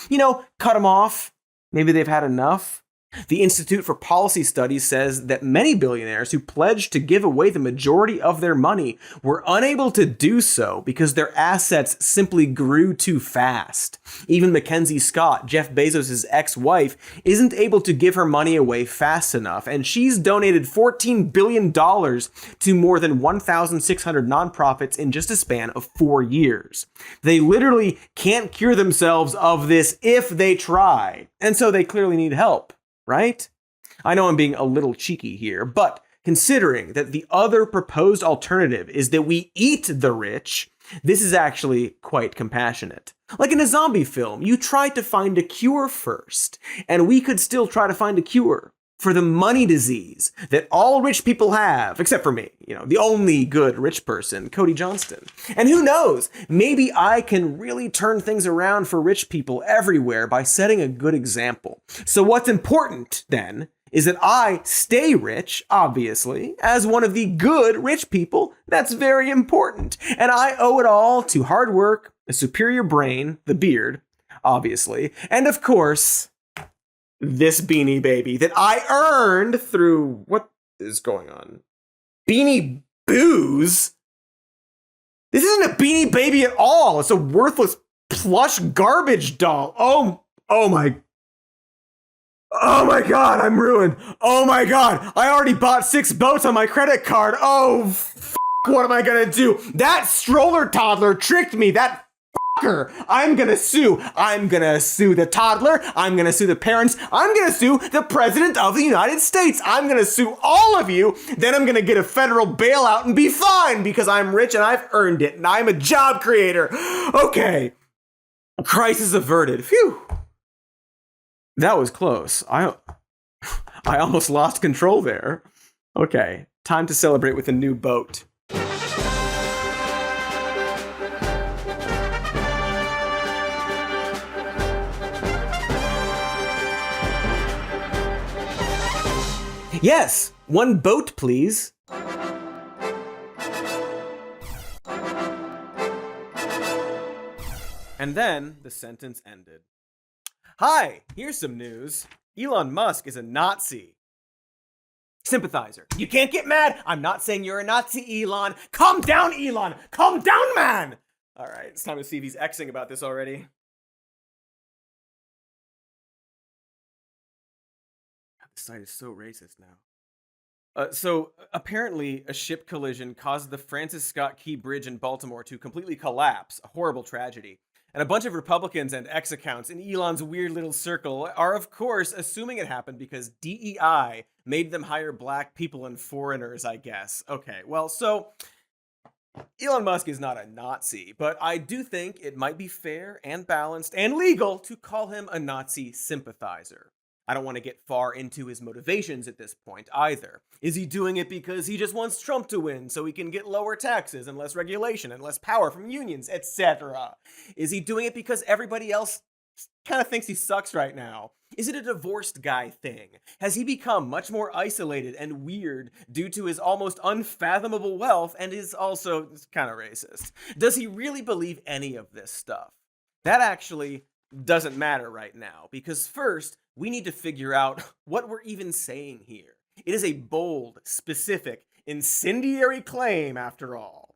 Cut them off. Maybe they've had enough. The Institute for Policy Studies says that many billionaires who pledged to give away the majority of their money were unable to do so because their assets simply grew too fast. Even Mackenzie Scott, Jeff Bezos' ex-wife, isn't able to give her money away fast enough, and she's donated $14 billion to more than 1,600 nonprofits in just a span of 4 years. They literally can't cure themselves of this if they try, and so they clearly need help. Right? I know I'm being a little cheeky here, but considering that the other proposed alternative is that we eat the rich, this is actually quite compassionate. Like in a zombie film, you try to find a cure first, and we could still try to find a cure. for the money disease that all rich people have, except for me, the only good rich person, Cody Johnston. And who knows, maybe I can really turn things around for rich people everywhere by setting a good example. So what's important then is that I stay rich, obviously, as one of the good rich people. That's very important. And I owe it all to hard work, a superior brain, the beard, obviously, and of course, this Beanie Baby that I earned through, what is going on? Beanie Booze? This isn't a Beanie Baby at all. It's a worthless plush garbage doll. Oh my God, I'm ruined. Oh my God, I already bought 6 boats on my credit card. What am I gonna do? That stroller toddler tricked me. That I'm gonna sue. I'm gonna sue the toddler. I'm gonna sue the parents. I'm gonna sue the president of the United States. I'm gonna sue all of you. Then I'm gonna get a federal bailout and be fine because I'm rich and I've earned it and I'm a job creator. Okay. Crisis averted. Phew. That was close. I almost lost control there. Okay. Time to celebrate with a new boat. Yes, 1 boat, please. And then the sentence ended. Hi, here's some news. Elon Musk is a Nazi sympathizer. You can't get mad. I'm not saying you're a Nazi, Elon. Calm down, Elon. Calm down, man. All right, it's time to see if he's Xing about this already. This site is so racist now. So apparently a ship collision caused the Francis Scott Key Bridge in Baltimore to completely collapse, a horrible tragedy. And a bunch of Republicans and X accounts in Elon's weird little circle are of course assuming it happened because DEI made them hire black people and foreigners, I guess. Okay, well, so Elon Musk is not a Nazi, but I do think it might be fair and balanced and legal to call him a Nazi sympathizer. I don't want to get far into his motivations at this point either. Is he doing it because he just wants Trump to win so he can get lower taxes and less regulation and less power from unions, etc.? Is he doing it because everybody else kind of thinks he sucks right now? Is it a divorced guy thing? Has he become much more isolated and weird due to his almost unfathomable wealth and is also kind of racist? Does he really believe any of this stuff? That actually doesn't matter right now, because first, we need to figure out what we're even saying here. It is a bold, specific, incendiary claim, after all.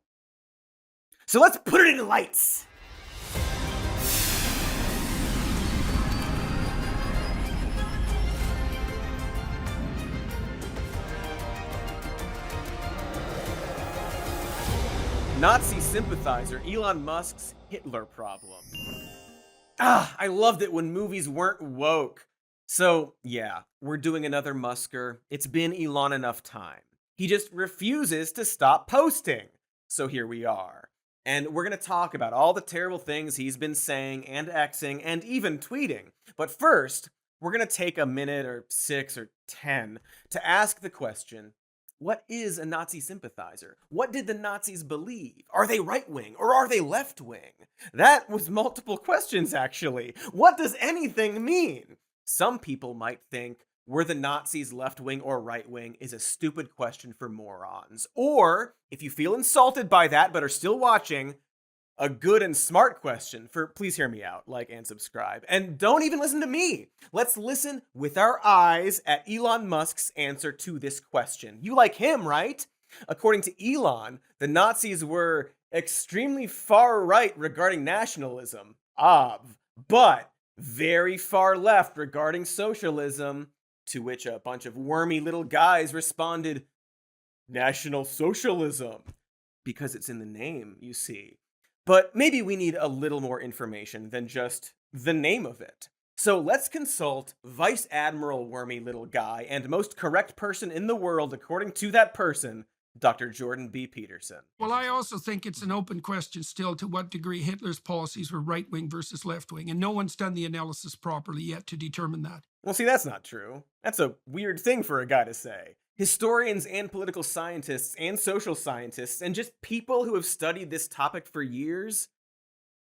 So let's put it in lights. Nazi sympathizer Elon Musk's Hitler problem. I loved it when movies weren't woke. So, yeah, we're doing another Musker. It's been Elon enough time. He just refuses to stop posting. So here we are. And we're going to talk about all the terrible things he's been saying and Xing and even tweeting. But first, we're going to take a minute or 6 or 10 to ask the question, what is a Nazi sympathizer? What did the Nazis believe? Are they right-wing or are they left-wing? That was multiple questions, actually. What does anything mean? Some people might think, were the Nazis left-wing or right-wing is a stupid question for morons. Or, if you feel insulted by that but are still watching, a good and smart question for, please hear me out, like and subscribe. And don't even listen to me. Let's listen with our eyes at Elon Musk's answer to this question. You like him, right? According to Elon, the Nazis were extremely far right regarding nationalism, but very far left regarding socialism, to which a bunch of wormy little guys responded, National Socialism, because it's in the name, you see. But maybe we need a little more information than just the name of it. So let's consult Vice Admiral Wormy Little Guy and most correct person in the world according to that person, Dr. Jordan B. Peterson. Well, I also think it's an open question still to what degree Hitler's policies were right-wing versus left-wing, and no one's done the analysis properly yet to determine that. Well, see, that's not true. That's a weird thing for a guy to say. Historians and political scientists and social scientists and just people who have studied this topic for years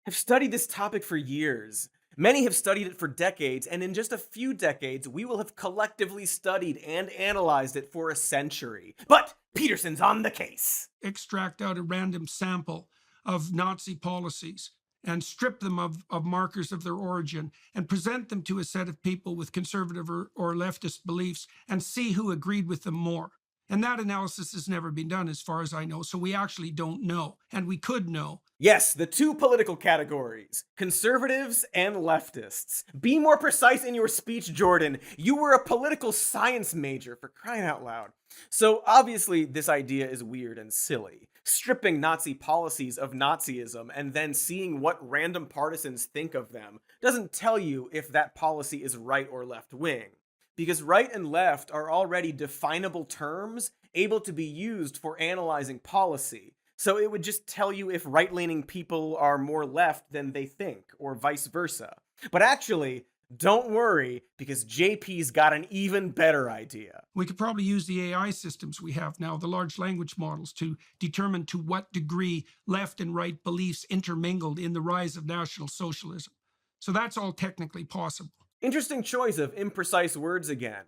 have studied this topic for years. Many have studied it for decades, and in just a few decades, we will have collectively studied and analyzed it for a century. But Peterson's on the case. Extract out a random sample of Nazi policies and strip them of markers of their origin and present them to a set of people with conservative or leftist beliefs and see who agreed with them more. And that analysis has never been done as far as I know, so we actually don't know, and we could know. Yes, the two political categories, conservatives and leftists. Be more precise in your speech, Jordan. You were a political science major, for crying out loud. So obviously this idea is weird and silly. Stripping Nazi policies of Nazism and then seeing what random partisans think of them doesn't tell you if that policy is right or left wing. Because right and left are already definable terms able to be used for analyzing policy. So it would just tell you if right-leaning people are more left than they think, or vice versa. But actually, don't worry, because JP's got an even better idea. We could probably use the AI systems we have now, the large language models, to determine to what degree left and right beliefs intermingled in the rise of National Socialism. So that's all technically possible. Interesting choice of imprecise words again.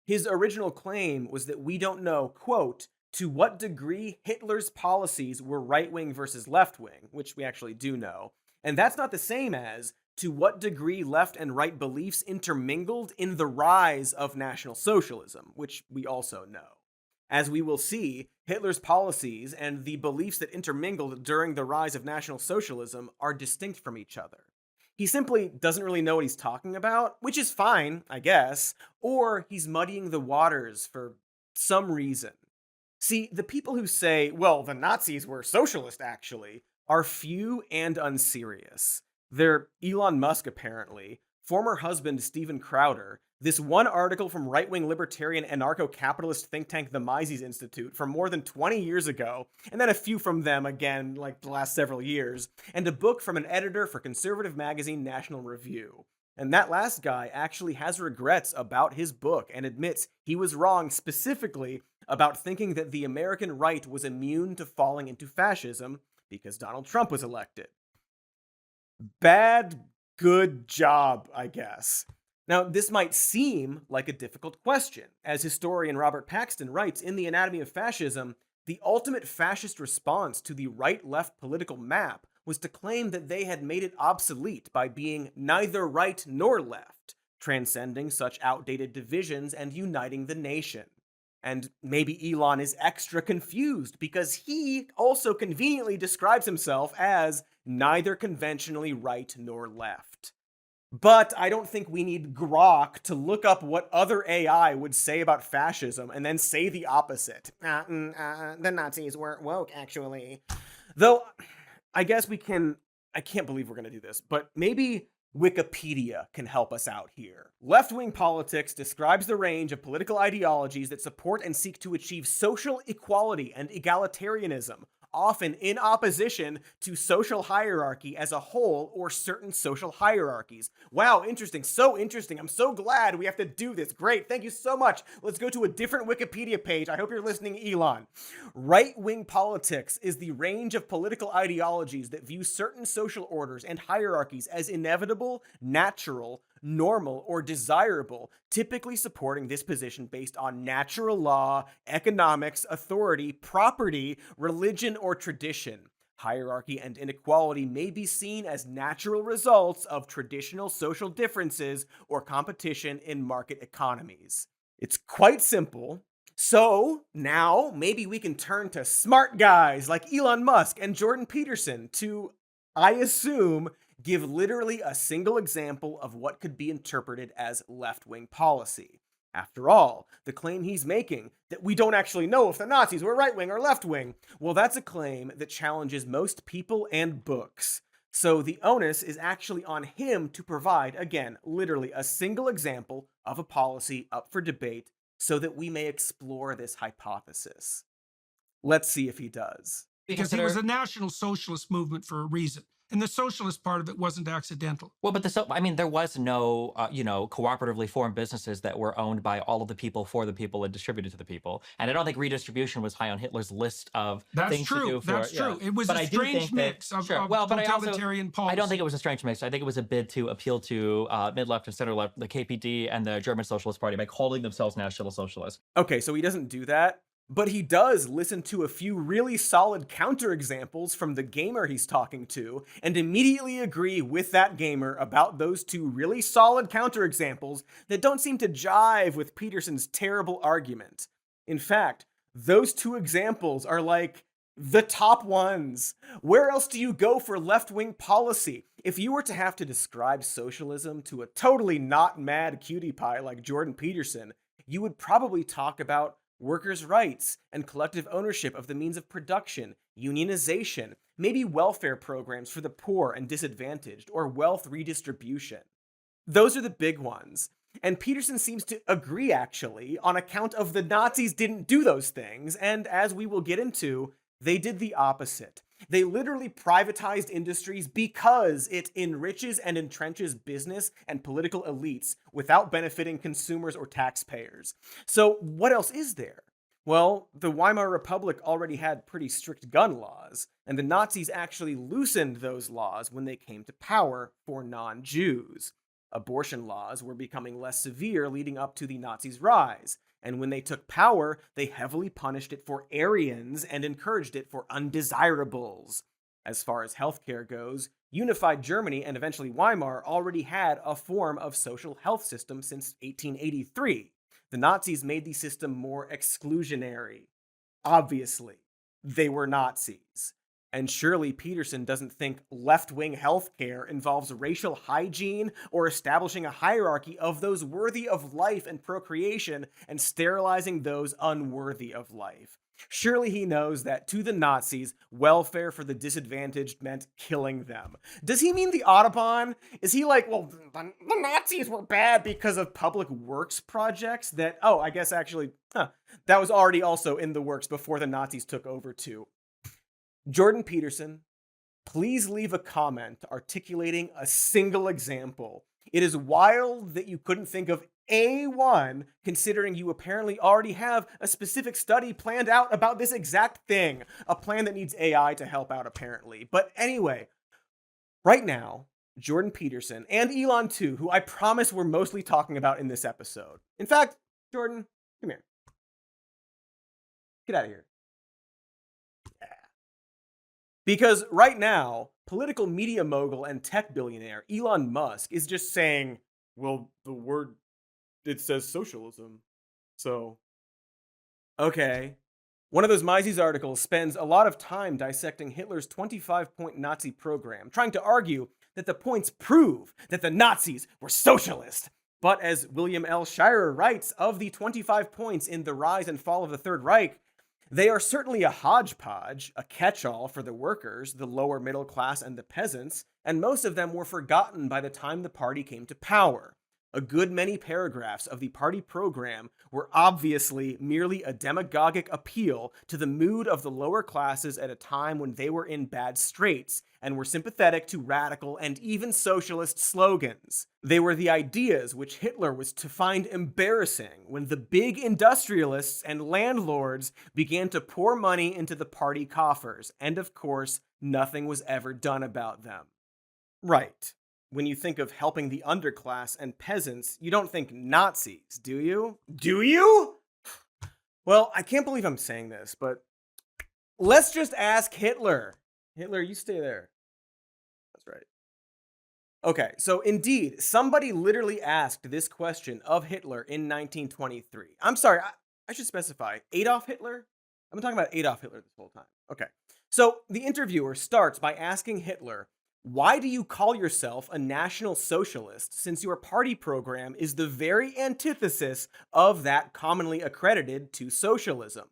His original claim was that we don't know, quote, to what degree Hitler's policies were right-wing versus left-wing, which we actually do know. And that's not the same as to what degree left and right beliefs intermingled in the rise of National Socialism, which we also know. As we will see, Hitler's policies and the beliefs that intermingled during the rise of National Socialism are distinct from each other. He simply doesn't really know what he's talking about, which is fine, I guess, or he's muddying the waters for some reason. See, the people who say, well, the Nazis were socialist actually, are few and unserious. They're Elon Musk apparently, former husband Steven Crowder, this one article from right-wing libertarian anarcho-capitalist think tank the Mises Institute from more than 20 years ago, and then a few from them again like the last several years, and a book from an editor for conservative magazine National Review. And that last guy actually has regrets about his book and admits he was wrong specifically about thinking that the American right was immune to falling into fascism because Donald Trump was elected. Bad, good job, I guess. Now, this might seem like a difficult question. As historian Robert Paxton writes in The Anatomy of Fascism, the ultimate fascist response to the right-left political map was to claim that they had made it obsolete by being neither right nor left, transcending such outdated divisions and uniting the nation. And maybe Elon is extra confused because he also conveniently describes himself as neither conventionally right nor left. But I don't think we need Grok to look up what other AI would say about fascism and then say the opposite. The Nazis weren't woke, actually. Though, I guess I can't believe we're going to do this, but maybe Wikipedia can help us out here. Left-wing politics describes the range of political ideologies that support and seek to achieve social equality and egalitarianism, often in opposition to social hierarchy as a whole or certain social hierarchies. Wow, interesting. So interesting. I'm so glad we have to do this. Great. Thank you so much. Let's go to a different Wikipedia page. I hope you're listening, Elon. Right-wing politics is the range of political ideologies that view certain social orders and hierarchies as inevitable, natural, normal, or desirable, typically supporting this position based on natural law, economics, authority, property, religion, or tradition. Hierarchy and inequality may be seen as natural results of traditional social differences or competition in market economies. It's quite simple. So now maybe we can turn to smart guys like Elon Musk and Jordan Peterson to, I assume, give literally a single example of what could be interpreted as left-wing policy. After all, the claim he's making, that we don't actually know if the Nazis were right-wing or left-wing, well, that's a claim that challenges most people and books. So the onus is actually on him to provide, again, literally a single example of a policy up for debate so that we may explore this hypothesis. Let's see if he does. Because it was a national socialist movement for a reason. And the socialist part of it wasn't accidental. Well, but there was no, cooperatively formed businesses that were owned by all of the people for the people and distributed to the people. And I don't think redistribution was high on Hitler's list of things to do. That's true. It was a strange mix of totalitarian policy. I don't think it was a strange mix. I think it was a bid to appeal to mid-left and center-left, the KPD and the German Socialist Party by calling themselves National Socialists. Okay, so he doesn't do that. But he does listen to a few really solid counterexamples from the gamer he's talking to, and immediately agree with that gamer about those two really solid counterexamples that don't seem to jive with Peterson's terrible argument. In fact, those two examples are like the top ones. Where else do you go for left-wing policy? If you were to have to describe socialism to a totally not mad cutie pie like Jordan Peterson, you would probably talk about workers' rights and collective ownership of the means of production, unionization, maybe welfare programs for the poor and disadvantaged, or wealth redistribution. Those are the big ones. And Peterson seems to agree, actually, on account of the Nazis didn't do those things, and as we will get into, they did the opposite. They literally privatized industries because it enriches and entrenches business and political elites without benefiting consumers or taxpayers. So what else is there? Well, the Weimar Republic already had pretty strict gun laws, and the Nazis actually loosened those laws when they came to power for non-Jews. Abortion laws were becoming less severe leading up to the Nazis' rise. And when they took power, they heavily punished it for Aryans and encouraged it for undesirables. As far as healthcare goes, unified Germany and eventually Weimar already had a form of social health system since 1883. The Nazis made the system more exclusionary. Obviously, they were Nazis. And surely Peterson doesn't think left-wing healthcare involves racial hygiene or establishing a hierarchy of those worthy of life and procreation and sterilizing those unworthy of life. Surely he knows that to the Nazis, welfare for the disadvantaged meant killing them. Does he mean the Autobahn? Is he like, well, the Nazis were bad because of public works projects that, I guess actually, that was already also in the works before the Nazis took over too. Jordan Peterson, please leave a comment articulating a single example. It is wild that you couldn't think of one, considering you apparently already have a specific study planned out about this exact thing. A plan that needs AI to help out, apparently. But anyway, right now, Jordan Peterson, and Elon too, who I promise we're mostly talking about in this episode. In fact, Jordan, come here. Get out of here. Because right now, political media mogul and tech billionaire Elon Musk is just saying, well, the word, it says socialism. So, okay. One of those Mises articles spends a lot of time dissecting Hitler's 25-point Nazi program, trying to argue that the points prove that the Nazis were socialist. But as William L. Shirer writes of the 25 points in The Rise and Fall of the Third Reich, they are certainly a hodgepodge, a catch-all for the workers, the lower middle class, and the peasants, and most of them were forgotten by the time the party came to power. A good many paragraphs of the party program were obviously merely a demagogic appeal to the mood of the lower classes at a time when they were in bad straits and were sympathetic to radical and even socialist slogans. They were the ideas which Hitler was to find embarrassing when the big industrialists and landlords began to pour money into the party coffers, and of course, nothing was ever done about them. Right. When you think of helping the underclass and peasants, you don't think Nazis, do you? Do you? Well, I can't believe I'm saying this, but let's just ask Hitler. Hitler, you stay there. That's right. Okay, so indeed, somebody literally asked this question of Hitler in 1923. I'm sorry, I should specify. Adolf Hitler? I've been talking about Adolf Hitler this whole time. Okay, so the interviewer starts by asking Hitler, why do you call yourself a National Socialist since your party program is the very antithesis of that commonly accredited to socialism?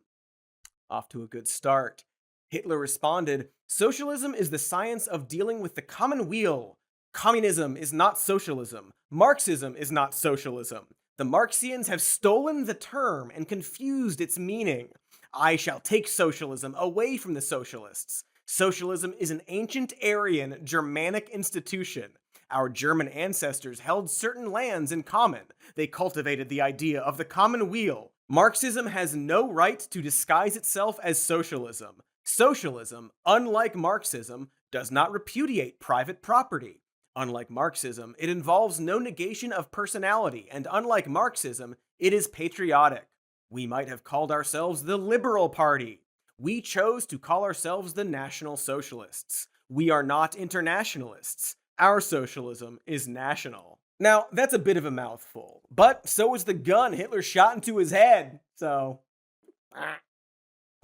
Off to a good start. Hitler responded, socialism is the science of dealing with the common weal. Communism is not socialism. Marxism is not socialism. The Marxians have stolen the term and confused its meaning. I shall take socialism away from the socialists. Socialism is an ancient Aryan Germanic institution. Our German ancestors held certain lands in common. They cultivated the idea of the common weal. Marxism has no right to disguise itself as socialism. Socialism, unlike Marxism, does not repudiate private property. Unlike Marxism, it involves no negation of personality, and unlike Marxism, it is patriotic. We might have called ourselves the Liberal Party. We chose to call ourselves the National Socialists. We are not internationalists. Our socialism is national. Now, that's a bit of a mouthful, but so is the gun Hitler shot into his head, so...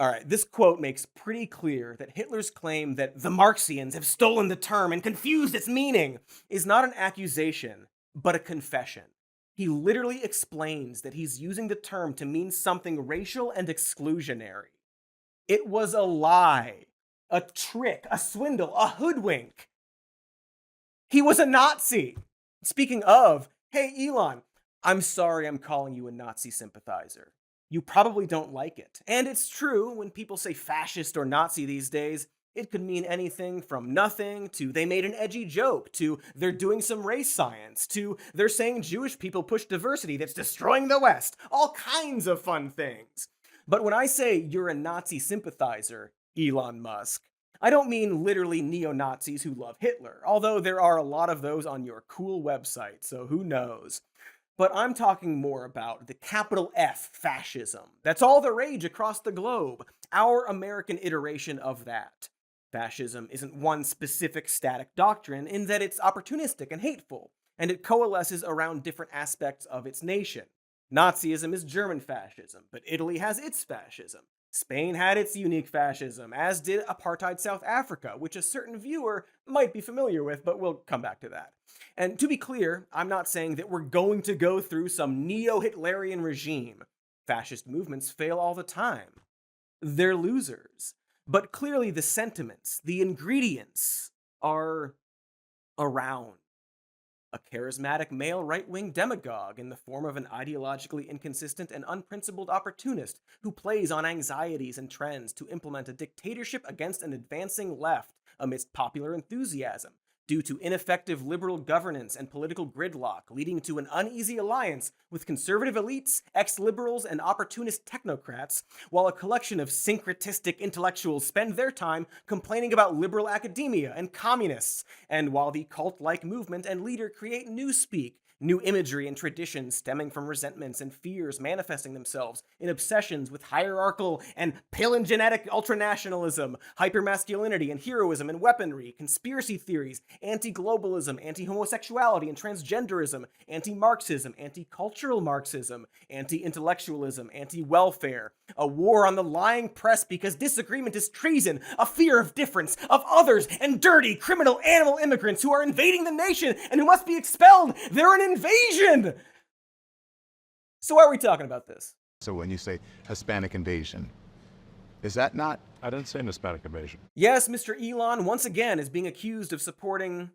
Alright, this quote makes pretty clear that Hitler's claim that the Marxians have stolen the term and confused its meaning is not an accusation, but a confession. He literally explains that he's using the term to mean something racial and exclusionary. It was a lie, a trick, a swindle, a hoodwink. He was a Nazi. Speaking of, hey Elon, I'm sorry I'm calling you a Nazi sympathizer. You probably don't like it. And it's true, when people say fascist or Nazi these days, it could mean anything from nothing to they made an edgy joke to they're doing some race science to they're saying Jewish people push diversity that's destroying the West. All kinds of fun things. But when I say you're a Nazi sympathizer, Elon Musk, I don't mean literally neo-Nazis who love Hitler, although there are a lot of those on your cool website, so who knows. But I'm talking more about the capital F fascism. That's all the rage across the globe. Our American iteration of that. Fascism isn't one specific static doctrine in that it's opportunistic and hateful, and it coalesces around different aspects of its nation. Nazism is German fascism, but Italy has its fascism. Spain had its unique fascism, as did apartheid South Africa, which a certain viewer might be familiar with, but we'll come back to that. And to be clear, I'm not saying that we're going to go through some neo-Hitlerian regime. Fascist movements fail all the time. They're losers. But clearly the sentiments, the ingredients, are around. A charismatic male right-wing demagogue in the form of an ideologically inconsistent and unprincipled opportunist who plays on anxieties and trends to implement a dictatorship against an advancing left amidst popular enthusiasm, due to ineffective liberal governance and political gridlock, leading to an uneasy alliance with conservative elites, ex-liberals, and opportunist technocrats, while a collection of syncretistic intellectuals spend their time complaining about liberal academia and communists, and while the cult-like movement and leader create newspeak, new imagery and traditions stemming from resentments and fears manifesting themselves in obsessions with hierarchical and palingenetic ultranationalism, hypermasculinity and heroism and weaponry, conspiracy theories, anti-globalism, anti-homosexuality and transgenderism, anti-Marxism, anti-cultural Marxism, anti-intellectualism, anti-welfare, a war on the lying press because disagreement is treason, a fear of difference, of others, and dirty, criminal animal immigrants who are invading the nation and who must be expelled. They're an invasion! So why are we talking about this? So when you say Hispanic invasion, is that not? I didn't say an Hispanic invasion. Yes, Mr. Elon once again is being accused of supporting,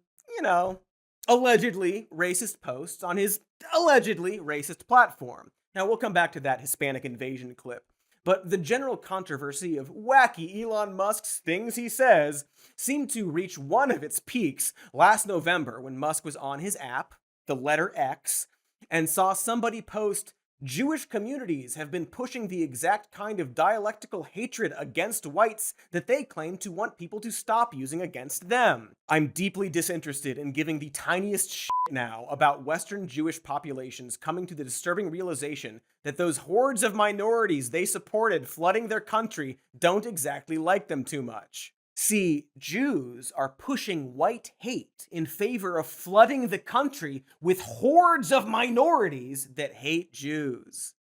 allegedly racist posts on his allegedly racist platform. Now we'll come back to that Hispanic invasion clip. But the general controversy of wacky Elon Musk's things he says seemed to reach one of its peaks last November when Musk was on his app, the letter X, and saw somebody post, Jewish communities have been pushing the exact kind of dialectical hatred against whites that they claim to want people to stop using against them. I'm deeply disinterested in giving the tiniest shit now about Western Jewish populations coming to the disturbing realization that those hordes of minorities they supported flooding their country don't exactly like them too much. See, Jews are pushing white hate in favor of flooding the country with hordes of minorities that hate Jews.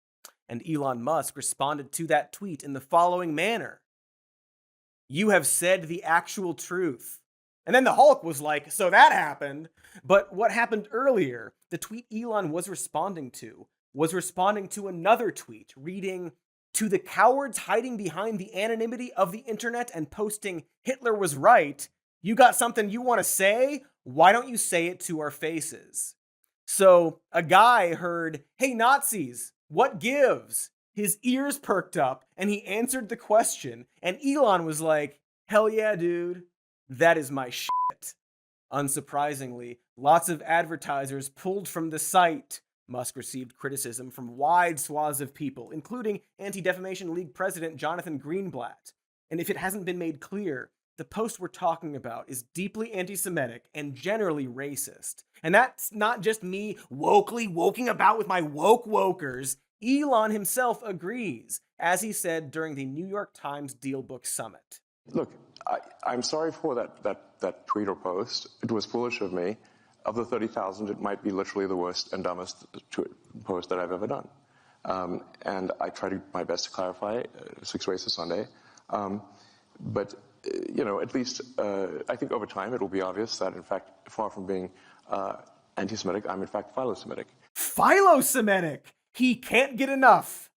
And Elon Musk responded to that tweet in the following manner. You have said the actual truth. And then the Hulk was like, so that happened. But what happened earlier, the tweet Elon was responding to another tweet reading, to the cowards hiding behind the anonymity of the internet and posting Hitler was right, you got something you want to say? Why don't you say it to our faces? So a guy heard, hey Nazis, what gives? his ears perked up, and he answered the question. And Elon was like, hell yeah, dude, that is my shit. Unsurprisingly, lots of advertisers pulled from the site. Musk received criticism from wide swaths of people, including Anti-Defamation League President Jonathan Greenblatt. And if it hasn't been made clear, the post we're talking about is deeply anti-Semitic and generally racist. And that's not just me woking about with my wokers. Elon himself agrees, as he said during the New York Times DealBook Summit. Look, I'm sorry for that tweet or post. It was foolish of me. Of the 30,000, it might be literally the worst and dumbest post that I've ever done. And I try my best to clarify 6 ways to Sunday. But at least I think over time it will be obvious that, in fact, far from being anti-Semitic, I'm in fact philo-Semitic. Philo-Semitic! He can't get enough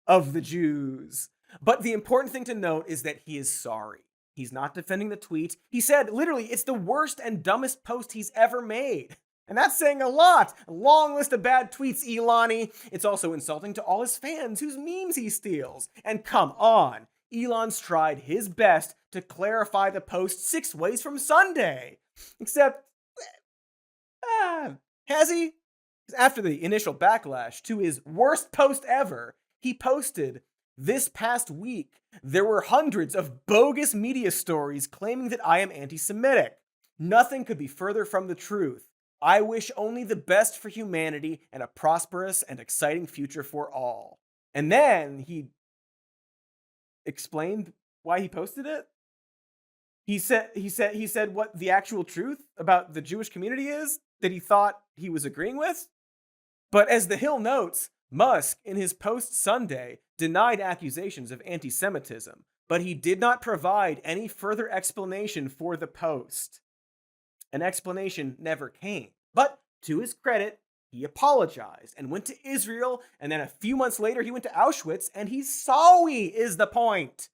of the Jews. But the important thing to note is that he is sorry. He's not defending the tweet. He said, literally, it's the worst and dumbest post he's ever made. And that's saying a lot. A long list of bad tweets, Elon-y. It's also insulting to all his fans whose memes he steals. And come on, Elon's tried his best to clarify the post 6 ways from Sunday. Except, has he? After the initial backlash to his worst post ever, he posted, this past week, there were hundreds of bogus media stories claiming that I am anti-Semitic. Nothing could be further from the truth. I wish only the best for humanity and a prosperous and exciting future for all. And then he explained why he posted it. He said what the actual truth about the Jewish community is that he thought he was agreeing with. But as The Hill notes, Musk, in his post Sunday, denied accusations of anti-Semitism, but he did not provide any further explanation for the post. An explanation never came. But to his credit, he apologized and went to Israel, and then a few months later he went to Auschwitz, and he's sorry is the point.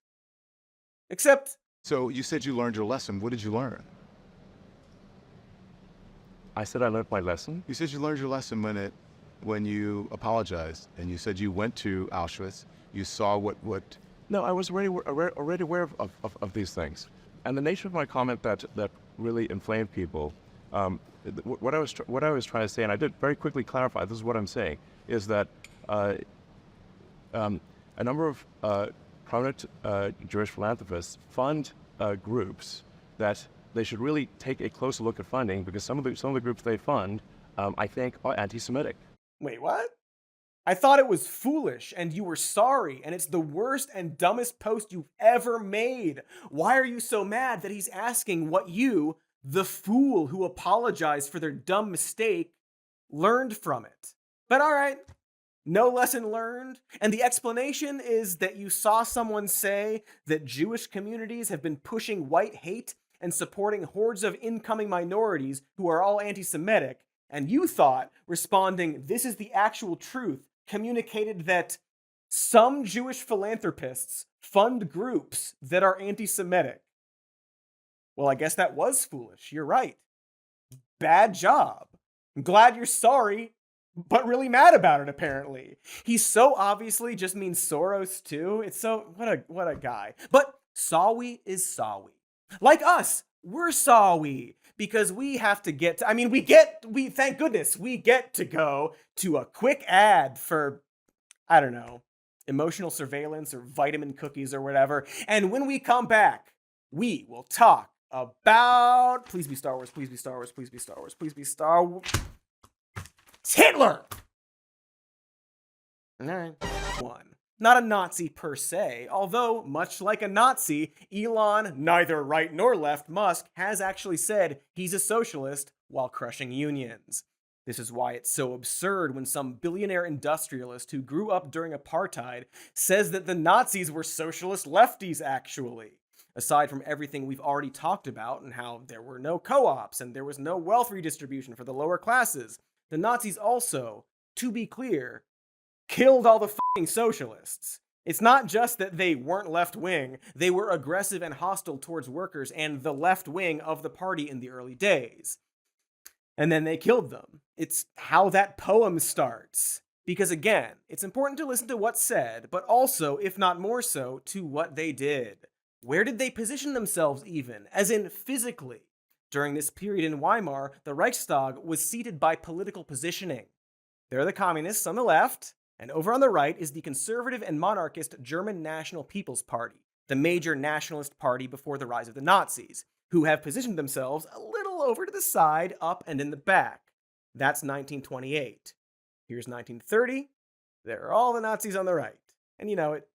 Except... So you said you learned your lesson. What did you learn? I said I learned my lesson? You said you learned your lesson when you apologized, and you said you went to Auschwitz, you saw what... No, I was already aware of these things. And the nature of my comment that really inflamed people, what I was trying to say, and I did very quickly clarify, this is what I'm saying, is that a number of prominent Jewish philanthropists fund groups that they should really take a closer look at funding, because some of the groups they fund, I think, are anti-Semitic. Wait, what? I thought it was foolish and you were sorry, and it's the worst and dumbest post you've ever made. Why are you so mad that he's asking what you, the fool who apologized for their dumb mistake, learned from it? But all right, no lesson learned. And the explanation is that you saw someone say that Jewish communities have been pushing white hate and supporting hordes of incoming minorities who are all anti-Semitic. And you thought, responding, this is the actual truth, communicated that some Jewish philanthropists fund groups that are anti-Semitic. Well, I guess that was foolish. You're right. Bad job. I'm glad you're sorry, but really mad about it, apparently. He so obviously just means Soros, too. It's so... What a guy. But Sawi is Sawi. Like us, we're Sawi. Because we have to get to, thank goodness, we get to go to a quick ad for, I don't know, emotional surveillance or vitamin cookies or whatever. And when we come back, we will talk about, please be Star Wars, please be Star Wars, please be Star Wars, please be Star Wars. It's Hitler! All right. One. Not a Nazi per se, although, much like a Nazi, Elon, neither right nor left Musk, has actually said he's a socialist while crushing unions. This is why it's so absurd when some billionaire industrialist who grew up during apartheid says that the Nazis were socialist lefties, actually. Aside from everything we've already talked about and how there were no co-ops and there was no wealth redistribution for the lower classes, the Nazis also, to be clear, killed all the f***ing socialists. It's not just that they weren't left-wing, they were aggressive and hostile towards workers and the left wing of the party in the early days. And then they killed them. It's how that poem starts. Because again, it's important to listen to what's said, but also, if not more so, to what they did. Where did they position themselves even, as in physically? During this period in Weimar, the Reichstag was seated by political positioning. There are the communists on the left, and over on the right is the conservative and monarchist German National People's Party, the major nationalist party before the rise of the Nazis, who have positioned themselves a little over to the side, up and in the back. That's 1928. Here's 1930. There are all the Nazis on the right. And it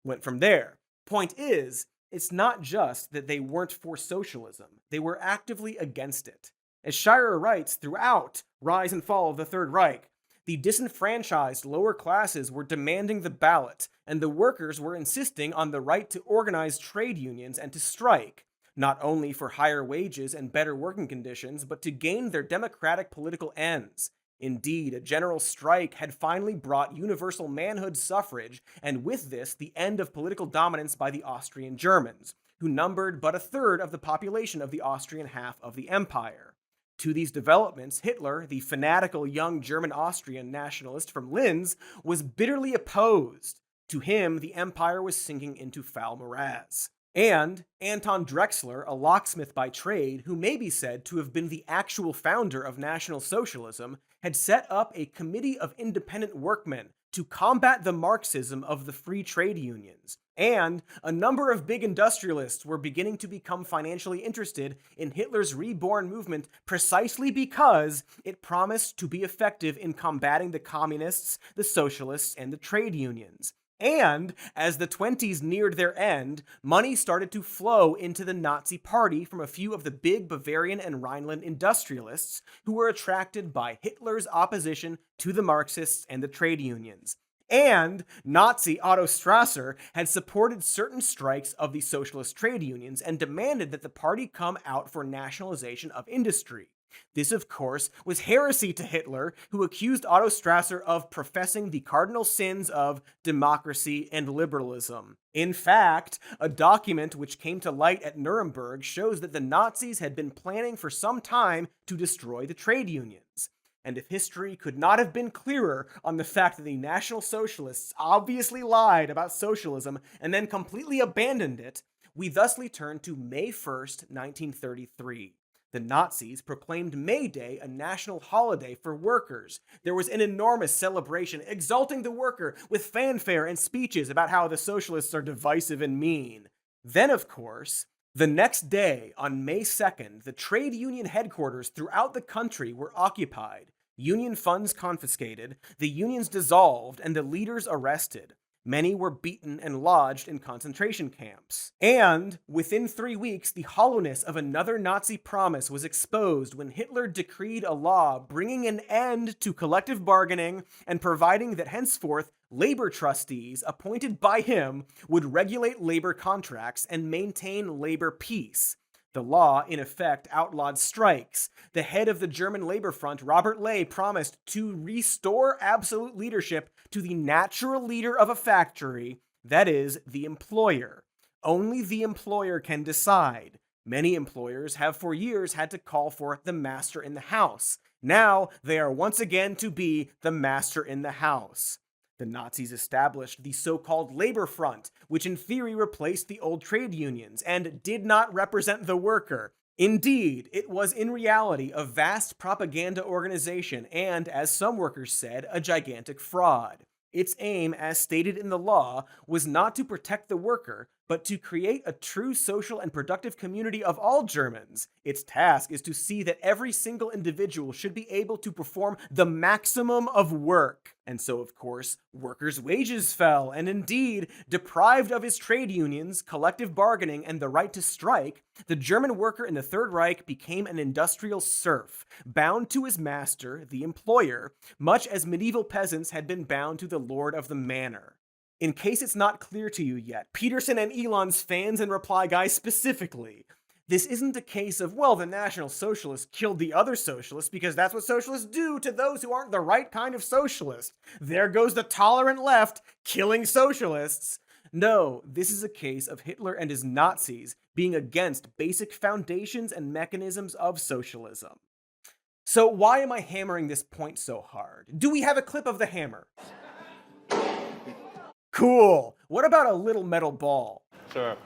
went from there. Point is, it's not just that they weren't for socialism, they were actively against it. As Shirer writes throughout Rise and Fall of the Third Reich, the disenfranchised lower classes were demanding the ballot, and the workers were insisting on the right to organize trade unions and to strike, not only for higher wages and better working conditions, but to gain their democratic political ends. Indeed, a general strike had finally brought universal manhood suffrage, and with this, the end of political dominance by the Austrian Germans, who numbered but a third of the population of the Austrian half of the empire. To these developments, Hitler, the fanatical young German-Austrian nationalist from Linz, was bitterly opposed. To him, the empire was sinking into foul morass. And Anton Drexler, a locksmith by trade, who may be said to have been the actual founder of National Socialism, had set up a committee of independent workmen to combat the Marxism of the free trade unions. And a number of big industrialists were beginning to become financially interested in Hitler's reborn movement precisely because it promised to be effective in combating the communists, the socialists, and the trade unions. And as the 20s neared their end, money started to flow into the Nazi Party from a few of the big Bavarian and Rhineland industrialists who were attracted by Hitler's opposition to the Marxists and the trade unions. And Nazi Otto Strasser had supported certain strikes of the socialist trade unions and demanded that the party come out for nationalization of industry. This, of course, was heresy to Hitler, who accused Otto Strasser of professing the cardinal sins of democracy and liberalism. In fact, a document which came to light at Nuremberg shows that the Nazis had been planning for some time to destroy the trade unions. And if history could not have been clearer on the fact that the National Socialists obviously lied about socialism and then completely abandoned it, we thusly turn to May 1st, 1933. The Nazis proclaimed May Day a national holiday for workers. There was an enormous celebration exalting the worker with fanfare and speeches about how the socialists are divisive and mean. Then, of course, the next day, on May 2nd, the trade union headquarters throughout the country were occupied, union funds confiscated, the unions dissolved, and the leaders arrested. Many were beaten and lodged in concentration camps. And within 3 weeks, the hollowness of another Nazi promise was exposed when Hitler decreed a law bringing an end to collective bargaining and providing that henceforth labor trustees appointed by him would regulate labor contracts and maintain labor peace. The law, in effect, outlawed strikes. The head of the German Labor Front, Robert Ley, promised to restore absolute leadership to the natural leader of a factory, that is, the employer. Only the employer can decide. Many employers have for years had to call for the master in the house. Now they are once again to be the master in the house. The Nazis established the so-called Labor Front, which in theory replaced the old trade unions and did not represent the worker. Indeed, it was in reality a vast propaganda organization and, as some workers said, a gigantic fraud. Its aim, as stated in the law, was not to protect the worker, but to create a true social and productive community of all Germans. Its task is to see that every single individual should be able to perform the maximum of work. And so, of course, workers' wages fell, and indeed, deprived of his trade unions, collective bargaining, and the right to strike, the German worker in the Third Reich became an industrial serf, bound to his master, the employer, much as medieval peasants had been bound to the lord of the manor. In case it's not clear to you yet, Peterson and Elon's fans and reply guys specifically, this isn't a case of, well, the National Socialists killed the other socialists because that's what socialists do to those who aren't the right kind of socialist. There goes the tolerant left killing socialists. No, this is a case of Hitler and his Nazis being against basic foundations and mechanisms of socialism. So why am I hammering this point so hard? Do we have a clip of the hammer? Cool. What about a little metal ball? Sure.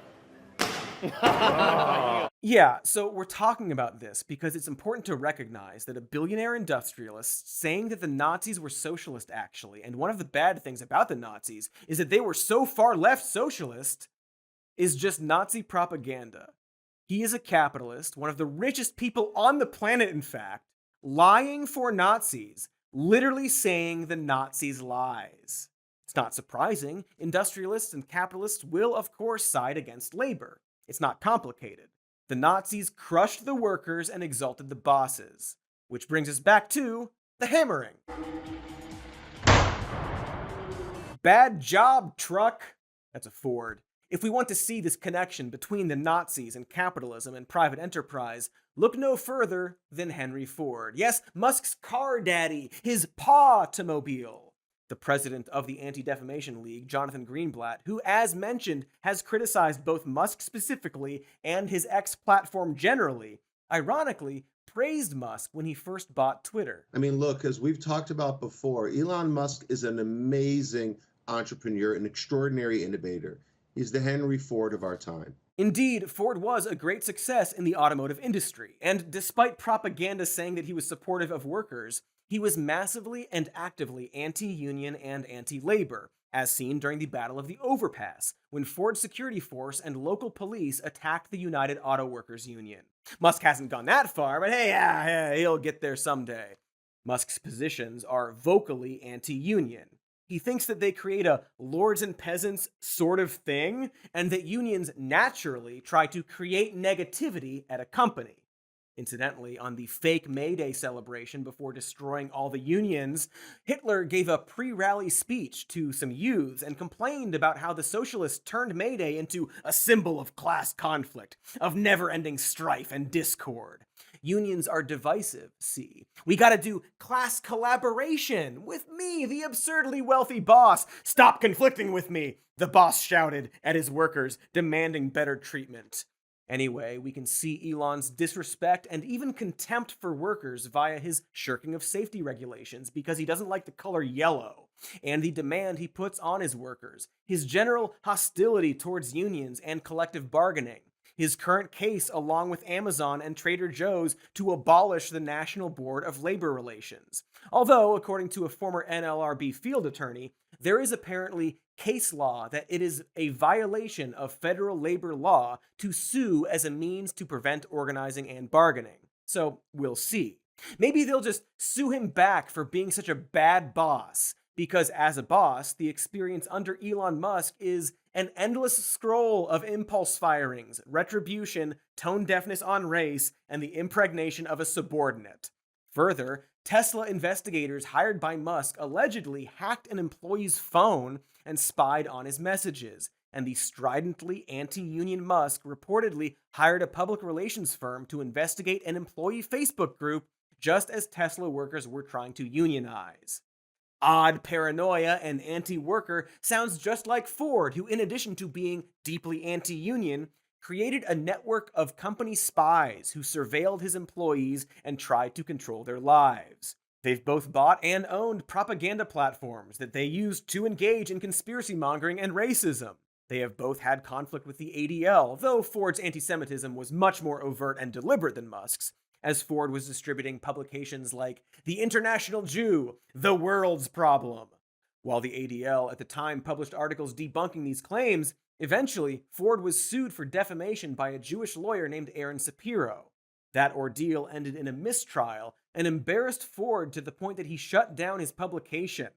Yeah, so we're talking about this because it's important to recognize that a billionaire industrialist saying that the Nazis were socialist actually, and one of the bad things about the Nazis is that they were so far left socialist, is just Nazi propaganda. He is a capitalist, one of the richest people on the planet in fact, lying for Nazis, literally saying the Nazis' lies. It's not surprising. Industrialists and capitalists will, of course, side against labor. It's not complicated. The Nazis crushed the workers and exalted the bosses. Which brings us back to the hammering. Bad job, truck. That's a Ford. If we want to see this connection between the Nazis and capitalism and private enterprise, look no further than Henry Ford. Yes, Musk's car daddy, his paw-tomobile. The president of the Anti-Defamation League, Jonathan Greenblatt, who, as mentioned, has criticized both Musk specifically and his X platform generally, ironically, praised Musk when he first bought Twitter. I mean, look, as we've talked about before, Elon Musk is an amazing entrepreneur, an extraordinary innovator. He's the Henry Ford of our time. Indeed, Ford was a great success in the automotive industry, and despite propaganda saying that he was supportive of workers, he was massively and actively anti-union and anti-labor, as seen during the Battle of the Overpass, when Ford's security force and local police attacked the United Auto Workers Union. Musk hasn't gone that far, but hey, he'll get there someday. Musk's positions are vocally anti-union. He thinks that they create a lords and peasants sort of thing, and that unions naturally try to create negativity at a company. Incidentally, on the fake May Day celebration before destroying all the unions, Hitler gave a pre-rally speech to some youths and complained about how the socialists turned May Day into a symbol of class conflict, of never-ending strife and discord. Unions are divisive, see. We gotta do class collaboration with me, the absurdly wealthy boss. Stop conflicting with me, the boss shouted at his workers, demanding better treatment. Anyway, we can see Elon's disrespect and even contempt for workers via his shirking of safety regulations because he doesn't like the color yellow, and the demand he puts on his workers, his general hostility towards unions and collective bargaining, his current case along with Amazon and Trader Joe's to abolish the National Board of Labor Relations. Although, according to a former NLRB field attorney, there is apparently case law that it is a violation of federal labor law to sue as a means to prevent organizing and bargaining. So we'll see. Maybe they'll just sue him back for being such a bad boss, because as a boss, the experience under Elon Musk is an endless scroll of impulse firings, retribution, tone deafness on race, and the impregnation of a subordinate. Further, Tesla investigators hired by Musk allegedly hacked an employee's phone and spied on his messages, and the stridently anti-union Musk reportedly hired a public relations firm to investigate an employee Facebook group just as Tesla workers were trying to unionize. Odd paranoia and anti-worker sounds just like Ford, who, in addition to being deeply anti-union, created a network of company spies who surveilled his employees and tried to control their lives. They've both bought and owned propaganda platforms that they used to engage in conspiracy mongering and racism. They have both had conflict with the ADL, though Ford's anti-Semitism was much more overt and deliberate than Musk's, as Ford was distributing publications like The International Jew, The World's Problem. While the ADL at the time published articles debunking these claims, eventually Ford was sued for defamation by a Jewish lawyer named Aaron Sapiro. That ordeal ended in a mistrial and embarrassed Ford to the point that he shut down his publication.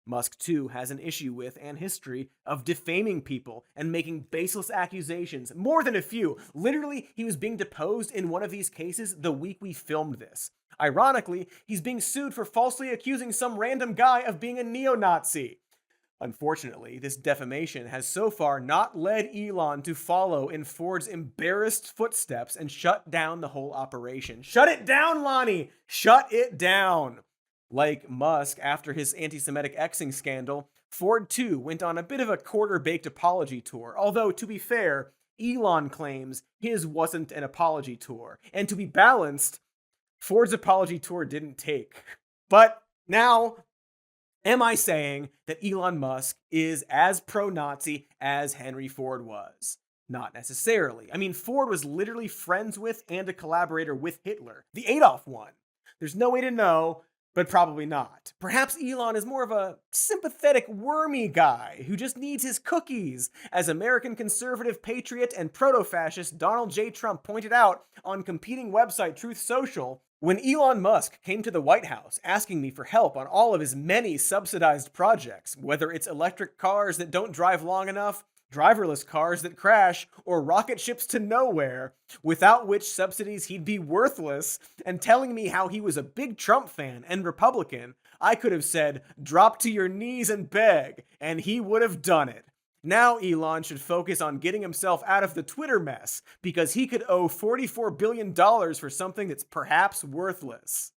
Musk, too, has an issue with and history of defaming people and making baseless accusations. More than a few. Literally, he was being deposed in one of these cases the week we filmed this. Ironically, he's being sued for falsely accusing some random guy of being a neo-Nazi. Unfortunately, this defamation has so far not led Elon to follow in Ford's embarrassed footsteps and shut down the whole operation. Shut it down, Lonnie! Shut it down! Like Musk, after his anti-Semitic Xing scandal, Ford too went on a bit of a quarter-baked apology tour, although, to be fair, Elon claims his wasn't an apology tour. And to be balanced, Ford's apology tour didn't take. But now, am I saying that Elon Musk is as pro-Nazi as Henry Ford was? Not necessarily. I mean, Ford was literally friends with and a collaborator with Hitler, the Adolf one. There's no way to know, but probably not. Perhaps Elon is more of a sympathetic, wormy guy who just needs his cookies, as American conservative patriot and proto-fascist Donald J. Trump pointed out on competing website Truth Social. When Elon Musk came to the White House asking me for help on all of his many subsidized projects, whether it's electric cars that don't drive long enough, driverless cars that crash, or rocket ships to nowhere, without which subsidies he'd be worthless, and telling me how he was a big Trump fan and Republican, I could have said, drop to your knees and beg, and he would have done it. Now Elon should focus on getting himself out of the Twitter mess, because he could owe $44 billion for something that's perhaps worthless.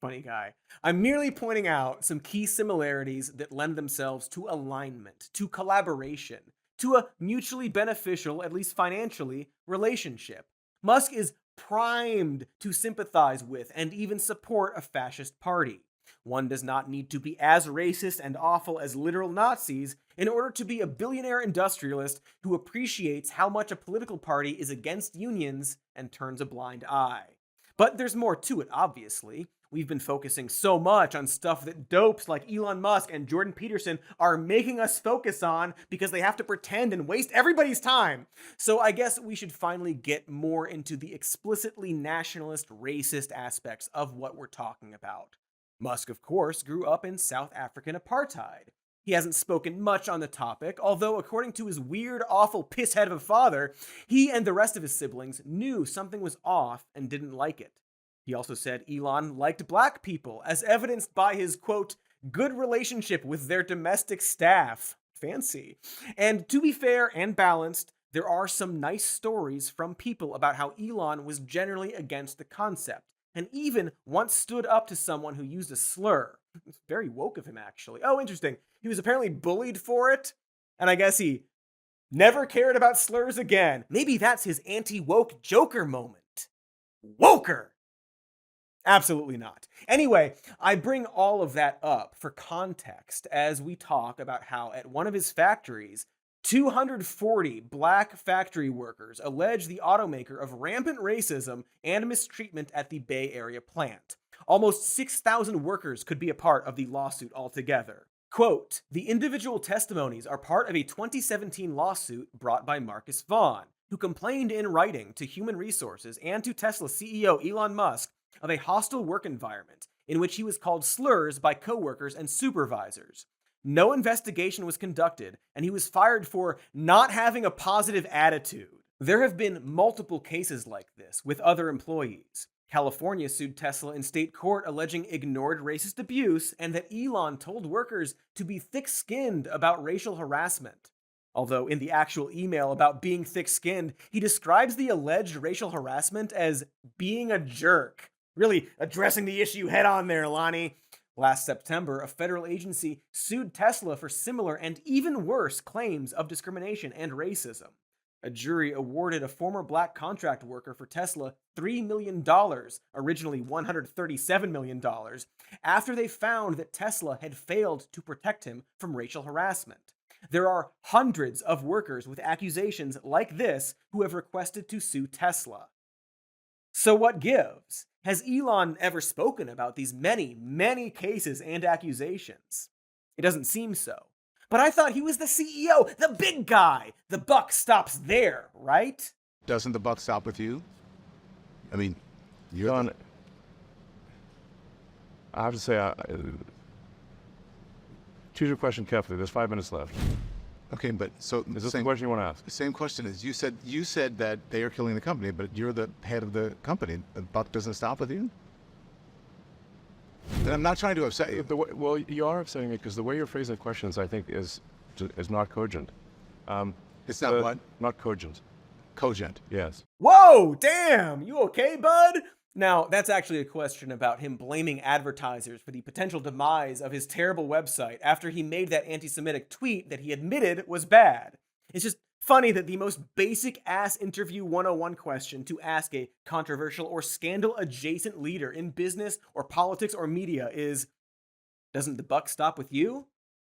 Funny guy. I'm merely pointing out some key similarities that lend themselves to alignment, to collaboration, to a mutually beneficial, at least financially, relationship. Musk is primed to sympathize with and even support a fascist party. One does not need to be as racist and awful as literal Nazis in order to be a billionaire industrialist who appreciates how much a political party is against unions and turns a blind eye. But there's more to it, obviously. We've been focusing so much on stuff that dopes like Elon Musk and Jordan Peterson are making us focus on because they have to pretend and waste everybody's time. So I guess we should finally get more into the explicitly nationalist, racist aspects of what we're talking about. Musk, of course, grew up in South African apartheid. He hasn't spoken much on the topic, although according to his weird, awful pisshead of a father, he and the rest of his siblings knew something was off and didn't like it. He also said Elon liked black people, as evidenced by his, quote, good relationship with their domestic staff. Fancy. And to be fair and balanced, there are some nice stories from people about how Elon was generally against the concept, and even once stood up to someone who used a slur. It's very woke of him, actually. Oh, interesting. He was apparently bullied for it, and I guess he never cared about slurs again. Maybe that's his anti-woke Joker moment. Woker! Absolutely not. Anyway, I bring all of that up for context as we talk about how at one of his factories, 240 black factory workers allege the automaker of rampant racism and mistreatment at the Bay Area plant. Almost 6,000 workers could be a part of the lawsuit altogether. Quote, the individual testimonies are part of a 2017 lawsuit brought by Marcus Vaughn, who complained in writing to Human Resources and to Tesla CEO Elon Musk of a hostile work environment in which he was called slurs by coworkers and supervisors. No investigation was conducted, and he was fired for not having a positive attitude. There have been multiple cases like this with other employees. California sued Tesla in state court alleging ignored racist abuse and that Elon told workers to be thick-skinned about racial harassment. Although in the actual email about being thick-skinned, he describes the alleged racial harassment as being a jerk. Really addressing the issue head on there, Lonnie. Last September, a federal agency sued Tesla for similar and even worse claims of discrimination and racism. A jury awarded a former black contract worker for Tesla $3 million, originally $137 million, after they found that Tesla had failed to protect him from racial harassment. There are hundreds of workers with accusations like this who have requested to sue Tesla. So what gives? Has Elon ever spoken about these many, many cases and accusations? It doesn't seem so. But I thought he was the CEO, the big guy. The buck stops there, right? Doesn't the buck stop with you? I mean, you're John, I have to say, choose your question carefully. There's 5 minutes left. Okay, but so is this the question you want to ask? The same question is you said that they are killing the company, but you're the head of the company. The buck doesn't stop with you. And I'm not trying to upset you. Well, you are upsetting me because the way you're phrasing questions, I think, is not cogent. It's not what? Not cogent. Cogent. Yes. Whoa, damn! You okay, bud? Now, that's actually a question about him blaming advertisers for the potential demise of his terrible website after he made that anti-Semitic tweet that he admitted was bad. It's just Funny that the most basic ass interview 101 question to ask a controversial or scandal adjacent leader in business or politics or media is, doesn't the buck stop with you?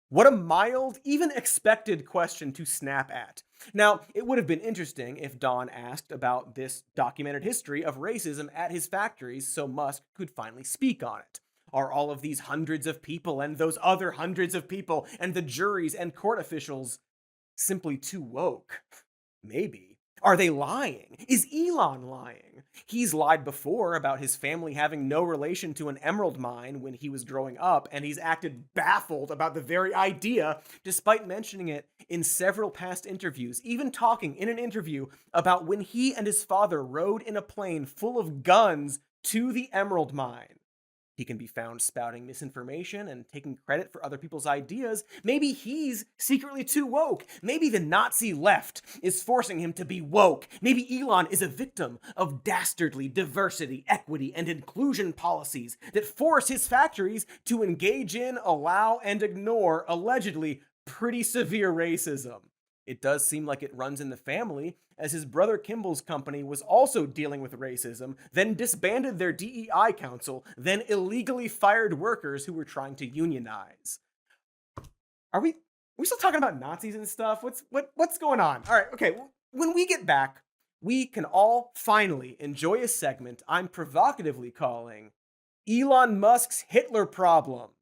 What a mild, even expected question to snap at. Now, it would have been interesting if Don asked about this documented history of racism at his factories so Musk could finally speak on it. Are all of these hundreds of people and those other hundreds of people and the juries and court officials simply too woke? Maybe. Are they lying? Is Elon lying? He's lied before about his family having no relation to an emerald mine when he was growing up, and he's acted baffled about the very idea, despite mentioning it in several past interviews, even talking in an interview about when he and his father rode in a plane full of guns to the emerald mine. He can be found spouting misinformation and taking credit for other people's ideas. Maybe he's secretly too woke. Maybe the Nazi left is forcing him to be woke. Maybe Elon is a victim of dastardly diversity, equity, and inclusion policies that force his factories to engage in, allow, and ignore allegedly pretty severe racism. It does seem like it runs in the family, as his brother Kimball's company was also dealing with racism, then disbanded their DEI council, then illegally fired workers who were trying to unionize. Are we still talking about Nazis and stuff? What's going on? All right, okay, when we get back, we can all finally enjoy a segment I'm provocatively calling Elon Musk's Hitler Problem.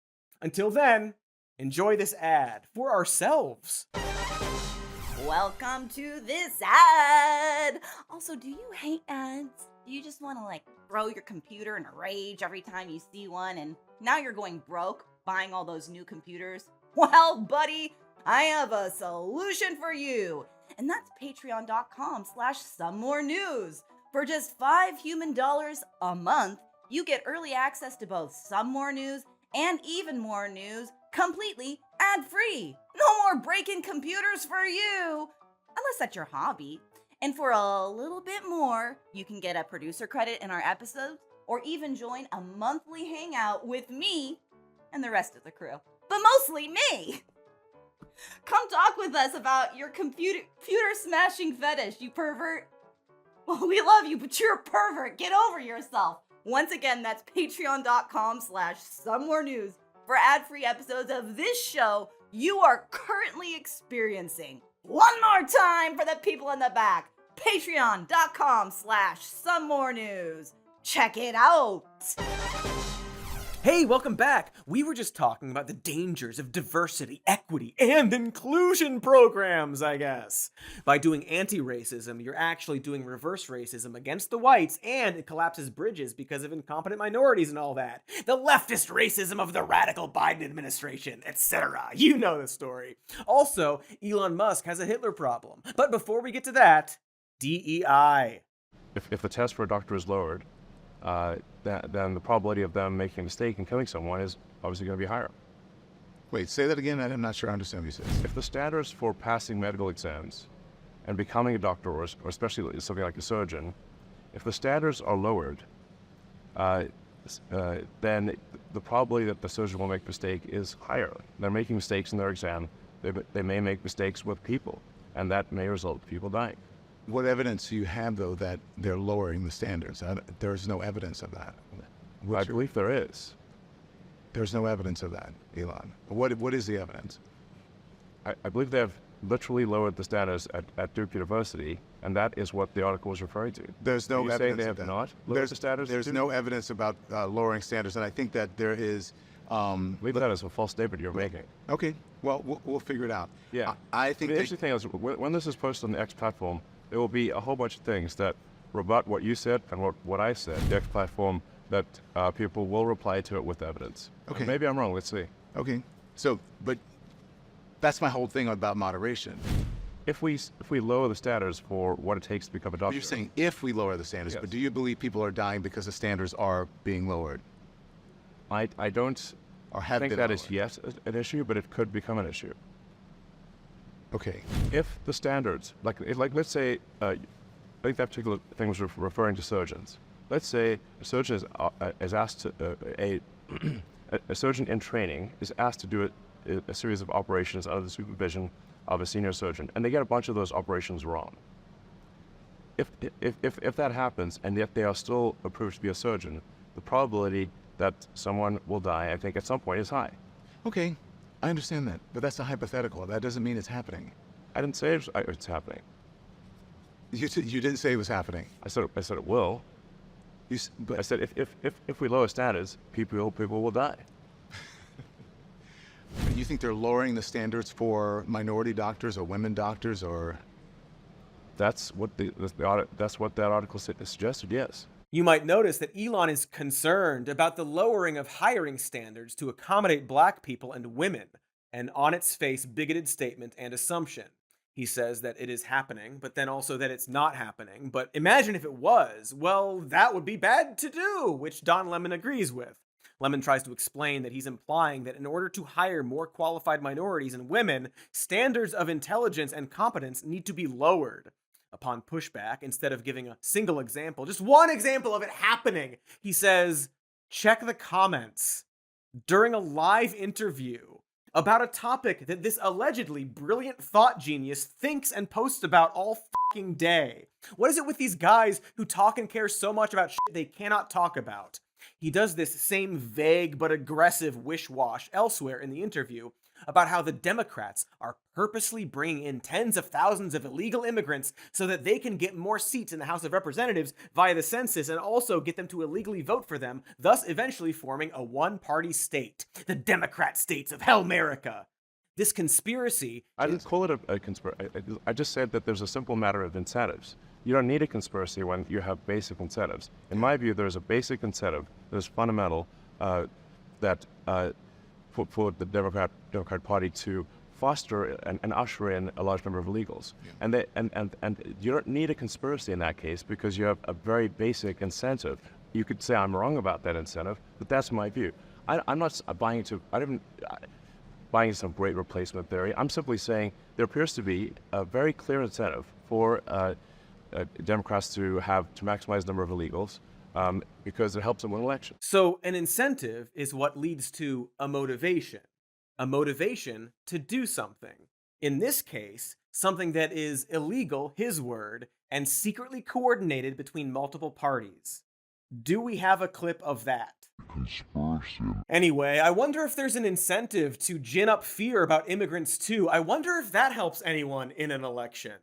Until then, enjoy this ad for ourselves. Welcome to this ad. Also, do you hate ads? Do you just want to throw your computer in a rage every time you see one and now you're going broke buying all those new computers? Well, buddy, I have a solution for you. And that's patreon.com/somemorenews. For just $5 human a month, you get early access to both Some More News and Even More News completely ad-free. No more breaking computers for you, unless that's your hobby. And for a little bit more, you can get a producer credit in our episodes or even join a monthly hangout with me and the rest of the crew. But mostly me. Come talk with us about your computer smashing fetish, you pervert. Well, we love you, but you're a pervert. Get over yourself. Once again, that's patreon.com/somemorenews. For ad-free episodes of this show you are currently experiencing. One more time for the people in the back. Patreon.com/somemorenews. Check it out. Hey, welcome back. We were just talking about the dangers of diversity, equity, and inclusion programs, I guess. By doing anti-racism, you're actually doing reverse racism against the whites, and it collapses bridges because of incompetent minorities and all that. The leftist racism of the radical Biden administration, etc. You know the story. Also, Elon Musk has a Hitler problem. But before we get to that, DEI. If the test for a doctor is lowered, then the probability of them making a mistake and killing someone is obviously going to be higher. Wait, say that again. I'm not sure I understand what you said. If the standards for passing medical exams and becoming a doctor, or especially something like a surgeon, if the standards are lowered, then the probability that the surgeon will make a mistake is higher. They're making mistakes in their exam. They may make mistakes with people, and that may result in people dying. What evidence do you have, though, that they're lowering the standards? There's no evidence of that. I believe there is. There's no evidence of that, Elon. What is the evidence? I believe they have literally lowered the standards at Duke University, and that is what the article was referring to. There's no evidence. Are you saying they have not lowered the standards? There's no evidence about lowering standards, and I think that there is. I believe that is a false statement you're making. Okay, well, we'll figure it out. Yeah. I think the interesting thing is, when this is posted on the X platform, there will be a whole bunch of things that rebut what you said and what I said. The X platform that people will reply to it with evidence. Okay. And maybe I'm wrong. Let's see. Okay. So, but that's my whole thing about moderation. If we lower the standards for what it takes to become a doctor. You're saying if we lower the standards, yes. But do you believe people are dying because the standards are being lowered? I don't think that is yet an issue, but it could become an issue. Okay. If the standards, like let's say, I think that particular thing was referring to surgeons. Let's say a surgeon is asked to, a surgeon in training is asked to do a series of operations under the supervision of a senior surgeon, and they get a bunch of those operations wrong. If that happens, and yet they are still approved to be a surgeon, the probability that someone will die, I think, at some point is high. Okay, I understand that, but that's a hypothetical. That doesn't mean it's happening. I didn't say it's happening. You didn't say it was happening. I said it will. But I said if we lower standards, people will die. You think they're lowering the standards for minority doctors or women doctors, or? That's what that article suggested. Yes. You might notice that Elon is concerned about the lowering of hiring standards to accommodate black people and women, an on its face bigoted statement and assumption. He says that it is happening, but then also that it's not happening. But imagine if it was. Well, that would be bad to do, which Don Lemon agrees with. Lemon tries to explain that he's implying that in order to hire more qualified minorities and women, standards of intelligence and competence need to be lowered. Upon pushback, instead of giving a single example, just one example of it happening, he says, check the comments. During a live interview about a topic that this allegedly brilliant thought genius thinks and posts about all fucking day. What is it with these guys who talk and care so much about shit they cannot talk about? He does this same vague but aggressive wish-wash elsewhere in the interview about how the Democrats are purposely bringing in tens of thousands of illegal immigrants so that they can get more seats in the House of Representatives via the census and also get them to illegally vote for them, thus eventually forming a one-party state, the Democrat states of Hellmerica. This conspiracy... I didn't call it a conspiracy. I just said that there's a simple matter of incentives. You don't need a conspiracy when you have basic incentives. In my view, there's a basic incentive that is fundamental for the Democrat Party to foster and usher in a large number of illegals. Yeah. And you don't need a conspiracy in that case because you have a very basic incentive. You could say I'm wrong about that incentive, but that's my view. I'm not buying into some great replacement theory. I'm simply saying there appears to be a very clear incentive for Democrats to maximize the number of illegals. Because it helps them win elections. So an incentive is what leads to a motivation to do something. In this case, something that is illegal, his word, and secretly coordinated between multiple parties. Do we have a clip of that? Conspiracy. Anyway, I wonder if there's an incentive to gin up fear about immigrants too. I wonder if that helps anyone in an election.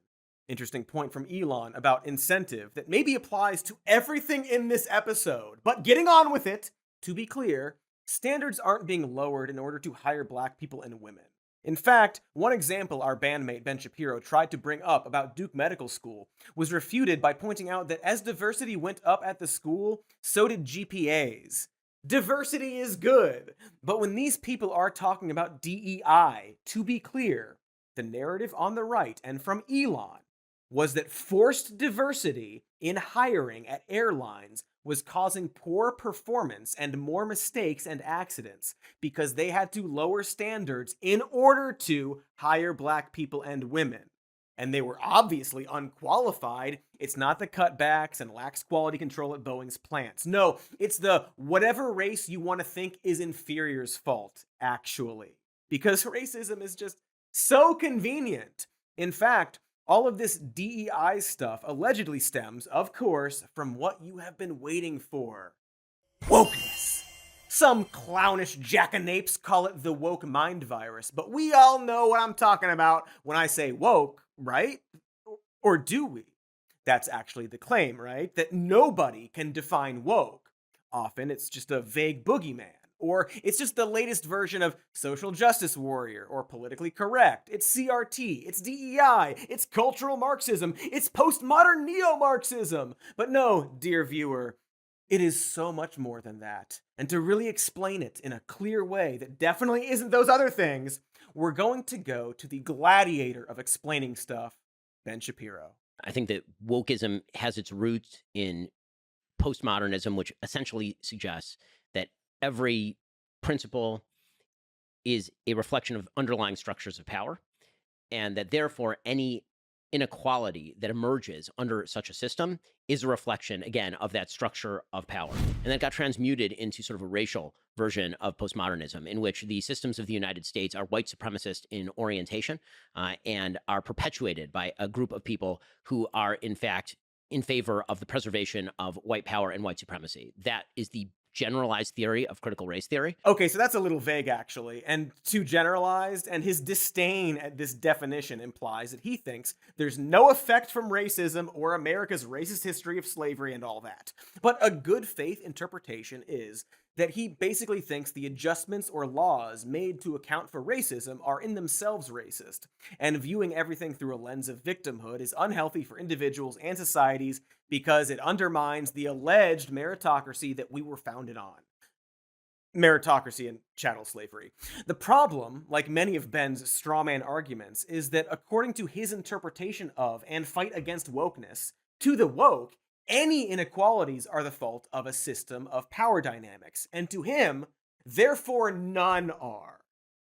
Interesting point from Elon about incentive that maybe applies to everything in this episode. But getting on with it, to be clear, standards aren't being lowered in order to hire black people and women. In fact, one example our bandmate Ben Shapiro tried to bring up about Duke Medical School was refuted by pointing out that as diversity went up at the school, so did GPAs. Diversity is good, but when these people are talking about DEI, to be clear, the narrative on the right and from Elon was that forced diversity in hiring at airlines was causing poor performance and more mistakes and accidents because they had to lower standards in order to hire black people and women. And they were obviously unqualified. It's not the cutbacks and lax quality control at Boeing's plants. No, it's the whatever race you want to think is inferior's fault, actually. Because racism is just so convenient. In fact, all of this DEI stuff allegedly stems, of course, from what you have been waiting for. Wokeness. Some clownish jackanapes call it the woke mind virus, but we all know what I'm talking about when I say woke, right? Or do we? That's actually the claim, right? That nobody can define woke. Often it's just a vague boogeyman. Or it's just the latest version of social justice warrior or politically correct. It's CRT, it's DEI, it's cultural Marxism, it's postmodern neo-Marxism. But no, dear viewer, it is so much more than that. And to really explain it in a clear way that definitely isn't those other things, we're going to go to the gladiator of explaining stuff, Ben Shapiro. I think that wokeism has its roots in postmodernism, which essentially suggests that every principle is a reflection of underlying structures of power, and that therefore any inequality that emerges under such a system is a reflection, again, of that structure of power. And that got transmuted into sort of a racial version of postmodernism, in which the systems of the United States are white supremacist in orientation and are perpetuated by a group of people who are, in fact, in favor of the preservation of white power and white supremacy. That is the generalized theory of critical race theory. Okay, so that's a little vague, actually, and too generalized, and his disdain at this definition implies that he thinks there's no effect from racism or America's racist history of slavery and all that. But a good faith interpretation is that he basically thinks the adjustments or laws made to account for racism are in themselves racist, and viewing everything through a lens of victimhood is unhealthy for individuals and societies because it undermines the alleged meritocracy that we were founded on. Meritocracy and chattel slavery. The problem, like many of Ben's strawman arguments, is that according to his interpretation of and fight against wokeness, to the woke, any inequalities are the fault of a system of power dynamics, and to him, therefore none are.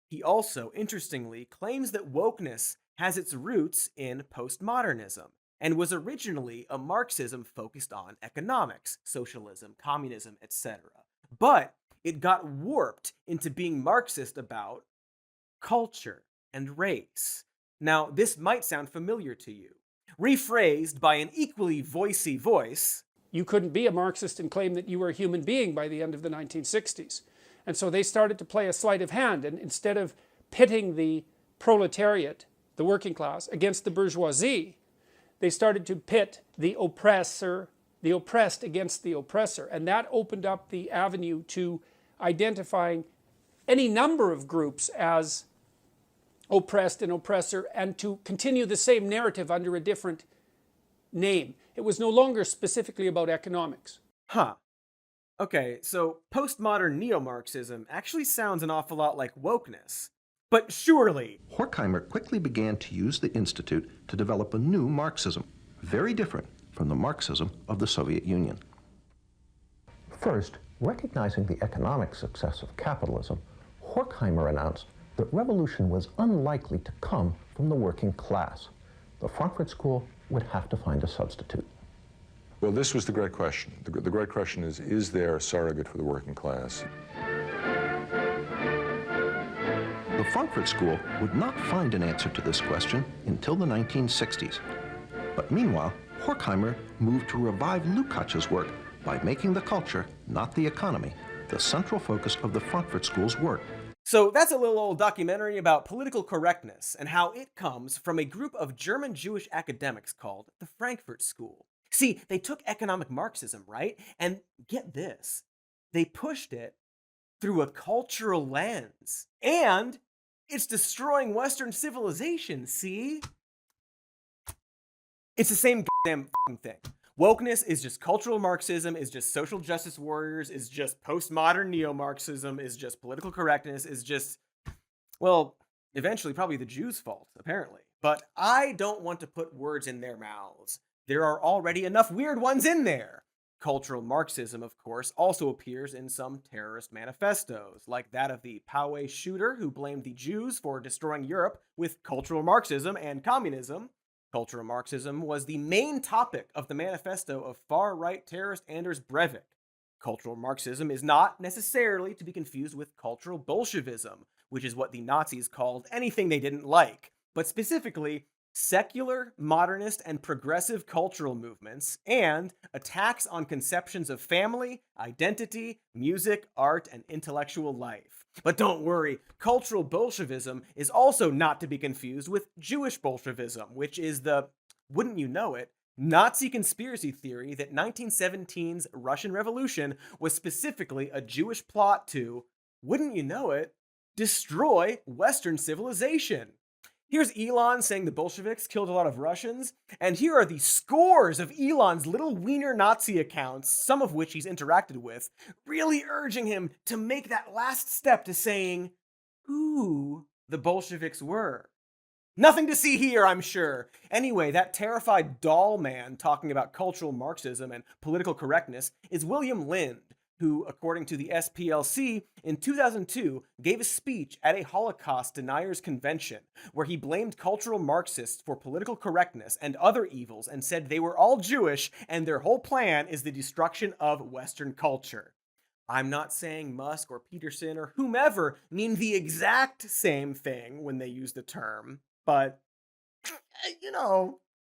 He also, interestingly, claims that wokeness has its roots in postmodernism, and was originally a Marxism focused on economics, socialism, communism, etc. But it got warped into being Marxist about culture and race. Now, this might sound familiar to you. Rephrased by an equally voicey voice. You couldn't be a Marxist and claim that you were a human being by the end of the 1960s. And so they started to play a sleight of hand, and instead of pitting the proletariat, the working class, against the bourgeoisie, they started to pit the oppressor, the oppressed against the oppressor. And that opened up the avenue to identifying any number of groups as oppressed and oppressor, and to continue the same narrative under a different name. It was no longer specifically about economics. Huh. Okay, so postmodern neo-Marxism actually sounds an awful lot like wokeness. But surely... Horkheimer quickly began to use the Institute to develop a new Marxism, very different from the Marxism of the Soviet Union. First, recognizing the economic success of capitalism, Horkheimer announced that revolution was unlikely to come from the working class. The Frankfurt School would have to find a substitute. Well, this was the great question. The great question is there a surrogate for the working class? The Frankfurt School would not find an answer to this question until the 1960s. But meanwhile, Horkheimer moved to revive Lukács's work by making the culture, not the economy, the central focus of the Frankfurt School's work. So that's a little old documentary about political correctness and how it comes from a group of German Jewish academics called the Frankfurt School. See, they took economic Marxism, right? And get this, they pushed it through a cultural lens. And it's destroying Western civilization, see? It's the same damn thing. Wokeness is just cultural Marxism, is just social justice warriors, is just postmodern neo-Marxism, is just political correctness, is just, well, eventually probably the Jews' fault, apparently. But I don't want to put words in their mouths. There are already enough weird ones in there. Cultural Marxism, of course, also appears in some terrorist manifestos, like that of the Poway shooter who blamed the Jews for destroying Europe with cultural Marxism and communism. Cultural Marxism was the main topic of the manifesto of far-right terrorist Anders Breivik. Cultural Marxism is not necessarily to be confused with cultural Bolshevism, which is what the Nazis called anything they didn't like, but specifically secular, modernist, and progressive cultural movements, and attacks on conceptions of family, identity, music, art, and intellectual life. But don't worry, cultural Bolshevism is also not to be confused with Jewish Bolshevism, which is the, wouldn't you know it, Nazi conspiracy theory that 1917's Russian Revolution was specifically a Jewish plot to, wouldn't you know it, destroy Western civilization. Here's Elon saying the Bolsheviks killed a lot of Russians, and here are the scores of Elon's little wiener Nazi accounts, some of which he's interacted with, really urging him to make that last step to saying who the Bolsheviks were. Nothing to see here, I'm sure. Anyway, that terrified doll man talking about cultural Marxism and political correctness is William Lind, who, according to the SPLC, in 2002 gave a speech at a Holocaust deniers convention where he blamed cultural Marxists for political correctness and other evils and said they were all Jewish and their whole plan is the destruction of Western culture. I'm not saying Musk or Peterson or whomever mean the exact same thing when they use the term, but,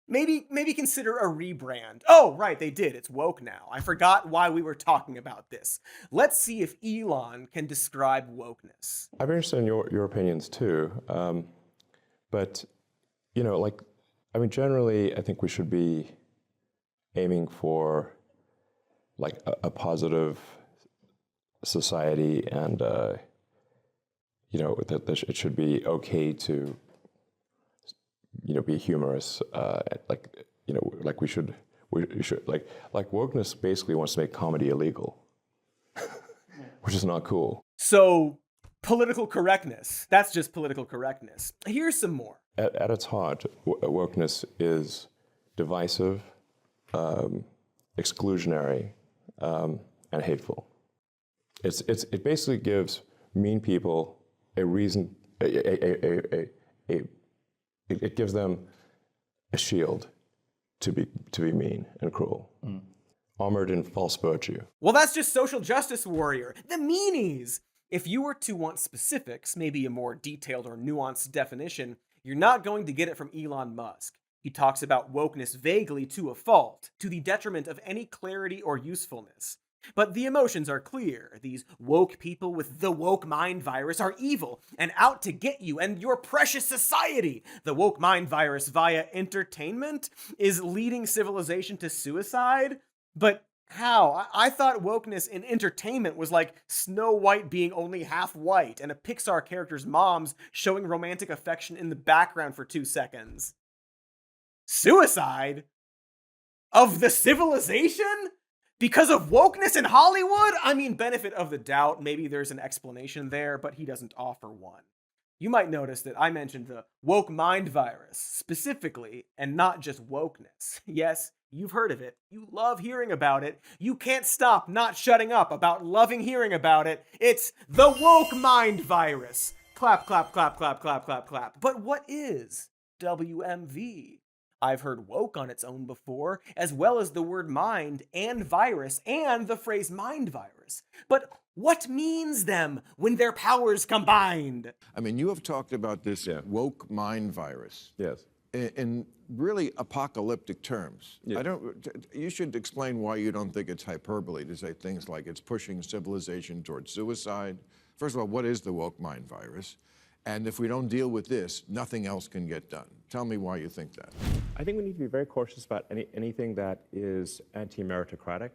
maybe consider a rebrand. Oh, right, they did. It's woke now. I forgot why we were talking about this. Let's see if Elon can describe wokeness. I'm interested in your opinions too, but generally, I think we should be aiming for like a positive society, and that it should be okay to be humorous. We should wokeness basically wants to make comedy illegal, which is not cool. So political correctness, that's just political correctness. Here's some more. At its heart, wokeness is divisive, exclusionary, and hateful. It basically gives mean people a reason. It gives them a shield to be mean and cruel, armored in false virtue. Well, that's just social justice warrior, the meanies. If you were to want specifics, maybe a more detailed or nuanced definition, you're not going to get it from Elon Musk. He talks about wokeness vaguely to a fault, to the detriment of any clarity or usefulness. But the emotions are clear. These woke people with the woke mind virus are evil and out to get you and your precious society. The woke mind virus via entertainment is leading civilization to suicide? But how? I thought wokeness in entertainment was like Snow White being only half white and a Pixar character's mom's showing romantic affection in the background for 2 seconds. Suicide? Of the civilization? Because of wokeness in Hollywood? I mean, benefit of the doubt, maybe there's an explanation there, but he doesn't offer one. You might notice that I mentioned the woke mind virus specifically, and not just wokeness. Yes, you've heard of it. You love hearing about it. You can't stop not shutting up about loving hearing about it. It's the woke mind virus. Clap, clap, clap, clap, clap, clap, clap. But what is WMV? I've heard woke on its own before, as well as the word mind and virus and the phrase mind virus. But what means them when their powers combined? I mean, you have talked about this woke mind virus. Yes. In really apocalyptic terms. Yeah. You should explain why you don't think it's hyperbole to say things like it's pushing civilization towards suicide. First of all, what is the woke mind virus? And if we don't deal with this, nothing else can get done. Tell me why you think that. I think we need to be very cautious about anything that is anti-meritocratic,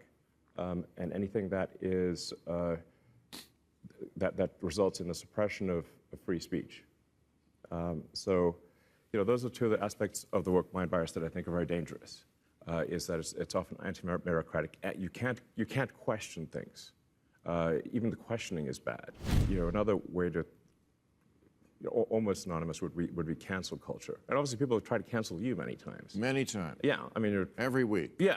and anything that is that results in the suppression of free speech. Those are two of the aspects of the woke mind virus that I think are very dangerous. Is that it's often anti-meritocratic. You can't question things. Even the questioning is bad. Another way to almost synonymous would be cancel culture. And obviously people have tried to cancel you many times. Many times. Yeah, I mean, every week. Yeah.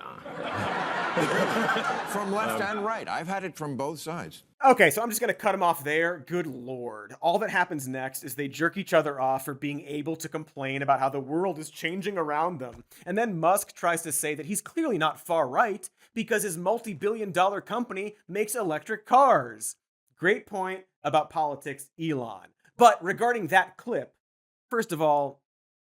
From left and right. I've had it from both sides. Okay, so I'm just gonna cut him off there. Good lord. All that happens next is they jerk each other off for being able to complain about how the world is changing around them. And then Musk tries to say that he's clearly not far right because his multi-billion-dollar company makes electric cars. Great point about politics, Elon. But regarding that clip, first of all,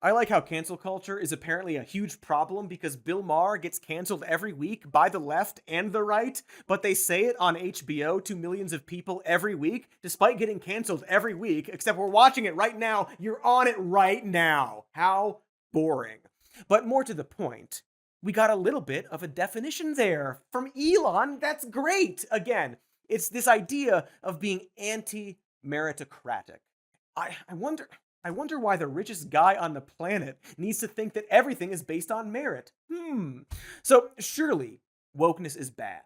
I like how cancel culture is apparently a huge problem because Bill Maher gets canceled every week by the left and the right, but they say it on HBO to millions of people every week, despite getting canceled every week, except we're watching it right now. You're on it right now. How boring. But more to the point, we got a little bit of a definition there from Elon. That's great. Again, it's this idea of being anti-meritocratic. I wonder why the richest guy on the planet needs to think that everything is based on merit. So surely wokeness is bad.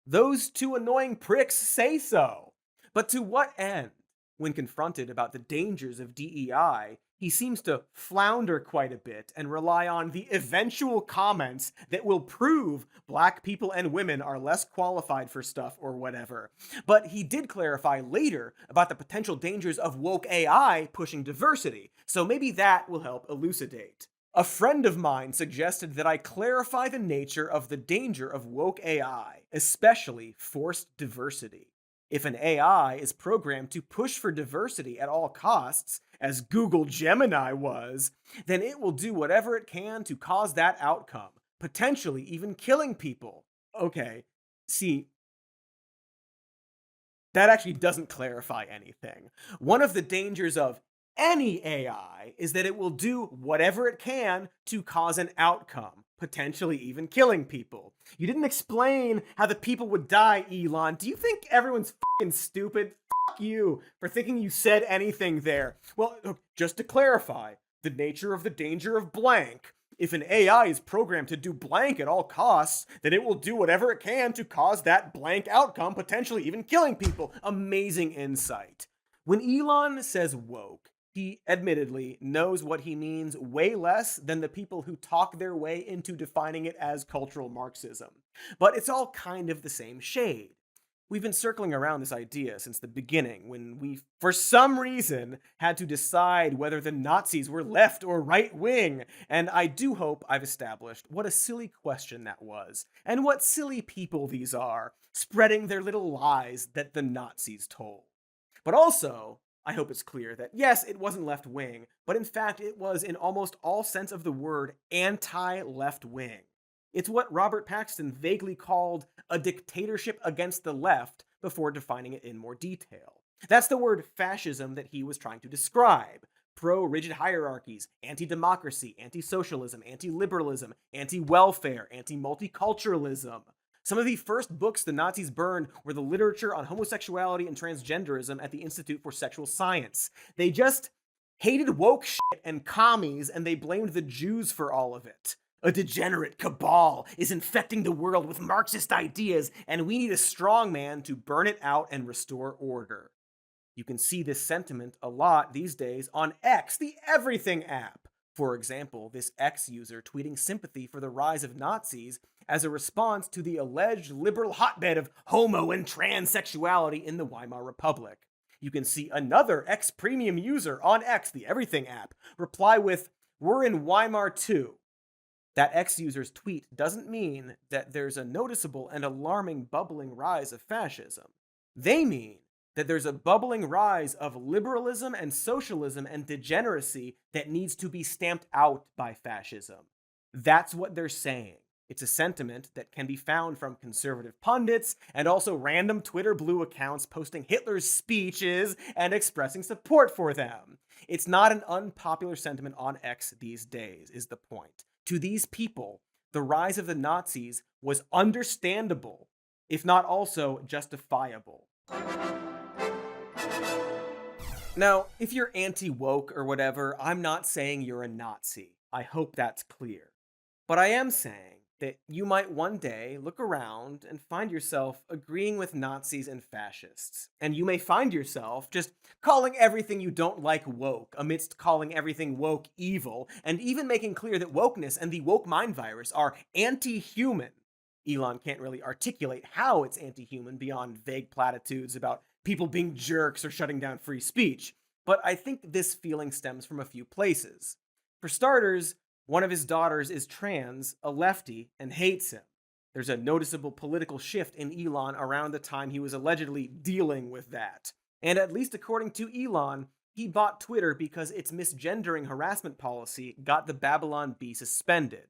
Those two annoying pricks say so. But to what end? When confronted about the dangers of DEI, he seems to flounder quite a bit and rely on the eventual comments that will prove black people and women are less qualified for stuff or whatever. But he did clarify later about the potential dangers of woke AI pushing diversity, so maybe that will help elucidate. A friend of mine suggested that I clarify the nature of the danger of woke AI, especially forced diversity. If an AI is programmed to push for diversity at all costs, as Google Gemini was, then it will do whatever it can to cause that outcome, potentially even killing people. Okay, see, that actually doesn't clarify anything. One of the dangers of any AI is that it will do whatever it can to cause an outcome, potentially even killing people. You didn't explain how the people would die, Elon. Do you think everyone's fucking stupid? Fuck you for thinking you said anything there. Well, just to clarify, the nature of the danger of blank. If an AI is programmed to do blank at all costs, then it will do whatever it can to cause that blank outcome, potentially even killing people. Amazing insight. When Elon says woke, he admittedly knows what he means way less than the people who talk their way into defining it as cultural Marxism. But it's all kind of the same shade. We've been circling around this idea since the beginning, when we, for some reason, had to decide whether the Nazis were left or right wing, and I do hope I've established what a silly question that was, and what silly people these are, spreading their little lies that the Nazis told. But also, I hope it's clear that yes, it wasn't left wing, but in fact it was, in almost all sense of the word, anti-left wing. It's what Robert Paxton vaguely called a dictatorship against the left before defining it in more detail. That's the word fascism that he was trying to describe. Pro-rigid hierarchies, anti-democracy, anti-socialism, anti-liberalism, anti-welfare, anti-multiculturalism. Some of the first books the Nazis burned were the literature on homosexuality and transgenderism at the Institute for Sexual Science. They just hated woke shit and commies, and they blamed the Jews for all of it. A degenerate cabal is infecting the world with Marxist ideas, and we need a strong man to burn it out and restore order. You can see this sentiment a lot these days on X, the Everything app. For example, this X user tweeting sympathy for the rise of Nazis as a response to the alleged liberal hotbed of homo and transsexuality in the Weimar Republic. You can see another X premium user on X, the Everything app, reply with, "We're in Weimar too." That X user's tweet doesn't mean that there's a noticeable and alarming bubbling rise of fascism. They mean that there's a bubbling rise of liberalism and socialism and degeneracy that needs to be stamped out by fascism. That's what they're saying. It's a sentiment that can be found from conservative pundits and also random Twitter blue accounts posting Hitler's speeches and expressing support for them. It's not an unpopular sentiment on X these days, is the point. To these people, the rise of the Nazis was understandable, if not also justifiable. Now, if you're anti-woke or whatever, I'm not saying you're a Nazi. I hope that's clear. But I am saying that you might one day look around and find yourself agreeing with Nazis and fascists. And you may find yourself just calling everything you don't like woke, amidst calling everything woke evil, and even making clear that wokeness and the woke mind virus are anti-human. Elon can't really articulate how it's anti-human beyond vague platitudes about people being jerks or shutting down free speech. But I think this feeling stems from a few places. For starters, one of his daughters is trans, a lefty, and hates him. There's a noticeable political shift in Elon around the time he was allegedly dealing with that. And at least according to Elon, he bought Twitter because its misgendering harassment policy got the Babylon Bee suspended.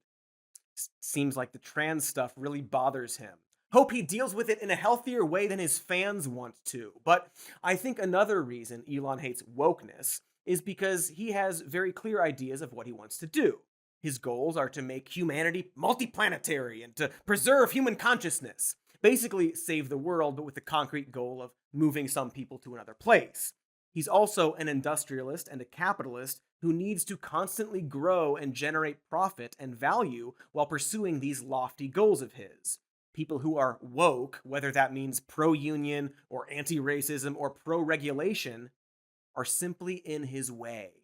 Seems like the trans stuff really bothers him. Hope he deals with it in a healthier way than his fans want to. But I think another reason Elon hates wokeness is because he has very clear ideas of what he wants to do. His goals are to make humanity multiplanetary and to preserve human consciousness. Basically, save the world, but with the concrete goal of moving some people to another place. He's also an industrialist and a capitalist who needs to constantly grow and generate profit and value while pursuing these lofty goals of his. People who are woke, whether that means pro-union or anti-racism or pro-regulation, are simply in his way.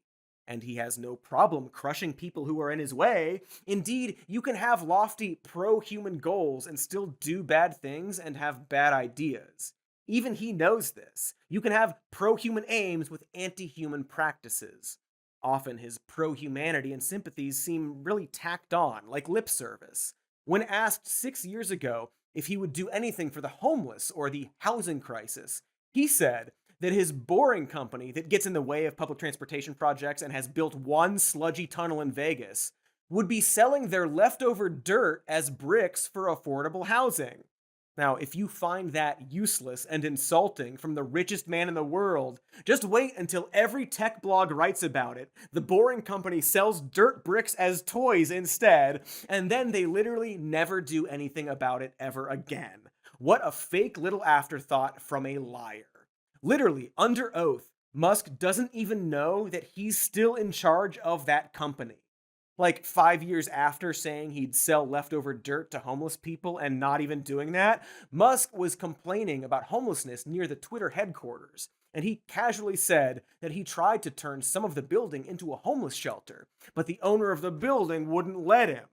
and he has no problem crushing people who are in his way. Indeed, you can have lofty pro-human goals and still do bad things and have bad ideas. Even he knows this. You can have pro-human aims with anti-human practices. Often his pro-humanity and sympathies seem really tacked on, like lip service. When asked 6 years ago if he would do anything for the homeless or the housing crisis, he said that his boring company that gets in the way of public transportation projects and has built one sludgy tunnel in Vegas would be selling their leftover dirt as bricks for affordable housing. Now, if you find that useless and insulting from the richest man in the world, just wait until every tech blog writes about it. The Boring Company sells dirt bricks as toys instead, and then they literally never do anything about it ever again. What a fake little afterthought from a liar. Literally, under oath, Musk doesn't even know that he's still in charge of that company. Like 5 years after saying he'd sell leftover dirt to homeless people and not even doing that, Musk was complaining about homelessness near the Twitter headquarters, and he casually said that he tried to turn some of the building into a homeless shelter, but the owner of the building wouldn't let him.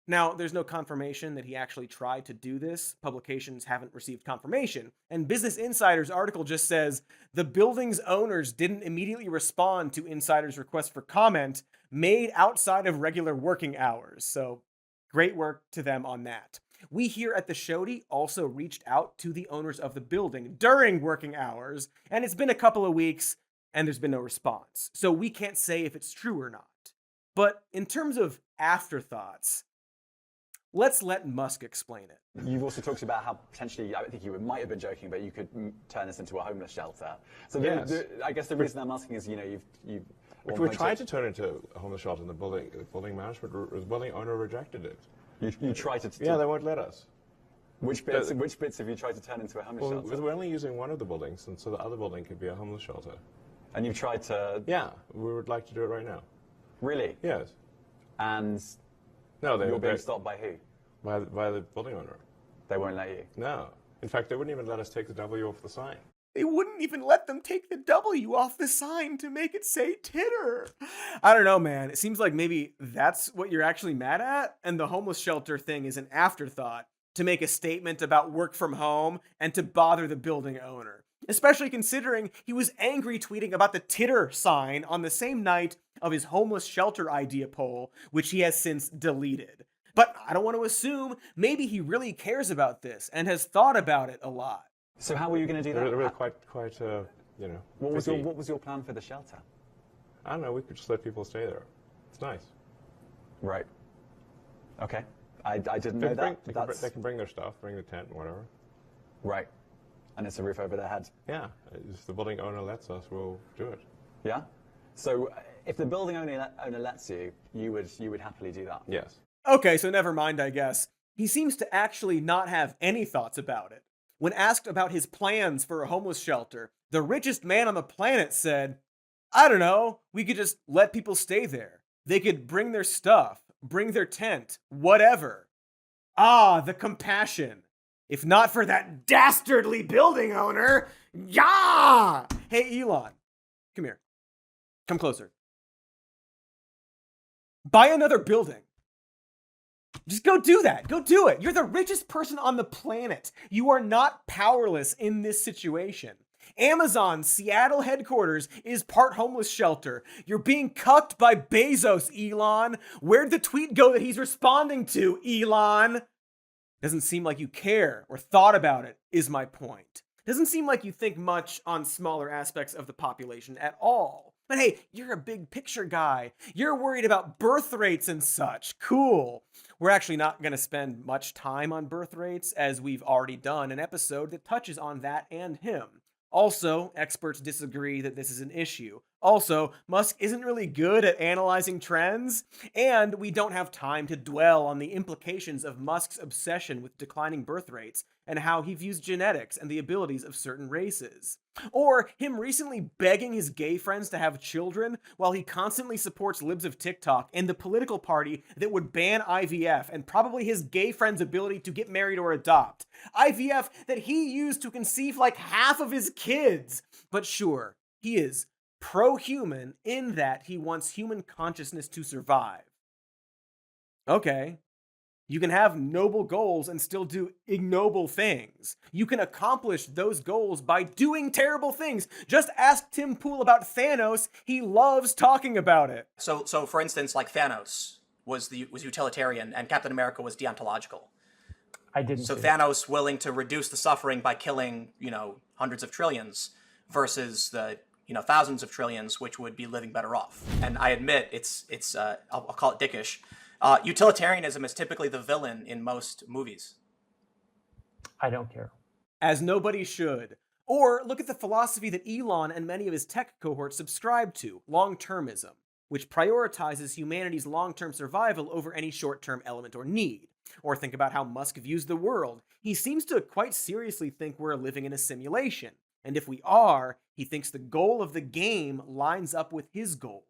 Now, there's no confirmation that he actually tried to do this. Publications haven't received confirmation. And Business Insider's article just says, the building's owners didn't immediately respond to Insider's request for comment made outside of regular working hours. So great work to them on that. We here at the Shoddy also reached out to the owners of the building during working hours, and it's been a couple of weeks and there's been no response. So we can't say if it's true or not. But in terms of afterthoughts, let's let Musk explain it. You've also talked about how potentially, I think you might have been joking, but you could turn this into a homeless shelter. So Yes. I guess the reason I'm asking is, you've We tried to turn it into a homeless shelter in the building management, the building owner rejected it. You tried to... Yeah, they won't let us. Which bits have you tried to turn into a homeless shelter? We're only using one of the buildings, and so the other building could be a homeless shelter. And you've tried to... Yeah, we would like to do it right now. Really? Yes. And no, you're being stopped by who? By the building owner. They won't let you? No. In fact, they wouldn't even let us take the W off the sign. They wouldn't even let them take the W off the sign to make it say titter. I don't know, man. It seems like maybe that's what you're actually mad at, and the homeless shelter thing is an afterthought to make a statement about work from home and to bother the building owner. Especially considering he was angry tweeting about the titter sign on the same night of his homeless shelter idea poll, which he has since deleted. But I don't want to assume. Maybe he really cares about this and has thought about it a lot. So how were you going to do that? They're really quite What was your plan for the shelter? I don't know. We could just let people stay there. It's nice. Right. Okay. I didn't know that. They can bring their stuff, bring the tent and whatever. Right. And it's a roof over their head. Yeah. If the building owner lets us, we'll do it. Yeah. So if the building owner lets you, you would happily do that. Yes. Okay, so never mind, I guess. He seems to actually not have any thoughts about it. When asked about his plans for a homeless shelter, the richest man on the planet said, I don't know, we could just let people stay there. They could bring their stuff, bring their tent, whatever. Ah, the compassion. If not for that dastardly building owner, yeah! Hey, Elon, come here. Come closer. Buy another building. Just go do that. Go do it. You're the richest person on the planet. You are not powerless in this situation. Amazon's Seattle headquarters is part homeless shelter. You're being cucked by Bezos, Elon. Where'd the tweet go that he's responding to, Elon? Doesn't seem like you care or thought about it, is my point. Doesn't seem like you think much on smaller aspects of the population at all. But hey, you're a big picture guy. You're worried about birth rates and such. Cool. We're actually not going to spend much time on birth rates, as we've already done an episode that touches on that and him. Also, experts disagree that this is an issue. Also, Musk isn't really good at analyzing trends, and we don't have time to dwell on the implications of Musk's obsession with declining birth rates and how he views genetics and the abilities of certain races. Or him recently begging his gay friends to have children while he constantly supports libs of TikTok and the political party that would ban IVF and probably his gay friend's ability to get married or adopt. IVF that he used to conceive like half of his kids. But sure, he is pro-human in that he wants human consciousness to survive. Okay. You can have noble goals and still do ignoble things. You can accomplish those goals by doing terrible things. Just ask Tim Pool about Thanos. He loves talking about it. So for instance, like Thanos was utilitarian and Captain America was deontological. I didn't. So Thanos willing to reduce the suffering by killing, hundreds of trillions versus the, thousands of trillions, which would be living better off. And I admit I'll call it dickish. Utilitarianism is typically the villain in most movies. I don't care. As nobody should. Or look at the philosophy that Elon and many of his tech cohorts subscribe to, long-termism, which prioritizes humanity's long-term survival over any short-term element or need. Or think about how Musk views the world. He seems to quite seriously think we're living in a simulation. And if we are, he thinks the goal of the game lines up with his goals.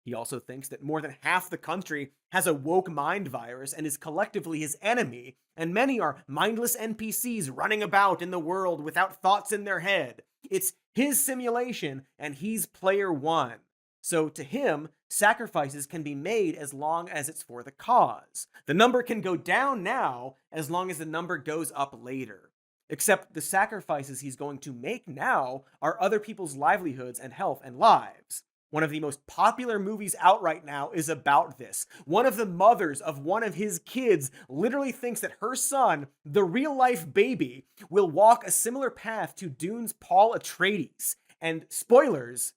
He also thinks that more than half the country has a woke mind virus and is collectively his enemy, and many are mindless NPCs running about in the world without thoughts in their head. It's his simulation, and he's player one. So to him, sacrifices can be made as long as it's for the cause. The number can go down now as long as the number goes up later. Except the sacrifices he's going to make now are other people's livelihoods and health and lives. One of the most popular movies out right now is about this. One of the mothers of one of his kids literally thinks that her son, the real-life baby, will walk a similar path to Dune's Paul Atreides. And spoilers,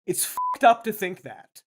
it's fucked up to think that.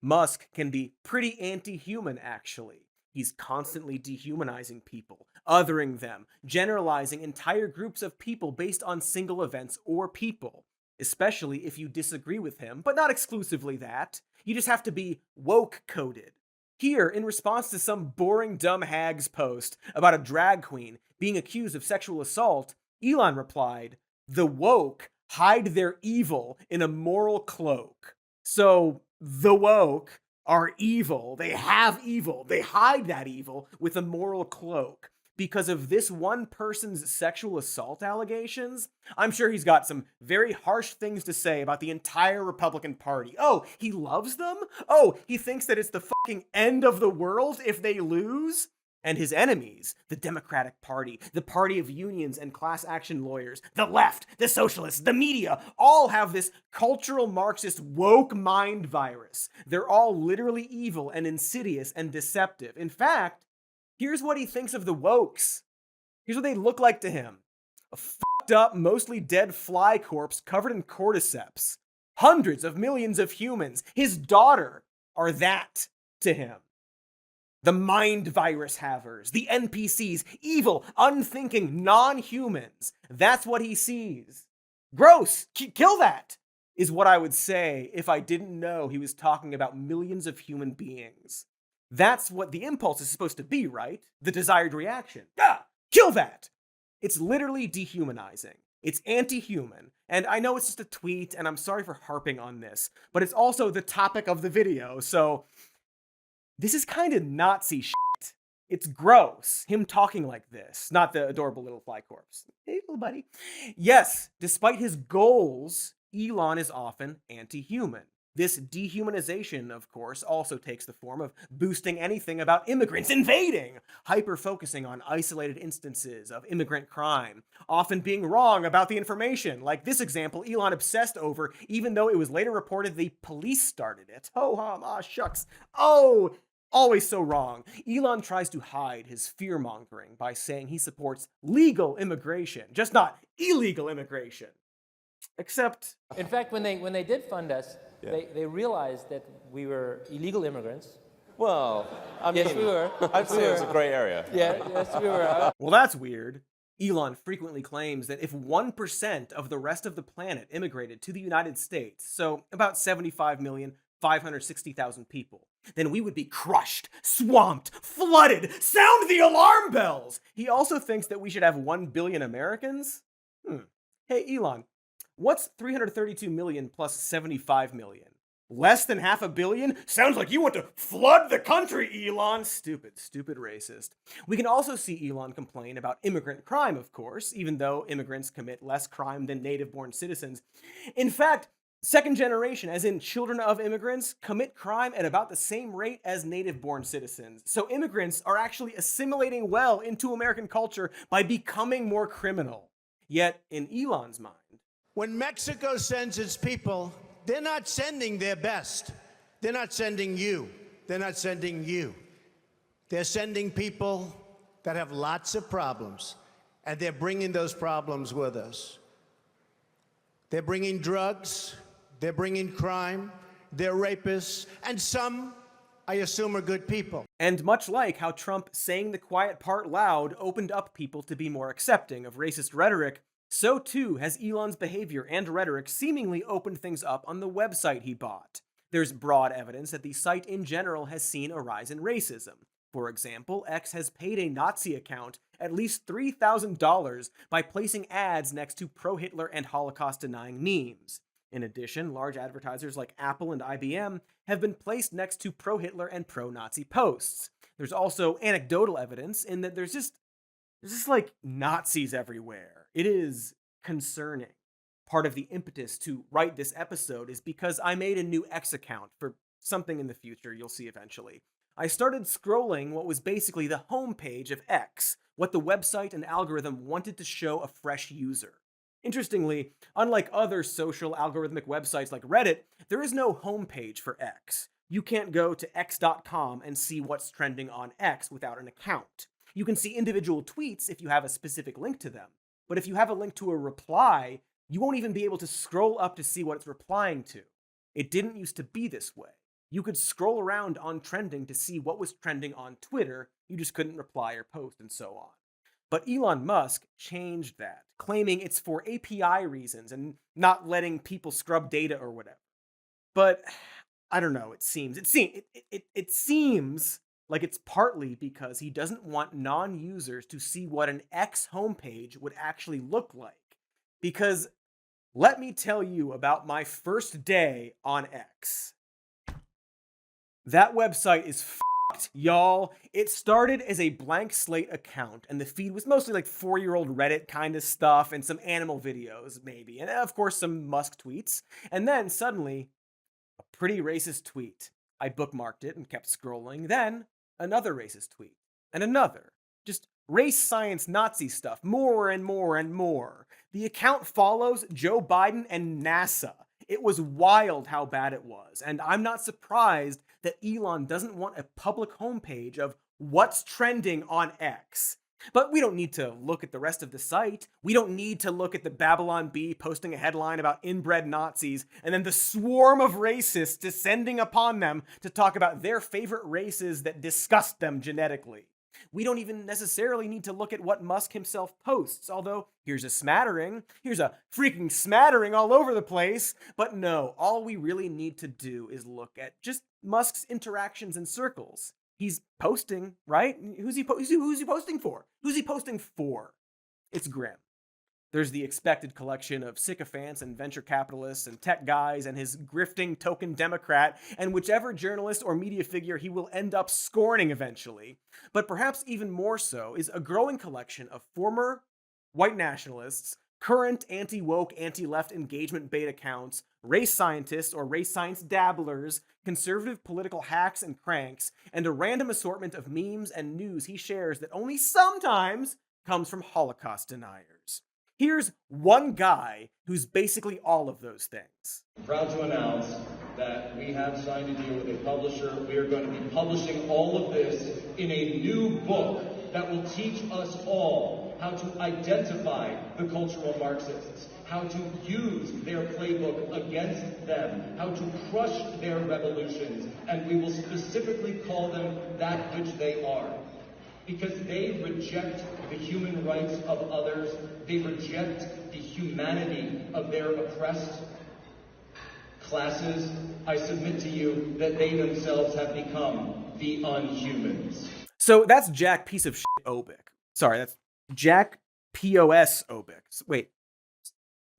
Musk can be pretty anti-human, actually. He's constantly dehumanizing people, othering them, generalizing entire groups of people based on single events or people. Especially if you disagree with him, but not exclusively that. You just have to be woke-coded. Here, in response to some boring dumb hag's post about a drag queen being accused of sexual assault, Elon replied, "The woke hide their evil in a moral cloak." So, the woke are evil. They have evil. They hide that evil with a moral cloak. Because of this one person's sexual assault allegations, I'm sure he's got some very harsh things to say about the entire Republican Party. Oh, he loves them? Oh, he thinks that it's the fucking end of the world if they lose? And his enemies, the Democratic Party, the party of unions and class action lawyers, the left, the socialists, the media, all have this cultural Marxist woke mind virus. They're all literally evil and insidious and deceptive. In fact, here's what he thinks of the wokes. Here's what they look like to him. A fucked up, mostly dead fly corpse covered in cordyceps. Hundreds of millions of humans, his daughter, are that to him. The mind virus havers, the NPCs, evil, unthinking non-humans. That's what he sees. Gross! Kill that! Is what I would say if I didn't know he was talking about millions of human beings. That's what the impulse is supposed to be, right? The desired reaction. Ah! Kill that! It's literally dehumanizing. It's anti-human. And I know it's just a tweet, and I'm sorry for harping on this, but it's also the topic of the video, so this is kind of Nazi shit. It's gross, him talking like this, not the adorable little fly corpse. Hey, little buddy. Yes, despite his goals, Elon is often anti-human. This dehumanization, of course, also takes the form of boosting anything about immigrants invading, hyper-focusing on isolated instances of immigrant crime, often being wrong about the information, like this example Elon obsessed over, even though it was later reported the police started it. Ho-hum, shucks. Oh, always so wrong. Elon tries to hide his fear-mongering by saying he supports legal immigration, just not illegal immigration. Except, in fact, when they did fund us, they realized that we were illegal immigrants. Well, I mean, yes, we were. I'd say it's a gray area. Yeah, yes, we were. Well, that's weird. Elon frequently claims that if 1% of the rest of the planet immigrated to the United States, so about 75,560,000 people, then we would be crushed, swamped, flooded. Sound the alarm bells! He also thinks that we should have 1 billion Americans? Hey, Elon, what's 332 million plus 75 million? Less than 500 million? Sounds like you want to flood the country, Elon. Stupid racist. We can also see Elon complain about immigrant crime, of course, even though immigrants commit less crime than native-born citizens. In fact, Second generation, as in children of immigrants, commit crime at about the same rate as native-born citizens. So immigrants are actually assimilating well into American culture by becoming more criminal. Yet, in Elon's mind, when Mexico sends its people, they're not sending their best. They're not sending you. They're not sending you. They're sending people that have lots of problems, and they're bringing those problems with us. They're bringing drugs, they're bringing crime, they're rapists, and some, I assume, are good people. And much like how Trump saying the quiet part loud opened up people to be more accepting of racist rhetoric, so too has Elon's behavior and rhetoric seemingly opened things up on the website he bought. There's broad evidence that the site in general has seen a rise in racism. For example, X has paid a Nazi account at least $3,000 by placing ads next to pro-Hitler and Holocaust-denying memes. In addition, large advertisers like Apple and IBM have been placed next to pro-Hitler and pro-Nazi posts. There's also anecdotal evidence in that there's just like Nazis everywhere. It is concerning. Part of the impetus to write this episode is because I made a new X account for something in the future you'll see eventually. I started scrolling what was basically the homepage of X, what the website and algorithm wanted to show a fresh user. Interestingly, unlike other social algorithmic websites like Reddit, there is no homepage for X. You can't go to x.com and see what's trending on X without an account. You can see individual tweets if you have a specific link to them, but if you have a link to a reply, you won't even be able to scroll up to see what it's replying to. It didn't used to be this way. You could scroll around on trending to see what was trending on Twitter, you just couldn't reply or post and so on. But Elon Musk changed that, claiming it's for API reasons and not letting people scrub data or whatever. But I don't know, it seems like it's partly because he doesn't want non-users to see what an X homepage would actually look like. Because let me tell you about my first day on X. That website is fucked, y'all. It started as a blank slate account, and the feed was mostly like 4-year-old Reddit kind of stuff and some animal videos, maybe, and of course some Musk tweets. And then suddenly, a pretty racist tweet. I bookmarked it and kept scrolling. Then, another racist tweet. And another. Just race science Nazi stuff. More and more and more. The account follows Joe Biden and NASA. It was wild how bad it was, and I'm not surprised that Elon doesn't want a public homepage of what's trending on X. But we don't need to look at the rest of the site. We don't need to look at the Babylon Bee posting a headline about inbred Nazis and then the swarm of racists descending upon them to talk about their favorite races that disgust them genetically. We don't even necessarily need to look at what Musk himself posts, although here's a smattering, here's a freaking smattering all over the place. But no, all we really need to do is look at just Musk's interactions in circles. He's posting, right? Who's he posting for? Who's he posting for? It's grim. There's the expected collection of sycophants and venture capitalists and tech guys and his grifting token Democrat and whichever journalist or media figure he will end up scorning eventually. But perhaps even more so is a growing collection of former white nationalists, current anti-woke, anti-left engagement bait accounts, race scientists or race science dabblers, conservative political hacks and cranks, and a random assortment of memes and news he shares that only sometimes comes from Holocaust deniers. Here's one guy who's basically all of those things. I'm proud to announce that we have signed a deal with a publisher. We are going to be publishing all of this in a new book that will teach us all how to identify the cultural Marxists, how to use their playbook against them, how to crush their revolutions, and we will specifically call them that which they are. Because they reject the human rights of others, they reject the humanity of their oppressed classes, I submit to you that they themselves have become the unhumans. So that's Jack piece of shit Obick. Sorry, that's Jack P.O.S. Obick. Wait,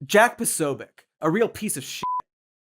Jack Posobiec, a real piece of shit.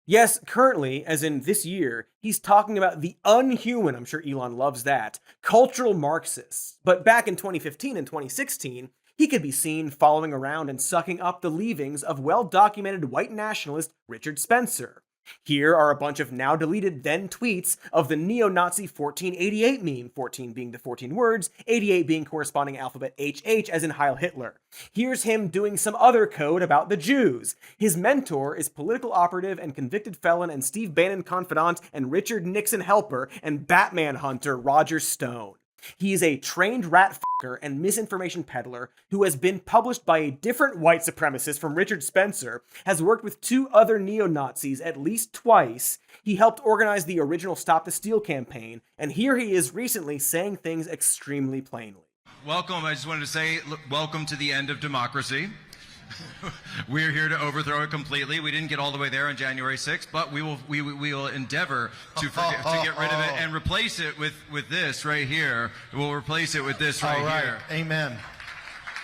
Yes, currently, as in this year, he's talking about the unhuman, I'm sure Elon loves that, cultural Marxists. But back in 2015 and 2016, He could be seen following around and sucking up the leavings of well-documented white nationalist Richard Spencer. Here are a bunch of now deleted then tweets of the neo-Nazi 1488 meme, 14 being the 14 words, 88 being corresponding alphabet HH as in Heil Hitler. Here's him doing some other code about the Jews. His mentor is political operative and convicted felon and Steve Bannon confidant and Richard Nixon helper and Batman hunter Roger Stone. He is a trained rat fucker and misinformation peddler who has been published by a different white supremacist from Richard Spencer, has worked with 2 other neo-Nazis at least twice. He helped organize the original Stop the Steal campaign, and here he is recently saying things extremely plainly. Welcome, I just wanted to say, welcome to the end of democracy. We're here to overthrow it completely. We didn't get all the way there on January 6th, but we will endeavor to get rid of it and replace it with this right here. We'll replace it with this right here. Amen.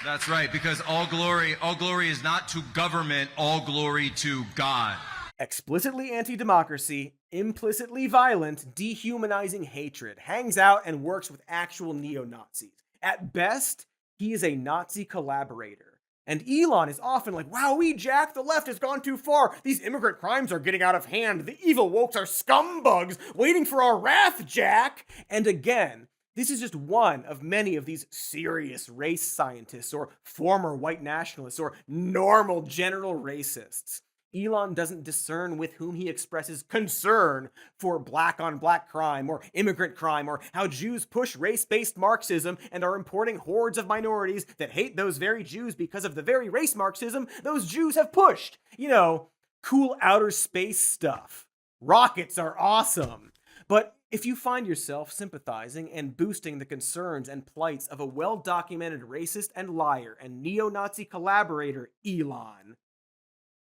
That's right, because all glory is not to government, all glory to God. Explicitly anti-democracy, implicitly violent, dehumanizing hatred, hangs out and works with actual neo-Nazis. At best, he is a Nazi collaborator. And Elon is often like, wowee, Jack, the left has gone too far. These immigrant crimes are getting out of hand. The evil wokes are scumbugs waiting for our wrath, Jack. And again, this is just one of many of these serious race scientists or former white nationalists or normal general racists. Elon doesn't discern with whom he expresses concern for black-on-black crime or immigrant crime or how Jews push race-based Marxism and are importing hordes of minorities that hate those very Jews because of the very race Marxism those Jews have pushed. You know, cool outer space stuff. Rockets are awesome. But if you find yourself sympathizing and boosting the concerns and plights of a well-documented racist and liar and neo-Nazi collaborator, Elon,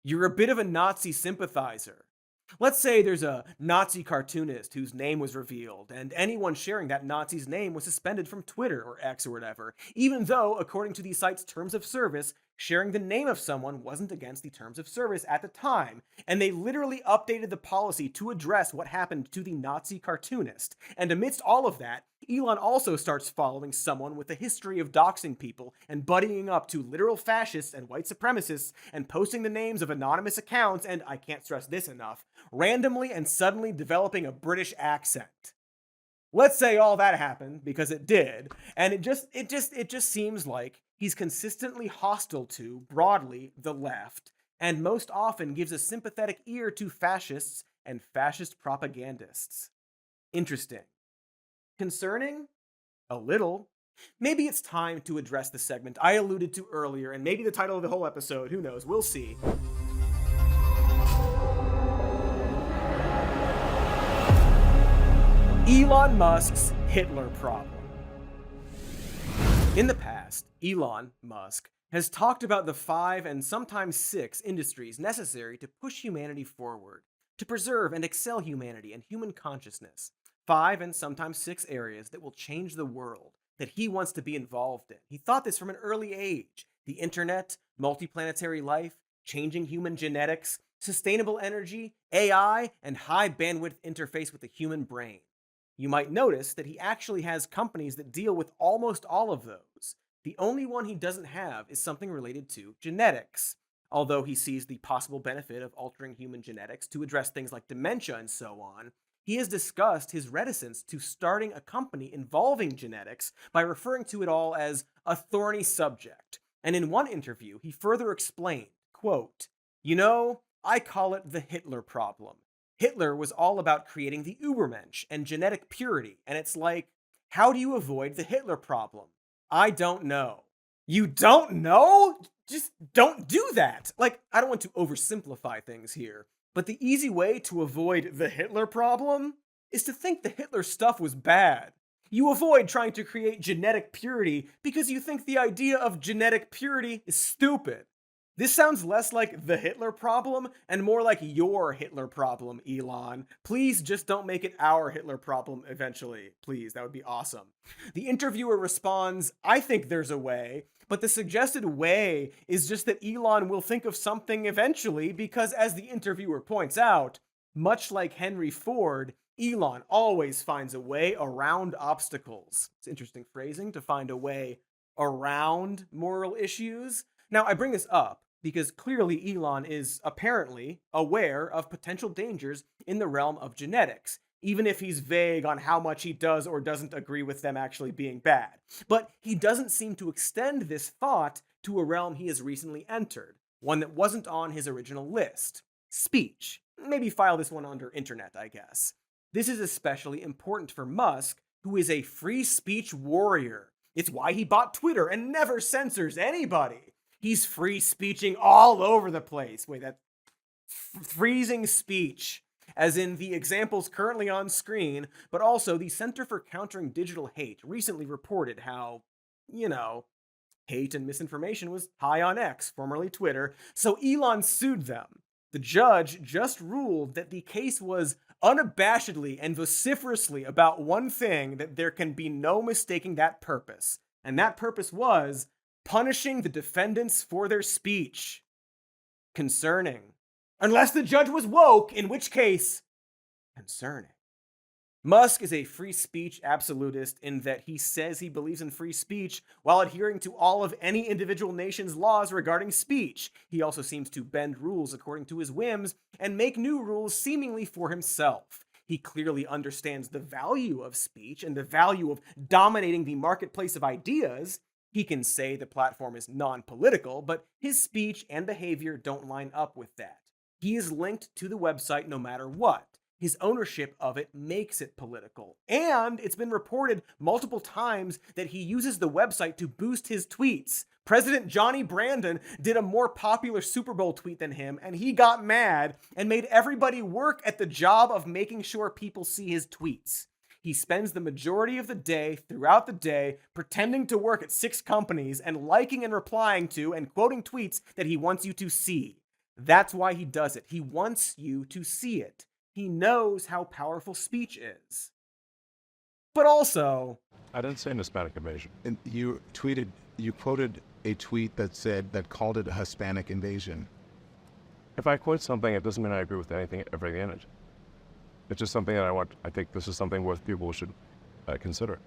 you're a bit of a Nazi sympathizer. Let's say there's a Nazi cartoonist whose name was revealed, and anyone sharing that Nazi's name was suspended from Twitter or X or whatever, even though, according to the site's terms of service, sharing the name of someone wasn't against the terms of service at the time, and they literally updated the policy to address what happened to the Nazi cartoonist. And amidst all of that, Elon also starts following someone with a history of doxing people and buddying up to literal fascists and white supremacists and posting the names of anonymous accounts and, I can't stress this enough, randomly and suddenly developing a British accent. Let's say all that happened, because it did, and it just seems like he's consistently hostile to, broadly, the left, and most often gives a sympathetic ear to fascists and fascist propagandists. Interesting. Concerning? A little. Maybe it's time to address the segment I alluded to earlier, and maybe the title of the whole episode, who knows, we'll see. Elon Musk's Hitler problem. In the past, Elon Musk has talked about the 5 and sometimes 6 industries necessary to push humanity forward, to preserve and excel humanity and human consciousness. 5 and sometimes 6 areas that will change the world, that he wants to be involved in. He thought this from an early age. The internet, multiplanetary life, changing human genetics, sustainable energy, AI, and high bandwidth interface with the human brain. You might notice that he actually has companies that deal with almost all of those. The only one he doesn't have is something related to genetics. Although he sees the possible benefit of altering human genetics to address things like dementia and so on, he has discussed his reticence to starting a company involving genetics by referring to it all as a thorny subject. And in one interview, he further explained, quote, "You know, I call it the Hitler problem. Hitler was all about creating the Übermensch and genetic purity, and it's like, how do you avoid the Hitler problem? I don't know." You don't know? Just don't do that. Like, I don't want to oversimplify things here, but the easy way to avoid the Hitler problem is to think the Hitler stuff was bad. You avoid trying to create genetic purity because you think the idea of genetic purity is stupid. This sounds less like the Hitler problem and more like your Hitler problem, Elon. Please just don't make it our Hitler problem eventually. Please, that would be awesome. The interviewer responds, "I think there's a way, but the suggested way is just that Elon will think of something eventually because, as the interviewer points out, much like Henry Ford, Elon always finds a way around obstacles." It's interesting phrasing, to find a way around moral issues. Now, I bring this up because clearly Elon is apparently aware of potential dangers in the realm of genetics, even if he's vague on how much he does or doesn't agree with them actually being bad. But he doesn't seem to extend this thought to a realm he has recently entered, one that wasn't on his original list: speech. Maybe file this one under internet, I guess. This is especially important for Musk, who is a free speech warrior. It's why he bought Twitter and never censors anybody. He's free speeching all over the place. Wait, that freezing speech, as in the examples currently on screen, but also the Center for Countering Digital Hate recently reported how, hate and misinformation was high on X, formerly Twitter, so Elon sued them. The judge just ruled that the case was unabashedly and vociferously about one thing, that there can be no mistaking that purpose. And that purpose was punishing the defendants for their speech. Concerning. Unless the judge was woke, in which case, concerning. Musk is a free speech absolutist in that he says he believes in free speech while adhering to all of any individual nation's laws regarding speech. He also seems to bend rules according to his whims and make new rules seemingly for himself. He clearly understands the value of speech and the value of dominating the marketplace of ideas. He can say the platform is non-political, but his speech and behavior don't line up with that. He is linked to the website no matter what. His ownership of it makes it political. And it's been reported multiple times that he uses the website to boost his tweets. President Johnny Brandon did a more popular Super Bowl tweet than him, and he got mad and made everybody work at the job of making sure people see his tweets. He spends the majority of the day, throughout the day, pretending to work at 6 companies and liking and replying to and quoting tweets that he wants you to see. That's why he does it. He wants you to see it. He knows how powerful speech is. But also, I didn't say an Hispanic invasion. And you quoted a tweet that called it a Hispanic invasion. If I quote something, it doesn't mean I agree with everything in it. It's just something that I think this is something worth people should consider.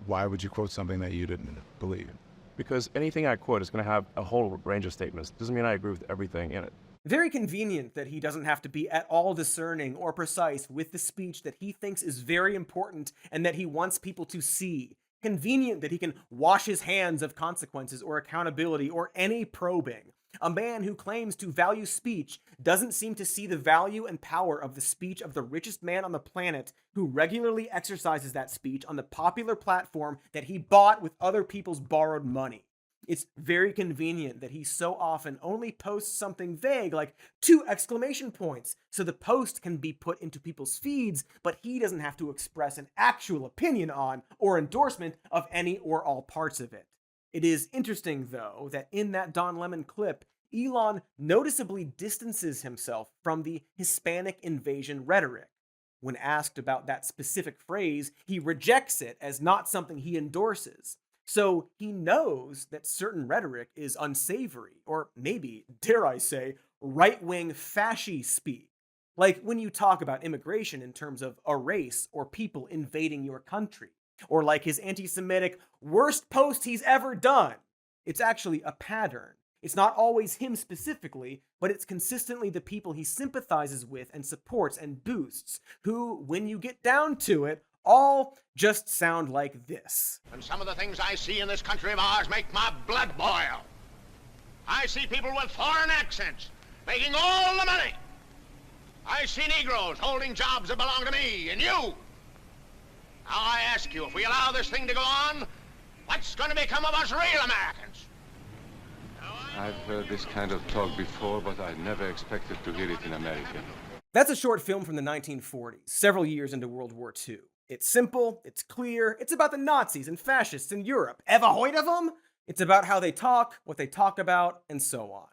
Why would you quote something that you didn't believe? Because anything I quote is going to have a whole range of statements. Doesn't mean I agree with everything in it. Very convenient that he doesn't have to be at all discerning or precise with the speech that he thinks is very important and that he wants people to see. Convenient that he can wash his hands of consequences or accountability or any probing. A man who claims to value speech doesn't seem to see the value and power of the speech of the richest man on the planet, who regularly exercises that speech on the popular platform that he bought with other people's borrowed money. It's very convenient that he so often only posts something vague like 2 exclamation points, so the post can be put into people's feeds, but he doesn't have to express an actual opinion on or endorsement of any or all parts of it. It is interesting, though, that in that Don Lemon clip, Elon noticeably distances himself from the Hispanic invasion rhetoric. When asked about that specific phrase, he rejects it as not something he endorses. So he knows that certain rhetoric is unsavory, or maybe, dare I say, right-wing fasci speak. Like when you talk about immigration in terms of a race or people invading your country. Or like his anti-Semitic worst post he's ever done. It's actually a pattern. It's not always him specifically, but it's consistently the people he sympathizes with and supports and boosts, who, when you get down to it, all just sound like this. And some of the things I see in this country of ours make my blood boil. I see people with foreign accents making all the money. I see Negroes holding jobs that belong to me and you. Now I ask you, if we allow this thing to go on, what's going to become of us real Americans? I've heard this kind of talk before, but I never expected to hear it in America. That's a short film from the 1940s, several years into World War II. It's simple, it's clear, it's about the Nazis and fascists in Europe. Ever heard of them? It's about how they talk, what they talk about, and so on.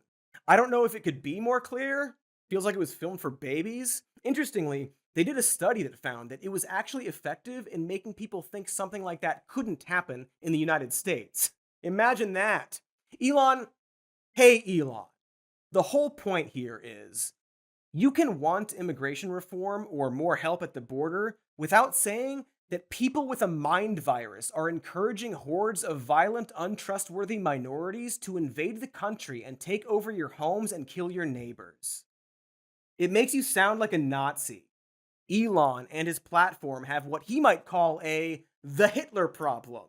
I don't know if it could be more clear. Feels like it was filmed for babies. Interestingly, they did a study that found that it was actually effective in making people think something like that couldn't happen in the United States. Imagine that. Elon, hey Elon. The whole point here is, you can want immigration reform or more help at the border without saying that people with a mind virus are encouraging hordes of violent, untrustworthy minorities to invade the country and take over your homes and kill your neighbors. It makes you sound like a Nazi. Elon and his platform have what he might call the Hitler problem.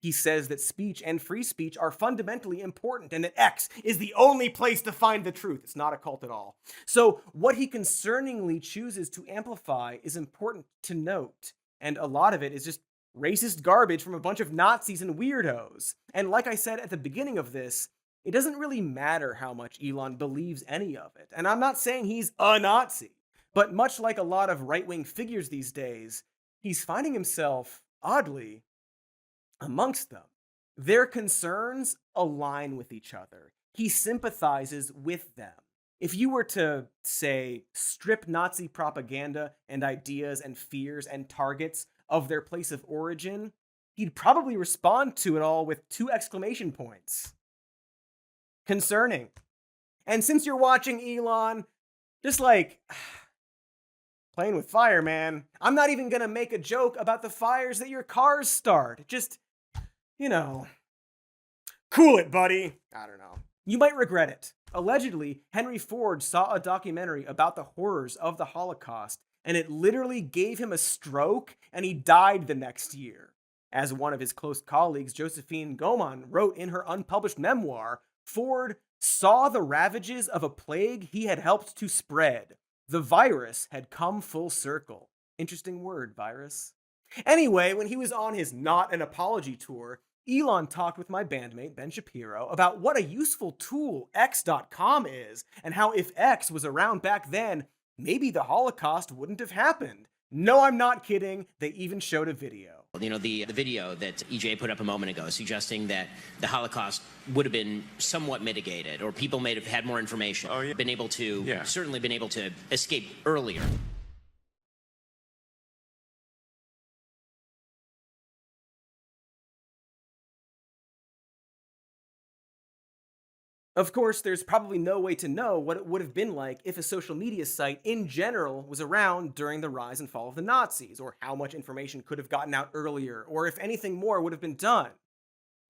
He says that speech and free speech are fundamentally important and that X is the only place to find the truth. It's not a cult at all. So what he concerningly chooses to amplify is important to note. And a lot of it is just racist garbage from a bunch of Nazis and weirdos. And like I said at the beginning of this, it doesn't really matter how much Elon believes any of it. And I'm not saying he's a Nazi, but much like a lot of right-wing figures these days, he's finding himself, oddly, amongst them. Their concerns align with each other. He sympathizes with them. If you were to, say, strip Nazi propaganda and ideas and fears and targets of their place of origin, he'd probably respond to it all with 2 exclamation points. Concerning. And since you're watching Elon, just like, playing with fire, man. I'm not even gonna make a joke about the fires that your cars start. Just, cool it, buddy. I don't know. You might regret it. Allegedly, Henry Ford saw a documentary about the horrors of the Holocaust, and it literally gave him a stroke, and he died the next year. As one of his close colleagues, Josephine Goman, wrote in her unpublished memoir, Ford saw the ravages of a plague he had helped to spread. The virus had come full circle. Interesting word, virus. Anyway, when he was on his Not an Apology tour, Elon talked with my bandmate Ben Shapiro about what a useful tool X.com is, and how if X was around back then, maybe the Holocaust wouldn't have happened. No, I'm not kidding. They even showed a video. The video that EJ put up a moment ago suggesting that the Holocaust would have been somewhat mitigated, or people may have had more information, certainly been able to escape earlier. Of course, there's probably no way to know what it would have been like if a social media site in general was around during the rise and fall of the Nazis, or how much information could have gotten out earlier, or if anything more would have been done.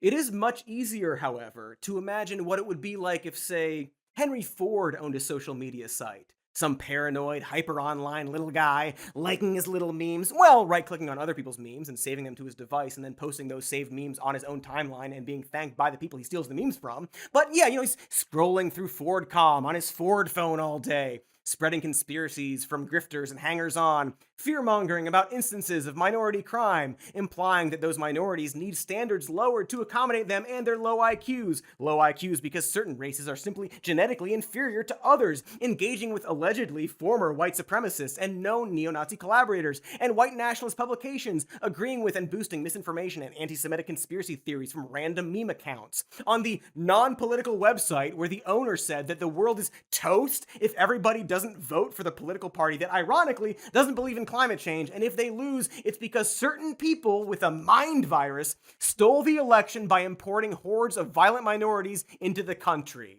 It is much easier, however, to imagine what it would be like if, say, Henry Ford owned a social media site. Some paranoid, hyper-online little guy liking his little memes, well, right-clicking on other people's memes and saving them to his device and then posting those saved memes on his own timeline and being thanked by the people he steals the memes from. But yeah, he's scrolling through Ford.com on his Ford phone all day, spreading conspiracies from grifters and hangers-on, fear-mongering about instances of minority crime, implying that those minorities need standards lowered to accommodate them and their low IQs. Low IQs because certain races are simply genetically inferior to others, engaging with allegedly former white supremacists and known neo-Nazi collaborators, and white nationalist publications, agreeing with and boosting misinformation and anti-Semitic conspiracy theories from random meme accounts. On the non-political website where the owner said that the world is toast if everybody doesn't vote for the political party that ironically doesn't believe in climate change, and if they lose, it's because certain people with a mind virus stole the election by importing hordes of violent minorities into the country.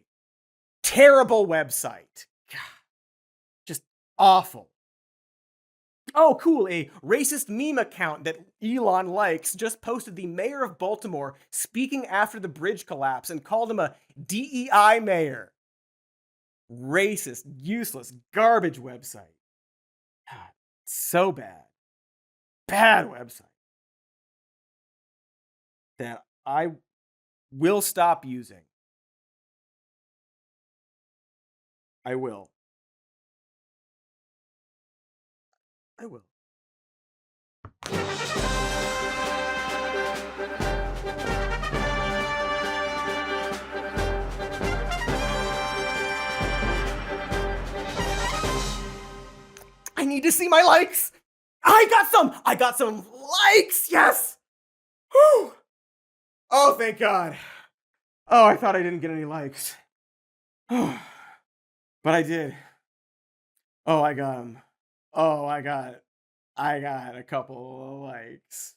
Terrible website. Just awful. Oh, cool, a racist meme account that Elon likes just posted the mayor of Baltimore speaking after the bridge collapse and called him a DEI mayor. Racist, useless, garbage website. God, so bad. Bad website. That I will stop using. I will. I will. I need to see my likes. I got some likes. Yes. Whew. Oh, thank God. Oh, I thought I didn't get any likes. But I did. Oh, I got them. Oh, I got a couple of likes.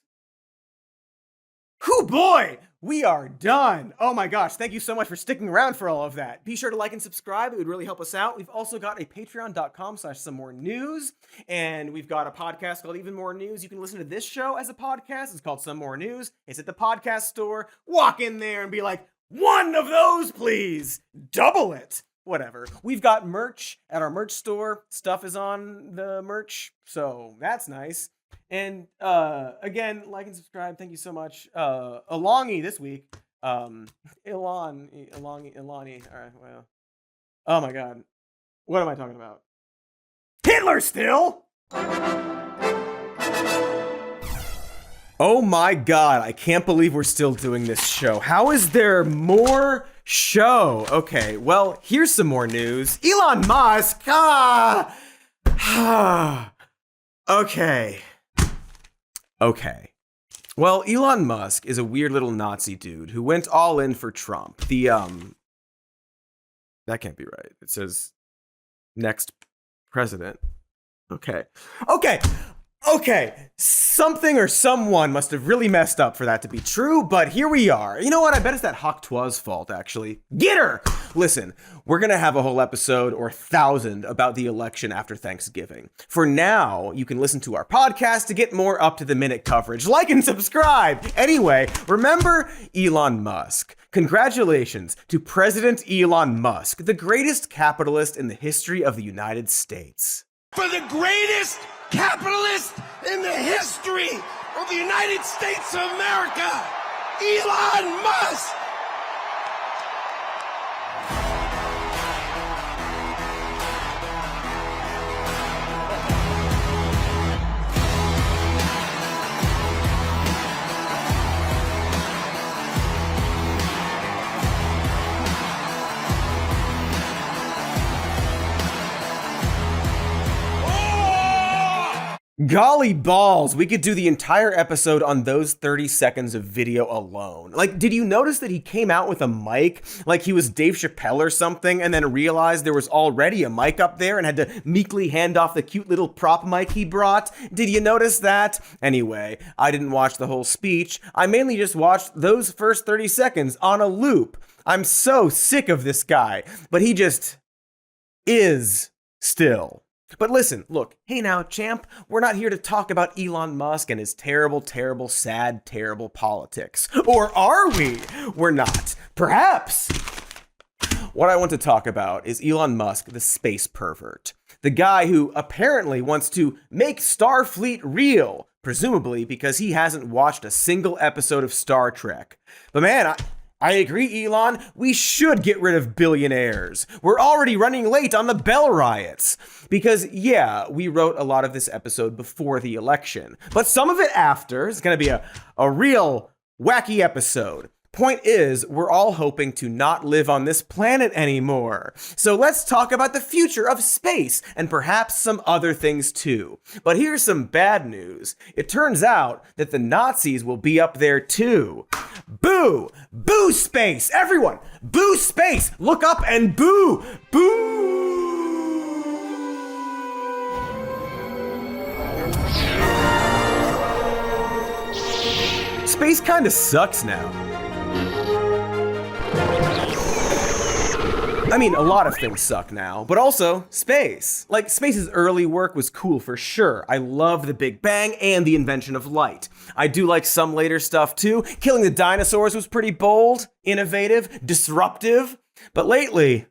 Whew, boy, we are done. Oh my gosh, thank you so much for sticking around for all of that. Be sure to like and subscribe. It would really help us out. We've also got a patreon.com/somemore-news, and we've got a podcast called Even More News. You can listen to this show as a podcast. It's called Some More News. It's at the podcast store. Walk in there and be like, one of those, please. Double it. Whatever. We've got merch at our merch store. Stuff is on the merch, so that's nice. And again, like and subscribe. Thank you so much. Alongi this week. Ilani. All right, well. Oh my god. What am I talking about? Hitler still? Oh my god, I can't believe we're still doing this show. How is there more show? Okay, well, here's some more news. Elon Musk. Okay. Well, Elon Musk is a weird little Nazi dude who went all in for Trump. That can't be right. It says next president. Okay. Something or someone must have really messed up for that to be true, but here we are. You know what? I bet it's that Hawk Twa's fault, actually. Get her! Listen, we're gonna have a whole episode or 1,000 about the election after Thanksgiving. For now, you can listen to our podcast to get more up-to-the-minute coverage. Like and subscribe! Anyway, remember Elon Musk. Congratulations to President Elon Musk, the greatest capitalist in the history of the United States. For the greatest capitalist in the history of the United States of America, Elon Musk! Golly balls, we could do the entire episode on those 30 seconds of video alone. Like, did you notice that he came out with a mic like he was Dave Chappelle or something, and then realized there was already a mic up there and had to meekly hand off the cute little prop mic he brought? Did you notice that? Anyway, I didn't watch the whole speech. I mainly just watched those first 30 seconds on a loop. I'm so sick of this guy, but he just is still. But listen, look, hey now, champ, we're not here to talk about Elon Musk and his terrible, terrible, sad, terrible politics. Or are we? We're not. Perhaps. What I want to talk about is Elon Musk, the space pervert. The guy who apparently wants to make Starfleet real, presumably because he hasn't watched a single episode of Star Trek. But man, I agree, Elon. We should get rid of billionaires. We're already running late on the Bell riots. Because, yeah, we wrote a lot of this episode before the election, but some of it after. It's going to be a real wacky episode. Point is, we're all hoping to not live on this planet anymore. So let's talk about the future of space and perhaps some other things too. But here's some bad news. It turns out that the Nazis will be up there too. Boo! Boo space! Everyone! Boo space! Look up and boo! Boo! Space kinda sucks now. I mean, a lot of things suck now, but also space. Like, space's early work was cool for sure. I love the Big Bang and the invention of light. I do like some later stuff too. Killing the dinosaurs was pretty bold, innovative, disruptive. But lately,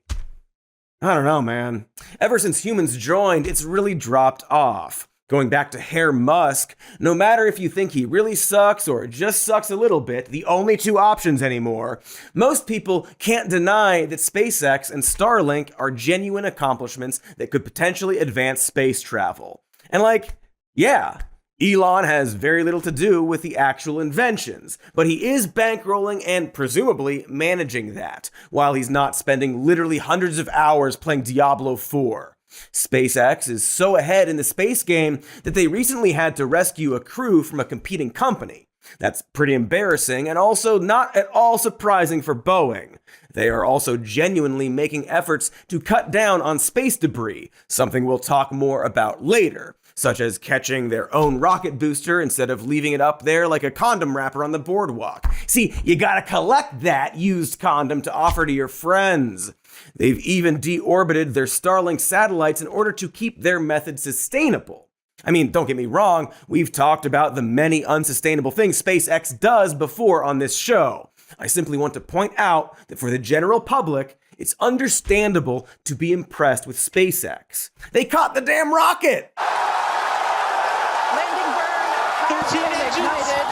I don't know, man. Ever since humans joined, it's really dropped off. Going back to Herr Musk, no matter if you think he really sucks or just sucks a little bit, the only two options anymore, most people can't deny that SpaceX and Starlink are genuine accomplishments that could potentially advance space travel. And yeah, Elon has very little to do with the actual inventions, but he is bankrolling and presumably managing that, while he's not spending literally hundreds of hours playing Diablo 4. SpaceX is so ahead in the space game that they recently had to rescue a crew from a competing company. That's pretty embarrassing and also not at all surprising for Boeing. They are also genuinely making efforts to cut down on space debris, something we'll talk more about later. such as catching their own rocket booster instead of leaving it up there like a condom wrapper on the boardwalk. See, you gotta collect that used condom to offer to your friends. They've even deorbited their Starlink satellites in order to keep their method sustainable. I mean, don't get me wrong, we've talked about the many unsustainable things SpaceX does before on this show. I simply want to point out that for the general public, it's understandable to be impressed with SpaceX. They caught the damn rocket! Landing burn has been ignited.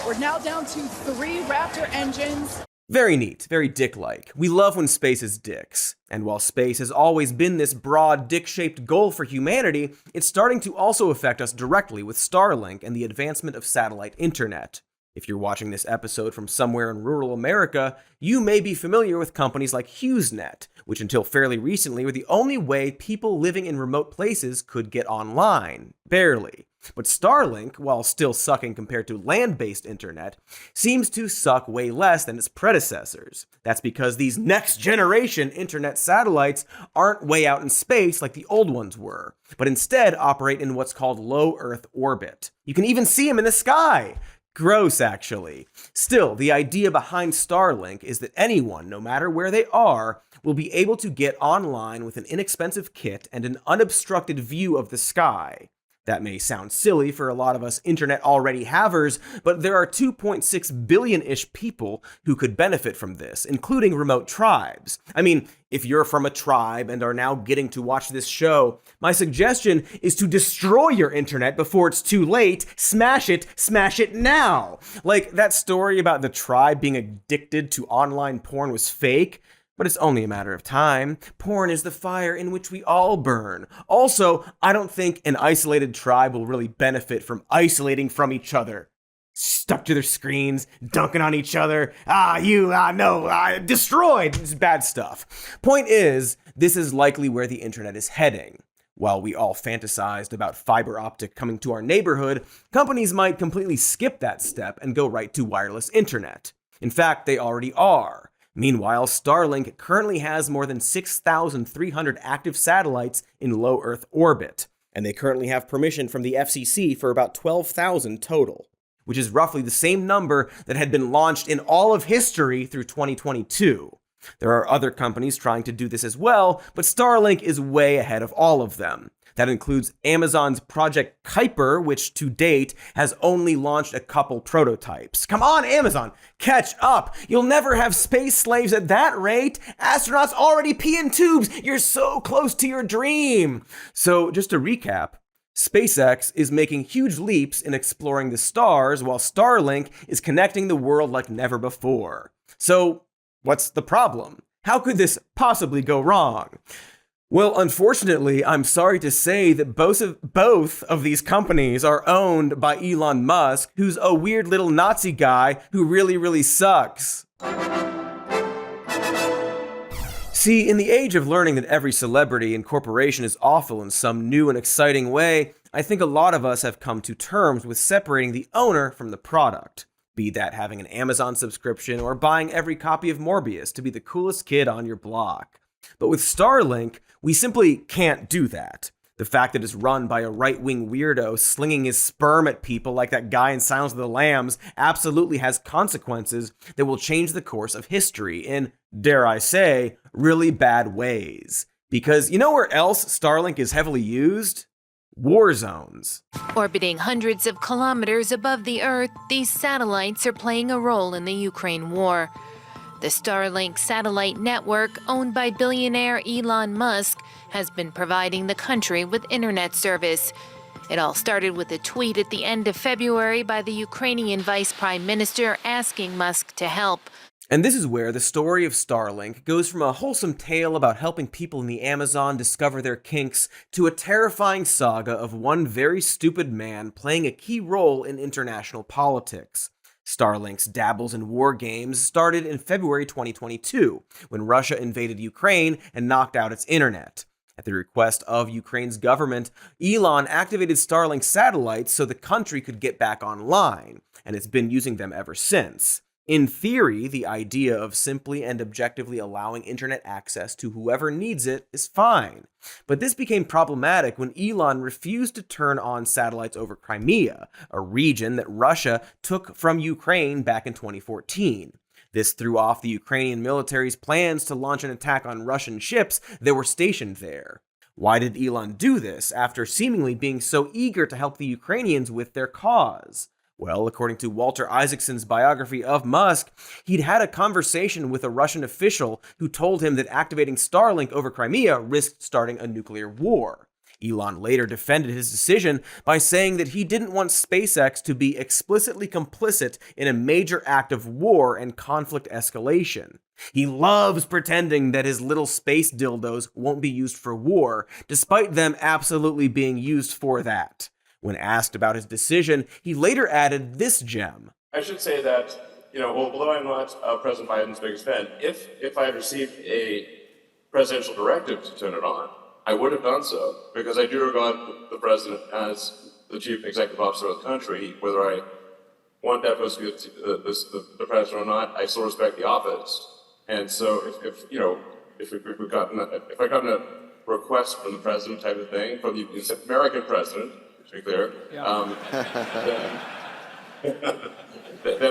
We're now down to 3 Raptor engines. Very neat, very dick-like. We love when space is dicks. And while space has always been this broad, dick-shaped goal for humanity, it's starting to also affect us directly with Starlink and the advancement of satellite internet. If you're watching this episode from somewhere in rural America, you may be familiar with companies like HughesNet, which until fairly recently were the only way people living in remote places could get online. Barely. But Starlink, while still sucking compared to land-based internet, seems to suck way less than its predecessors. That's because these next-generation internet satellites aren't way out in space like the old ones were, but instead operate in what's called low Earth orbit. You can even see them in the sky! Gross, actually. Still, the idea behind Starlink is that anyone, no matter where they are, will be able to get online with an inexpensive kit and an unobstructed view of the sky. That may sound silly for a lot of us internet already havers, but there are 2.6 billion-ish people who could benefit from this, including remote tribes. I mean, if you're from a tribe and are now getting to watch this show, my suggestion is to destroy your internet before it's too late. Smash it now! Like, that story about the tribe being addicted to online porn was fake. But it's only a matter of time. Porn is the fire in which we all burn. Also, I don't think an isolated tribe will really benefit from isolating from each other. Stuck to their screens, dunking on each other. Destroyed. It's bad stuff. Point is, this is likely where the internet is heading. While we all fantasized about fiber optic coming to our neighborhood, companies might completely skip that step and go right to wireless internet. In fact, they already are. Meanwhile, Starlink currently has more than 6,300 active satellites in low Earth orbit, and they currently have permission from the FCC for about 12,000 total, which is roughly the same number that had been launched in all of history through 2022. There are other companies trying to do this as well, but Starlink is way ahead of all of them. That includes Amazon's Project Kuiper, which to date has only launched a couple prototypes. Come on, Amazon, catch up. You'll never have space slaves at that rate. Astronauts already pee in tubes. You're so close to your dream. So just to recap, SpaceX is making huge leaps in exploring the stars, while Starlink is connecting the world like never before. So what's the problem? How could this possibly go wrong? Well, unfortunately, I'm sorry to say that both of these companies are owned by Elon Musk, who's a weird little Nazi guy who really sucks. See, in the age of learning that every celebrity and corporation is awful in some new and exciting way, I think a lot of us have come to terms with separating the owner from the product. Be that having an Amazon subscription or buying every copy of Morbius to be the coolest kid on your block. But with Starlink, we simply can't do that. The fact that it's run by a right-wing weirdo slinging his sperm at people like that guy in Silence of the Lambs absolutely has consequences that will change the course of history in, dare I say, really bad ways. Because you know where else Starlink is heavily used? War zones. Orbiting hundreds of kilometers above the Earth, these satellites are playing a role in the Ukraine war. The Starlink satellite network, owned by billionaire Elon Musk, has been providing the country with internet service. It all started with a tweet at the end of February by the Ukrainian Vice Prime Minister asking Musk to help. And this is where the story of Starlink goes from a wholesome tale about helping people in the Amazon discover their kinks to a terrifying saga of one very stupid man playing a key role in international politics. Starlink's dabbles in war games started in February 2022, when Russia invaded Ukraine and knocked out its internet. At the request of Ukraine's government, Elon activated Starlink satellites so the country could get back online, and it's been using them ever since. In theory, the idea of simply and objectively allowing internet access to whoever needs it is fine. But this became problematic when Elon refused to turn on satellites over Crimea, a region that Russia took from Ukraine back in 2014. This threw off the Ukrainian military's plans to launch an attack on Russian ships that were stationed there. Why did Elon do this after seemingly being so eager to help the Ukrainians with their cause? Well, according to Walter Isaacson's biography of Musk, he'd had a conversation with a Russian official who told him that activating Starlink over Crimea risked starting a nuclear war. Elon later defended his decision by saying that he didn't want SpaceX to be explicitly complicit in a major act of war and conflict escalation. He loves pretending that his little space dildos won't be used for war, despite them absolutely being used for that. When asked about his decision, he later added this gem. I should say that, although I'm not President Biden's biggest fan, if I had received a presidential directive to turn it on, I would have done so, because I do regard the president as the chief executive officer of the country. Whether I want that person to be the president or not, I still respect the office. And so if I gotten a request from the president type of thing, from the American president, to be clear, then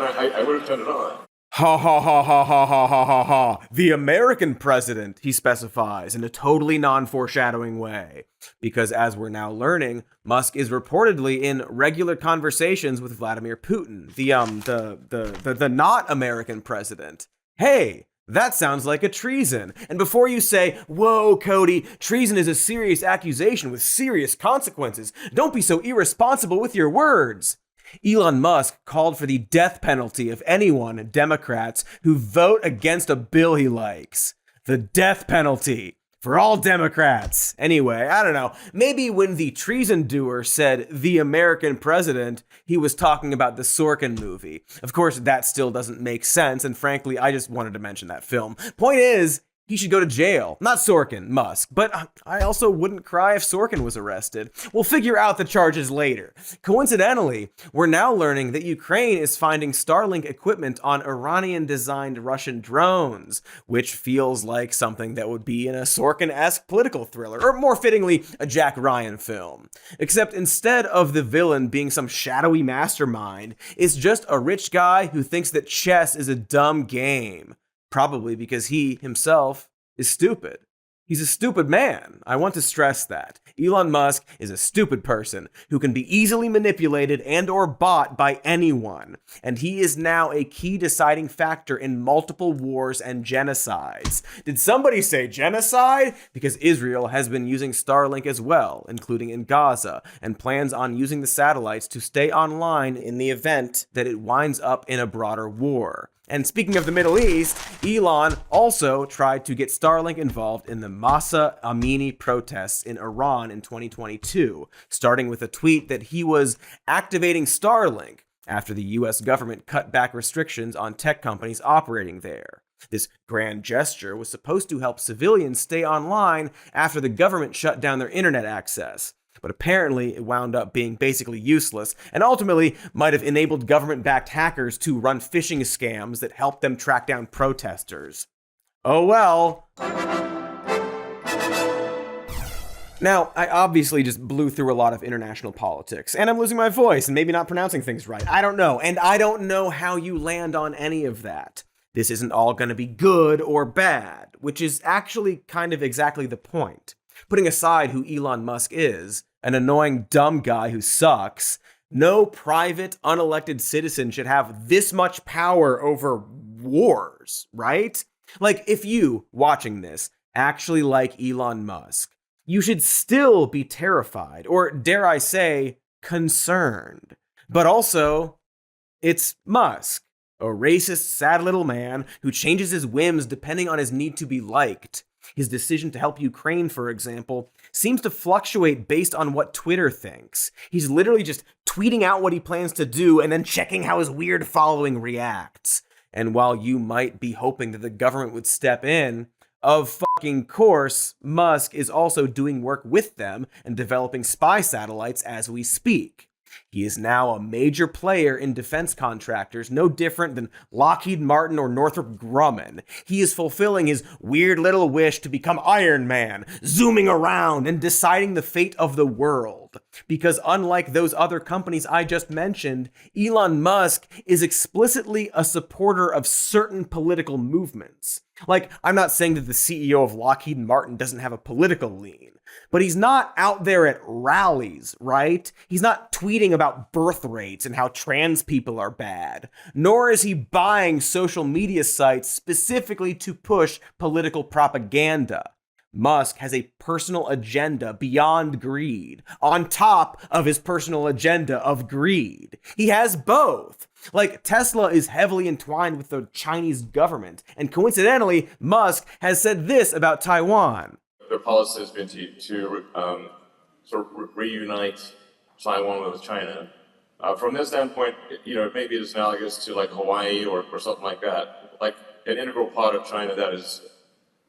I would have turned it on. Ha ha ha ha ha ha ha ha ha. The American president, he specifies in a totally non-foreshadowing way. Because as we're now learning, Musk is reportedly in regular conversations with Vladimir Putin, the not American president. Hey, that sounds like a treason. And before you say, whoa, Cody, treason is a serious accusation with serious consequences, don't be so irresponsible with your words. Elon Musk called for the death penalty of anyone, Democrats, who vote against a bill he likes. The death penalty for all Democrats. Anyway, I don't know. Maybe when the treason doer said the American president, he was talking about the Sorkin movie. Of course, that still doesn't make sense, and frankly, I just wanted to mention that film. Point is, he should go to jail. Not Sorkin, Musk. But I also wouldn't cry if Sorkin was arrested. We'll figure out the charges later. Coincidentally, we're now learning that Ukraine is finding Starlink equipment on Iranian-designed Russian drones, which feels like something that would be in a Sorkin-esque political thriller, or more fittingly, a Jack Ryan film. Except instead of the villain being some shadowy mastermind, it's just a rich guy who thinks that chess is a dumb game. Probably because he himself is stupid. He's a stupid man. I want to stress that. Elon Musk is a stupid person who can be easily manipulated and or bought by anyone. And he is now a key deciding factor in multiple wars and genocides. Did somebody say genocide? Because Israel has been using Starlink as well, including in Gaza, and plans on using the satellites to stay online in the event that it winds up in a broader war. And speaking of the Middle East, Elon also tried to get Starlink involved in the Masa Amini protests in Iran in 2022, starting with a tweet that he was activating Starlink after the US government cut back restrictions on tech companies operating there. This grand gesture was supposed to help civilians stay online after the government shut down their internet access. But apparently it wound up being basically useless, and ultimately might have enabled government-backed hackers to run phishing scams that helped them track down protesters. Oh well. Now, I obviously just blew through a lot of international politics, and I'm losing my voice and maybe not pronouncing things right. I don't know, and I don't know how you land on any of that. This isn't all going to be good or bad, which is actually kind of exactly the point. Putting aside who Elon Musk is, an annoying dumb guy who sucks, no private, unelected citizen should have this much power over wars, right? Like, if you, watching this, actually like Elon Musk, you should still be terrified, or dare I say, concerned. But also, it's Musk, a racist, sad little man who changes his whims depending on his need to be liked. His decision to help Ukraine, for example, seems to fluctuate based on what Twitter thinks. He's literally just tweeting out what he plans to do and then checking how his weird following reacts. And while you might be hoping that the government would step in, of fucking course, Musk is also doing work with them and developing spy satellites as we speak. He is now a major player in defense contractors, no different than Lockheed Martin or Northrop Grumman. He is fulfilling his weird little wish to become Iron Man, zooming around and deciding the fate of the world. Because unlike those other companies I just mentioned, Elon Musk is explicitly a supporter of certain political movements. Like, I'm not saying that the CEO of Lockheed Martin doesn't have a political lean, but he's not out there at rallies, right? He's not tweeting about birth rates and how trans people are bad, nor is he buying social media sites specifically to push political propaganda. Musk has a personal agenda beyond greed, on top of his personal agenda of greed. He has both. Like, Tesla is heavily entwined with the Chinese government, and coincidentally, Musk has said this about Taiwan. Their policy has been to sort of reunite Taiwan with China. From this standpoint, it maybe it's analogous to like Hawaii or something like that, like an integral part of China that is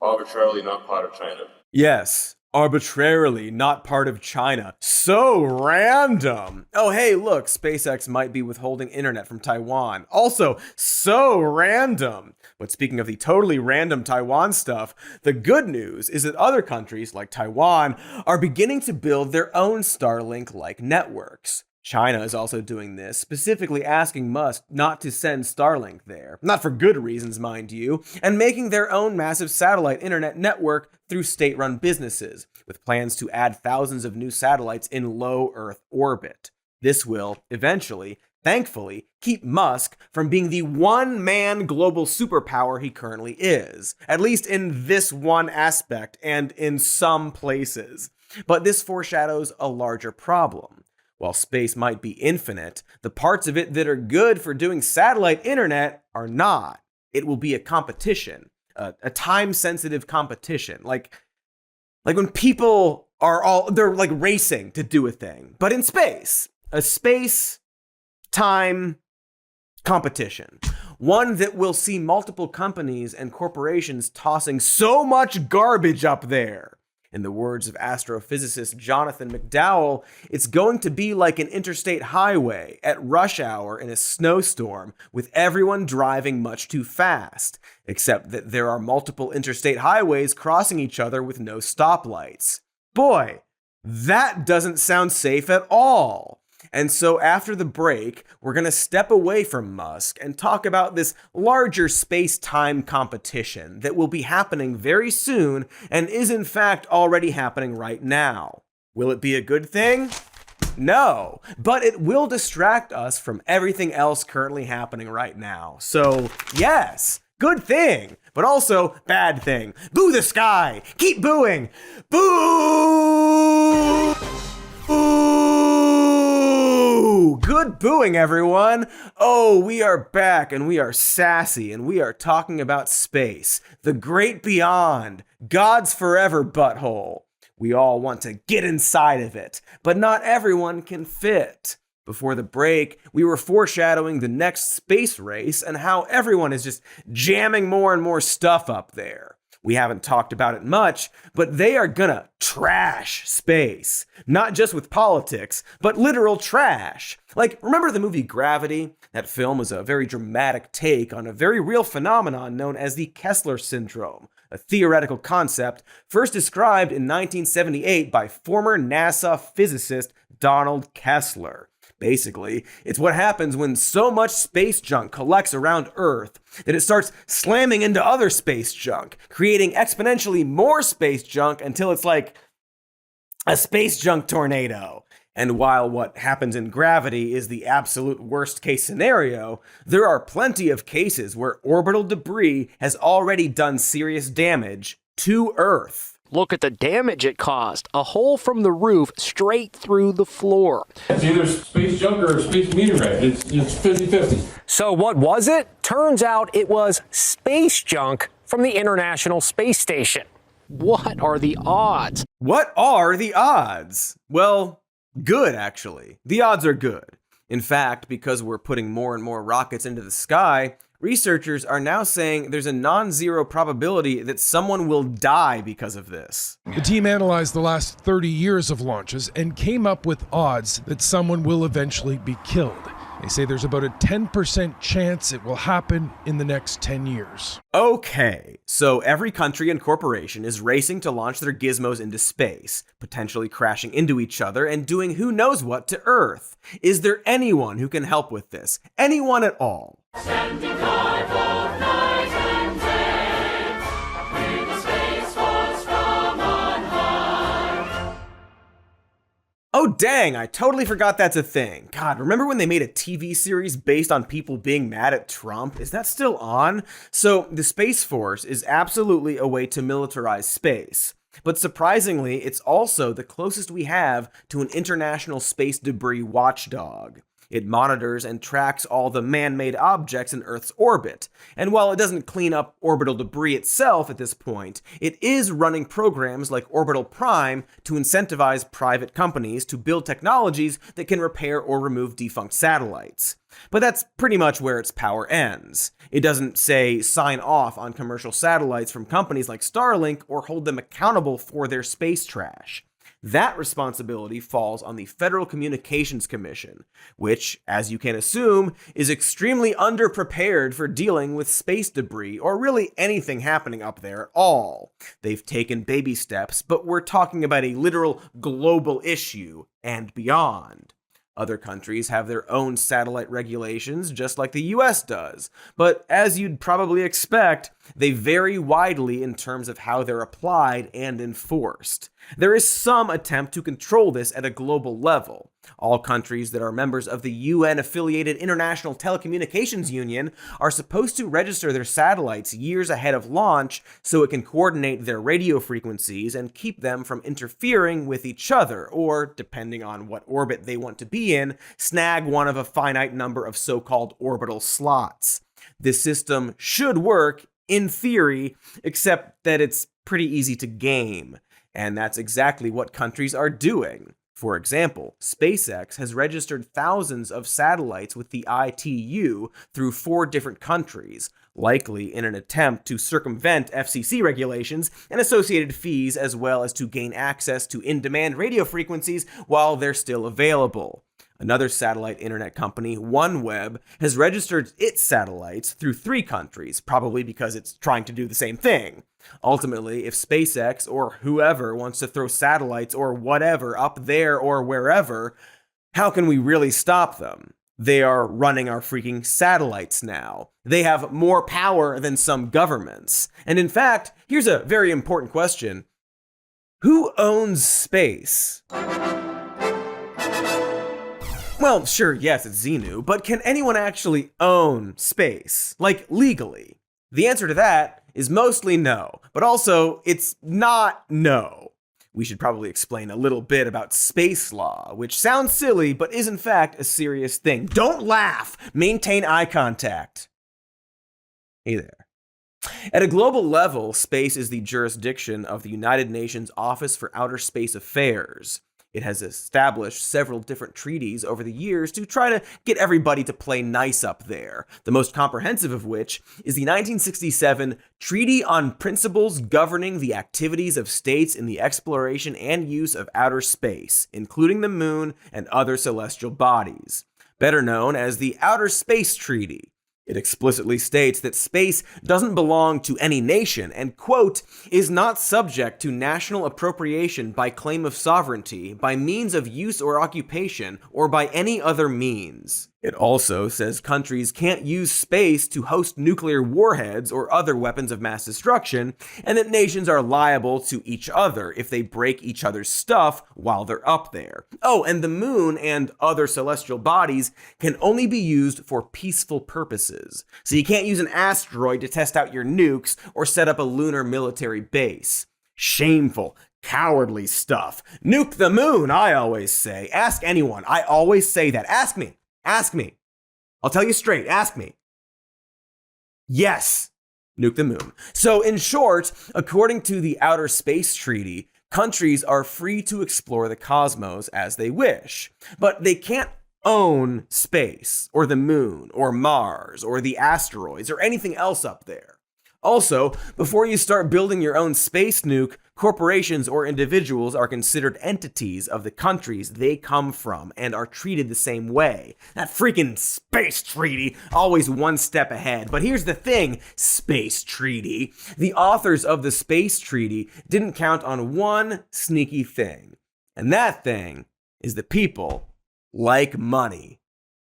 arbitrarily not part of China. Yes, arbitrarily not part of China. So random. Oh, hey, look, SpaceX might be withholding internet from Taiwan. Also, so random. But speaking of the totally random Taiwan stuff, the good news is that other countries like Taiwan are beginning to build their own Starlink-like networks. China is also doing this, specifically asking Musk not to send Starlink there, not for good reasons, mind you, and making their own massive satellite internet network through state-run businesses, with plans to add thousands of new satellites in low Earth orbit. This will, eventually, thankfully, keep Musk from being the one-man global superpower he currently is, at least in this one aspect and in some places. But this foreshadows a larger problem. While space might be infinite, the parts of it that are good for doing satellite internet are not. It will be a competition, a time-sensitive competition. Like when people they're like racing to do a thing, but in space, a space-time competition. One that will see multiple companies and corporations tossing so much garbage up there. In the words of astrophysicist Jonathan McDowell, it's going to be like an interstate highway at rush hour in a snowstorm with everyone driving much too fast, except that there are multiple interstate highways crossing each other with no stoplights. Boy, that doesn't sound safe at all. And so after the break, we're going to step away from Musk and talk about this larger space-time competition that will be happening very soon and is in fact already happening right now. Will it be a good thing? No, but it will distract us from everything else currently happening right now. So yes, good thing, but also bad thing. Boo the sky! Keep booing! Boo! Ooh, good booing, everyone. Oh, we are back and we are sassy and we are talking about space, the great beyond, God's forever butthole. We all want to get inside of it, but not everyone can fit. Before the break, we were foreshadowing the next space race and how everyone is just jamming more and more stuff up there. We haven't talked about it much, but they are gonna trash space. Not just with politics, but literal trash. Like, remember the movie Gravity? That film was a very dramatic take on a very real phenomenon known as the Kessler syndrome, a theoretical concept first described in 1978 by former NASA physicist Donald Kessler. Basically, it's what happens when so much space junk collects around Earth that it starts slamming into other space junk, creating exponentially more space junk until it's like a space junk tornado. And while what happens in Gravity is the absolute worst case scenario, there are plenty of cases where orbital debris has already done serious damage to Earth. Look at the damage it caused. A hole from the roof straight through the floor. It's either space junk or space meteorite. It's 50-50. So what was it? Turns out it was space junk from the International Space Station. What are the odds? What are the odds? Well, good, actually. The odds are good. In fact, because we're putting more and more rockets into the sky, researchers are now saying there's a non-zero probability that someone will die because of this. The team analyzed the last 30 years of launches and came up with odds that someone will eventually be killed. They say there's about a 10% chance it will happen in the next 10 years. Okay, so every country and corporation is racing to launch their gizmos into space, potentially crashing into each other and doing who knows what to Earth. Is there anyone who can help with this? Anyone at all? Oh dang, I totally forgot that's a thing. God, remember when they made a TV series based on people being mad at Trump? Is that still on? So the Space Force is absolutely a way to militarize space. But surprisingly, it's also the closest we have to an international space debris watchdog. It monitors and tracks all the man-made objects in Earth's orbit. And while it doesn't clean up orbital debris itself at this point, it is running programs like Orbital Prime to incentivize private companies to build technologies that can repair or remove defunct satellites. But that's pretty much where its power ends. It doesn't, say, sign off on commercial satellites from companies like Starlink or hold them accountable for their space trash. That responsibility falls on the Federal Communications Commission, which, as you can assume, is extremely underprepared for dealing with space debris or really anything happening up there at all. They've taken baby steps, but we're talking about a literal global issue and beyond. Other countries have their own satellite regulations, just like the US does, but as you'd probably expect, they vary widely in terms of how they're applied and enforced. There is some attempt to control this at a global level. All countries that are members of the UN-affiliated International Telecommunications Union are supposed to register their satellites years ahead of launch so it can coordinate their radio frequencies and keep them from interfering with each other, or, depending on what orbit they want to be in, snag one of a finite number of so-called orbital slots. This system should work, in theory, except that it's pretty easy to game. And that's exactly what countries are doing. For example, SpaceX has registered thousands of satellites with the ITU through 4 different countries, likely in an attempt to circumvent FCC regulations and associated fees, as well as to gain access to in-demand radio frequencies while they're still available. Another satellite internet company, OneWeb, has registered its satellites through 3 countries, probably because it's trying to do the same thing. Ultimately, if SpaceX or whoever wants to throw satellites or whatever up there or wherever, how can we really stop them? They are running our freaking satellites now. They have more power than some governments. And in fact, here's a very important question. Who owns space? Well, sure, yes, it's Xenu, but can anyone actually own space? Like, legally? The answer to that is mostly no, but also it's not no. We should probably explain a little bit about space law, which sounds silly, but is in fact a serious thing. Don't laugh! Maintain eye contact. Hey there. At a global level, space is the jurisdiction of the United Nations Office for Outer Space Affairs. It has established several different treaties over the years to try to get everybody to play nice up there, the most comprehensive of which is the 1967 Treaty on Principles Governing the Activities of States in the Exploration and Use of Outer Space, including the Moon and other celestial bodies, better known as the Outer Space Treaty. It explicitly states that space doesn't belong to any nation and, quote, is not subject to national appropriation by claim of sovereignty, by means of use or occupation, or by any other means. It also says countries can't use space to host nuclear warheads or other weapons of mass destruction, and that nations are liable to each other if they break each other's stuff while they're up there. Oh, and the moon and other celestial bodies can only be used for peaceful purposes. So you can't use an asteroid to test out your nukes or set up a lunar military base. Shameful, cowardly stuff. Nuke the moon, I always say. Ask anyone. I always say that. Ask me. Ask me. I'll tell you straight. Ask me. Yes. Nuke the moon. So in short, according to the Outer Space Treaty, countries are free to explore the cosmos as they wish, but they can't own space, or the moon, or Mars, or the asteroids, or anything else up there. Also, before you start building your own space nuke, corporations or individuals are considered entities of the countries they come from and are treated the same way. That freaking space treaty, always one step ahead. But here's the thing, space treaty. The authors of the space treaty didn't count on one sneaky thing. And that thing is the people like money.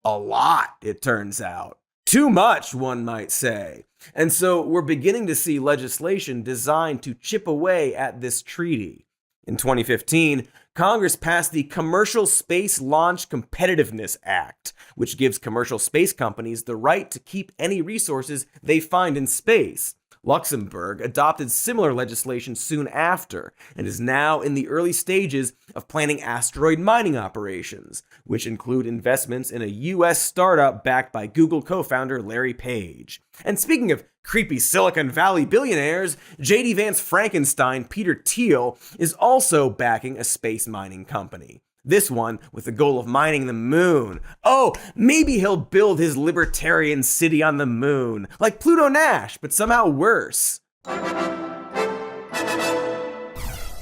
A lot, it turns out. Too much, one might say. And so we're beginning to see legislation designed to chip away at this treaty. In 2015, Congress passed the Commercial Space Launch Competitiveness Act, which gives commercial space companies the right to keep any resources they find in space. Luxembourg adopted similar legislation soon after and is now in the early stages of planning asteroid mining operations, which include investments in a U.S. startup backed by Google co-founder Larry Page. And speaking of creepy Silicon Valley billionaires, J.D. Vance Frankenstein Peter Thiel is also backing a space mining company. This one with the goal of mining the moon. Oh, maybe he'll build his libertarian city on the moon, like Pluto Nash, but somehow worse.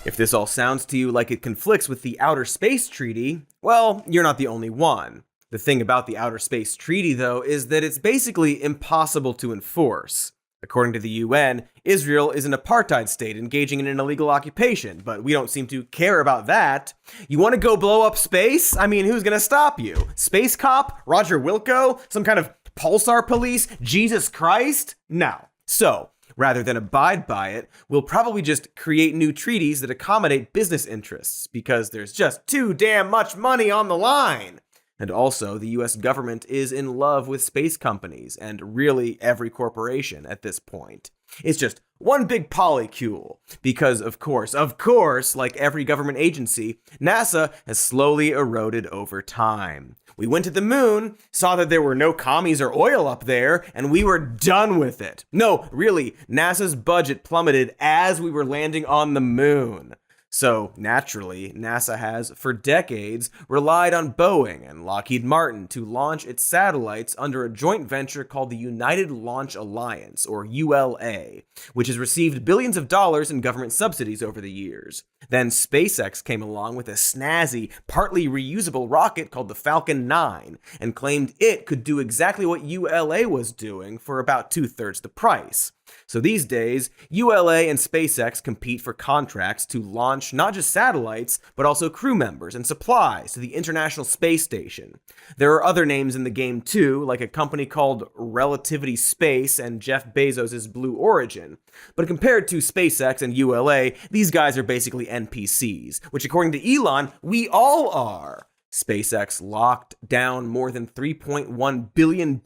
If this all sounds to you like it conflicts with the Outer Space Treaty, well, you're not the only one. The thing about the Outer Space Treaty, though, is that it's basically impossible to enforce. According to the UN, Israel is an apartheid state engaging in an illegal occupation, but we don't seem to care about that. You want to go blow up space? I mean, who's going to stop you? Space Cop? Roger Wilco? Some kind of pulsar police? Jesus Christ? No. So, rather than abide by it, we'll probably just create new treaties that accommodate business interests, because there's just too damn much money on the line. And also, the US government is in love with space companies, and really every corporation at this point. It's just one big polycule, because of course, like every government agency, NASA has slowly eroded over time. We went to the moon, saw that there were no commies or oil up there, and we were done with it. No, really, NASA's budget plummeted as we were landing on the moon. So, naturally, NASA has, for decades, relied on Boeing and Lockheed Martin to launch its satellites under a joint venture called the United Launch Alliance, or ULA, which has received billions of dollars in government subsidies over the years. Then SpaceX came along with a snazzy, partly reusable rocket called the Falcon 9, and claimed it could do exactly what ULA was doing for about 2/3 the price. So these days, ULA and SpaceX compete for contracts to launch not just satellites, but also crew members and supplies to the International Space Station. There are other names in the game too, like a company called Relativity Space and Jeff Bezos' Blue Origin. But compared to SpaceX and ULA, these guys are basically NPCs, which according to Elon, we all are. SpaceX locked down more than $3.1 billion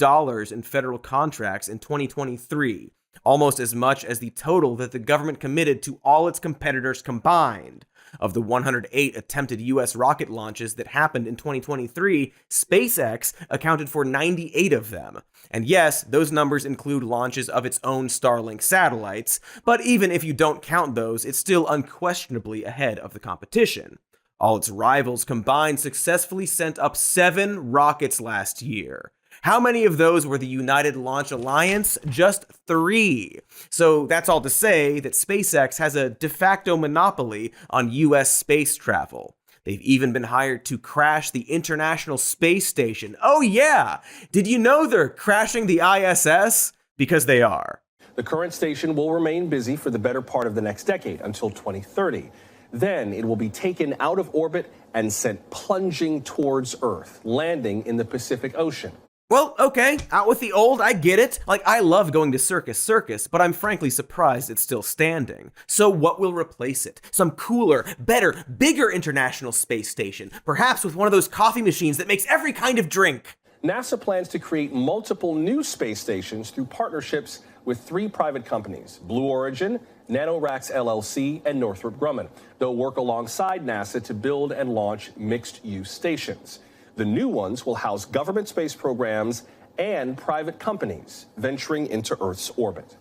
in federal contracts in 2023. Almost as much as the total that the government committed to all its competitors combined. Of the 108 attempted US rocket launches that happened in 2023, SpaceX accounted for 98 of them. And yes, those numbers include launches of its own Starlink satellites, but even if you don't count those, it's still unquestionably ahead of the competition. All its rivals combined successfully sent up 7 rockets last year. How many of those were the United Launch Alliance? Just 3. So that's all to say that SpaceX has a de facto monopoly on US space travel. They've even been hired to crash the International Space Station. Oh yeah! Did you know they're crashing the ISS? Because they are. The current station will remain busy for the better part of the next decade, until 2030. Then it will be taken out of orbit and sent plunging towards Earth, landing in the Pacific Ocean. Well, okay, out with the old, I get it. Like, I love going to Circus, but I'm frankly surprised it's still standing. So what will replace it? Some cooler, better, bigger International Space Station, perhaps with one of those coffee machines that makes every kind of drink. NASA plans to create multiple new space stations through partnerships with 3 private companies, Blue Origin, NanoRacks LLC, and Northrop Grumman. They'll work alongside NASA to build and launch mixed-use stations. The new ones will house government space programs and private companies venturing into Earth's orbit.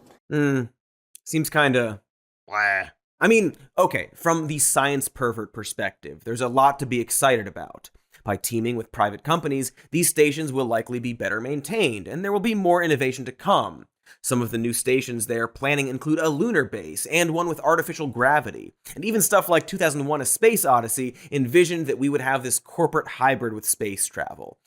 Seems kinda blah. I mean, okay, from the science pervert perspective, there's a lot to be excited about. By teaming with private companies, these stations will likely be better maintained, and there will be more innovation to come. Some of the new stations they're planning include a lunar base and one with artificial gravity, and even stuff like 2001: A Space Odyssey envisioned that we would have this corporate hybrid with space travel.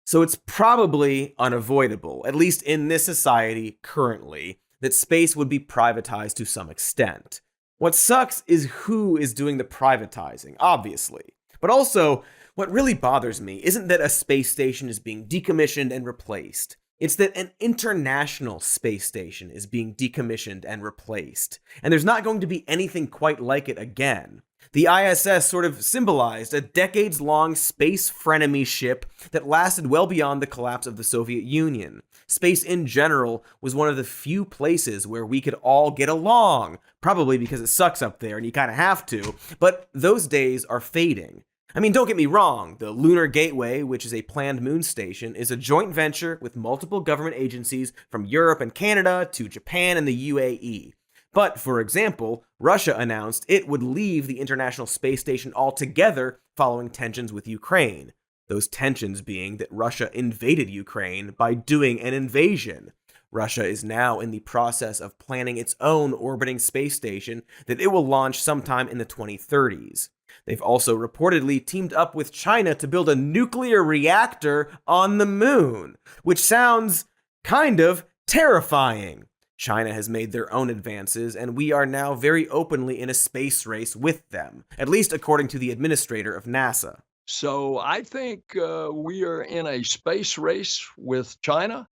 So it's probably unavoidable, at least in this society currently, that space would be privatized to some extent. What sucks is who is doing the privatizing, obviously. But also, what really bothers me isn't that a space station is being decommissioned and replaced. It's that an international space station is being decommissioned and replaced, and there's not going to be anything quite like it again. The ISS sort of symbolized a decades-long space frenemy ship that lasted well beyond the collapse of the Soviet Union. Space in general was one of the few places where we could all get along, probably because it sucks up there and you kind of have to, but those days are fading. I mean, don't get me wrong, the Lunar Gateway, which is a planned moon station, is a joint venture with multiple government agencies from Europe and Canada to Japan and the UAE. But, for example, Russia announced it would leave the International Space Station altogether following tensions with Ukraine. Those tensions being that Russia invaded Ukraine by doing an invasion. Russia is now in the process of planning its own orbiting space station that it will launch sometime in the 2030s. They've also reportedly teamed up with China to build a nuclear reactor on the moon, which sounds kind of terrifying. China has made their own advances, and we are now very openly in a space race with them, at least according to the administrator of NASA. So I think we are in a space race with China.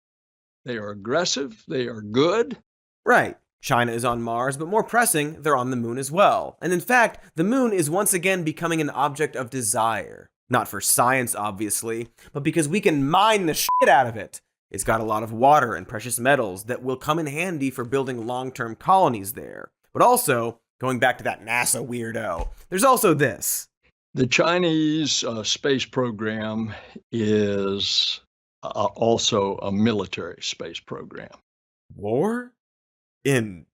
They are aggressive. They are good. Right. China is on Mars, but more pressing, they're on the moon as well. And in fact, the moon is once again becoming an object of desire. Not for science, obviously, but because we can mine the shit out of it. It's got a lot of water and precious metals that will come in handy for building long-term colonies there. But also, going back to that NASA weirdo, there's also this. The Chinese space program is also a military space program. War? In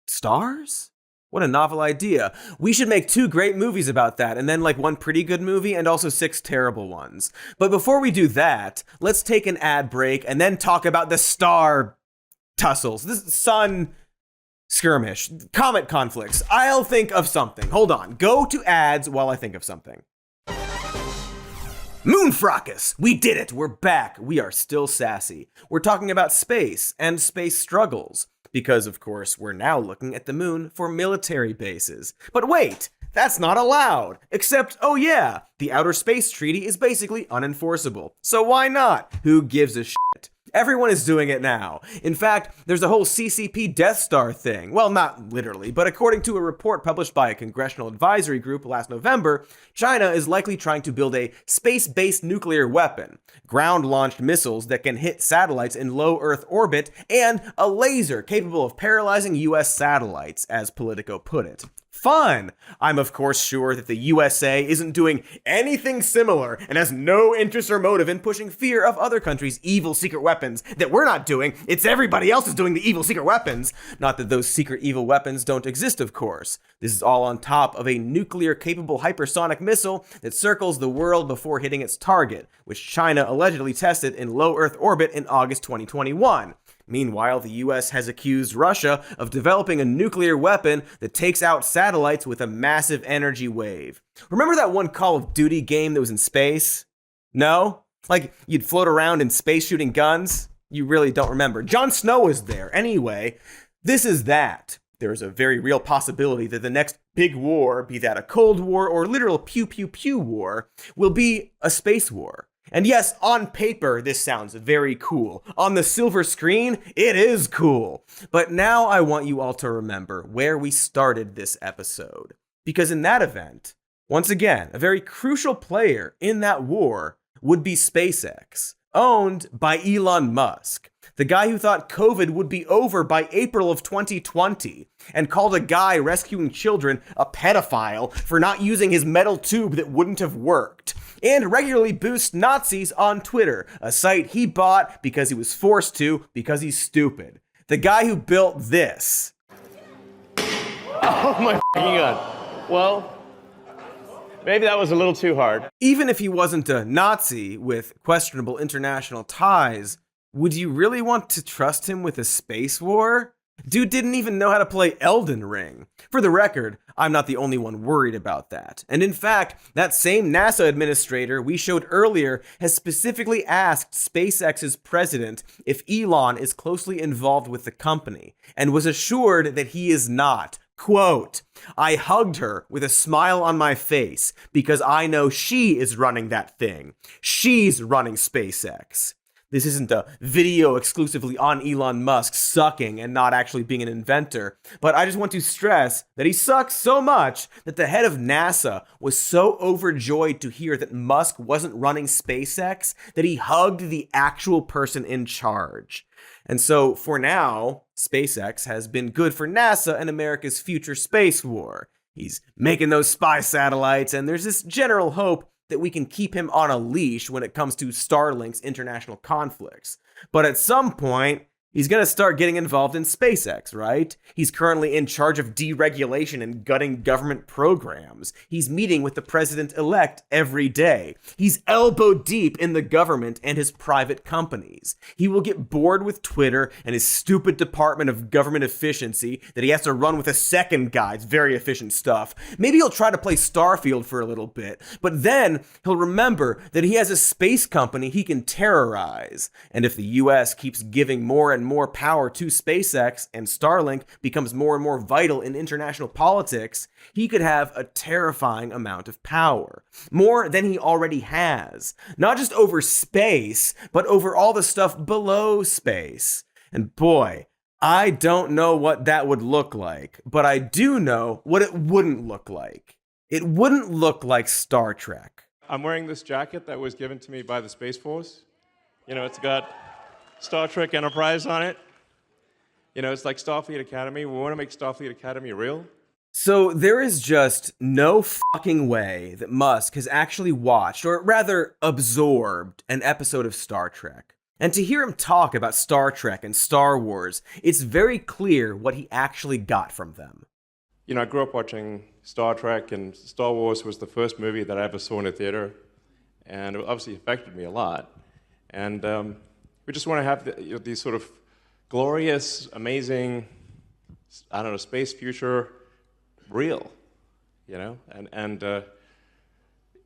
stars? What a novel idea. We should make 2 great movies about that, and then like 1 pretty good movie and also 6 terrible ones. But before we do that, let's take an ad break and then talk about the star tussles, the sun skirmish, comet conflicts. I'll think of something. Hold on. Go to ads while I think of something. Moon fracas! We did it! We're back! We are still sassy. We're talking about space and space struggles. Because, of course, we're now looking at the moon for military bases. But wait! That's not allowed! Except, oh yeah, the Outer Space Treaty is basically unenforceable. So why not? Who gives a shit? Everyone is doing it now. In fact, there's a whole CCP Death Star thing. Well, not literally, but according to a report published by a congressional advisory group last November, China is likely trying to build a space-based nuclear weapon, ground-launched missiles that can hit satellites in low Earth orbit, and a laser capable of paralyzing US satellites, as Politico put it. Fun! I'm of course sure that the USA isn't doing anything similar and has no interest or motive in pushing fear of other countries' evil secret weapons that we're not doing. It's everybody else is doing the evil secret weapons. Not that those secret evil weapons don't exist, of course. This is all on top of a nuclear-capable hypersonic missile that circles the world before hitting its target, which China allegedly tested in low Earth orbit in August 2021. Meanwhile, the US has accused Russia of developing a nuclear weapon that takes out satellites with a massive energy wave. Remember that one Call of Duty game that was in space? No? Like, you'd float around in space shooting guns? You really don't remember. Jon Snow was there. Anyway, this is that. There is a very real possibility that the next big war, be that a Cold War or literal pew-pew-pew war, will be a space war. And yes, on paper, this sounds very cool. On the silver screen, it is cool. But now I want you all to remember where we started this episode. Because in that event, once again, a very crucial player in that war would be SpaceX, owned by Elon Musk, the guy who thought COVID would be over by April of 2020, and called a guy rescuing children a pedophile for not using his metal tube that wouldn't have worked, and regularly boosts Nazis on Twitter, a site he bought because he was forced to because he's stupid. The guy who built this. Oh my God. Well, Maybe that was a little too hard. Even if he wasn't a Nazi with questionable international ties, would you really want to trust him with a space war? Dude didn't even know how to play Elden Ring. For the record, I'm not the only one worried about that. And in fact, that same NASA administrator we showed earlier has specifically asked SpaceX's president if Elon is closely involved with the company, and was assured that he is not. Quote, "I hugged her with a smile on my face because I know she is running that thing. She's running SpaceX." This isn't a video exclusively on Elon Musk sucking and not actually being an inventor, but I just want to stress that he sucks so much that the head of NASA was so overjoyed to hear that Musk wasn't running SpaceX that he hugged the actual person in charge. And so, for now, SpaceX has been good for NASA and America's future space war. He's making those spy satellites, and there's this general hope that we can keep him on a leash when it comes to Starlink's international conflicts. But at some point, he's going to start getting involved in SpaceX, right? He's currently in charge of deregulation and gutting government programs. He's meeting with the president-elect every day. He's elbow deep in the government and his private companies. He will get bored with Twitter and his stupid Department of Government Efficiency that he has to run with a second guy. It's very efficient stuff. Maybe he'll try to play Starfield for a little bit, but then he'll remember that he has a space company he can terrorize. And if the US keeps giving more and more power to SpaceX and Starlink becomes more and more vital in international politics, he could have a terrifying amount of power. More than he already has. Not just over space, but over all the stuff below space. And boy, I don't know what that would look like, but I do know what it wouldn't look like. It wouldn't look like Star Trek. I'm wearing this jacket that was given to me by the Space Force. You know, it's got Star Trek Enterprise on it. You know, it's like Starfleet Academy. We want to make Starfleet Academy real. So there is just no fucking way that Musk has actually watched, or rather absorbed, an episode of Star Trek. And to hear him talk about Star Trek and Star Wars, it's very clear what he actually got from them. You know, I grew up watching Star Trek, and Star Wars was the first movie that I ever saw in a theater. And it obviously affected me a lot. And we just want to have these sort of glorious, amazing, I don't know, space future real, you know, and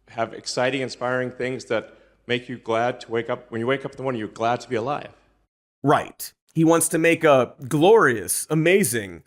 have exciting, inspiring things that make you glad to wake up. When you wake up in the morning, you're glad to be alive. Right. He wants to make a glorious, amazing,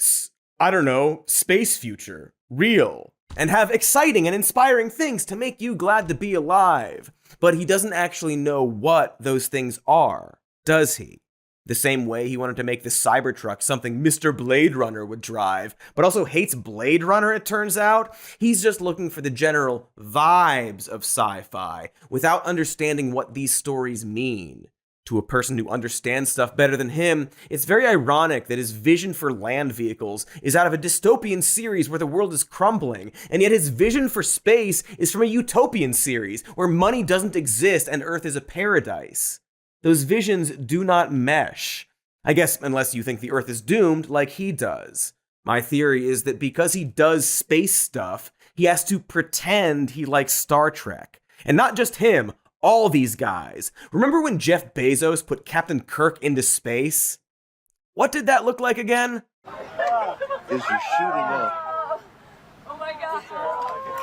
I don't know, space future real, and have exciting and inspiring things to make you glad to be alive. But he doesn't actually know what those things are, does he? The same way he wanted to make the Cybertruck something Mr. Blade Runner would drive, but also hates Blade Runner, it turns out. He's just looking for the general vibes of sci-fi without understanding what these stories mean. To a person who understands stuff better than him, it's very ironic that his vision for land vehicles is out of a dystopian series where the world is crumbling, and yet his vision for space is from a utopian series where money doesn't exist and Earth is a paradise. Those visions do not mesh. I guess unless you think the Earth is doomed like he does. My theory is that because he does space stuff, he has to pretend he likes Star Trek. And not just him, all these guys. Remember when Jeff Bezos put Captain Kirk into space? What did that look like again? Is you shooting up? Oh my God.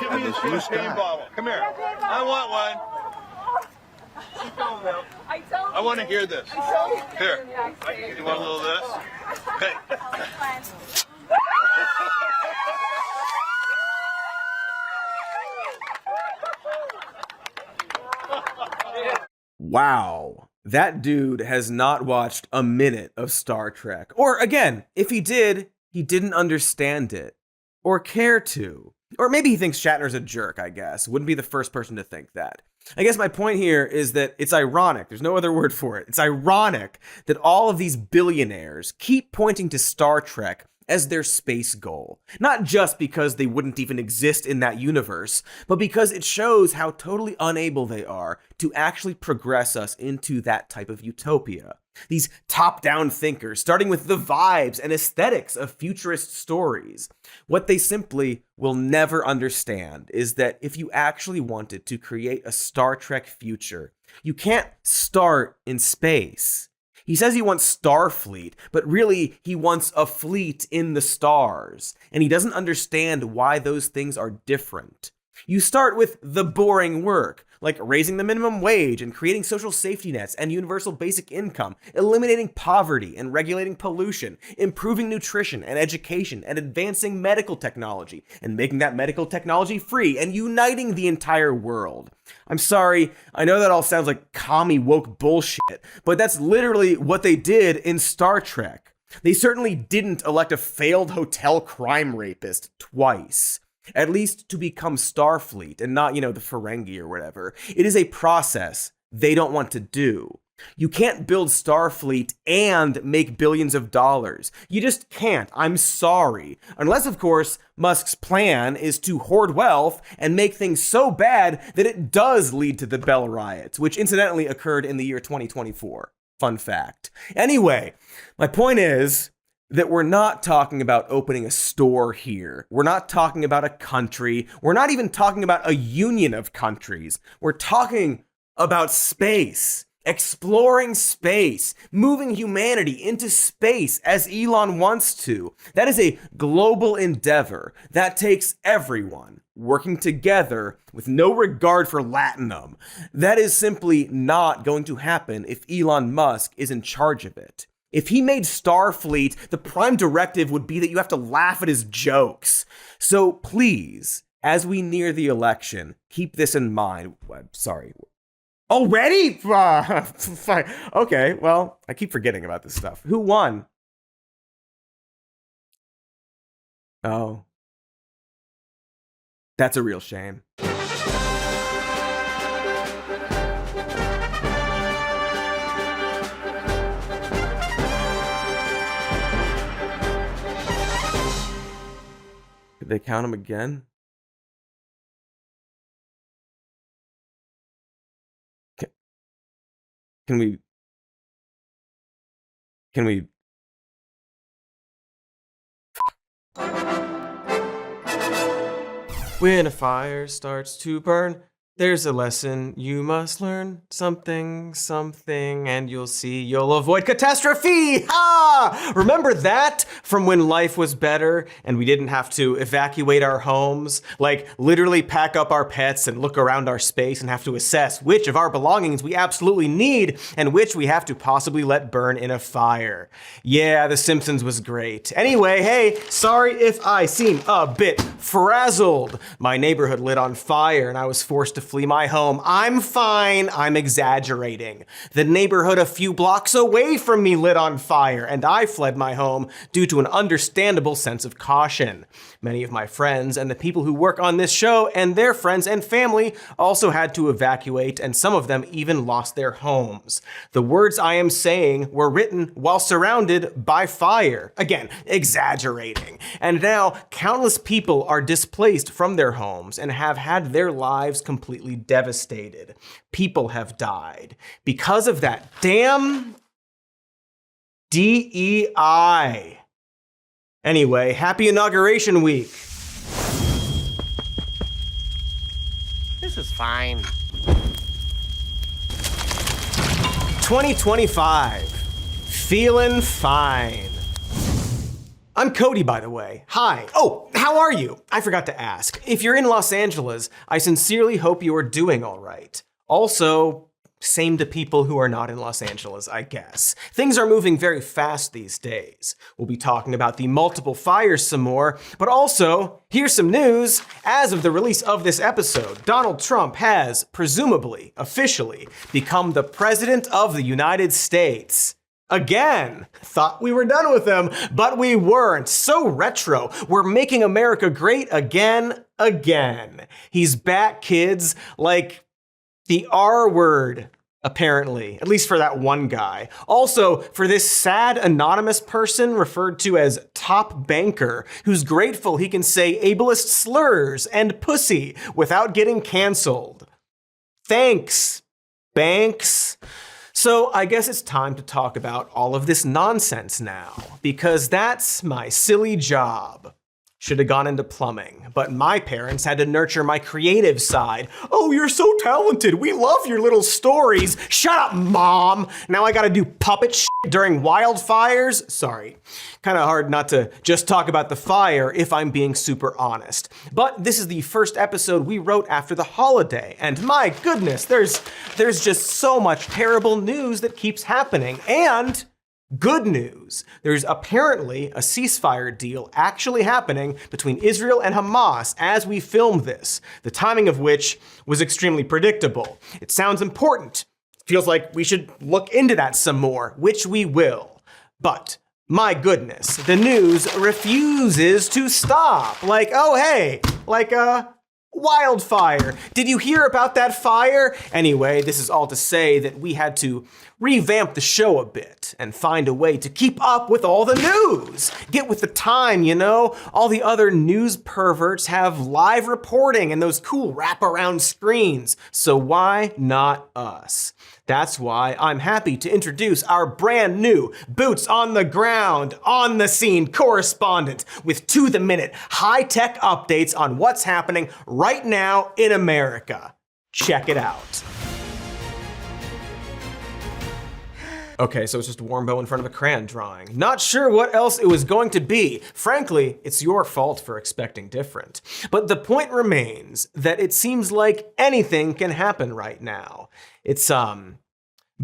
Give me a champagne bottle. Come here. I want one. I want to hear this. Here. You want a little of this? Okay. Wow. That dude has not watched a minute of Star Trek. Or again, if he did, he didn't understand it. Or care to. Or maybe he thinks Shatner's a jerk, I guess. Wouldn't be the first person to think that. I guess my point here is that it's ironic. There's no other word for it. It's ironic that all of these billionaires keep pointing to Star Trek as their space goal. Not just because they wouldn't even exist in that universe, but because it shows how totally unable they are to actually progress us into that type of utopia. These top-down thinkers, starting with the vibes and aesthetics of futurist stories. What they simply will never understand is that if you actually wanted to create a Star Trek future, you can't start in space. He says he wants Starfleet, but really he wants a fleet in the stars, and he doesn't understand why those things are different. You start with the boring work, like raising the minimum wage and creating social safety nets and universal basic income, eliminating poverty and regulating pollution, improving nutrition and education and advancing medical technology and making that medical technology free and uniting the entire world. I'm sorry, I know that all sounds like commie woke bullshit, but that's literally what they did in Star Trek. They certainly didn't elect a failed hotel crime rapist twice. At least to become Starfleet and not, the Ferengi or whatever. It is a process they don't want to do. You can't build Starfleet and make billions of dollars. You just can't. I'm sorry. Unless, of course, Musk's plan is to hoard wealth and make things so bad that it does lead to the Bell riots, which incidentally occurred in the year 2024. Fun fact. Anyway, my point is that we're not talking about opening a store here. We're not talking about a country. We're not even talking about a union of countries. We're talking about space, exploring space, moving humanity into space as Elon wants to. That is a global endeavor that takes everyone working together with no regard for Latinum. That is simply not going to happen if Elon Musk is in charge of it. If he made Starfleet, the prime directive would be that you have to laugh at his jokes. So please, as we near the election, keep this in mind. Sorry. Already? Fine. Okay, well, I keep forgetting about this stuff. Who won? Oh. That's a real shame. Did they count them again? Can we When a fire starts to burn, there's a lesson you must learn. Something, and you'll see you'll avoid catastrophe. Ha! Remember that from when life was better and we didn't have to evacuate our homes? Like literally pack up our pets and look around our space and have to assess which of our belongings we absolutely need and which we have to possibly let burn in a fire. Yeah, The Simpsons was great. Anyway, hey, sorry if I seem a bit frazzled. My neighborhood lit on fire and I was forced to flee my home. I'm fine. I'm exaggerating. The neighborhood a few blocks away from me lit on fire and I fled my home due to an understandable sense of caution. Many of my friends and the people who work on this show and their friends and family also had to evacuate, and some of them even lost their homes. The words I am saying were written while surrounded by fire. Again, exaggerating. And now countless people are displaced from their homes and have had their lives completely devastated. People have died because of that damn DEI. Anyway, happy inauguration week. This is fine. 2025. Feeling fine. I'm Cody, by the way. Hi. Oh, how are you? I forgot to ask. If you're in Los Angeles, I sincerely hope you are doing all right. Also, same to people who are not in Los Angeles, I guess. Things are moving very fast these days. We'll be talking about the multiple fires some more, but also, here's some news. As of the release of this episode, Donald Trump has, presumably, officially, become the President of the United States. Again. Thought we were done with him, but we weren't. So retro. We're making America great again. He's back, kids. Like the R word, apparently. At least for that one guy. Also, for this sad anonymous person referred to as Top Banker, who's grateful he can say ableist slurs and pussy without getting canceled. Thanks, Banks. So I guess it's time to talk about all of this nonsense now, because that's my silly job. Should have gone into plumbing, but my parents had to nurture my creative side. Oh, you're so talented. We love your little stories. Shut up, Mom. Now I gotta do puppet shit during wildfires. Sorry. Kind of hard not to just talk about the fire if I'm being super honest. But this is the first episode we wrote after the holiday, and my goodness, there's just so much terrible news that keeps happening. And good news. There's apparently a ceasefire deal actually happening between Israel and Hamas as we film this, the timing of which was extremely predictable. It sounds important. Feels like we should look into that some more, which we will. But my goodness, the news refuses to stop. Like, oh hey, like wildfire. Did you hear about that fire? Anyway, this is all to say that we had to revamp the show a bit and find a way to keep up with all the news. Get with the time, you know? All the other news perverts have live reporting and those cool wraparound screens. So why not us? That's why I'm happy to introduce our brand new boots on the ground, on the scene correspondent with to-the-minute high-tech updates on what's happening right now in America. Check it out. Okay, so it's just a warm bow in front of a crayon drawing. Not sure what else it was going to be. Frankly, it's your fault for expecting different. But the point remains that it seems like anything can happen right now. It's,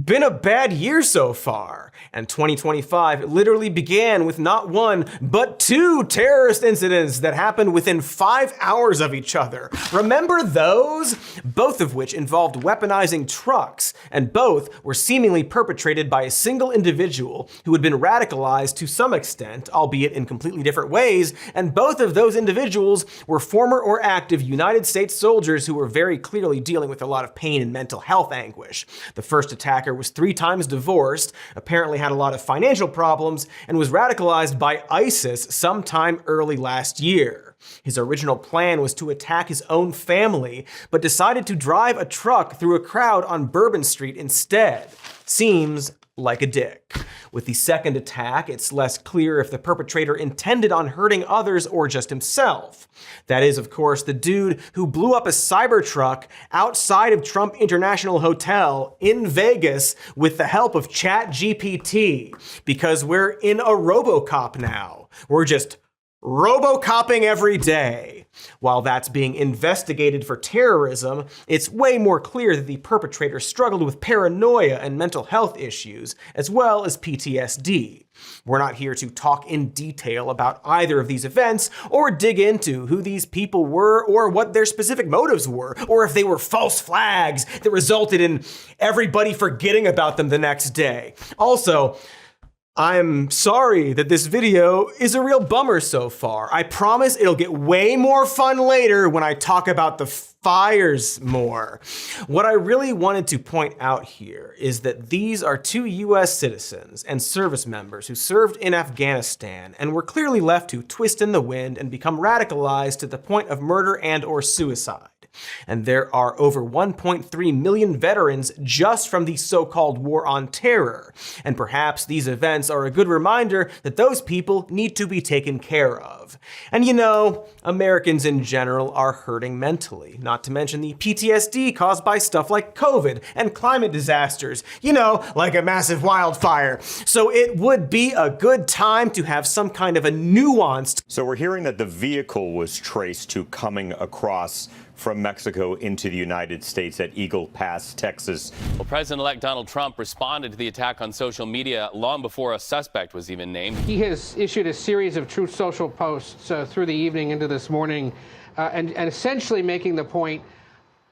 been a bad year so far, and 2025 literally began with not one, but two terrorist incidents that happened within 5 hours of each other. Remember those? Both of which involved weaponizing trucks, and both were seemingly perpetrated by a single individual who had been radicalized to some extent, albeit in completely different ways, and both of those individuals were former or active United States soldiers who were very clearly dealing with a lot of pain and mental health anguish. The first attacker was 3 times divorced, apparently had a lot of financial problems, and was radicalized by ISIS sometime early last year. His original plan was to attack his own family, but decided to drive a truck through a crowd on Bourbon Street instead. Seems like a dick. With the second attack, it's less clear if the perpetrator intended on hurting others or just himself. That is, of course, the dude who blew up a Cybertruck outside of Trump International Hotel in Vegas with the help of ChatGPT, because we're in a RoboCop now. We're just RoboCopping every day. While that's being investigated for terrorism, it's way more clear that the perpetrator struggled with paranoia and mental health issues, as well as PTSD. We're not here to talk in detail about either of these events, or dig into who these people were, or what their specific motives were, or if they were false flags that resulted in everybody forgetting about them the next day. Also, I'm sorry that this video is a real bummer so far. I promise it'll get way more fun later when I talk about the fires more. What I really wanted to point out here is that these are 2 US citizens and service members who served in Afghanistan and were clearly left to twist in the wind and become radicalized to the point of murder and or suicide. And there are over 1.3 million veterans just from the so-called war on terror. And perhaps these events are a good reminder that those people need to be taken care of. And you know, Americans in general are hurting mentally, not to mention the PTSD caused by stuff like COVID and climate disasters, you know, like a massive wildfire. So it would be a good time to have some kind of a nuanced. So we're hearing that the vehicle was traced to coming across from Mexico into the United States at Eagle Pass, Texas. Well, President-elect Donald Trump responded to the attack on social media long before a suspect was even named. He has issued a series of Truth Social posts through the evening into this morning, and essentially making the point,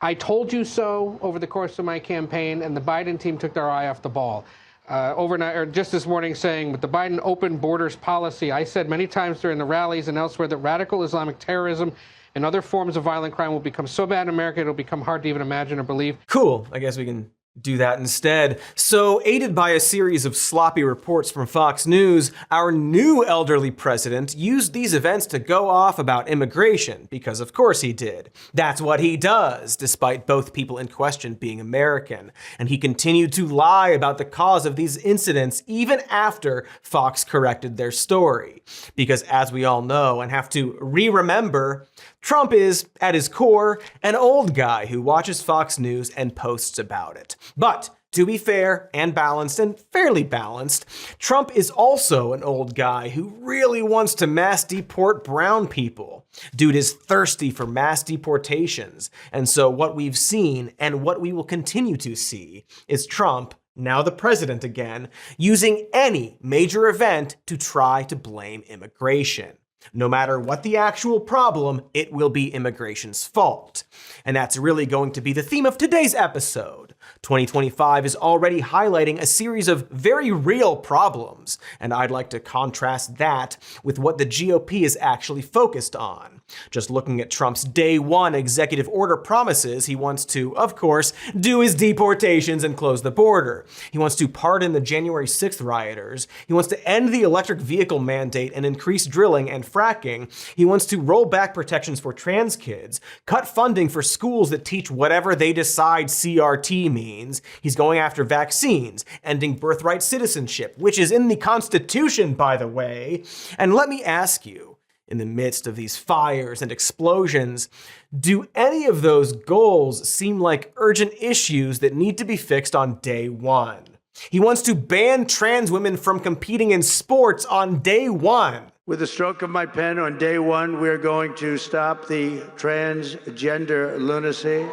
I told you so over the course of my campaign, and the Biden team took their eye off the ball. Overnight, or just this morning, saying, with the Biden open borders policy, I said many times during the rallies and elsewhere that radical Islamic terrorism and other forms of violent crime will become so bad in America, it'll become hard to even imagine or believe. Cool. I guess we can do that instead. So, aided by a series of sloppy reports from Fox News, our new elderly president used these events to go off about immigration, because of course he did. That's what he does, despite both people in question being American. And he continued to lie about the cause of these incidents even after Fox corrected their story. Because as we all know and have to re-remember, Trump is, at his core, an old guy who watches Fox News and posts about it. But to be fair and balanced, and fairly balanced, Trump is also an old guy who really wants to mass deport brown people. Dude is thirsty for mass deportations. And so what we've seen, and what we will continue to see, is Trump, now the president again, using any major event to try to blame immigration. No matter what the actual problem, it will be immigration's fault. And that's really going to be the theme of today's episode. 2025 is already highlighting a series of very real problems, and I'd like to contrast that with what the GOP is actually focused on. Just looking at Trump's day one executive order promises, he wants to, of course, do his deportations and close the border. He wants to pardon the January 6th rioters. He wants to end the electric vehicle mandate and increase drilling and fracking. He wants to roll back protections for trans kids, cut funding for schools that teach whatever they decide CRT means. He's going after vaccines, ending birthright citizenship, which is in the Constitution, by the way. And let me ask you, in the midst of these fires and explosions, do any of those goals seem like urgent issues that need to be fixed on day one? He wants to ban trans women from competing in sports on day one. With the stroke of my pen on day one, we're going to stop the transgender lunacy.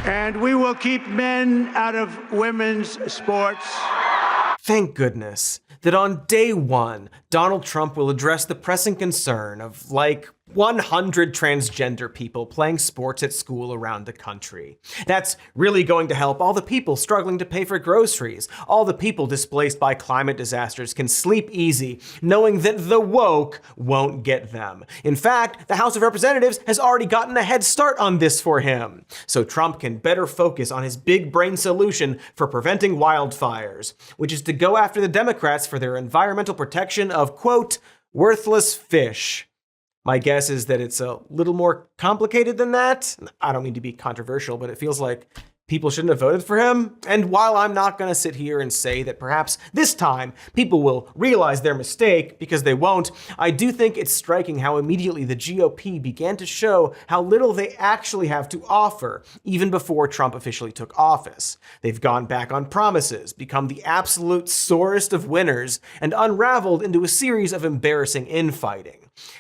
And we will keep men out of women's sports. Thank goodness that on day one, Donald Trump will address the pressing concern of, 100 transgender people playing sports at school around the country. That's really going to help all the people struggling to pay for groceries. All the people displaced by climate disasters can sleep easy, knowing that the woke won't get them. In fact, the House of Representatives has already gotten a head start on this for him. So Trump can better focus on his big brain solution for preventing wildfires, which is to go after the Democrats for their environmental protection of, quote, worthless fish. My guess is that it's a little more complicated than that. I don't mean to be controversial, but it feels like people shouldn't have voted for him. And while I'm not going to sit here and say that perhaps this time people will realize their mistake, because they won't, I do think it's striking how immediately the GOP began to show how little they actually have to offer, even before Trump officially took office. They've gone back on promises, become the absolute sorest of winners, and unraveled into a series of embarrassing infighting.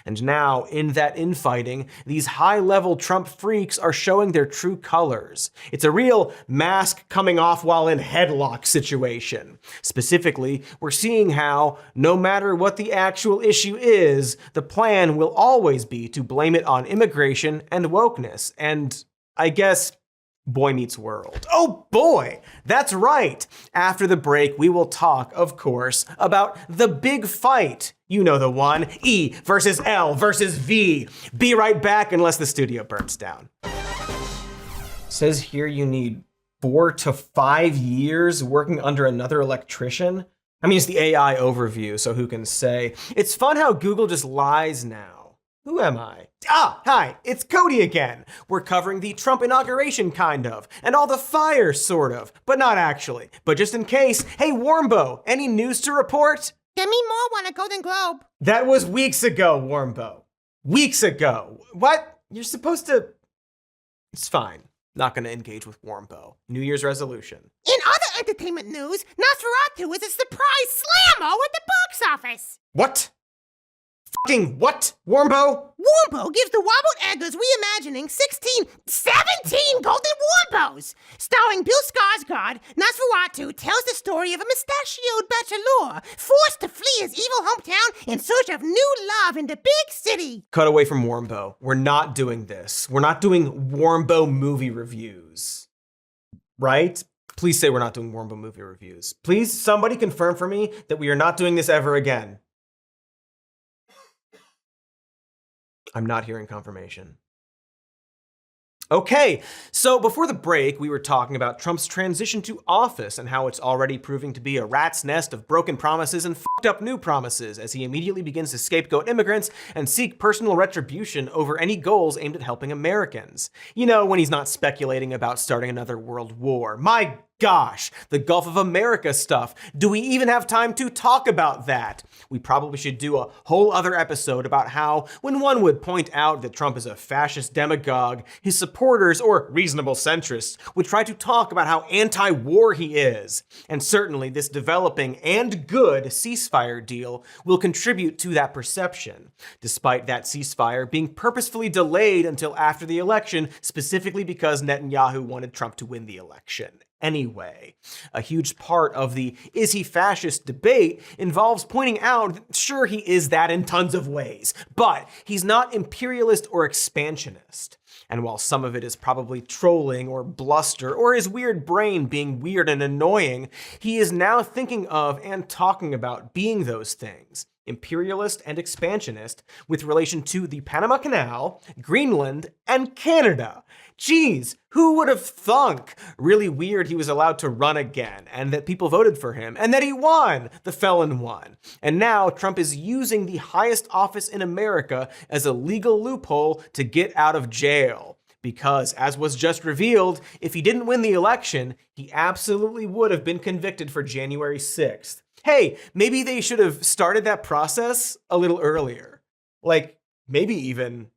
And now, in that infighting, these high-level Trump freaks are showing their true colors. It's a real mask coming off while in headlock situation. Specifically, we're seeing how, no matter what the actual issue is, the plan will always be to blame it on immigration and wokeness. And I guess Boy Meets World. Oh boy, that's right. After the break, we will talk, of course, about the big fight. You know the one, E versus L versus V. Be right back unless the studio burns down. Says here you need 4 to 5 years working under another electrician. I mean, it's the AI overview, so who can say? It's fun how Google just lies now. Who am I? Hi, it's Cody again. We're covering the Trump inauguration, kind of, and all the fire, sort of, but not actually. But just in case, hey, Warmbo, any news to report? Demi Moore won a Golden Globe. That was weeks ago, Warmbo. Weeks ago. What? You're supposed to... It's fine. Not gonna engage with Warmbo. New Year's resolution. In other entertainment news, Nosferatu is a surprise slammer at the box office. What? Fucking what, Warmbo? Warmbo gives the wobbled eggers reimagining 17 golden Warmbos. Starring Bill Skarsgård, Nosferatu tells the story of a mustachioed bachelor forced to flee his evil hometown in search of new love in the big city. Cut away from Warmbo. We're not doing this. We're not doing Warmbo movie reviews. Right? Please say we're not doing Warmbo movie reviews. Please, somebody confirm for me that we are not doing this ever again. I'm not hearing confirmation. Okay, so before the break, we were talking about Trump's transition to office and how it's already proving to be a rat's nest of broken promises and fucked up new promises as he immediately begins to scapegoat immigrants and seek personal retribution over any goals aimed at helping Americans. You know, when he's not speculating about starting another world war. My gosh, the Gulf of America stuff. Do we even have time to talk about that? We probably should do a whole other episode about how, when one would point out that Trump is a fascist demagogue, his supporters, or reasonable centrists, would try to talk about how anti-war he is. And certainly this developing and good ceasefire deal will contribute to that perception, despite that ceasefire being purposefully delayed until after the election, specifically because Netanyahu wanted Trump to win the election. Anyway, a huge part of the is he fascist debate involves pointing out that sure, he is that in tons of ways, but he's not imperialist or expansionist. And while some of it is probably trolling or bluster or his weird brain being weird and annoying, he is now thinking of and talking about being those things, imperialist and expansionist, with relation to the Panama Canal, Greenland, and Canada. Geez, who would have thunk? Really weird he was allowed to run again, and that people voted for him, and that he won! The felon won. And now Trump is using the highest office in America as a legal loophole to get out of jail. Because, as was just revealed, if he didn't win the election, he absolutely would have been convicted for January 6th. Hey, maybe they should have started that process a little earlier. Like, maybe even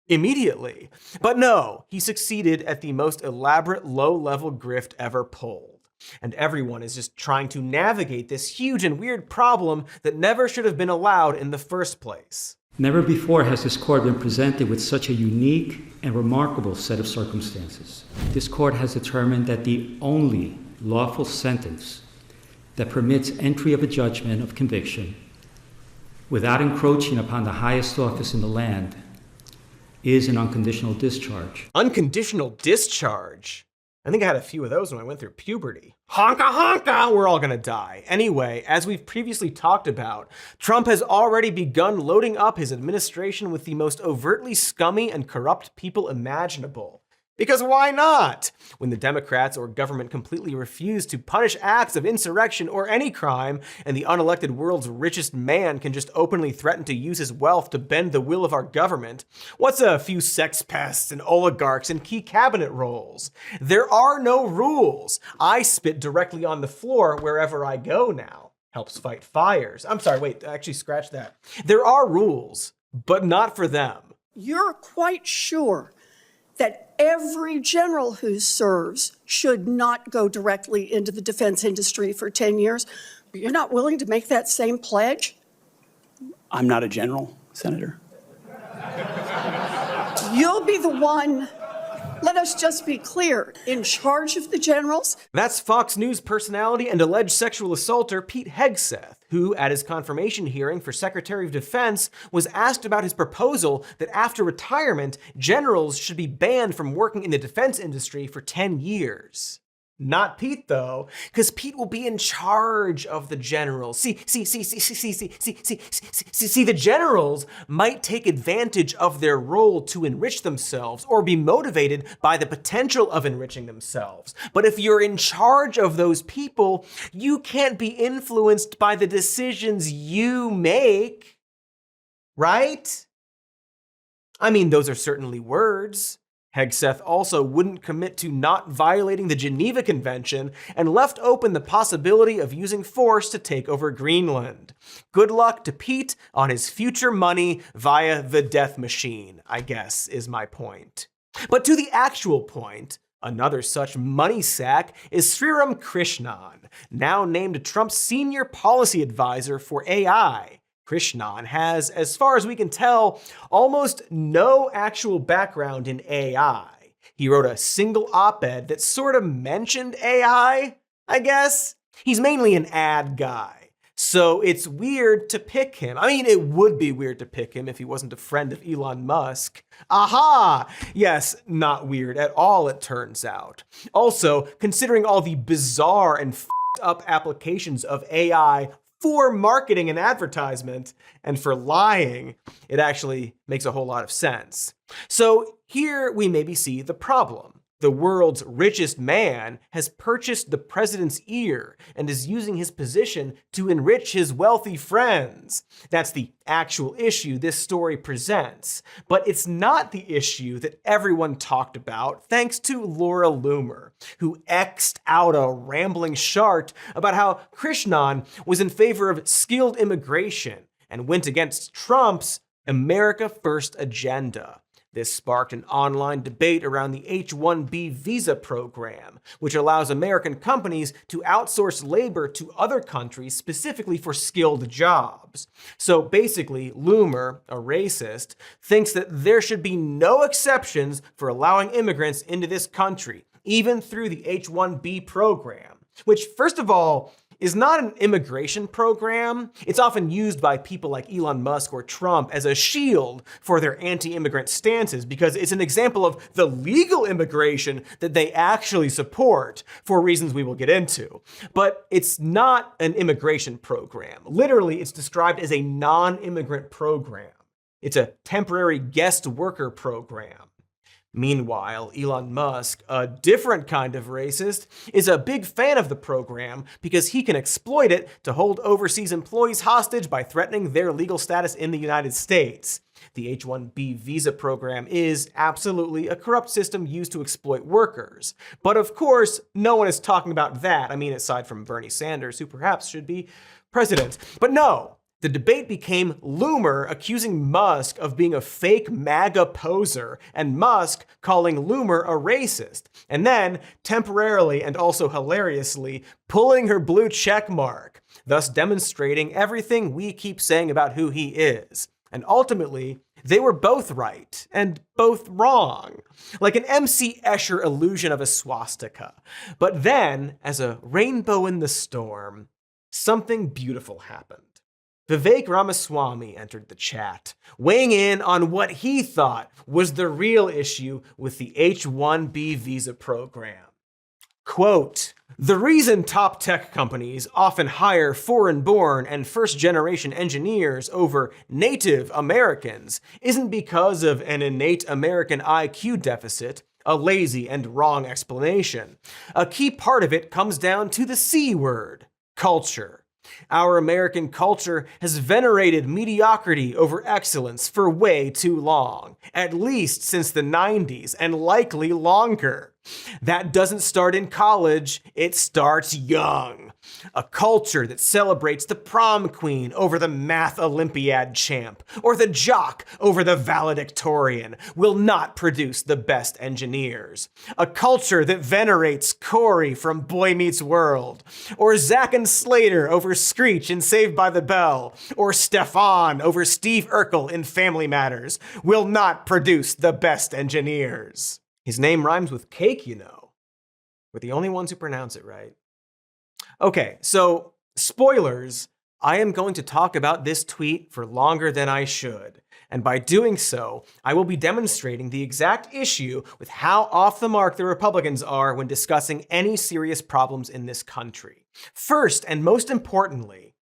immediately. But no, he succeeded at the most elaborate low-level grift ever pulled. And everyone is just trying to navigate this huge and weird problem that never should have been allowed in the first place. Never before has this court been presented with such a unique and remarkable set of circumstances. This court has determined that the only lawful sentence that permits entry of a judgment of conviction without encroaching upon the highest office in the land is an unconditional discharge. Unconditional discharge? I think I had a few of those when I went through puberty. Honka honka, we're all gonna die. Anyway, as we've previously talked about, Trump has already begun loading up his administration with the most overtly scummy and corrupt people imaginable. Because why not? When the Democrats or government completely refuse to punish acts of insurrection or any crime, and the unelected world's richest man can just openly threaten to use his wealth to bend the will of our government, what's a few sex pests and oligarchs in key cabinet roles? There are no rules. I spit directly on the floor wherever I go now. Helps fight fires. I'm sorry, wait, actually scratch that. There are rules, but not for them. You're quite sure that every general who serves should not go directly into the defense industry for 10 years. You're not willing to make that same pledge? I'm not a general, Senator. You'll be the one, let us just be clear, in charge of the generals. That's Fox News personality and alleged sexual assaulter Pete Hegseth, who, at his confirmation hearing for Secretary of Defense, was asked about his proposal that after retirement, generals should be banned from working in the defense industry for 10 years. Not Pete, though, because Pete will be in charge of the generals. See, the generals might take advantage of their role to enrich themselves or be motivated by the potential of enriching themselves. But if you're in charge of those people, you can't be influenced by the decisions you make, right? I mean, those are certainly words. Hegseth also wouldn't commit to not violating the Geneva Convention and left open the possibility of using force to take over Greenland. Good luck to Pete on his future money via the death machine, I guess, is my point. But to the actual point, another such money sack is Sriram Krishnan, now named Trump's senior policy advisor for AI. Krishnan has, as far as we can tell, almost no actual background in AI. He wrote a single op-ed that sort of mentioned AI, I guess. He's mainly an ad guy, so it's weird to pick him. I mean, it would be weird to pick him if he wasn't a friend of Elon Musk. Aha! Yes, not weird at all, it turns out. Also, considering all the bizarre and f***ed up applications of AI for marketing and advertisement and for lying, it actually makes a whole lot of sense. So here we maybe see the problem. The world's richest man has purchased the president's ear and is using his position to enrich his wealthy friends. That's the actual issue this story presents. But it's not the issue that everyone talked about thanks to Laura Loomer, who X'd out a rambling chart about how Krishnan was in favor of skilled immigration and went against Trump's America First agenda. This sparked an online debate around the H-1B visa program, which allows American companies to outsource labor to other countries specifically for skilled jobs. So basically, Loomer, a racist, thinks that there should be no exceptions for allowing immigrants into this country, even through the H-1B program, which, first of all, is not an immigration program. It's often used by people like Elon Musk or Trump as a shield for their anti-immigrant stances because it's an example of the legal immigration that they actually support for reasons we will get into. But it's not an immigration program. Literally, it's described as a non-immigrant program. It's a temporary guest worker program. Meanwhile, Elon Musk, a different kind of racist, is a big fan of the program because he can exploit it to hold overseas employees hostage by threatening their legal status in the United States. The H-1B visa program is absolutely a corrupt system used to exploit workers. But of course, no one is talking about that. I mean, aside from Bernie Sanders, who perhaps should be president. But no. The debate became Loomer accusing Musk of being a fake MAGA poser and Musk calling Loomer a racist, and then temporarily and also hilariously pulling her blue check mark, thus demonstrating everything we keep saying about who he is. And ultimately, they were both right and both wrong, like an MC Escher illusion of a swastika. But then, as a rainbow in the storm, something beautiful happened. Vivek Ramaswamy entered the chat, weighing in on what he thought was the real issue with the H-1B visa program. Quote, "The reason top tech companies often hire foreign-born and first-generation engineers over native Americans isn't because of an innate American IQ deficit, a lazy and wrong explanation. A key part of it comes down to the C word, culture. Our American culture has venerated mediocrity over excellence for way too long, at least since the 90s, and likely longer. That doesn't start in college, it starts young. A culture that celebrates the prom queen over the math Olympiad champ, or the jock over the valedictorian, will not produce the best engineers. A culture that venerates Corey from Boy Meets World, or Zack and Slater over Screech in Saved by the Bell, or Stefan over Steve Urkel in Family Matters, will not produce the best engineers." His name rhymes with cake, you know. We're the only ones who pronounce it right. Okay, so spoilers, I am going to talk about this tweet for longer than I should. And by doing so, I will be demonstrating the exact issue with how off the mark the Republicans are when discussing any serious problems in this country. First, and most importantly,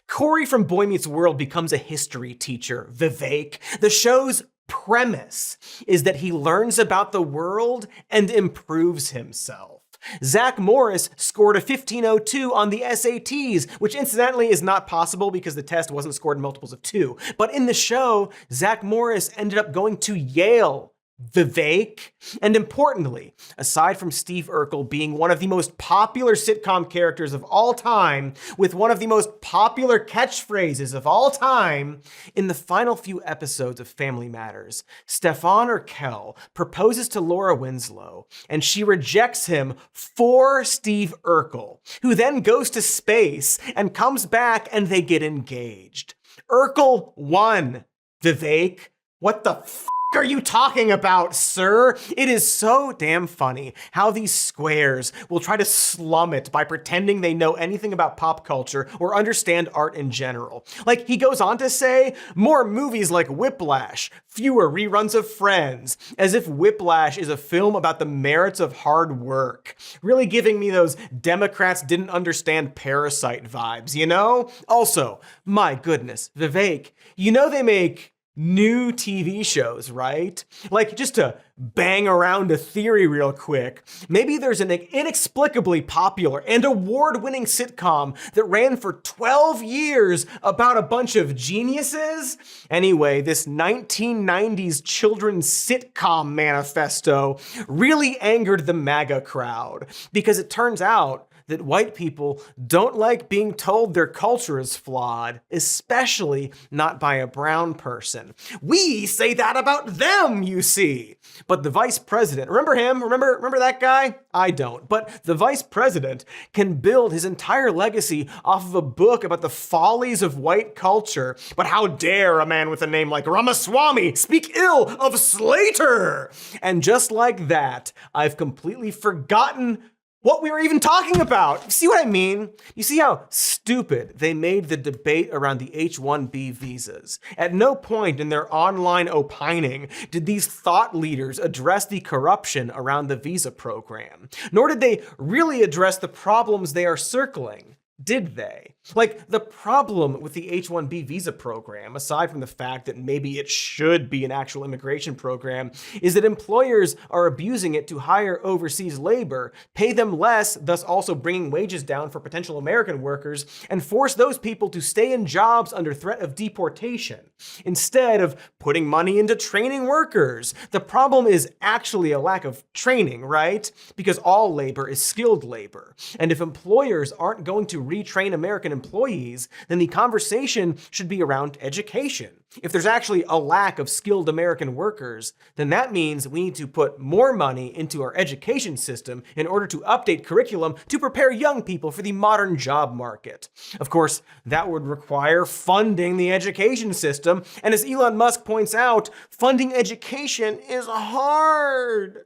Corey from Boy Meets World becomes a history teacher, Vivek. The show's premise is that he learns about the world and improves himself. Zach Morris scored a 1502 on the SATs, which incidentally is not possible because the test wasn't scored in multiples of 2. But in the show, Zach Morris ended up going to Yale. Vivek. And importantly, aside from Steve Urkel being one of the most popular sitcom characters of all time, with one of the most popular catchphrases of all time, in the final few episodes of Family Matters, Stefan Urkel proposes to Laura Winslow, and she rejects him for Steve Urkel, who then goes to space and comes back and they get engaged. Urkel won. Vivek, what the f*** are you talking about, sir? It is so damn funny how these squares will try to slum it by pretending they know anything about pop culture or understand art in general. Like, he goes on to say, more movies like Whiplash, fewer reruns of Friends, as if Whiplash is a film about the merits of hard work. Really giving me those Democrats didn't understand Parasite vibes, you know? Also, my goodness, Vivek, you know they make new TV shows, right? Like, just to bang around a theory real quick, maybe there's an inexplicably popular and award-winning sitcom that ran for 12 years about a bunch of geniuses. Anyway, this 1990s children's sitcom manifesto really angered the MAGA crowd, because it turns out that white people don't like being told their culture is flawed, especially not by a brown person. We say that about them, you see. But the vice president, remember him? Remember that guy? I don't. But the vice president can build his entire legacy off of a book about the follies of white culture. But how dare a man with a name like Ramaswamy speak ill of Slater? And just like that, I've completely forgotten what we were even talking about. You see what I mean? You see how stupid they made the debate around the H-1B visas. At no point in their online opining did these thought leaders address the corruption around the visa program. Nor did they really address the problems they are circling, did they? Like, the problem with the H-1B visa program, aside from the fact that maybe it should be an actual immigration program, is that employers are abusing it to hire overseas labor, pay them less, thus also bringing wages down for potential American workers, and force those people to stay in jobs under threat of deportation, instead of putting money into training workers. The problem is actually a lack of training, right? Because all labor is skilled labor. And if employers aren't going to retrain American employees, then the conversation should be around education. If there's actually a lack of skilled American workers, then that means we need to put more money into our education system in order to update curriculum to prepare young people for the modern job market. Of course, that would require funding the education system, and as Elon Musk points out, funding education is hard.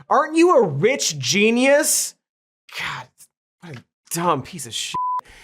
Aren't you a rich genius? God, what a dumb piece of shit.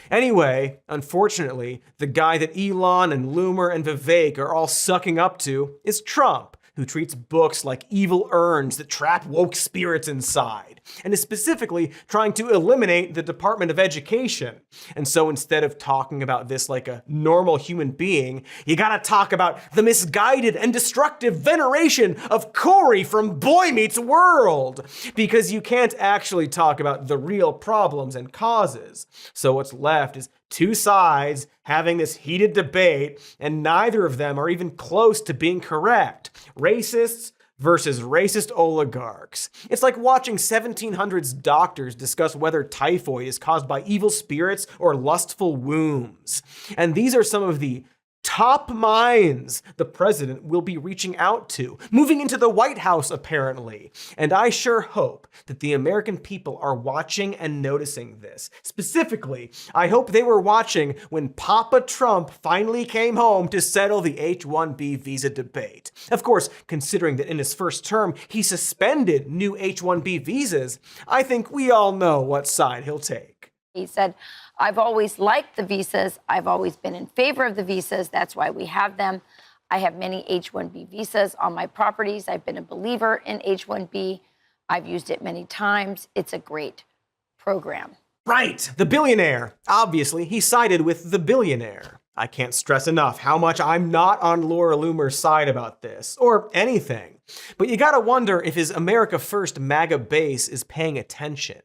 Anyway, unfortunately, the guy that Elon and Loomer and Vivek are all sucking up to is Trump, who treats books like evil urns that trap woke spirits inside, and is specifically trying to eliminate the Department of Education. And so instead of talking about this like a normal human being, you gotta talk about the misguided and destructive veneration of Corey from Boy Meets World, because you can't actually talk about the real problems and causes. So what's left is two sides having this heated debate, and neither of them are even close to being correct. Racists versus racist oligarchs. It's like watching 1700s doctors discuss whether typhoid is caused by evil spirits or lustful wombs. And these are some of the top minds the president will be reaching out to, moving into the White House apparently. And I sure hope that the American people are watching and noticing this. Specifically, I hope they were watching when Papa Trump finally came home to settle the H-1B visa debate. Of course, considering that in his first term, he suspended new H-1B visas, I think we all know what side he'll take. He said, I've always liked the visas. I've always been in favor of the visas. That's why we have them. I have many H-1B visas on my properties. I've been a believer in H-1B. I've used it many times. It's a great program. Right, the billionaire. Obviously, he sided with the billionaire. I can't stress enough how much I'm not on Laura Loomer's side about this, or anything. But you gotta wonder if his America First MAGA base is paying attention.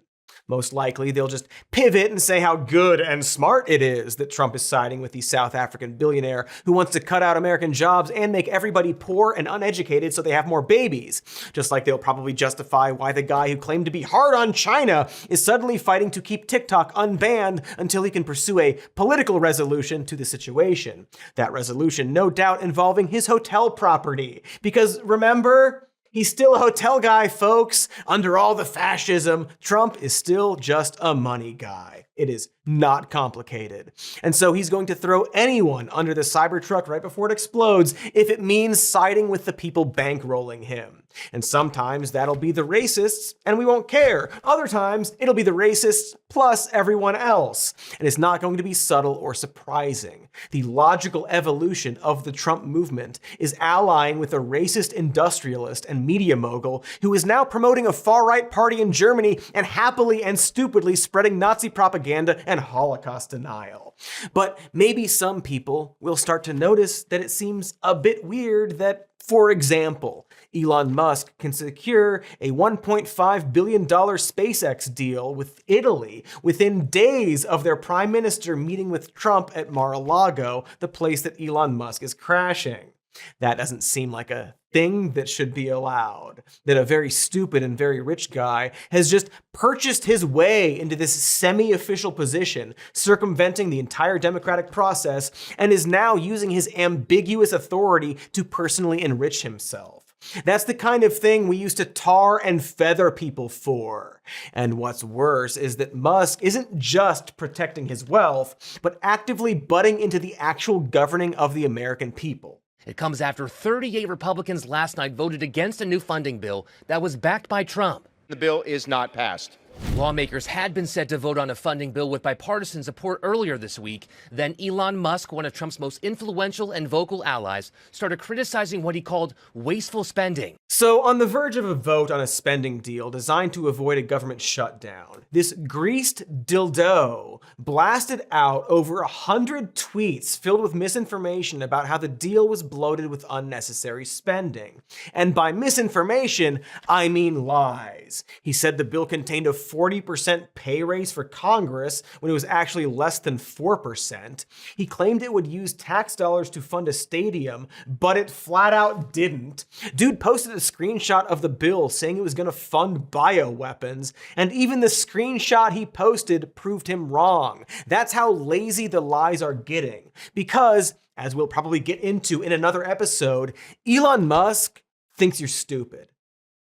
Most likely, they'll just pivot and say how good and smart it is that Trump is siding with the South African billionaire who wants to cut out American jobs and make everybody poor and uneducated so they have more babies. Just like they'll probably justify why the guy who claimed to be hard on China is suddenly fighting to keep TikTok unbanned until he can pursue a political resolution to the situation. That resolution, no doubt, involving his hotel property. Because remember, He's still a hotel guy, folks. Under all the fascism, Trump is still just a money guy. It is not complicated. And so he's going to throw anyone under the Cybertruck right before it explodes if it means siding with the people bankrolling him. And sometimes that'll be the racists, and we won't care. Other times, it'll be the racists plus everyone else. And it's not going to be subtle or surprising. The logical evolution of the Trump movement is allying with a racist industrialist and media mogul who is now promoting a far-right party in Germany and happily and stupidly spreading Nazi propaganda and Holocaust denial. But maybe some people will start to notice that it seems a bit weird that, for example, Elon Musk can secure a $1.5 billion SpaceX deal with Italy within days of their prime minister meeting with Trump at Mar-a-Lago, the place that Elon Musk is crashing. That doesn't seem like a thing that should be allowed. That a very stupid and very rich guy has just purchased his way into this semi-official position, circumventing the entire democratic process, and is now using his ambiguous authority to personally enrich himself. That's the kind of thing we used to tar and feather people for. And what's worse is that Musk isn't just protecting his wealth, but actively butting into the actual governing of the American people. It comes after 38 Republicans last night voted against a new funding bill that was backed by Trump. The bill is not passed. Lawmakers had been set to vote on a funding bill with bipartisan support earlier this week. Then Elon Musk, one of Trump's most influential and vocal allies, started criticizing what he called wasteful spending. So on the verge of a vote on a spending deal designed to avoid a government shutdown, this greased dildo blasted out over 100 tweets filled with misinformation about how the deal was bloated with unnecessary spending. And by misinformation, I mean lies. He said the bill contained a 40% pay raise for Congress when it was actually less than 4%. He claimed it would use tax dollars to fund a stadium, but it flat out didn't. Dude posted a screenshot of the bill saying it was going to fund bioweapons, and even the screenshot he posted proved him wrong. That's how lazy the lies are getting. Because, as we'll probably get into in another episode, Elon Musk thinks you're stupid.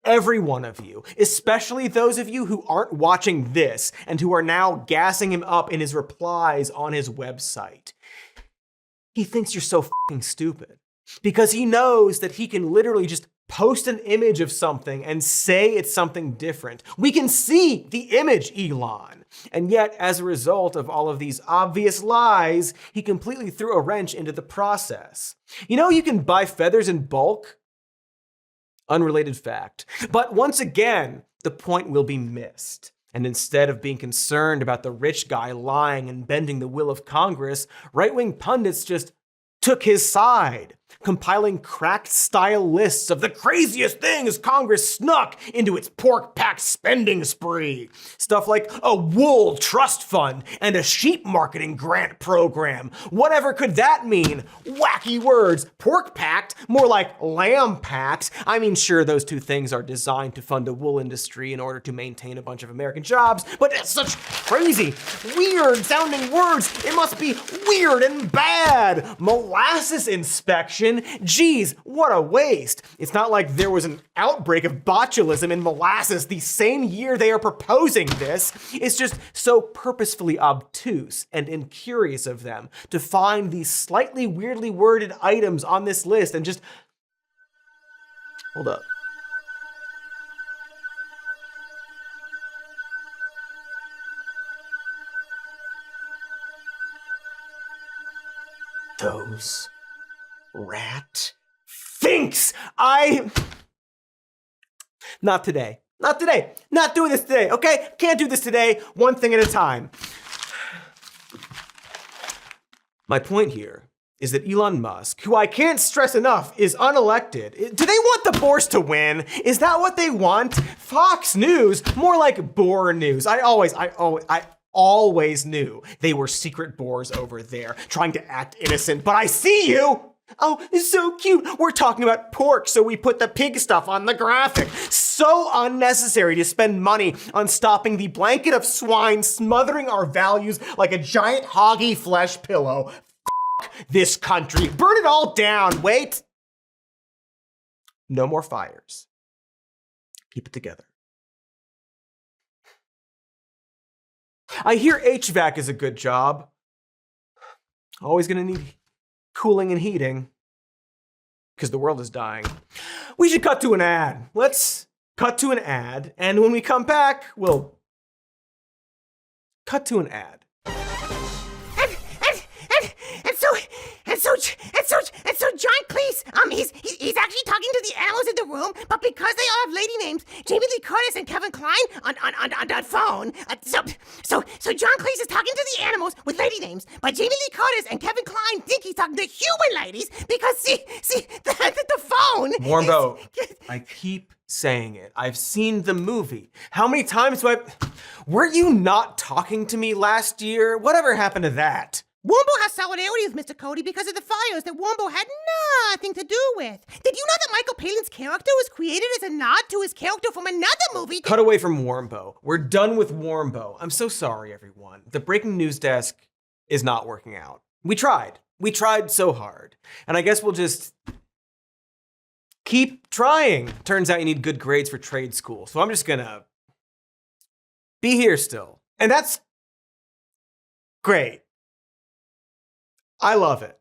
Every one of you, especially those of you who aren't watching this and who are now gassing him up in his replies on his website. He thinks you're so fucking stupid because he knows that he can literally just post an image of something and say it's something different. We can see the image, Elon. And yet, as a result of all of these obvious lies, he completely threw a wrench into the process. You know, you can buy feathers in bulk. Unrelated fact. But once again, the point will be missed. And instead of being concerned about the rich guy lying and bending the will of Congress, right-wing pundits just took his side, compiling cracked-style lists of the craziest things Congress snuck into its pork-packed spending spree. Stuff like a wool trust fund and a sheep marketing grant program. Whatever could that mean? Wacky words. Pork-packed? More like lamb-packed. I mean, sure, those two things are designed to fund a wool industry in order to maintain a bunch of American jobs, but it's such crazy, weird-sounding words. It must be weird and bad. Molasses inspection? Geez, what a waste. It's not like there was an outbreak of botulism in molasses the same year they are proposing this. It's just so purposefully obtuse and incurious of them to find these slightly weirdly worded items on this list and just... Hold up. Those rat finks! Not today. Not today. Not doing this today, okay? Can't do this today. One thing at a time. My point here is that Elon Musk, who I can't stress enough is unelected. Do they want the Boers to win? Is that what they want? Fox News? More like Boer News. I always knew they were secret Boers over there, trying to act innocent, but I see you! Oh, it's so cute. We're talking about pork, so we put the pig stuff on the graphic. So unnecessary to spend money on stopping the blanket of swine smothering our values like a giant hoggy flesh pillow. F*** this country. Burn it all down. Wait. No more fires. Keep it together. I hear HVAC is a good job. Always gonna need cooling and heating. Because the world is dying. We should cut to an ad. Let's cut to an ad, and when we come back, we'll cut to an ad. And so John Cleese, he's actually talking to the animals in the room, but because they all have lady names, Jamie Lee Curtis and Kevin Kline on that phone. So John Cleese is talking to the animals with lady names, but Jamie Lee Curtis and Kevin Kline think he's talking to human ladies because see the phone. Warmbo, I keep saying it. I've seen the movie. How many times do I... Were you not talking to me last year? Whatever happened to that? Wombo has solidarity with Mr. Cody because of the fires that Wombo had nothing to do with. Did you know that Michael Palin's character was created as a nod to his character from another movie? Cut away from Warmbo. We're done with Warmbo. I'm so sorry, everyone. The breaking news desk is not working out. We tried. We tried so hard. And I guess we'll just keep trying. Turns out you need good grades for trade school. So I'm just gonna be here still. And that's great. I love it.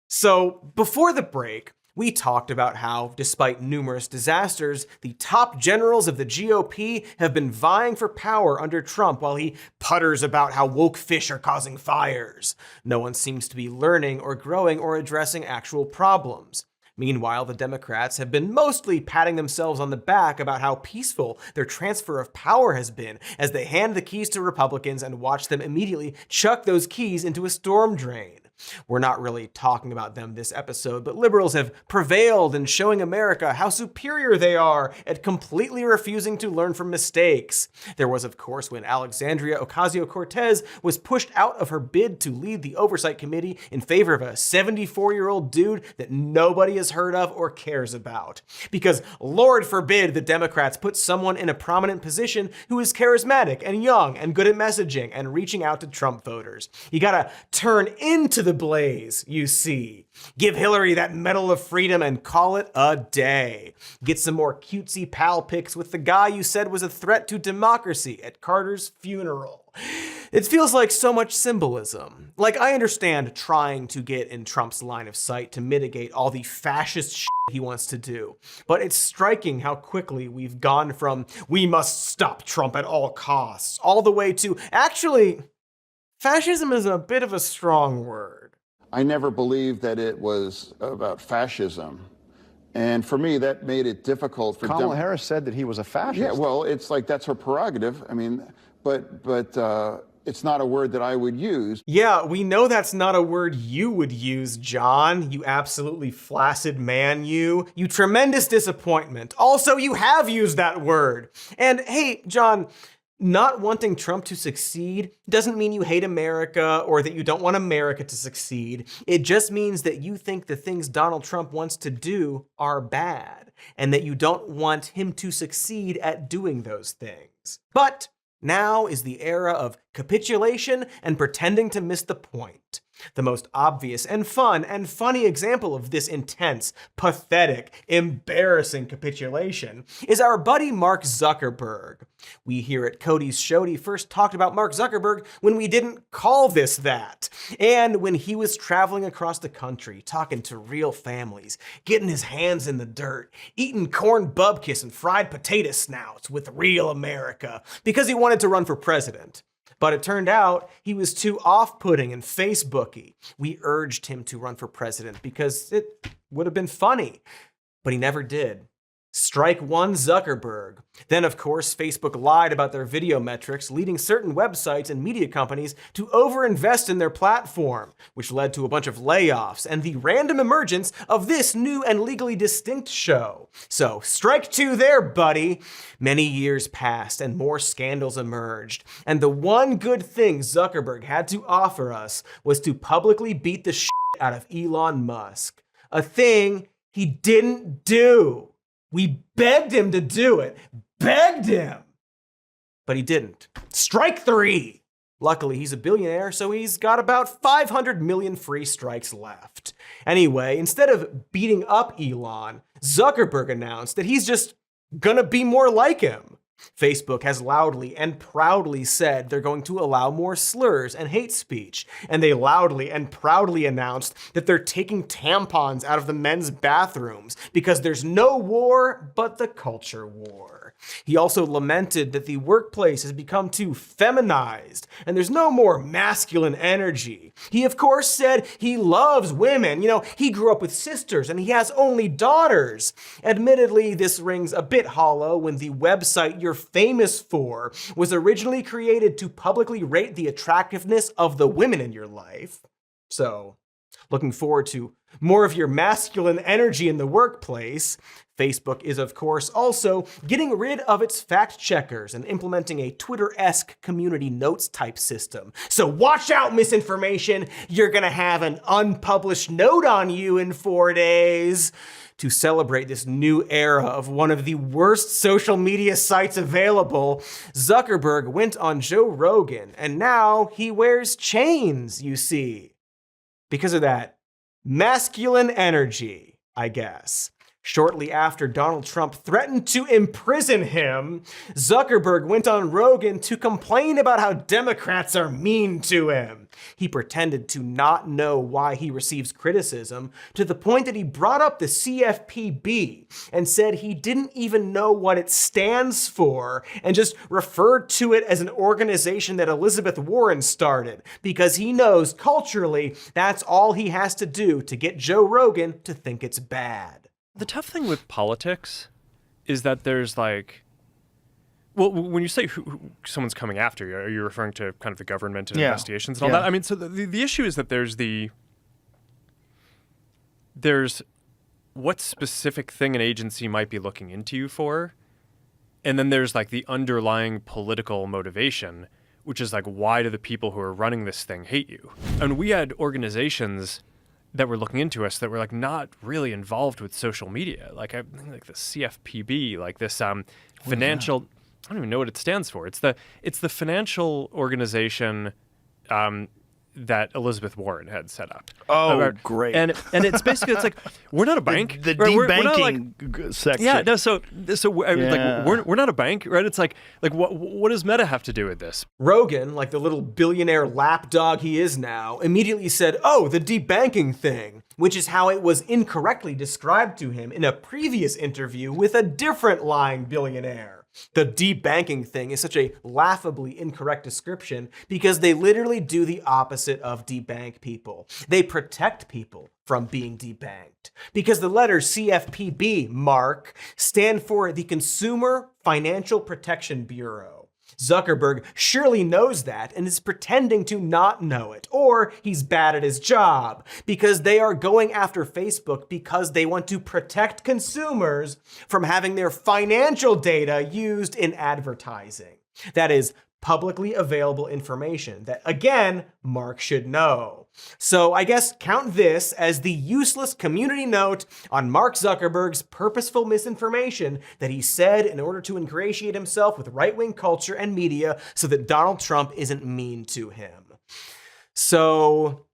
So before the break, we talked about how, despite numerous disasters, the top generals of the GOP have been vying for power under Trump while he putters about how woke fish are causing fires. No one seems to be learning or growing or addressing actual problems. Meanwhile, the Democrats have been mostly patting themselves on the back about how peaceful their transfer of power has been as they hand the keys to Republicans and watch them immediately chuck those keys into a storm drain. We're not really talking about them this episode, but liberals have prevailed in showing America how superior they are at completely refusing to learn from mistakes. There was, of course, when Alexandria Ocasio-Cortez was pushed out of her bid to lead the Oversight Committee in favor of a 74-year-old dude that nobody has heard of or cares about. Because Lord forbid the Democrats put someone in a prominent position who is charismatic and young and good at messaging and reaching out to Trump voters. You gotta turn into the blaze, you see. Give Hillary that Medal of Freedom and call it a day. Get some more cutesy pal pics with the guy you said was a threat to democracy at Carter's funeral. It feels like so much symbolism. Like, I understand trying to get in Trump's line of sight to mitigate all the fascist shit he wants to do, but it's striking how quickly we've gone from we must stop Trump at all costs all the way to actually fascism is a bit of a strong word. I never believed that it was about fascism. And for me, that made it difficult for Kamala Harris said that he was a fascist. Yeah, well, it's like that's her prerogative. I mean, but it's not a word that I would use. Yeah, we know that's not a word you would use, John. You absolutely flaccid man, you. You tremendous disappointment. Also, you have used that word. And hey, John, not wanting Trump to succeed doesn't mean you hate America or that you don't want America to succeed. It just means that you think the things Donald Trump wants to do are bad and that you don't want him to succeed at doing those things. But now is the era of capitulation and pretending to miss the point. The most obvious and fun and funny example of this intense, pathetic, embarrassing capitulation is our buddy Mark Zuckerberg. We here at Cody's Shody first talked about Mark Zuckerberg when we didn't call this that, and when he was traveling across the country, talking to real families, getting his hands in the dirt, eating corn bupkis and fried potato snouts with real America, because he wanted to run for president. But it turned out he was too off-putting and Facebooky. We urged him to run for president because it would have been funny, but he never did. Strike one, Zuckerberg. Then, of course, Facebook lied about their video metrics, leading certain websites and media companies to overinvest in their platform, which led to a bunch of layoffs and the random emergence of this new and legally distinct show. So, strike two there, buddy. Many years passed and more scandals emerged, and the one good thing Zuckerberg had to offer us was to publicly beat the shit out of Elon Musk. A thing he didn't do. We begged him to do it. Begged him. But he didn't. Strike three. Luckily, he's a billionaire, so he's got about 500 million free strikes left. Anyway, instead of beating up Elon, Zuckerberg announced that he's just gonna be more like him. Facebook has loudly and proudly said they're going to allow more slurs and hate speech, and they loudly and proudly announced that they're taking tampons out of the men's bathrooms because there's no war but the culture war. He also lamented that the workplace has become too feminized and there's no more masculine energy. He of course said he loves women. You know, he grew up with sisters and he has only daughters. Admittedly, this rings a bit hollow when the website you're famous for was originally created to publicly rate the attractiveness of the women in your life. So, looking forward to more of your masculine energy in the workplace. Facebook is, of course, also getting rid of its fact checkers and implementing a Twitter-esque community notes type system. So watch out, misinformation. You're gonna have an unpublished note on you in 4 days. To celebrate this new era of one of the worst social media sites available, Zuckerberg went on Joe Rogan, and now he wears chains, you see. Because of that masculine energy, I guess. Shortly after Donald Trump threatened to imprison him, Zuckerberg went on Rogan to complain about how Democrats are mean to him. He pretended to not know why he receives criticism, to the point that he brought up the CFPB and said he didn't even know what it stands for and just referred to it as an organization that Elizabeth Warren started because he knows culturally that's all he has to do to get Joe Rogan to think it's bad. The tough thing with politics is that there's like, well, when you say who someone's coming after you, are you referring to kind of the government and investigations and all that? I mean, so the issue is that there's what specific thing an agency might be looking into you for, and then there's like the underlying political motivation, which is like, why do the people who are running this thing hate you? And we had organizations that were looking into us that were like not really involved with social media. Like I think like the CFPB, like this financial, I don't even know what it stands for. It's the financial organization that Elizabeth Warren had set up. Oh, great. And it's basically, it's like, we're not a bank. The right? debanking section. Yeah, no, so I mean, like, we're not a bank, right? It's like what does Meta have to do with this? Rogan, like the little billionaire lapdog he is now, immediately said, oh, the debanking thing, which is how it was incorrectly described to him in a previous interview with a different lying billionaire. The debanking thing is such a laughably incorrect description because they literally do the opposite of debank people. They protect people from being debanked. Because the letters CFPB, Mark, stand for the Consumer Financial Protection Bureau. Zuckerberg surely knows that and is pretending to not know it, or he's bad at his job, because they are going after Facebook because they want to protect consumers from having their financial data used in advertising. That is publicly available information that, again, Mark should know. So I guess count this as the useless community note on Mark Zuckerberg's purposeful misinformation that he said in order to ingratiate himself with right-wing culture and media so that Donald Trump isn't mean to him. So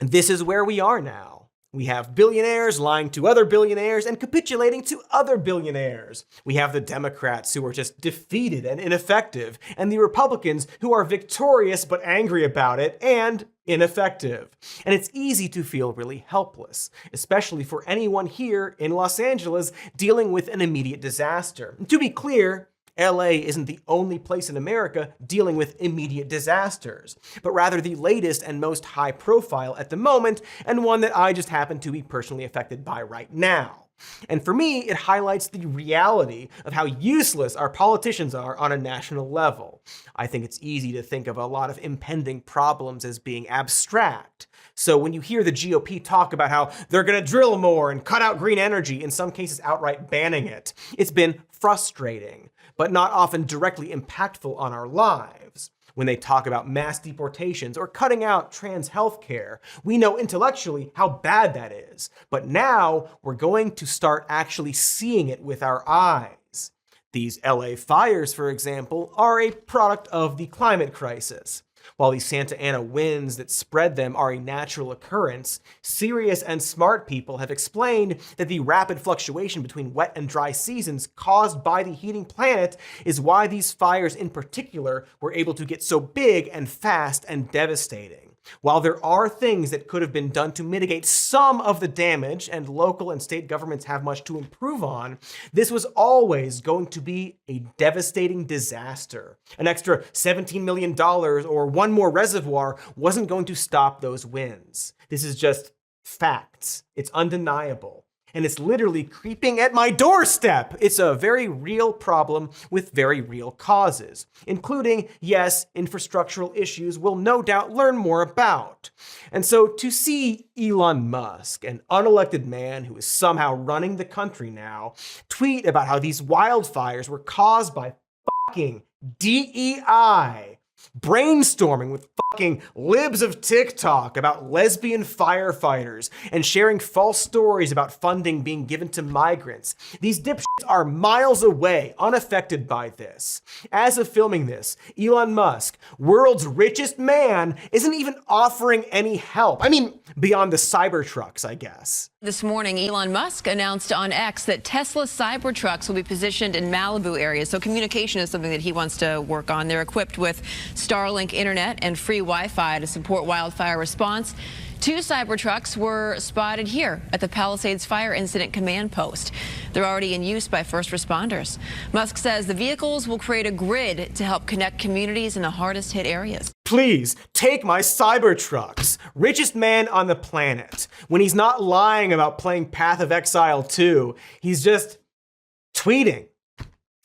this is where we are now. We have billionaires lying to other billionaires and capitulating to other billionaires. We have the Democrats who are just defeated and ineffective, and the Republicans who are victorious but angry about it and ineffective. And it's easy to feel really helpless, especially for anyone here in Los Angeles dealing with an immediate disaster. And to be clear, LA isn't the only place in America dealing with immediate disasters, but rather the latest and most high profile at the moment, and one that I just happen to be personally affected by right now. And for me, it highlights the reality of how useless our politicians are on a national level. I think it's easy to think of a lot of impending problems as being abstract. So when you hear the GOP talk about how they're gonna drill more and cut out green energy, in some cases outright banning it, it's been frustrating, but not often directly impactful on our lives. When they talk about mass deportations or cutting out trans healthcare, we know intellectually how bad that is. But now we're going to start actually seeing it with our eyes. These LA fires, for example, are a product of the climate crisis. While these Santa Ana winds that spread them are a natural occurrence, serious and smart people have explained that the rapid fluctuation between wet and dry seasons caused by the heating planet is why these fires in particular were able to get so big and fast and devastating. While there are things that could have been done to mitigate some of the damage, and local and state governments have much to improve on, this was always going to be a devastating disaster. An extra $17 million or one more reservoir wasn't going to stop those winds. This is just facts. It's undeniable. And it's literally creeping at my doorstep. It's a very real problem with very real causes, including, yes, infrastructural issues we'll no doubt learn more about. And so to see Elon Musk, an unelected man who is somehow running the country now, tweet about how these wildfires were caused by fucking DEI, brainstorming with fucking libs of TikTok about lesbian firefighters, and sharing false stories about funding being given to migrants. These dipshits are miles away, unaffected by this. As of filming this, Elon Musk, world's richest man, isn't even offering any help. I mean, beyond the Cybertrucks, I guess. This morning, Elon Musk announced on X that Tesla Cybertrucks will be positioned in Malibu areas. So communication is something that he wants to work on. They're equipped with Starlink internet and free Wi-Fi to support wildfire response. 2 Cybertrucks were spotted here at the Palisades Fire Incident Command Post. They're already in use by first responders. Musk says the vehicles will create a grid to help connect communities in the hardest hit areas. Please, take my Cybertrucks. Richest man on the planet. When he's not lying about playing Path of Exile 2, he's just tweeting.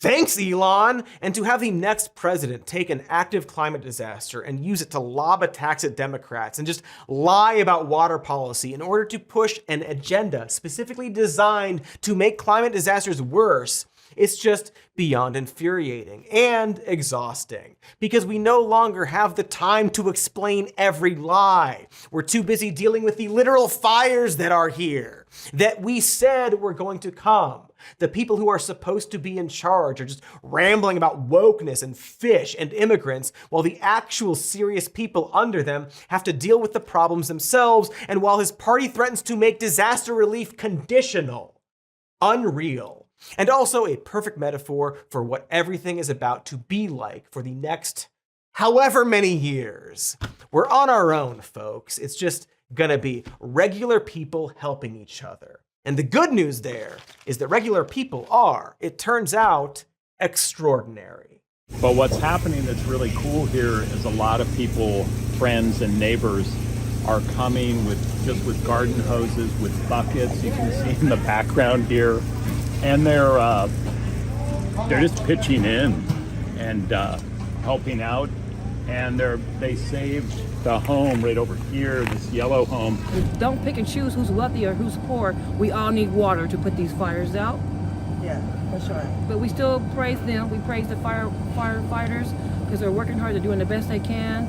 Thanks, Elon! And to have the next president take an active climate disaster and use it to lob attacks at Democrats and just lie about water policy in order to push an agenda specifically designed to make climate disasters worse, it's just beyond infuriating and exhausting, because we no longer have the time to explain every lie. We're too busy dealing with the literal fires that are here, that we said were going to come. The people who are supposed to be in charge are just rambling about wokeness and fish and immigrants, while the actual serious people under them have to deal with the problems themselves, and while his party threatens to make disaster relief conditional. Unreal. And also a perfect metaphor for what everything is about to be like for the next however many years. We're on our own, folks. It's just gonna be regular people helping each other. And the good news there is that regular people are, it turns out, extraordinary. But what's happening that's really cool here is a lot of people, friends and neighbors, are coming with garden hoses, with buckets. You can see in the background here. And they're just pitching in and helping out. And they saved the home right over here, this yellow home. Don't pick and choose who's wealthy or who's poor. We all need water to put these fires out. Yeah, that's right. But we still praise them. We praise the firefighters because they're working hard. They're doing the best they can.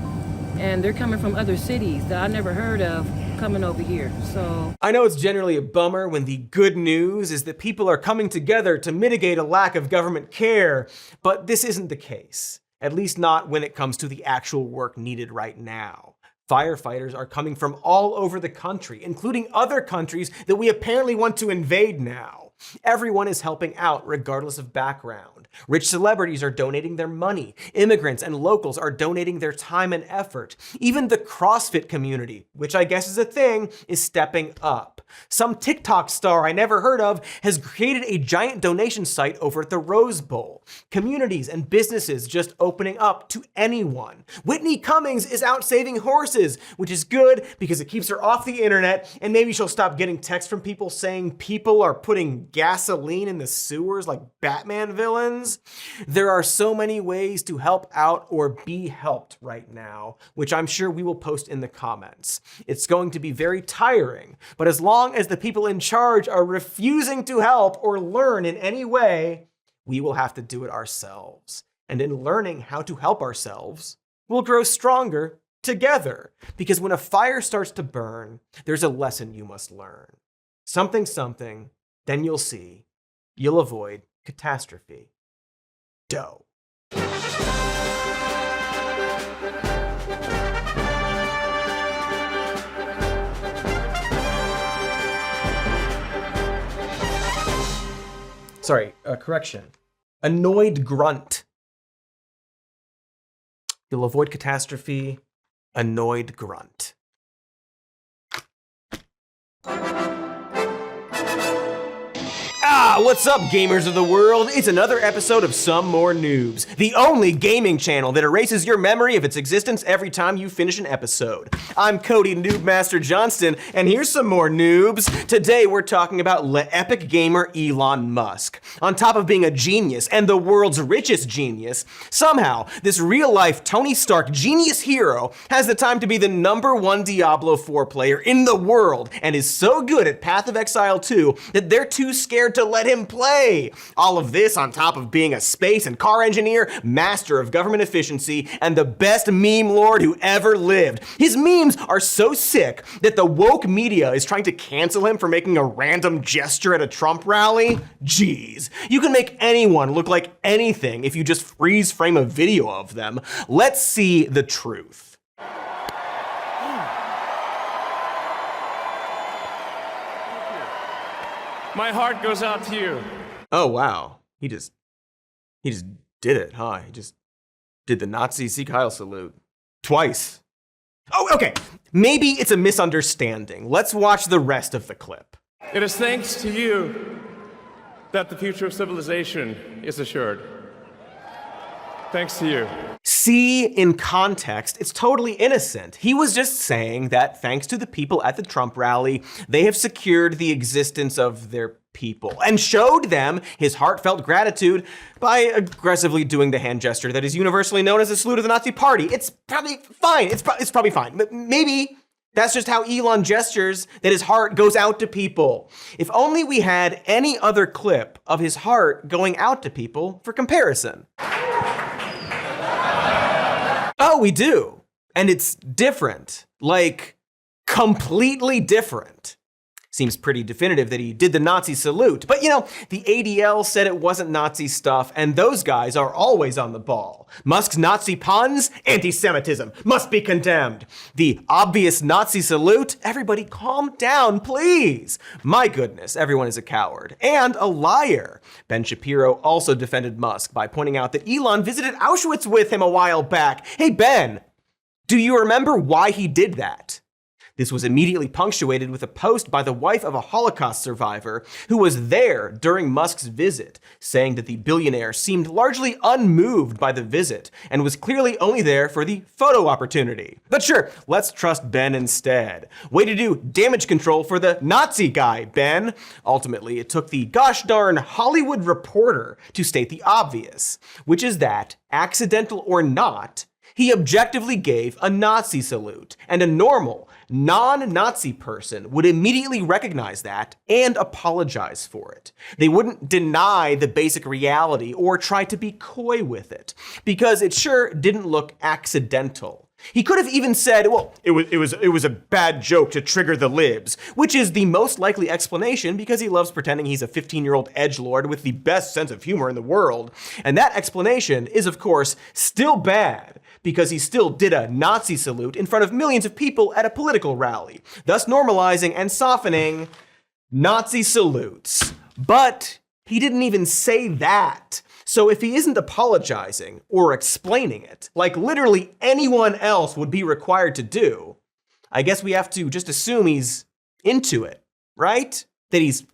And they're coming from other cities that I never heard of coming over here. So I know it's generally a bummer when the good news is that people are coming together to mitigate a lack of government care, but this isn't the case. At least not when it comes to the actual work needed right now. Firefighters are coming from all over the country, including other countries that we apparently want to invade now. Everyone is helping out regardless of background. Rich celebrities are donating their money. Immigrants and locals are donating their time and effort. Even the CrossFit community, which I guess is a thing, is stepping up. Some TikTok star I never heard of has created a giant donation site over at the Rose Bowl. Communities and businesses just opening up to anyone. Whitney Cummings is out saving horses, which is good because it keeps her off the internet, and maybe she'll stop getting texts from people saying people are putting gasoline in the sewers like Batman villains. There are so many ways to help out or be helped right now, which I'm sure we will post in the comments. It's going to be very tiring, but as long as the people in charge are refusing to help or learn in any way, we will have to do it ourselves. And in learning how to help ourselves, we'll grow stronger together. Because when a fire starts to burn, there's a lesson you must learn. Something, then you'll see. You'll avoid catastrophe. Doe. correction. Annoyed grunt. You'll avoid catastrophe. Annoyed grunt. What's up, gamers of the world? It's another episode of Some More Noobs, the only gaming channel that erases your memory of its existence every time you finish an episode. I'm Cody Noobmaster Johnston, and here's some more noobs. Today we're talking about epic gamer Elon Musk. On top of being a genius and the world's richest genius, somehow this real-life Tony Stark genius hero has the time to be the #1 Diablo 4 player in the world and is so good at Path of Exile 2 that they're too scared to let him play. All of this on top of being a space and car engineer, master of government efficiency, and the best meme lord who ever lived. His memes are so sick that the woke media is trying to cancel him for making a random gesture at a Trump rally. Jeez, you can make anyone look like anything if you just freeze frame a video of them. Let's see the truth. My heart goes out to you. Oh, wow. He just did it, huh? He just did the Nazi Sieg Heil salute. Twice. Oh, okay. Maybe it's a misunderstanding. Let's watch the rest of the clip. It is thanks to you that the future of civilization is assured. Thanks to you. See, in context, it's totally innocent. He was just saying that thanks to the people at the Trump rally, they have secured the existence of their people and showed them his heartfelt gratitude by aggressively doing the hand gesture that is universally known as a salute of the Nazi Party. It's probably fine. It's probably fine. But maybe that's just how Elon gestures, that his heart goes out to people. If only we had any other clip of his heart going out to people for comparison. Oh, we do. And it's different. Like, completely different. Seems pretty definitive that he did the Nazi salute. But you know, the ADL said it wasn't Nazi stuff, and those guys are always on the ball. Musk's Nazi puns? Anti-Semitism. Must be condemned. The obvious Nazi salute? Everybody calm down, please. My goodness, everyone is a coward. And a liar. Ben Shapiro also defended Musk by pointing out that Elon visited Auschwitz with him a while back. Hey Ben, do you remember why he did that? This was immediately punctuated with a post by the wife of a Holocaust survivor who was there during Musk's visit, saying that the billionaire seemed largely unmoved by the visit and was clearly only there for the photo opportunity. But sure, let's trust Ben instead. Way to do damage control for the Nazi guy, Ben. Ultimately, it took the gosh darn Hollywood Reporter to state the obvious, which is that, accidental or not, he objectively gave a Nazi salute, and a normal, non-Nazi person would immediately recognize that and apologize for it. They wouldn't deny the basic reality or try to be coy with it, because it sure didn't look accidental. He could have even said, well, it was a bad joke to trigger the libs, which is the most likely explanation because he loves pretending he's a 15-year-old edgelord with the best sense of humor in the world. And that explanation is, of course, still bad, because he still did a Nazi salute in front of millions of people at a political rally, thus normalizing and softening Nazi salutes. But he didn't even say that. So if he isn't apologizing or explaining it, like literally anyone else would be required to do, I guess we have to just assume he's into it, right? That he's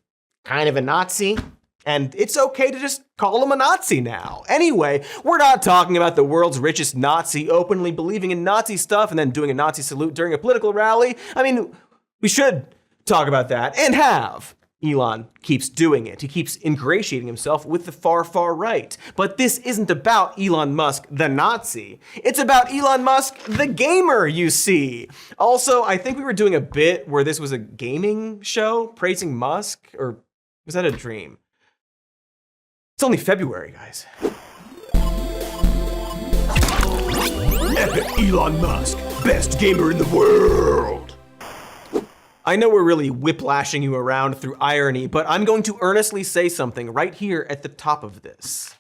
kind of a Nazi, and it's okay to just call him a Nazi now. Anyway, we're not talking about the world's richest Nazi openly believing in Nazi stuff and then doing a Nazi salute during a political rally. I mean, we should talk about that, and have. Elon keeps doing it. He keeps ingratiating himself with the far, far right. But this isn't about Elon Musk, the Nazi. It's about Elon Musk, the gamer, you see. Also, I think we were doing a bit where this was a gaming show praising Musk, or was that a dream? It's only February, guys. Epic Elon Musk, best gamer in the world. I know we're really whiplashing you around through irony, but I'm going to earnestly say something right here at the top of this.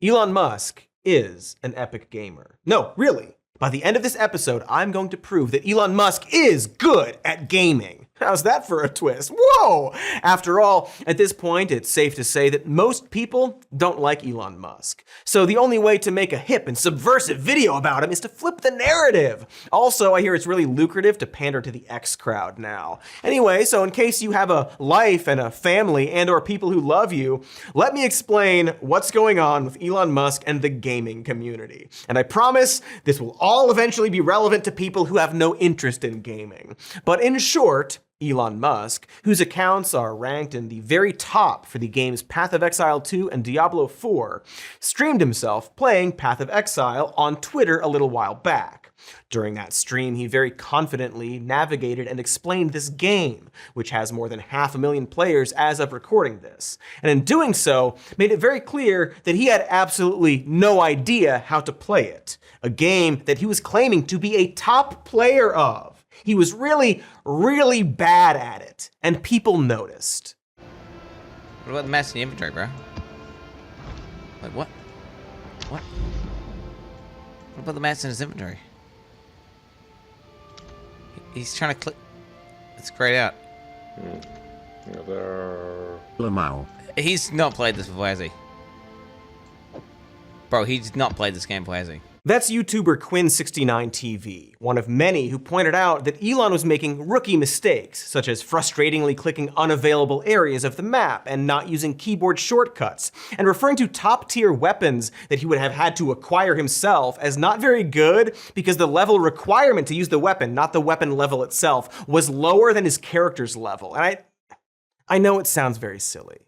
Elon Musk is an epic gamer. No, really. By the end of this episode, I'm going to prove that Elon Musk is good at gaming. How's that for a twist? Whoa! After all, at this point, it's safe to say that most people don't like Elon Musk. So the only way to make a hip and subversive video about him is to flip the narrative. Also, I hear it's really lucrative to pander to the X crowd now. Anyway, so in case you have a life and a family and or people who love you, let me explain what's going on with Elon Musk and the gaming community. And I promise this will all eventually be relevant to people who have no interest in gaming. But in short, Elon Musk, whose accounts are ranked in the very top for the games Path of Exile 2 and Diablo 4, streamed himself playing Path of Exile on Twitter a little while back. During that stream, he very confidently navigated and explained this game, which has more than 500,000 players as of recording this, and in doing so, made it very clear that he had absolutely no idea how to play it, a game that he was claiming to be a top player of. He was really, really bad at it, and people noticed. What about the maps in the inventory, bro? Wait, what? What? What about the maps in his inventory? He's trying to click. It's grayed out. He's not played this before, has he? Bro, he's not played this game before, has he? That's YouTuber Quinn69TV, one of many who pointed out that Elon was making rookie mistakes, such as frustratingly clicking unavailable areas of the map and not using keyboard shortcuts, and referring to top-tier weapons that he would have had to acquire himself as not very good because the level requirement to use the weapon, not the weapon level itself, was lower than his character's level. And I know it sounds very silly,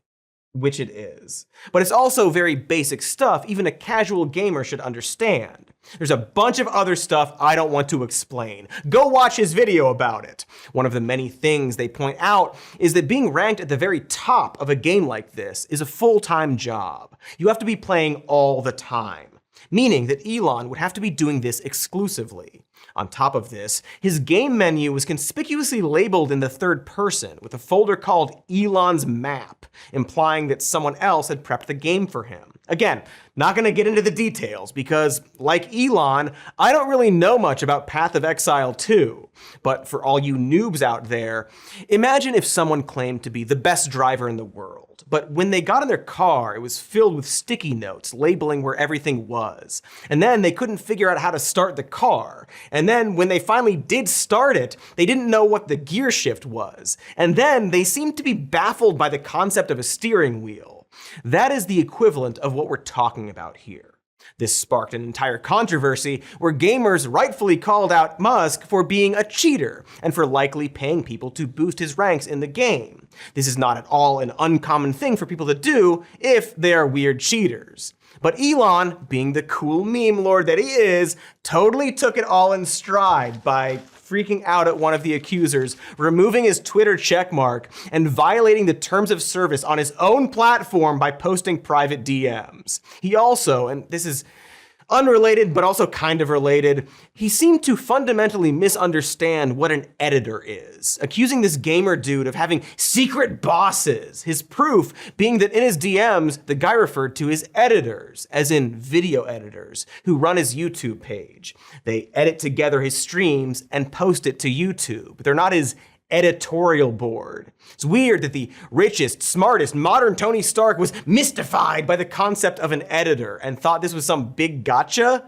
which it is, but it's also very basic stuff even a casual gamer should understand. There's a bunch of other stuff I don't want to explain. Go watch his video about it. One of the many things they point out is that being ranked at the very top of a game like this is a full-time job. You have to be playing all the time, meaning that Elon would have to be doing this exclusively. On top of this, his game menu was conspicuously labeled in the third person with a folder called Elon's Map, implying that someone else had prepped the game for him. Again, not gonna get into the details because, like Elon, I don't really know much about Path of Exile 2. But for all you noobs out there, imagine if someone claimed to be the best driver in the world, but when they got in their car, it was filled with sticky notes labeling where everything was. And then they couldn't figure out how to start the car. And then when they finally did start it, they didn't know what the gear shift was. And then they seemed to be baffled by the concept of a steering wheel. That is the equivalent of what we're talking about here. This sparked an entire controversy where gamers rightfully called out Musk for being a cheater and for likely paying people to boost his ranks in the game. This is not at all an uncommon thing for people to do if they are weird cheaters. But Elon, being the cool meme lord that he is, totally took it all in stride by freaking out at one of the accusers, removing his Twitter checkmark, and violating the terms of service on his own platform by posting private DMs. He also, and this is unrelated but also kind of related, he seemed to fundamentally misunderstand what an editor is, accusing this gamer dude of having secret bosses, his proof being that in his DMs, the guy referred to his editors, as in video editors, who run his YouTube page. They edit together his streams and post it to YouTube. They're not his editorial board. It's weird that the richest, smartest, modern Tony Stark was mystified by the concept of an editor and thought this was some big gotcha.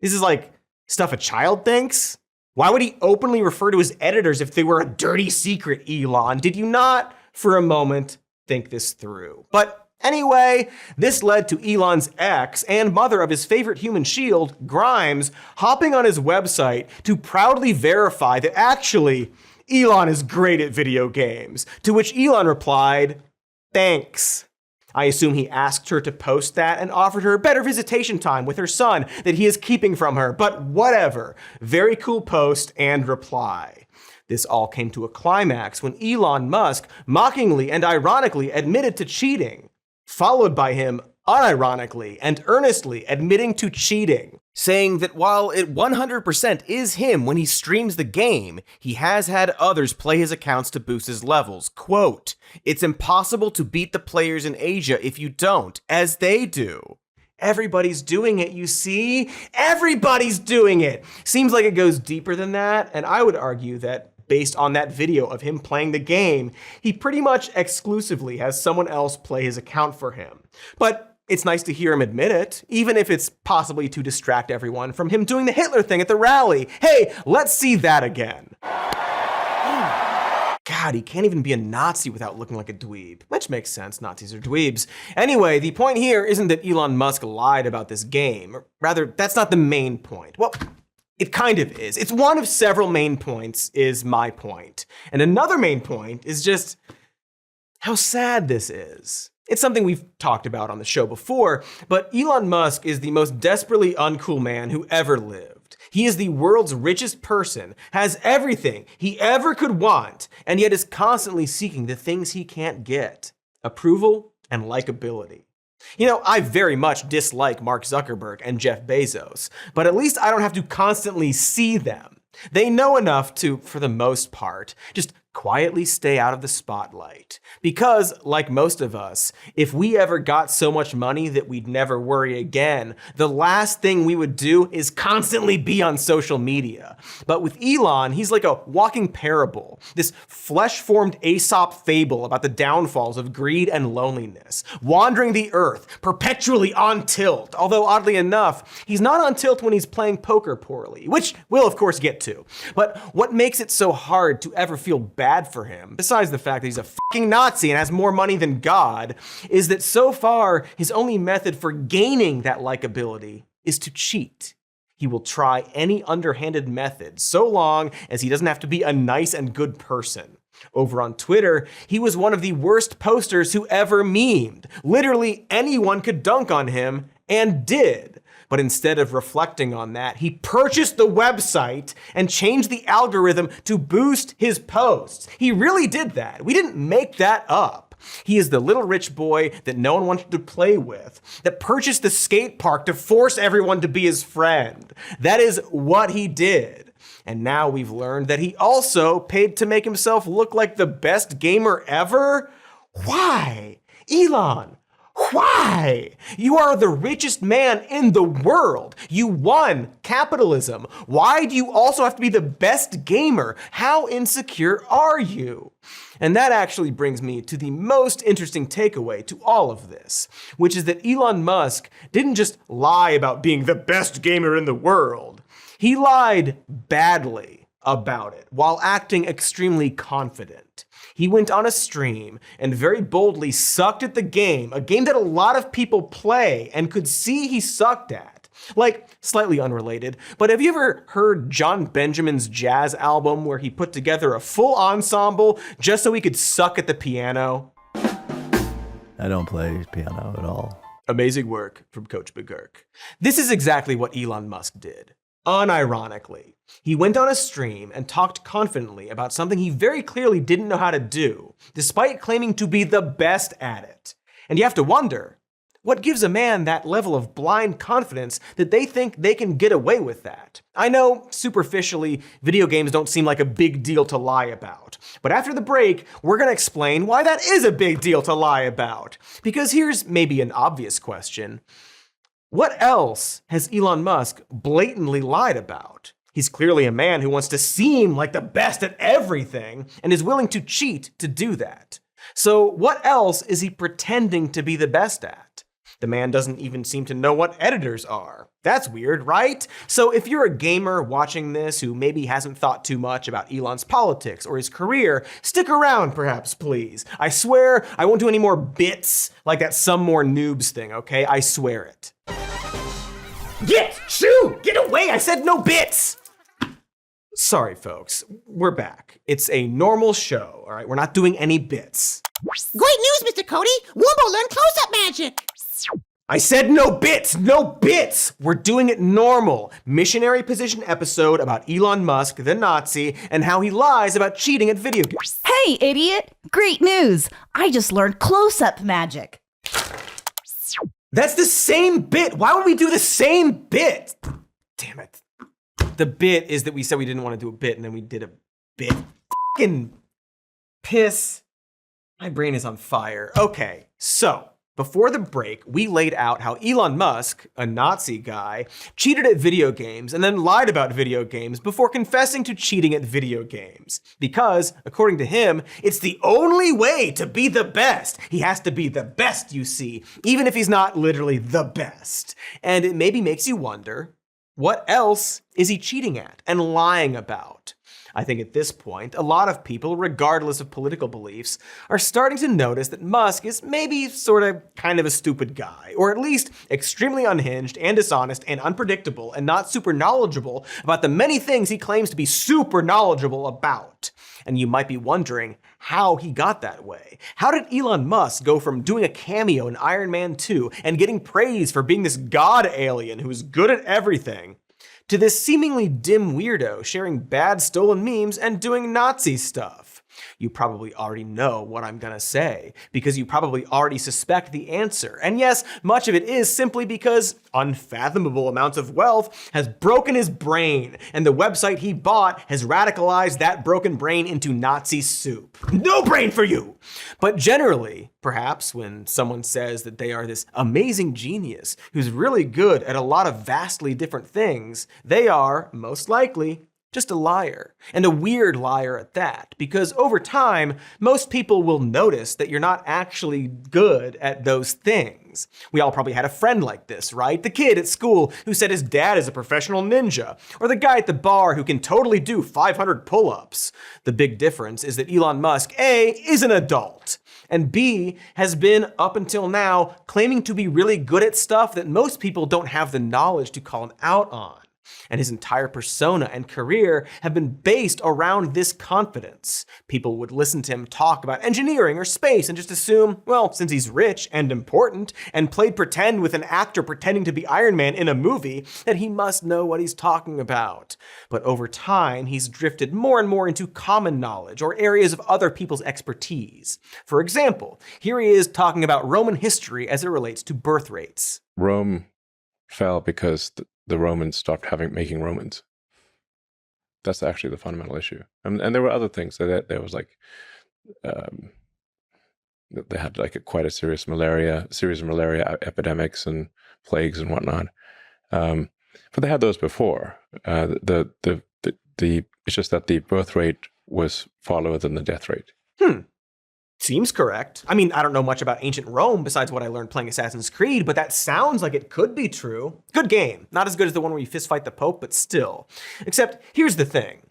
This is like stuff a child thinks. Why would he openly refer to his editors if they were a dirty secret, Elon? Did you not, for a moment, think this through? But anyway, this led to Elon's ex and mother of his favorite human shield, Grimes, hopping on his website to proudly verify that actually Elon is great at video games, to which Elon replied, "Thanks." I assume he asked her to post that and offered her better visitation time with her son that he is keeping from her, but whatever. Very cool post and reply. This all came to a climax when Elon Musk mockingly and ironically admitted to cheating, followed by him unironically and earnestly admitting to cheating, saying that while it 100% is him when he streams the game, he has had others play his accounts to boost his levels. Quote, "It's impossible to beat the players in Asia if you don't, as they do." Everybody's doing it, you see? Everybody's doing it! Seems like it goes deeper than that, and I would argue that based on that video of him playing the game, he pretty much exclusively has someone else play his account for him. But it's nice to hear him admit it, even if it's possibly to distract everyone from him doing the Hitler thing at the rally. Hey, let's see that again. God, he can't even be a Nazi without looking like a dweeb. Which makes sense, Nazis are dweebs. Anyway, the point here isn't that Elon Musk lied about this game. Or rather, that's not the main point. Well, it kind of is. It's one of several main points, is my point. And another main point is just how sad this is. It's something we've talked about on the show before, but Elon Musk is the most desperately uncool man who ever lived. He is the world's richest person, has everything he ever could want, and yet is constantly seeking the things he can't get: approval and likability. You know, I very much dislike Mark Zuckerberg and Jeff Bezos, but at least I don't have to constantly see them. They know enough to, for the most part, just quietly stay out of the spotlight. Because, like most of us, if we ever got so much money that we'd never worry again, the last thing we would do is constantly be on social media. But with Elon, he's like a walking parable, this flesh-formed Aesop fable about the downfalls of greed and loneliness, wandering the earth, perpetually on tilt. Although, oddly enough, he's not on tilt when he's playing poker poorly, which we'll of course get to. But what makes it so hard to ever feel bad for him, besides the fact that he's a fucking Nazi and has more money than God, is that so far his only method for gaining that likability is to cheat. He will try any underhanded method so long as he doesn't have to be a nice and good person. Over on Twitter, he was one of the worst posters who ever memed. Literally anyone could dunk on him, and did. But instead of reflecting on that, he purchased the website and changed the algorithm to boost his posts. He really did that. We didn't make that up. He is the little rich boy that no one wanted to play with, that purchased the skate park to force everyone to be his friend. That is what he did. And now we've learned that he also paid to make himself look like the best gamer ever? Why? Elon, why? You are the richest man in the world. You won capitalism. Why do you also have to be the best gamer? How insecure are you? And that actually brings me to the most interesting takeaway to all of this, which is that Elon Musk didn't just lie about being the best gamer in the world. He lied badly about it while acting extremely confident. He went on a stream and very boldly sucked at the game, a game that a lot of people play and could see he sucked at. Like, slightly unrelated, but have you ever heard John Benjamin's jazz album where he put together a full ensemble just so he could suck at the piano? I don't play piano at all. Amazing work from Coach McGurk. This is exactly what Elon Musk did. Unironically, he went on a stream and talked confidently about something he very clearly didn't know how to do, despite claiming to be the best at it. And you have to wonder, what gives a man that level of blind confidence that they think they can get away with that? I know, superficially, video games don't seem like a big deal to lie about. But after the break, we're gonna explain why that is a big deal to lie about. Because here's maybe an obvious question. What else has Elon Musk blatantly lied about? He's clearly a man who wants to seem like the best at everything and is willing to cheat to do that. So what else is he pretending to be the best at? The man doesn't even seem to know what editors are. That's weird, right? So if you're a gamer watching this who maybe hasn't thought too much about Elon's politics or his career, stick around perhaps, please. I swear I won't do any more bits like that some more noobs thing, okay? I swear it. Get away! I said no bits! Sorry, folks. We're back. It's a normal show, all right? We're not doing any bits. Great news, Mr. Cody! Wumbo learned close-up magic! I said no bits! No bits! We're doing it normal. Missionary position episode about Elon Musk, the Nazi, and how he lies about cheating at video games. Hey, idiot! Great news! I just learned close-up magic. That's the same bit! Why would we do the same bit? Damn it. The bit is that we said we didn't want to do a bit, and then we did a bit. Fucking piss. My brain is on fire. Okay, so Before the break, we laid out how Elon Musk, a Nazi guy, cheated at video games and then lied about video games before confessing to cheating at video games. Because, according to him, it's the only way to be the best. He has to be the best, you see, even if he's not literally the best. And it maybe makes you wonder, what else is he cheating at and lying about? I think at this point, a lot of people, regardless of political beliefs, are starting to notice that Musk is maybe kind of a stupid guy, or at least extremely unhinged and dishonest and unpredictable and not super knowledgeable about the many things he claims to be super knowledgeable about. And you might be wondering how he got that way. How did Elon Musk go from doing a cameo in Iron Man 2 and getting praise for being this god alien who's good at everything, to this seemingly dim weirdo sharing bad stolen memes and doing Nazi stuff? You probably already know what I'm gonna say, because you probably already suspect the answer. And yes, much of it is simply because unfathomable amounts of wealth has broken his brain, and the website he bought has radicalized that broken brain into Nazi soup. No brain for you! But generally, perhaps when someone says that they are this amazing genius who's really good at a lot of vastly different things, they are, most likely, just a liar, and a weird liar at that, because over time, most people will notice that you're not actually good at those things. We all probably had a friend like this, right? The kid at school who said his dad is a professional ninja, or the guy at the bar who can totally do 500 pull-ups. The big difference is that Elon Musk, A, is an adult, and B, has been, up until now, claiming to be really good at stuff that most people don't have the knowledge to call him out on. And his entire persona and career have been based around this confidence. People would listen to him talk about engineering or space and just assume, well, since he's rich and important and played pretend with an actor pretending to be Iron Man in a movie, that he must know what he's talking about. But over time, he's drifted more and more into common knowledge or areas of other people's expertise. For example, here he is talking about Roman history as it relates to birth rates. Rome fell because the Romans stopped making Romans. That's actually the fundamental issue. And there were other things. There was they had quite a series of malaria epidemics and plagues and whatnot. But they had those before. It's just that the birth rate was far lower than the death rate. Seems correct. I mean, I don't know much about ancient Rome besides what I learned playing Assassin's Creed, but that sounds like it could be true. Good game. Not as good as the one where you fistfight the Pope, but still. Except, here's the thing.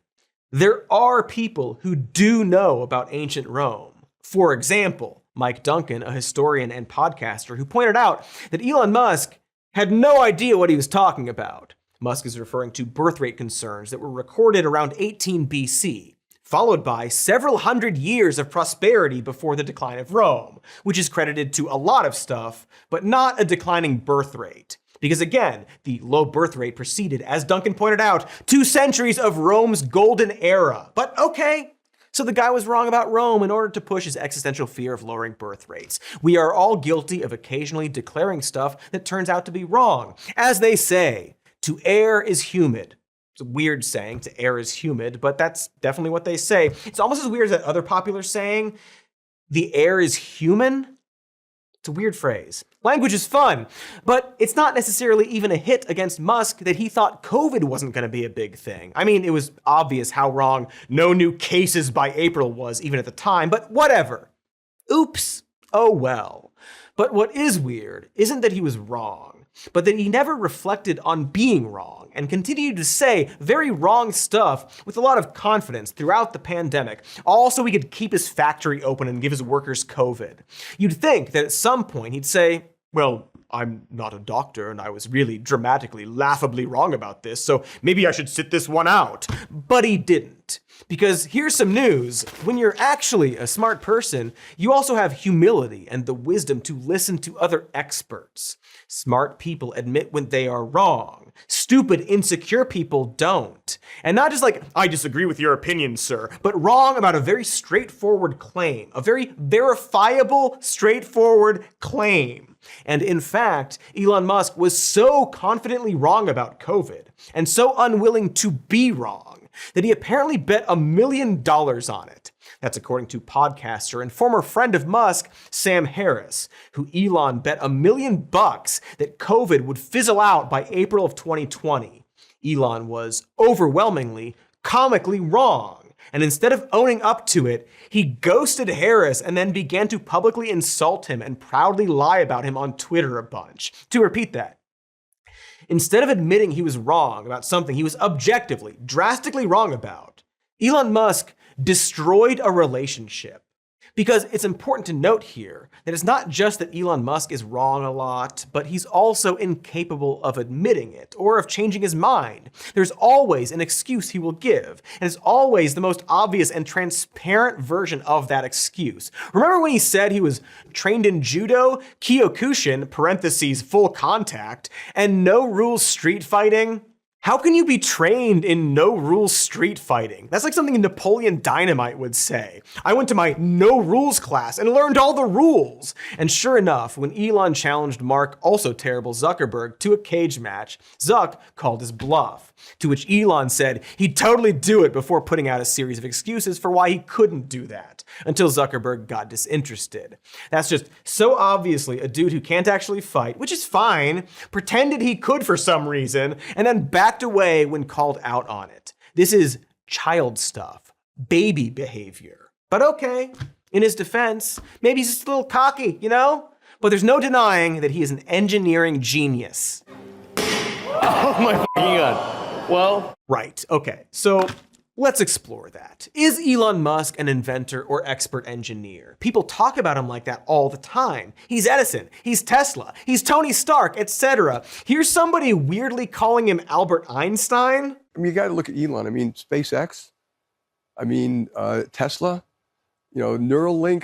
There are people who do know about ancient Rome. For example, Mike Duncan, a historian and podcaster, who pointed out that Elon Musk had no idea what he was talking about. Musk is referring to birth rate concerns that were recorded around 18 BC. Followed by several hundred years of prosperity before the decline of Rome, which is credited to a lot of stuff, but not a declining birth rate. Because again, the low birth rate preceded, as Duncan pointed out, 2 centuries of Rome's golden era. But okay, so the guy was wrong about Rome in order to push his existential fear of lowering birth rates. We are all guilty of occasionally declaring stuff that turns out to be wrong. As they say, to err is humid. It's a weird saying, to err is humid, but that's definitely what they say. It's almost as weird as that other popular saying, the air is human. It's a weird phrase. Language is fun, but it's not necessarily even a hit against Musk that he thought COVID wasn't going to be a big thing. I mean, it was obvious how wrong no new cases by April was, even at the time, but whatever. Oops. Oh well. But what is weird isn't that he was wrong, but that he never reflected on being wrong and continued to say very wrong stuff with a lot of confidence throughout the pandemic, all so he could keep his factory open and give his workers COVID. You'd think that at some point he'd say, well, I'm not a doctor and I was really dramatically, laughably wrong about this, so maybe I should sit this one out. But he didn't. Because here's some news. When you're actually a smart person, you also have humility and the wisdom to listen to other experts. Smart people admit when they are wrong. Stupid, insecure people don't. And not just I disagree with your opinion, sir, but wrong about a very straightforward claim. A very verifiable, straightforward claim. And in fact, Elon Musk was so confidently wrong about COVID and so unwilling to be wrong that he apparently bet $1 million on it. That's according to podcaster and former friend of Musk, Sam Harris, who Elon bet $1 million that COVID would fizzle out by April of 2020. Elon was overwhelmingly, comically wrong. And instead of owning up to it, he ghosted Harris and then began to publicly insult him and proudly lie about him on Twitter a bunch. To repeat that, instead of admitting he was wrong about something he was objectively, drastically wrong about, Elon Musk destroyed a relationship. Because it's important to note here that it's not just that Elon Musk is wrong a lot, but he's also incapable of admitting it or of changing his mind. There's always an excuse he will give, and it's always the most obvious and transparent version of that excuse. Remember when he said he was trained in judo, Kyokushin, parentheses, full contact, and no rules street fighting? How can you be trained in no rules street fighting? That's like something Napoleon Dynamite would say. I went to my no rules class and learned all the rules. And sure enough, when Elon challenged Mark, also terrible Zuckerberg, to a cage match, Zuck called his bluff. To which Elon said he'd totally do it before putting out a series of excuses for why he couldn't do that, until Zuckerberg got disinterested. That's just so obviously a dude who can't actually fight, which is fine, pretended he could for some reason, and then backed away when called out on it. This is child stuff, baby behavior. But okay, in his defense, maybe he's just a little cocky, you know? But there's no denying that he is an engineering genius. Oh my God. Well, right, okay, so let's explore that. Is Elon Musk an inventor or expert engineer? People talk about him like that all the time. He's Edison, he's Tesla, he's Tony Stark, etc. Here's somebody weirdly calling him Albert Einstein. I mean, you got to look at Elon. I mean, SpaceX. I mean, Tesla. You know, Neuralink.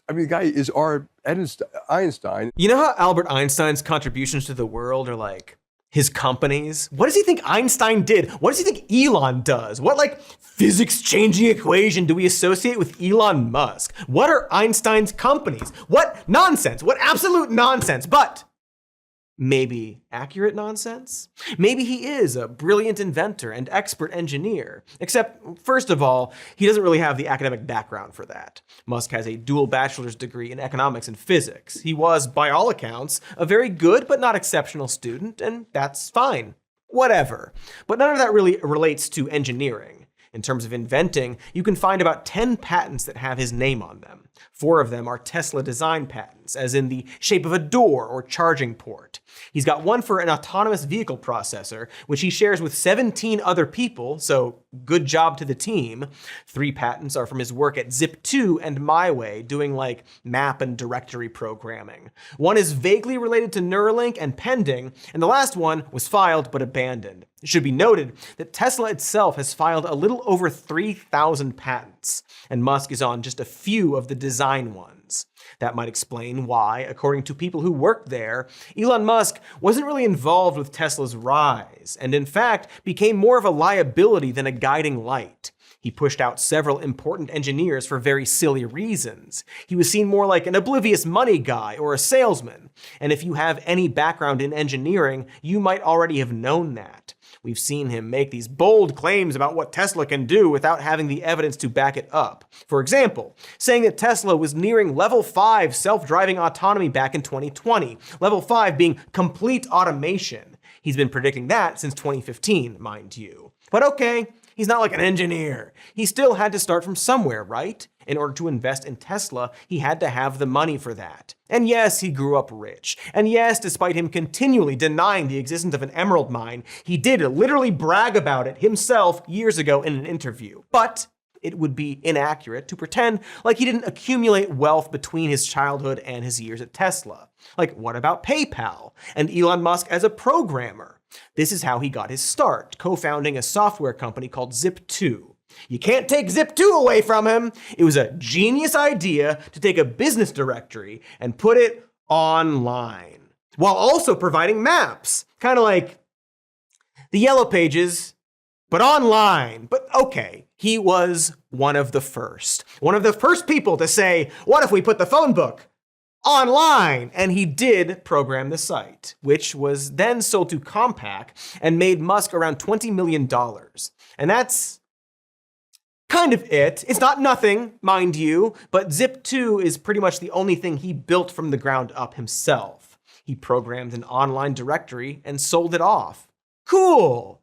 The guy is our Einstein. You know how Albert Einstein's contributions to the world are like his companies? What does he think Einstein did? What does he think Elon does? What physics-changing equation do we associate with Elon Musk? What are Einstein's companies? What nonsense? What absolute nonsense? But maybe accurate nonsense? Maybe he is a brilliant inventor and expert engineer. Except, first of all, he doesn't really have the academic background for that. Musk has a dual bachelor's degree in economics and physics. He was, by all accounts, a very good but not exceptional student, and that's fine. Whatever. But none of that really relates to engineering. In terms of inventing, you can find about 10 patents that have his name on them. 4 of them are Tesla design patents, as in the shape of a door or charging port. He's got one for an autonomous vehicle processor, which he shares with 17 other people, so good job to the team. 3 patents are from his work at Zip2 and MyWay, doing map and directory programming. 1 is vaguely related to Neuralink and pending, and the last one was filed but abandoned. It should be noted that Tesla itself has filed a little over 3,000 patents, and Musk is on just a few of the design ones. That might explain why, according to people who worked there, Elon Musk wasn't really involved with Tesla's rise, and in fact became more of a liability than a guiding light. He pushed out several important engineers for very silly reasons. He was seen more like an oblivious money guy or a salesman, and if you have any background in engineering, you might already have known that. We've seen him make these bold claims about what Tesla can do without having the evidence to back it up. For example, saying that Tesla was nearing level 5 self-driving autonomy back in 2020, level 5 being complete automation. He's been predicting that since 2015, mind you. But okay, he's not like an engineer. He still had to start from somewhere, right? In order to invest in Tesla, he had to have the money for that. And yes, he grew up rich. And yes, despite him continually denying the existence of an emerald mine, he did literally brag about it himself years ago in an interview. But it would be inaccurate to pretend like he didn't accumulate wealth between his childhood and his years at Tesla. What about PayPal and Elon Musk as a programmer? This is how he got his start, co-founding a software company called Zip2. You can't take Zip2 away from him. It was a genius idea to take a business directory and put it online, while also providing maps. Kind of like the Yellow Pages, but online. But okay, he was one of the first people to say, what if we put the phone book online? And he did program the site, which was then sold to Compaq and made Musk around $20 million. And that's kind of it. It's not nothing, mind you, but Zip2 is pretty much the only thing he built from the ground up himself. He programmed an online directory and sold it off. Cool!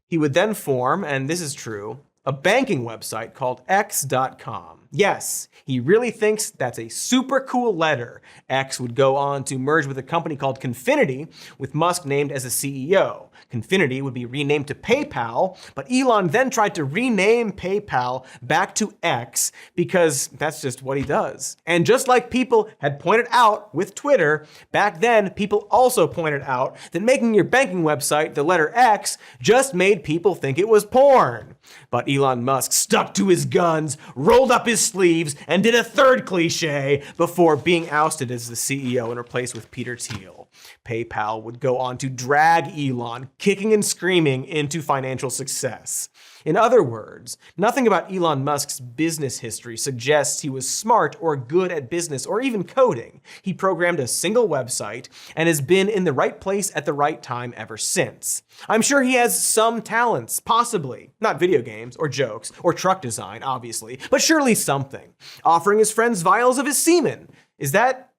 He would then form, and this is true, a banking website called X.com. Yes, he really thinks that's a super cool letter. X would go on to merge with a company called Confinity, with Musk named as the CEO. Confinity would be renamed to PayPal, but Elon then tried to rename PayPal back to X because that's just what he does. And just like people had pointed out with Twitter, back then people also pointed out that making your banking website the letter X just made people think it was porn. But Elon Musk stuck to his guns, rolled up his sleeves, and did a third cliche before being ousted as the CEO and replaced with Peter Thiel. PayPal would go on to drag Elon, kicking and screaming, into financial success. In other words, nothing about Elon Musk's business history suggests he was smart or good at business or even coding. He programmed a single website and has been in the right place at the right time ever since. I'm sure he has some talents, possibly. Not video games or jokes or truck design, obviously, but surely something. Offering his friends vials of his semen. Is that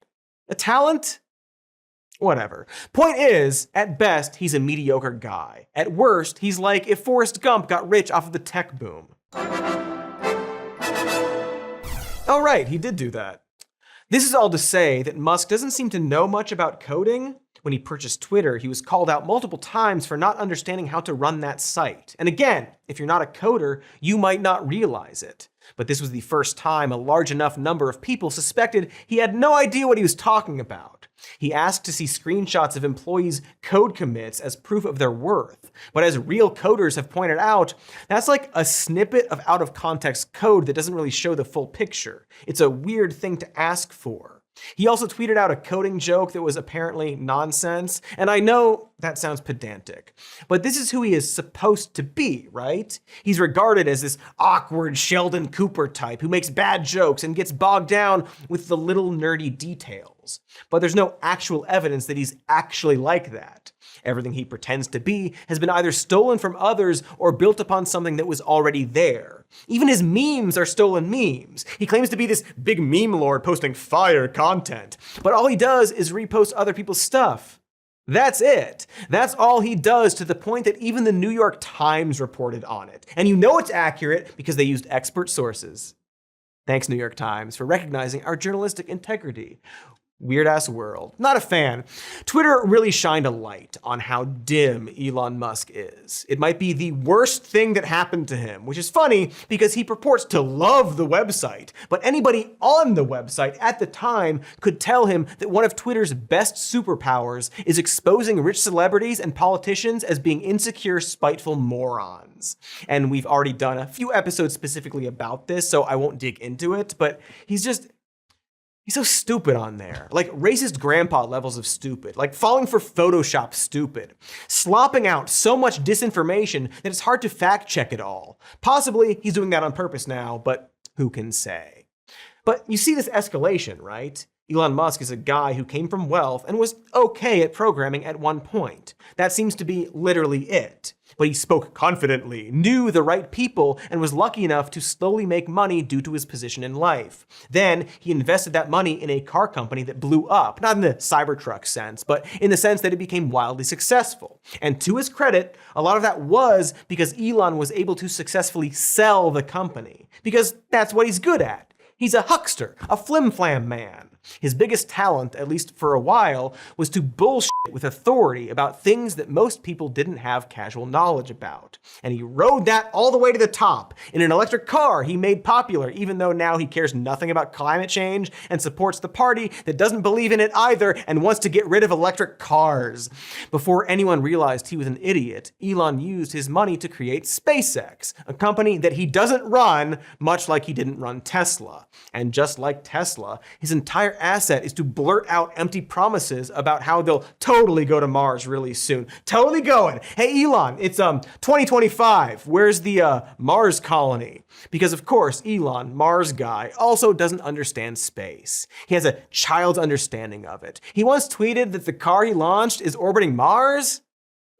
a talent? Whatever. Point is, at best, he's a mediocre guy. At worst, he's like if Forrest Gump got rich off of the tech boom. Oh right, he did do that. This is all to say that Musk doesn't seem to know much about coding. When he purchased Twitter, he was called out multiple times for not understanding how to run that site. And again, if you're not a coder, you might not realize it. But this was the first time a large enough number of people suspected he had no idea what he was talking about. He asked to see screenshots of employees' code commits as proof of their worth. But as real coders have pointed out, that's like a snippet of out-of-context code that doesn't really show the full picture. It's a weird thing to ask for. He also tweeted out a coding joke that was apparently nonsense, and I know that sounds pedantic, but this is who he is supposed to be, right? He's regarded as this awkward Sheldon Cooper type who makes bad jokes and gets bogged down with the little nerdy details. But there's no actual evidence that he's actually like that. Everything he pretends to be has been either stolen from others or built upon something that was already there. Even his memes are stolen memes. He claims to be this big meme lord posting fire content, but all he does is repost other people's stuff. That's it. That's all he does, to the point that even the New York Times reported on it. And you know it's accurate because they used expert sources. Thanks, New York Times, for recognizing our journalistic integrity. Weird ass world. Not a fan. Twitter really shined a light on how dim Elon Musk is. It might be the worst thing that happened to him, which is funny because he purports to love the website. But anybody on the website at the time could tell him that one of Twitter's best superpowers is exposing rich celebrities and politicians as being insecure, spiteful morons. And we've already done a few episodes specifically about this, so I won't dig into it, but he's so stupid on there. Like racist grandpa levels of stupid. Like falling for Photoshop stupid. Slopping out so much disinformation that it's hard to fact check it all. Possibly he's doing that on purpose now, but who can say? But you see this escalation, right? Elon Musk is a guy who came from wealth and was okay at programming at one point. That seems to be literally it. But he spoke confidently, knew the right people, and was lucky enough to slowly make money due to his position in life. Then he invested that money in a car company that blew up, not in the Cybertruck sense, but in the sense that it became wildly successful. And to his credit, a lot of that was because Elon was able to successfully sell the company. Because that's what he's good at. He's a huckster, a flim-flam man. His biggest talent, at least for a while, was to bullshit with authority about things that most people didn't have casual knowledge about. And he rode that all the way to the top in an electric car he made popular, even though now he cares nothing about climate change and supports the party that doesn't believe in it either and wants to get rid of electric cars. Before anyone realized he was an idiot, Elon used his money to create SpaceX, a company that he doesn't run, much like he didn't run Tesla. And just like Tesla, his entire asset is to blurt out empty promises about how they'll totally go to Mars really soon. Totally going. Hey Elon, it's 2025. Where's the Mars colony? Because of course, Elon, Mars guy, also doesn't understand space. He has a child's understanding of it. He once tweeted that the car he launched is orbiting Mars.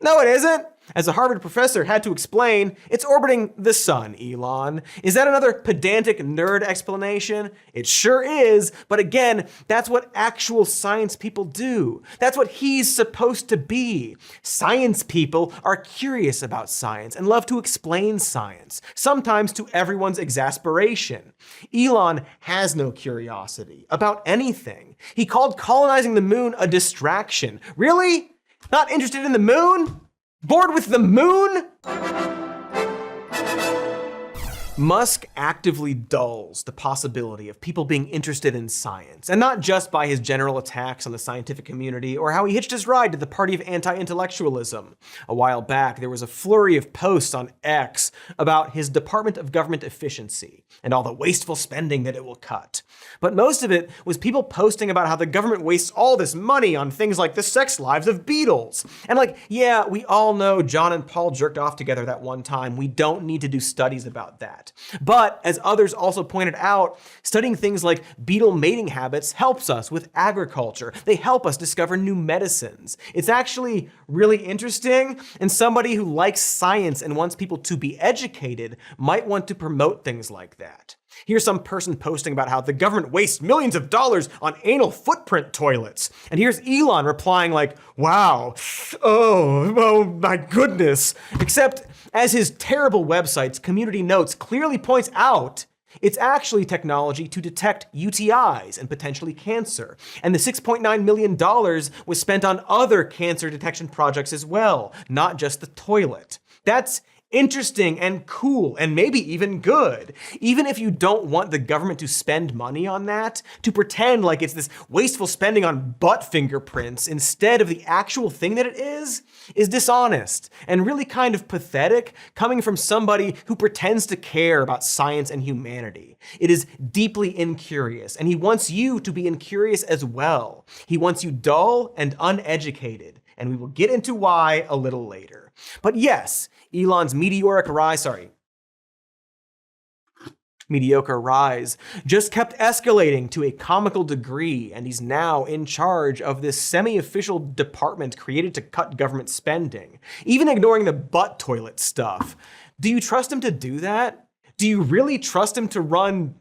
No, it isn't. As a Harvard professor had to explain, it's orbiting the sun, Elon. Is that another pedantic nerd explanation? It sure is, but again, that's what actual science people do. That's what he's supposed to be. Science people are curious about science and love to explain science, sometimes to everyone's exasperation. Elon has no curiosity about anything. He called colonizing the moon a distraction. Really? Not interested in the moon? Bored with the moon? Musk actively dulls the possibility of people being interested in science, and not just by his general attacks on the scientific community or how he hitched his ride to the party of anti-intellectualism. A while back, there was a flurry of posts on X about his Department of Government Efficiency and all the wasteful spending that it will cut. But most of it was people posting about how the government wastes all this money on things like the sex lives of beetles. And like, yeah, we all know John and Paul jerked off together that one time. We don't need to do studies about that. But as others also pointed out, studying things like beetle mating habits helps us with agriculture. They help us discover new medicines. It's actually really interesting, and somebody who likes science and wants people to be educated might want to promote things like that. Here's some person posting about how the government wastes millions of dollars on anal footprint toilets. And here's Elon replying like, wow, oh my goodness. Except as his terrible website's community notes clearly points out, it's actually technology to detect UTIs and potentially cancer. And the $6.9 million was spent on other cancer detection projects as well, not just the toilet. That's interesting and cool and maybe even good. Even if you don't want the government to spend money on that, to pretend like it's this wasteful spending on butt fingerprints instead of the actual thing that it is dishonest and really kind of pathetic coming from somebody who pretends to care about science and humanity. It is deeply incurious, and he wants you to be incurious as well. He wants you dull and uneducated, and we will get into why a little later. But yes, Elon's mediocre rise just kept escalating to a comical degree, and he's now in charge of this semi-official department created to cut government spending, even ignoring the butt toilet stuff. Do you trust him to do that? Do you really trust him to run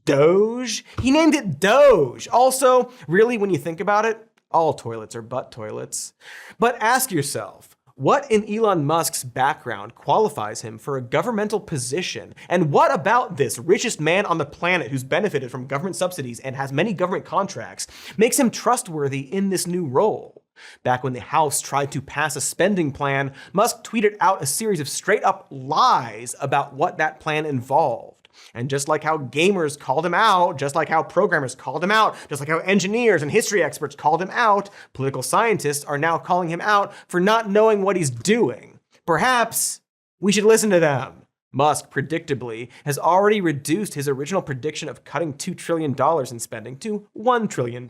DOGE? He named it DOGE. Also, really, when you think about it, all toilets are butt toilets. But ask yourself, what in Elon Musk's background qualifies him for a governmental position? And what about this richest man on the planet who's benefited from government subsidies and has many government contracts makes him trustworthy in this new role? Back when the House tried to pass a spending plan, Musk tweeted out a series of straight-up lies about what that plan involved. And just like how gamers called him out, just like how programmers called him out, just like how engineers and history experts called him out, political scientists are now calling him out for not knowing what he's doing. Perhaps we should listen to them. Musk, predictably, has already reduced his original prediction of cutting $2 trillion in spending to $1 trillion.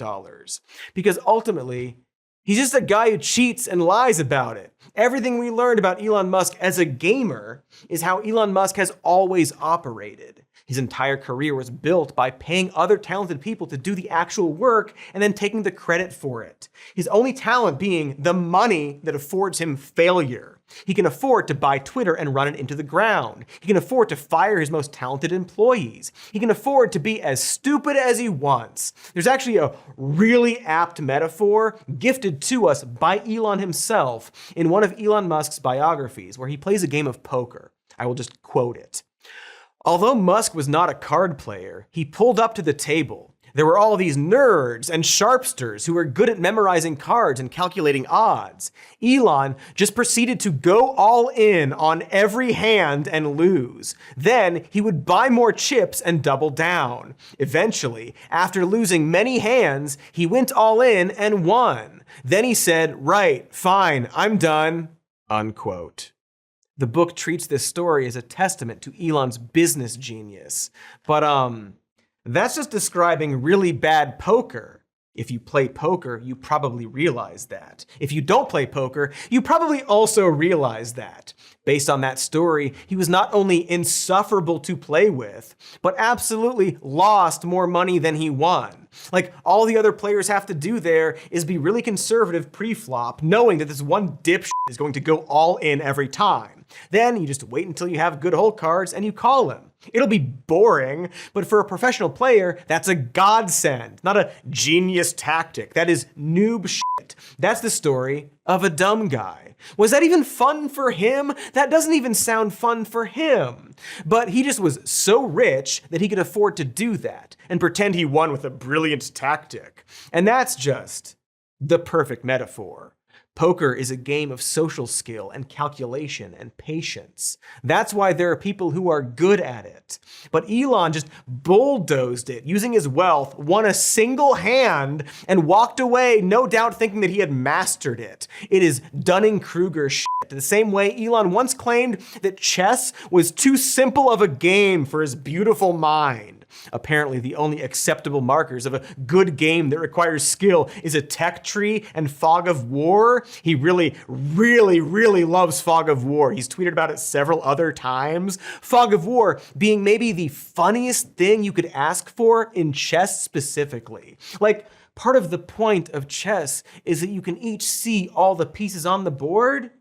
Because ultimately, he's just a guy who cheats and lies about it. Everything we learned about Elon Musk as a gamer is how Elon Musk has always operated. His entire career was built by paying other talented people to do the actual work and then taking the credit for it. His only talent being the money that affords him failure. He can afford to buy Twitter and run it into the ground. He can afford to fire his most talented employees. He can afford to be as stupid as he wants. There's actually a really apt metaphor gifted to us by Elon himself in one of Elon Musk's biographies where he plays a game of poker. I will just quote it. Although Musk was not a card player, he pulled up to the table. There were all these nerds and sharpsters who were good at memorizing cards and calculating odds. Elon just proceeded to go all in on every hand and lose. Then he would buy more chips and double down. Eventually, after losing many hands, he went all in and won. Then he said, "Right, fine, I'm done." Unquote. The book treats this story as a testament to Elon's business genius. But that's just describing really bad poker. If you play poker, you probably realize that. If you don't play poker, you probably also realize that. Based on that story, he was not only insufferable to play with, but absolutely lost more money than he won. Like, all the other players have to do there is be really conservative pre-flop, knowing that this one dipshit is going to go all in every time. Then you just wait until you have good hole cards and you call him. It'll be boring, but for a professional player, that's a godsend, not a genius tactic. That is noob shit. That's the story of a dumb guy. Was that even fun for him? That doesn't even sound fun for him. But he just was so rich that he could afford to do that and pretend he won with a brilliant tactic. And that's just the perfect metaphor. Poker is a game of social skill and calculation and patience. That's why there are people who are good at it. But Elon just bulldozed it, using his wealth, won a single hand, and walked away, no doubt thinking that he had mastered it. It is Dunning-Kruger shit. The same way Elon once claimed that chess was too simple of a game for his beautiful mind. Apparently, the only acceptable markers of a good game that requires skill is a tech tree and fog of war. He really loves fog of war. He's tweeted about it several other times. Fog of war being maybe the funniest thing you could ask for in chess specifically. Like, part of the point of chess is that you can each see all the pieces on the board.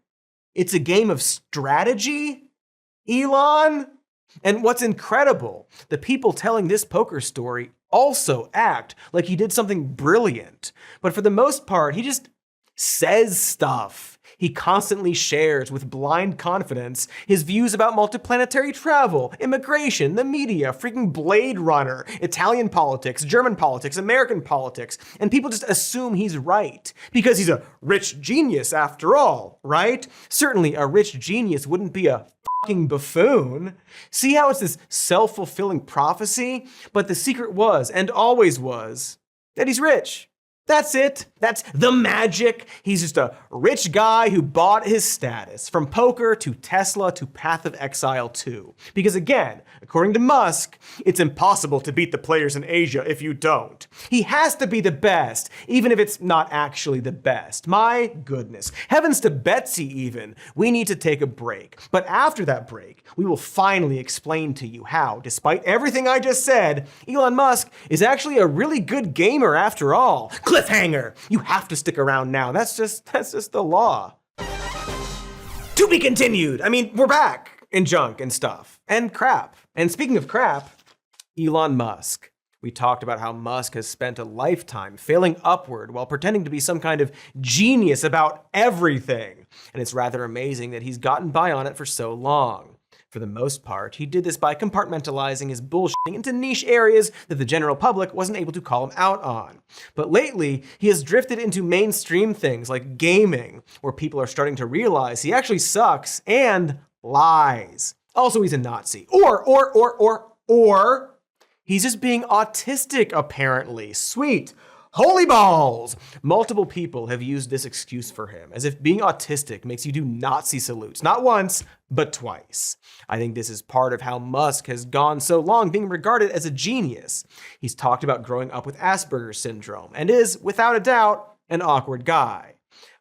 It's a game of strategy, Elon. And what's incredible, the people telling this poker story also act like he did something brilliant. But for the most part, he just says stuff. He constantly shares with blind confidence his views about multiplanetary travel, immigration, the media, freaking Blade Runner, Italian politics, German politics, American politics, and people just assume he's right because he's a rich genius after all, right? Certainly a rich genius wouldn't be a fucking buffoon. See how it's this self-fulfilling prophecy? But the secret was, and always was, that he's rich. That's it. That's the magic. He's just a rich guy who bought his status, from poker to Tesla to Path of Exile 2. Because again, according to Musk, it's impossible to beat the players in Asia if you don't. He has to be the best, even if it's not actually the best. My goodness. Heavens to Betsy even. We need to take a break. But after that break, we will finally explain to you how, despite everything I just said, Elon Musk is actually a really good gamer after all. Cliffhanger! You have to stick around now. That's just the law. To be continued. I mean, we're back in junk and stuff and crap. And speaking of crap, Elon Musk. We talked about how Musk has spent a lifetime failing upward while pretending to be some kind of genius about everything. And it's rather amazing that he's gotten by on it for so long. For the most part, he did this by compartmentalizing his bullshitting into niche areas that the general public wasn't able to call him out on. But lately, he has drifted into mainstream things like gaming, where people are starting to realize he actually sucks and lies. Also, he's a Nazi. Or he's just being autistic, apparently. Sweet. Holy balls! Multiple people have used this excuse for him, as if being autistic makes you do Nazi salutes, not once, but twice. I think this is part of how Musk has gone so long being regarded as a genius. He's talked about growing up with Asperger's syndrome, and is, without a doubt, an awkward guy.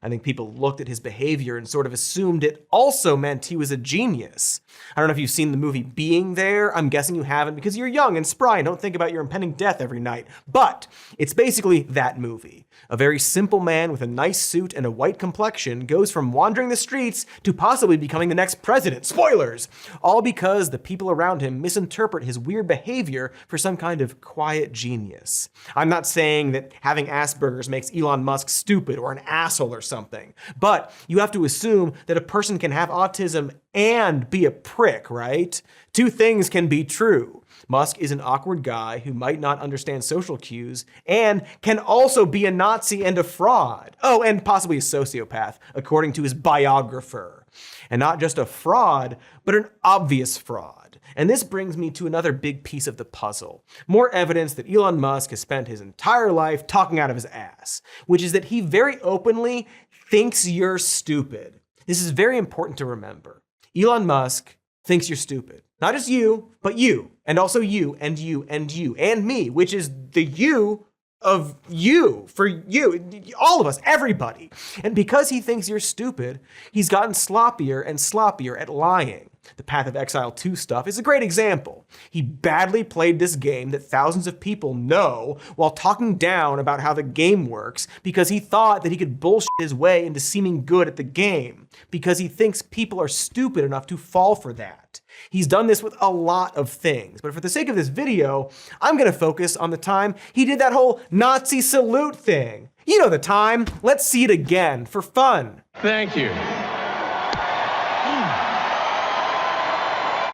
I think people looked at his behavior and sort of assumed it also meant he was a genius. I don't know if you've seen the movie Being There. I'm guessing you haven't because you're young and spry and don't think about your impending death every night. But it's basically that movie. A very simple man with a nice suit and a white complexion goes from wandering the streets to possibly becoming the next president. Spoilers! All because the people around him misinterpret his weird behavior for some kind of quiet genius. I'm not saying that having Asperger's makes Elon Musk stupid or an asshole or something, but you have to assume that a person can have autism and be a prick, right? Two things can be true. Musk is an awkward guy who might not understand social cues and can also be a Nazi and a fraud. Oh, and possibly a sociopath, according to his biographer. And not just a fraud, but an obvious fraud. And this brings me to another big piece of the puzzle. More evidence that Elon Musk has spent his entire life talking out of his ass, which is that he very openly thinks you're stupid. This is very important to remember. Elon Musk thinks you're stupid. Not just you, but you, and also you, and you, and you, and me, which is the you of you, for you, all of us, everybody. And because he thinks you're stupid, he's gotten sloppier and sloppier at lying. The Path of Exile 2 stuff is a great example. He badly played this game that thousands of people know while talking down about how the game works because he thought that he could bullshit his way into seeming good at the game because he thinks people are stupid enough to fall for that. He's done this with a lot of things, but for the sake of this video, I'm gonna focus on the time he did that whole Nazi salute thing. You know the time. Let's see it again for fun. Thank you.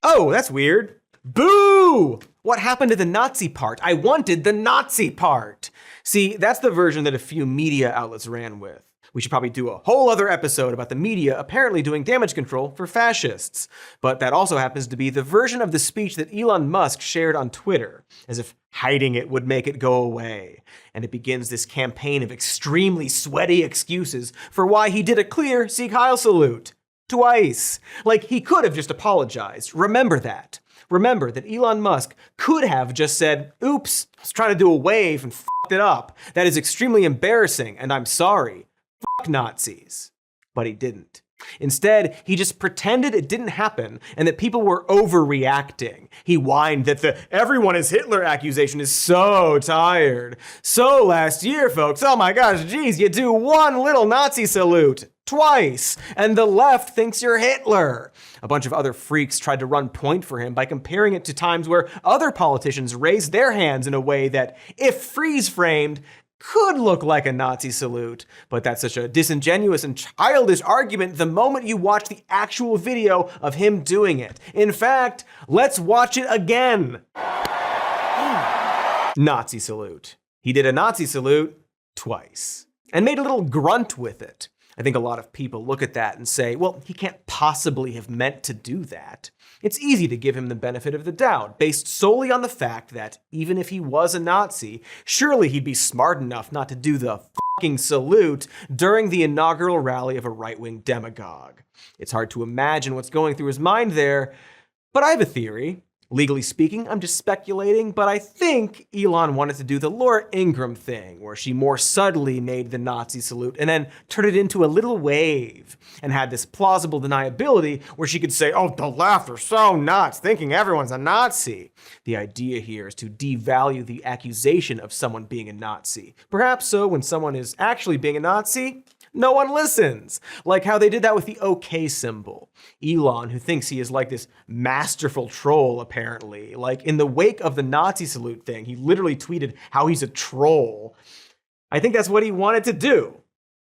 Oh, that's weird. Boo! What happened to the Nazi part? I wanted the Nazi part. See, that's the version that a few media outlets ran with. We should probably do a whole other episode about the media apparently doing damage control for fascists. But that also happens to be the version of the speech that Elon Musk shared on Twitter, as if hiding it would make it go away. And it begins this campaign of extremely sweaty excuses for why he did a clear Sieg Heil salute. Twice. Like, he could have just apologized. Remember that. Remember that Elon Musk could have just said, oops, I was trying to do a wave and f***ed it up. That is extremely embarrassing, and I'm sorry. Fuck Nazis. But he didn't. Instead, he just pretended it didn't happen and that people were overreacting. He whined that the "everyone is Hitler" accusation is so tired. So last year, folks, oh my gosh, geez, you do one little Nazi salute. Twice, and the left thinks you're Hitler. A bunch of other freaks tried to run point for him by comparing it to times where other politicians raised their hands in a way that, if freeze-framed, could look like a Nazi salute. But that's such a disingenuous and childish argument the moment you watch the actual video of him doing it. In fact, let's watch it again. Nazi salute. He did a Nazi salute twice, and made a little grunt with it. I think a lot of people look at that and say, well, he can't possibly have meant to do that. It's easy to give him the benefit of the doubt, based solely on the fact that, even if he was a Nazi, surely he'd be smart enough not to do the fucking salute during the inaugural rally of a right-wing demagogue. It's hard to imagine what's going through his mind there, but I have a theory. Legally speaking, I'm just speculating, but I think Elon wanted to do the Laura Ingraham thing, where she more subtly made the Nazi salute and then turned it into a little wave, and had this plausible deniability where she could say, oh, the left are so nuts, thinking everyone's a Nazi. The idea here is to devalue the accusation of someone being a Nazi. Perhaps so when someone is actually being a Nazi, no one listens. Like how they did that with the OK symbol. Elon, who thinks he is like this masterful troll, apparently. Like in the wake of the Nazi salute thing, he literally tweeted how he's a troll. I think that's what he wanted to do,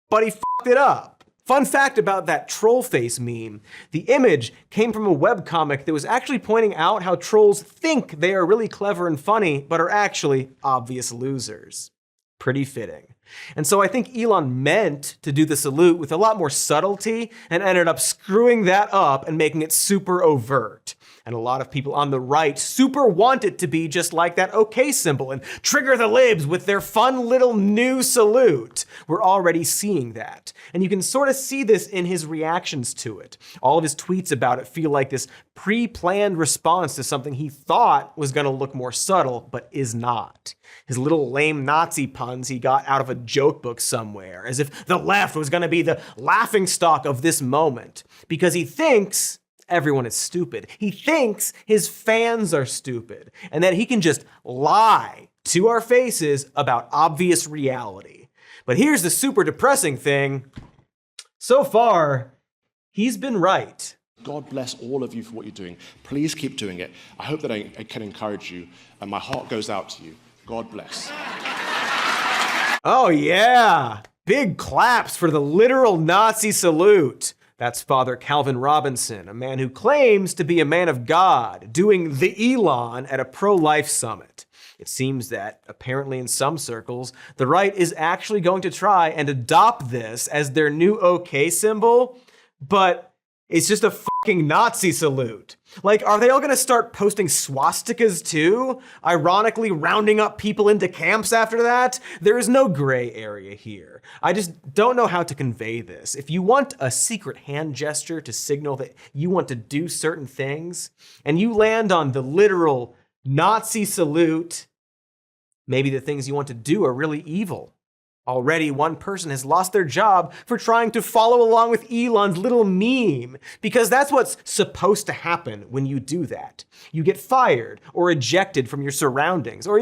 but he fucked it up. Fun fact about that troll face meme, the image came from a webcomic that was actually pointing out how trolls think they are really clever and funny, but are actually obvious losers. Pretty fitting. And so I think Elon meant to do the salute with a lot more subtlety and ended up screwing that up and making it super overt. And a lot of people on the right super want it to be just like that OK symbol and trigger the libs with their fun little new salute. We're already seeing that. And you can sort of see this in his reactions to it. All of his tweets about it feel like this pre-planned response to something he thought was going to look more subtle, but is not. His little lame Nazi puns he got out of a joke book somewhere, as if the left was going to be the laughingstock of this moment, because he thinks everyone is stupid. He thinks his fans are stupid, and that he can just lie to our faces about obvious reality. But here's the super depressing thing. So far, he's been right. God bless all of you for what you're doing. Please keep doing it. I hope that I can encourage you, and my heart goes out to you. God bless. Oh yeah, big claps for the literal Nazi salute. That's Father Calvin Robinson, a man who claims to be a man of God, doing the Elon at a pro-life summit. It seems that, apparently in some circles, the right is actually going to try and adopt this as their new OK symbol, but it's just a fucking Nazi salute. Like, are they all gonna start posting swastikas too? Ironically rounding up people into camps after that? There is no gray area here. I just don't know how to convey this. If you want a secret hand gesture to signal that you want to do certain things, and you land on the literal Nazi salute, maybe the things you want to do are really evil. Already, one person has lost their job for trying to follow along with Elon's little meme, because that's what's supposed to happen when you do that. You get fired or ejected from your surroundings, or,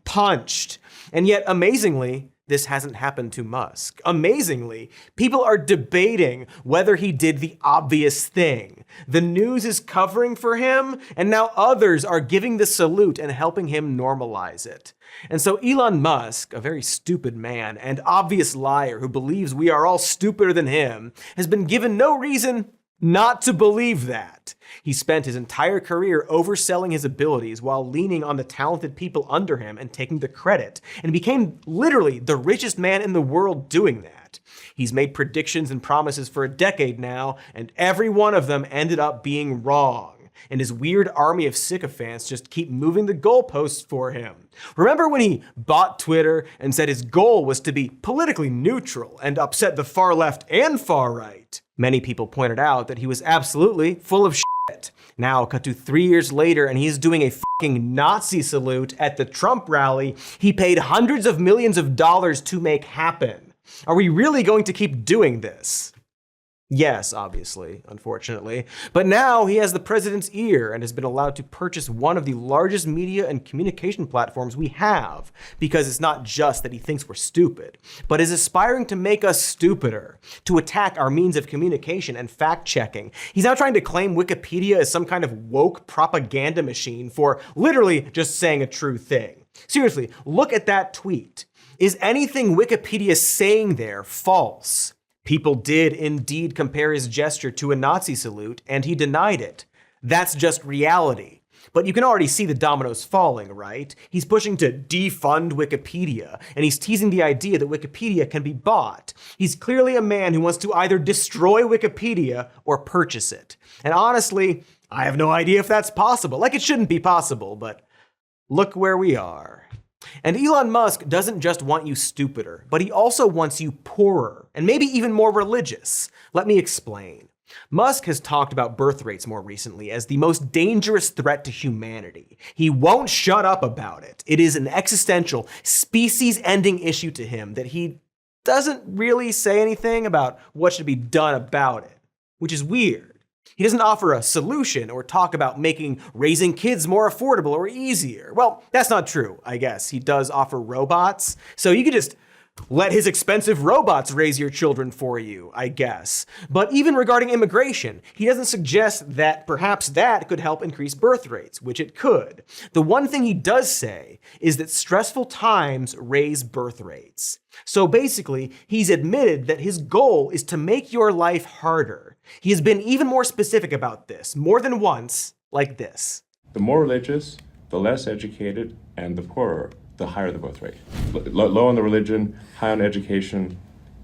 punched. And yet, amazingly, this hasn't happened to Musk. Amazingly, people are debating whether he did the obvious thing. The news is covering for him, and now others are giving the salute and helping him normalize it. And so Elon Musk, a very stupid man and obvious liar who believes we are all stupider than him, has been given no reason not to believe that. He spent his entire career overselling his abilities while leaning on the talented people under him and taking the credit, and became literally the richest man in the world doing that. He's made predictions and promises for a decade now, and every one of them ended up being wrong. And his weird army of sycophants just keep moving the goalposts for him. Remember when he bought Twitter and said his goal was to be politically neutral and upset the far left and far right? Many people pointed out that he was absolutely full of shit. Now, cut to 3 years later, and he's doing a fucking Nazi salute at the Trump rally he paid hundreds of millions of dollars to make happen. Are we really going to keep doing this? Yes, obviously, unfortunately. But now he has the president's ear and has been allowed to purchase one of the largest media and communication platforms we have, because it's not just that he thinks we're stupid, but is aspiring to make us stupider, to attack our means of communication and fact-checking. He's now trying to claim Wikipedia as some kind of woke propaganda machine for literally just saying a true thing. Seriously, look at that tweet. Is anything Wikipedia saying there false? People did indeed compare his gesture to a Nazi salute, and he denied it. That's just reality. But you can already see the dominoes falling, right? He's pushing to defund Wikipedia, and he's teasing the idea that Wikipedia can be bought. He's clearly a man who wants to either destroy Wikipedia or purchase it. And honestly, I have no idea if that's possible. Like, it shouldn't be possible, but look where we are. And Elon Musk doesn't just want you stupider, but he also wants you poorer, and maybe even more religious. Let me explain. Musk has talked about birth rates more recently as the most dangerous threat to humanity. He won't shut up about it. It is an existential, species-ending issue to him that he doesn't really say anything about what should be done about it, which is weird. He doesn't offer a solution or talk about making raising kids more affordable or easier. Well, that's not true, I guess. He does offer robots, so you could just let his expensive robots raise your children for you, I guess. But even regarding immigration, he doesn't suggest that perhaps that could help increase birth rates, which it could. The one thing he does say is that stressful times raise birth rates. So basically, he's admitted that his goal is to make your life harder. He has been even more specific about this, more than once, like this. The more religious, the less educated, and the poorer, the higher the birth rate. Low on the religion, high on education,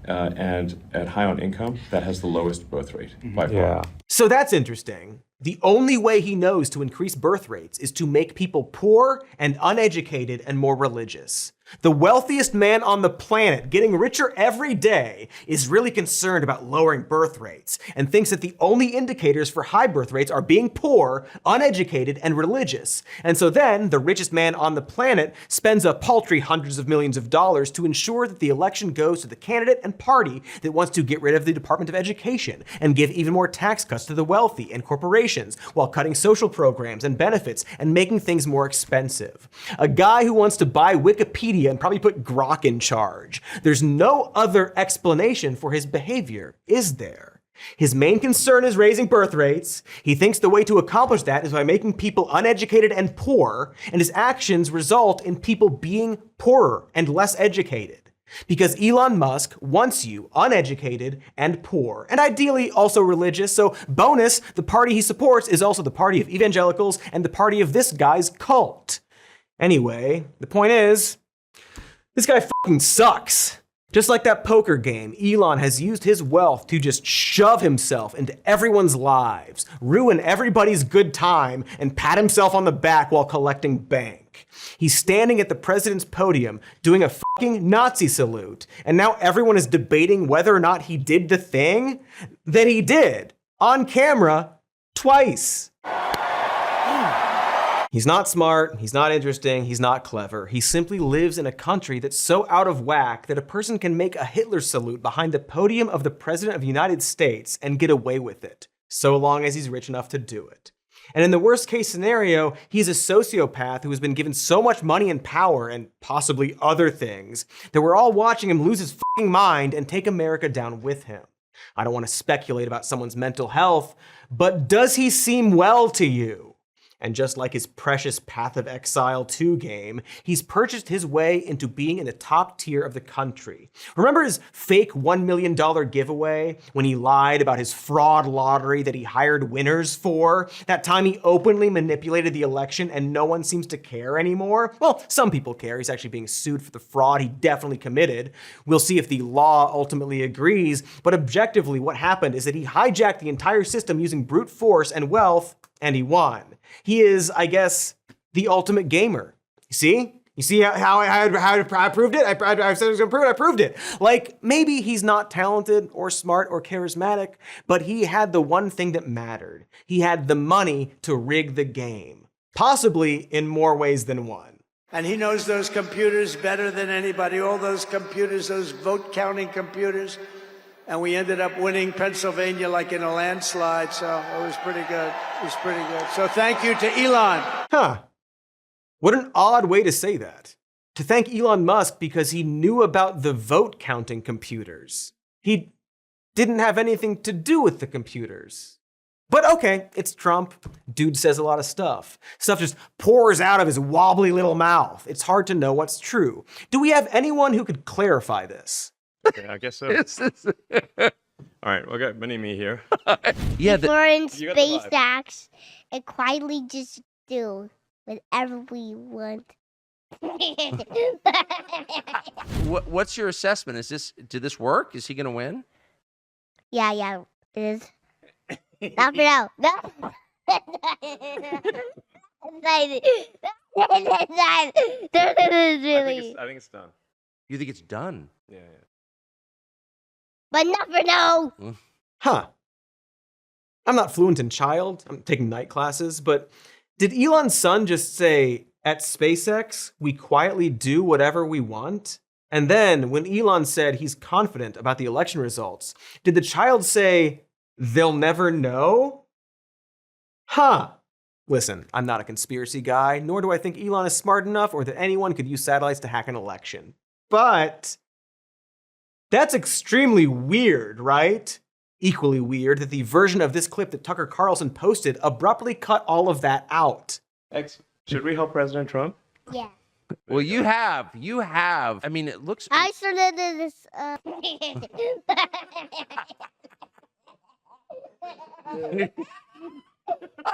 and high on income, that has the lowest birth rate by far. Yeah. So that's interesting. The only way he knows to increase birth rates is to make people poor and uneducated and more religious. The wealthiest man on the planet, getting richer every day, is really concerned about lowering birth rates and thinks that the only indicators for high birth rates are being poor, uneducated, and religious. And so then the richest man on the planet spends a paltry hundreds of millions of dollars to ensure that the election goes to the candidate and party that wants to get rid of the Department of Education and give even more tax cuts to the wealthy and corporations while cutting social programs and benefits and making things more expensive. A guy who wants to buy Wikipedia and probably put Grok in charge. There's no other explanation for his behavior, is there? His main concern is raising birth rates. He thinks the way to accomplish that is by making people uneducated and poor, and his actions result in people being poorer and less educated. Because Elon Musk wants you uneducated and poor, and ideally also religious, so bonus, the party he supports is also the party of evangelicals and the party of this guy's cult. Anyway, the point is, this guy fucking sucks. Just like that poker game, Elon has used his wealth to just shove himself into everyone's lives, ruin everybody's good time, and pat himself on the back while collecting bank. He's standing at the president's podium doing a fucking Nazi salute, and now everyone is debating whether or not he did the thing that he did on camera twice. He's not smart, he's not interesting, he's not clever. He simply lives in a country that's so out of whack that a person can make a Hitler salute behind the podium of the President of the United States and get away with it, so long as he's rich enough to do it. And in the worst case scenario, he's a sociopath who has been given so much money and power and possibly other things that we're all watching him lose his fucking mind and take America down with him. I don't want to speculate about someone's mental health, but does he seem well to you? And just like his precious Path of Exile 2 game, he's purchased his way into being in the top tier of the country. Remember his fake $1 million giveaway when he lied about his fraud lottery that he hired winners for? That time he openly manipulated the election and no one seems to care anymore? Well, some people care. He's actually being sued for the fraud he definitely committed. We'll see if the law ultimately agrees, but objectively what happened is that he hijacked the entire system using brute force and wealth, and he won. He is, I guess, the ultimate gamer. You see? You see how I proved it? I said I was gonna prove it, I proved it. Like, maybe he's not talented or smart or charismatic, but he had the one thing that mattered. He had the money to rig the game. Possibly in more ways than one. And he knows those computers better than anybody, all those computers, those vote counting computers. And we ended up winning Pennsylvania like in a landslide, so it was pretty good. It was pretty good. So thank you to Elon. Huh. What an odd way to say that. To thank Elon Musk because he knew about the vote counting computers. He didn't have anything to do with the computers. But okay, it's Trump. Dude says a lot of stuff. Stuff just pours out of his wobbly little mouth. It's hard to know what's true. Do we have anyone who could clarify this? Okay, I guess so. All right, we got mini-me here. Yeah, we're in You got the vibe. SpaceX and quietly just do whatever we want. What's your assessment? Did this work? Is he going to win? Yeah, it is. Not for now. No. I think it's done. You think it's done? Yeah. But not for now. Huh. I'm not fluent in child. I'm taking night classes, but did Elon's son just say, at SpaceX, we quietly do whatever we want? And then when Elon said he's confident about the election results, did the child say, they'll never know? Huh. Listen, I'm not a conspiracy guy, nor do I think Elon is smart enough or that anyone could use satellites to hack an election. But that's extremely weird, right? Equally weird that the version of this clip that Tucker Carlson posted abruptly cut all of that out. Should we help President Trump? Yeah. Well, you have. I mean, it looks. I started this. I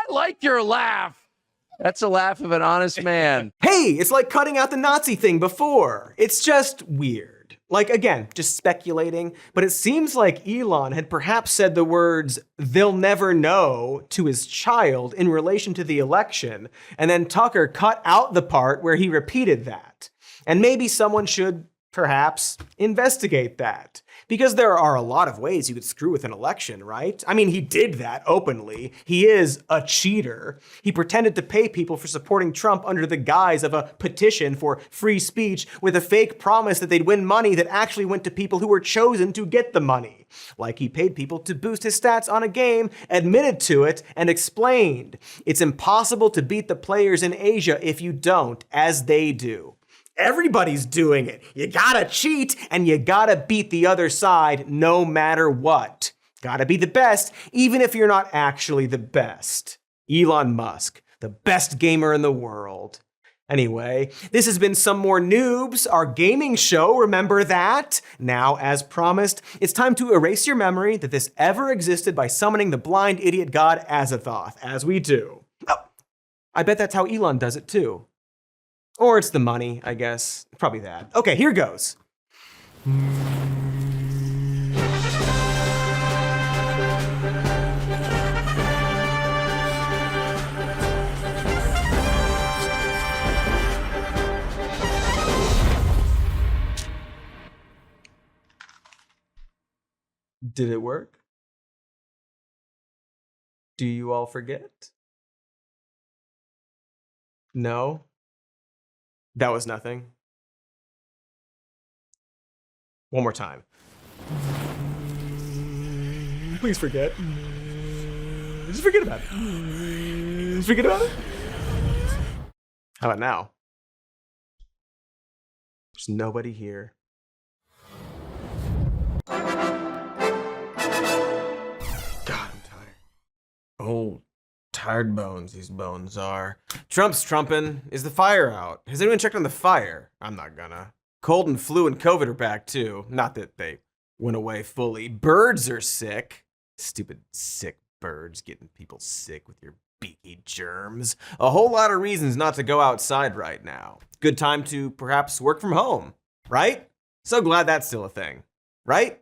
like your laugh. That's a laugh of an honest man. Hey, it's like cutting out the Nazi thing before. It's just weird. Like, again, just speculating, but it seems like Elon had perhaps said the words, they'll never know, to his child in relation to the election, and then Tucker cut out the part where he repeated that. And maybe someone should, perhaps, investigate that. Because there are a lot of ways you could screw with an election, right? I mean, he did that openly. He is a cheater. He pretended to pay people for supporting Trump under the guise of a petition for free speech with a fake promise that they'd win money that actually went to people who were chosen to get the money. Like he paid people to boost his stats on a game, admitted to it, and explained, it's impossible to beat the players in Asia if you don't, as they do. Everybody's doing it. You gotta cheat and you gotta beat the other side no matter what. Gotta be the best, even if you're not actually the best. Elon Musk, the best gamer in the world. Anyway, this has been Some More Noobs, our gaming show, remember that? Now, as promised, it's time to erase your memory that this ever existed by summoning the blind idiot god Azathoth, as we do. Oh, I bet that's how Elon does it too. Or it's the money, I guess. Probably that. Okay, here goes. Did it work? Do you all forget? No. That was nothing. One more time. Please forget. Just forget about it. Just forget about it. How about now? There's nobody here. God, I'm tired. Oh, tired bones, these bones are. Trump's trumping. Is the fire out? Has anyone checked on the fire? I'm not gonna. Cold and flu and COVID are back too. Not that they went away fully. Birds are sick. Stupid sick birds getting people sick with your beaky germs. A whole lot of reasons not to go outside right now. Good time to perhaps work from home, right? So glad that's still a thing. Right?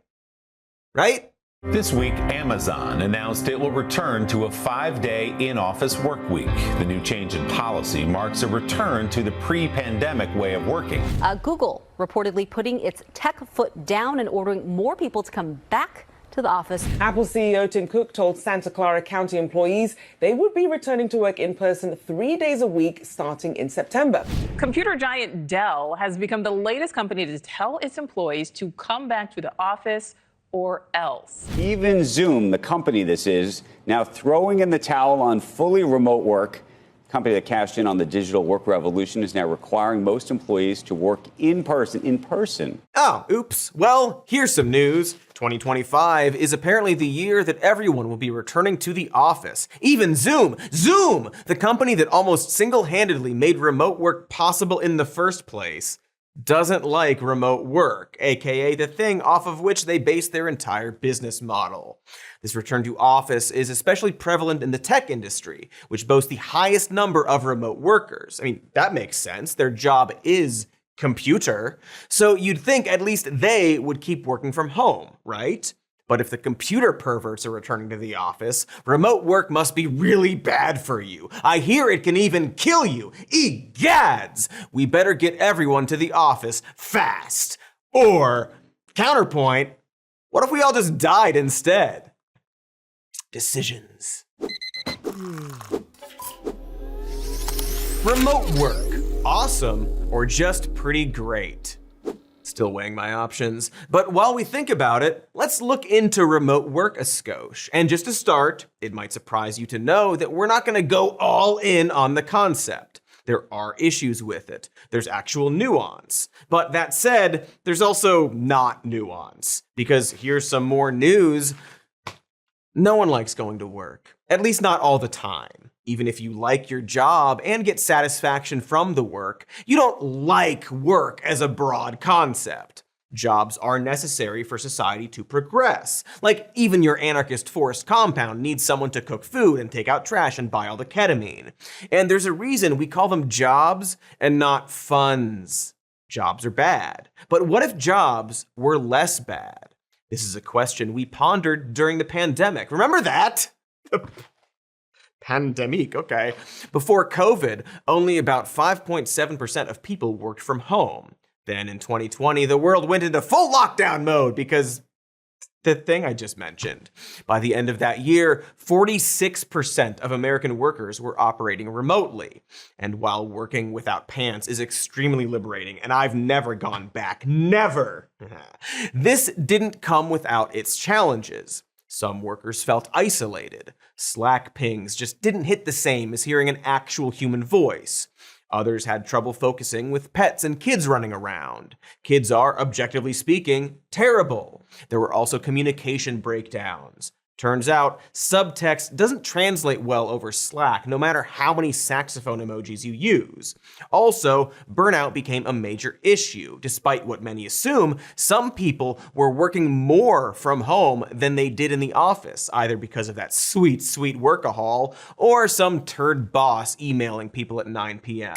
Right? This week, Amazon announced it will return to a 5-day in-office work week. The new change in policy marks a return to the pre-pandemic way of working. Google reportedly putting its tech foot down and ordering more people to come back to the office. Apple CEO Tim Cook told Santa Clara County employees they would be returning to work in person 3 days a week starting in September. Computer giant Dell has become the latest company to tell its employees to come back to the office or else. Even Zoom, the company this is, now throwing in the towel on fully remote work. The company that cashed in on the digital work revolution is now requiring most employees to work in person. Oh, oops. Well, here's some news. 2025 is apparently the year that everyone will be returning to the office. Even Zoom! Zoom! The company that almost single-handedly made remote work possible in the first place, doesn't like remote work, aka the thing off of which they base their entire business model. This return to office is especially prevalent in the tech industry, which boasts the highest number of remote workers. I mean, that makes sense. Their job is computer. So you'd think at least they would keep working from home, right? But if the computer perverts are returning to the office, remote work must be really bad for you. I hear it can even kill you. Egads! We better get everyone to the office fast. Or, counterpoint, what if we all just died instead? Decisions. Remote work. Awesome or just pretty great? Still weighing my options. But while we think about it, let's look into remote work a skosh. And just to start, it might surprise you to know that we're not gonna go all in on the concept. There are issues with it. There's actual nuance. But that said, there's also not nuance. Because here's some more news. No one likes going to work. At least not all the time. Even if you like your job and get satisfaction from the work, you don't like work as a broad concept. Jobs are necessary for society to progress. Like, even your anarchist forest compound needs someone to cook food and take out trash and buy all the ketamine. And there's a reason we call them jobs and not funds. Jobs are bad. But what if jobs were less bad? This is a question we pondered during the pandemic. Remember that? Pandemic, okay. Before COVID, only about 5.7% of people worked from home. Then in 2020, the world went into full lockdown mode because the thing I just mentioned. By the end of that year, 46% of American workers were operating remotely. And while working without pants is extremely liberating, and I've never gone back, never, this didn't come without its challenges. Some workers felt isolated. Slack pings just didn't hit the same as hearing an actual human voice. Others had trouble focusing with pets and kids running around. Kids are, objectively speaking, terrible. There were also communication breakdowns. Turns out, subtext doesn't translate well over Slack, no matter how many saxophone emojis you use. Also, burnout became a major issue. Despite what many assume, some people were working more from home than they did in the office, either because of that sweet, sweet workahol, or some turd boss emailing people at 9 p.m.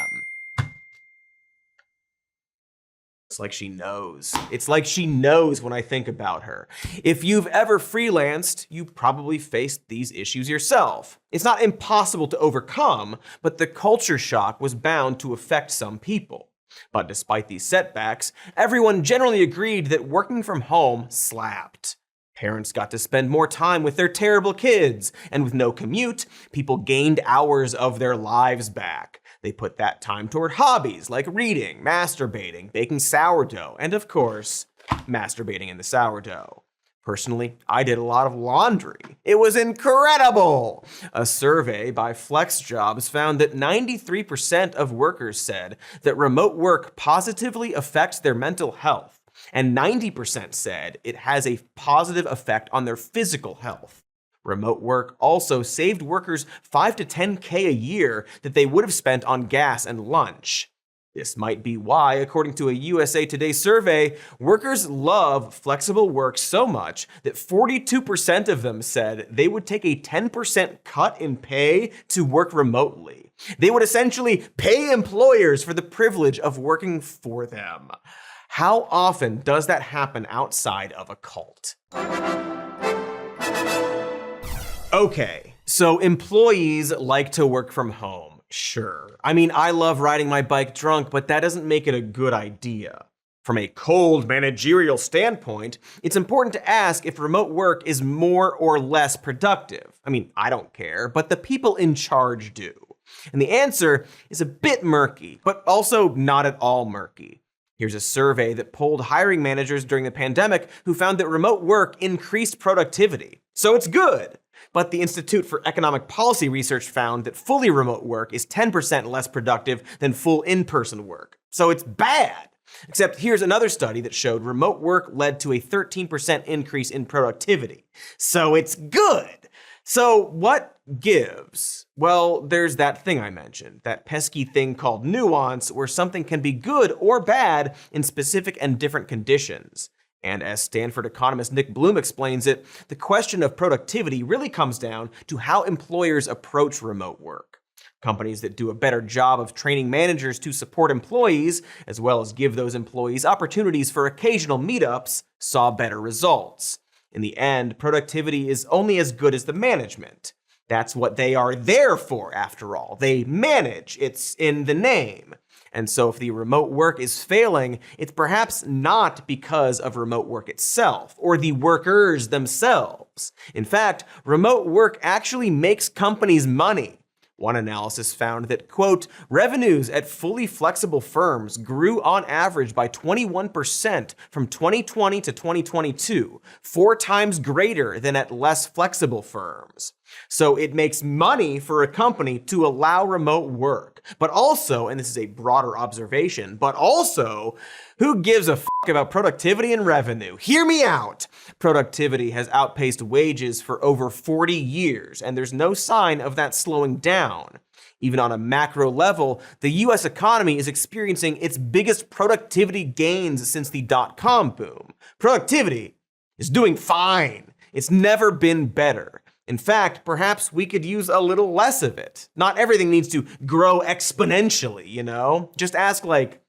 It's like she knows. It's like she knows when I think about her. If you've ever freelanced, you probably faced these issues yourself. It's not impossible to overcome, but the culture shock was bound to affect some people. But despite these setbacks, everyone generally agreed that working from home slapped. Parents got to spend more time with their terrible kids, and with no commute, people gained hours of their lives back. They put that time toward hobbies like reading, masturbating, baking sourdough, and of course, masturbating in the sourdough. Personally, I did a lot of laundry. It was incredible! A survey by FlexJobs found that 93% of workers said that remote work positively affects their mental health, and 90% said it has a positive effect on their physical health. Remote work also saved workers $5 to $10K a year that they would have spent on gas and lunch. This might be why, according to a USA Today survey, workers love flexible work so much that 42% of them said they would take a 10% cut in pay to work remotely. They would essentially pay employers for the privilege of working for them. How often does that happen outside of a cult? Okay, so employees like to work from home. Sure. I mean, I love riding my bike drunk, but that doesn't make it a good idea. From a cold managerial standpoint, it's important to ask if remote work is more or less productive. I mean, I don't care, but the people in charge do. And the answer is a bit murky, but also not at all murky. Here's a survey that polled hiring managers during the pandemic who found that remote work increased productivity. So it's good. But the Institute for Economic Policy Research found that fully remote work is 10% less productive than full in-person work. So it's bad. Except here's another study that showed remote work led to a 13% increase in productivity. So it's good. So what gives? Well, there's that thing I mentioned, that pesky thing called nuance, where something can be good or bad in specific and different conditions. And as Stanford economist Nick Bloom explains it, the question of productivity really comes down to how employers approach remote work. Companies that do a better job of training managers to support employees, as well as give those employees opportunities for occasional meetups, saw better results. In the end, productivity is only as good as the management. That's what they are there for, after all. They manage. It's in the name. And so if the remote work is failing, it's perhaps not because of remote work itself or the workers themselves. In fact, remote work actually makes companies money. One analysis found that, quote, revenues at fully flexible firms grew on average by 21% from 2020 to 2022, 4 times greater than at less flexible firms. So it makes money for a company to allow remote work. But also, and this is a broader observation, but also, who gives a fuck about productivity and revenue? Hear me out. Productivity has outpaced wages for over 40 years, and there's no sign of that slowing down. Even on a macro level, the US economy is experiencing its biggest productivity gains since the dot-com boom. Productivity is doing fine. It's never been better. In fact, perhaps we could use a little less of it. Not everything needs to grow exponentially, you know? Just ask, like,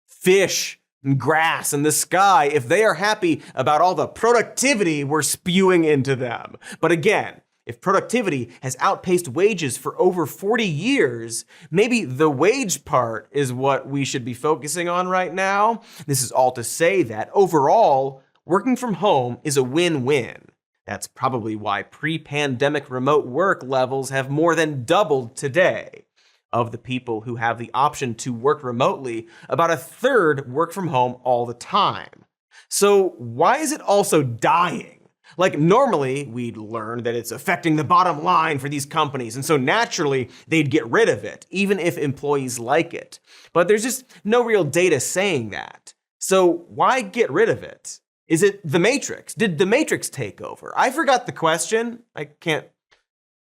fish and grass and the sky if they are happy about all the productivity we're spewing into them. But again, if productivity has outpaced wages for over 40 years, maybe the wage part is what we should be focusing on right now. This is all to say that overall, working from home is a win-win. That's probably why pre-pandemic remote work levels have more than doubled today. Of the people who have the option to work remotely, about a third work from home all the time. So why is it also dying? Like normally we'd learn that it's affecting the bottom line for these companies, and so naturally they'd get rid of it, even if employees like it. But there's just no real data saying that. So why get rid of it? Is it The Matrix? Did The Matrix take over? I forgot the question. I can't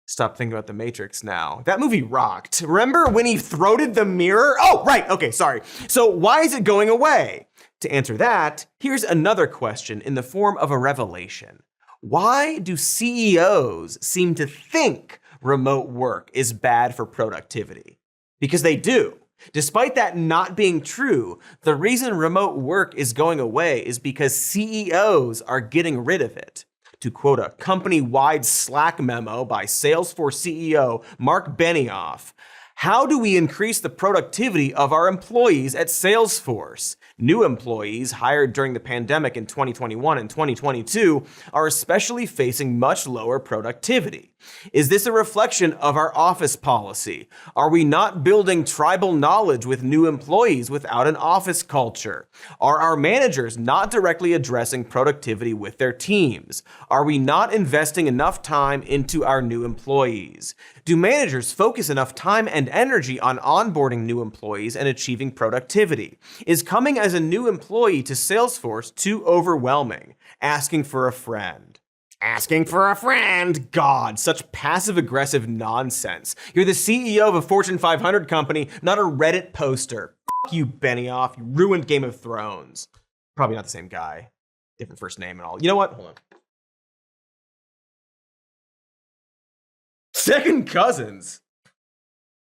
stop thinking about The Matrix now. That movie rocked. Remember when he throated the mirror? Oh, right. Okay, sorry. So why is it going away? To answer that, here's another question in the form of a revelation. Why do CEOs seem to think remote work is bad for productivity? Because they do. Despite that not being true, the reason remote work is going away is because CEOs are getting rid of it. To quote a company-wide Slack memo by Salesforce CEO Mark Benioff, How do we increase the productivity of our employees at Salesforce? New employees hired during the pandemic in 2021 and 2022 are especially facing much lower productivity. Is this a reflection of our office policy? Are we not building tribal knowledge with new employees without an office culture? Are our managers not directly addressing productivity with their teams? Are we not investing enough time into our new employees? Do managers focus enough time and energy on onboarding new employees and achieving productivity? Is coming as a new employee to Salesforce too overwhelming? Asking for a friend. Asking for a friend. God, such passive-aggressive nonsense. You're the CEO of a Fortune 500 company, not a Reddit poster. F you, Benioff. You ruined Game of Thrones. Probably not the same guy. Different first name and all. You know what? Hold on. Second cousins.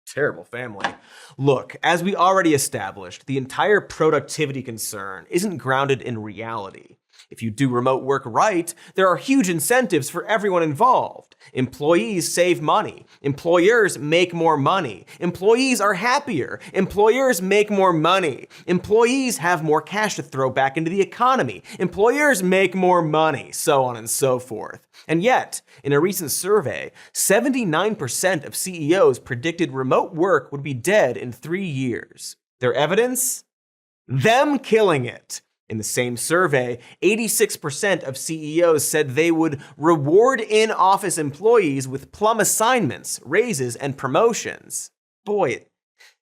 Terrible family. Look, as we already established, the entire productivity concern isn't grounded in reality. If you do remote work right, there are huge incentives for everyone involved. Employees save money. Employers make more money. Employees are happier. Employers make more money. Employees have more cash to throw back into the economy. Employers make more money, so on and so forth. And yet, in a recent survey, 79% of CEOs predicted remote work would be dead in 3 years. Their evidence? Them killing it. In the same survey, 86% of CEOs said they would reward in-office employees with plum assignments, raises, and promotions. Boy, it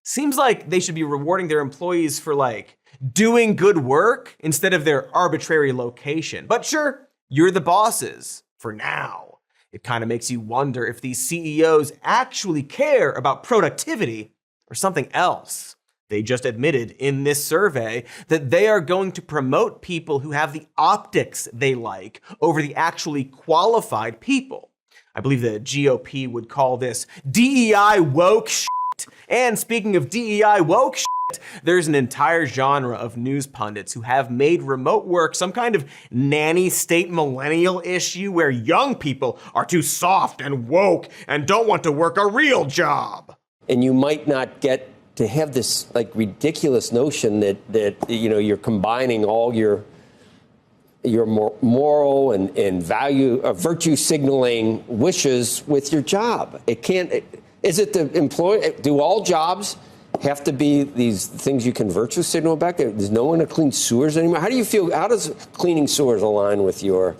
seems like they should be rewarding their employees for, doing good work instead of their arbitrary location. But sure, you're the bosses. For now. It kind of makes you wonder if these CEOs actually care about productivity or something else. They just admitted in this survey that they are going to promote people who have the optics they like over the actually qualified people. I believe the GOP would call this DEI woke shit. And speaking of DEI woke shit, there's an entire genre of news pundits who have made remote work some kind of nanny state millennial issue where young people are too soft and woke and don't want to work a real job. And you might not get to have this ridiculous notion that you're combining all your moral and value, virtue signaling wishes with your job. It can't. Is it the employee? Do all jobs have to be these things you can virtue signal back? There's no one to clean sewers anymore. How do you feel? How does cleaning sewers align with your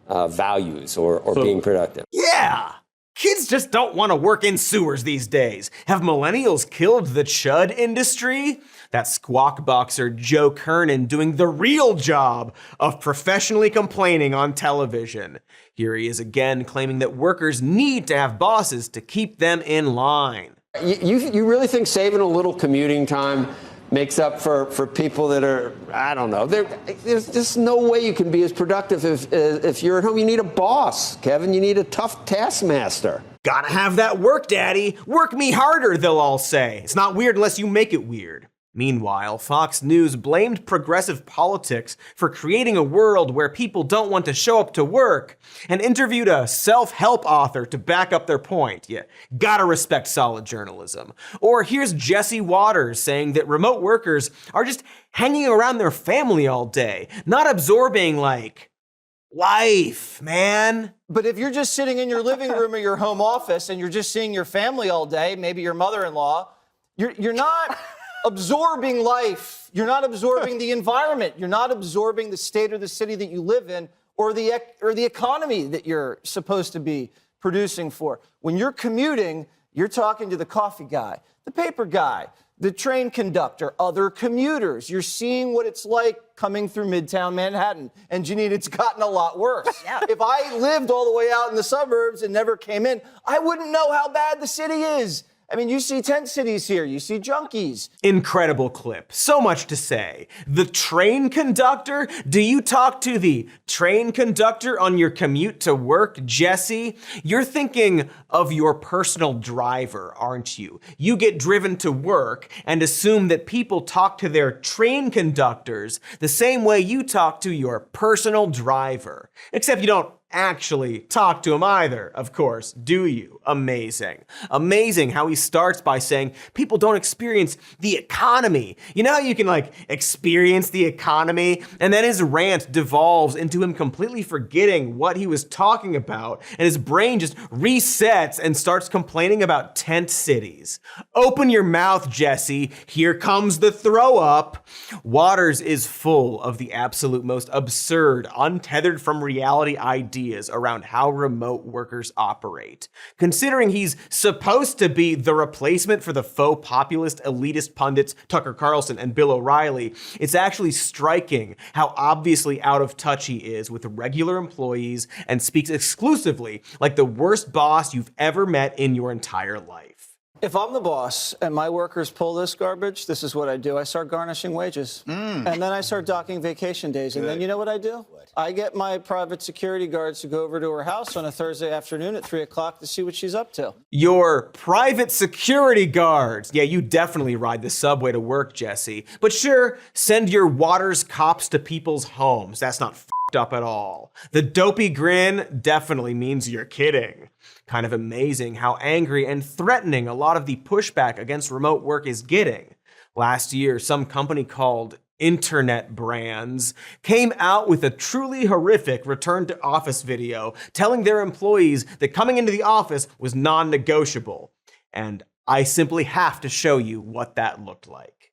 values or being productive? Yeah. Kids just don't want to work in sewers these days. Have millennials killed the chud industry? That squawk boxer Joe Kernan doing the real job of professionally complaining on television. Here he is again claiming that workers need to have bosses to keep them in line. You really think saving a little commuting time makes up for people that are, I don't know, there's just no way you can be as productive if you're at home. You need a boss, Kevin. You need a tough taskmaster. Gotta have that work, daddy. Work me harder, they'll all say. It's not weird unless you make it weird. Meanwhile, Fox News blamed progressive politics for creating a world where people don't want to show up to work and interviewed a self-help author to back up their point. Yeah, gotta respect solid journalism. Or here's Jesse Waters saying that remote workers are just hanging around their family all day, not absorbing life, man. But if you're just sitting in your living room or your home office and you're just seeing your family all day, maybe your mother-in-law, you're not absorbing life. You're not absorbing the environment. You're not absorbing the state or the city that you live in or the economy that you're supposed to be producing for. When you're commuting, you're talking to the coffee guy, the paper guy, the train conductor, other commuters. You're seeing what it's like coming through Midtown Manhattan. And Janine, it's gotten a lot worse. Yeah. If I lived all the way out in the suburbs and never came in, I wouldn't know how bad the city is. I mean, you see tent cities here, you see junkies. Incredible clip. So much to say. The train conductor? Do you talk to the train conductor on your commute to work, Jesse? You're thinking of your personal driver, aren't you? You get driven to work and assume that people talk to their train conductors the same way you talk to your personal driver. Except you don't actually talk to him either, of course, do you? Amazing. Amazing how he starts by saying people don't experience the economy. You know how you can experience the economy? And then his rant devolves into him completely forgetting what he was talking about, and his brain just resets and starts complaining about tent cities. Open your mouth, Jesse. Here comes the throw up. Waters is full of the absolute most absurd, untethered from reality ideas around how remote workers operate. Considering he's supposed to be the replacement for the faux populist elitist pundits Tucker Carlson and Bill O'Reilly, it's actually striking how obviously out of touch he is with regular employees and speaks exclusively like the worst boss you've ever met in your entire life. If I'm the boss and my workers pull this garbage, this is what I do. I start garnishing wages. And then I start docking vacation days. And then you know what I do? I get my private security guards to go over to her house on a Thursday afternoon at 3 o'clock to see what she's up to. Your private security guards. Yeah, you definitely ride the subway to work, Jesse. But sure, send your Waters cops to people's homes. That's not f***ed up at all. The dopey grin definitely means you're kidding. Kind of amazing how angry and threatening a lot of the pushback against remote work is getting. Last year, some company called Internet Brands came out with a truly horrific return to office video telling their employees that coming into the office was non-negotiable. And I simply have to show you what that looked like.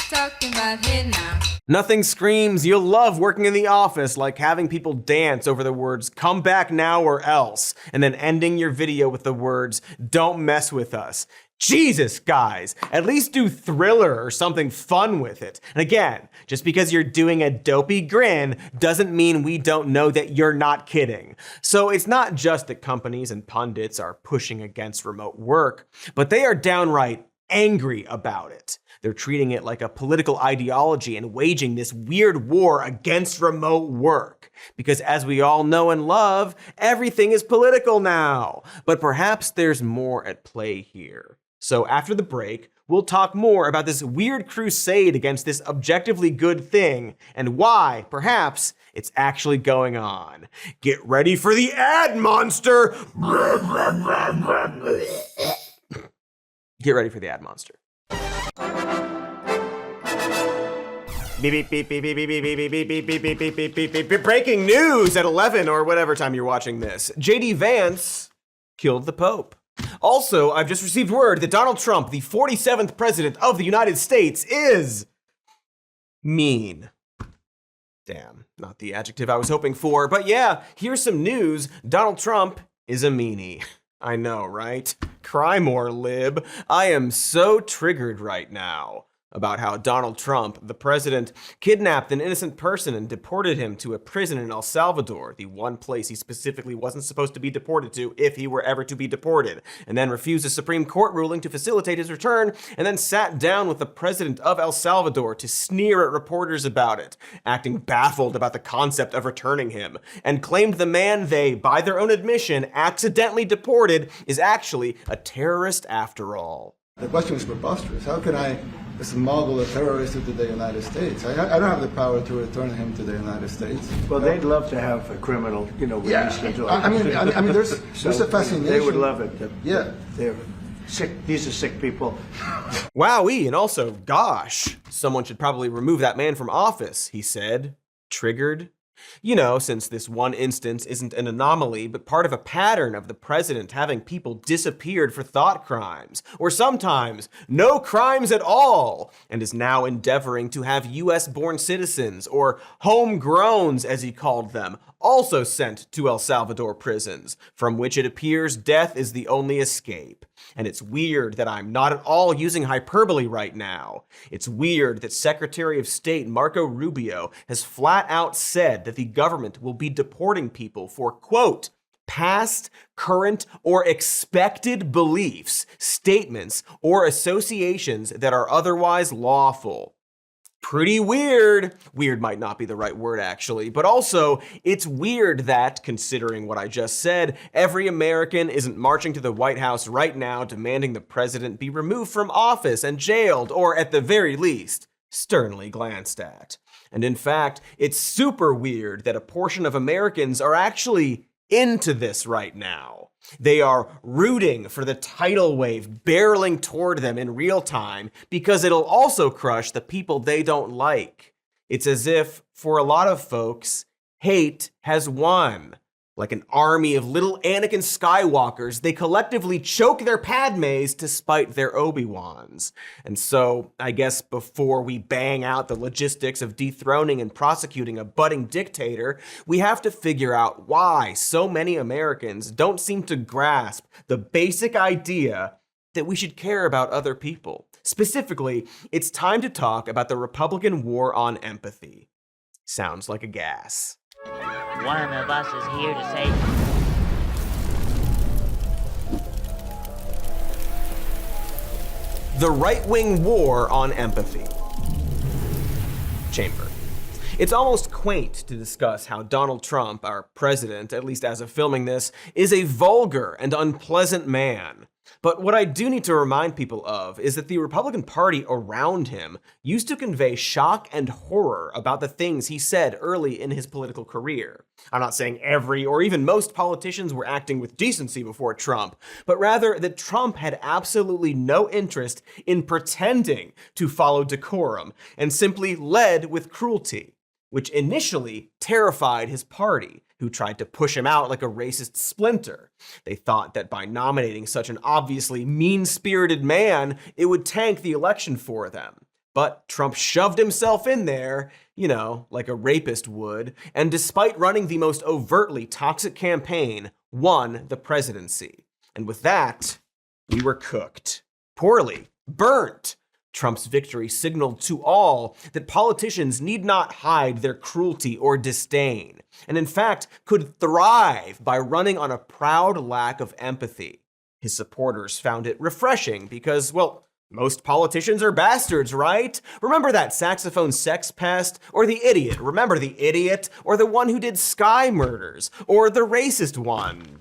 Talking about it now. Nothing screams you'll love working in the office like having people dance over the words "come back now or else" and then ending your video with the words "don't mess with us." Jesus, guys, at least do Thriller or something fun with it. And again, just because you're doing a dopey grin doesn't mean we don't know that you're not kidding. So it's not just that companies and pundits are pushing against remote work, but they are downright angry about it. They're treating it like a political ideology and waging this weird war against remote work. Because as we all know and love, everything is political now. But perhaps there's more at play here. So after the break, we'll talk more about this weird crusade against this objectively good thing and why, perhaps, it's actually going on. Get ready for the ad monster! Get ready for the ad monster. Breaking news at 11 or whatever time you're watching this. JD Vance killed the Pope. Also, I've just received word that Donald Trump, the 47th president of the United States, is mean. Damn, not the adjective I was hoping for. But yeah, here's some news. Donald Trump is a meanie. I know, right? Cry more, lib. I am so triggered right now about how Donald Trump, the president, kidnapped an innocent person and deported him to a prison in El Salvador, the one place he specifically wasn't supposed to be deported to if he were ever to be deported, and then refused a Supreme Court ruling to facilitate his return, and then sat down with the president of El Salvador to sneer at reporters about it, acting baffled about the concept of returning him, and claimed the man they, by their own admission, accidentally deported is actually a terrorist after all. The question is preposterous. How can I smuggle a terrorist into the United States? I don't have the power to return him to the United States. Well, they'd love to have a criminal, released into I mean, there's a fascination. They would love it. They're sick. These are sick people. Wowee, and also, gosh, someone should probably remove that man from office, he said. Triggered? You know, since this one instance isn't an anomaly, but part of a pattern of the president having people disappeared for thought crimes, or sometimes no crimes at all, and is now endeavoring to have US-born citizens, or homegrowns as he called them, also sent to El Salvador prisons, from which it appears death is the only escape. And it's weird that I'm not at all using hyperbole right now. It's weird that Secretary of State Marco Rubio has flat out said that the government will be deporting people for, quote, past, current, or expected beliefs, statements, or associations that are otherwise lawful. Pretty weird. Weird might not be the right word, actually, but also it's weird that, considering what I just said, every American isn't marching to the White House right now demanding the president be removed from office and jailed, or at the very least, sternly glanced at. And in fact, it's super weird that a portion of Americans are actually into this right now. They are rooting for the tidal wave barreling toward them in real time because it'll also crush the people they don't like. It's as if, for a lot of folks, hate has won. Like an army of little Anakin Skywalkers, they collectively choke their Padmes to spite their Obi-Wans. And so, I guess before we bang out the logistics of dethroning and prosecuting a budding dictator, we have to figure out why so many Americans don't seem to grasp the basic idea that we should care about other people. Specifically, it's time to talk about the Republican war on empathy. Sounds like a gas. One of us is here to say. The right-wing war on empathy. Chamber. It's almost quaint to discuss how Donald Trump, our president, at least as of filming this, is a vulgar and unpleasant man. But what I do need to remind people of is that the Republican Party around him used to convey shock and horror about the things he said early in his political career. I'm not saying every or even most politicians were acting with decency before Trump, but rather that Trump had absolutely no interest in pretending to follow decorum and simply led with cruelty, which initially terrified his party, who tried to push him out like a racist splinter. They thought that by nominating such an obviously mean-spirited man, it would tank the election for them. But Trump shoved himself in there, you know, like a rapist would, and despite running the most overtly toxic campaign, won the presidency. And with that, we were cooked. Poorly. Burnt. Trump's victory signaled to all that politicians need not hide their cruelty or disdain, and in fact could thrive by running on a proud lack of empathy. His supporters found it refreshing because, well, most politicians are bastards, right? Remember that saxophone sex pest? Or the idiot? Remember the idiot? Or the one who did sky murders? Or the racist one?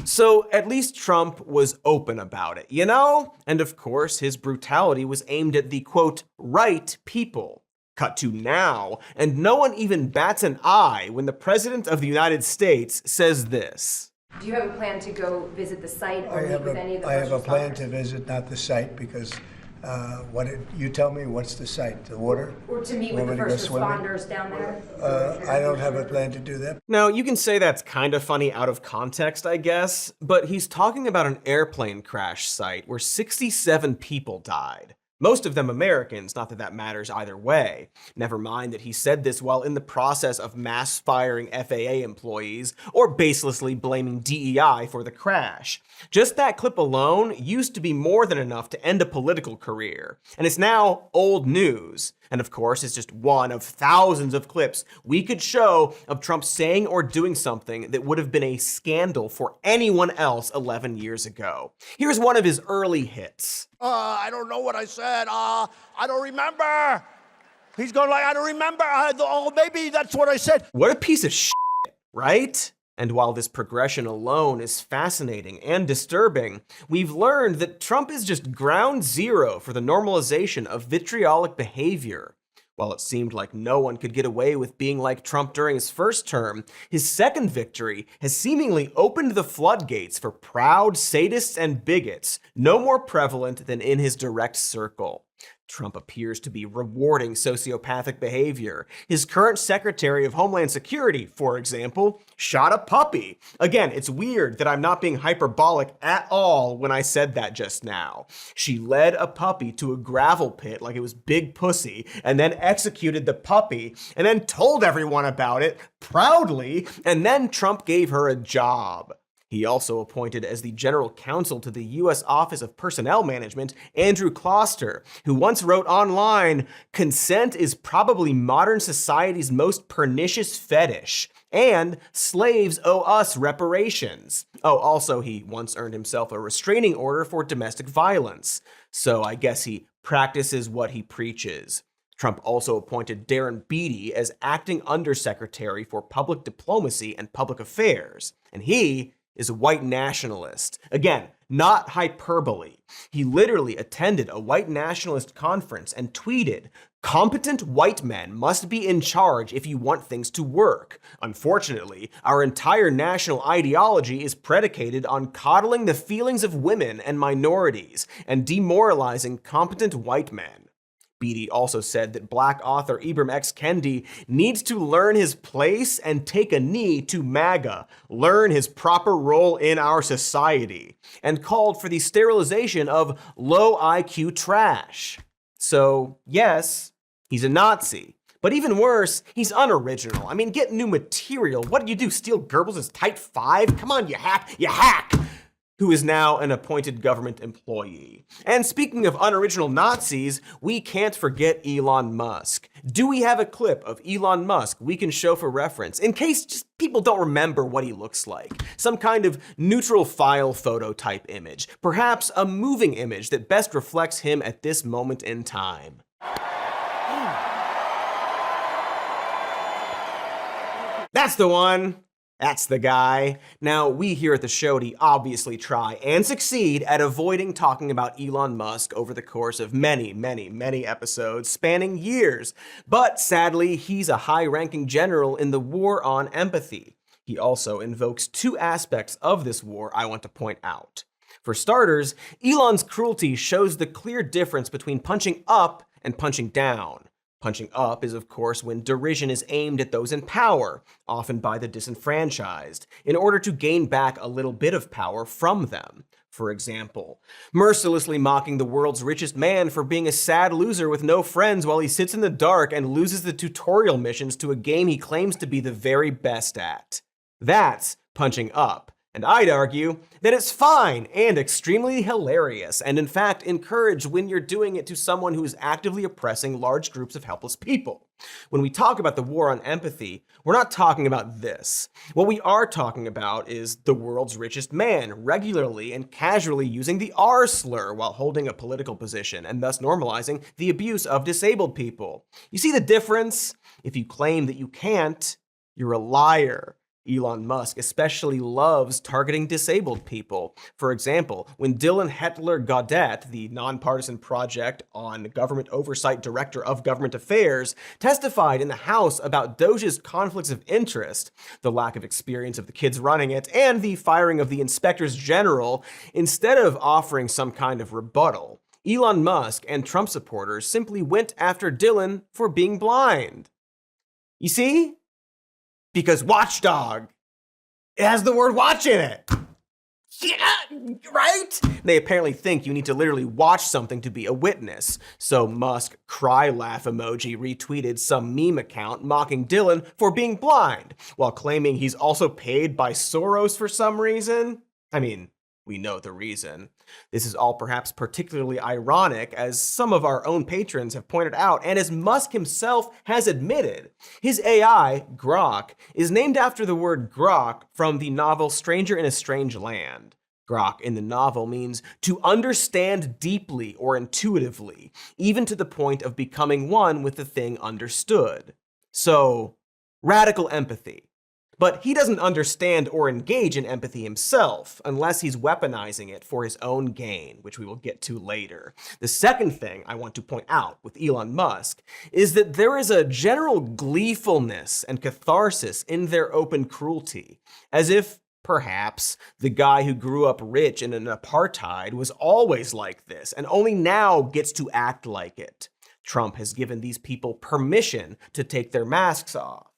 So at least Trump was open about it, you know? And of course, his brutality was aimed at the, quote, right people. Cut to now, and no one even bats an eye when the President of the United States says this. Do you have a plan to go visit the site or meet with any of the I have a first plan responders? to visit, not the site, because you tell me, what's the site? The water? Or to meet Want with the me to go first swimming? responders down there? I don't have a plan to do that. Now, you can say that's kind of funny out of context, I guess, but he's talking about an airplane crash site where 67 people died. Most of them Americans, not that that matters either way. Never mind that he said this while in the process of mass firing FAA employees or baselessly blaming DEI for the crash. Just that clip alone used to be more than enough to end a political career, and it's now old news. And of course, it's just one of thousands of clips we could show of Trump saying or doing something that would have been a scandal for anyone else 11 years ago. Here's one of his early hits. I don't know what I said. I don't remember. He's going like, I don't remember. Maybe that's what I said. What a piece of shit, right? And while this progression alone is fascinating and disturbing, we've learned that Trump is just ground zero for the normalization of vitriolic behavior. While it seemed like no one could get away with being like Trump during his first term, his second victory has seemingly opened the floodgates for proud sadists and bigots, no more prevalent than in his direct circle. Trump appears to be rewarding sociopathic behavior. His current Secretary of Homeland Security, for example, shot a puppy. Again, it's weird that I'm not being hyperbolic at all when I said that just now. She led a puppy to a gravel pit like it was Big Pussy, and then executed the puppy, and then told everyone about it proudly, and then Trump gave her a job. He also appointed as the general counsel to the U.S. Office of Personnel Management Andrew Kloster, who once wrote online, "Consent is probably modern society's most pernicious fetish, and slaves owe us reparations." Oh, also, he once earned himself a restraining order for domestic violence. So I guess he practices what he preaches. Trump also appointed Darren Beattie as acting undersecretary for public diplomacy and public affairs, and he is a white nationalist. Again, not hyperbole. He literally attended a white nationalist conference and tweeted, "Competent white men must be in charge if you want things to work. Unfortunately, our entire national ideology is predicated on coddling the feelings of women and minorities and demoralizing competent white men." Beatty also said that Black author Ibram X. Kendi needs to learn his place and take a knee to MAGA, learn his proper role in our society, and called for the sterilization of low IQ trash. So, yes, he's a Nazi. But even worse, he's unoriginal. I mean, get new material. What did you do, steal Goebbels' Type 5? Come on, you hack! You hack! Who is now an appointed government employee. And speaking of unoriginal Nazis, we can't forget Elon Musk. Do we have a clip of Elon Musk we can show for reference, in case just people don't remember what he looks like? Some kind of neutral file photo type image, perhaps a moving image that best reflects him at this moment in time. That's the one. That's the guy. Now, we here at the show obviously try and succeed at avoiding talking about Elon Musk over the course of many episodes spanning years. But sadly, he's a high-ranking general in the war on empathy. He also invokes two aspects of this war I want to point out. For starters, Elon's cruelty shows the clear difference between punching up and punching down. Punching up is, of course, when derision is aimed at those in power, often by the disenfranchised, in order to gain back a little bit of power from them. For example, mercilessly mocking the world's richest man for being a sad loser with no friends while he sits in the dark and loses the tutorial missions to a game he claims to be the very best at. That's punching up. And I'd argue that it's fine and extremely hilarious, and in fact encouraged when you're doing it to someone who is actively oppressing large groups of helpless people. When we talk about the war on empathy, we're not talking about this. What we are talking about is the world's richest man regularly and casually using the R slur while holding a political position, and thus normalizing the abuse of disabled people. You see the difference? If you claim that you can't, you're a liar. Elon Musk especially loves targeting disabled people. For example, when Dylan Hetler-Gaudet, the nonpartisan project on government oversight director of government affairs, testified in the House about DOGE's conflicts of interest, the lack of experience of the kids running it, and the firing of the inspectors general, instead of offering some kind of rebuttal, Elon Musk and Trump supporters simply went after Dylan for being blind. You see? Because watchdog, it has the word watch in it. Yeah, right? They apparently think you need to literally watch something to be a witness. So Musk cry laugh emoji retweeted some meme account mocking Dylan for being blind, while claiming he's also paid by Soros for some reason. I mean, we know the reason. This is all perhaps particularly ironic, as some of our own patrons have pointed out, and as Musk himself has admitted. His AI, Grok, is named after the word grok from the novel Stranger in a Strange Land. Grok in the novel means to understand deeply or intuitively, even to the point of becoming one with the thing understood. So, radical empathy. But he doesn't understand or engage in empathy himself, unless he's weaponizing it for his own gain, which we will get to later. The second thing I want to point out with Elon Musk is that there is a general gleefulness and catharsis in their open cruelty, as if, perhaps, the guy who grew up rich in an apartheid was always like this, and only now gets to act like it. Trump has given these people permission to take their masks off.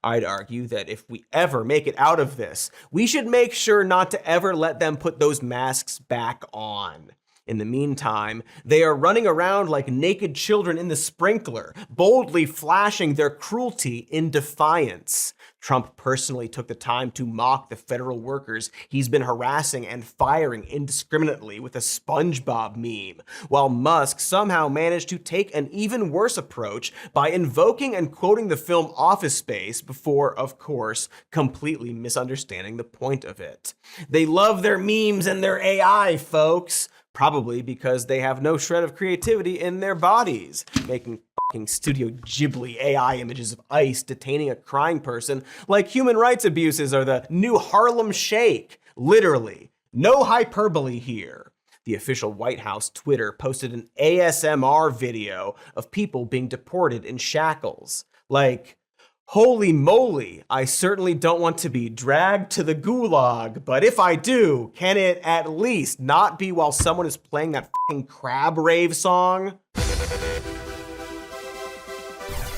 I'd argue that if we ever make it out of this, we should make sure not to ever let them put those masks back on. In the meantime, they are running around like naked children in the sprinkler, boldly flashing their cruelty in defiance. Trump personally took the time to mock the federal workers he's been harassing and firing indiscriminately with a SpongeBob meme, while Musk somehow managed to take an even worse approach by invoking and quoting the film Office Space before, of course, completely misunderstanding the point of it. They love their memes and their AI, folks. Probably because they have no shred of creativity in their bodies, making fucking Studio Ghibli AI images of ICE detaining a crying person like human rights abuses are the new Harlem Shake, literally. No hyperbole here. The official White House Twitter posted an ASMR video of people being deported in shackles. Like, holy moly, I certainly don't want to be dragged to the gulag, but if I do, can it at least not be while someone is playing that f***ing crab rave song?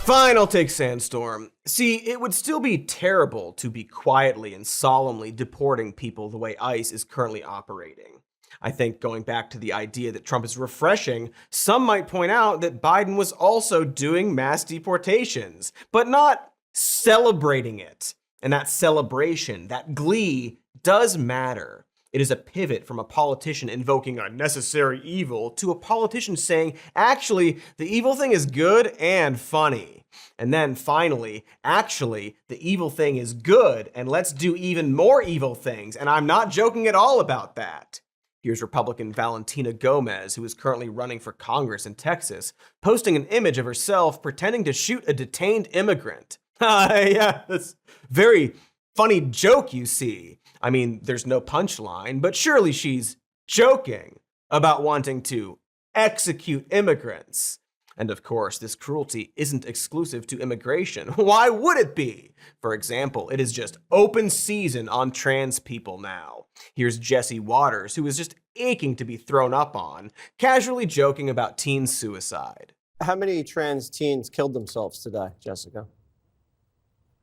Fine, I'll take Sandstorm. See, it would still be terrible to be quietly and solemnly deporting people the way ICE is currently operating. I think going back to the idea that Trump is refreshing, some might point out that Biden was also doing mass deportations, but not celebrating it. And that celebration, that glee, does matter. It is a pivot from a politician invoking unnecessary evil to a politician saying, actually, the evil thing is good and funny. And then finally, actually, the evil thing is good, and let's do even more evil things. And I'm not joking at all about that. Here's Republican Valentina Gomez, who is currently running for Congress in Texas, posting an image of herself pretending to shoot a detained immigrant. Yeah, that's very funny joke, you see. I mean, there's no punchline, but surely she's joking about wanting to execute immigrants. And of course, this cruelty isn't exclusive to immigration. Why would it be? For example, it is just open season on trans people now. Here's Jesse Waters, who is just aching to be thrown up on, casually joking about teen suicide. How many trans teens killed themselves today, Jessica?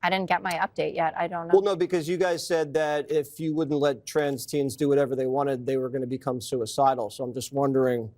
I didn't get my update yet. I don't know. Well, no, because you guys said that if you wouldn't let trans teens do whatever they wanted, they were going to become suicidal. So I'm just wondering,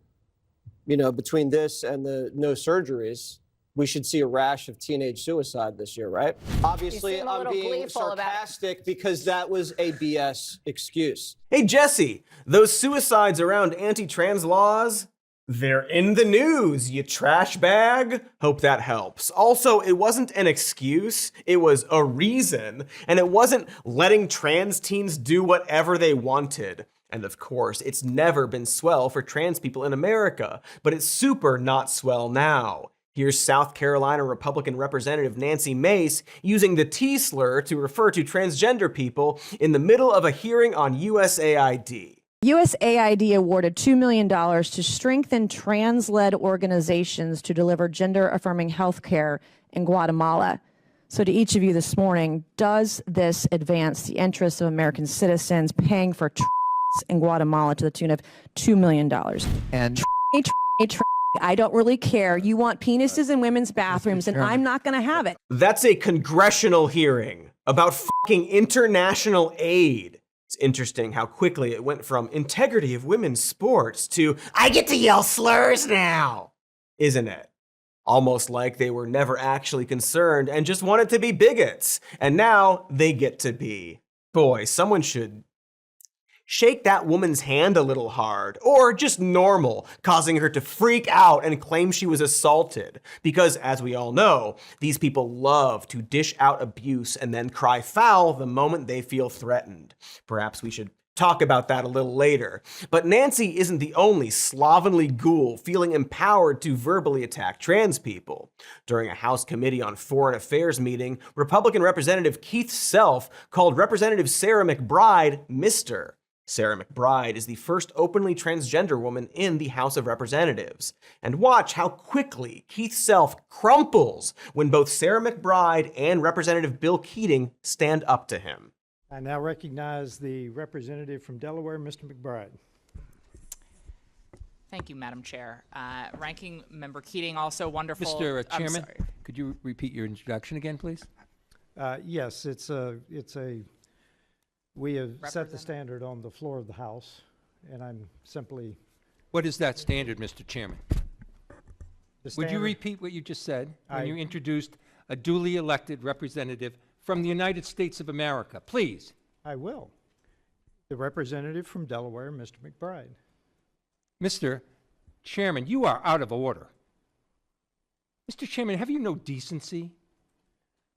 you know, between this and the no surgeries, we should see a rash of teenage suicide this year, right? Obviously, I'm being sarcastic because that was a BS excuse. Hey, Jesse, those suicides around anti-trans laws, they're in the news, you trash bag. Hope that helps. Also, it wasn't an excuse, it was a reason, and it wasn't letting trans teens do whatever they wanted. And of course, it's never been swell for trans people in America, but it's super not swell now. Here's South Carolina Republican Representative Nancy Mace using the T slur to refer to transgender people in the middle of a hearing on USAID. USAID awarded $2 million to strengthen trans-led organizations to deliver gender-affirming health care in Guatemala. So to each of you this morning, does this advance the interests of American citizens paying for in Guatemala to the tune of $2 million? And I don't really care. You want penises in women's bathrooms, and I'm not going to have it. That's a congressional hearing about fucking international aid. It's interesting how quickly it went from integrity of women's sports to I get to yell slurs now, isn't it? Almost like they were never actually concerned and just wanted to be bigots. And now they get to be. Boy, someone should shake that woman's hand a little hard, or just normal, causing her to freak out and claim she was assaulted. Because, as we all know, these people love to dish out abuse and then cry foul the moment they feel threatened. Perhaps we should talk about that a little later. But Nancy isn't the only slovenly ghoul feeling empowered to verbally attack trans people. During a House Committee on Foreign Affairs meeting, Republican Representative Keith Self called Representative Sarah McBride Mr. Sarah McBride is the first openly transgender woman in the House of Representatives. And watch how quickly Keith Self crumples when both Sarah McBride and Representative Bill Keating stand up to him. I now recognize the representative from Delaware, Mr. McBride. Thank you, Madam Chair. Ranking Member Keating, also wonderful. Mr. Chairman, could you repeat your introduction again, please? Yes, we have set the standard on the floor of the House, and I'm simply... What is that standard, Mr. Chairman? Would you repeat what you just said when you introduced a duly elected representative from the United States of America, please? I will. The representative from Delaware, Mr. McBride. Mr. Chairman, you are out of order. Mr. Chairman, have you no decency?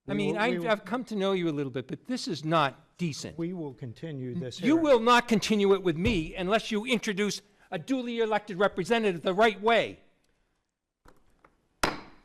I've come to know you a little bit, but this is not decent. We will continue this You will not continue it with me unless you introduce a duly elected representative the right way.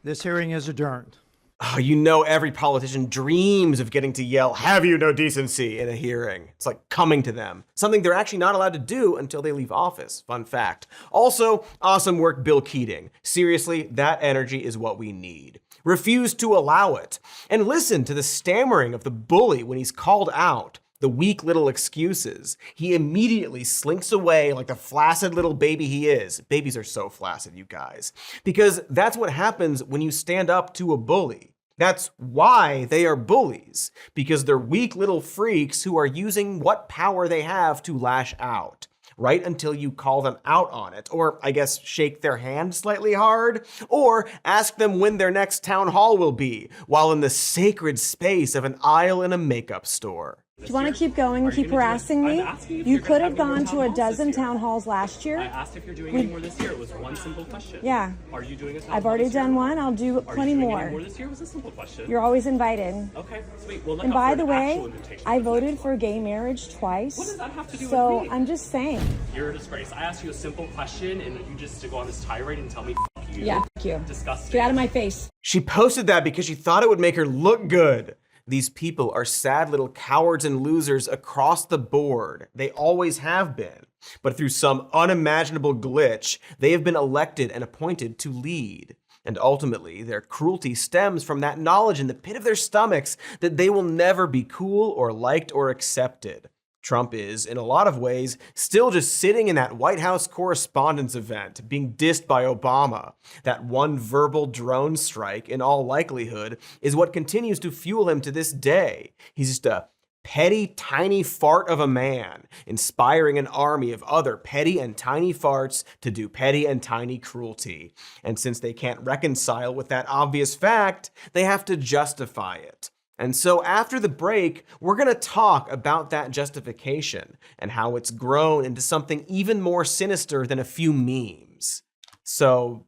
This hearing is adjourned. Oh, you know, every politician dreams of getting to yell, "Have you no decency?" in a hearing. It's like coming to them, something they're actually not allowed to do until they leave office. Fun fact. Also, awesome work, Bill Keating. Seriously, that energy is what we need. Refuse to allow it. And listen to the stammering of the bully when he's called out. The weak little excuses. He immediately slinks away like the flaccid little baby he is. Babies are so flaccid, you guys. Because that's what happens when you stand up to a bully. That's why they are bullies. Because they're weak little freaks who are using what power they have to lash out. Right until you call them out on it, or I guess shake their hand slightly hard, or ask them when their next town hall will be, while in the sacred space of an aisle in a makeup store. Do you want to keep going and keep harassing me? You could have gone to a dozen town halls last year. I asked if you're doing any more this year. It was one simple question. Yeah. Are you doing a town I've hall already this year? done one. I'll do plenty Are you doing more. any more this year? It was a simple question. You're always invited. Okay, sweet. We'll look And out by for the an way, actual invitation. I voted for gay marriage twice. What does that have to do with so me? I'm just saying. You're a disgrace. I asked you a simple question, and you just to go on this tirade and tell me "F you." Yeah, f you. Disgusting. Get out of my face. She posted that because she thought it would make her look good. These people are sad little cowards and losers across the board. They always have been. But through some unimaginable glitch, they have been elected and appointed to lead. And ultimately, their cruelty stems from that knowledge in the pit of their stomachs that they will never be cool or liked or accepted. Trump is, in a lot of ways, still just sitting in that White House correspondence event, being dissed by Obama. That one verbal drone strike, in all likelihood, is what continues to fuel him to this day. He's just a petty, tiny fart of a man, inspiring an army of other petty and tiny farts to do petty and tiny cruelty. And since they can't reconcile with that obvious fact, they have to justify it. And so after the break, we're going to talk about that justification and how it's grown into something even more sinister than a few memes. So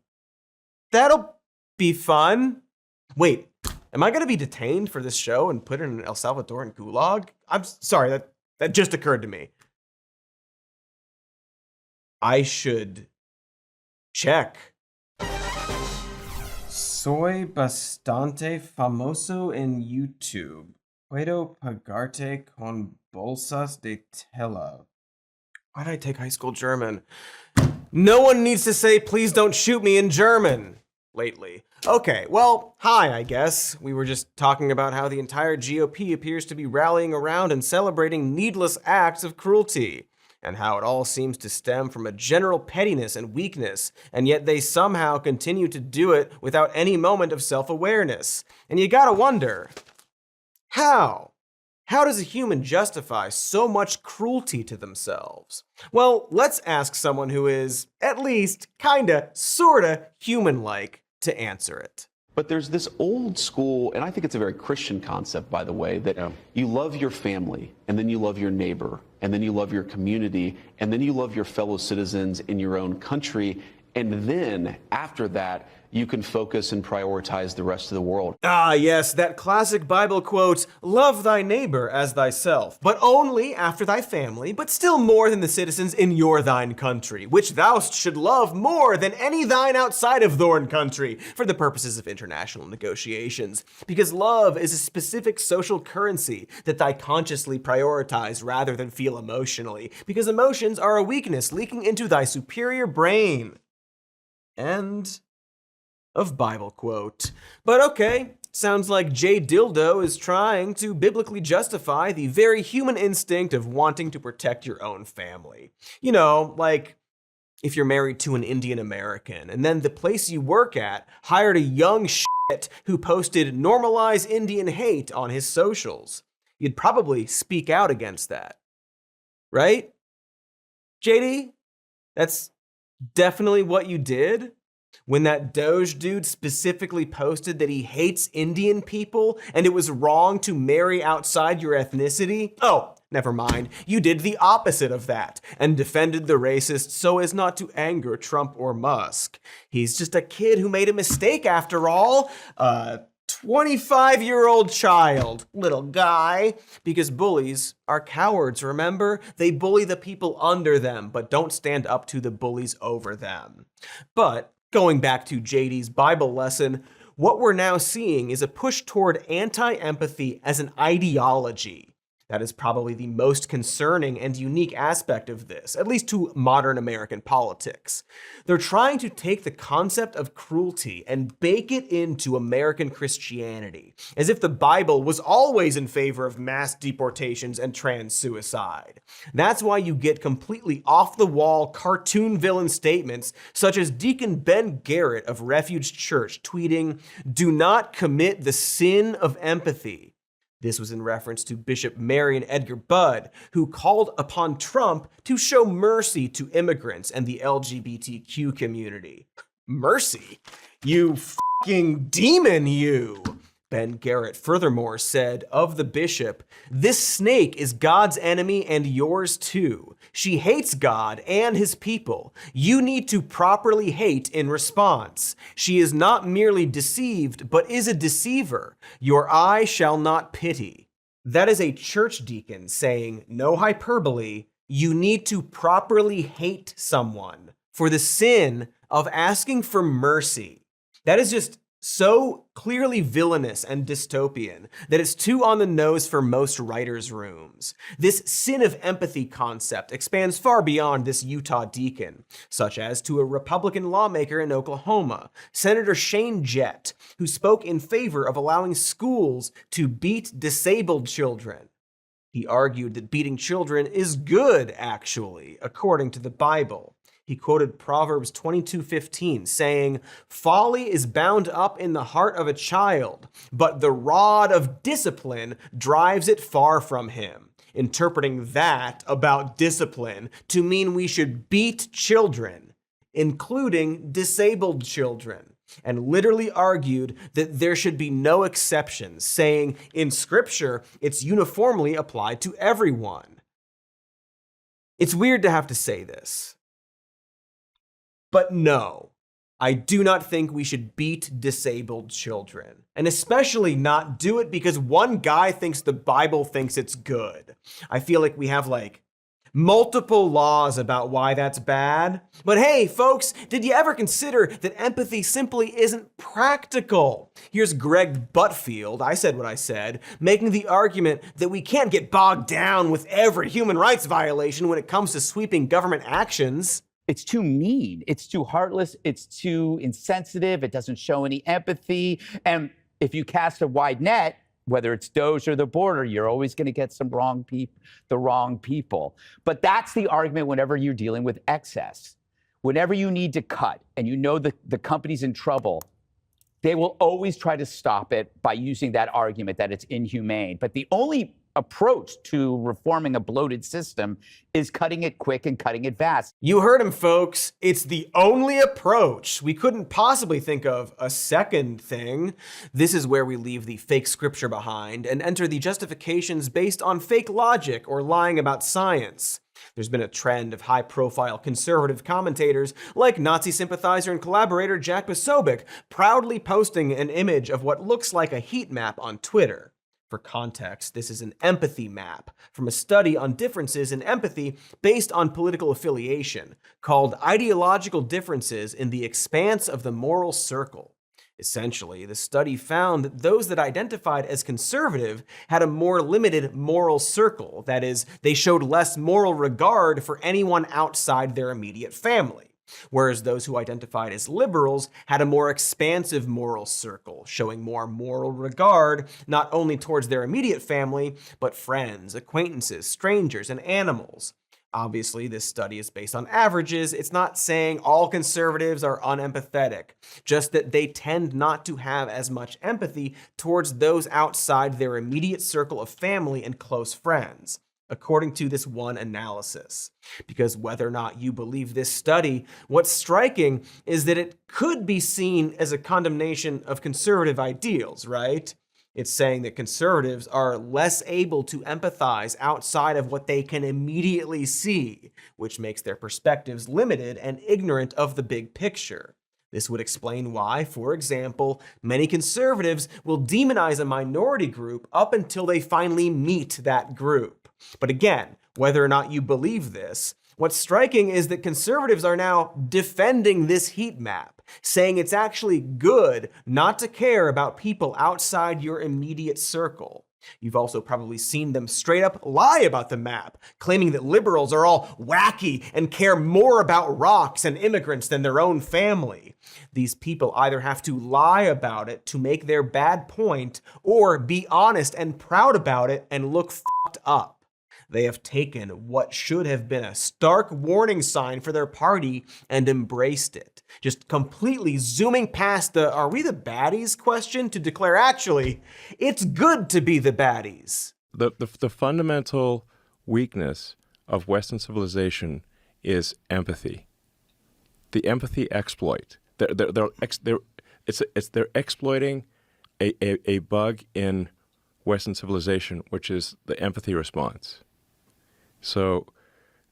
that'll be fun. Wait, am I going to be detained for this show and put in an El Salvadoran gulag? I'm sorry, that just occurred to me. I should check. Soy bastante famoso en YouTube. Puedo pagarte con bolsas de tela. Why did I take high school German? No one needs to say, "Please don't shoot me" in German lately. Okay, well, hi, I guess. We were just talking about how the entire GOP appears to be rallying around and celebrating needless acts of cruelty, and how it all seems to stem from a general pettiness and weakness, and yet they somehow continue to do it without any moment of self-awareness. And you gotta wonder, how? How does a human justify so much cruelty to themselves? Well, let's ask someone who is, at least, kinda, sorta, human-like to answer it. But there's this old school, and I think it's a very Christian concept, by the way, that you love your family, and then you love your neighbor, and then you love your community, and then you love your fellow citizens in your own country, and then after that, you can focus and prioritize the rest of the world. Ah, yes, that classic Bible quote, "Love thy neighbor as thyself, but only after thy family, but still more than the citizens in your thine country, which thou should love more than any thine outside of thorn country, for the purposes of international negotiations. Because love is a specific social currency that thy consciously prioritize rather than feel emotionally, because emotions are a weakness leaking into thy superior brain." End of Bible quote. But okay, sounds like J. Dildo is trying to biblically justify the very human instinct of wanting to protect your own family. You know, like if you're married to an Indian American and then the place you work at hired a young shit who posted "normalize Indian hate" on his socials. You'd probably speak out against that. Right? JD? That's definitely what you did? When that DOGE dude specifically posted that he hates Indian people and it was wrong to marry outside your ethnicity? Oh, never mind. You did the opposite of that and defended the racist so as not to anger Trump or Musk. He's just a kid who made a mistake after all. 25-year-old child, little guy. Because bullies are cowards, remember? They bully the people under them, but don't stand up to the bullies over them. But going back to JD's Bible lesson, What we're now seeing is a push toward anti-empathy as an ideology. That is probably the most concerning and unique aspect of this, at least to modern American politics. They're trying to take the concept of cruelty and bake it into American Christianity, as if the Bible was always in favor of mass deportations and trans suicide. That's why you get completely off-the-wall cartoon villain statements such as Deacon Ben Garrett of Refuge Church tweeting, "Do not commit the sin of empathy." This was in reference to Bishop Marion Edgar Budd, who called upon Trump to show mercy to immigrants and the LGBTQ community. Mercy? You fucking demon, you! Ben Garrett furthermore said of the bishop, "This snake is God's enemy and yours too. She hates God and his people. You need to properly hate in response. She is not merely deceived, but is a deceiver. Your eye shall not pity." That is a church deacon saying, no hyperbole, you need to properly hate someone for the sin of asking for mercy. That is just so clearly villainous and dystopian that it's too on the nose for most writers' rooms. This sin of empathy concept expands far beyond this Utah deacon, such as to a Republican lawmaker in Oklahoma, Senator Shane Jett, who spoke in favor of allowing schools to beat disabled children. He argued that beating children is good, actually, according to the Bible. He quoted Proverbs 22:15, saying, "Folly is bound up in the heart of a child, but the rod of discipline drives it far from him," interpreting that about discipline to mean we should beat children, including disabled children, and literally argued that there should be no exceptions, saying in Scripture it's uniformly applied to everyone. It's weird to have to say this, but no, I do not think we should beat disabled children. And especially not do it because one guy thinks the Bible thinks it's good. I feel like we have multiple laws about why that's bad. But hey, folks, did you ever consider that empathy simply isn't practical? Here's Greg Buttfield, I said what I said, making the argument that we can't get bogged down with every human rights violation when it comes to sweeping government actions. It's too mean. It's too heartless. It's too insensitive. It doesn't show any empathy. And if you cast a wide net, whether it's DOGE or the border, you're always going to get the wrong people. But that's the argument whenever you're dealing with excess. Whenever you need to cut and you know the company's in trouble, they will always try to stop it by using that argument that it's inhumane. But the only approach to reforming a bloated system is cutting it quick and cutting it fast. You heard him, folks. It's the only approach. We couldn't possibly think of a second thing. This is where we leave the fake scripture behind and enter the justifications based on fake logic or lying about science. There's been a trend of high-profile conservative commentators like Nazi sympathizer and collaborator Jack Posobiec proudly posting an image of what looks like a heat map on Twitter. For context, this is an empathy map from a study on differences in empathy based on political affiliation called Ideological Differences in the Expanse of the Moral Circle. Essentially, the study found that those that identified as conservative had a more limited moral circle. That is, they showed less moral regard for anyone outside their immediate family. Whereas those who identified as liberals had a more expansive moral circle, showing more moral regard not only towards their immediate family, but friends, acquaintances, strangers, and animals. Obviously, this study is based on averages. It's not saying all conservatives are unempathetic, just that they tend not to have as much empathy towards those outside their immediate circle of family and close friends, according to this one analysis. Because whether or not you believe this study, what's striking is that it could be seen as a condemnation of conservative ideals, right? It's saying that conservatives are less able to empathize outside of what they can immediately see, which makes their perspectives limited and ignorant of the big picture. This would explain why, for example, many conservatives will demonize a minority group up until they finally meet that group. But again, whether or not you believe this, what's striking is that conservatives are now defending this heat map saying it's actually good not to care about people outside your immediate circle. You've also probably seen them straight up lie about the map, claiming that liberals are all wacky and care more about rocks and immigrants than their own family. These people either have to lie about it to make their bad point, or be honest and proud about it and look fucked up. They have taken what should have been a stark warning sign for their party and embraced it, just completely zooming past the "are we the baddies" question to declare, actually, it's good to be the baddies. The fundamental weakness of Western civilization is empathy. The empathy exploit. They're exploiting a bug in Western civilization, which is the empathy response. So,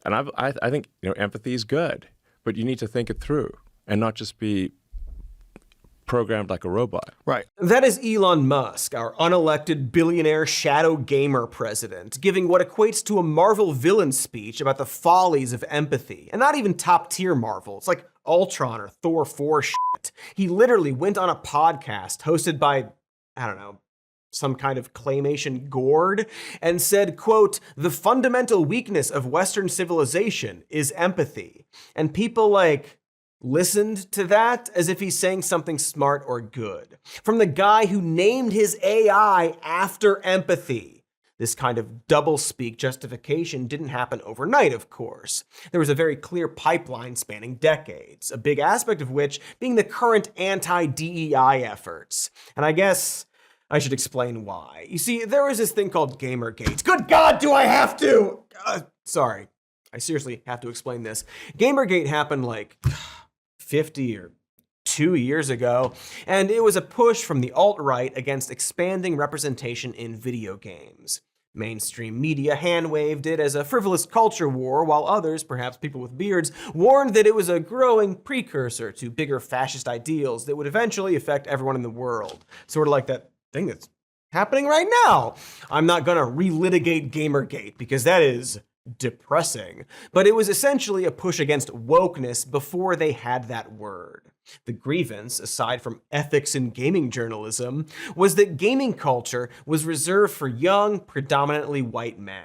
and I think empathy is good, but you need to think it through and not just be programmed like a robot. Right. That is Elon Musk, our unelected billionaire shadow gamer president, giving what equates to a Marvel villain speech about the follies of empathy. And not even top tier Marvel. It's like Ultron or Thor 4 shit. He literally went on a podcast hosted by, I don't know, some kind of claymation gourd, and said, quote, "The fundamental weakness of Western civilization is empathy." And people listened to that as if he's saying something smart or good. From the guy who named his AI after empathy. This kind of doublespeak justification didn't happen overnight, of course. There was a very clear pipeline spanning decades, a big aspect of which being the current anti-DEI efforts. And I guess I should explain why. You see, there was this thing called Gamergate. Good God, do I have to? Sorry, I seriously have to explain this. Gamergate happened 50 or 2 years ago, and it was a push from the alt-right against expanding representation in video games. Mainstream media hand-waved it as a frivolous culture war, while others, perhaps people with beards, warned that it was a growing precursor to bigger fascist ideals that would eventually affect everyone in the world. Sort of like that thing that's happening right now. I'm not gonna relitigate Gamergate because that is depressing, but it was essentially a push against wokeness before they had that word. The grievance, aside from ethics in gaming journalism, was that gaming culture was reserved for young, predominantly white men.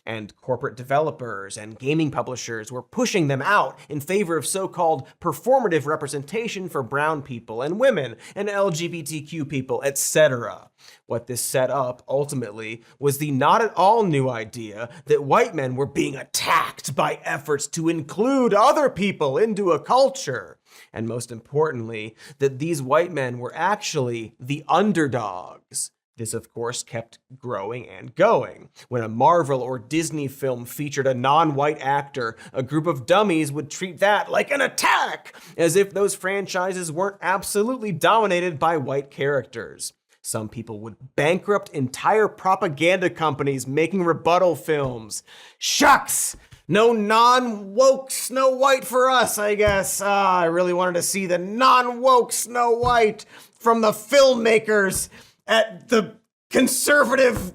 And corporate developers and gaming publishers were pushing them out in favor of so-called performative representation for brown people and women and LGBTQ people, etc. What this set up, ultimately, was the not at all new idea that white men were being attacked by efforts to include other people into a culture. And most importantly, that these white men were actually the underdogs. This, of course, kept growing and going. When a Marvel or Disney film featured a non-white actor, a group of dummies would treat that like an attack, as if those franchises weren't absolutely dominated by white characters. Some people would bankrupt entire propaganda companies making rebuttal films. Shucks! No non-woke Snow White for us, I guess. I really wanted to see the non-woke Snow White from the filmmakers at the conservative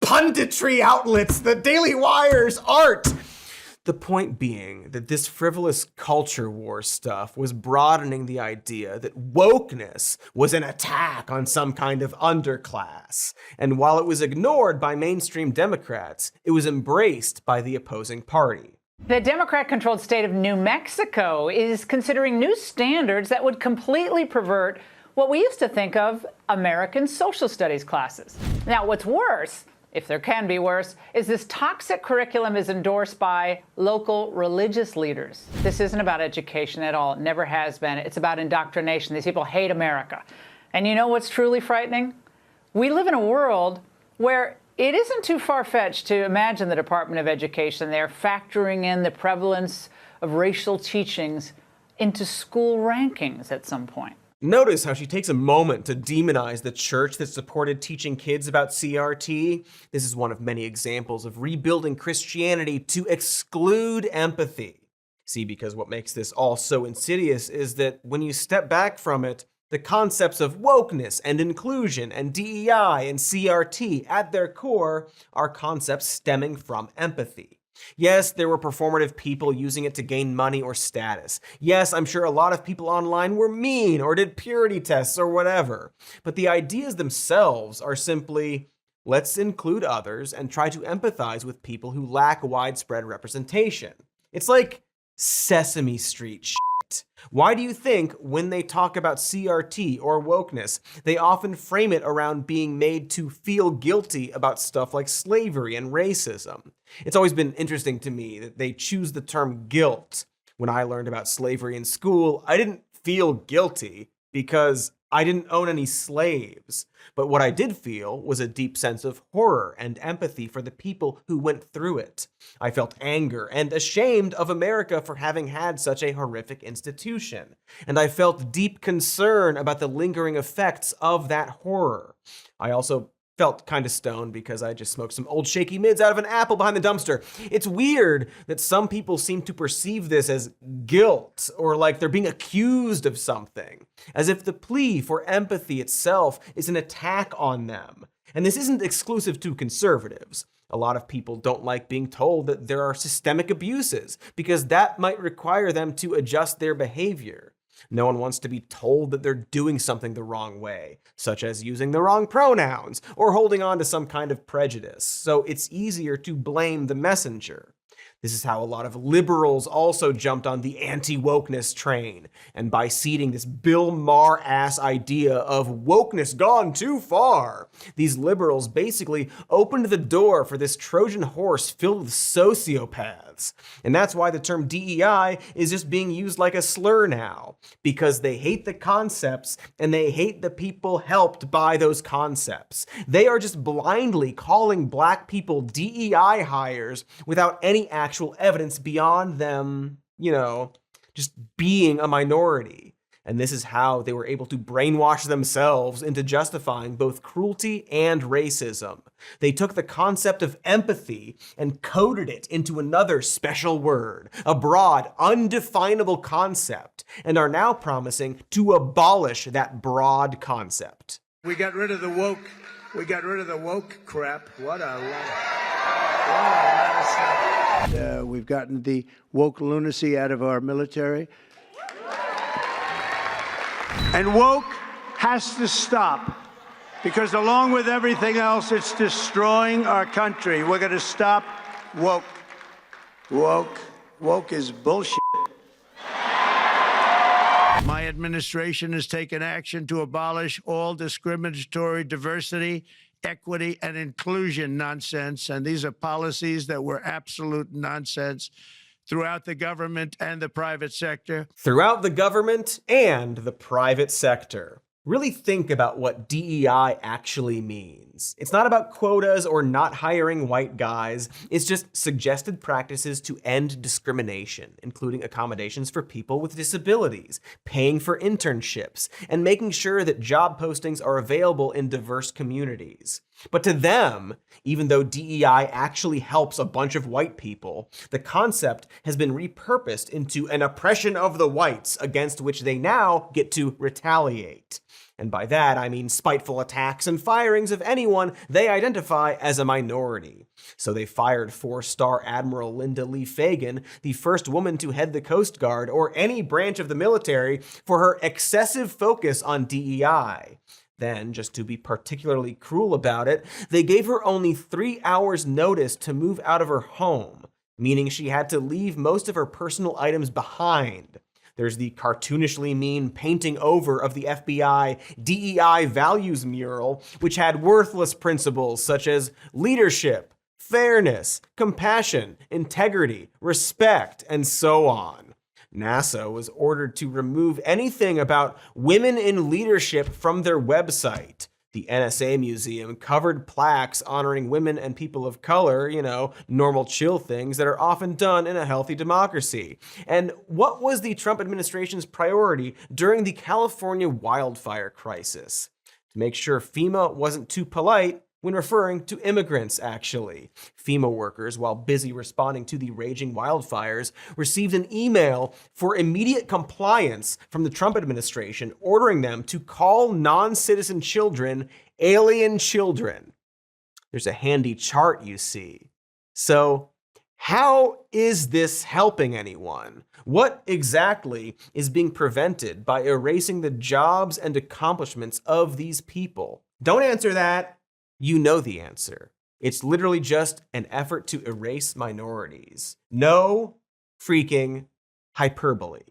punditry outlets, the Daily Wire's art. The point being that this frivolous culture war stuff was broadening the idea that wokeness was an attack on some kind of underclass. And while it was ignored by mainstream Democrats, it was embraced by the opposing party. The Democrat-controlled state of New Mexico is considering new standards that would completely pervert what we used to think of American social studies classes. Now, what's worse, if there can be worse, is this toxic curriculum is endorsed by local religious leaders. This isn't about education at all. It never has been. It's about indoctrination. These people hate America. And you know what's truly frightening? We live in a world where it isn't too far-fetched to imagine the Department of Education there factoring in the prevalence of racial teachings into school rankings at some point. Notice how she takes a moment to demonize the church that supported teaching kids about CRT. This is one of many examples of rebuilding Christianity to exclude empathy. See, because what makes this all so insidious is that when you step back from it, the concepts of wokeness and inclusion and DEI and CRT at their core are concepts stemming from empathy. Yes, there were performative people using it to gain money or status. Yes, I'm sure a lot of people online were mean or did purity tests or whatever. But the ideas themselves are simply, let's include others and try to empathize with people who lack widespread representation. It's like Sesame Street shit. Why do you think when they talk about CRT or wokeness, they often frame it around being made to feel guilty about stuff like slavery and racism? It's always been interesting to me that they choose the term guilt. When I learned about slavery in school, I didn't feel guilty because I didn't own any slaves. But what I did feel was a deep sense of horror and empathy for the people who went through it. I felt anger and ashamed of America for having had such a horrific institution. And I felt deep concern about the lingering effects of that horror. I also felt kind of stoned because I just smoked some old shaky mids out of an apple behind the dumpster. It's weird that some people seem to perceive this as guilt or like they're being accused of something, as if the plea for empathy itself is an attack on them. And this isn't exclusive to conservatives. A lot of people don't like being told that there are systemic abuses because that might require them to adjust their behavior. No one wants to be told that they're doing something the wrong way, such as using the wrong pronouns or holding on to some kind of prejudice. So it's easier to blame the messenger. This is how a lot of liberals also jumped on the anti-wokeness train. And by seeding this Bill Maher-ass idea of wokeness gone too far, these liberals basically opened the door for this Trojan horse filled with sociopaths. And that's why the term DEI is just being used like a slur now, because they hate the concepts and they hate the people helped by those concepts. They are just blindly calling black people DEI hires without any actual evidence beyond them, just being a minority. And this is how they were able to brainwash themselves into justifying both cruelty and racism. They took the concept of empathy and coded it into another special word, a broad, undefinable concept, and are now promising to abolish that broad concept. We got rid of the woke. We got rid of the woke crap. What a we've gotten the woke lunacy out of our military. And woke has to stop, because along with everything else, it's destroying our country. We're going to stop woke. Woke is bullshit. My administration has taken action to abolish all discriminatory diversity, equity, and inclusion nonsense. And these are policies that were absolute nonsense throughout the government and the private sector. Throughout the government and the private sector. Really think about what DEI actually means. It's not about quotas or not hiring white guys. It's just suggested practices to end discrimination, including accommodations for people with disabilities, paying for internships, and making sure that job postings are available in diverse communities. But to them, even though DEI actually helps a bunch of white people, the concept has been repurposed into an oppression of the whites against which they now get to retaliate. And by that, I mean spiteful attacks and firings of anyone they identify as a minority. So they fired 4-star Admiral Linda Lee Fagan, the first woman to head the Coast Guard or any branch of the military, for her excessive focus on DEI. Then, just to be particularly cruel about it, they gave her only 3 hours notice to move out of her home, meaning she had to leave most of her personal items behind. There's the cartoonishly mean painting over of the FBI DEI values mural, which had worthless principles such as leadership, fairness, compassion, integrity, respect, and so on. NASA was ordered to remove anything about women in leadership from their website. The NSA Museum covered plaques honoring women and people of color, normal chill things that are often done in a healthy democracy. And what was the Trump administration's priority during the California wildfire crisis? To make sure FEMA wasn't too polite when referring to immigrants, actually. FEMA workers, while busy responding to the raging wildfires, received an email for immediate compliance from the Trump administration ordering them to call non-citizen children alien children. There's a handy chart, you see. So, How is this helping anyone? What exactly is being prevented by erasing the jobs and accomplishments of these people? Don't answer that. You know the answer. It's literally just an effort to erase minorities. No freaking hyperbole.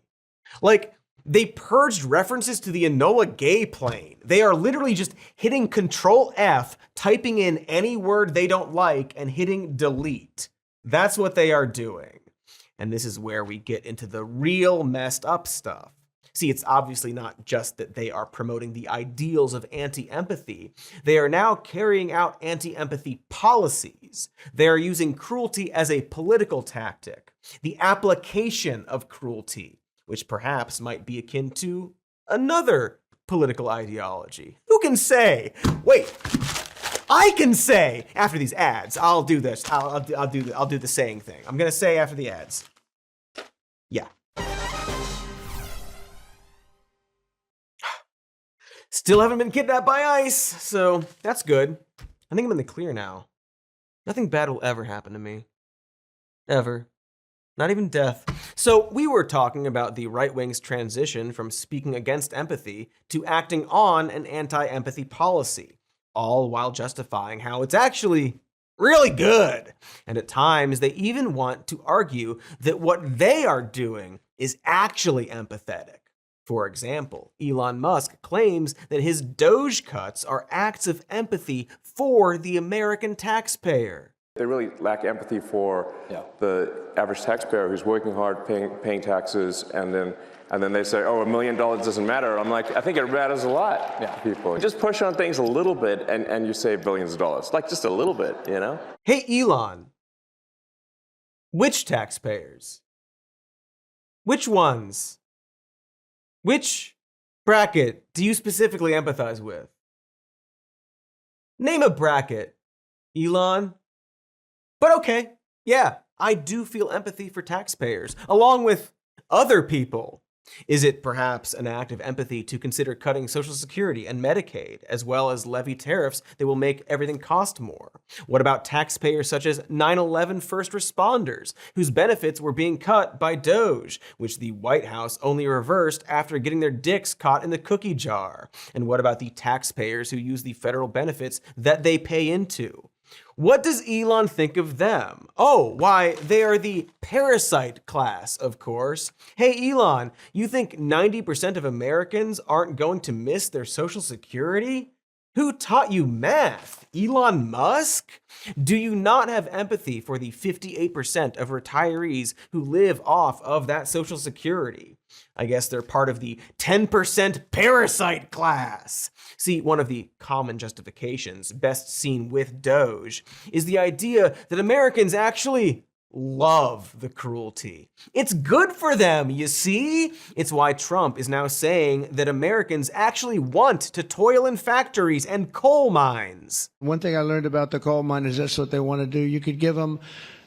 Like, they purged references to the Enola Gay plane. They are literally just hitting Control F, typing in any word they don't like, and hitting delete. That's what they are doing. And this is where we get into the real messed up stuff. See, it's obviously not just that they are promoting the ideals of anti-empathy. They are now carrying out anti-empathy policies. They are using cruelty as a political tactic, the application of cruelty, which perhaps might be akin to another political ideology. Who can say? Wait, I can say after these ads. I'll do this. I'll do the saying thing. I'm gonna say after the ads. Yeah. Still haven't been kidnapped by ICE, so that's good. I think I'm in the clear now. Nothing bad will ever happen to me. Ever. Not even death. So we were talking about the right wing's transition from speaking against empathy to acting on an anti-empathy policy, all while justifying how it's actually really good. And at times they even want to argue that what they are doing is actually empathetic. For example, Elon Musk claims that his DOGE cuts are acts of empathy for the American taxpayer. They really lack empathy for the average taxpayer who's working hard, paying taxes, and then they say, oh, $1 million doesn't matter. I'm like, I think it matters a lot to people. Just push on things a little bit and you save billions of dollars. Like just a little bit, you know? Hey, Elon, which taxpayers? Which ones? Which bracket do you specifically empathize with? Name a bracket, Elon. But okay, yeah, I do feel empathy for taxpayers, along with other people. Is it perhaps an act of empathy to consider cutting Social Security and Medicaid, as well as levy tariffs that will make everything cost more? What about taxpayers such as 9/11 first responders, whose benefits were being cut by DOGE, which the White House only reversed after getting their dicks caught in the cookie jar? And what about the taxpayers who use the federal benefits that they pay into? What does Elon think of them? Oh, why, they are the parasite class, of course. Hey, Elon, you think 90% of Americans aren't going to miss their Social Security? Who taught you math? Elon Musk? Do you not have empathy for the 58% of retirees who live off of that Social Security? I guess they're part of the 10% parasite class. See, one of the common justifications, best seen with DOGE, is the idea that Americans actually love the cruelty. It's good for them, you see? It's why Trump is now saying that Americans actually want to toil in factories and coal mines. One thing I learned about the coal miners, that's what they want to do. You could give them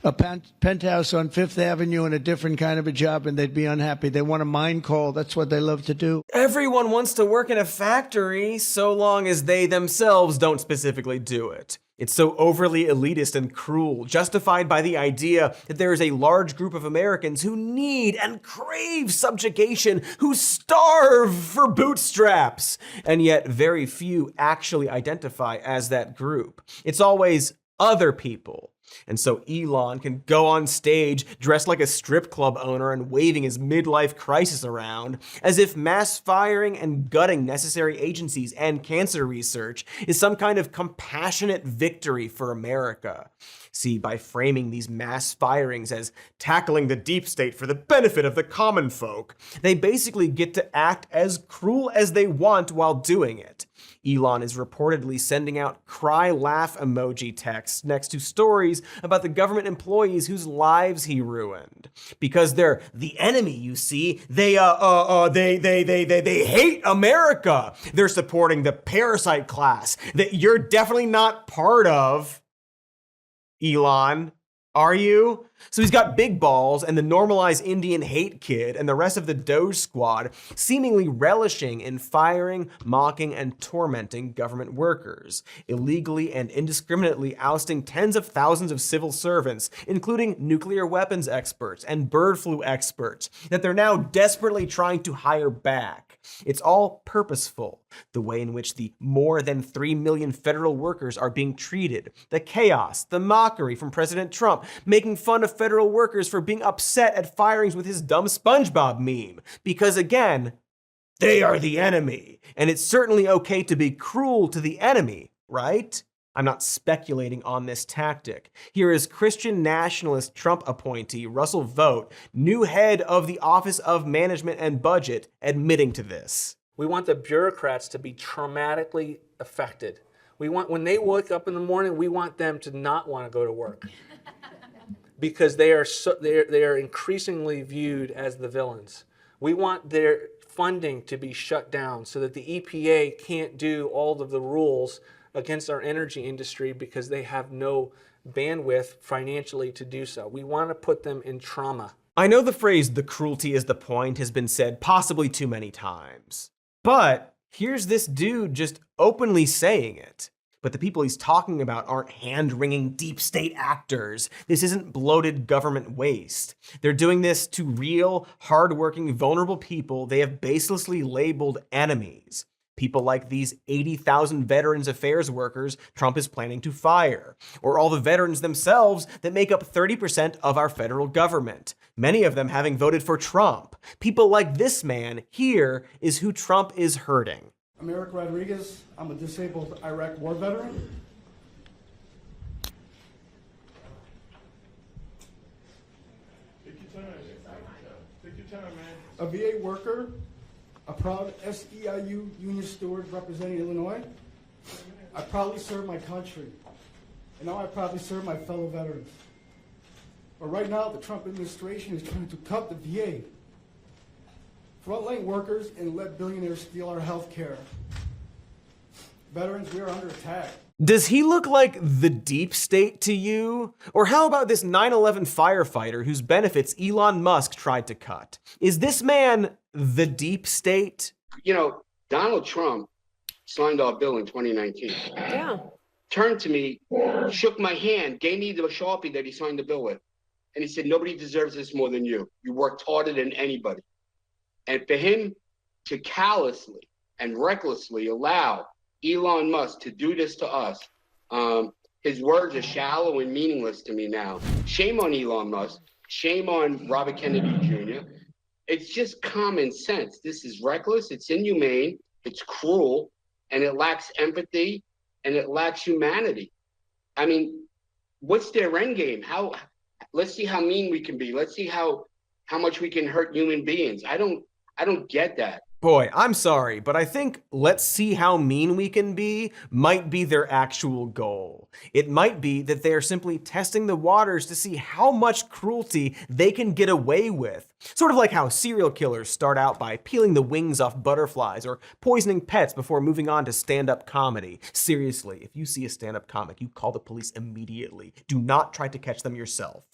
a penthouse on Fifth Avenue and a different kind of a job and they'd be unhappy. They want to mine coal. That's what they love to do. Everyone wants to work in a factory so long as they themselves don't specifically do it. It's so overly elitist and cruel, justified by the idea that there is a large group of Americans who need and crave subjugation, who starve for bootstraps, and yet very few actually identify as that group. It's always other people. And so Elon can go on stage dressed like a strip club owner and waving his midlife crisis around as if mass firing and gutting necessary agencies and cancer research is some kind of compassionate victory for America. See, by framing these mass firings as tackling the deep state for the benefit of the common folk, they basically get to act as cruel as they want while doing it. Elon is reportedly sending out cry laugh emoji texts next to stories about the government employees whose lives he ruined. Because they're the enemy, you see. They hate America. They're supporting the parasite class that you're definitely not part of, Elon. Are you? So he's got big balls and the normalized Indian hate kid and the rest of the DOGE squad seemingly relishing in firing, mocking, and tormenting government workers, illegally and indiscriminately ousting tens of thousands of civil servants, including nuclear weapons experts and bird flu experts, that they're now desperately trying to hire back. It's all purposeful, the way in which the more than 3 million federal workers are being treated, the chaos, the mockery from President Trump, making fun of federal workers for being upset at firings with his dumb SpongeBob meme. Because again, they are the enemy, and it's certainly okay to be cruel to the enemy, right? I'm not speculating on this tactic. Here is Christian nationalist Trump appointee Russell Vought, new head of the Office of Management and Budget, admitting to this. We want the bureaucrats to be traumatically affected. We want, when they wake up in the morning, we want them to not want to go to work. Because they are increasingly viewed as the villains. We want their funding to be shut down so that the EPA can't do all of the rules against our energy industry because they have no bandwidth financially to do so. We want to put them in trauma. I know the phrase "the cruelty is the point" has been said possibly too many times, but here's this dude just openly saying it. But the people he's talking about aren't hand-wringing deep state actors. This isn't bloated government waste. They're doing this to real, hardworking, vulnerable people they have baselessly labeled enemies. People like these 80,000 Veterans Affairs workers Trump is planning to fire, or all the veterans themselves that make up 30% of our federal government, many of them having voted for Trump. People like this man here is who Trump is hurting. I'm Eric Rodriguez. I'm a disabled Iraq war veteran. Take your time, man. A VA worker, a proud SEIU union steward representing Illinois. I proudly serve my country, and now I proudly serve my fellow veterans. But right now, the Trump administration is trying to cut the VA. Frontline workers and let billionaires steal our health care. Veterans, we are under attack. Does he look like the deep state to you? Or how about this 9/11 firefighter whose benefits Elon Musk tried to cut? Is this man the deep state? You know, Donald Trump signed our bill in 2019. Yeah. Turned to me, shook my hand, gave me the Sharpie that he signed the bill with. And he said, nobody deserves this more than you. You worked harder than anybody. And for him to callously and recklessly allow Elon Musk to do this to us, his words are shallow and meaningless to me now. Shame on Elon Musk. Shame on Robert Kennedy Jr. It's just common sense. This is reckless. It's inhumane. It's cruel. And it lacks empathy. And it lacks humanity. I mean, what's their end game? Let's see how mean we can be. Let's see how much we can hurt human beings. I don't get that. Boy, I'm sorry, but I think "let's see how mean we can be" might be their actual goal. It might be that they are simply testing the waters to see how much cruelty they can get away with. Sort of like how serial killers start out by peeling the wings off butterflies or poisoning pets before moving on to stand-up comedy. Seriously, if you see a stand-up comic, you call the police immediately. Do not try to catch them yourself.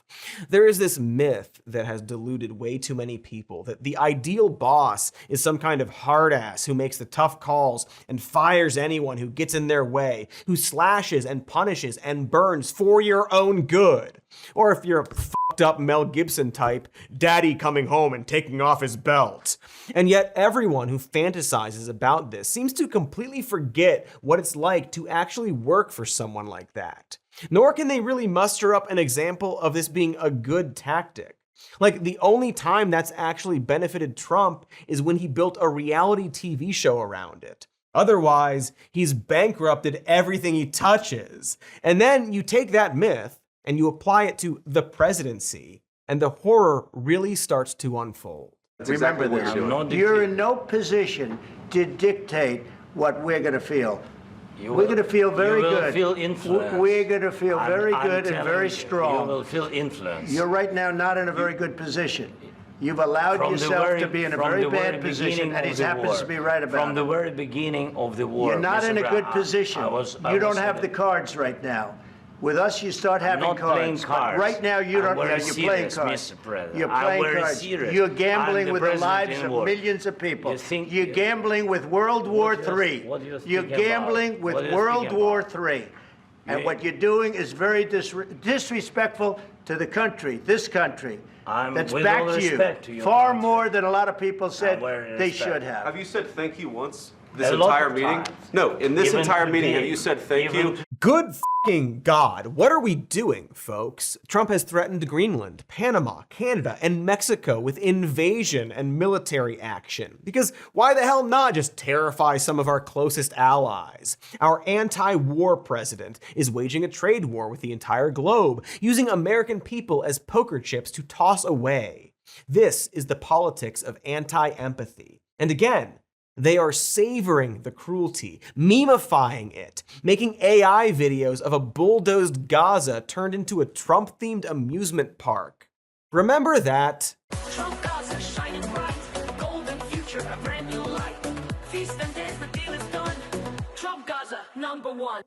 There is this myth that has deluded way too many people that the ideal boss is some kind of hard ass who makes the tough calls and fires anyone who gets in their way, who slashes and punishes and burns for your own good. Or if you're a fucked up Mel Gibson type, daddy coming home and taking off his belt. And yet everyone who fantasizes about this seems to completely forget what it's like to actually work for someone like that. Nor can they really muster up an example of this being a good tactic. Like, the only time that's actually benefited Trump is when he built a reality TV show around it. Otherwise, he's bankrupted everything he touches. And then you take that myth and you apply it to the presidency, and the horror really starts to unfold. Remember this, you're in no position to dictate what we're going to feel. We're going to feel very good. Feel influenced. We're going to feel very good and very strong. You will feel influence. You're right now not in a very good position. You've allowed yourself to be in a very bad position, and he happens to be right about it. From the very beginning of the war. You're not in a good position. You don't have the cards right now. With us, you start I'm having not playing cards. But cards. right now, you I'm don't. very You're playing serious, cards. Mr. President. You're I'm playing very cards. serious. You're I'm gambling the with the president lives in of war. millions of people. You think- You're gambling with World War What do you- III. what do you You're speak about? gambling with What do you World speak War about? III. And You- what you're doing is very disrespectful to the country, this country. That's with back all to you. respect to your Far country. more than a lot of people said very they respect. should have. Have you said thank you once? This A lot entire of meeting? times. No, in this Even entire meeting, today. have you said thank you? Good f***ing God. What are we doing, folks? Trump has threatened Greenland, Panama, Canada, and Mexico with invasion and military action. Because why the hell not just terrify some of our closest allies? Our anti-war president is waging a trade war with the entire globe, using American people as poker chips to toss away. This is the politics of anti-empathy. And again, they are savoring the cruelty, memifying it, making AI videos of a bulldozed Gaza turned into a Trump-themed amusement park. Remember that? Trump Gaza shining bright, a golden future, a brand new light. Feast and dance, the deal is done. Trump Gaza, #1.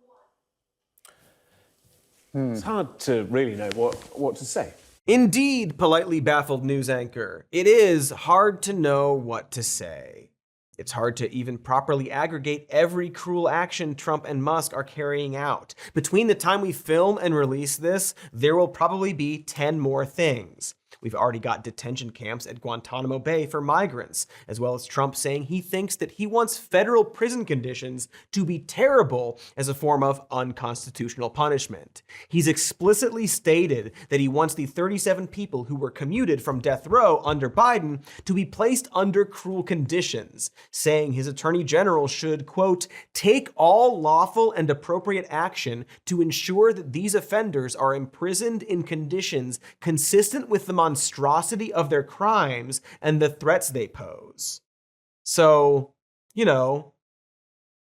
It's hard to really know what to say. Indeed, politely baffled news anchor. It is hard to know what to say. It's hard to even properly aggregate every cruel action Trump and Musk are carrying out. Between the time we film and release this, there will probably be 10 more things. We've already got detention camps at Guantanamo Bay for migrants, as well as Trump saying he thinks that he wants federal prison conditions to be terrible as a form of unconstitutional punishment. He's explicitly stated that he wants the 37 people who were commuted from death row under Biden to be placed under cruel conditions, saying his attorney general should, quote, take all lawful and appropriate action to ensure that these offenders are imprisoned in conditions consistent with the monstrosity of their crimes and the threats they pose. So,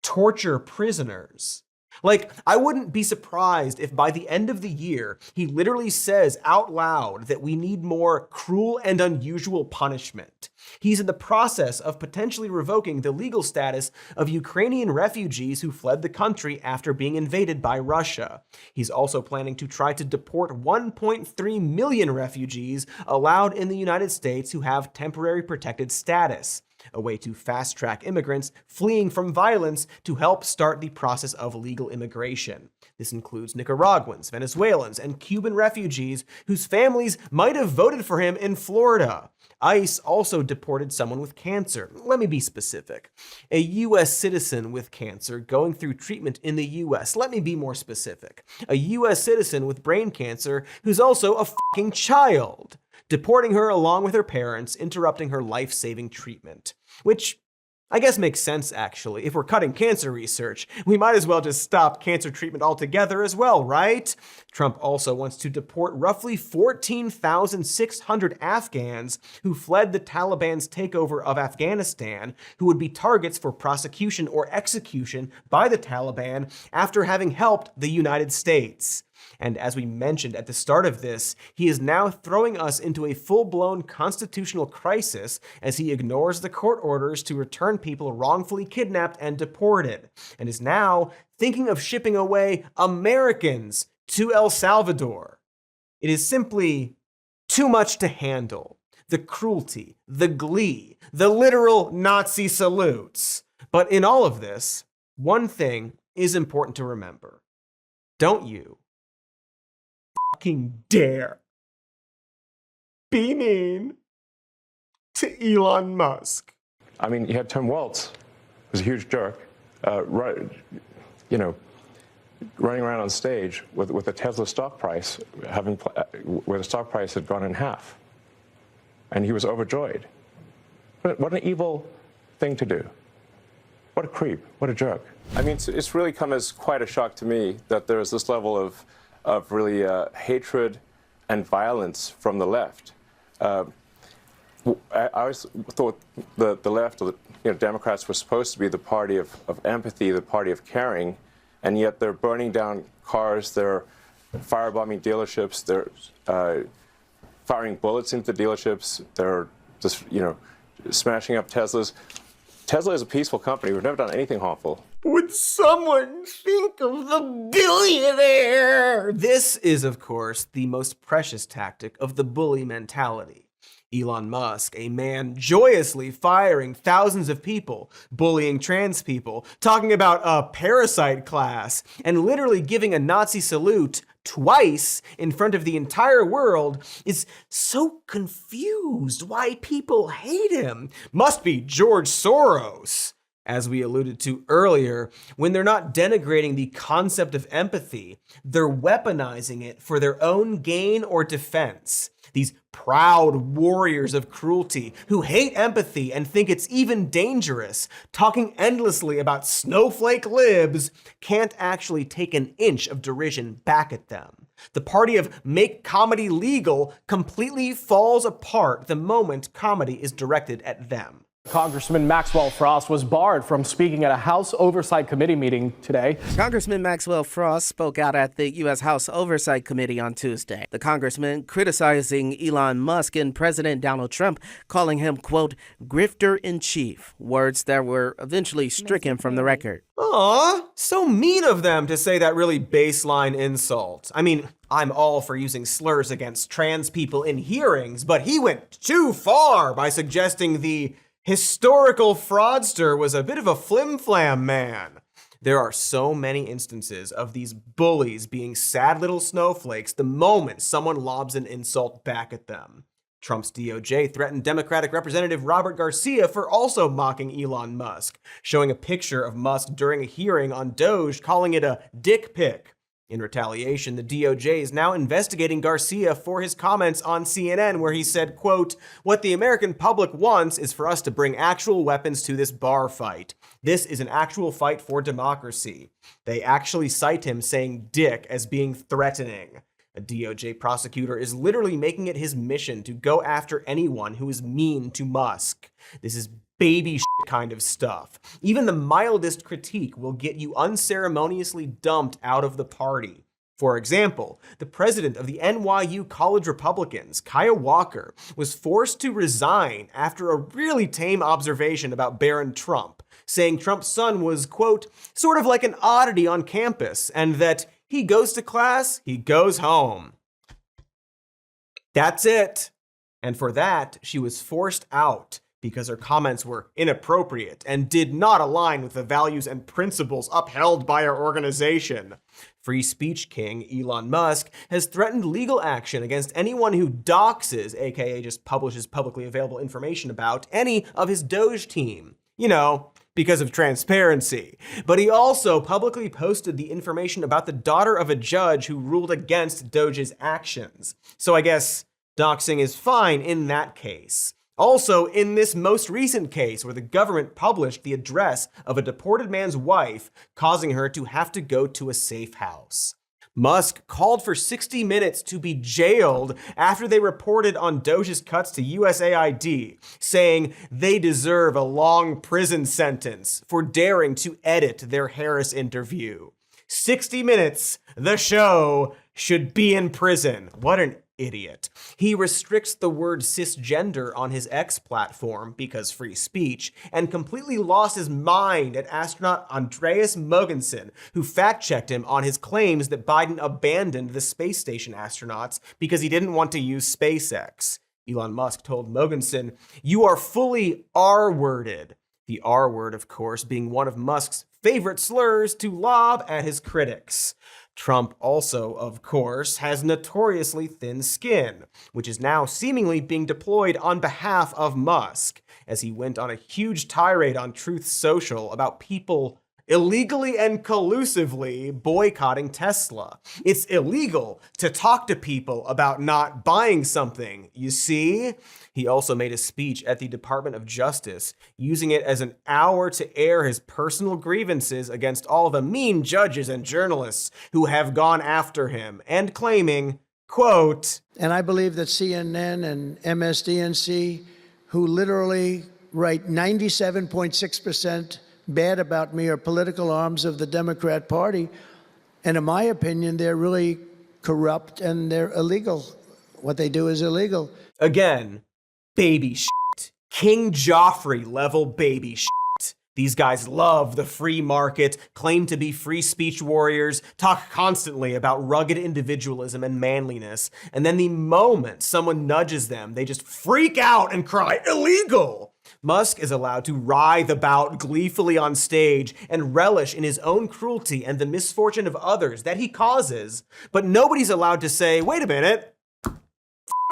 torture prisoners. Like, I wouldn't be surprised if by the end of the year, he literally says out loud that we need more cruel and unusual punishment. He's in the process of potentially revoking the legal status of Ukrainian refugees who fled the country after being invaded by Russia. He's also planning to try to deport 1.3 million refugees allowed in the United States who have temporary protected status, a way to fast-track immigrants fleeing from violence to help start the process of legal immigration. This includes Nicaraguans, Venezuelans, and Cuban refugees whose families might have voted for him in Florida. ICE also deported someone with cancer. Let me be specific. A U.S. citizen with cancer going through treatment in the U.S. Let me be more specific. A U.S. citizen with brain cancer who's also a fucking child. Deporting her along with her parents, interrupting her life-saving treatment. Which I guess makes sense, actually. If we're cutting cancer research, we might as well just stop cancer treatment altogether as well, right? Trump also wants to deport roughly 14,600 Afghans who fled the Taliban's takeover of Afghanistan, who would be targets for prosecution or execution by the Taliban after having helped the United States. And as we mentioned at the start of this, he is now throwing us into a full-blown constitutional crisis as he ignores the court orders to return people wrongfully kidnapped and deported, and is now thinking of shipping away Americans to El Salvador. It is simply too much to handle. The cruelty, the glee, the literal Nazi salutes. But in all of this, one thing is important to remember. Don't you fucking dare be mean to Elon Musk. I mean, you had Tim Walz, who's a huge jerk, running around on stage with the Tesla stock price where the stock price had gone in half, and he was overjoyed. What an evil thing to do! What a creep! What a jerk! I mean, it's really come as quite a shock to me that there is this level of really hatred and violence from the left. I always thought the left, or Democrats, were supposed to be the party of empathy, the party of caring, and yet they're burning down cars, they're firebombing dealerships, they're firing bullets into dealerships, they're just smashing up Teslas. Tesla is a peaceful company. We've never done anything harmful. Would someone think of the billionaire? This is, of course, the most precious tactic of the bully mentality. Elon Musk, a man joyously firing thousands of people, bullying trans people, talking about a parasite class, and literally giving a Nazi salute twice in front of the entire world, is so confused why people hate him. Must be George Soros. As we alluded to earlier, when they're not denigrating the concept of empathy, they're weaponizing it for their own gain or defense. These proud warriors of cruelty who hate empathy and think it's even dangerous, talking endlessly about snowflake libs, can't actually take an inch of derision back at them. The party of make comedy legal completely falls apart the moment comedy is directed at them. Congressman Maxwell Frost was barred from speaking at a House Oversight Committee meeting today. Congressman Maxwell Frost spoke out at the U.S. House Oversight Committee on Tuesday. The congressman criticizing Elon Musk and President Donald Trump, calling him, quote, grifter-in-chief, words that were eventually stricken from the record. Aw, so mean of them to say that really baseline insult. I mean, I'm all for using slurs against trans people in hearings, but he went too far by suggesting the historical fraudster was a bit of a flim-flam man. There are so many instances of these bullies being sad little snowflakes the moment someone lobs an insult back at them. Trump's DOJ threatened Democratic Representative Robert Garcia for also mocking Elon Musk, showing a picture of Musk during a hearing on DOGE, calling it a dick pic. In retaliation, the DOJ is now investigating Garcia for his comments on CNN where he said, quote, what the American public wants is for us to bring actual weapons to this bar fight. This is an actual fight for democracy. They actually cite him saying dick as being threatening. A DOJ prosecutor is literally making it his mission to go after anyone who is mean to Musk. This is baby shit kind of stuff. Even the mildest critique will get you unceremoniously dumped out of the party. For example, the president of the NYU College Republicans, Kaya Walker, was forced to resign after a really tame observation about Barron Trump, saying Trump's son was, quote, sort of like an oddity on campus, and that he goes to class, he goes home. That's it. And for that, she was forced out because her comments were inappropriate and did not align with the values and principles upheld by our organization. Free speech king Elon Musk has threatened legal action against anyone who doxes, aka just publishes publicly available information about, any of his DOGE team. You know, because of transparency. But he also publicly posted the information about the daughter of a judge who ruled against DOGE's actions. So I guess doxing is fine in that case. Also, in this most recent case where the government published the address of a deported man's wife, causing her to have to go to a safe house. Musk called for 60 Minutes to be jailed after they reported on DOGE's cuts to USAID, saying they deserve a long prison sentence for daring to edit their Harris interview. 60 Minutes, the show, should be in prison. What an idiot. He restricts the word cisgender on his X platform because free speech, and completely lost his mind at astronaut Andreas Mogensen, who fact-checked him on his claims that Biden abandoned the space station astronauts because he didn't want to use SpaceX. Elon Musk told Mogensen, "You are fully R-worded." The R word, of course, being one of Musk's favorite slurs to lob at his critics. Trump also, of course, has notoriously thin skin, which is now seemingly being deployed on behalf of Musk, as he went on a huge tirade on Truth Social about people illegally and collusively boycotting Tesla. It's illegal to talk to people about not buying something, you see? He also made a speech at the Department of Justice, using it as an hour to air his personal grievances against all the mean judges and journalists who have gone after him, and claiming, quote, and I believe that CNN and MSDNC, who literally write 97.6% bad about me, are political arms of the Democrat Party. And in my opinion, they're really corrupt and they're illegal. What they do is illegal. Again, baby shit. King Joffrey level baby shit. These guys love the free market, claim to be free speech warriors, talk constantly about rugged individualism and manliness, and then the moment someone nudges them, they just freak out and cry, illegal! Musk is allowed to writhe about gleefully on stage and relish in his own cruelty and the misfortune of others that he causes, but nobody's allowed to say, wait a minute, f***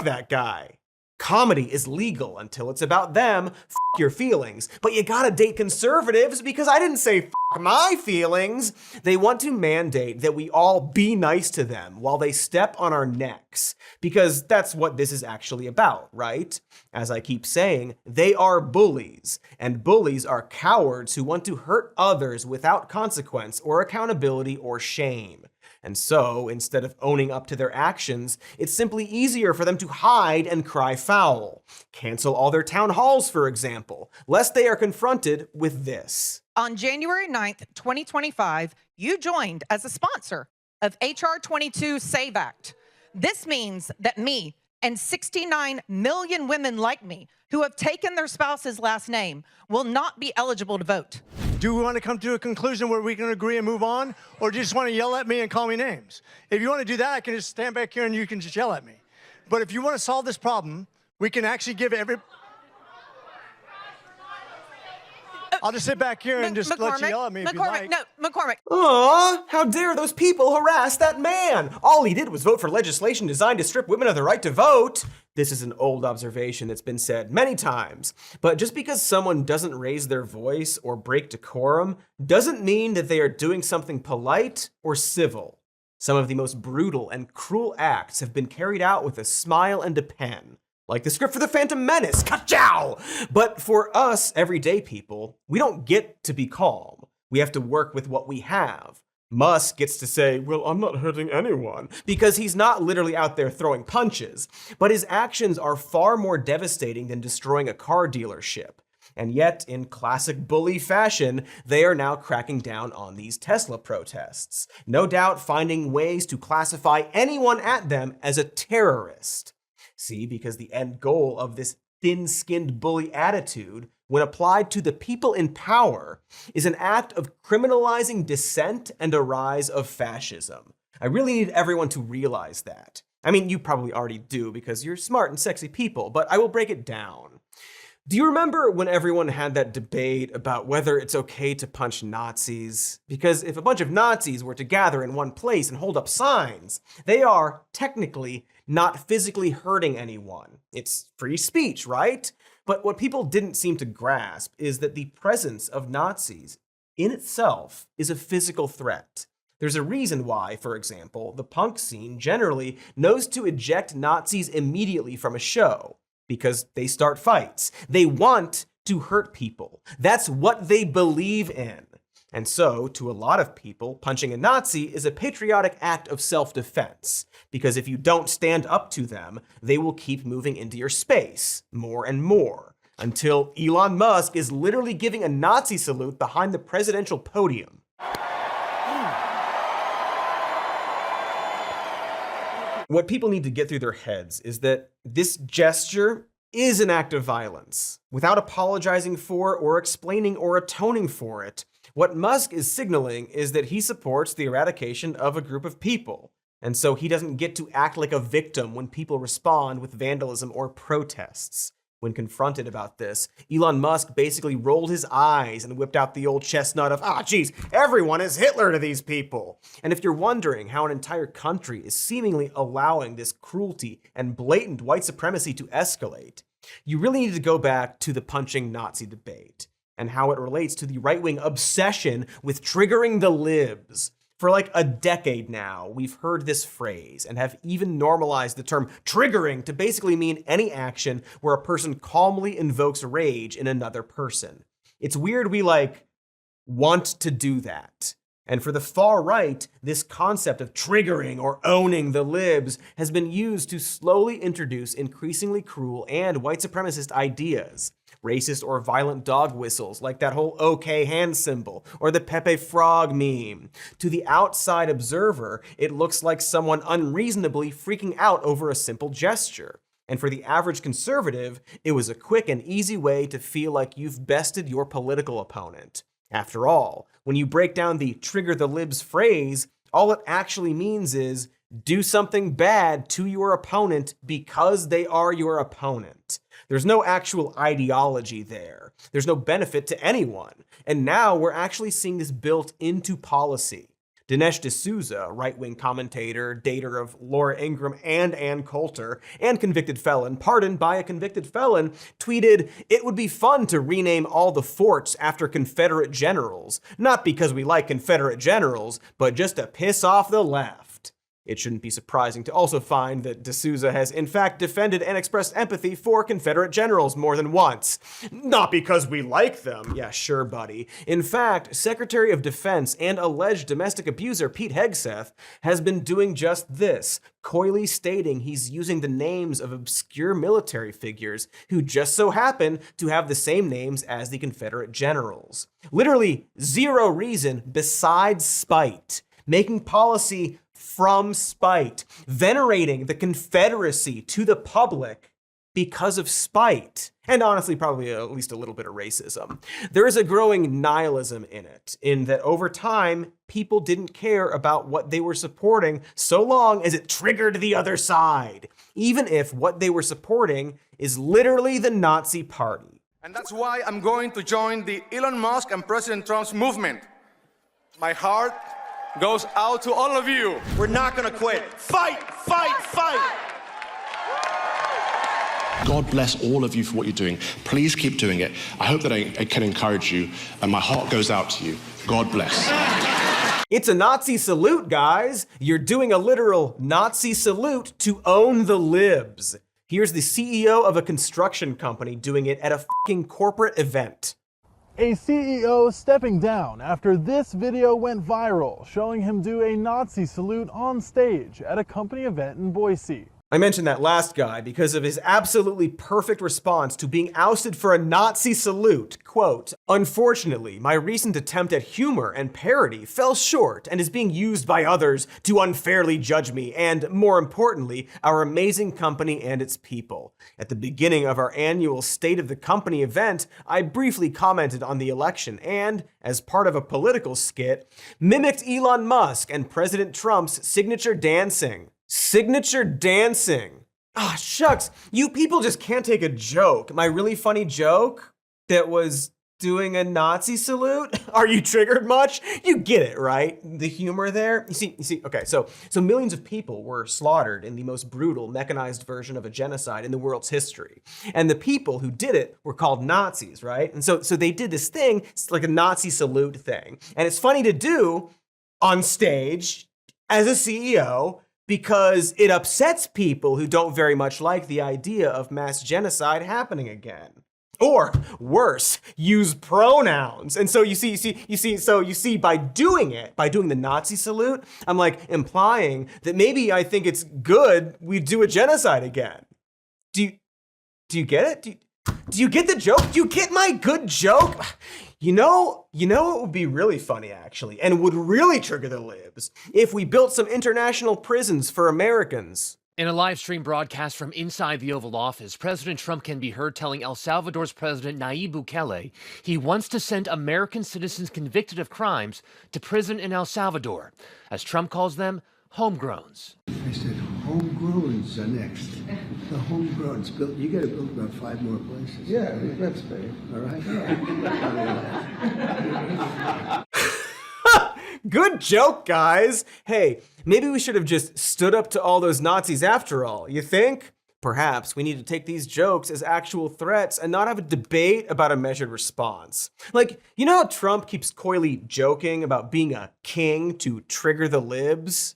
that guy. Comedy is legal until it's about them, f*** your feelings. But you gotta date conservatives because I didn't say f*** my feelings. They want to mandate that we all be nice to them while they step on our necks. Because that's what this is actually about, right? As I keep saying, they are bullies. And bullies are cowards who want to hurt others without consequence or accountability or shame. And so, instead of owning up to their actions, it's simply easier for them to hide and cry foul. Cancel all their town halls, for example, lest they are confronted with this. On January 9th, 2025, you joined as a sponsor of H.R. 22 SAVE Act. This means that me and 69 million women like me who have taken their spouse's last name will not be eligible to vote. Do we want to come to a conclusion where we can agree and move on, or do you just want to yell at me and call me names? If you want to do that, I can just stand back here and you can just yell at me. But if you want to solve this problem, we can actually give I'll just sit back here and just let you yell at me if you like. No, McCormick. Aw, how dare those people harass that man? All he did was vote for legislation designed to strip women of the right to vote. This is an old observation that's been said many times, but just because someone doesn't raise their voice or break decorum doesn't mean that they are doing something polite or civil. Some of the most brutal and cruel acts have been carried out with a smile and a pen. Like the script for The Phantom Menace, ka-chow! But for us, everyday people, we don't get to be calm. We have to work with what we have. Musk gets to say, well, I'm not hurting anyone, because he's not literally out there throwing punches, but his actions are far more devastating than destroying a car dealership. And yet, in classic bully fashion, they are now cracking down on these Tesla protests. No doubt finding ways to classify anyone at them as a terrorist. See, because the end goal of this thin-skinned bully attitude, when applied to the people in power, is an act of criminalizing dissent and a rise of fascism. I really need everyone to realize that. I mean, you probably already do because you're smart and sexy people, but I will break it down. Do you remember when everyone had that debate about whether it's okay to punch Nazis? Because if a bunch of Nazis were to gather in one place and hold up signs, they are technically not physically hurting anyone. It's free speech, right? But what people didn't seem to grasp is that the presence of Nazis in itself is a physical threat. There's a reason why, for example, the punk scene generally knows to eject Nazis immediately from a show. Because they start fights. They want to hurt people. That's what they believe in. And so, to a lot of people, punching a Nazi is a patriotic act of self-defense. Because if you don't stand up to them, they will keep moving into your space more and more. Until Elon Musk is literally giving a Nazi salute behind the presidential podium. What people need to get through their heads is that this gesture is an act of violence. Without apologizing for or explaining or atoning for it, what Musk is signaling is that he supports the eradication of a group of people. And so he doesn't get to act like a victim when people respond with vandalism or protests. When confronted about this, Elon Musk basically rolled his eyes and whipped out the old chestnut of, geez, everyone is Hitler to these people. And if you're wondering how an entire country is seemingly allowing this cruelty and blatant white supremacy to escalate, you really need to go back to the punching Nazi debate and how it relates to the right-wing obsession with triggering the libs. For like a decade now, we've heard this phrase and have even normalized the term triggering to basically mean any action where a person calmly invokes rage in another person. It's weird we want to do that. And for the far right, this concept of triggering or owning the libs has been used to slowly introduce increasingly cruel and white supremacist ideas. Racist or violent dog whistles, like that whole OK hand symbol, or the Pepe Frog meme. To the outside observer, it looks like someone unreasonably freaking out over a simple gesture. And for the average conservative, it was a quick and easy way to feel like you've bested your political opponent. After all, when you break down the trigger the libs phrase, all it actually means is do something bad to your opponent because they are your opponent. There's no actual ideology there. There's no benefit to anyone. And now we're actually seeing this built into policy. Dinesh D'Souza, right-wing commentator, dater of Laura Ingraham and Ann Coulter, and convicted felon, pardoned by a convicted felon, tweeted, "It would be fun to rename all the forts after Confederate generals, not because we like Confederate generals, but just to piss off the left." It shouldn't be surprising to also find that D'Souza has in fact defended and expressed empathy for Confederate generals more than once. Not because we like them. Yeah, sure, buddy. In fact, Secretary of Defense and alleged domestic abuser Pete Hegseth has been doing just this, coyly stating he's using the names of obscure military figures who just so happen to have the same names as the Confederate generals. Literally zero reason besides spite. Making policy from spite, venerating the Confederacy to the public because of spite, and honestly probably at least a little bit of racism. There is a growing nihilism in it, in that over time, people didn't care about what they were supporting so long as it triggered the other side, even if what they were supporting is literally the Nazi Party. And that's why I'm going to join the Elon Musk and President Trump's movement. My heart goes out to all of you. We're not gonna quit. Fight, fight, fight. God bless all of you for what you're doing. Please keep doing it. I hope that I can encourage you, and my heart goes out to you. God bless. It's a Nazi salute, guys. You're doing a literal Nazi salute to own the libs. Here's the CEO of a construction company doing it at a fucking corporate event. A CEO stepping down after this video went viral, showing him do a Nazi salute on stage at a company event in Boise. I mentioned that last guy because of his absolutely perfect response to being ousted for a Nazi salute. Quote, "Unfortunately, my recent attempt at humor and parody fell short and is being used by others to unfairly judge me and, more importantly, our amazing company and its people. At the beginning of our annual State of the Company event, I briefly commented on the election and, as part of a political skit, mimicked Elon Musk and President Trump's signature dancing." Signature dancing. Ah, shucks. You people just can't take a joke. My really funny joke that was doing a Nazi salute? Are you triggered much? You get it, right? The humor there? You see, okay, so millions of people were slaughtered in the most brutal, mechanized version of a genocide in the world's history. And the people who did it were called Nazis, right? And so they did this thing, it's like a Nazi salute thing. And it's funny to do on stage as a CEO, because it upsets people who don't very much like the idea of mass genocide happening again. Or worse, use pronouns. And so you see, by doing the Nazi salute, I'm like implying that maybe I think it's good we do a genocide again. Do you get it? Do you get the joke? Do you get my good joke? You know what would be really funny, actually, and would really trigger the libs? If we built some international prisons for Americans. In a live stream broadcast from inside the Oval Office, President Trump can be heard telling El Salvador's President Nayib Bukele he wants to send American citizens convicted of crimes to prison in El Salvador, as Trump calls them homegrowns. I said, homegrowns are next. The homegrowns. You got to build about 5 more places. Yeah, that's fair. All right. Good joke, guys. Hey, maybe we should have just stood up to all those Nazis after all, you think? Perhaps we need to take these jokes as actual threats and not have a debate about a measured response. Like, you know how Trump keeps coyly joking about being a king to trigger the libs?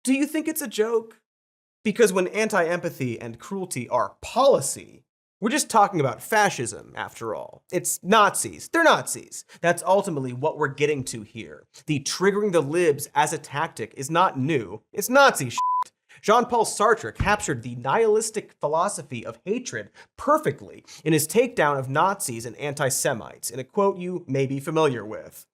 Do you think it's a joke? Because when anti-empathy and cruelty are policy, we're just talking about fascism, after all. It's Nazis. They're Nazis. That's ultimately what we're getting to here. The triggering the libs as a tactic is not new. It's Nazi shit. Jean-Paul Sartre captured the nihilistic philosophy of hatred perfectly in his takedown of Nazis and anti-Semites in a quote you may be familiar with.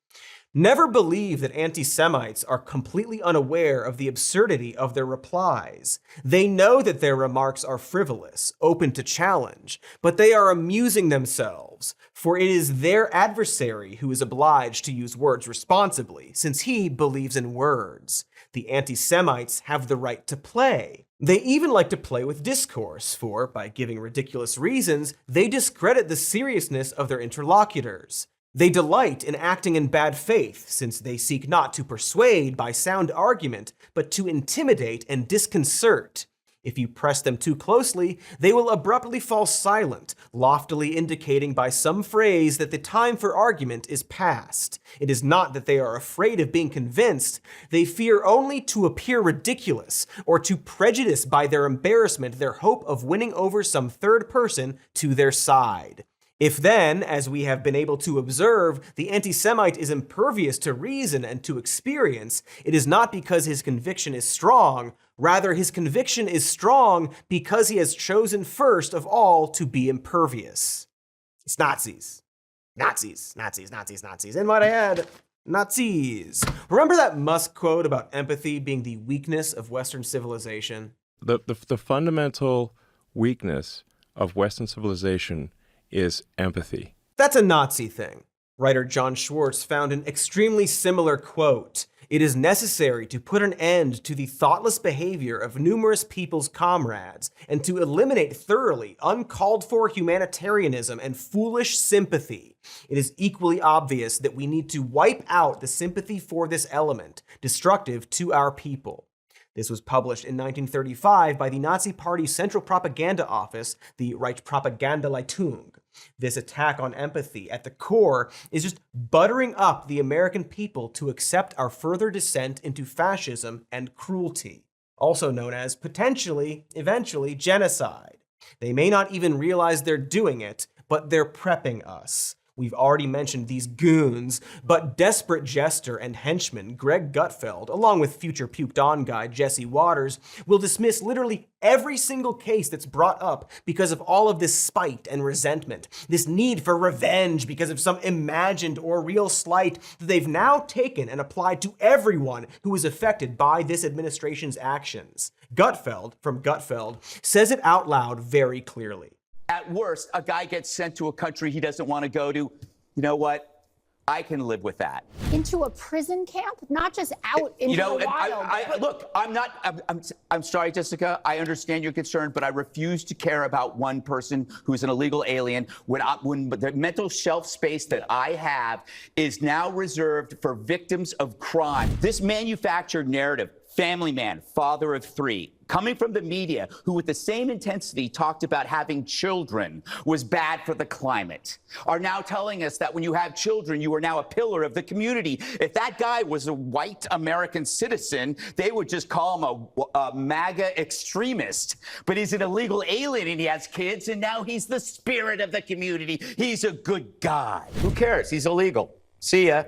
Never believe that anti-Semites are completely unaware of the absurdity of their replies. They know that their remarks are frivolous, open to challenge, but they are amusing themselves, for it is their adversary who is obliged to use words responsibly, since he believes in words. The anti-Semites have the right to play. They even like to play with discourse, for, by giving ridiculous reasons, they discredit the seriousness of their interlocutors. They delight in acting in bad faith, since they seek not to persuade by sound argument, but to intimidate and disconcert. If you press them too closely, they will abruptly fall silent, loftily indicating by some phrase that the time for argument is past. It is not that they are afraid of being convinced, they fear only to appear ridiculous, or to prejudice by their embarrassment their hope of winning over some third person to their side. If then, as we have been able to observe, the anti-Semite is impervious to reason and to experience, it is not because his conviction is strong, rather his conviction is strong because he has chosen first of all to be impervious. It's Nazis. Nazis, Nazis, Nazis, Nazis. And might I add, Nazis. Remember that Musk quote about empathy being the weakness of Western civilization? The fundamental weakness of Western civilization is empathy. That's a Nazi thing. Writer John Schwartz found an extremely similar quote. It is necessary to put an end to the thoughtless behavior of numerous people's comrades and to eliminate thoroughly uncalled for humanitarianism and foolish sympathy. It is equally obvious that we need to wipe out the sympathy for this element, destructive to our people. This was published in 1935 by the Nazi Party's Central Propaganda Office, the Reichspropagandaleitung. This attack on empathy at the core is just buttering up the American people to accept our further descent into fascism and cruelty, also known as potentially, eventually, genocide. They may not even realize they're doing it, but they're prepping us. We've already mentioned these goons, but desperate jester and henchman Greg Gutfeld, along with future puked on guy Jesse Waters, will dismiss literally every single case that's brought up because of all of this spite and resentment, this need for revenge because of some imagined or real slight that they've now taken and applied to everyone who is affected by this administration's actions. Gutfeld, from Gutfeld, says it out loud very clearly. At worst, a guy gets sent to a country he doesn't want to go to. You know what? I can live with that. Into a prison camp, not just out into the wild. Look, I'm sorry, Jessica. I understand your concern, but I refuse to care about one person who's an illegal alien when the mental shelf space that I have is now reserved for victims of crime. This manufactured narrative, family man, father of three, coming from the media, who with the same intensity talked about having children was bad for the climate, are now telling us that when you have children, you are now a pillar of the community. If that guy was a white American citizen, they would just call him a MAGA extremist. But he's an illegal alien and he has kids, and now he's the spirit of the community. He's a good guy. Who cares? He's illegal. See ya.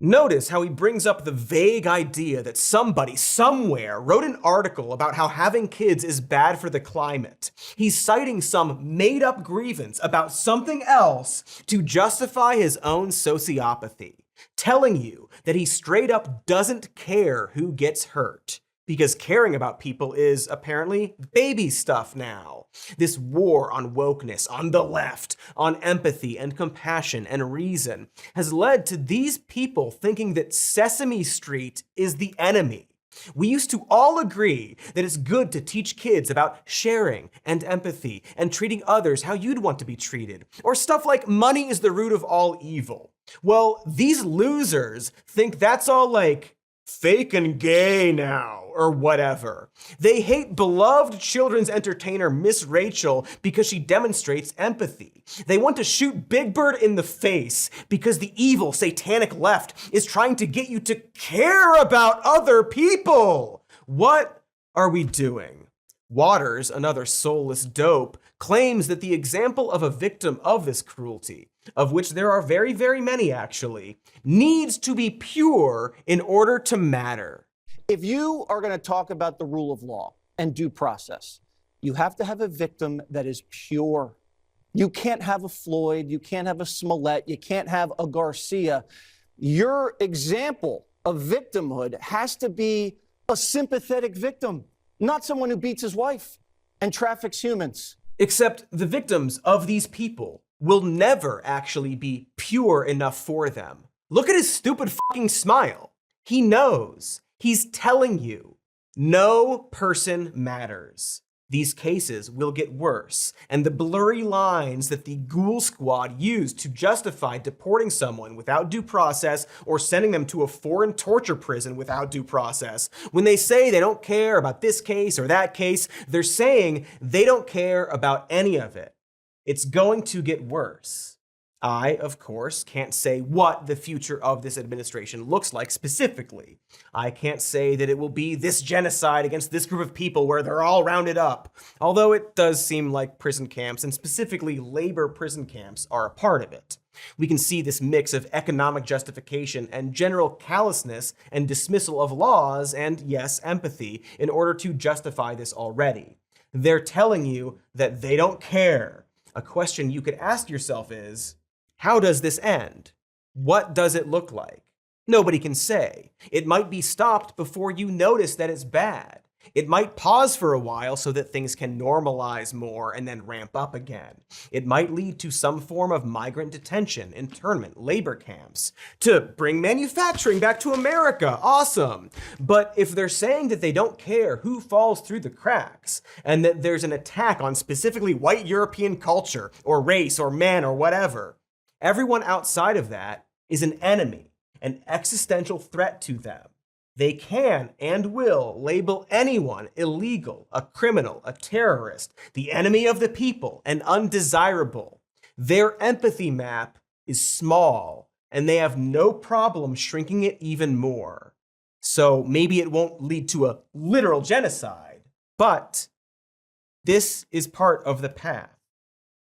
Notice how he brings up the vague idea that somebody somewhere wrote an article about how having kids is bad for the climate. He's citing some made-up grievance about something else to justify his own sociopathy, telling you that he straight up doesn't care who gets hurt. Because caring about people is apparently baby stuff now. This war on wokeness, on the left, on empathy and compassion and reason has led to these people thinking that Sesame Street is the enemy. We used to all agree that it's good to teach kids about sharing and empathy and treating others how you'd want to be treated, or stuff like money is the root of all evil. Well, these losers think that's all like fake and gay now, or whatever. They hate beloved children's entertainer Miss Rachel because she demonstrates empathy. They want to shoot Big Bird in the face because the evil satanic left is trying to get you to care about other people. What are we doing? Waters, another soulless dope, claims that the example of a victim of this cruelty, of which there are very, very many actually, needs to be pure in order to matter. If you are going to talk about the rule of law and due process, you have to have a victim that is pure. You can't have a Floyd, you can't have a Smollett, you can't have a Garcia. Your example of victimhood has to be a sympathetic victim, not someone who beats his wife and traffics humans. Except the victims of these people will never actually be pure enough for them. Look at his stupid fucking smile. He knows. He's telling you. No person matters. These cases will get worse, and the blurry lines that the Ghoul Squad used to justify deporting someone without due process or sending them to a foreign torture prison without due process, when they say they don't care about this case or that case, they're saying they don't care about any of it. It's going to get worse. I, of course, can't say what the future of this administration looks like specifically. I can't say that it will be this genocide against this group of people where they're all rounded up, although it does seem like prison camps, and specifically labor prison camps, are a part of it. We can see this mix of economic justification and general callousness and dismissal of laws and, yes, empathy in order to justify this already. They're telling you that they don't care. A question you could ask yourself is, how does this end? What does it look like? Nobody can say. It might be stopped before you notice that it's bad. It might pause for a while so that things can normalize more and then ramp up again. It might lead to some form of migrant detention, internment, labor camps, to bring manufacturing back to America. Awesome. But if they're saying that they don't care who falls through the cracks, and that there's an attack on specifically white European culture or race or men or whatever, everyone outside of that is an enemy, an existential threat to them. They can and will label anyone illegal, a criminal, a terrorist, the enemy of the people, and undesirable. Their empathy map is small, and they have no problem shrinking it even more. So maybe it won't lead to a literal genocide, but this is part of the path.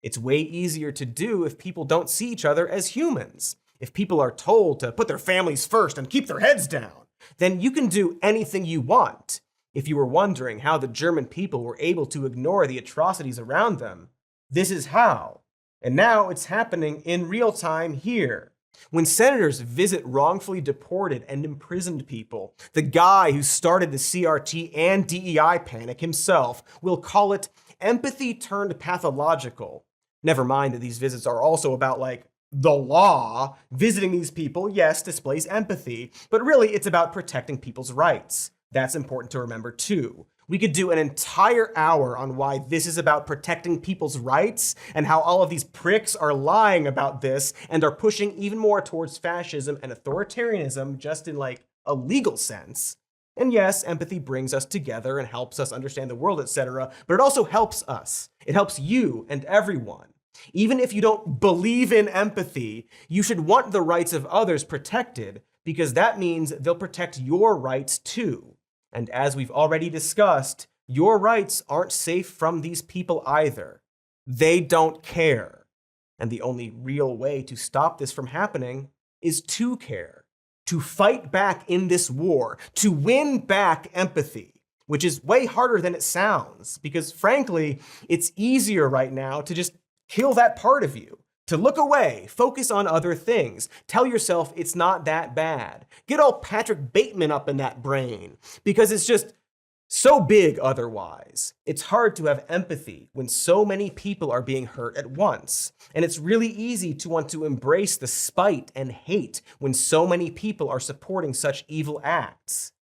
It's way easier to do if people don't see each other as humans. If people are told to put their families first and keep their heads down, then you can do anything you want. If you were wondering how the German people were able to ignore the atrocities around them, this is how. And now it's happening in real time here. When senators visit wrongfully deported and imprisoned people, the guy who started the CRT and DEI panic himself will call it empathy turned pathological. Never mind that these visits are also about, like, the law. Visiting these people, yes, displays empathy, but really it's about protecting people's rights. That's important to remember too. We could do an entire hour on why this is about protecting people's rights and how all of these pricks are lying about this and are pushing even more towards fascism and authoritarianism just in, like, a legal sense. And yes, empathy brings us together and helps us understand the world, etc., but it also helps us. It helps you and everyone. Even if you don't believe in empathy, you should want the rights of others protected, because that means they'll protect your rights too. And as we've already discussed, your rights aren't safe from these people either. They don't care. And the only real way to stop this from happening is to care, to fight back in this war, to win back empathy, which is way harder than it sounds, because frankly, it's easier right now to just kill that part of you, to look away, focus on other things, tell yourself it's not that bad. Get all Patrick Bateman up in that brain, because it's just so big otherwise. It's hard to have empathy when so many people are being hurt at once. And it's really easy to want to embrace the spite and hate when so many people are supporting such evil acts.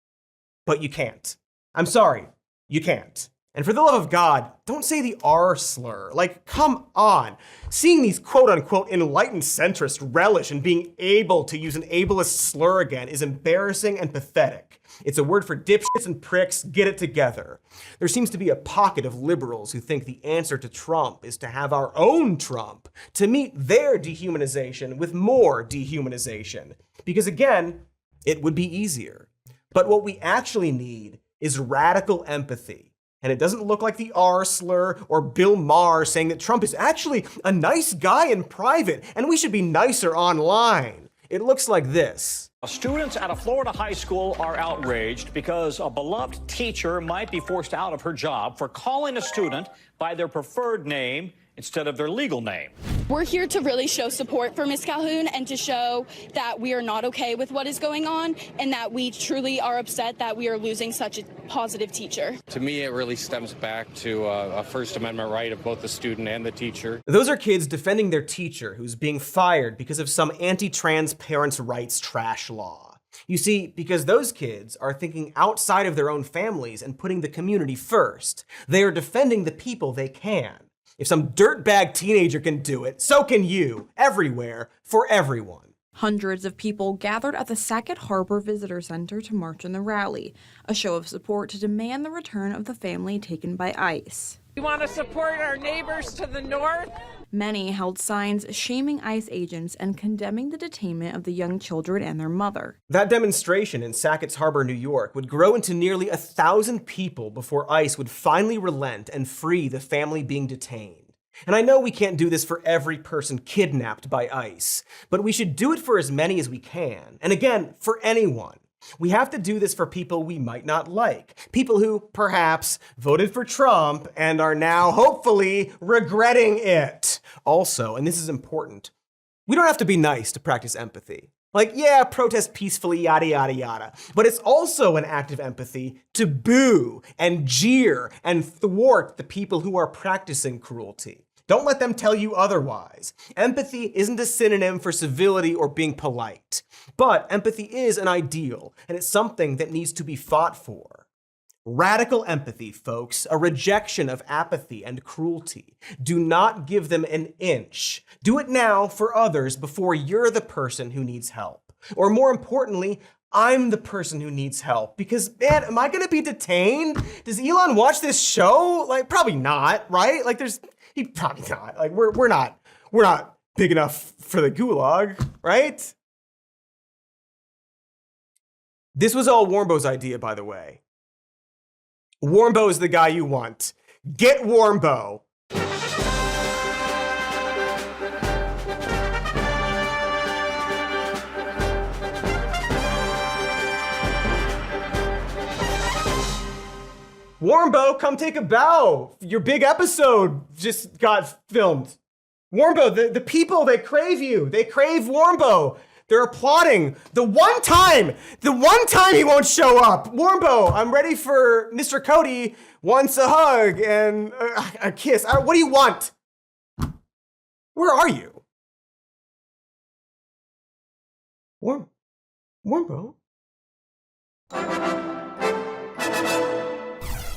But you can't. I'm sorry, you can't. And for the love of God, don't say the R slur. Like, come on. Seeing these quote-unquote enlightened centrists relish in being able to use an ableist slur again is embarrassing and pathetic. It's a word for dipshits and pricks. Get it together. There seems to be a pocket of liberals who think the answer to Trump is to have our own Trump, to meet their dehumanization with more dehumanization. Because again, it would be easier. But what we actually need is radical empathy. And it doesn't look like the R slur or Bill Maher saying that Trump is actually a nice guy in private and we should be nicer online. It looks like this. Students at a Florida high school are outraged because a beloved teacher might be forced out of her job for calling a student by their preferred name instead of their legal name. We're here to really show support for Ms. Calhoun and to show that we are not okay with what is going on and that we truly are upset that we are losing such a positive teacher. To me, it really stems back to a First Amendment right of both the student and the teacher. Those are kids defending their teacher who's being fired because of some anti-trans parents' rights trash law. You see, because those kids are thinking outside of their own families and putting the community first. They are defending the people they can. If some dirtbag teenager can do it, so can you, everywhere, for everyone. Hundreds of people gathered at the Sackett Harbor Visitor Center to march in the rally, a show of support to demand the return of the family taken by ICE. We want to support our neighbors to the north. Many held signs shaming ICE agents and condemning the detainment of the young children and their mother. That demonstration in Sackett's Harbor, New York would grow into nearly 1,000 people before ICE would finally relent and free the family being detained. And I know we can't do this for every person kidnapped by ICE, but we should do it for as many as we can. And again, for anyone. We have to do this for people we might not like. People who, perhaps, voted for Trump and are now, hopefully, regretting it. Also, and this is important, we don't have to be nice to practice empathy. Like, yeah, protest peacefully, yada, yada, yada. But it's also an act of empathy to boo and jeer and thwart the people who are practicing cruelty. Don't let them tell you otherwise. Empathy isn't a synonym for civility or being polite. But empathy is an ideal, and it's something that needs to be fought for. Radical empathy, folks, a rejection of apathy and cruelty. Do not give them an inch. Do it now for others before you're the person who needs help. Or more importantly, I'm the person who needs help. Because, man, am I gonna be detained? Does Elon watch this show? Like, probably not, right? Like, he probably not. Like, we're not big enough for the gulag, right? This was all Warmbo's idea, by the way. Warmbo is the guy you want. Get Warmbo. Warmbo, come take a bow. Your big episode just got filmed. Warmbo, the people, they crave you. They crave Warmbo. They're applauding. The one time he won't show up. Warmbo, I'm ready for Mr. Cody wants a hug and a kiss. What do you want? Where are you? Warmbo?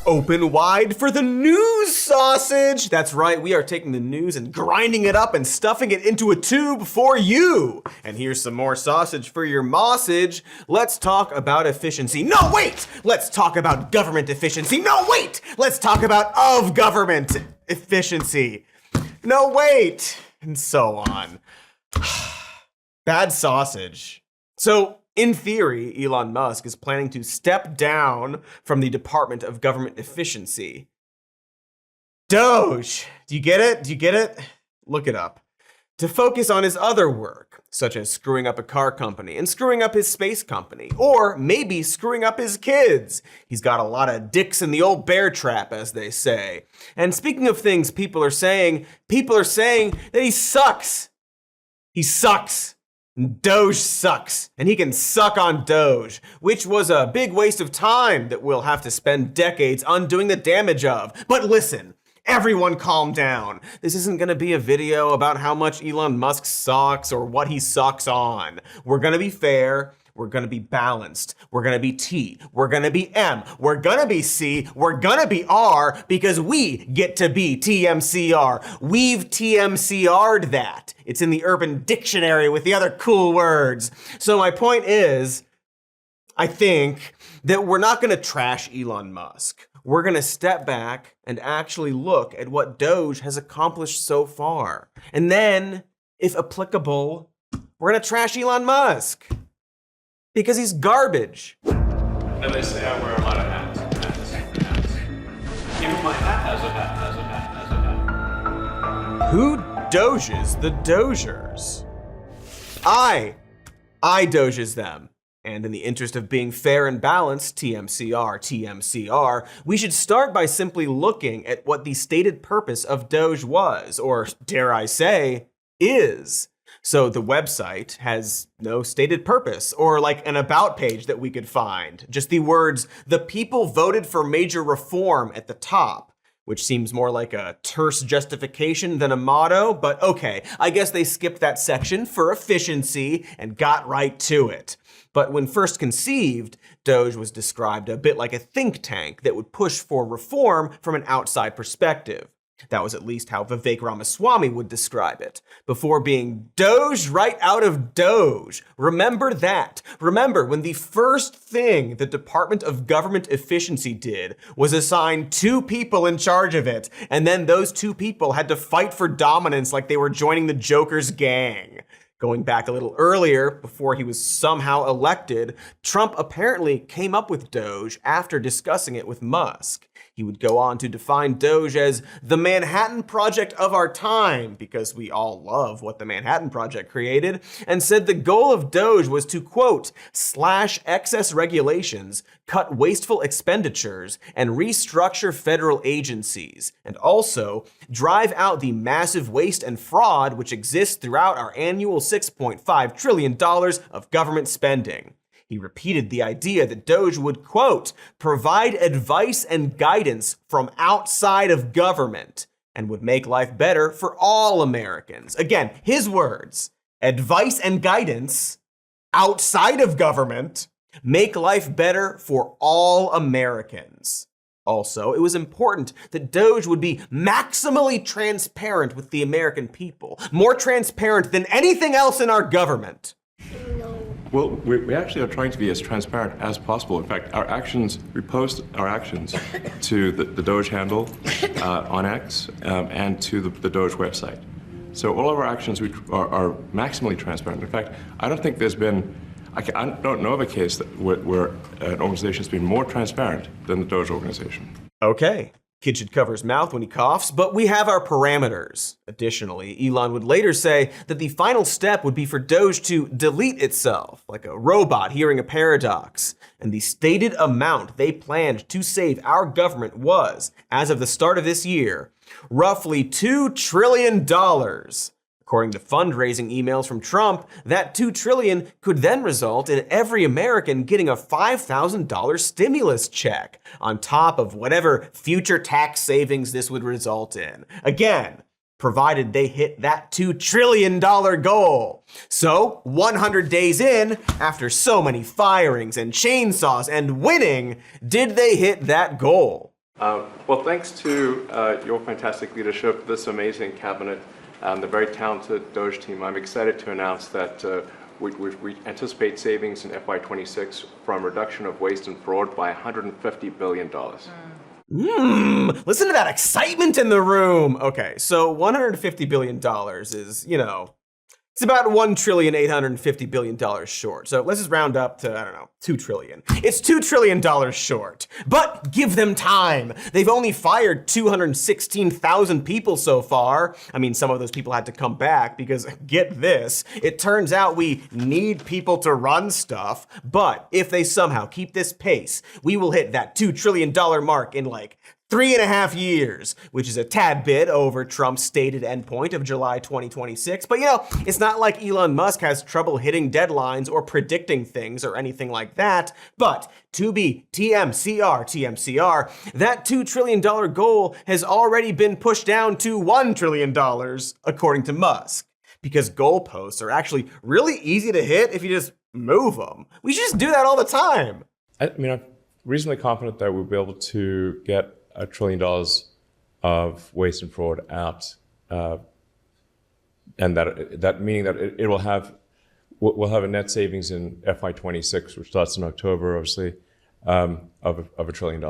Open wide for the news sausage. That's right, we are taking the news and grinding it up and stuffing it into a tube for you. And here's some more sausage for your mossage. Let's talk about efficiency. No, wait! Let's talk about government efficiency. No, wait! Let's talk about of government efficiency. No, wait! And so on. Bad sausage. So, in theory, Elon Musk is planning to step down from the Department of Government Efficiency. DOGE. Do you get it? Do you get it? Look it up. To focus on his other work, such as screwing up a car company and screwing up his space company, or maybe screwing up his kids. He's got a lot of dicks in the old bear trap, as they say. And speaking of things people are saying that he sucks. He sucks. DOGE sucks, and he can suck on DOGE, which was a big waste of time that we'll have to spend decades undoing the damage of. But listen, everyone calm down. This isn't gonna be a video about how much Elon Musk sucks or what he sucks on. We're gonna be fair. We're gonna be balanced. We're gonna be T. We're gonna be M. We're gonna be C. We're gonna be R because we get to be TMCR. We've TMCR'd that. It's in the Urban Dictionary with the other cool words. So my point is, I think that we're not gonna trash Elon Musk. We're gonna step back and actually look at what DOGE has accomplished so far. And then, if applicable, we're gonna trash Elon Musk. Because he's garbage. And they say I wear a lot of hats. Even my hat has a hat. Who doges the Dogers? I doges them. And in the interest of being fair and balanced, TMCR, we should start by simply looking at what the stated purpose of Doge was, or dare I say, is. So the website has no stated purpose or like an about page that we could find. Just the words, "The people voted for major reform" at the top, which seems more like a terse justification than a motto, but okay, I guess they skipped that section for efficiency and got right to it. But when first conceived, DOGE was described a bit like a think tank that would push for reform from an outside perspective. That was at least how Vivek Ramaswamy would describe it, before being DOGE right out of DOGE. Remember that. Remember when the first thing the Department of Government Efficiency did was assign 2 people in charge of it, and then those 2 people had to fight for dominance like they were joining the Joker's gang. Going back a little earlier, before he was somehow elected, Trump apparently came up with DOGE after discussing it with Musk. He would go on to define DOGE as the Manhattan Project of our time, because we all love what the Manhattan Project created, and said the goal of DOGE was to, quote, slash excess regulations, cut wasteful expenditures, and restructure federal agencies, and also drive out the massive waste and fraud which exists throughout our annual $6.5 trillion of government spending. He repeated the idea that DOGE would, quote, provide advice and guidance from outside of government and would make life better for all Americans. Again, his words, advice and guidance outside of government, make life better for all Americans. Also, it was important that DOGE would be maximally transparent with the American people, more transparent than anything else in our government. Well, we actually are trying to be as transparent as possible. In fact, our actions, we post our actions to the DOGE handle on X and to the DOGE website. So all of our actions are maximally transparent. In fact, I don't think there's been, I don't know of a case where an organization has been more transparent than the DOGE organization. Okay. Kid should cover his mouth when he coughs, but we have our parameters. Additionally, Elon would later say that the final step would be for DOGE to delete itself, like a robot hearing a paradox. And the stated amount they planned to save our government was, as of the start of this year, roughly $2 trillion. According to fundraising emails from Trump, that $2 trillion could then result in every American getting a $5,000 stimulus check on top of whatever future tax savings this would result in. Again, provided they hit that $2 trillion goal. So, 100 days in, after so many firings and chainsaws and winning, did they hit that goal? Well, thanks to your fantastic leadership, this amazing cabinet, the very talented DOGE team, I'm excited to announce that we anticipate savings in FY26 from reduction of waste and fraud by $150 billion. Listen to that excitement in the room. Okay, so $150 billion is, it's about $1,850 billion short. So let's just round up to, $2 trillion. It's $2 trillion short. But give them time. They've only fired 216,000 people so far. I mean, some of those people had to come back because, get this, it turns out we need people to run stuff. But if they somehow keep this pace, we will hit that $2 trillion mark in 3.5 years, which is a tad bit over Trump's stated endpoint of July 2026. But it's not like Elon Musk has trouble hitting deadlines or predicting things or anything like that. But to be TMCR, that $2 trillion goal has already been pushed down to $1 trillion, according to Musk. Because goalposts are actually really easy to hit if you just move them. We should just do that all the time. I'm reasonably confident that we'll be able to get $1 trillion of waste and fraud out, and that meaning that it will have we'll have a net savings in FY26, which starts in October, obviously, of $1 trillion.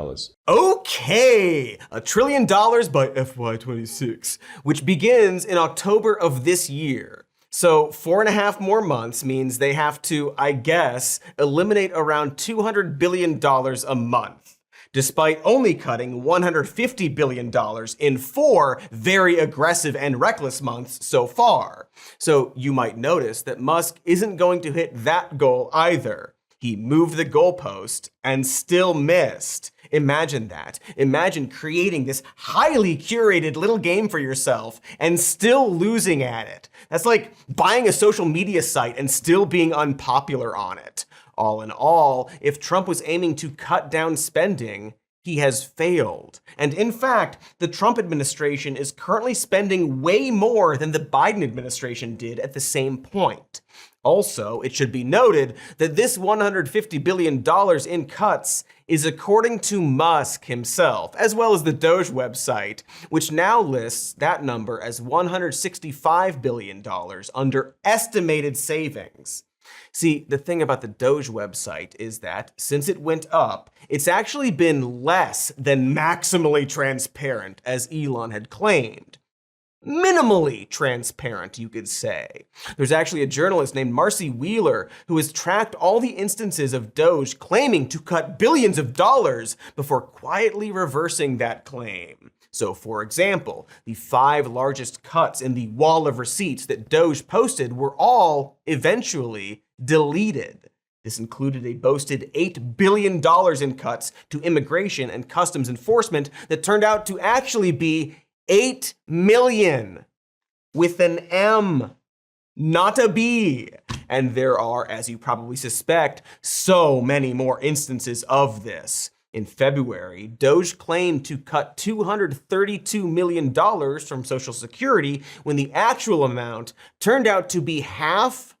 Okay, $1 trillion by FY26, which begins in October of this year. So 4.5 more months means they have to, I guess, eliminate around $200 billion a month, despite only cutting $150 billion in 4 very aggressive and reckless months so far. So you might notice that Musk isn't going to hit that goal either. He moved the goalpost and still missed. Imagine that. Imagine creating this highly curated little game for yourself and still losing at it. That's like buying a social media site and still being unpopular on it. All in all, if Trump was aiming to cut down spending, he has failed. And in fact, the Trump administration is currently spending way more than the Biden administration did at the same point. Also, it should be noted that this $150 billion in cuts is according to Musk himself, as well as the DOGE website, which now lists that number as $165 billion under estimated savings. See, the thing about the DOGE website is that since it went up, it's actually been less than maximally transparent, as Elon had claimed. Minimally transparent, you could say. There's actually a journalist named Marcy Wheeler who has tracked all the instances of DOGE claiming to cut billions of dollars before quietly reversing that claim. So, for example, the 5 largest cuts in the wall of receipts that DOGE posted were all eventually deleted. This included a boasted $8 billion in cuts to immigration and customs enforcement that turned out to actually be 8 million with an M, not a B. And there are, as you probably suspect, so many more instances of this. In February, DOGE claimed to cut $232 million from Social Security when the actual amount turned out to be half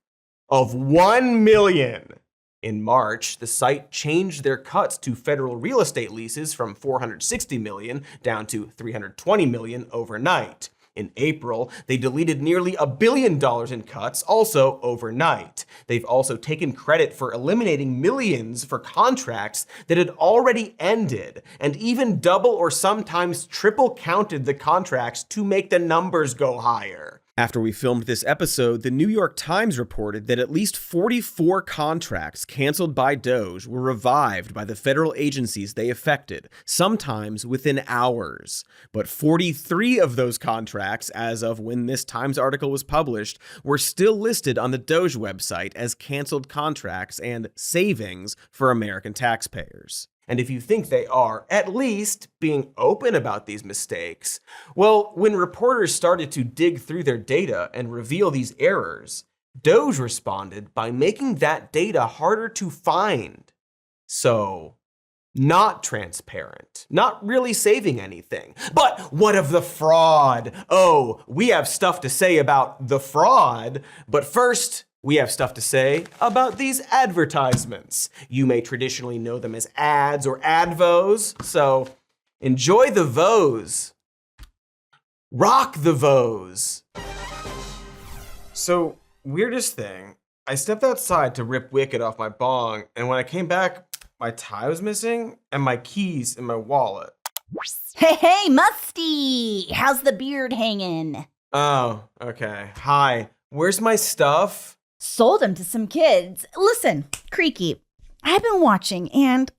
of 1 million. In March, the site changed their cuts to federal real estate leases from $460 million down to $320 million overnight. In April, they deleted nearly $1 billion in cuts, also overnight. They've also taken credit for eliminating millions for contracts that had already ended, and even double or sometimes triple counted the contracts to make the numbers go higher. After we filmed this episode, the New York Times reported that at least 44 contracts canceled by DOGE were revived by the federal agencies they affected, sometimes within hours. But 43 of those contracts, as of when this Times article was published, were still listed on the DOGE website as canceled contracts and savings for American taxpayers. And if you think they are at least being open about these mistakes, well, when reporters started to dig through their data and reveal these errors, DOGE responded by making that data harder to find. So, not transparent, not really saving anything. But what of the fraud? Oh, we have stuff to say about the fraud, but first, we have stuff to say about these advertisements. You may traditionally know them as ads or advos, so enjoy the vos. Rock the vos. So, weirdest thing, I stepped outside to rip Wicked off my bong, and when I came back, my tie was missing and my keys in my wallet. Hey, Musty! How's the beard hanging? Oh, okay. Hi. Where's my stuff? Sold them to some kids. Listen, Creaky, I've been watching and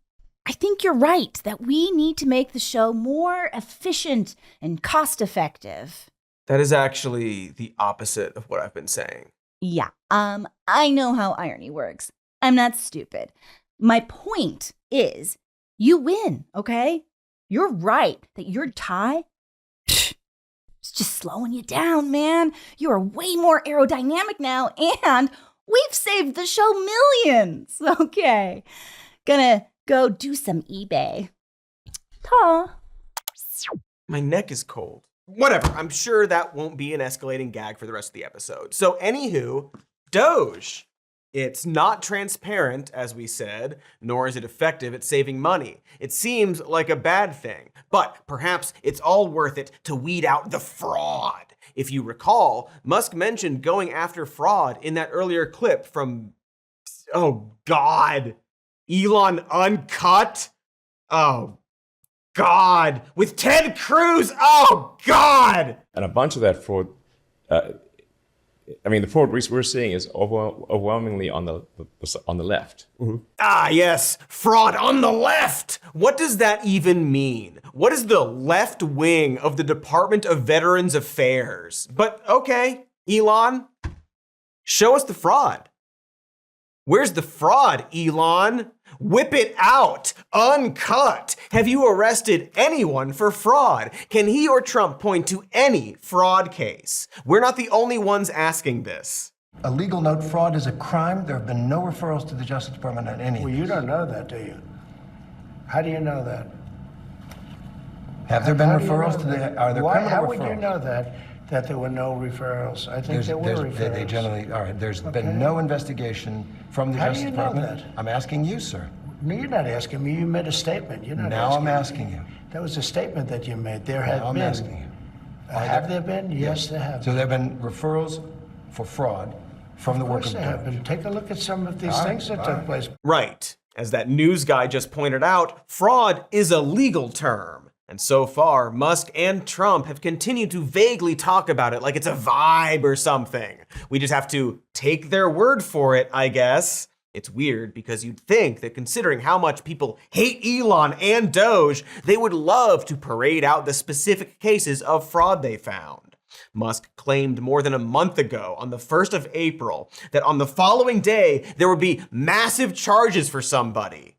I think you're right that we need to make the show more efficient and cost effective. That is actually the opposite of what I've been saying. Yeah, I know how irony works. I'm not stupid. My point is, you win, okay? You're right that your tie it's just slowing you down, man. You are way more aerodynamic now, and we've saved the show millions. Okay, gonna go do some eBay. Ta. My neck is cold. Whatever, I'm sure that won't be an escalating gag for the rest of the episode. So anywho, DOGE. It's not transparent, as we said, nor is it effective at saving money. It seems like a bad thing, but perhaps it's all worth it to weed out the fraud. If you recall, Musk mentioned going after fraud in that earlier clip from, oh God, Elon Uncut? Oh God, with Ted Cruz, oh God! And a bunch of that fraud, the fraud we're seeing is overwhelmingly on the left. Mm-hmm. Ah, yes, fraud on the left. What does that even mean? What is the left wing of the Department of Veterans Affairs? But okay, Elon, show us the fraud. Where's the fraud, Elon? Whip it out, uncut. Have you arrested anyone for fraud? Can he or Trump point to any fraud case? We're not the only ones asking this. A legal note fraud is a crime. There have been no referrals to the Justice Department on any. Well, you don't know that, do you? How do you know that? Have there been referrals to the? Are there criminal How referrals? would you know that there were no referrals? I think there were referrals. They generally are. There's been no investigation from the Justice Department. How do you know that? I'm asking you, sir. No, you're not asking me. You made a statement. You're not now I'm asking you. That was a statement that you made. There have been. I'm asking you. Have there been? Yes, there have. So there have been referrals for fraud from the work of DOGE. There have been. Take a look at some of these things that took place. Right. As that news guy just pointed out, fraud is a legal term. And so far, Musk and Trump have continued to vaguely talk about it like it's a vibe or something. We just have to take their word for it, I guess. It's weird because you'd think that considering how much people hate Elon and DOGE, they would love to parade out the specific cases of fraud they found. Musk claimed more than a month ago, on the 1st of April, that on the following day, there would be massive charges for somebody.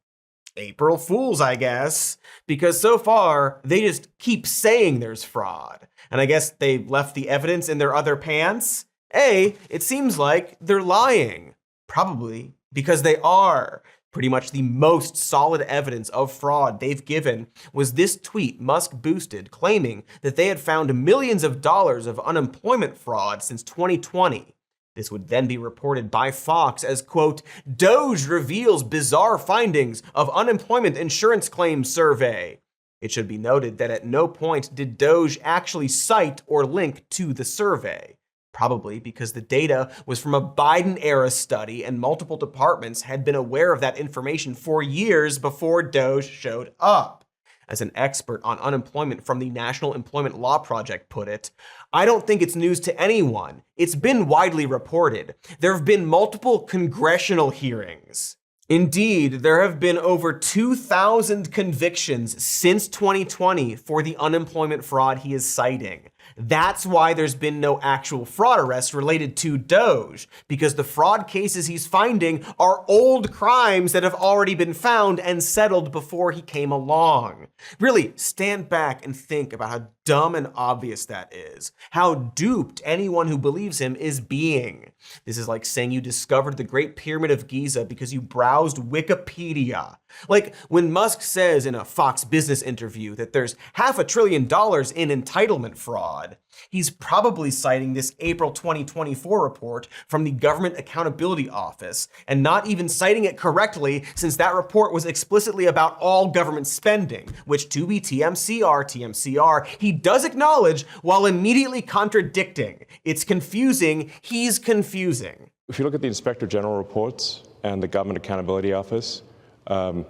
April Fools, I guess, because so far they just keep saying there's fraud. And I guess they left the evidence in their other pants. It seems like they're lying. Probably because they are. Pretty much the most solid evidence of fraud they've given was this tweet Musk boosted claiming that they had found millions of dollars of unemployment fraud since 2020. This would then be reported by Fox as, quote, DOGE reveals bizarre findings of unemployment insurance claims survey. It should be noted that at no point did DOGE actually cite or link to the survey. Probably because the data was from a Biden-era study and multiple departments had been aware of that information for years before DOGE showed up. As an expert on unemployment from the National Employment Law Project put it, I don't think it's news to anyone. It's been widely reported. There have been multiple congressional hearings. Indeed, there have been over 2,000 convictions since 2020 for the unemployment fraud he is citing. That's why there's been no actual fraud arrests related to DOGE, because the fraud cases he's finding are old crimes that have already been found and settled before he came along. Really, stand back and think about how dumb and obvious that is. How duped anyone who believes him is being. This is like saying you discovered the Great Pyramid of Giza because you browsed Wikipedia. Like when Musk says in a Fox Business interview that there's $500 billion in entitlement fraud, he's probably citing this April 2024 report from the Government Accountability Office, and not even citing it correctly since that report was explicitly about all government spending, which to be TMCR, he does acknowledge while immediately contradicting. It's confusing, he's confusing. If you look at the Inspector General reports and the Government Accountability Office, there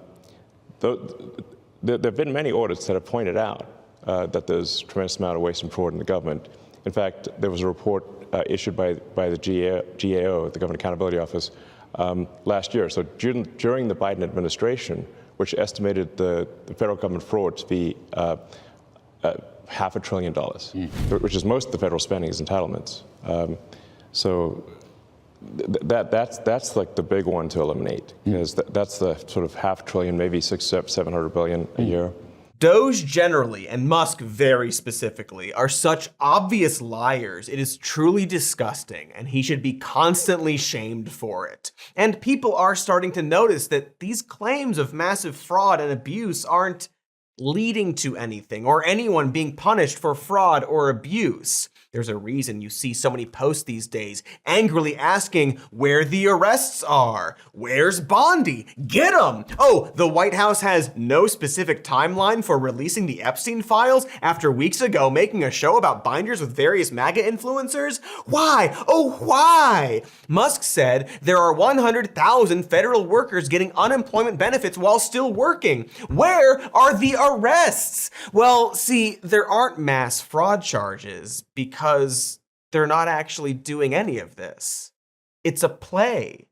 have been many audits that have pointed out that there's a tremendous amount of waste and fraud in the government. In fact, there was a report issued by the GAO, the Government Accountability Office, last year. So during the Biden administration, which estimated the federal government fraud to be $500 billion, which is most of the federal spending is entitlements. That's like the big one to eliminate, because that's the sort of $500 billion, maybe $700 billion a year. DOGE generally, and Musk very specifically, are such obvious liars. It is truly disgusting, and he should be constantly shamed for it. And people are starting to notice that these claims of massive fraud and abuse aren't leading to anything, or anyone being punished for fraud or abuse. There's a reason you see so many posts these days angrily asking where the arrests are. Where's Bondi? Get him! Oh, the White House has no specific timeline for releasing the Epstein files after weeks ago making a show about binders with various MAGA influencers? Why? Oh, why? Musk said there are 100,000 federal workers getting unemployment benefits while still working. Where are the arrests? Well, see, there aren't mass fraud charges because they're not actually doing any of this. It's a play.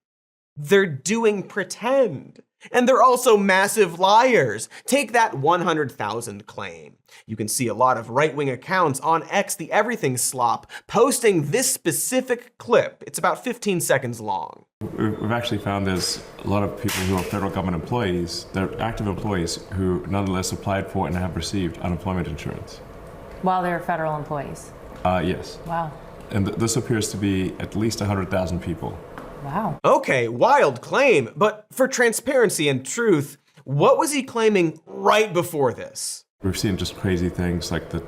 They're doing pretend. And they're also massive liars. Take that 100,000 claim. You can see a lot of right-wing accounts on X, the everything slop, posting this specific clip. It's about 15 seconds long. We've actually found there's a lot of people who are federal government employees, they're active employees who nonetheless applied for and have received unemployment insurance. While they're federal employees? Yes. Wow. And this appears to be at least 100,000 people. Wow. Okay, wild claim, but for transparency and truth, what was he claiming right before this? We've seen just crazy things like the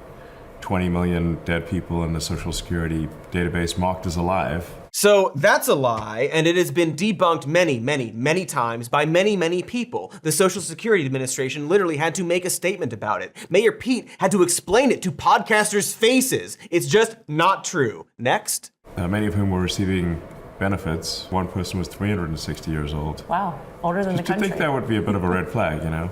20 million dead people in the Social Security database marked as alive. So that's a lie, and it has been debunked many times by many people. The Social Security Administration literally had to make a statement about it. Mayor Pete had to explain it to podcasters' faces. It's just not true. Next. Many of whom were receiving benefits. One person was 360 years old. Wow, older than the country. You'd think that would be a bit of a red flag, you know?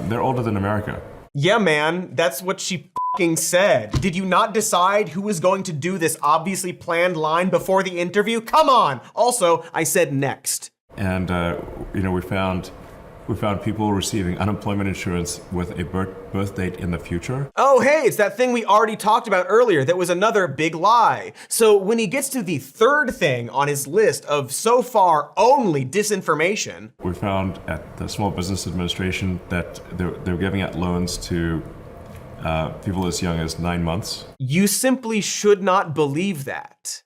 They're older than America. Yeah, man, that's what she fucking said. Did you not decide who was going to do this obviously planned line before the interview? Come on! Also, I said next. And, you know, we found people receiving unemployment insurance with a birth date in the future. Oh, hey, it's that thing we already talked about earlier that was another big lie. So when he gets to the third thing on his list of so far only disinformation. We found at the Small Business Administration that they're giving out loans to people as young as 9 months. You simply should not believe that.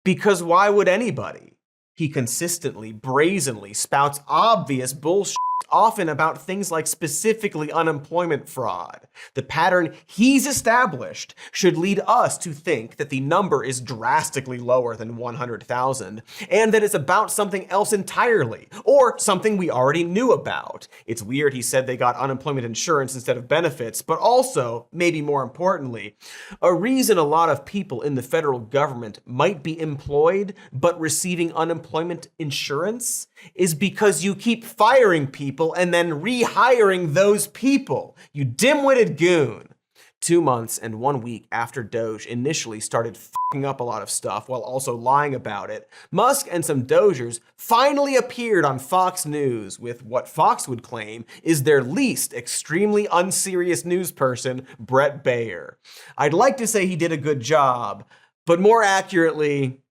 Because why would anybody? He consistently, brazenly spouts obvious bullshit, often about things like specifically unemployment fraud. The pattern he's established should lead us to think that the number is drastically lower than 100,000, and that it's about something else entirely, or something we already knew about. It's weird he said they got unemployment insurance instead of benefits, but also, maybe more importantly, a reason a lot of people in the federal government might be employed but receiving unemployment insurance is because you keep firing people and then rehiring those people. You dim-witted goon. 2 months and 1 week after DOGE initially started fucking up a lot of stuff while also lying about it, Musk and some Dogers finally appeared on Fox News with what Fox would claim is their least extremely unserious news person, Bret Baier. I'd like to say he did a good job, but more accurately,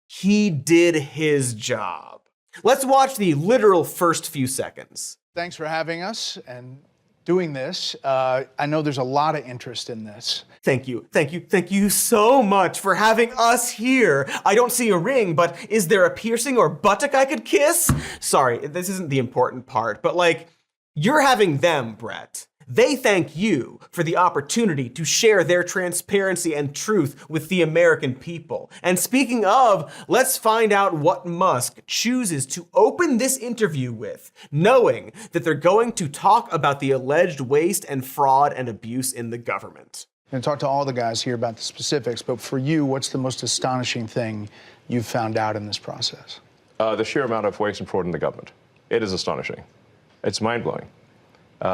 he did his job. Let's watch the literal first few seconds. Thanks for having us and doing this. I know there's a lot of interest in this. Thank you so much for having us here. I don't see a ring, but is there a piercing or buttock I could kiss? Sorry, this isn't the important part, but like, you're having them, Brett. They thank you for the opportunity to share their transparency and truth with the American people. And speaking of, let's find out what Musk chooses to open this interview with, knowing that they're going to talk about the alleged waste and fraud and abuse in the government. I'm going to talk to all the guys here about the specifics, but for you, what's the most astonishing thing you've found out in this process? The sheer amount of waste and fraud in the government. It is astonishing. It's mind-blowing. We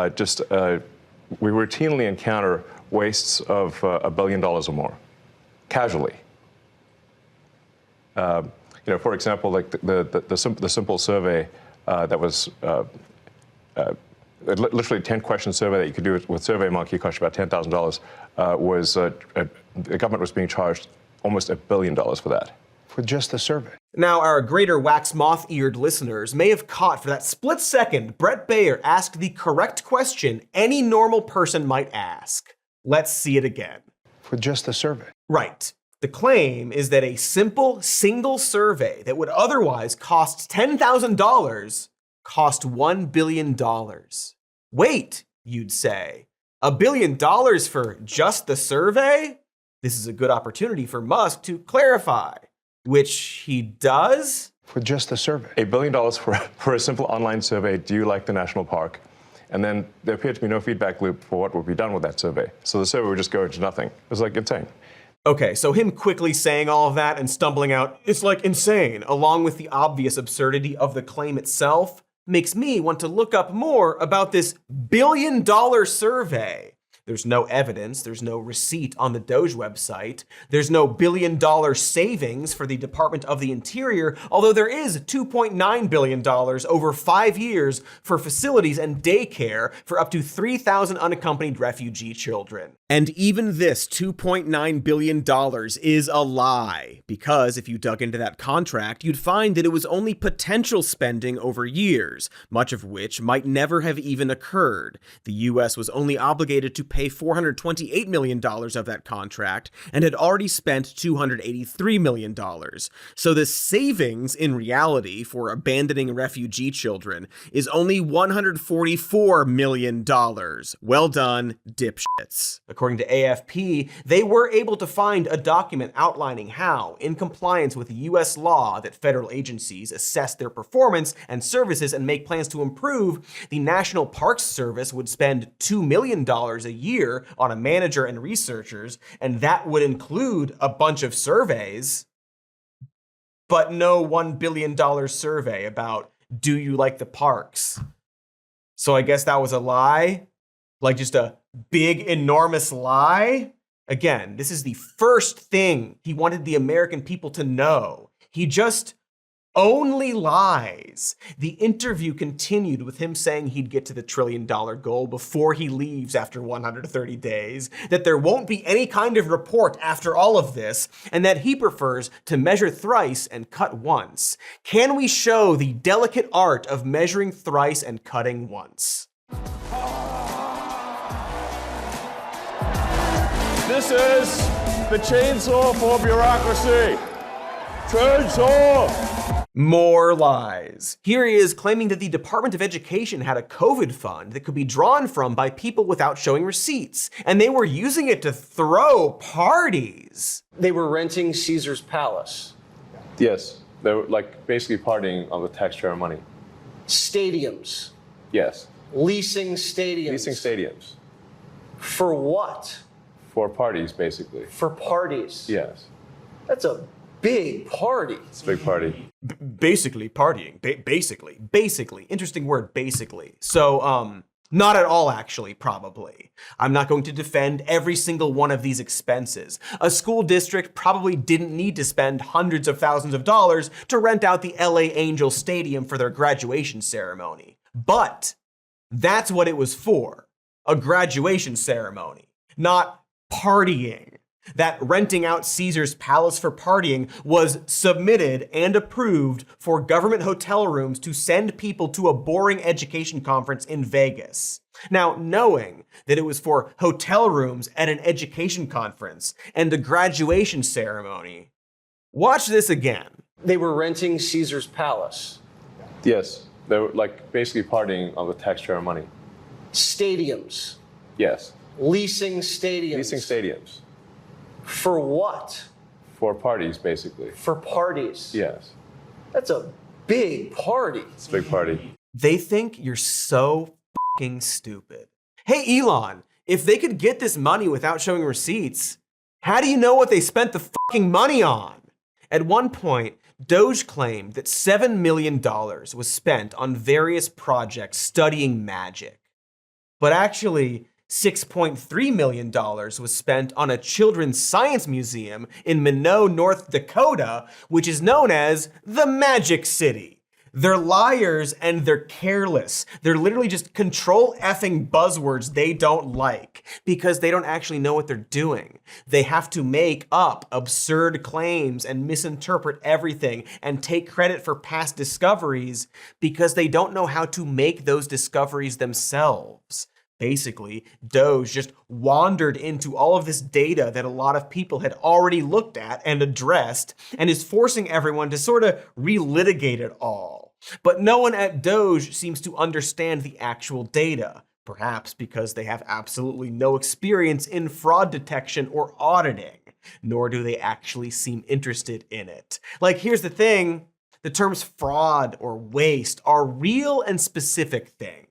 routinely encounter wastes of $1 billion or more, casually. You know, for example, like the simple survey that was literally 10-question survey that you could do with SurveyMonkey, cost you about $10,000. Was the government was being charged almost $1 billion for that. For just the survey. Now, our greater wax moth-eared listeners may have caught for that split second Bret Baier asked the correct question any normal person might ask. Let's see it again. For just the survey. Right. The claim is that a simple, single survey that would otherwise cost $10,000 cost $1 billion. Wait, you'd say. $1 billion for just the survey? This is a good opportunity for Musk to clarify. Which he does? For just the survey. $1 billion for a simple online survey, do you like the national park? And then there appeared to be no feedback loop for what would be done with that survey. So the survey would just go into nothing. It was like insane. Okay, so him quickly saying all of that and stumbling out, it's like insane, along with the obvious absurdity of the claim itself, makes me want to look up more about this $1 billion survey. There's no evidence, there's no receipt on the DOGE website, there's no billion-dollar savings for the Department of the Interior, although there is $2.9 billion over 5 years for facilities and daycare for up to 3,000 unaccompanied refugee children. And even this $2.9 billion is a lie, because if you dug into that contract, you'd find that it was only potential spending over years, much of which might never have even occurred. The US was only obligated to pay $428 million of that contract and had already spent $283 million. So the savings in reality for abandoning refugee children is only $144 million. Well done, dipshits. According to AFP, they were able to find a document outlining how, in compliance with US law that federal agencies assess their performance and services and make plans to improve, the National Parks Service would spend $2 million a year on a manager and researchers, and that would include a bunch of surveys, but no $1 billion survey about, do you like the parks? So I guess that was a lie? Like just a big, enormous lie? Again, this is the first thing he wanted the American people to know. He just only lies. The interview continued with him saying he'd get to the $1 trillion goal before he leaves after 130 days, that there won't be any kind of report after all of this, and that he prefers to measure thrice and cut once. Can we show the delicate art of measuring thrice and cutting once? This is the chainsaw for bureaucracy. Chainsaw! More lies. Here he is claiming that the Department of Education had a COVID fund that could be drawn from by people without showing receipts, and they were using it to throw parties. They were renting Caesar's Palace. Yes, they were like basically partying on the taxpayer money. Stadiums. Yes. Leasing stadiums. Leasing stadiums. For what? For parties, basically. For parties. Yes. That's a big party. It's a big party. Basically partying. Basically. Interesting word, basically. So, not at all, actually, probably. I'm not going to defend every single one of these expenses. A school district probably didn't need to spend hundreds of thousands of dollars to rent out the LA Angels Stadium for their graduation ceremony. But that's what it was for. A graduation ceremony, not partying. That renting out Caesar's Palace for partying was submitted and approved for government hotel rooms to send people to a boring education conference in Vegas. Now, knowing that it was for hotel rooms at an education conference and a graduation ceremony, watch this again. They were renting Caesar's Palace. Yes, they were like basically partying on the taxpayer money. Stadiums. Yes. Leasing stadiums. Leasing stadiums. For what? For parties, basically. For parties. Yes. That's a big party. It's a big party. They think you're so fucking stupid. Hey, Elon, if they could get this money without showing receipts, how do you know what they spent the fucking money on? At one point, DOGE claimed that $7 million was spent on various projects studying magic. But actually, $6.3 million was spent on a children's science museum in Minot, North Dakota, which is known as the Magic City. They're liars and they're careless. They're literally just control effing buzzwords they don't like because they don't actually know what they're doing. They have to make up absurd claims and misinterpret everything and take credit for past discoveries because they don't know how to make those discoveries themselves. Basically, DOGE just wandered into all of this data that a lot of people had already looked at and addressed and is forcing everyone to sort of relitigate it all. But no one at DOGE seems to understand the actual data, perhaps because they have absolutely no experience in fraud detection or auditing, nor do they actually seem interested in it. Like, here's the thing, the terms fraud or waste are real and specific things.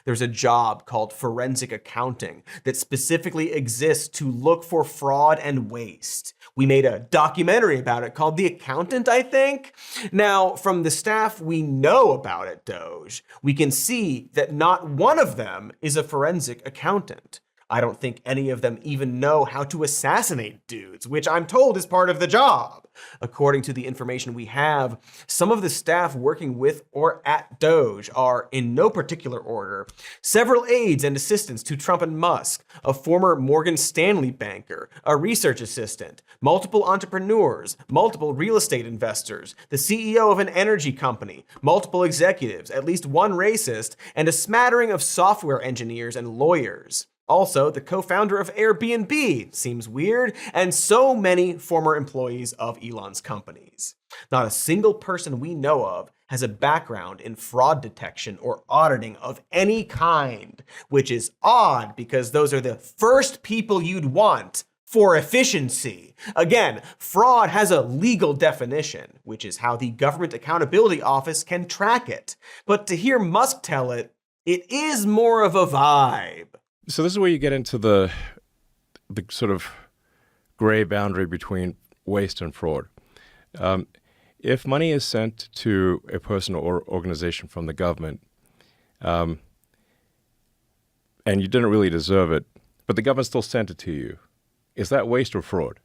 There's a job called forensic accounting that specifically exists to look for fraud and waste. We made a documentary about it called The Accountant, I think. Now, from the staff we know about at DOGE, we can see that not one of them is a forensic accountant. I don't think any of them even know how to assassinate dudes, which I'm told is part of the job. According to the information we have, some of the staff working with or at DOGE are, in no particular order, several aides and assistants to Trump and Musk, a former Morgan Stanley banker, a research assistant, multiple entrepreneurs, multiple real estate investors, the CEO of an energy company, multiple executives, at least one racist, and a smattering of software engineers and lawyers. Also, the co-founder of Airbnb seems weird, and so many former employees of Elon's companies. Not a single person we know of has a background in fraud detection or auditing of any kind, which is odd because those are the first people you'd want for efficiency. Again, fraud has a legal definition, which is how the Government Accountability Office can track it. But to hear Musk tell it, it is more of a vibe. So this is where you get into the sort of gray boundary between waste and fraud. If money is sent to a person or organization from the government, and you didn't really deserve it, but the government still sent it to you, is that waste or fraud?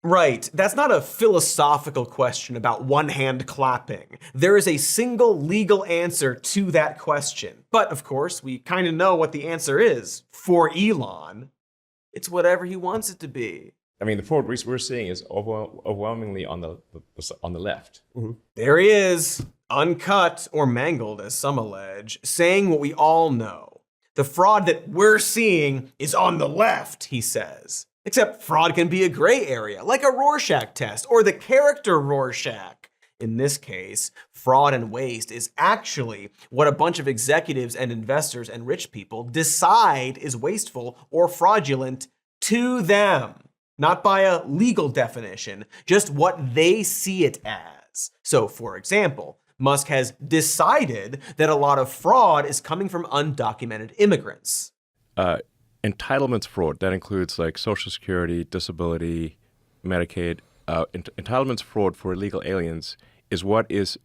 Right. That's not a philosophical question about one hand clapping. There is a single legal answer to that question. But of course, we kind of know what the answer is for Elon. It's whatever he wants it to be. I mean, the fraud we're seeing is overwhelmingly on the left. Mm-hmm. There he is, uncut or mangled, as some allege, saying what we all know. The fraud that we're seeing is on the left, he says. Except fraud can be a gray area, like a Rorschach test or the character Rorschach. In this case, fraud and waste is actually what a bunch of executives and investors and rich people decide is wasteful or fraudulent to them. Not by a legal definition, just what they see it as. So, for example, Musk has decided that a lot of fraud is coming from undocumented immigrants. Entitlements fraud, that includes like Social Security, disability, Medicaid. Entitlements fraud for illegal aliens is what is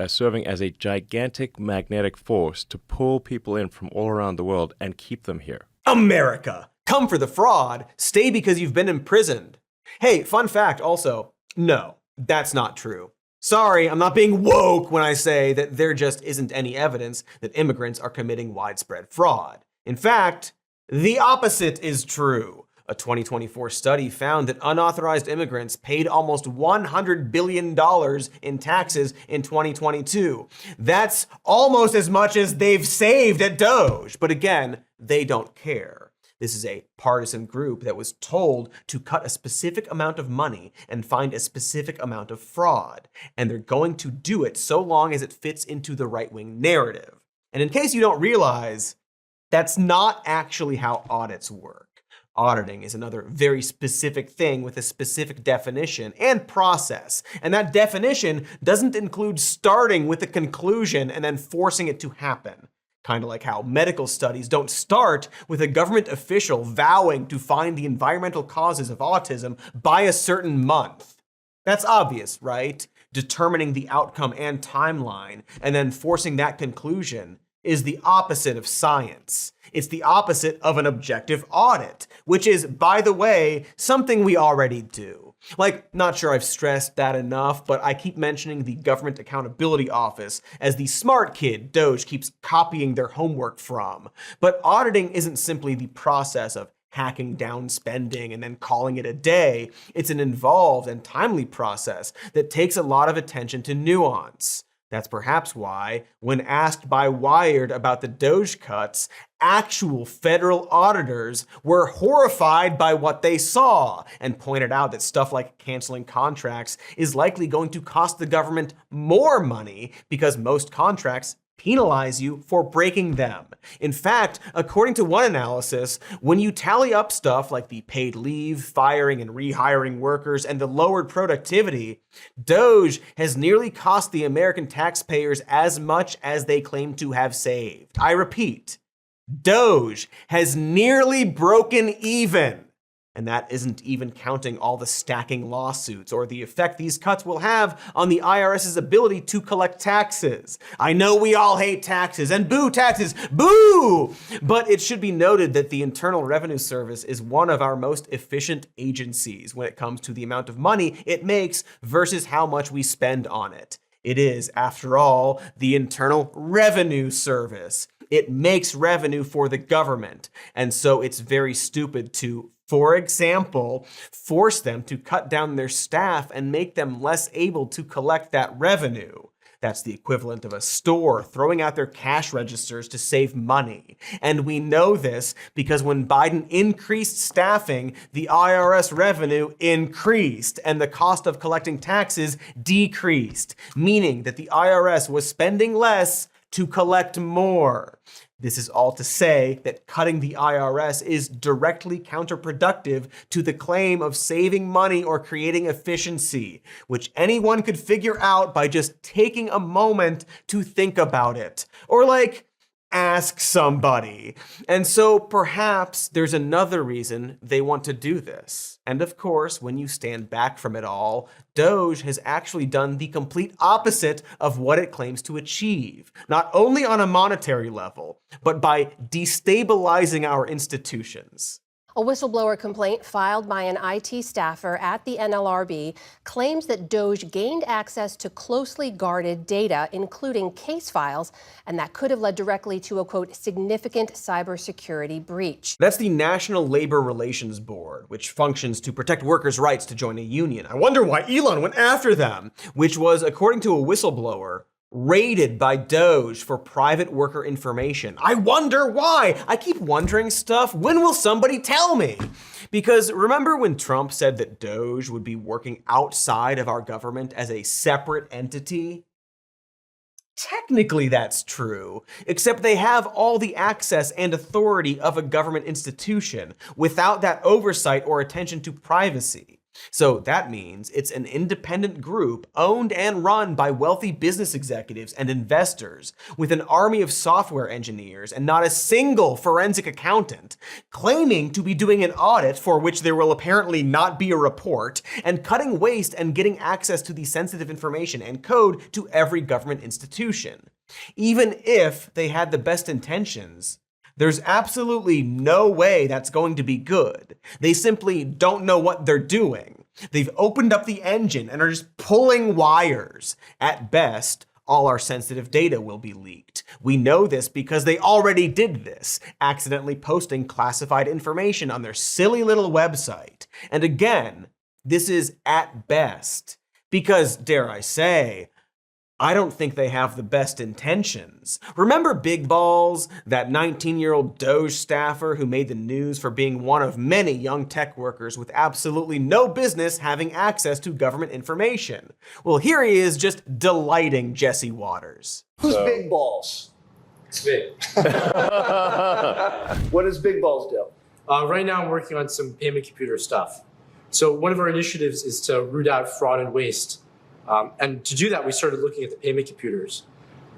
serving as a gigantic magnetic force to pull people in from all around the world and keep them here. America! Come for the fraud, stay because you've been imprisoned. Hey, fun fact also, no, that's not true. Sorry, I'm not being woke when I say that there just isn't any evidence that immigrants are committing widespread fraud. In fact, the opposite is true. A 2024 study found that unauthorized immigrants paid almost $100 billion in taxes in 2022. That's almost as much as they've saved at DOGE. But again, they don't care. This is a partisan group that was told to cut a specific amount of money and find a specific amount of fraud. And they're going to do it so long as it fits into the right-wing narrative. And in case you don't realize, that's not actually how audits work. Auditing is another very specific thing with a specific definition and process. And that definition doesn't include starting with a conclusion and then forcing it to happen. Kind of like how medical studies don't start with a government official vowing to find the environmental causes of autism by a certain month. That's obvious, right? Determining the outcome and timeline and then forcing that conclusion is the opposite of science. It's the opposite of an objective audit, which is, by the way, something we already do. Like, not sure I've stressed that enough, but I keep mentioning the Government Accountability Office as the smart kid DOGE keeps copying their homework from. But auditing isn't simply the process of hacking down spending and then calling it a day. It's an involved and timely process that takes a lot of attention to nuance. That's perhaps why, when asked by Wired about the DOGE cuts, actual federal auditors were horrified by what they saw and pointed out that stuff like canceling contracts is likely going to cost the government more money because most contracts penalize you for breaking them. In fact, according to one analysis, when you tally up stuff like the paid leave, firing and rehiring workers, and the lowered productivity, DOGE has nearly cost the American taxpayers as much as they claim to have saved. I repeat, DOGE has nearly broken even And that isn't even counting all the stacking lawsuits or the effect these cuts will have on the IRS's ability to collect taxes. I know we all hate taxes, and boo taxes, boo! But it should be noted that the Internal Revenue Service is one of our most efficient agencies when it comes to the amount of money it makes versus how much we spend on it. It is, after all, the Internal Revenue Service. It makes revenue for the government, and so it's very stupid to, for example, force them to cut down their staff and make them less able to collect that revenue. That's the equivalent of a store throwing out their cash registers to save money. And we know this because when Biden increased staffing, the IRS revenue increased and the cost of collecting taxes decreased, meaning that the IRS was spending less to collect more. This is all to say that cutting the IRS is directly counterproductive to the claim of saving money or creating efficiency, which anyone could figure out by just taking a moment to think about it. Or ask somebody. And so perhaps there's another reason they want to do this. And of course, when you stand back from it all, DOGE has actually done the complete opposite of what it claims to achieve, not only on a monetary level, but by destabilizing our institutions. A whistleblower complaint filed by an IT staffer at the NLRB claims that DOGE gained access to closely guarded data, including case files, and that could have led directly to a, quote, significant cybersecurity breach. That's the National Labor Relations Board, which functions to protect workers' rights to join a union. I wonder why Elon went after them, which was, according to a whistleblower, raided by DOGE for private worker information. I wonder why. I keep wondering stuff. When will somebody tell me? Because remember when Trump said that DOGE would be working outside of our government as a separate entity? Technically that's true, except they have all the access and authority of a government institution without that oversight or attention to privacy. So that means it's an independent group owned and run by wealthy business executives and investors with an army of software engineers and not a single forensic accountant, claiming to be doing an audit for which there will apparently not be a report, and cutting waste and getting access to the sensitive information and code to every government institution. Even if they had the best intentions, there's absolutely no way that's going to be good. They simply don't know what they're doing. They've opened up the engine and are just pulling wires. At best, all our sensitive data will be leaked. We know this because they already did this, accidentally posting classified information on their silly little website. And again, this is at best, because, dare I say, I don't think they have the best intentions. Remember Big Balls, that 19-year-old DOGE staffer who made the news for being one of many young tech workers with absolutely no business having access to government information? Well, here he is just delighting Jesse Waters. Who's Big Balls? It's me. What does Big Balls do? Right now I'm working on some payment computer stuff. So one of our initiatives is to root out fraud and waste. And to do that, we started looking at the payment computers.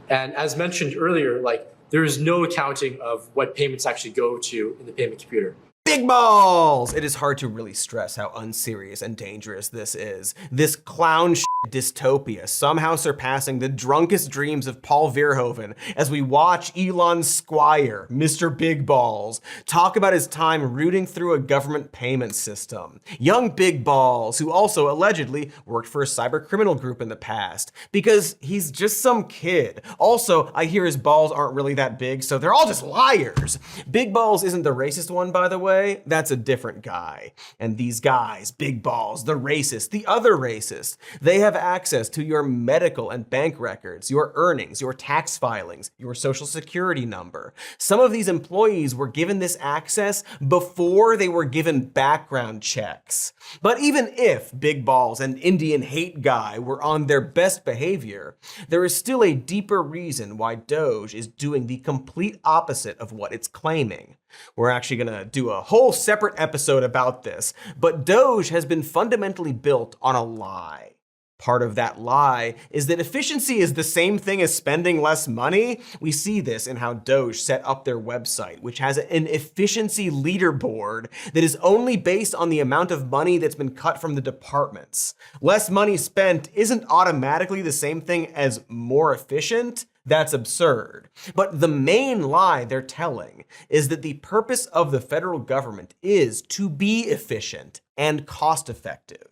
And as mentioned earlier, there is no accounting of what payments actually go to in the payment computer. Big balls! It is hard to really stress how unserious and dangerous this is. This clown dystopia somehow surpassing the drunkest dreams of Paul Verhoeven as we watch Elon Squire, Mr. Big Balls, talk about his time rooting through a government payment system. Young Big Balls, who also allegedly worked for a cyber criminal group in the past, because he's just some kid. Also, I hear his balls aren't really that big, so they're all just liars. Big Balls isn't the racist one, by the way. That's a different guy. And these guys, Big Balls, the racist, the other racist, they have access to your medical and bank records, your earnings, your tax filings, your social security number. Some of these employees were given this access before they were given background checks. But even if Big Balls and Indian hate guy were on their best behavior, there is still a deeper reason why DOGE is doing the complete opposite of what it's claiming. We're actually gonna do a whole separate episode about this, but DOGE has been fundamentally built on a lie. Part of that lie is that efficiency is the same thing as spending less money. We see this in how DOGE set up their website, which has an efficiency leaderboard that is only based on the amount of money that's been cut from the departments. Less money spent isn't automatically the same thing as more efficient. That's absurd. But the main lie they're telling is that the purpose of the federal government is to be efficient and cost effective.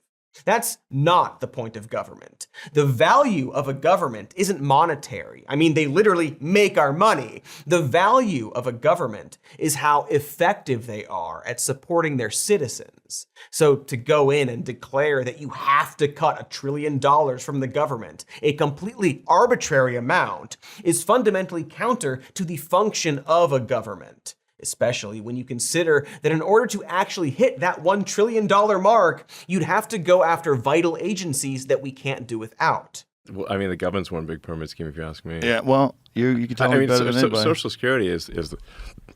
That's not the point of government. The value of a government isn't monetary. I mean, they literally make our money. The value of a government is how effective they are at supporting their citizens. So to go in and declare that you have to cut $1 trillion from the government, a completely arbitrary amount, is fundamentally counter to the function of a government. Especially when you consider that in order to actually hit that $1 trillion mark, you'd have to go after vital agencies that we can't do without. Well, I mean, the government's one big pyramid scheme, if you ask me. Yeah, well, you can tell me better than anybody. Social Security is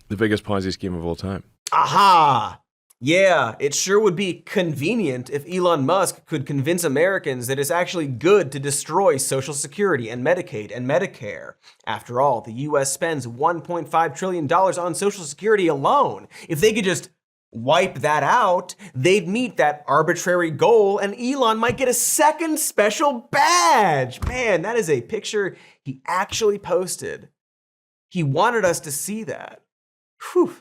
the biggest Ponzi scheme of all time. Aha! Yeah, it sure would be convenient if Elon Musk could convince Americans that it's actually good to destroy Social Security and Medicaid and Medicare. After all, the US spends $1.5 trillion on Social Security alone. If they could just wipe that out, they'd meet that arbitrary goal and Elon might get a second special badge. Man, that is a picture he actually posted. He wanted us to see that. Whew.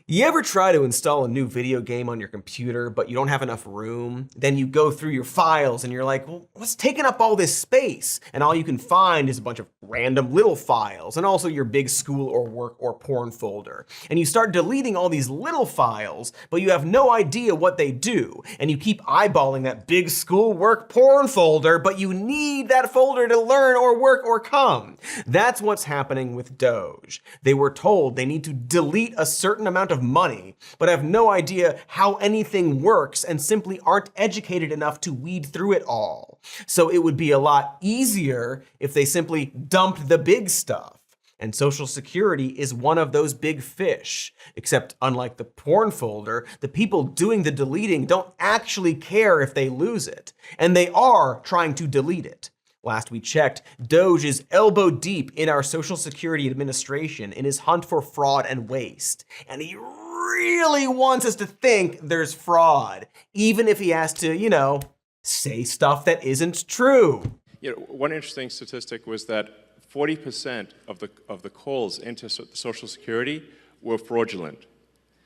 You ever try to install a new video game on your computer, but you don't have enough room? Then you go through your files and you're like, well, what's taking up all this space? And all you can find is a bunch of random little files and also your big school or work or porn folder. And you start deleting all these little files, but you have no idea what they do. And you keep eyeballing that big school, work, porn folder, but you need that folder to learn or work or come. That's what's happening with DOGE. They were told they need to delete a certain amount of money, but have no idea how anything works and simply aren't educated enough to weed through it all. So it would be a lot easier if they simply dumped the big stuff. And Social Security is one of those big fish. Except unlike the porn folder, the people doing the deleting don't actually care if they lose it. And they are trying to delete it. Last we checked, DOGE is elbow deep in our Social Security Administration in his hunt for fraud and waste. And he really wants us to think there's fraud, even if he has to, say stuff that isn't true. One interesting statistic was that 40% of the calls into Social Security were fraudulent,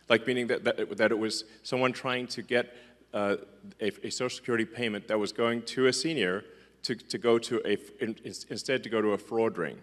like meaning that it was someone trying to get a Social Security payment that was going to a senior instead to go to a fraud ring.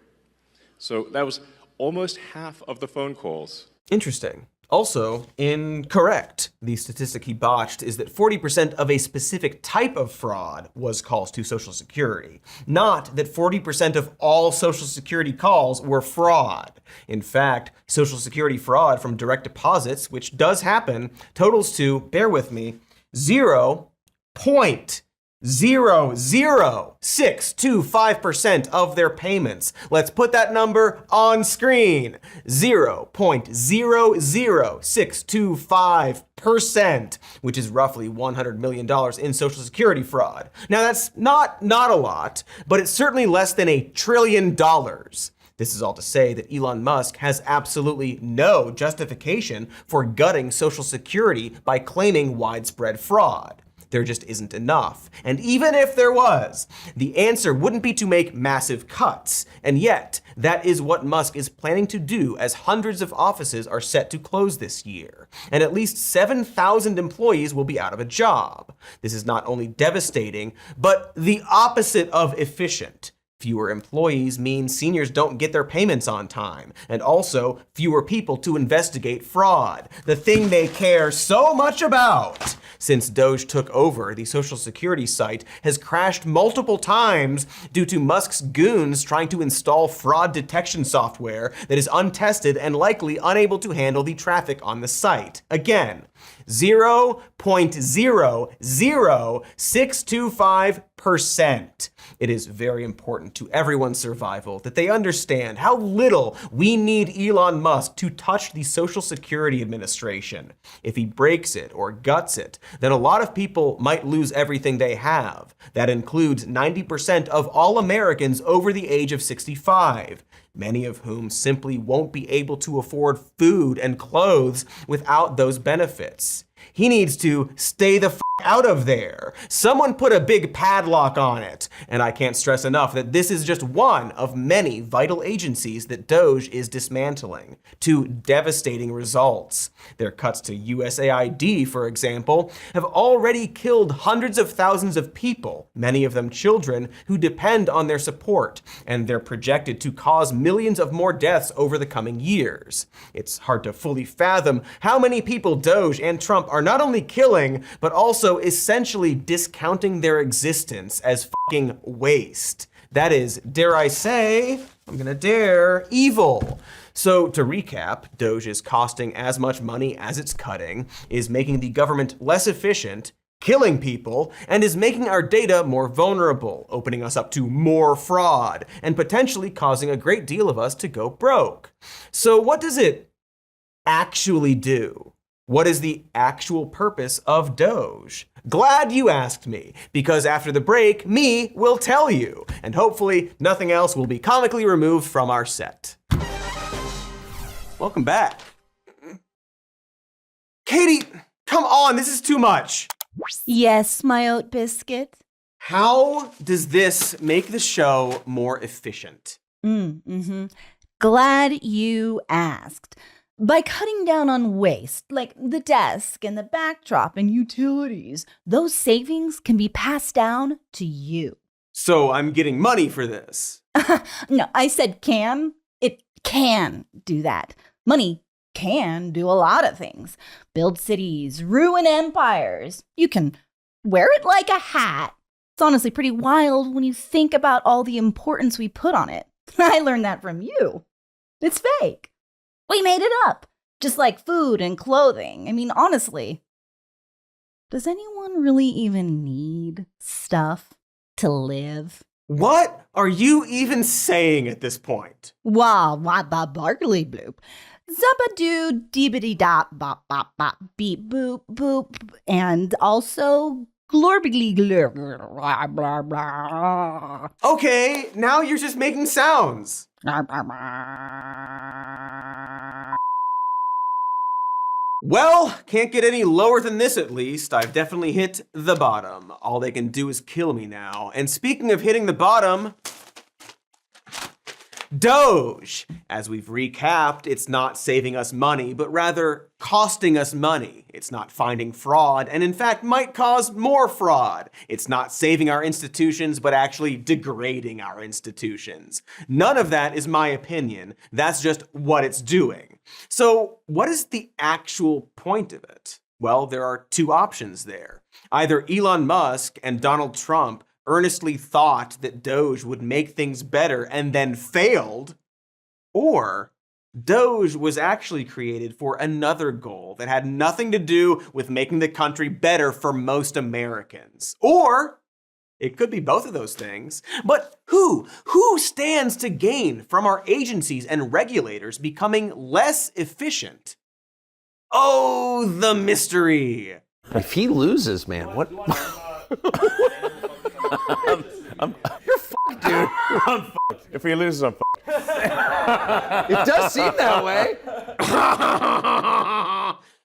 So that was almost half of the phone calls. Interesting. Also, incorrect. The statistic he botched is that 40% of a specific type of fraud was calls to Social Security, not that 40% of all Social Security calls were fraud. In fact, Social Security fraud from direct deposits, which does happen, totals to, bear with me, 0.00625% of their payments. Let's put that number on screen. 0.00625%, which is roughly $100 million in Social Security fraud. Now that's not a lot, but it's certainly less than $1 trillion. This is all to say that Elon Musk has absolutely no justification for gutting Social Security by claiming widespread fraud. There just isn't enough. And even if there was, the answer wouldn't be to make massive cuts. And yet, that is what Musk is planning to do as hundreds of offices are set to close this year. And at least 7,000 employees will be out of a job. This is not only devastating, but the opposite of efficient. Fewer employees mean seniors don't get their payments on time, and also fewer people to investigate fraud, the thing they care so much about. Since DOGE took over, the Social Security site has crashed multiple times due to Musk's goons trying to install fraud detection software that is untested and likely unable to handle the traffic on the site. Again, 0.00625%. It is very important to everyone's survival that they understand how little we need Elon Musk to touch the Social Security Administration. If he breaks it or guts it, then a lot of people might lose everything they have. That includes 90% of all Americans over the age of 65. Many of whom simply won't be able to afford food and clothes without those benefits. He needs to stay the f out of there. Someone put a big padlock on it. And I can't stress enough that this is just one of many vital agencies that DOGE is dismantling, to devastating results. Their cuts to USAID, for example, have already killed hundreds of thousands of people, many of them children, who depend on their support, and they're projected to cause millions of more deaths over the coming years. It's hard to fully fathom how many people DOGE and Trump are not only killing, but also essentially discounting their existence as fucking waste. That is, dare I say, I'm gonna dare, evil. So to recap, DOGE is costing as much money as it's cutting, is making the government less efficient, killing people, and is making our data more vulnerable, opening us up to more fraud, and potentially causing a great deal of us to go broke. So what does it actually do? What is the actual purpose of DOGE? Glad you asked me, because after the break, me will tell you, and hopefully nothing else will be comically removed from our set. Welcome back. Katie, come on, this is too much. Yes, my oat biscuit. How does this make the show more efficient? Glad you asked. By cutting down on waste, like the desk and the backdrop and utilities, those savings can be passed down to you. So I'm getting money for this. No, I said can. It can do that. Money can do a lot of things. Build cities, ruin empires. You can wear it like a hat. It's honestly pretty wild when you think about all the importance we put on it. I learned that from you. It's fake. We made it up, just like food and clothing. I mean, honestly, does anyone really even need stuff to live? What are you even saying at this point? Wow, what the barkley bloop. Zabadoo, deebity dop, bop, bop, bop, beep, boop, boop, and also glorbigly glur, blah, blah, blah. Okay, now you're just making sounds. Well, can't get any lower than this at least. I've definitely hit the bottom. All they can do is kill me now. And speaking of hitting the bottom, DOGE. As we've recapped, it's not saving us money, but rather costing us money. It's not finding fraud, and in fact might cause more fraud. It's not saving our institutions, but actually degrading our institutions. None of that is my opinion. That's just what it's doing. So what is the actual point of it? Well, there are two options there. Either Elon Musk and Donald Trump earnestly thought that DOGE would make things better and then failed, or DOGE was actually created for another goal that had nothing to do with making the country better for most Americans. Or it could be both of those things. But who stands to gain from our agencies and regulators becoming less efficient? Oh, the mystery. If he loses, man, what? You're fucked, dude. I'm fucked. If he loses, I'm fucked. It does seem that way.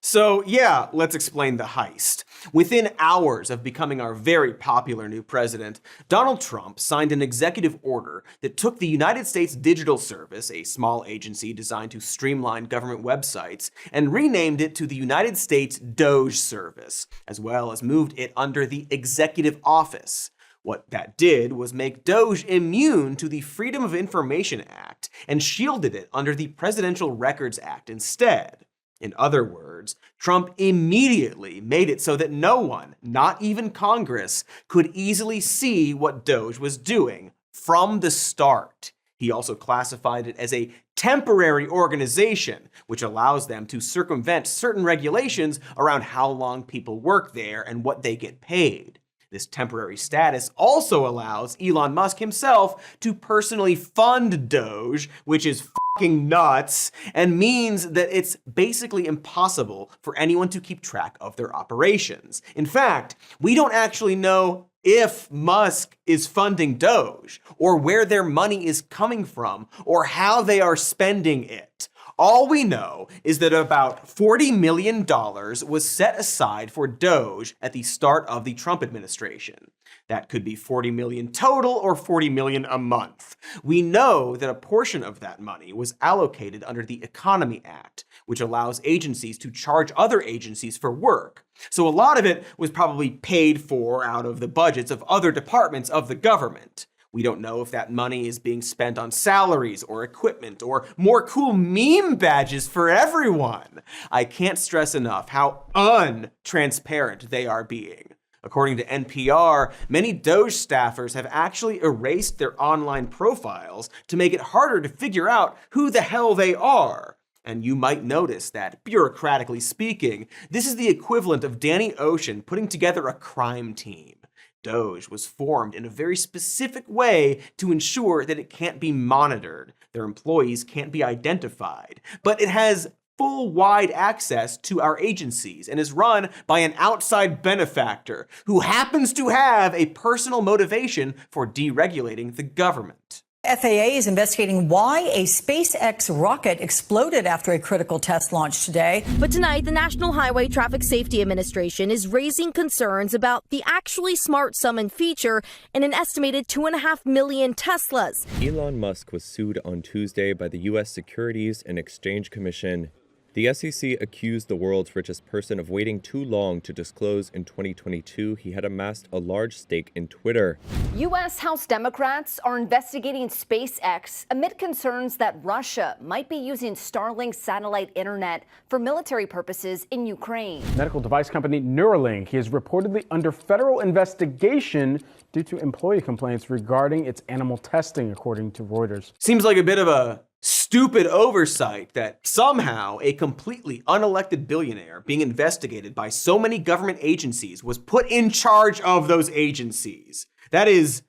So yeah, let's explain the heist. Within hours of becoming our very popular new president, Donald Trump signed an executive order that took the United States Digital Service, a small agency designed to streamline government websites, and renamed it to the United States DOGE Service, as well as moved it under the Executive Office. What that did was make DOGE immune to the Freedom of Information Act and shielded it under the Presidential Records Act instead. In other words, Trump immediately made it so that no one, not even Congress, could easily see what DOGE was doing from the start. He also classified it as a temporary organization, which allows them to circumvent certain regulations around how long people work there and what they get paid. This temporary status also allows Elon Musk himself to personally fund Doge, which is fucking nuts, and means that it's basically impossible for anyone to keep track of their operations. In fact, we don't actually know if Musk is funding Doge, or where their money is coming from, or how they are spending it. All we know is that about $40 million was set aside for Doge at the start of the Trump administration. That could be $40 million total or $40 million a month. We know that a portion of that money was allocated under the Economy Act, which allows agencies to charge other agencies for work. So a lot of it was probably paid for out of the budgets of other departments of the government. We don't know if that money is being spent on salaries or equipment or more cool meme badges for everyone. I can't stress enough how untransparent they are being. According to NPR, many DOGE staffers have actually erased their online profiles to make it harder to figure out who the hell they are. And you might notice that, bureaucratically speaking, this is the equivalent of Danny Ocean putting together a crime team. DOGE was formed in a very specific way to ensure that it can't be monitored, their employees can't be identified, but it has full wide access to our agencies and is run by an outside benefactor who happens to have a personal motivation for deregulating the government. FAA is investigating why a SpaceX rocket exploded after a critical test launch today. But tonight, the National Highway Traffic Safety Administration is raising concerns about the actually smart summon feature in an estimated 2.5 million Teslas. Elon Musk was sued on Tuesday by the U.S. Securities and Exchange Commission. The SEC accused the world's richest person of waiting too long to disclose in 2022 he had amassed a large stake in Twitter. U.S. House Democrats are investigating SpaceX amid concerns that Russia might be using Starlink satellite internet for military purposes in Ukraine. Medical device company Neuralink is reportedly under federal investigation due to employee complaints regarding its animal testing, according to Reuters. Seems like a bit of a stupid oversight that somehow a completely unelected billionaire being investigated by so many government agencies was put in charge of those agencies. That is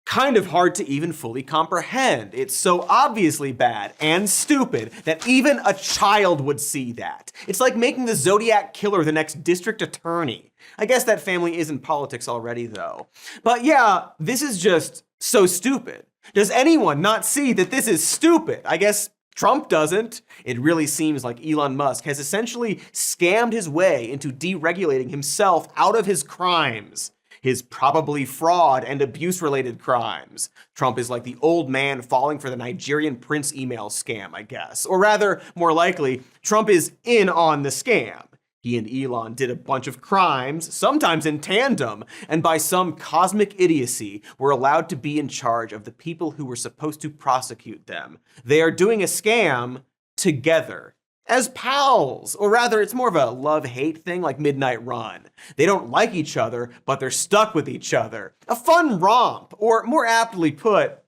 kind of hard to even fully comprehend. It's so obviously bad and stupid that even a child would see that. It's like making the Zodiac Killer the next district attorney. I guess that family is in politics already, though. But yeah, this is just so stupid. Does anyone not see that this is stupid? I guess Trump doesn't. It really seems like Elon Musk has essentially scammed his way into deregulating himself out of his crimes. His probably fraud and abuse-related crimes. Trump is like the old man falling for the Nigerian prince email scam, I guess. Or rather, more likely, Trump is in on the scam. He and Elon did a bunch of crimes, sometimes in tandem, and by some cosmic idiocy, were allowed to be in charge of the people who were supposed to prosecute them. They are doing a scam together. As pals, or rather, it's more of a love-hate thing like Midnight Run. They don't like each other, but they're stuck with each other. A fun romp, or more aptly put,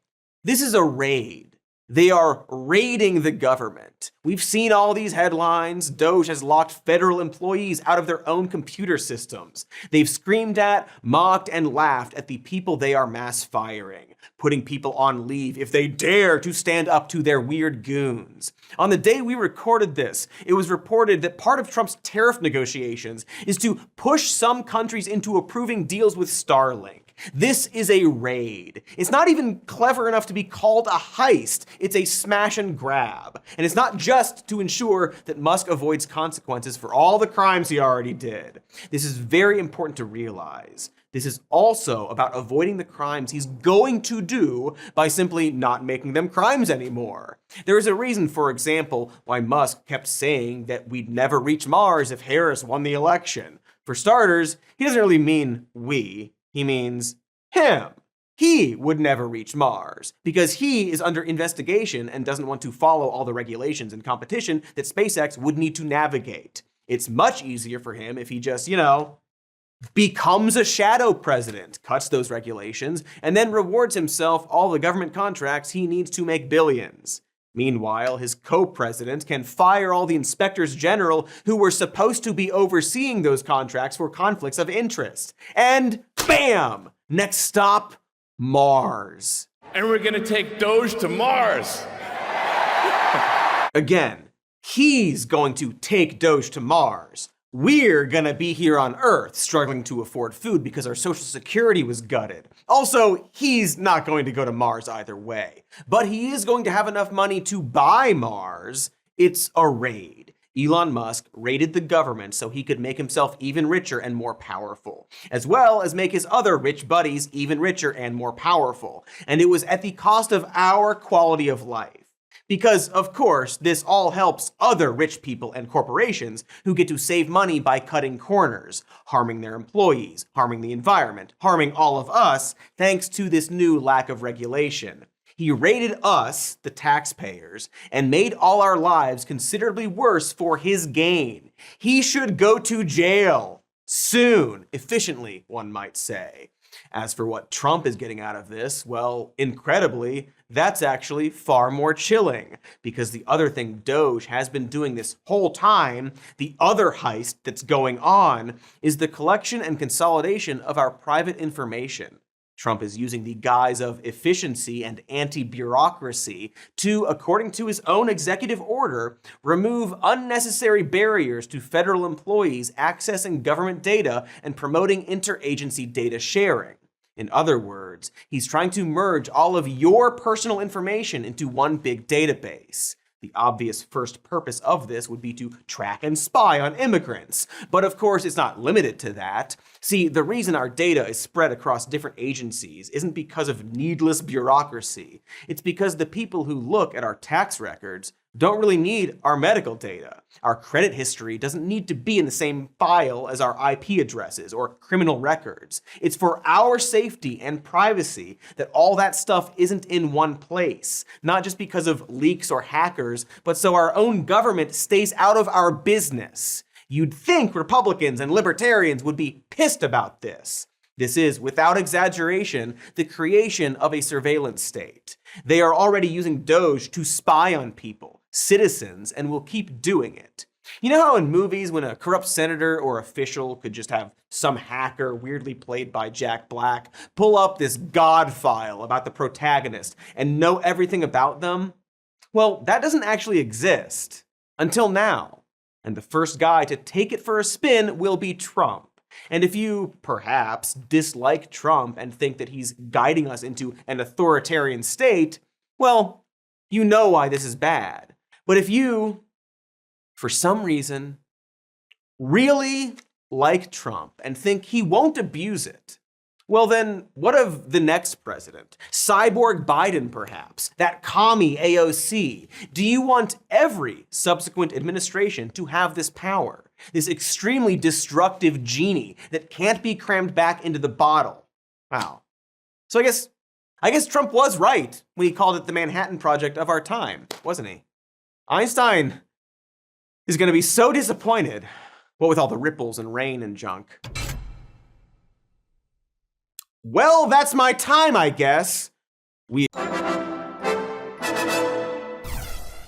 this is a raid. They are raiding the government. We've seen all these headlines. DOGE has locked federal employees out of their own computer systems. They've screamed at, mocked, and laughed at the people they are mass firing, putting people on leave if they dare to stand up to their weird goons. On the day we recorded this, it was reported that part of Trump's tariff negotiations is to push some countries into approving deals with Starlink. This is a raid. It's not even clever enough to be called a heist. It's a smash and grab. And it's not just to ensure that Musk avoids consequences for all the crimes he already did. This is very important to realize. This is also about avoiding the crimes he's going to do by simply not making them crimes anymore. There is a reason, for example, why Musk kept saying that we'd never reach Mars if Harris won the election. For starters, he doesn't really mean we. He means him. He would never reach Mars because he is under investigation and doesn't want to follow all the regulations and competition that SpaceX would need to navigate. It's much easier for him if he just, becomes a shadow president, cuts those regulations, and then rewards himself all the government contracts he needs to make billions. Meanwhile, his co-president can fire all the inspectors general who were supposed to be overseeing those contracts for conflicts of interest. And bam! Next stop, Mars. And we're gonna take Doge to Mars. Again, he's going to take Doge to Mars. We're gonna be here on Earth struggling to afford food because our social security was gutted. Also, he's not going to go to Mars either way. But he is going to have enough money to buy Mars. It's a raid. Elon Musk raided the government so he could make himself even richer and more powerful, as well as make his other rich buddies even richer and more powerful. And it was at the cost of our quality of life. Because, of course, this all helps other rich people and corporations who get to save money by cutting corners, harming their employees, harming the environment, harming all of us, thanks to this new lack of regulation. He raided us, the taxpayers, and made all our lives considerably worse for his gain. He should go to jail. Soon. Efficiently, one might say. As for what Trump is getting out of this, well, incredibly, that's actually far more chilling. Because the other thing Doge has been doing this whole time, the other heist that's going on, is the collection and consolidation of our private information. Trump is using the guise of efficiency and anti-bureaucracy to, according to his own executive order, remove unnecessary barriers to federal employees accessing government data and promoting interagency data sharing. In other words, he's trying to merge all of your personal information into one big database. The obvious first purpose of this would be to track and spy on immigrants. But of course, it's not limited to that. See, the reason our data is spread across different agencies isn't because of needless bureaucracy. It's because the people who look at our tax records don't really need our medical data. Our credit history doesn't need to be in the same file as our IP addresses or criminal records. It's for our safety and privacy that all that stuff isn't in one place. Not just because of leaks or hackers, but so our own government stays out of our business. You'd think Republicans and libertarians would be pissed about this. This is, without exaggeration, the creation of a surveillance state. They are already using Doge to spy on people, citizens, and will keep doing it. You know how in movies when a corrupt senator or official could just have some hacker, weirdly played by Jack Black, pull up this God file about the protagonist and know everything about them? Well, that doesn't actually exist. Until now. And the first guy to take it for a spin will be Trump. And if you, perhaps, dislike Trump and think that he's guiding us into an authoritarian state, well, you know why this is bad. But if you, for some reason, really like Trump and think he won't abuse it, well then, what of the next president? Cyborg Biden, perhaps? That commie AOC? Do you want every subsequent administration to have this power? This extremely destructive genie that can't be crammed back into the bottle? Wow. So I guess Trump was right when he called it the Manhattan Project of our time, wasn't he? Einstein is going to be so disappointed, what with all the ripples and rain and junk. Well, that's my time, I guess. Oh,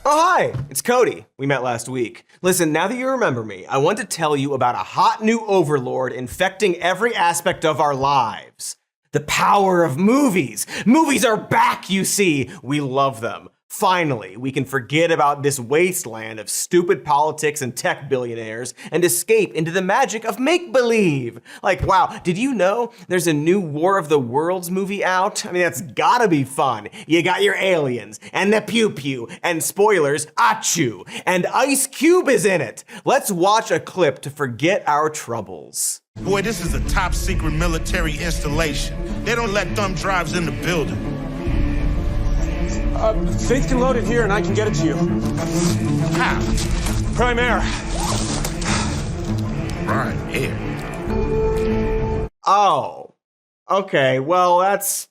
hi, it's Cody. We met last week. Listen, now that you remember me, I want to tell you about a hot new overlord infecting every aspect of our lives. The power of movies. Movies are back, you see. We love them. Finally, we can forget about this wasteland of stupid politics and tech billionaires and escape into the magic of make-believe. Like, wow, did you know there's a new War of the Worlds movie out? I mean, that's gotta be fun. You got your aliens, and the pew-pew, and spoilers, achoo, and Ice Cube is in it. Let's watch a clip to forget our troubles. Boy, this is a top-secret military installation. They don't let thumb drives in the building. Faith can load it here and I can get it to you. How? Prime Air. Right here. Oh. Okay, well, that's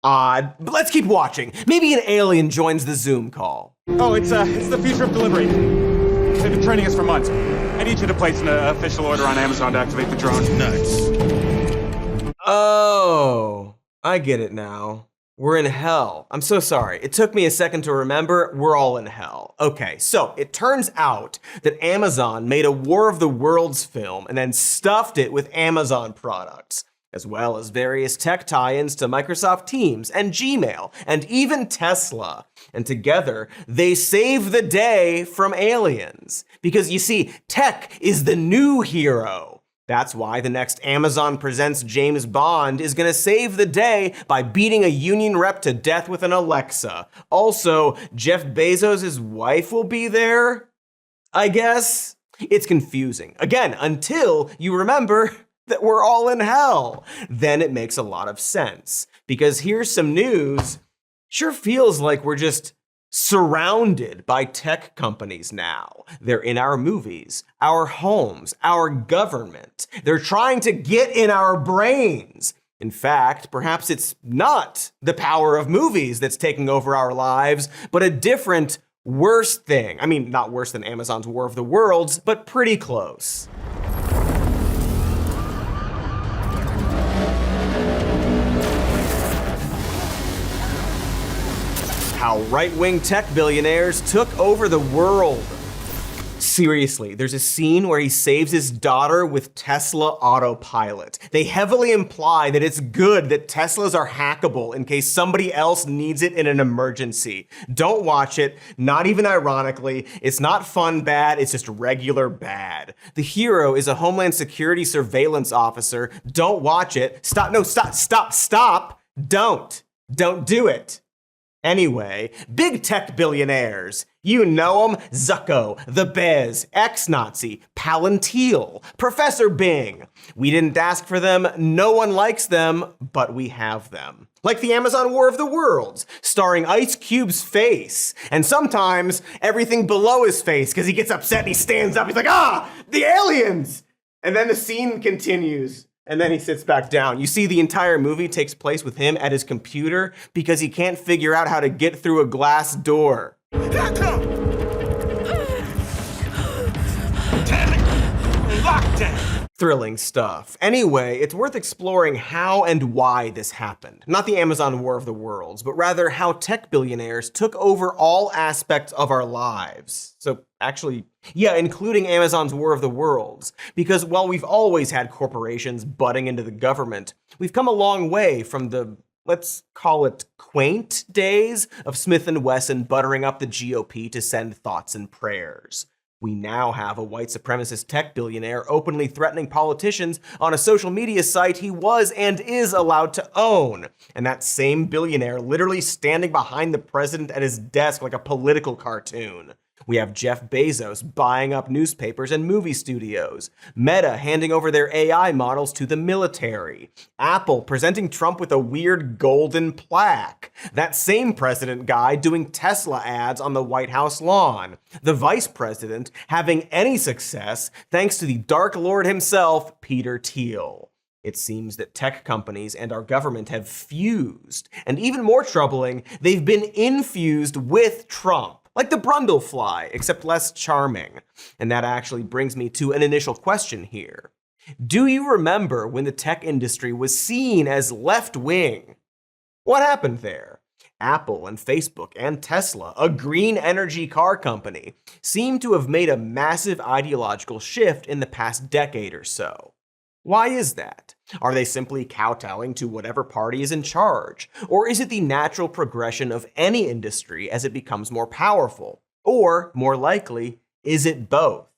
odd. But let's keep watching. Maybe an alien joins the Zoom call. Oh, it's the feature of delivery. They've been training us for months. I need you to place an official order on Amazon to activate the drone. Nuts. Oh, I get it now. We're in hell. I'm so sorry. It took me a second to remember. We're all in hell. Okay, so it turns out that Amazon made a War of the Worlds film and then stuffed it with Amazon products, as well as various tech tie-ins to Microsoft Teams and Gmail and even Tesla. And together, they save the day from aliens. Because you see, tech is the new hero. That's why the next Amazon Presents James Bond is gonna save the day by beating a union rep to death with an Alexa. Also, Jeff Bezos' wife will be there, I guess? It's confusing. Again, until you remember that we're all in hell. Then it makes a lot of sense. Because here's some news. Sure feels like we're just surrounded by tech companies now. They're in our movies, our homes, our government. They're trying to get in our brains. In fact, perhaps it's not the power of movies that's taking over our lives, but a different, worse thing. I mean, not worse than Amazon's War of the Worlds, but pretty close. How right-wing tech billionaires took over the world. Seriously, there's a scene where he saves his daughter with Tesla autopilot. They heavily imply that it's good that Teslas are hackable in case somebody else needs it in an emergency. Don't watch it, not even ironically. It's not fun bad, it's just regular bad. The hero is a Homeland Security surveillance officer. Don't watch it. Stop, no, stop. Don't do it. Anyway, big tech billionaires. You know them: Zucko, the Bez, ex-Nazi, Palantir, Professor Bing. We didn't ask for them, no one likes them, but we have them. Like the Amazon War of the Worlds, starring Ice Cube's face, and sometimes everything below his face, because he gets upset and he stands up, he's like, the aliens! And then the scene continues. And then he sits back down. You see, the entire movie takes place with him at his computer because he can't figure out how to get through a glass door. Lockdown. Thrilling stuff. Anyway, it's worth exploring how and why this happened. Not the Amazon War of the Worlds, but rather how tech billionaires took over all aspects of our lives. So actually, yeah, including Amazon's War of the Worlds. Because while we've always had corporations butting into the government, we've come a long way from the, let's call it, quaint days of Smith & Wesson buttering up the GOP to send thoughts and prayers. We now have a white supremacist tech billionaire openly threatening politicians on a social media site he was and is allowed to own. And that same billionaire literally standing behind the president at his desk like a political cartoon. We have Jeff Bezos buying up newspapers and movie studios, Meta handing over their AI models to the military, Apple presenting Trump with a weird golden plaque, that same president guy doing Tesla ads on the White House lawn, the vice president having any success thanks to the Dark Lord himself, Peter Thiel. It seems that tech companies and our government have fused, and even more troubling, they've been infused with Trump. Like the Brundlefly, except less charming. And that actually brings me to an initial question here. Do you remember when the tech industry was seen as left-wing? What happened there? Apple and Facebook and Tesla, a green energy car company, seem to have made a massive ideological shift in the past decade or so. Why is that? Are they simply kowtowing to whatever party is in charge? Or is it the natural progression of any industry as it becomes more powerful? Or, more likely, is it both?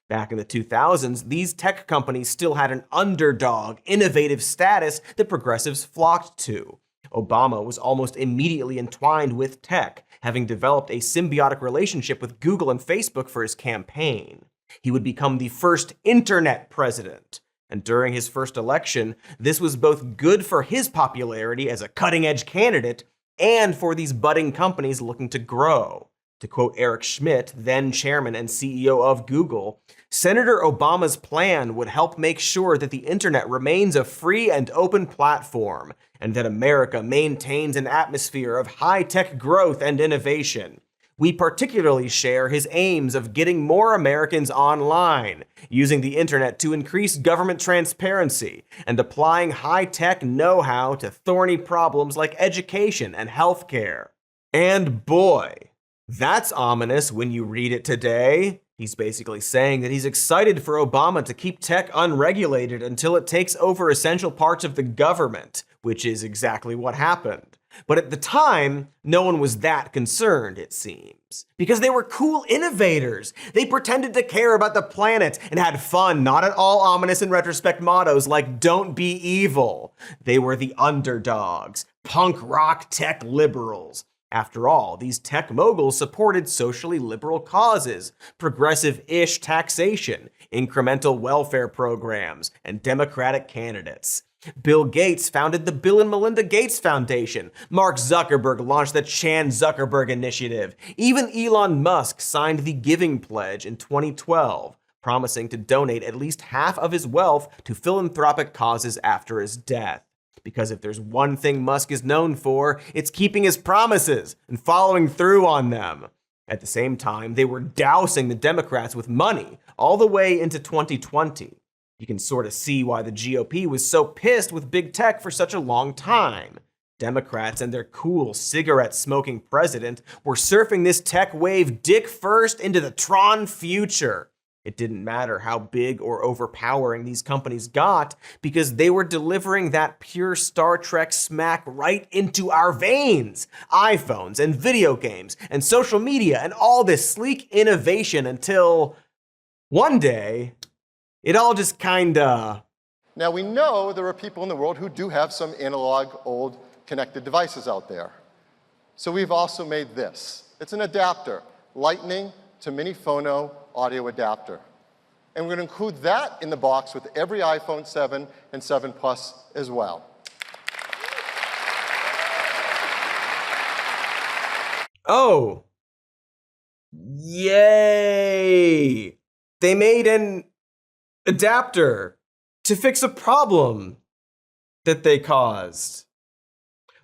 Back in the 2000s, these tech companies still had an underdog, innovative status that progressives flocked to. Obama was almost immediately entwined with tech, having developed a symbiotic relationship with Google and Facebook for his campaign. He would become the first internet president. And during his first election, this was both good for his popularity as a cutting-edge candidate and for these budding companies looking to grow. To quote Eric Schmidt, then chairman and CEO of Google, Senator Obama's plan would help make sure that the internet remains a free and open platform, and that America maintains an atmosphere of high-tech growth and innovation. We particularly share his aims of getting more Americans online, using the internet to increase government transparency, and applying high-tech know-how to thorny problems like education and healthcare. And boy, that's ominous when you read it today. He's basically saying that he's excited for Obama to keep tech unregulated until it takes over essential parts of the government, which is exactly what happened. But at the time, no one was that concerned, it seems. Because they were cool innovators. They pretended to care about the planet and had fun, not at all ominous in retrospect mottos like "don't be evil." They were the underdogs, punk rock tech liberals. After all, these tech moguls supported socially liberal causes, progressive-ish taxation, incremental welfare programs, and Democratic candidates. Bill Gates founded the Bill and Melinda Gates Foundation. Mark Zuckerberg launched the Chan Zuckerberg Initiative. Even Elon Musk signed the Giving Pledge in 2012, promising to donate at least half of his wealth to philanthropic causes after his death. Because if there's one thing Musk is known for, it's keeping his promises and following through on them. At the same time, they were dousing the Democrats with money all the way into 2020. You can sort of see why the GOP was so pissed with big tech for such a long time. Democrats and their cool cigarette-smoking president were surfing this tech wave dick first into the Tron future. It didn't matter how big or overpowering these companies got, because they were delivering that pure Star Trek smack right into our veins. iPhones and video games and social media and all this sleek innovation until one day, it all just kinda... Now we know there are people in the world who do have some analog, old, connected devices out there. So we've also made this. It's an adapter, Lightning to Mini Phono audio adapter. And we're going to include that in the box with every iPhone 7 and 7 Plus as well. Oh. Yay! They made an adapter to fix a problem that they caused.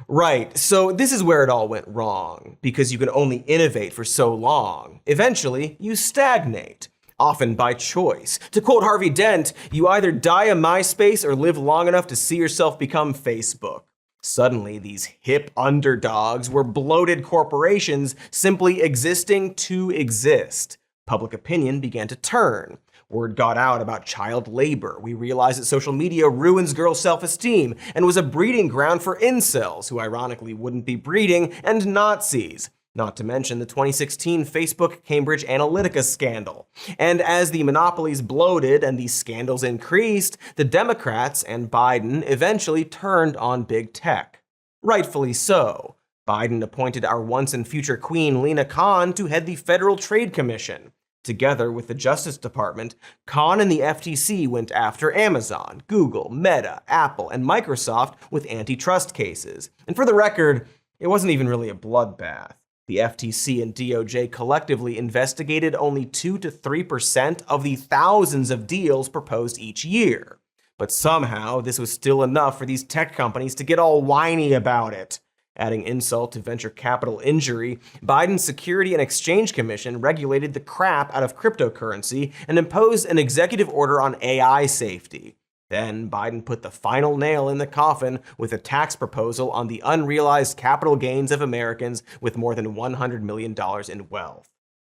Right, so this is where it all went wrong, because you can only innovate for so long. Eventually, you stagnate, often by choice. To quote Harvey Dent, you either die a MySpace or live long enough to see yourself become Facebook. Suddenly, these hip underdogs were bloated corporations simply existing to exist. Public opinion began to turn. Word got out about child labor. We realized that social media ruins girls' self-esteem and was a breeding ground for incels, who ironically wouldn't be breeding, and Nazis. Not to mention the 2016 Facebook Cambridge Analytica scandal. And as the monopolies bloated and these scandals increased, the Democrats and Biden eventually turned on big tech. Rightfully so. Biden appointed our once and future queen Lena Khan to head the Federal Trade Commission. Together with the Justice Department, Khan and the FTC went after Amazon, Google, Meta, Apple, and Microsoft with antitrust cases. And for the record, it wasn't even really a bloodbath. The FTC and DOJ collectively investigated only 2 to 3% of the thousands of deals proposed each year. But somehow, this was still enough for these tech companies to get all whiny about it. Adding insult to venture capital injury, Biden's Security and Exchange Commission regulated the crap out of cryptocurrency and imposed an executive order on AI safety. Then Biden put the final nail in the coffin with a tax proposal on the unrealized capital gains of Americans with more than $100 million in wealth.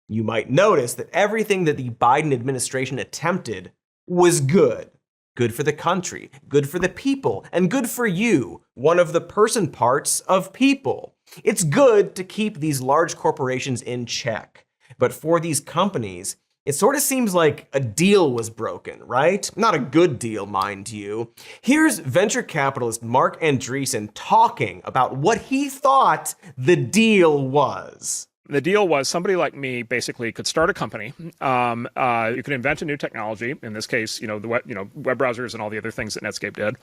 You might notice that everything that the Biden administration attempted was good. Good for the country, good for the people, and good for you, one of the person parts of people. It's good to keep these large corporations in check. But for these companies, it sort of seems like a deal was broken, right? Not a good deal, mind you. Here's venture capitalist Mark Andreessen talking about what he thought the deal was. The deal was somebody like me basically could start a company. You could invent a new technology. In this case, the web, web browsers and all the other things that Netscape did.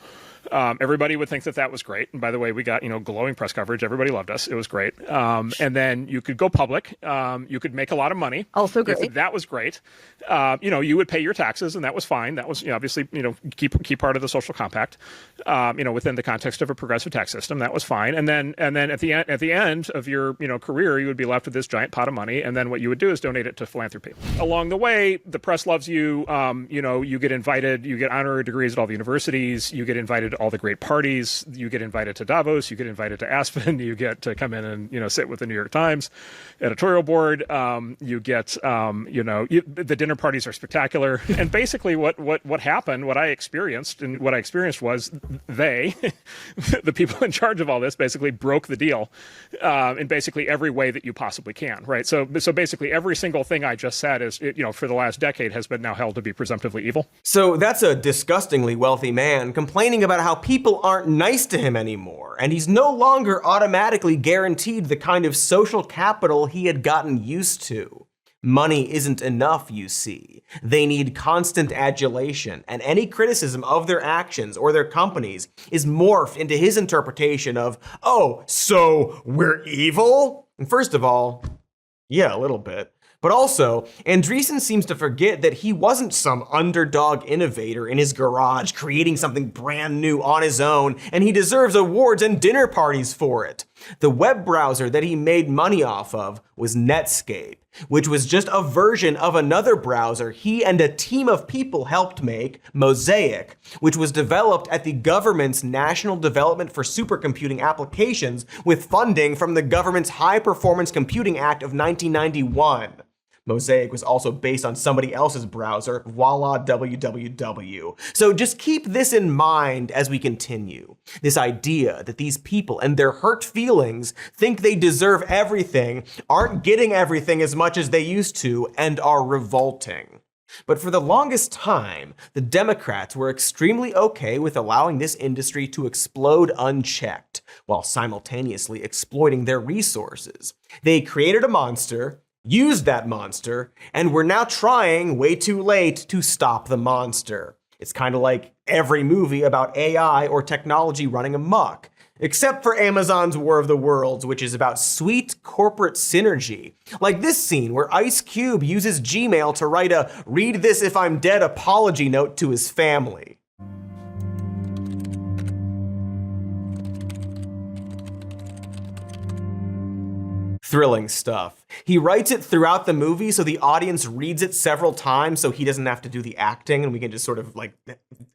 Everybody would think that that was great. And by the way, we got glowing press coverage. Everybody loved us. It was great. And then you could go public. You could make a lot of money. Also great. That was great. You would pay your taxes, and that was fine. That was obviously key part of the social compact. Within the context of a progressive tax system, that was fine. And then at the end of your career, you would be left with this giant pot of money, and then what you would do is donate it to philanthropy. Along the way, the press loves you. You get invited, you get honorary degrees at all the universities, you get invited to all the great parties, you get invited to Davos, you get invited to Aspen, you get to come in and sit with the New York Times editorial board. You get the dinner parties are spectacular. And basically, what happened, what I experienced was the people in charge of all this, basically broke the deal in basically every way that you possibly can, right? So basically every single thing I just said is, for the last decade has been now held to be presumptively evil. So that's a disgustingly wealthy man complaining about how people aren't nice to him anymore, and he's no longer automatically guaranteed the kind of social capital he had gotten used to. Money isn't enough, you see. They need constant adulation, and any criticism of their actions or their companies is morphed into his interpretation of, oh, so we're evil? And first of all, yeah, a little bit. But also, Andreessen seems to forget that he wasn't some underdog innovator in his garage creating something brand new on his own, and he deserves awards and dinner parties for it. The web browser that he made money off of was Netscape, which was just a version of another browser he and a team of people helped make, Mosaic, which was developed at the government's National Development for Supercomputing Applications with funding from the government's High Performance Computing Act of 1991. Mosaic was also based on somebody else's browser, voila www. So just keep this in mind as we continue. This idea that these people and their hurt feelings think they deserve everything, aren't getting everything as much as they used to, and are revolting. But for the longest time, the Democrats were extremely okay with allowing this industry to explode unchecked, while simultaneously exploiting their resources. They created a monster, used that monster, and we're now trying, way too late, to stop the monster. It's kind of like every movie about AI or technology running amok. Except for Amazon's War of the Worlds, which is about sweet corporate synergy. Like this scene where Ice Cube uses Gmail to write a "read this if I'm dead" apology note to his family. Thrilling stuff. He writes it throughout the movie so the audience reads it several times so he doesn't have to do the acting and we can just sort of like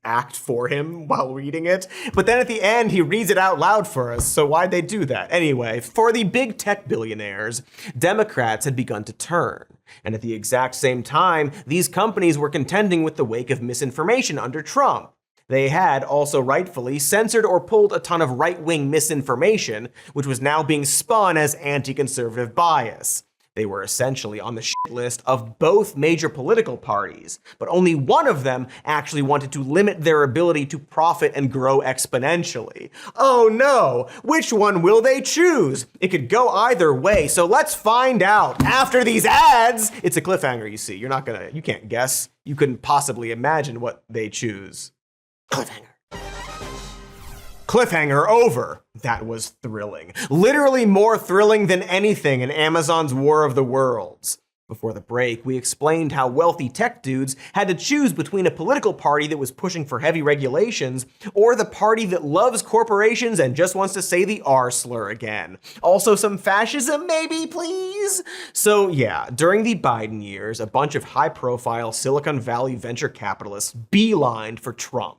act for him while reading it. But then at the end, he reads it out loud for us, so why'd they do that? Anyway, for the big tech billionaires, Democrats had begun to turn. And at the exact same time, these companies were contending with the wake of misinformation under Trump. They had, also rightfully, censored or pulled a ton of right-wing misinformation, which was now being spun as anti-conservative bias. They were essentially on the shit list of both major political parties, but only one of them actually wanted to limit their ability to profit and grow exponentially. Oh no! Which one will they choose? It could go either way, so let's find out after these ads! It's a cliffhanger, you see. You can't guess. You couldn't possibly imagine what they choose. Cliffhanger over. That was thrilling. Literally more thrilling than anything in Amazon's War of the Worlds. Before the break, we explained how wealthy tech dudes had to choose between a political party that was pushing for heavy regulations or the party that loves corporations and just wants to say the R slur again. Also some fascism, maybe, please? So yeah, during the Biden years, a bunch of high-profile Silicon Valley venture capitalists beelined for Trump.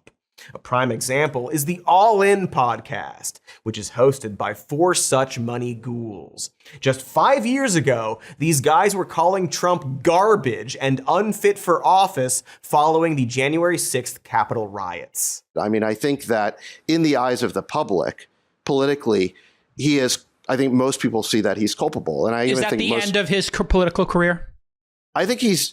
A prime example is the All In podcast, which is hosted by 4 such money ghouls. Just 5 years ago, these guys were calling Trump garbage and unfit for office following the January 6th Capitol riots. I mean, I think that in the eyes of the public, politically, he is, I think most people see that he's culpable. And I is even that think the end of his political career? I think he's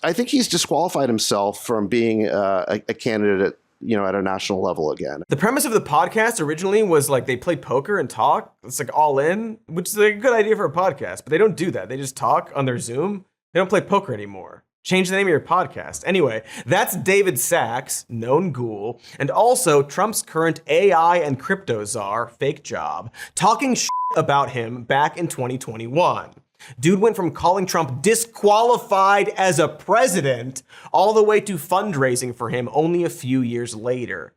disqualified himself from being a candidate at a national level again. The premise of the podcast originally was like they play poker and talk. It's like All In, which is a good idea for a podcast, but they don't do that. They just talk on their Zoom. They don't play poker anymore. Change the name of your podcast. Anyway, that's David Sachs, known ghoul, and also Trump's current AI and crypto czar, fake job, talking shit about him back in 2021. Dude went from calling Trump disqualified as a president all the way to fundraising for him only a few years later.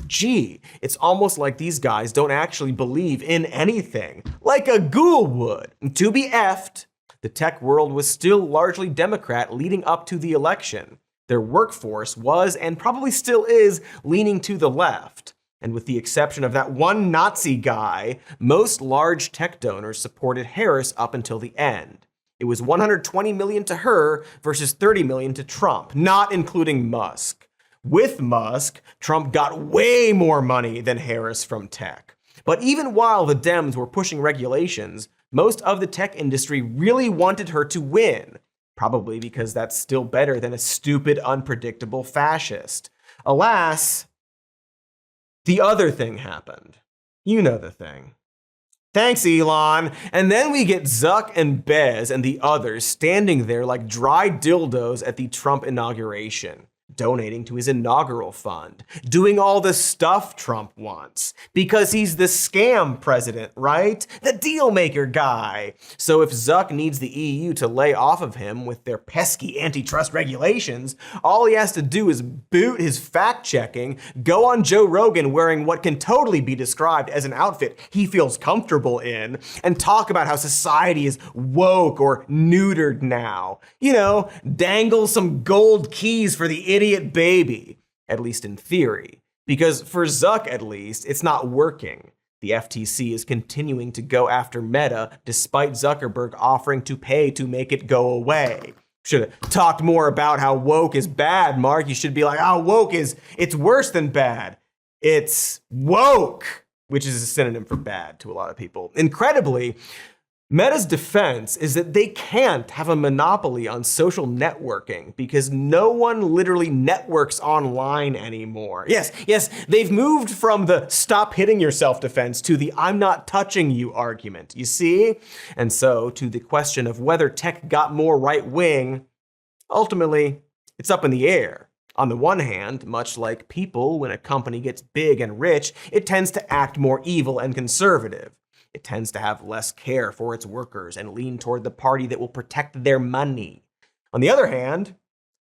Gee, it's almost like these guys don't actually believe in anything, like a ghoul would. To be effed, The tech world was still largely Democrat leading up to the election. Their workforce was, and probably still is, leaning to the left. And with the exception of that one Nazi guy, most large tech donors supported Harris up until the end. It was $120 million to her versus $30 million to Trump, not including Musk. With Musk, Trump got way more money than Harris from tech. But even while the Dems were pushing regulations, most of the tech industry really wanted her to win. Probably because that's still better than a stupid, unpredictable fascist. Alas, the other thing happened. You know the thing. Thanks, Elon. And then we get Zuck and Bez and the others standing there like dry dildos at the Trump inauguration, donating to his inaugural fund, doing all the stuff Trump wants, because he's the scam president, right? The deal maker guy. So if Zuck needs the EU to lay off of him with their pesky antitrust regulations, all he has to do is boot his fact checking, go on Joe Rogan wearing what can totally be described as an outfit he feels comfortable in, and talk about how society is woke or neutered now. You know, dangle some gold keys for the idiot baby, at least in theory. Because for Zuck, at least, it's not working. The FTC is continuing to go after Meta despite Zuckerberg offering to pay to make it go away. Should have talked more about how woke is bad, Mark. You should be like, oh, woke it's worse than bad. It's woke, which is a synonym for bad to a lot of people. Incredibly, Meta's defense is that they can't have a monopoly on social networking because no one literally networks online anymore. Yes, they've moved from the stop hitting yourself defense to the I'm not touching you argument, you see? And so to the question of whether tech got more right wing, ultimately, it's up in the air. On the one hand, much like people, when a company gets big and rich, it tends to act more evil and conservative. It tends to have less care for its workers and lean toward the party that will protect their money. On the other hand,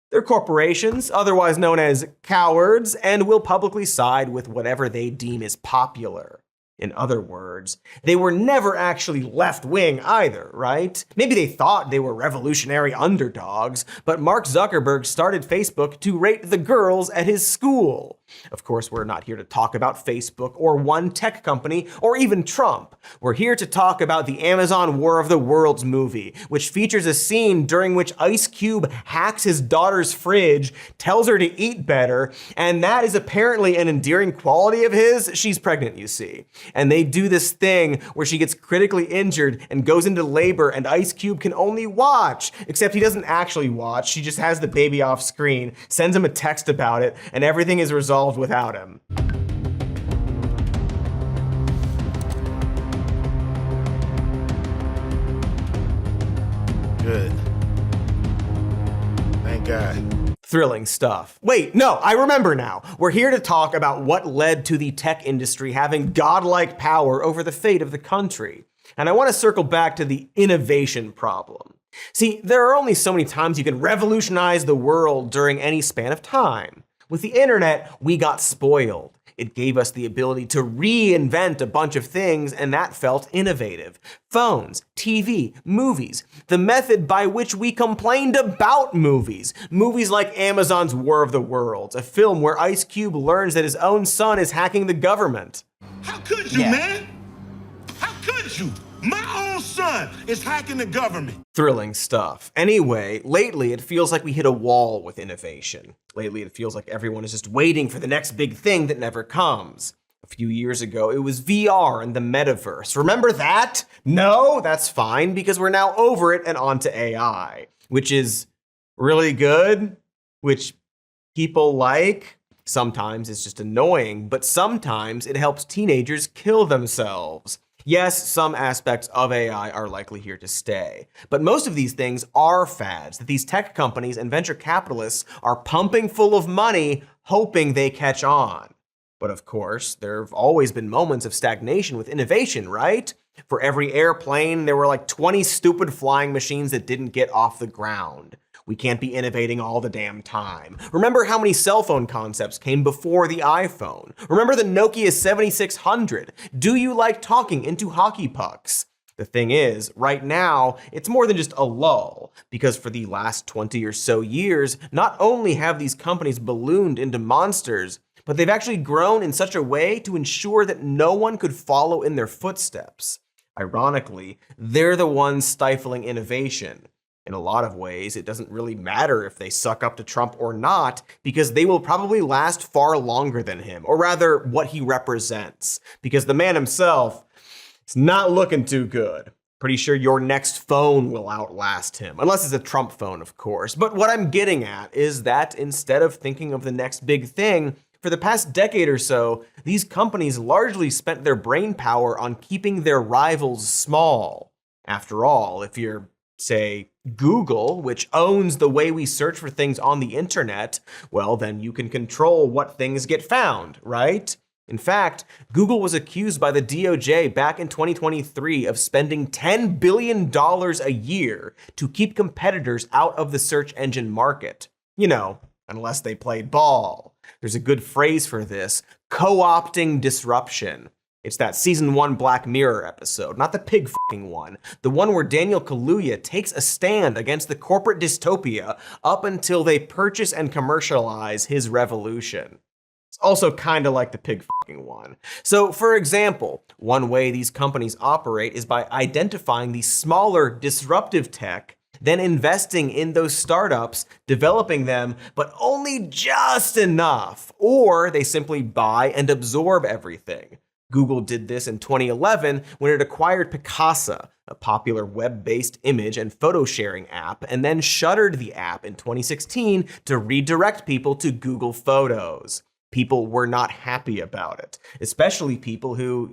they're corporations, otherwise known as cowards, and will publicly side with whatever they deem is popular. In other words, they were never actually left-wing either, right? Maybe they thought they were revolutionary underdogs, but Mark Zuckerberg started Facebook to rate the girls at his school. Of course, we're not here to talk about Facebook or one tech company or even Trump. We're here to talk about the Amazon War of the Worlds movie, which features a scene during which Ice Cube hacks his daughter's fridge, tells her to eat better, and that is apparently an endearing quality of his. She's pregnant, you see. And they do this thing where she gets critically injured and goes into labor and Ice Cube can only watch, except he doesn't actually watch. She just has the baby off screen, sends him a text about it, and everything is resolved without him. Good. Thank God. Thrilling stuff. Wait, no, I remember now. We're here to talk about what led to the tech industry having godlike power over the fate of the country. And I want to circle back to the innovation problem. See, there are only so many times you can revolutionize the world during any span of time. With the internet, we got spoiled. It gave us the ability to reinvent a bunch of things, and that felt innovative. Phones, TV, movies, the method by which we complained about movies. Movies like Amazon's War of the Worlds, a film where Ice Cube learns that his own son is hacking the government. How could you, man? How could you? My own son is hacking the government. Thrilling stuff. Anyway, lately it feels like we hit a wall with innovation. Lately it feels like everyone is just waiting for the next big thing that never comes. A few years ago, it was VR and the metaverse. Remember that? No, that's fine because we're now over it and onto AI, which is really good, which people like. Sometimes it's just annoying, but sometimes it helps teenagers kill themselves. Yes, some aspects of AI are likely here to stay, but most of these things are fads that these tech companies and venture capitalists are pumping full of money, hoping they catch on. But of course, there have always been moments of stagnation with innovation, right? For every airplane, there were like 20 stupid flying machines that didn't get off the ground. We can't be innovating all the damn time. Remember how many cell phone concepts came before the iPhone? Remember the Nokia 7600? Do you like talking into hockey pucks? The thing is, right now, it's more than just a lull, because for the last 20 or so years, not only have these companies ballooned into monsters, but they've actually grown in such a way to ensure that no one could follow in their footsteps. Ironically, they're the ones stifling innovation. In a lot of ways, it doesn't really matter if they suck up to Trump or not, because they will probably last far longer than him, or rather, what he represents. Because the man himself is not looking too good. Pretty sure your next phone will outlast him, unless it's a Trump phone, of course. But what I'm getting at is that instead of thinking of the next big thing, for the past decade or so, these companies largely spent their brainpower on keeping their rivals small. After all, if you're, say, Google, which owns the way we search for things on the internet, well, then you can control what things get found, right? In fact, Google was accused by the DOJ back in 2023 of spending $10 billion a year to keep competitors out of the search engine market. You know, unless they played ball. There's a good phrase for this: co-opting disruption. It's that season 1 Black Mirror episode, not the pig fucking one. The one where Daniel Kaluuya takes a stand against the corporate dystopia up until they purchase and commercialize his revolution. It's also kind of like the pig fucking one. So, for example, one way these companies operate is by identifying the smaller disruptive tech, then investing in those startups, developing them, but only just enough. Or they simply buy and absorb everything. Google did this in 2011 when it acquired Picasa, a popular web-based image and photo sharing app, and then shuttered the app in 2016 to redirect people to Google Photos. People were not happy about it, especially people who,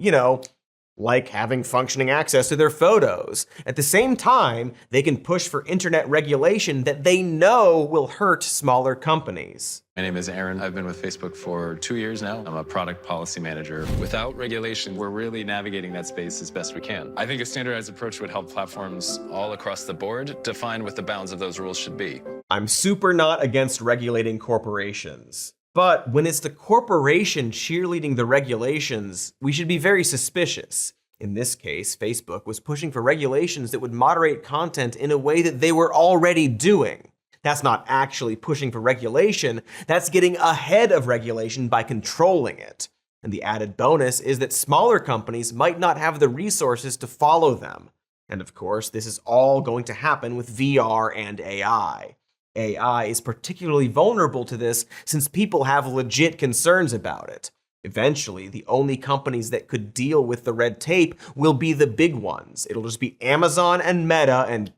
like having functioning access to their photos. At the same time, they can push for internet regulation that they know will hurt smaller companies. My name is Aaron. I've been with Facebook for 2 years now. I'm a product policy manager. Without regulation, we're really navigating that space as best we can. I think a standardized approach would help platforms all across the board define what the bounds of those rules should be. I'm super not against regulating corporations. But when it's the corporation cheerleading the regulations, we should be very suspicious. In this case, Facebook was pushing for regulations that would moderate content in a way that they were already doing. That's not actually pushing for regulation, that's getting ahead of regulation by controlling it. And the added bonus is that smaller companies might not have the resources to follow them. And of course, this is all going to happen with VR and AI. AI is particularly vulnerable to this since people have legit concerns about it. Eventually, the only companies that could deal with the red tape will be the big ones. It'll just be Amazon and Meta and,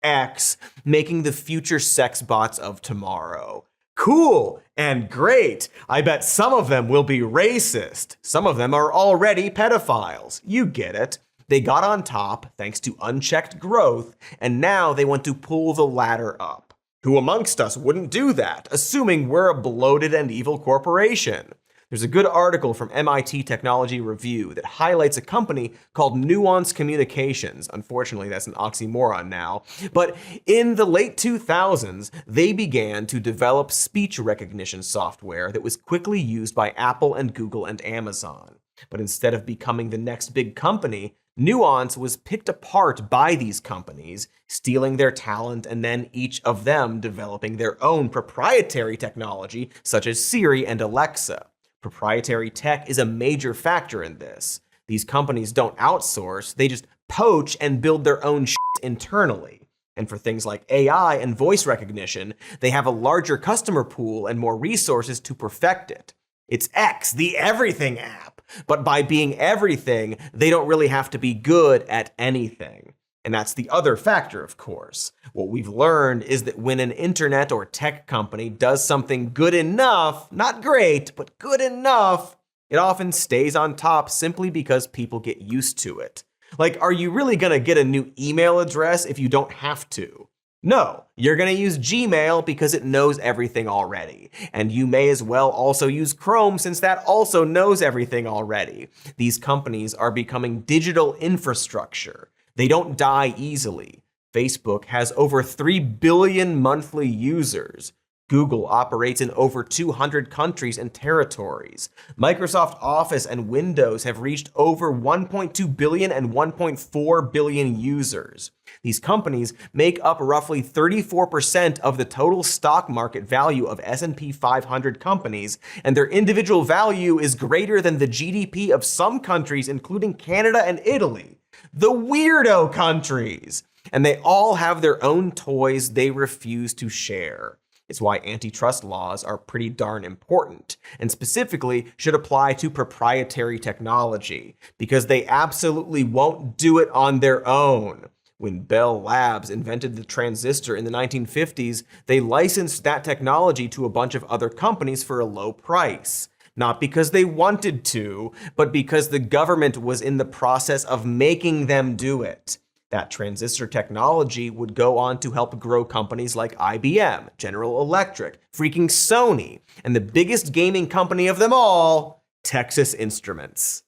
X, making the future sex bots of tomorrow. Cool and great. I bet some of them will be racist. Some of them are already pedophiles. You get it. They got on top thanks to unchecked growth, and now they want to pull the ladder up. Who amongst us wouldn't do that, assuming we're a bloated and evil corporation? There's a good article from MIT Technology Review that highlights a company called Nuance Communications. Unfortunately, that's an oxymoron now. But in the late 2000s, they began to develop speech recognition software that was quickly used by Apple and Google and Amazon. But instead of becoming the next big company, Nuance was picked apart by these companies, stealing their talent and then each of them developing their own proprietary technology, such as Siri and Alexa. Proprietary tech is a major factor in this. These companies don't outsource, they just poach and build their own shit internally. And for things like AI and voice recognition, they have a larger customer pool and more resources to perfect it. It's X, the everything app. But by being everything, they don't really have to be good at anything. And that's the other factor, of course. What we've learned is that when an internet or tech company does something good enough, not great, but good enough, it often stays on top simply because people get used to it. Like, are you really gonna get a new email address if you don't have to? No, you're going to use Gmail because it knows everything already. And you may as well also use Chrome since that also knows everything already. These companies are becoming digital infrastructure. They don't die easily. Facebook has over 3 billion monthly users. Google operates in over 200 countries and territories. Microsoft Office and Windows have reached over 1.2 billion and 1.4 billion users. These companies make up roughly 34% of the total stock market value of S&P 500 companies, and their individual value is greater than the GDP of some countries, including Canada and Italy. The weirdo countries! And they all have their own toys they refuse to share. It's why antitrust laws are pretty darn important, and specifically should apply to proprietary technology, because they absolutely won't do it on their own. When Bell Labs invented the transistor in the 1950s, they licensed that technology to a bunch of other companies for a low price. Not because they wanted to, but because the government was in the process of making them do it. That transistor technology would go on to help grow companies like IBM, General Electric, freaking Sony, and the biggest gaming company of them all, Texas Instruments.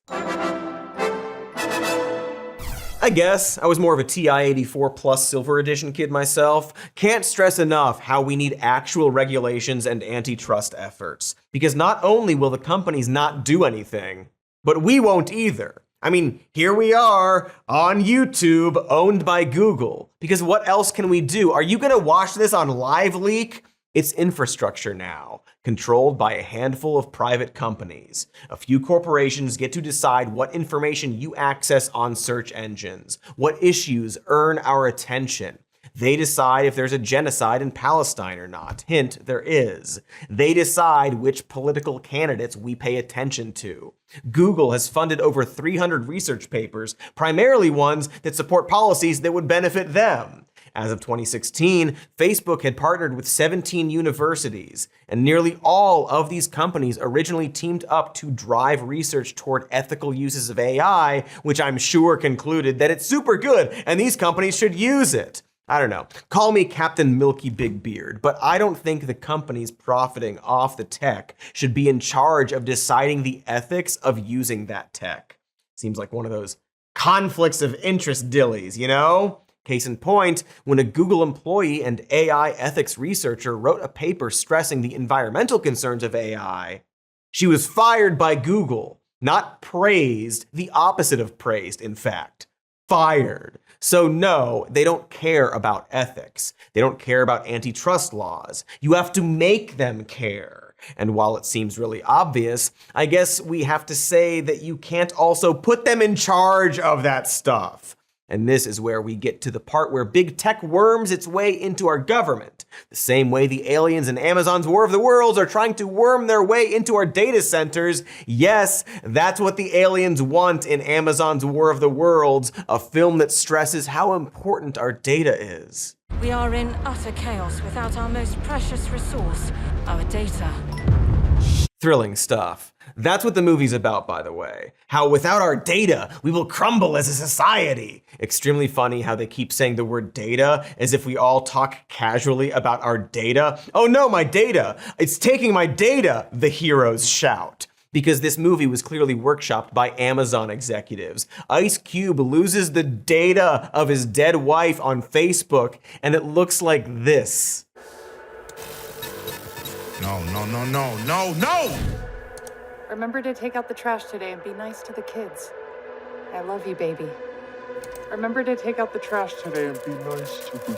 I guess I was more of a TI-84 Plus Silver Edition kid myself. Can't stress enough how we need actual regulations and antitrust efforts. Because not only will the companies not do anything, but we won't either. I mean, here we are on YouTube, owned by Google. Because what else can we do? Are you gonna watch this on LiveLeak? It's infrastructure now, controlled by a handful of private companies. A few corporations get to decide what information you access on search engines, what issues earn our attention. They decide if there's a genocide in Palestine or not. Hint, there is. They decide which political candidates we pay attention to. Google has funded over 300 research papers, primarily ones that support policies that would benefit them. As of 2016, Facebook had partnered with 17 universities, and nearly all of these companies originally teamed up to drive research toward ethical uses of AI, which I'm sure concluded that it's super good and these companies should use it. I don't know, call me Captain Milky Big Beard, but I don't think the companies profiting off the tech should be in charge of deciding the ethics of using that tech. Seems like one of those conflicts of interest dillies, you know? Case in point, when a Google employee and AI ethics researcher wrote a paper stressing the environmental concerns of AI, she was fired by Google, not praised, the opposite of praised, in fact. Fired. So no, they don't care about ethics. They don't care about antitrust laws. You have to make them care. And while it seems really obvious, I guess we have to say that you can't also put them in charge of that stuff. And this is where we get to the part where big tech worms its way into our government. The same way the aliens in Amazon's War of the Worlds are trying to worm their way into our data centers. Yes, that's what the aliens want in Amazon's War of the Worlds, a film that stresses how important our data is. We are in utter chaos without our most precious resource, our data. Thrilling stuff. That's what the movie's about, by the way. How without our data, we will crumble as a society. Extremely funny how they keep saying the word data as if we all talk casually about our data. Oh no, my data! It's taking my data, the heroes shout. Because this movie was clearly workshopped by Amazon executives. Ice Cube loses the data of his dead wife on Facebook, and it looks like this. No, no, no, no, no, no! Remember to take out the trash today and be nice to the kids. I love you, baby. Remember to take out the trash today and be nice to the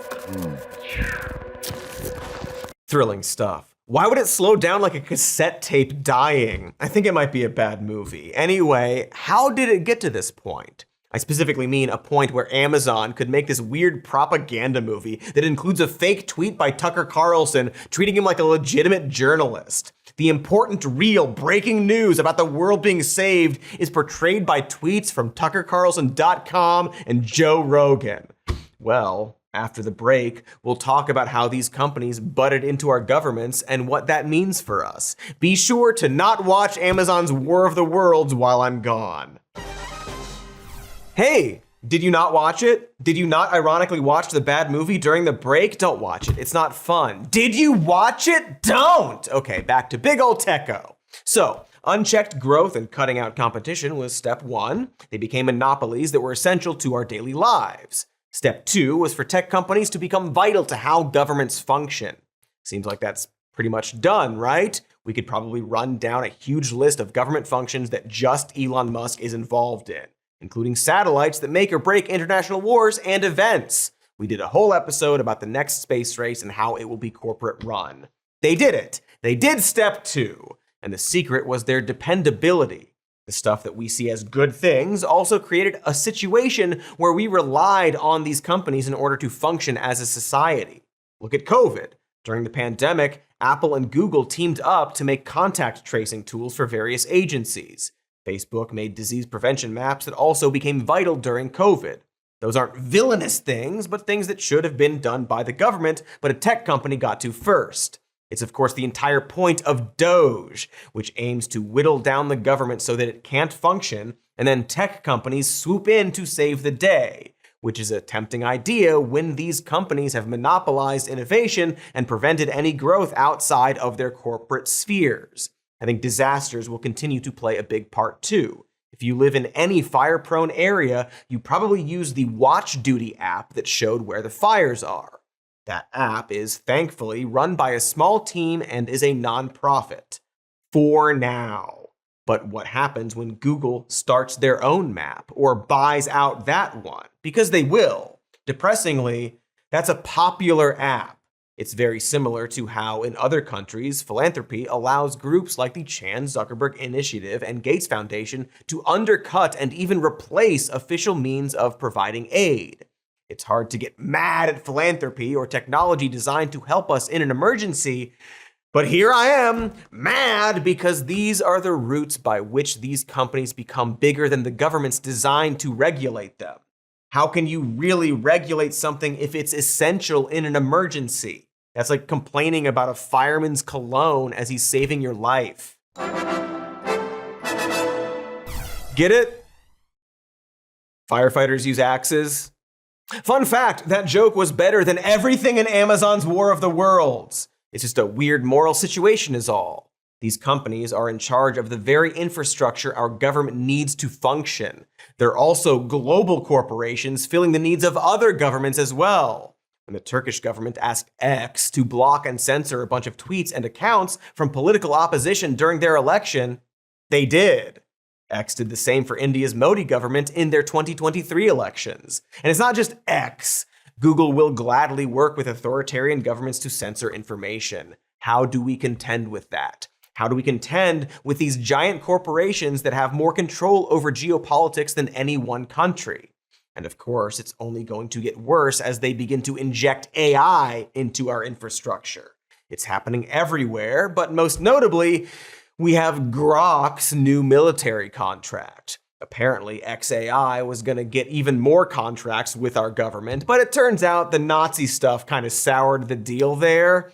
kids. Thrilling stuff. Why would it slow down like a cassette tape dying? I think it might be a bad movie. Anyway, how did it get to this point? I specifically mean a point where Amazon could make this weird propaganda movie that includes a fake tweet by Tucker Carlson treating him like a legitimate journalist. The important, real, breaking news about the world being saved is portrayed by tweets from TuckerCarlson.com and Joe Rogan. Well, after the break, we'll talk about how these companies butted into our governments and what that means for us. Be sure to not watch Amazon's War of the Worlds while I'm gone. Hey, did you not watch it? Did you not ironically watch the bad movie during the break? Don't watch it. It's not fun. Did you watch it? Don't! Okay, back to big ol' techo. So, unchecked growth and cutting out competition was step one. They became monopolies that were essential to our daily lives. Step two was for tech companies to become vital to how governments function. Seems like that's Pretty much done, right? We could probably run down a huge list of government functions that just Elon Musk is involved in, including satellites that make or break international wars and events. We did a whole episode about the next space race and how it will be corporate run. They did it. They did step 2. And the secret was their dependability. The stuff that we see as good things also created a situation where we relied on these companies in order to function as a society. Look at COVID. During the pandemic, Apple and Google teamed up to make contact tracing tools for various agencies. Facebook made disease prevention maps that also became vital during COVID. Those aren't villainous things, but things that should have been done by the government, but a tech company got to first. It's of course the entire point of DOGE, which aims to whittle down the government so that it can't function, and then tech companies swoop in to save the day, which is a tempting idea when these companies have monopolized innovation and prevented any growth outside of their corporate spheres. I think disasters will continue to play a big part too. If you live in any fire-prone area, you probably use the Watch Duty app that showed where the fires are. That app is thankfully run by a small team and is a nonprofit. For now. But what happens when Google starts their own map or buys out that one? Because they will. Depressingly, that's a popular app. It's very similar to how in other countries, philanthropy allows groups like the Chan Zuckerberg Initiative and Gates Foundation to undercut and even replace official means of providing aid. It's hard to get mad at philanthropy or technology designed to help us in an emergency, but here I am, mad because these are the routes by which these companies become bigger than the government's designed to regulate them. How can you really regulate something if it's essential in an emergency? That's like complaining about a fireman's cologne as he's saving your life. Get it? Firefighters use axes. Fun fact, that joke was better than everything in Amazon's War of the Worlds. It's just a weird moral situation is all. These companies are in charge of the very infrastructure our government needs to function. They're also global corporations filling the needs of other governments as well. When the Turkish government asked X to block and censor a bunch of tweets and accounts from political opposition during their election, they did. X did the same for India's Modi government in their 2023 elections. And it's not just X. Google will gladly work with authoritarian governments to censor information. How do we contend with that? How do we contend with these giant corporations that have more control over geopolitics than any one country? And of course, it's only going to get worse as they begin to inject AI into our infrastructure. It's happening everywhere, but most notably, we have Grok's new military contract. Apparently, XAI was going to get even more contracts with our government, but it turns out the Nazi stuff kind of soured the deal there,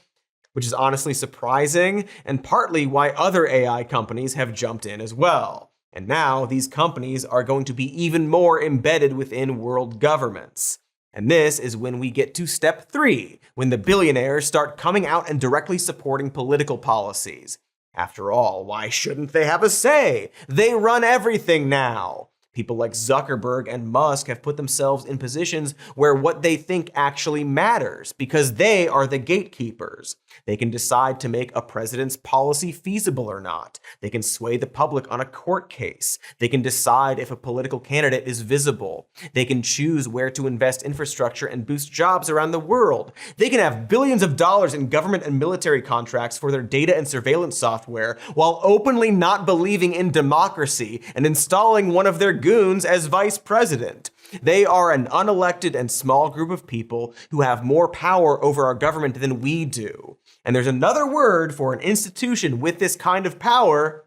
which is honestly surprising, and partly why other AI companies have jumped in as well. And now these companies are going to be even more embedded within world governments. And this is when we get to step 3, when the billionaires start coming out and directly supporting political policies. After all, why shouldn't they have a say? They run everything now. People like Zuckerberg and Musk have put themselves in positions where what they think actually matters because they are the gatekeepers. They can decide to make a president's policy feasible or not. They can sway the public on a court case. They can decide if a political candidate is visible. They can choose where to invest infrastructure and boost jobs around the world. They can have billions of dollars in government and military contracts for their data and surveillance software while openly not believing in democracy and installing one of their goons as vice president. They are an unelected and small group of people who have more power over our government than we do. And there's another word for an institution with this kind of power: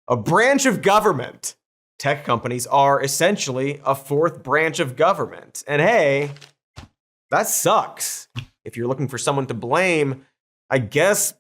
a branch of government. Tech companies are essentially a fourth branch of government. And hey, that sucks. If you're looking for someone to blame, I guess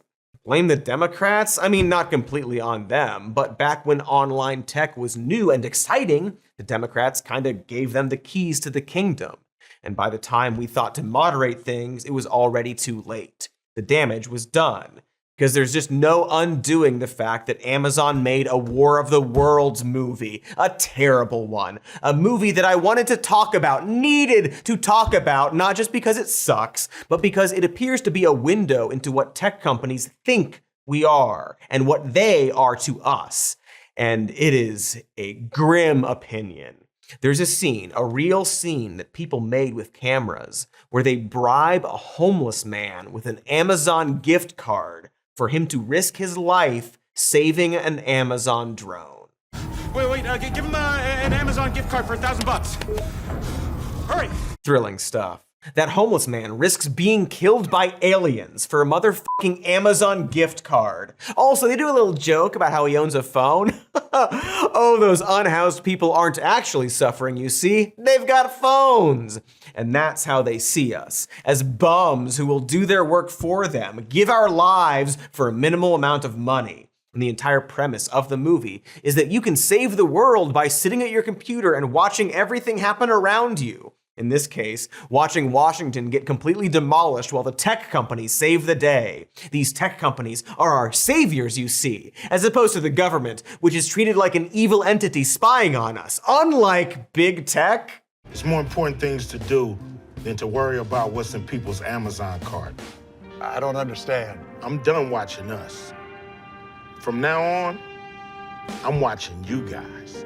blame the Democrats? I mean, not completely on them, but back when online tech was new and exciting, the Democrats kind of gave them the keys to the kingdom. And by the time we thought to moderate things, it was already too late. The damage was done. because there's just no undoing the fact that Amazon made a War of the Worlds movie, a terrible one, a movie that I wanted to talk about, needed to talk about, not just because it sucks, but because it appears to be a window into what tech companies think we are and what they are to us. And it is a grim opinion. There's a scene, a real scene that people made with cameras where they bribe a homeless man with an Amazon gift card for him to risk his life saving an Amazon drone. Wait, give him an Amazon gift card for $1,000. Hurry! Thrilling stuff. That homeless man risks being killed by aliens for a motherfucking Amazon gift card. Also, they do a little joke about how he owns a phone. Oh, those unhoused people aren't actually suffering, you see. They've got phones. And that's how they see us, as bums who will do their work for them, give our lives for a minimal amount of money. And the entire premise of the movie is that you can save the world by sitting at your computer and watching everything happen around you. In this case, watching Washington get completely demolished while the tech companies save the day. These tech companies are our saviors, you see, as opposed to the government, which is treated like an evil entity spying on us, unlike big tech. There's more important things to do than to worry about what's in people's Amazon cart. I don't understand. I'm done watching us. From now on, I'm watching you guys.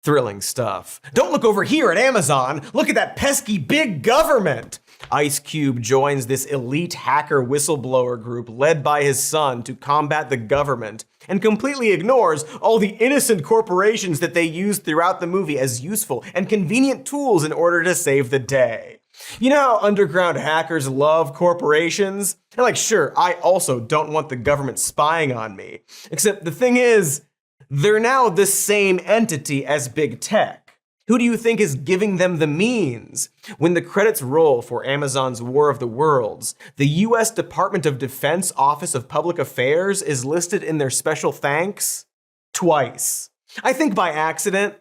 Thrilling stuff. Don't look over here at Amazon. Look at that pesky big government. Ice Cube joins this elite hacker whistleblower group led by his son to combat the government and completely ignores all the innocent corporations that they use throughout the movie as useful and convenient tools in order to save the day. You know how underground hackers love corporations? And like, sure, I also don't want the government spying on me. Except the thing is, they're now the same entity as big tech. Who do you think is giving them the means? When the credits roll for Amazon's War of the Worlds, the US Department of Defense Office of Public Affairs is listed in their special thanks twice. I think by accident,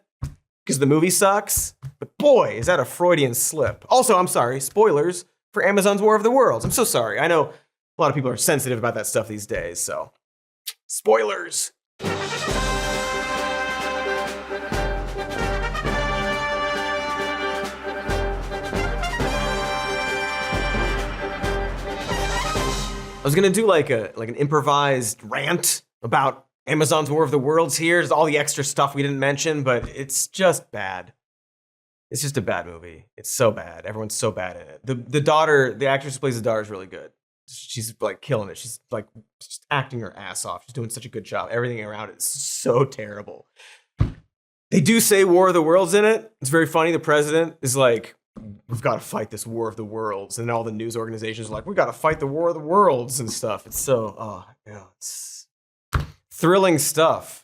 because the movie sucks, but boy, is that a Freudian slip. Also, I'm sorry, spoilers for Amazon's War of the Worlds. I'm so sorry. I know a lot of people are sensitive about that stuff these days, so spoilers. I was gonna do like an improvised rant about Amazon's War of the Worlds here. There's all the extra stuff we didn't mention, but it's just bad. It's just a bad movie. It's so bad. Everyone's so bad in it. The daughter, the actress who plays the daughter is really good. She's like killing it. She's like just acting her ass off. She's doing such a good job. Everything around it is so terrible. They do say War of the Worlds in it. It's very funny. The president is like, we've got to fight this War of the Worlds. And all the news organizations are like, we got to fight the War of the Worlds and stuff. It's so, it's thrilling stuff.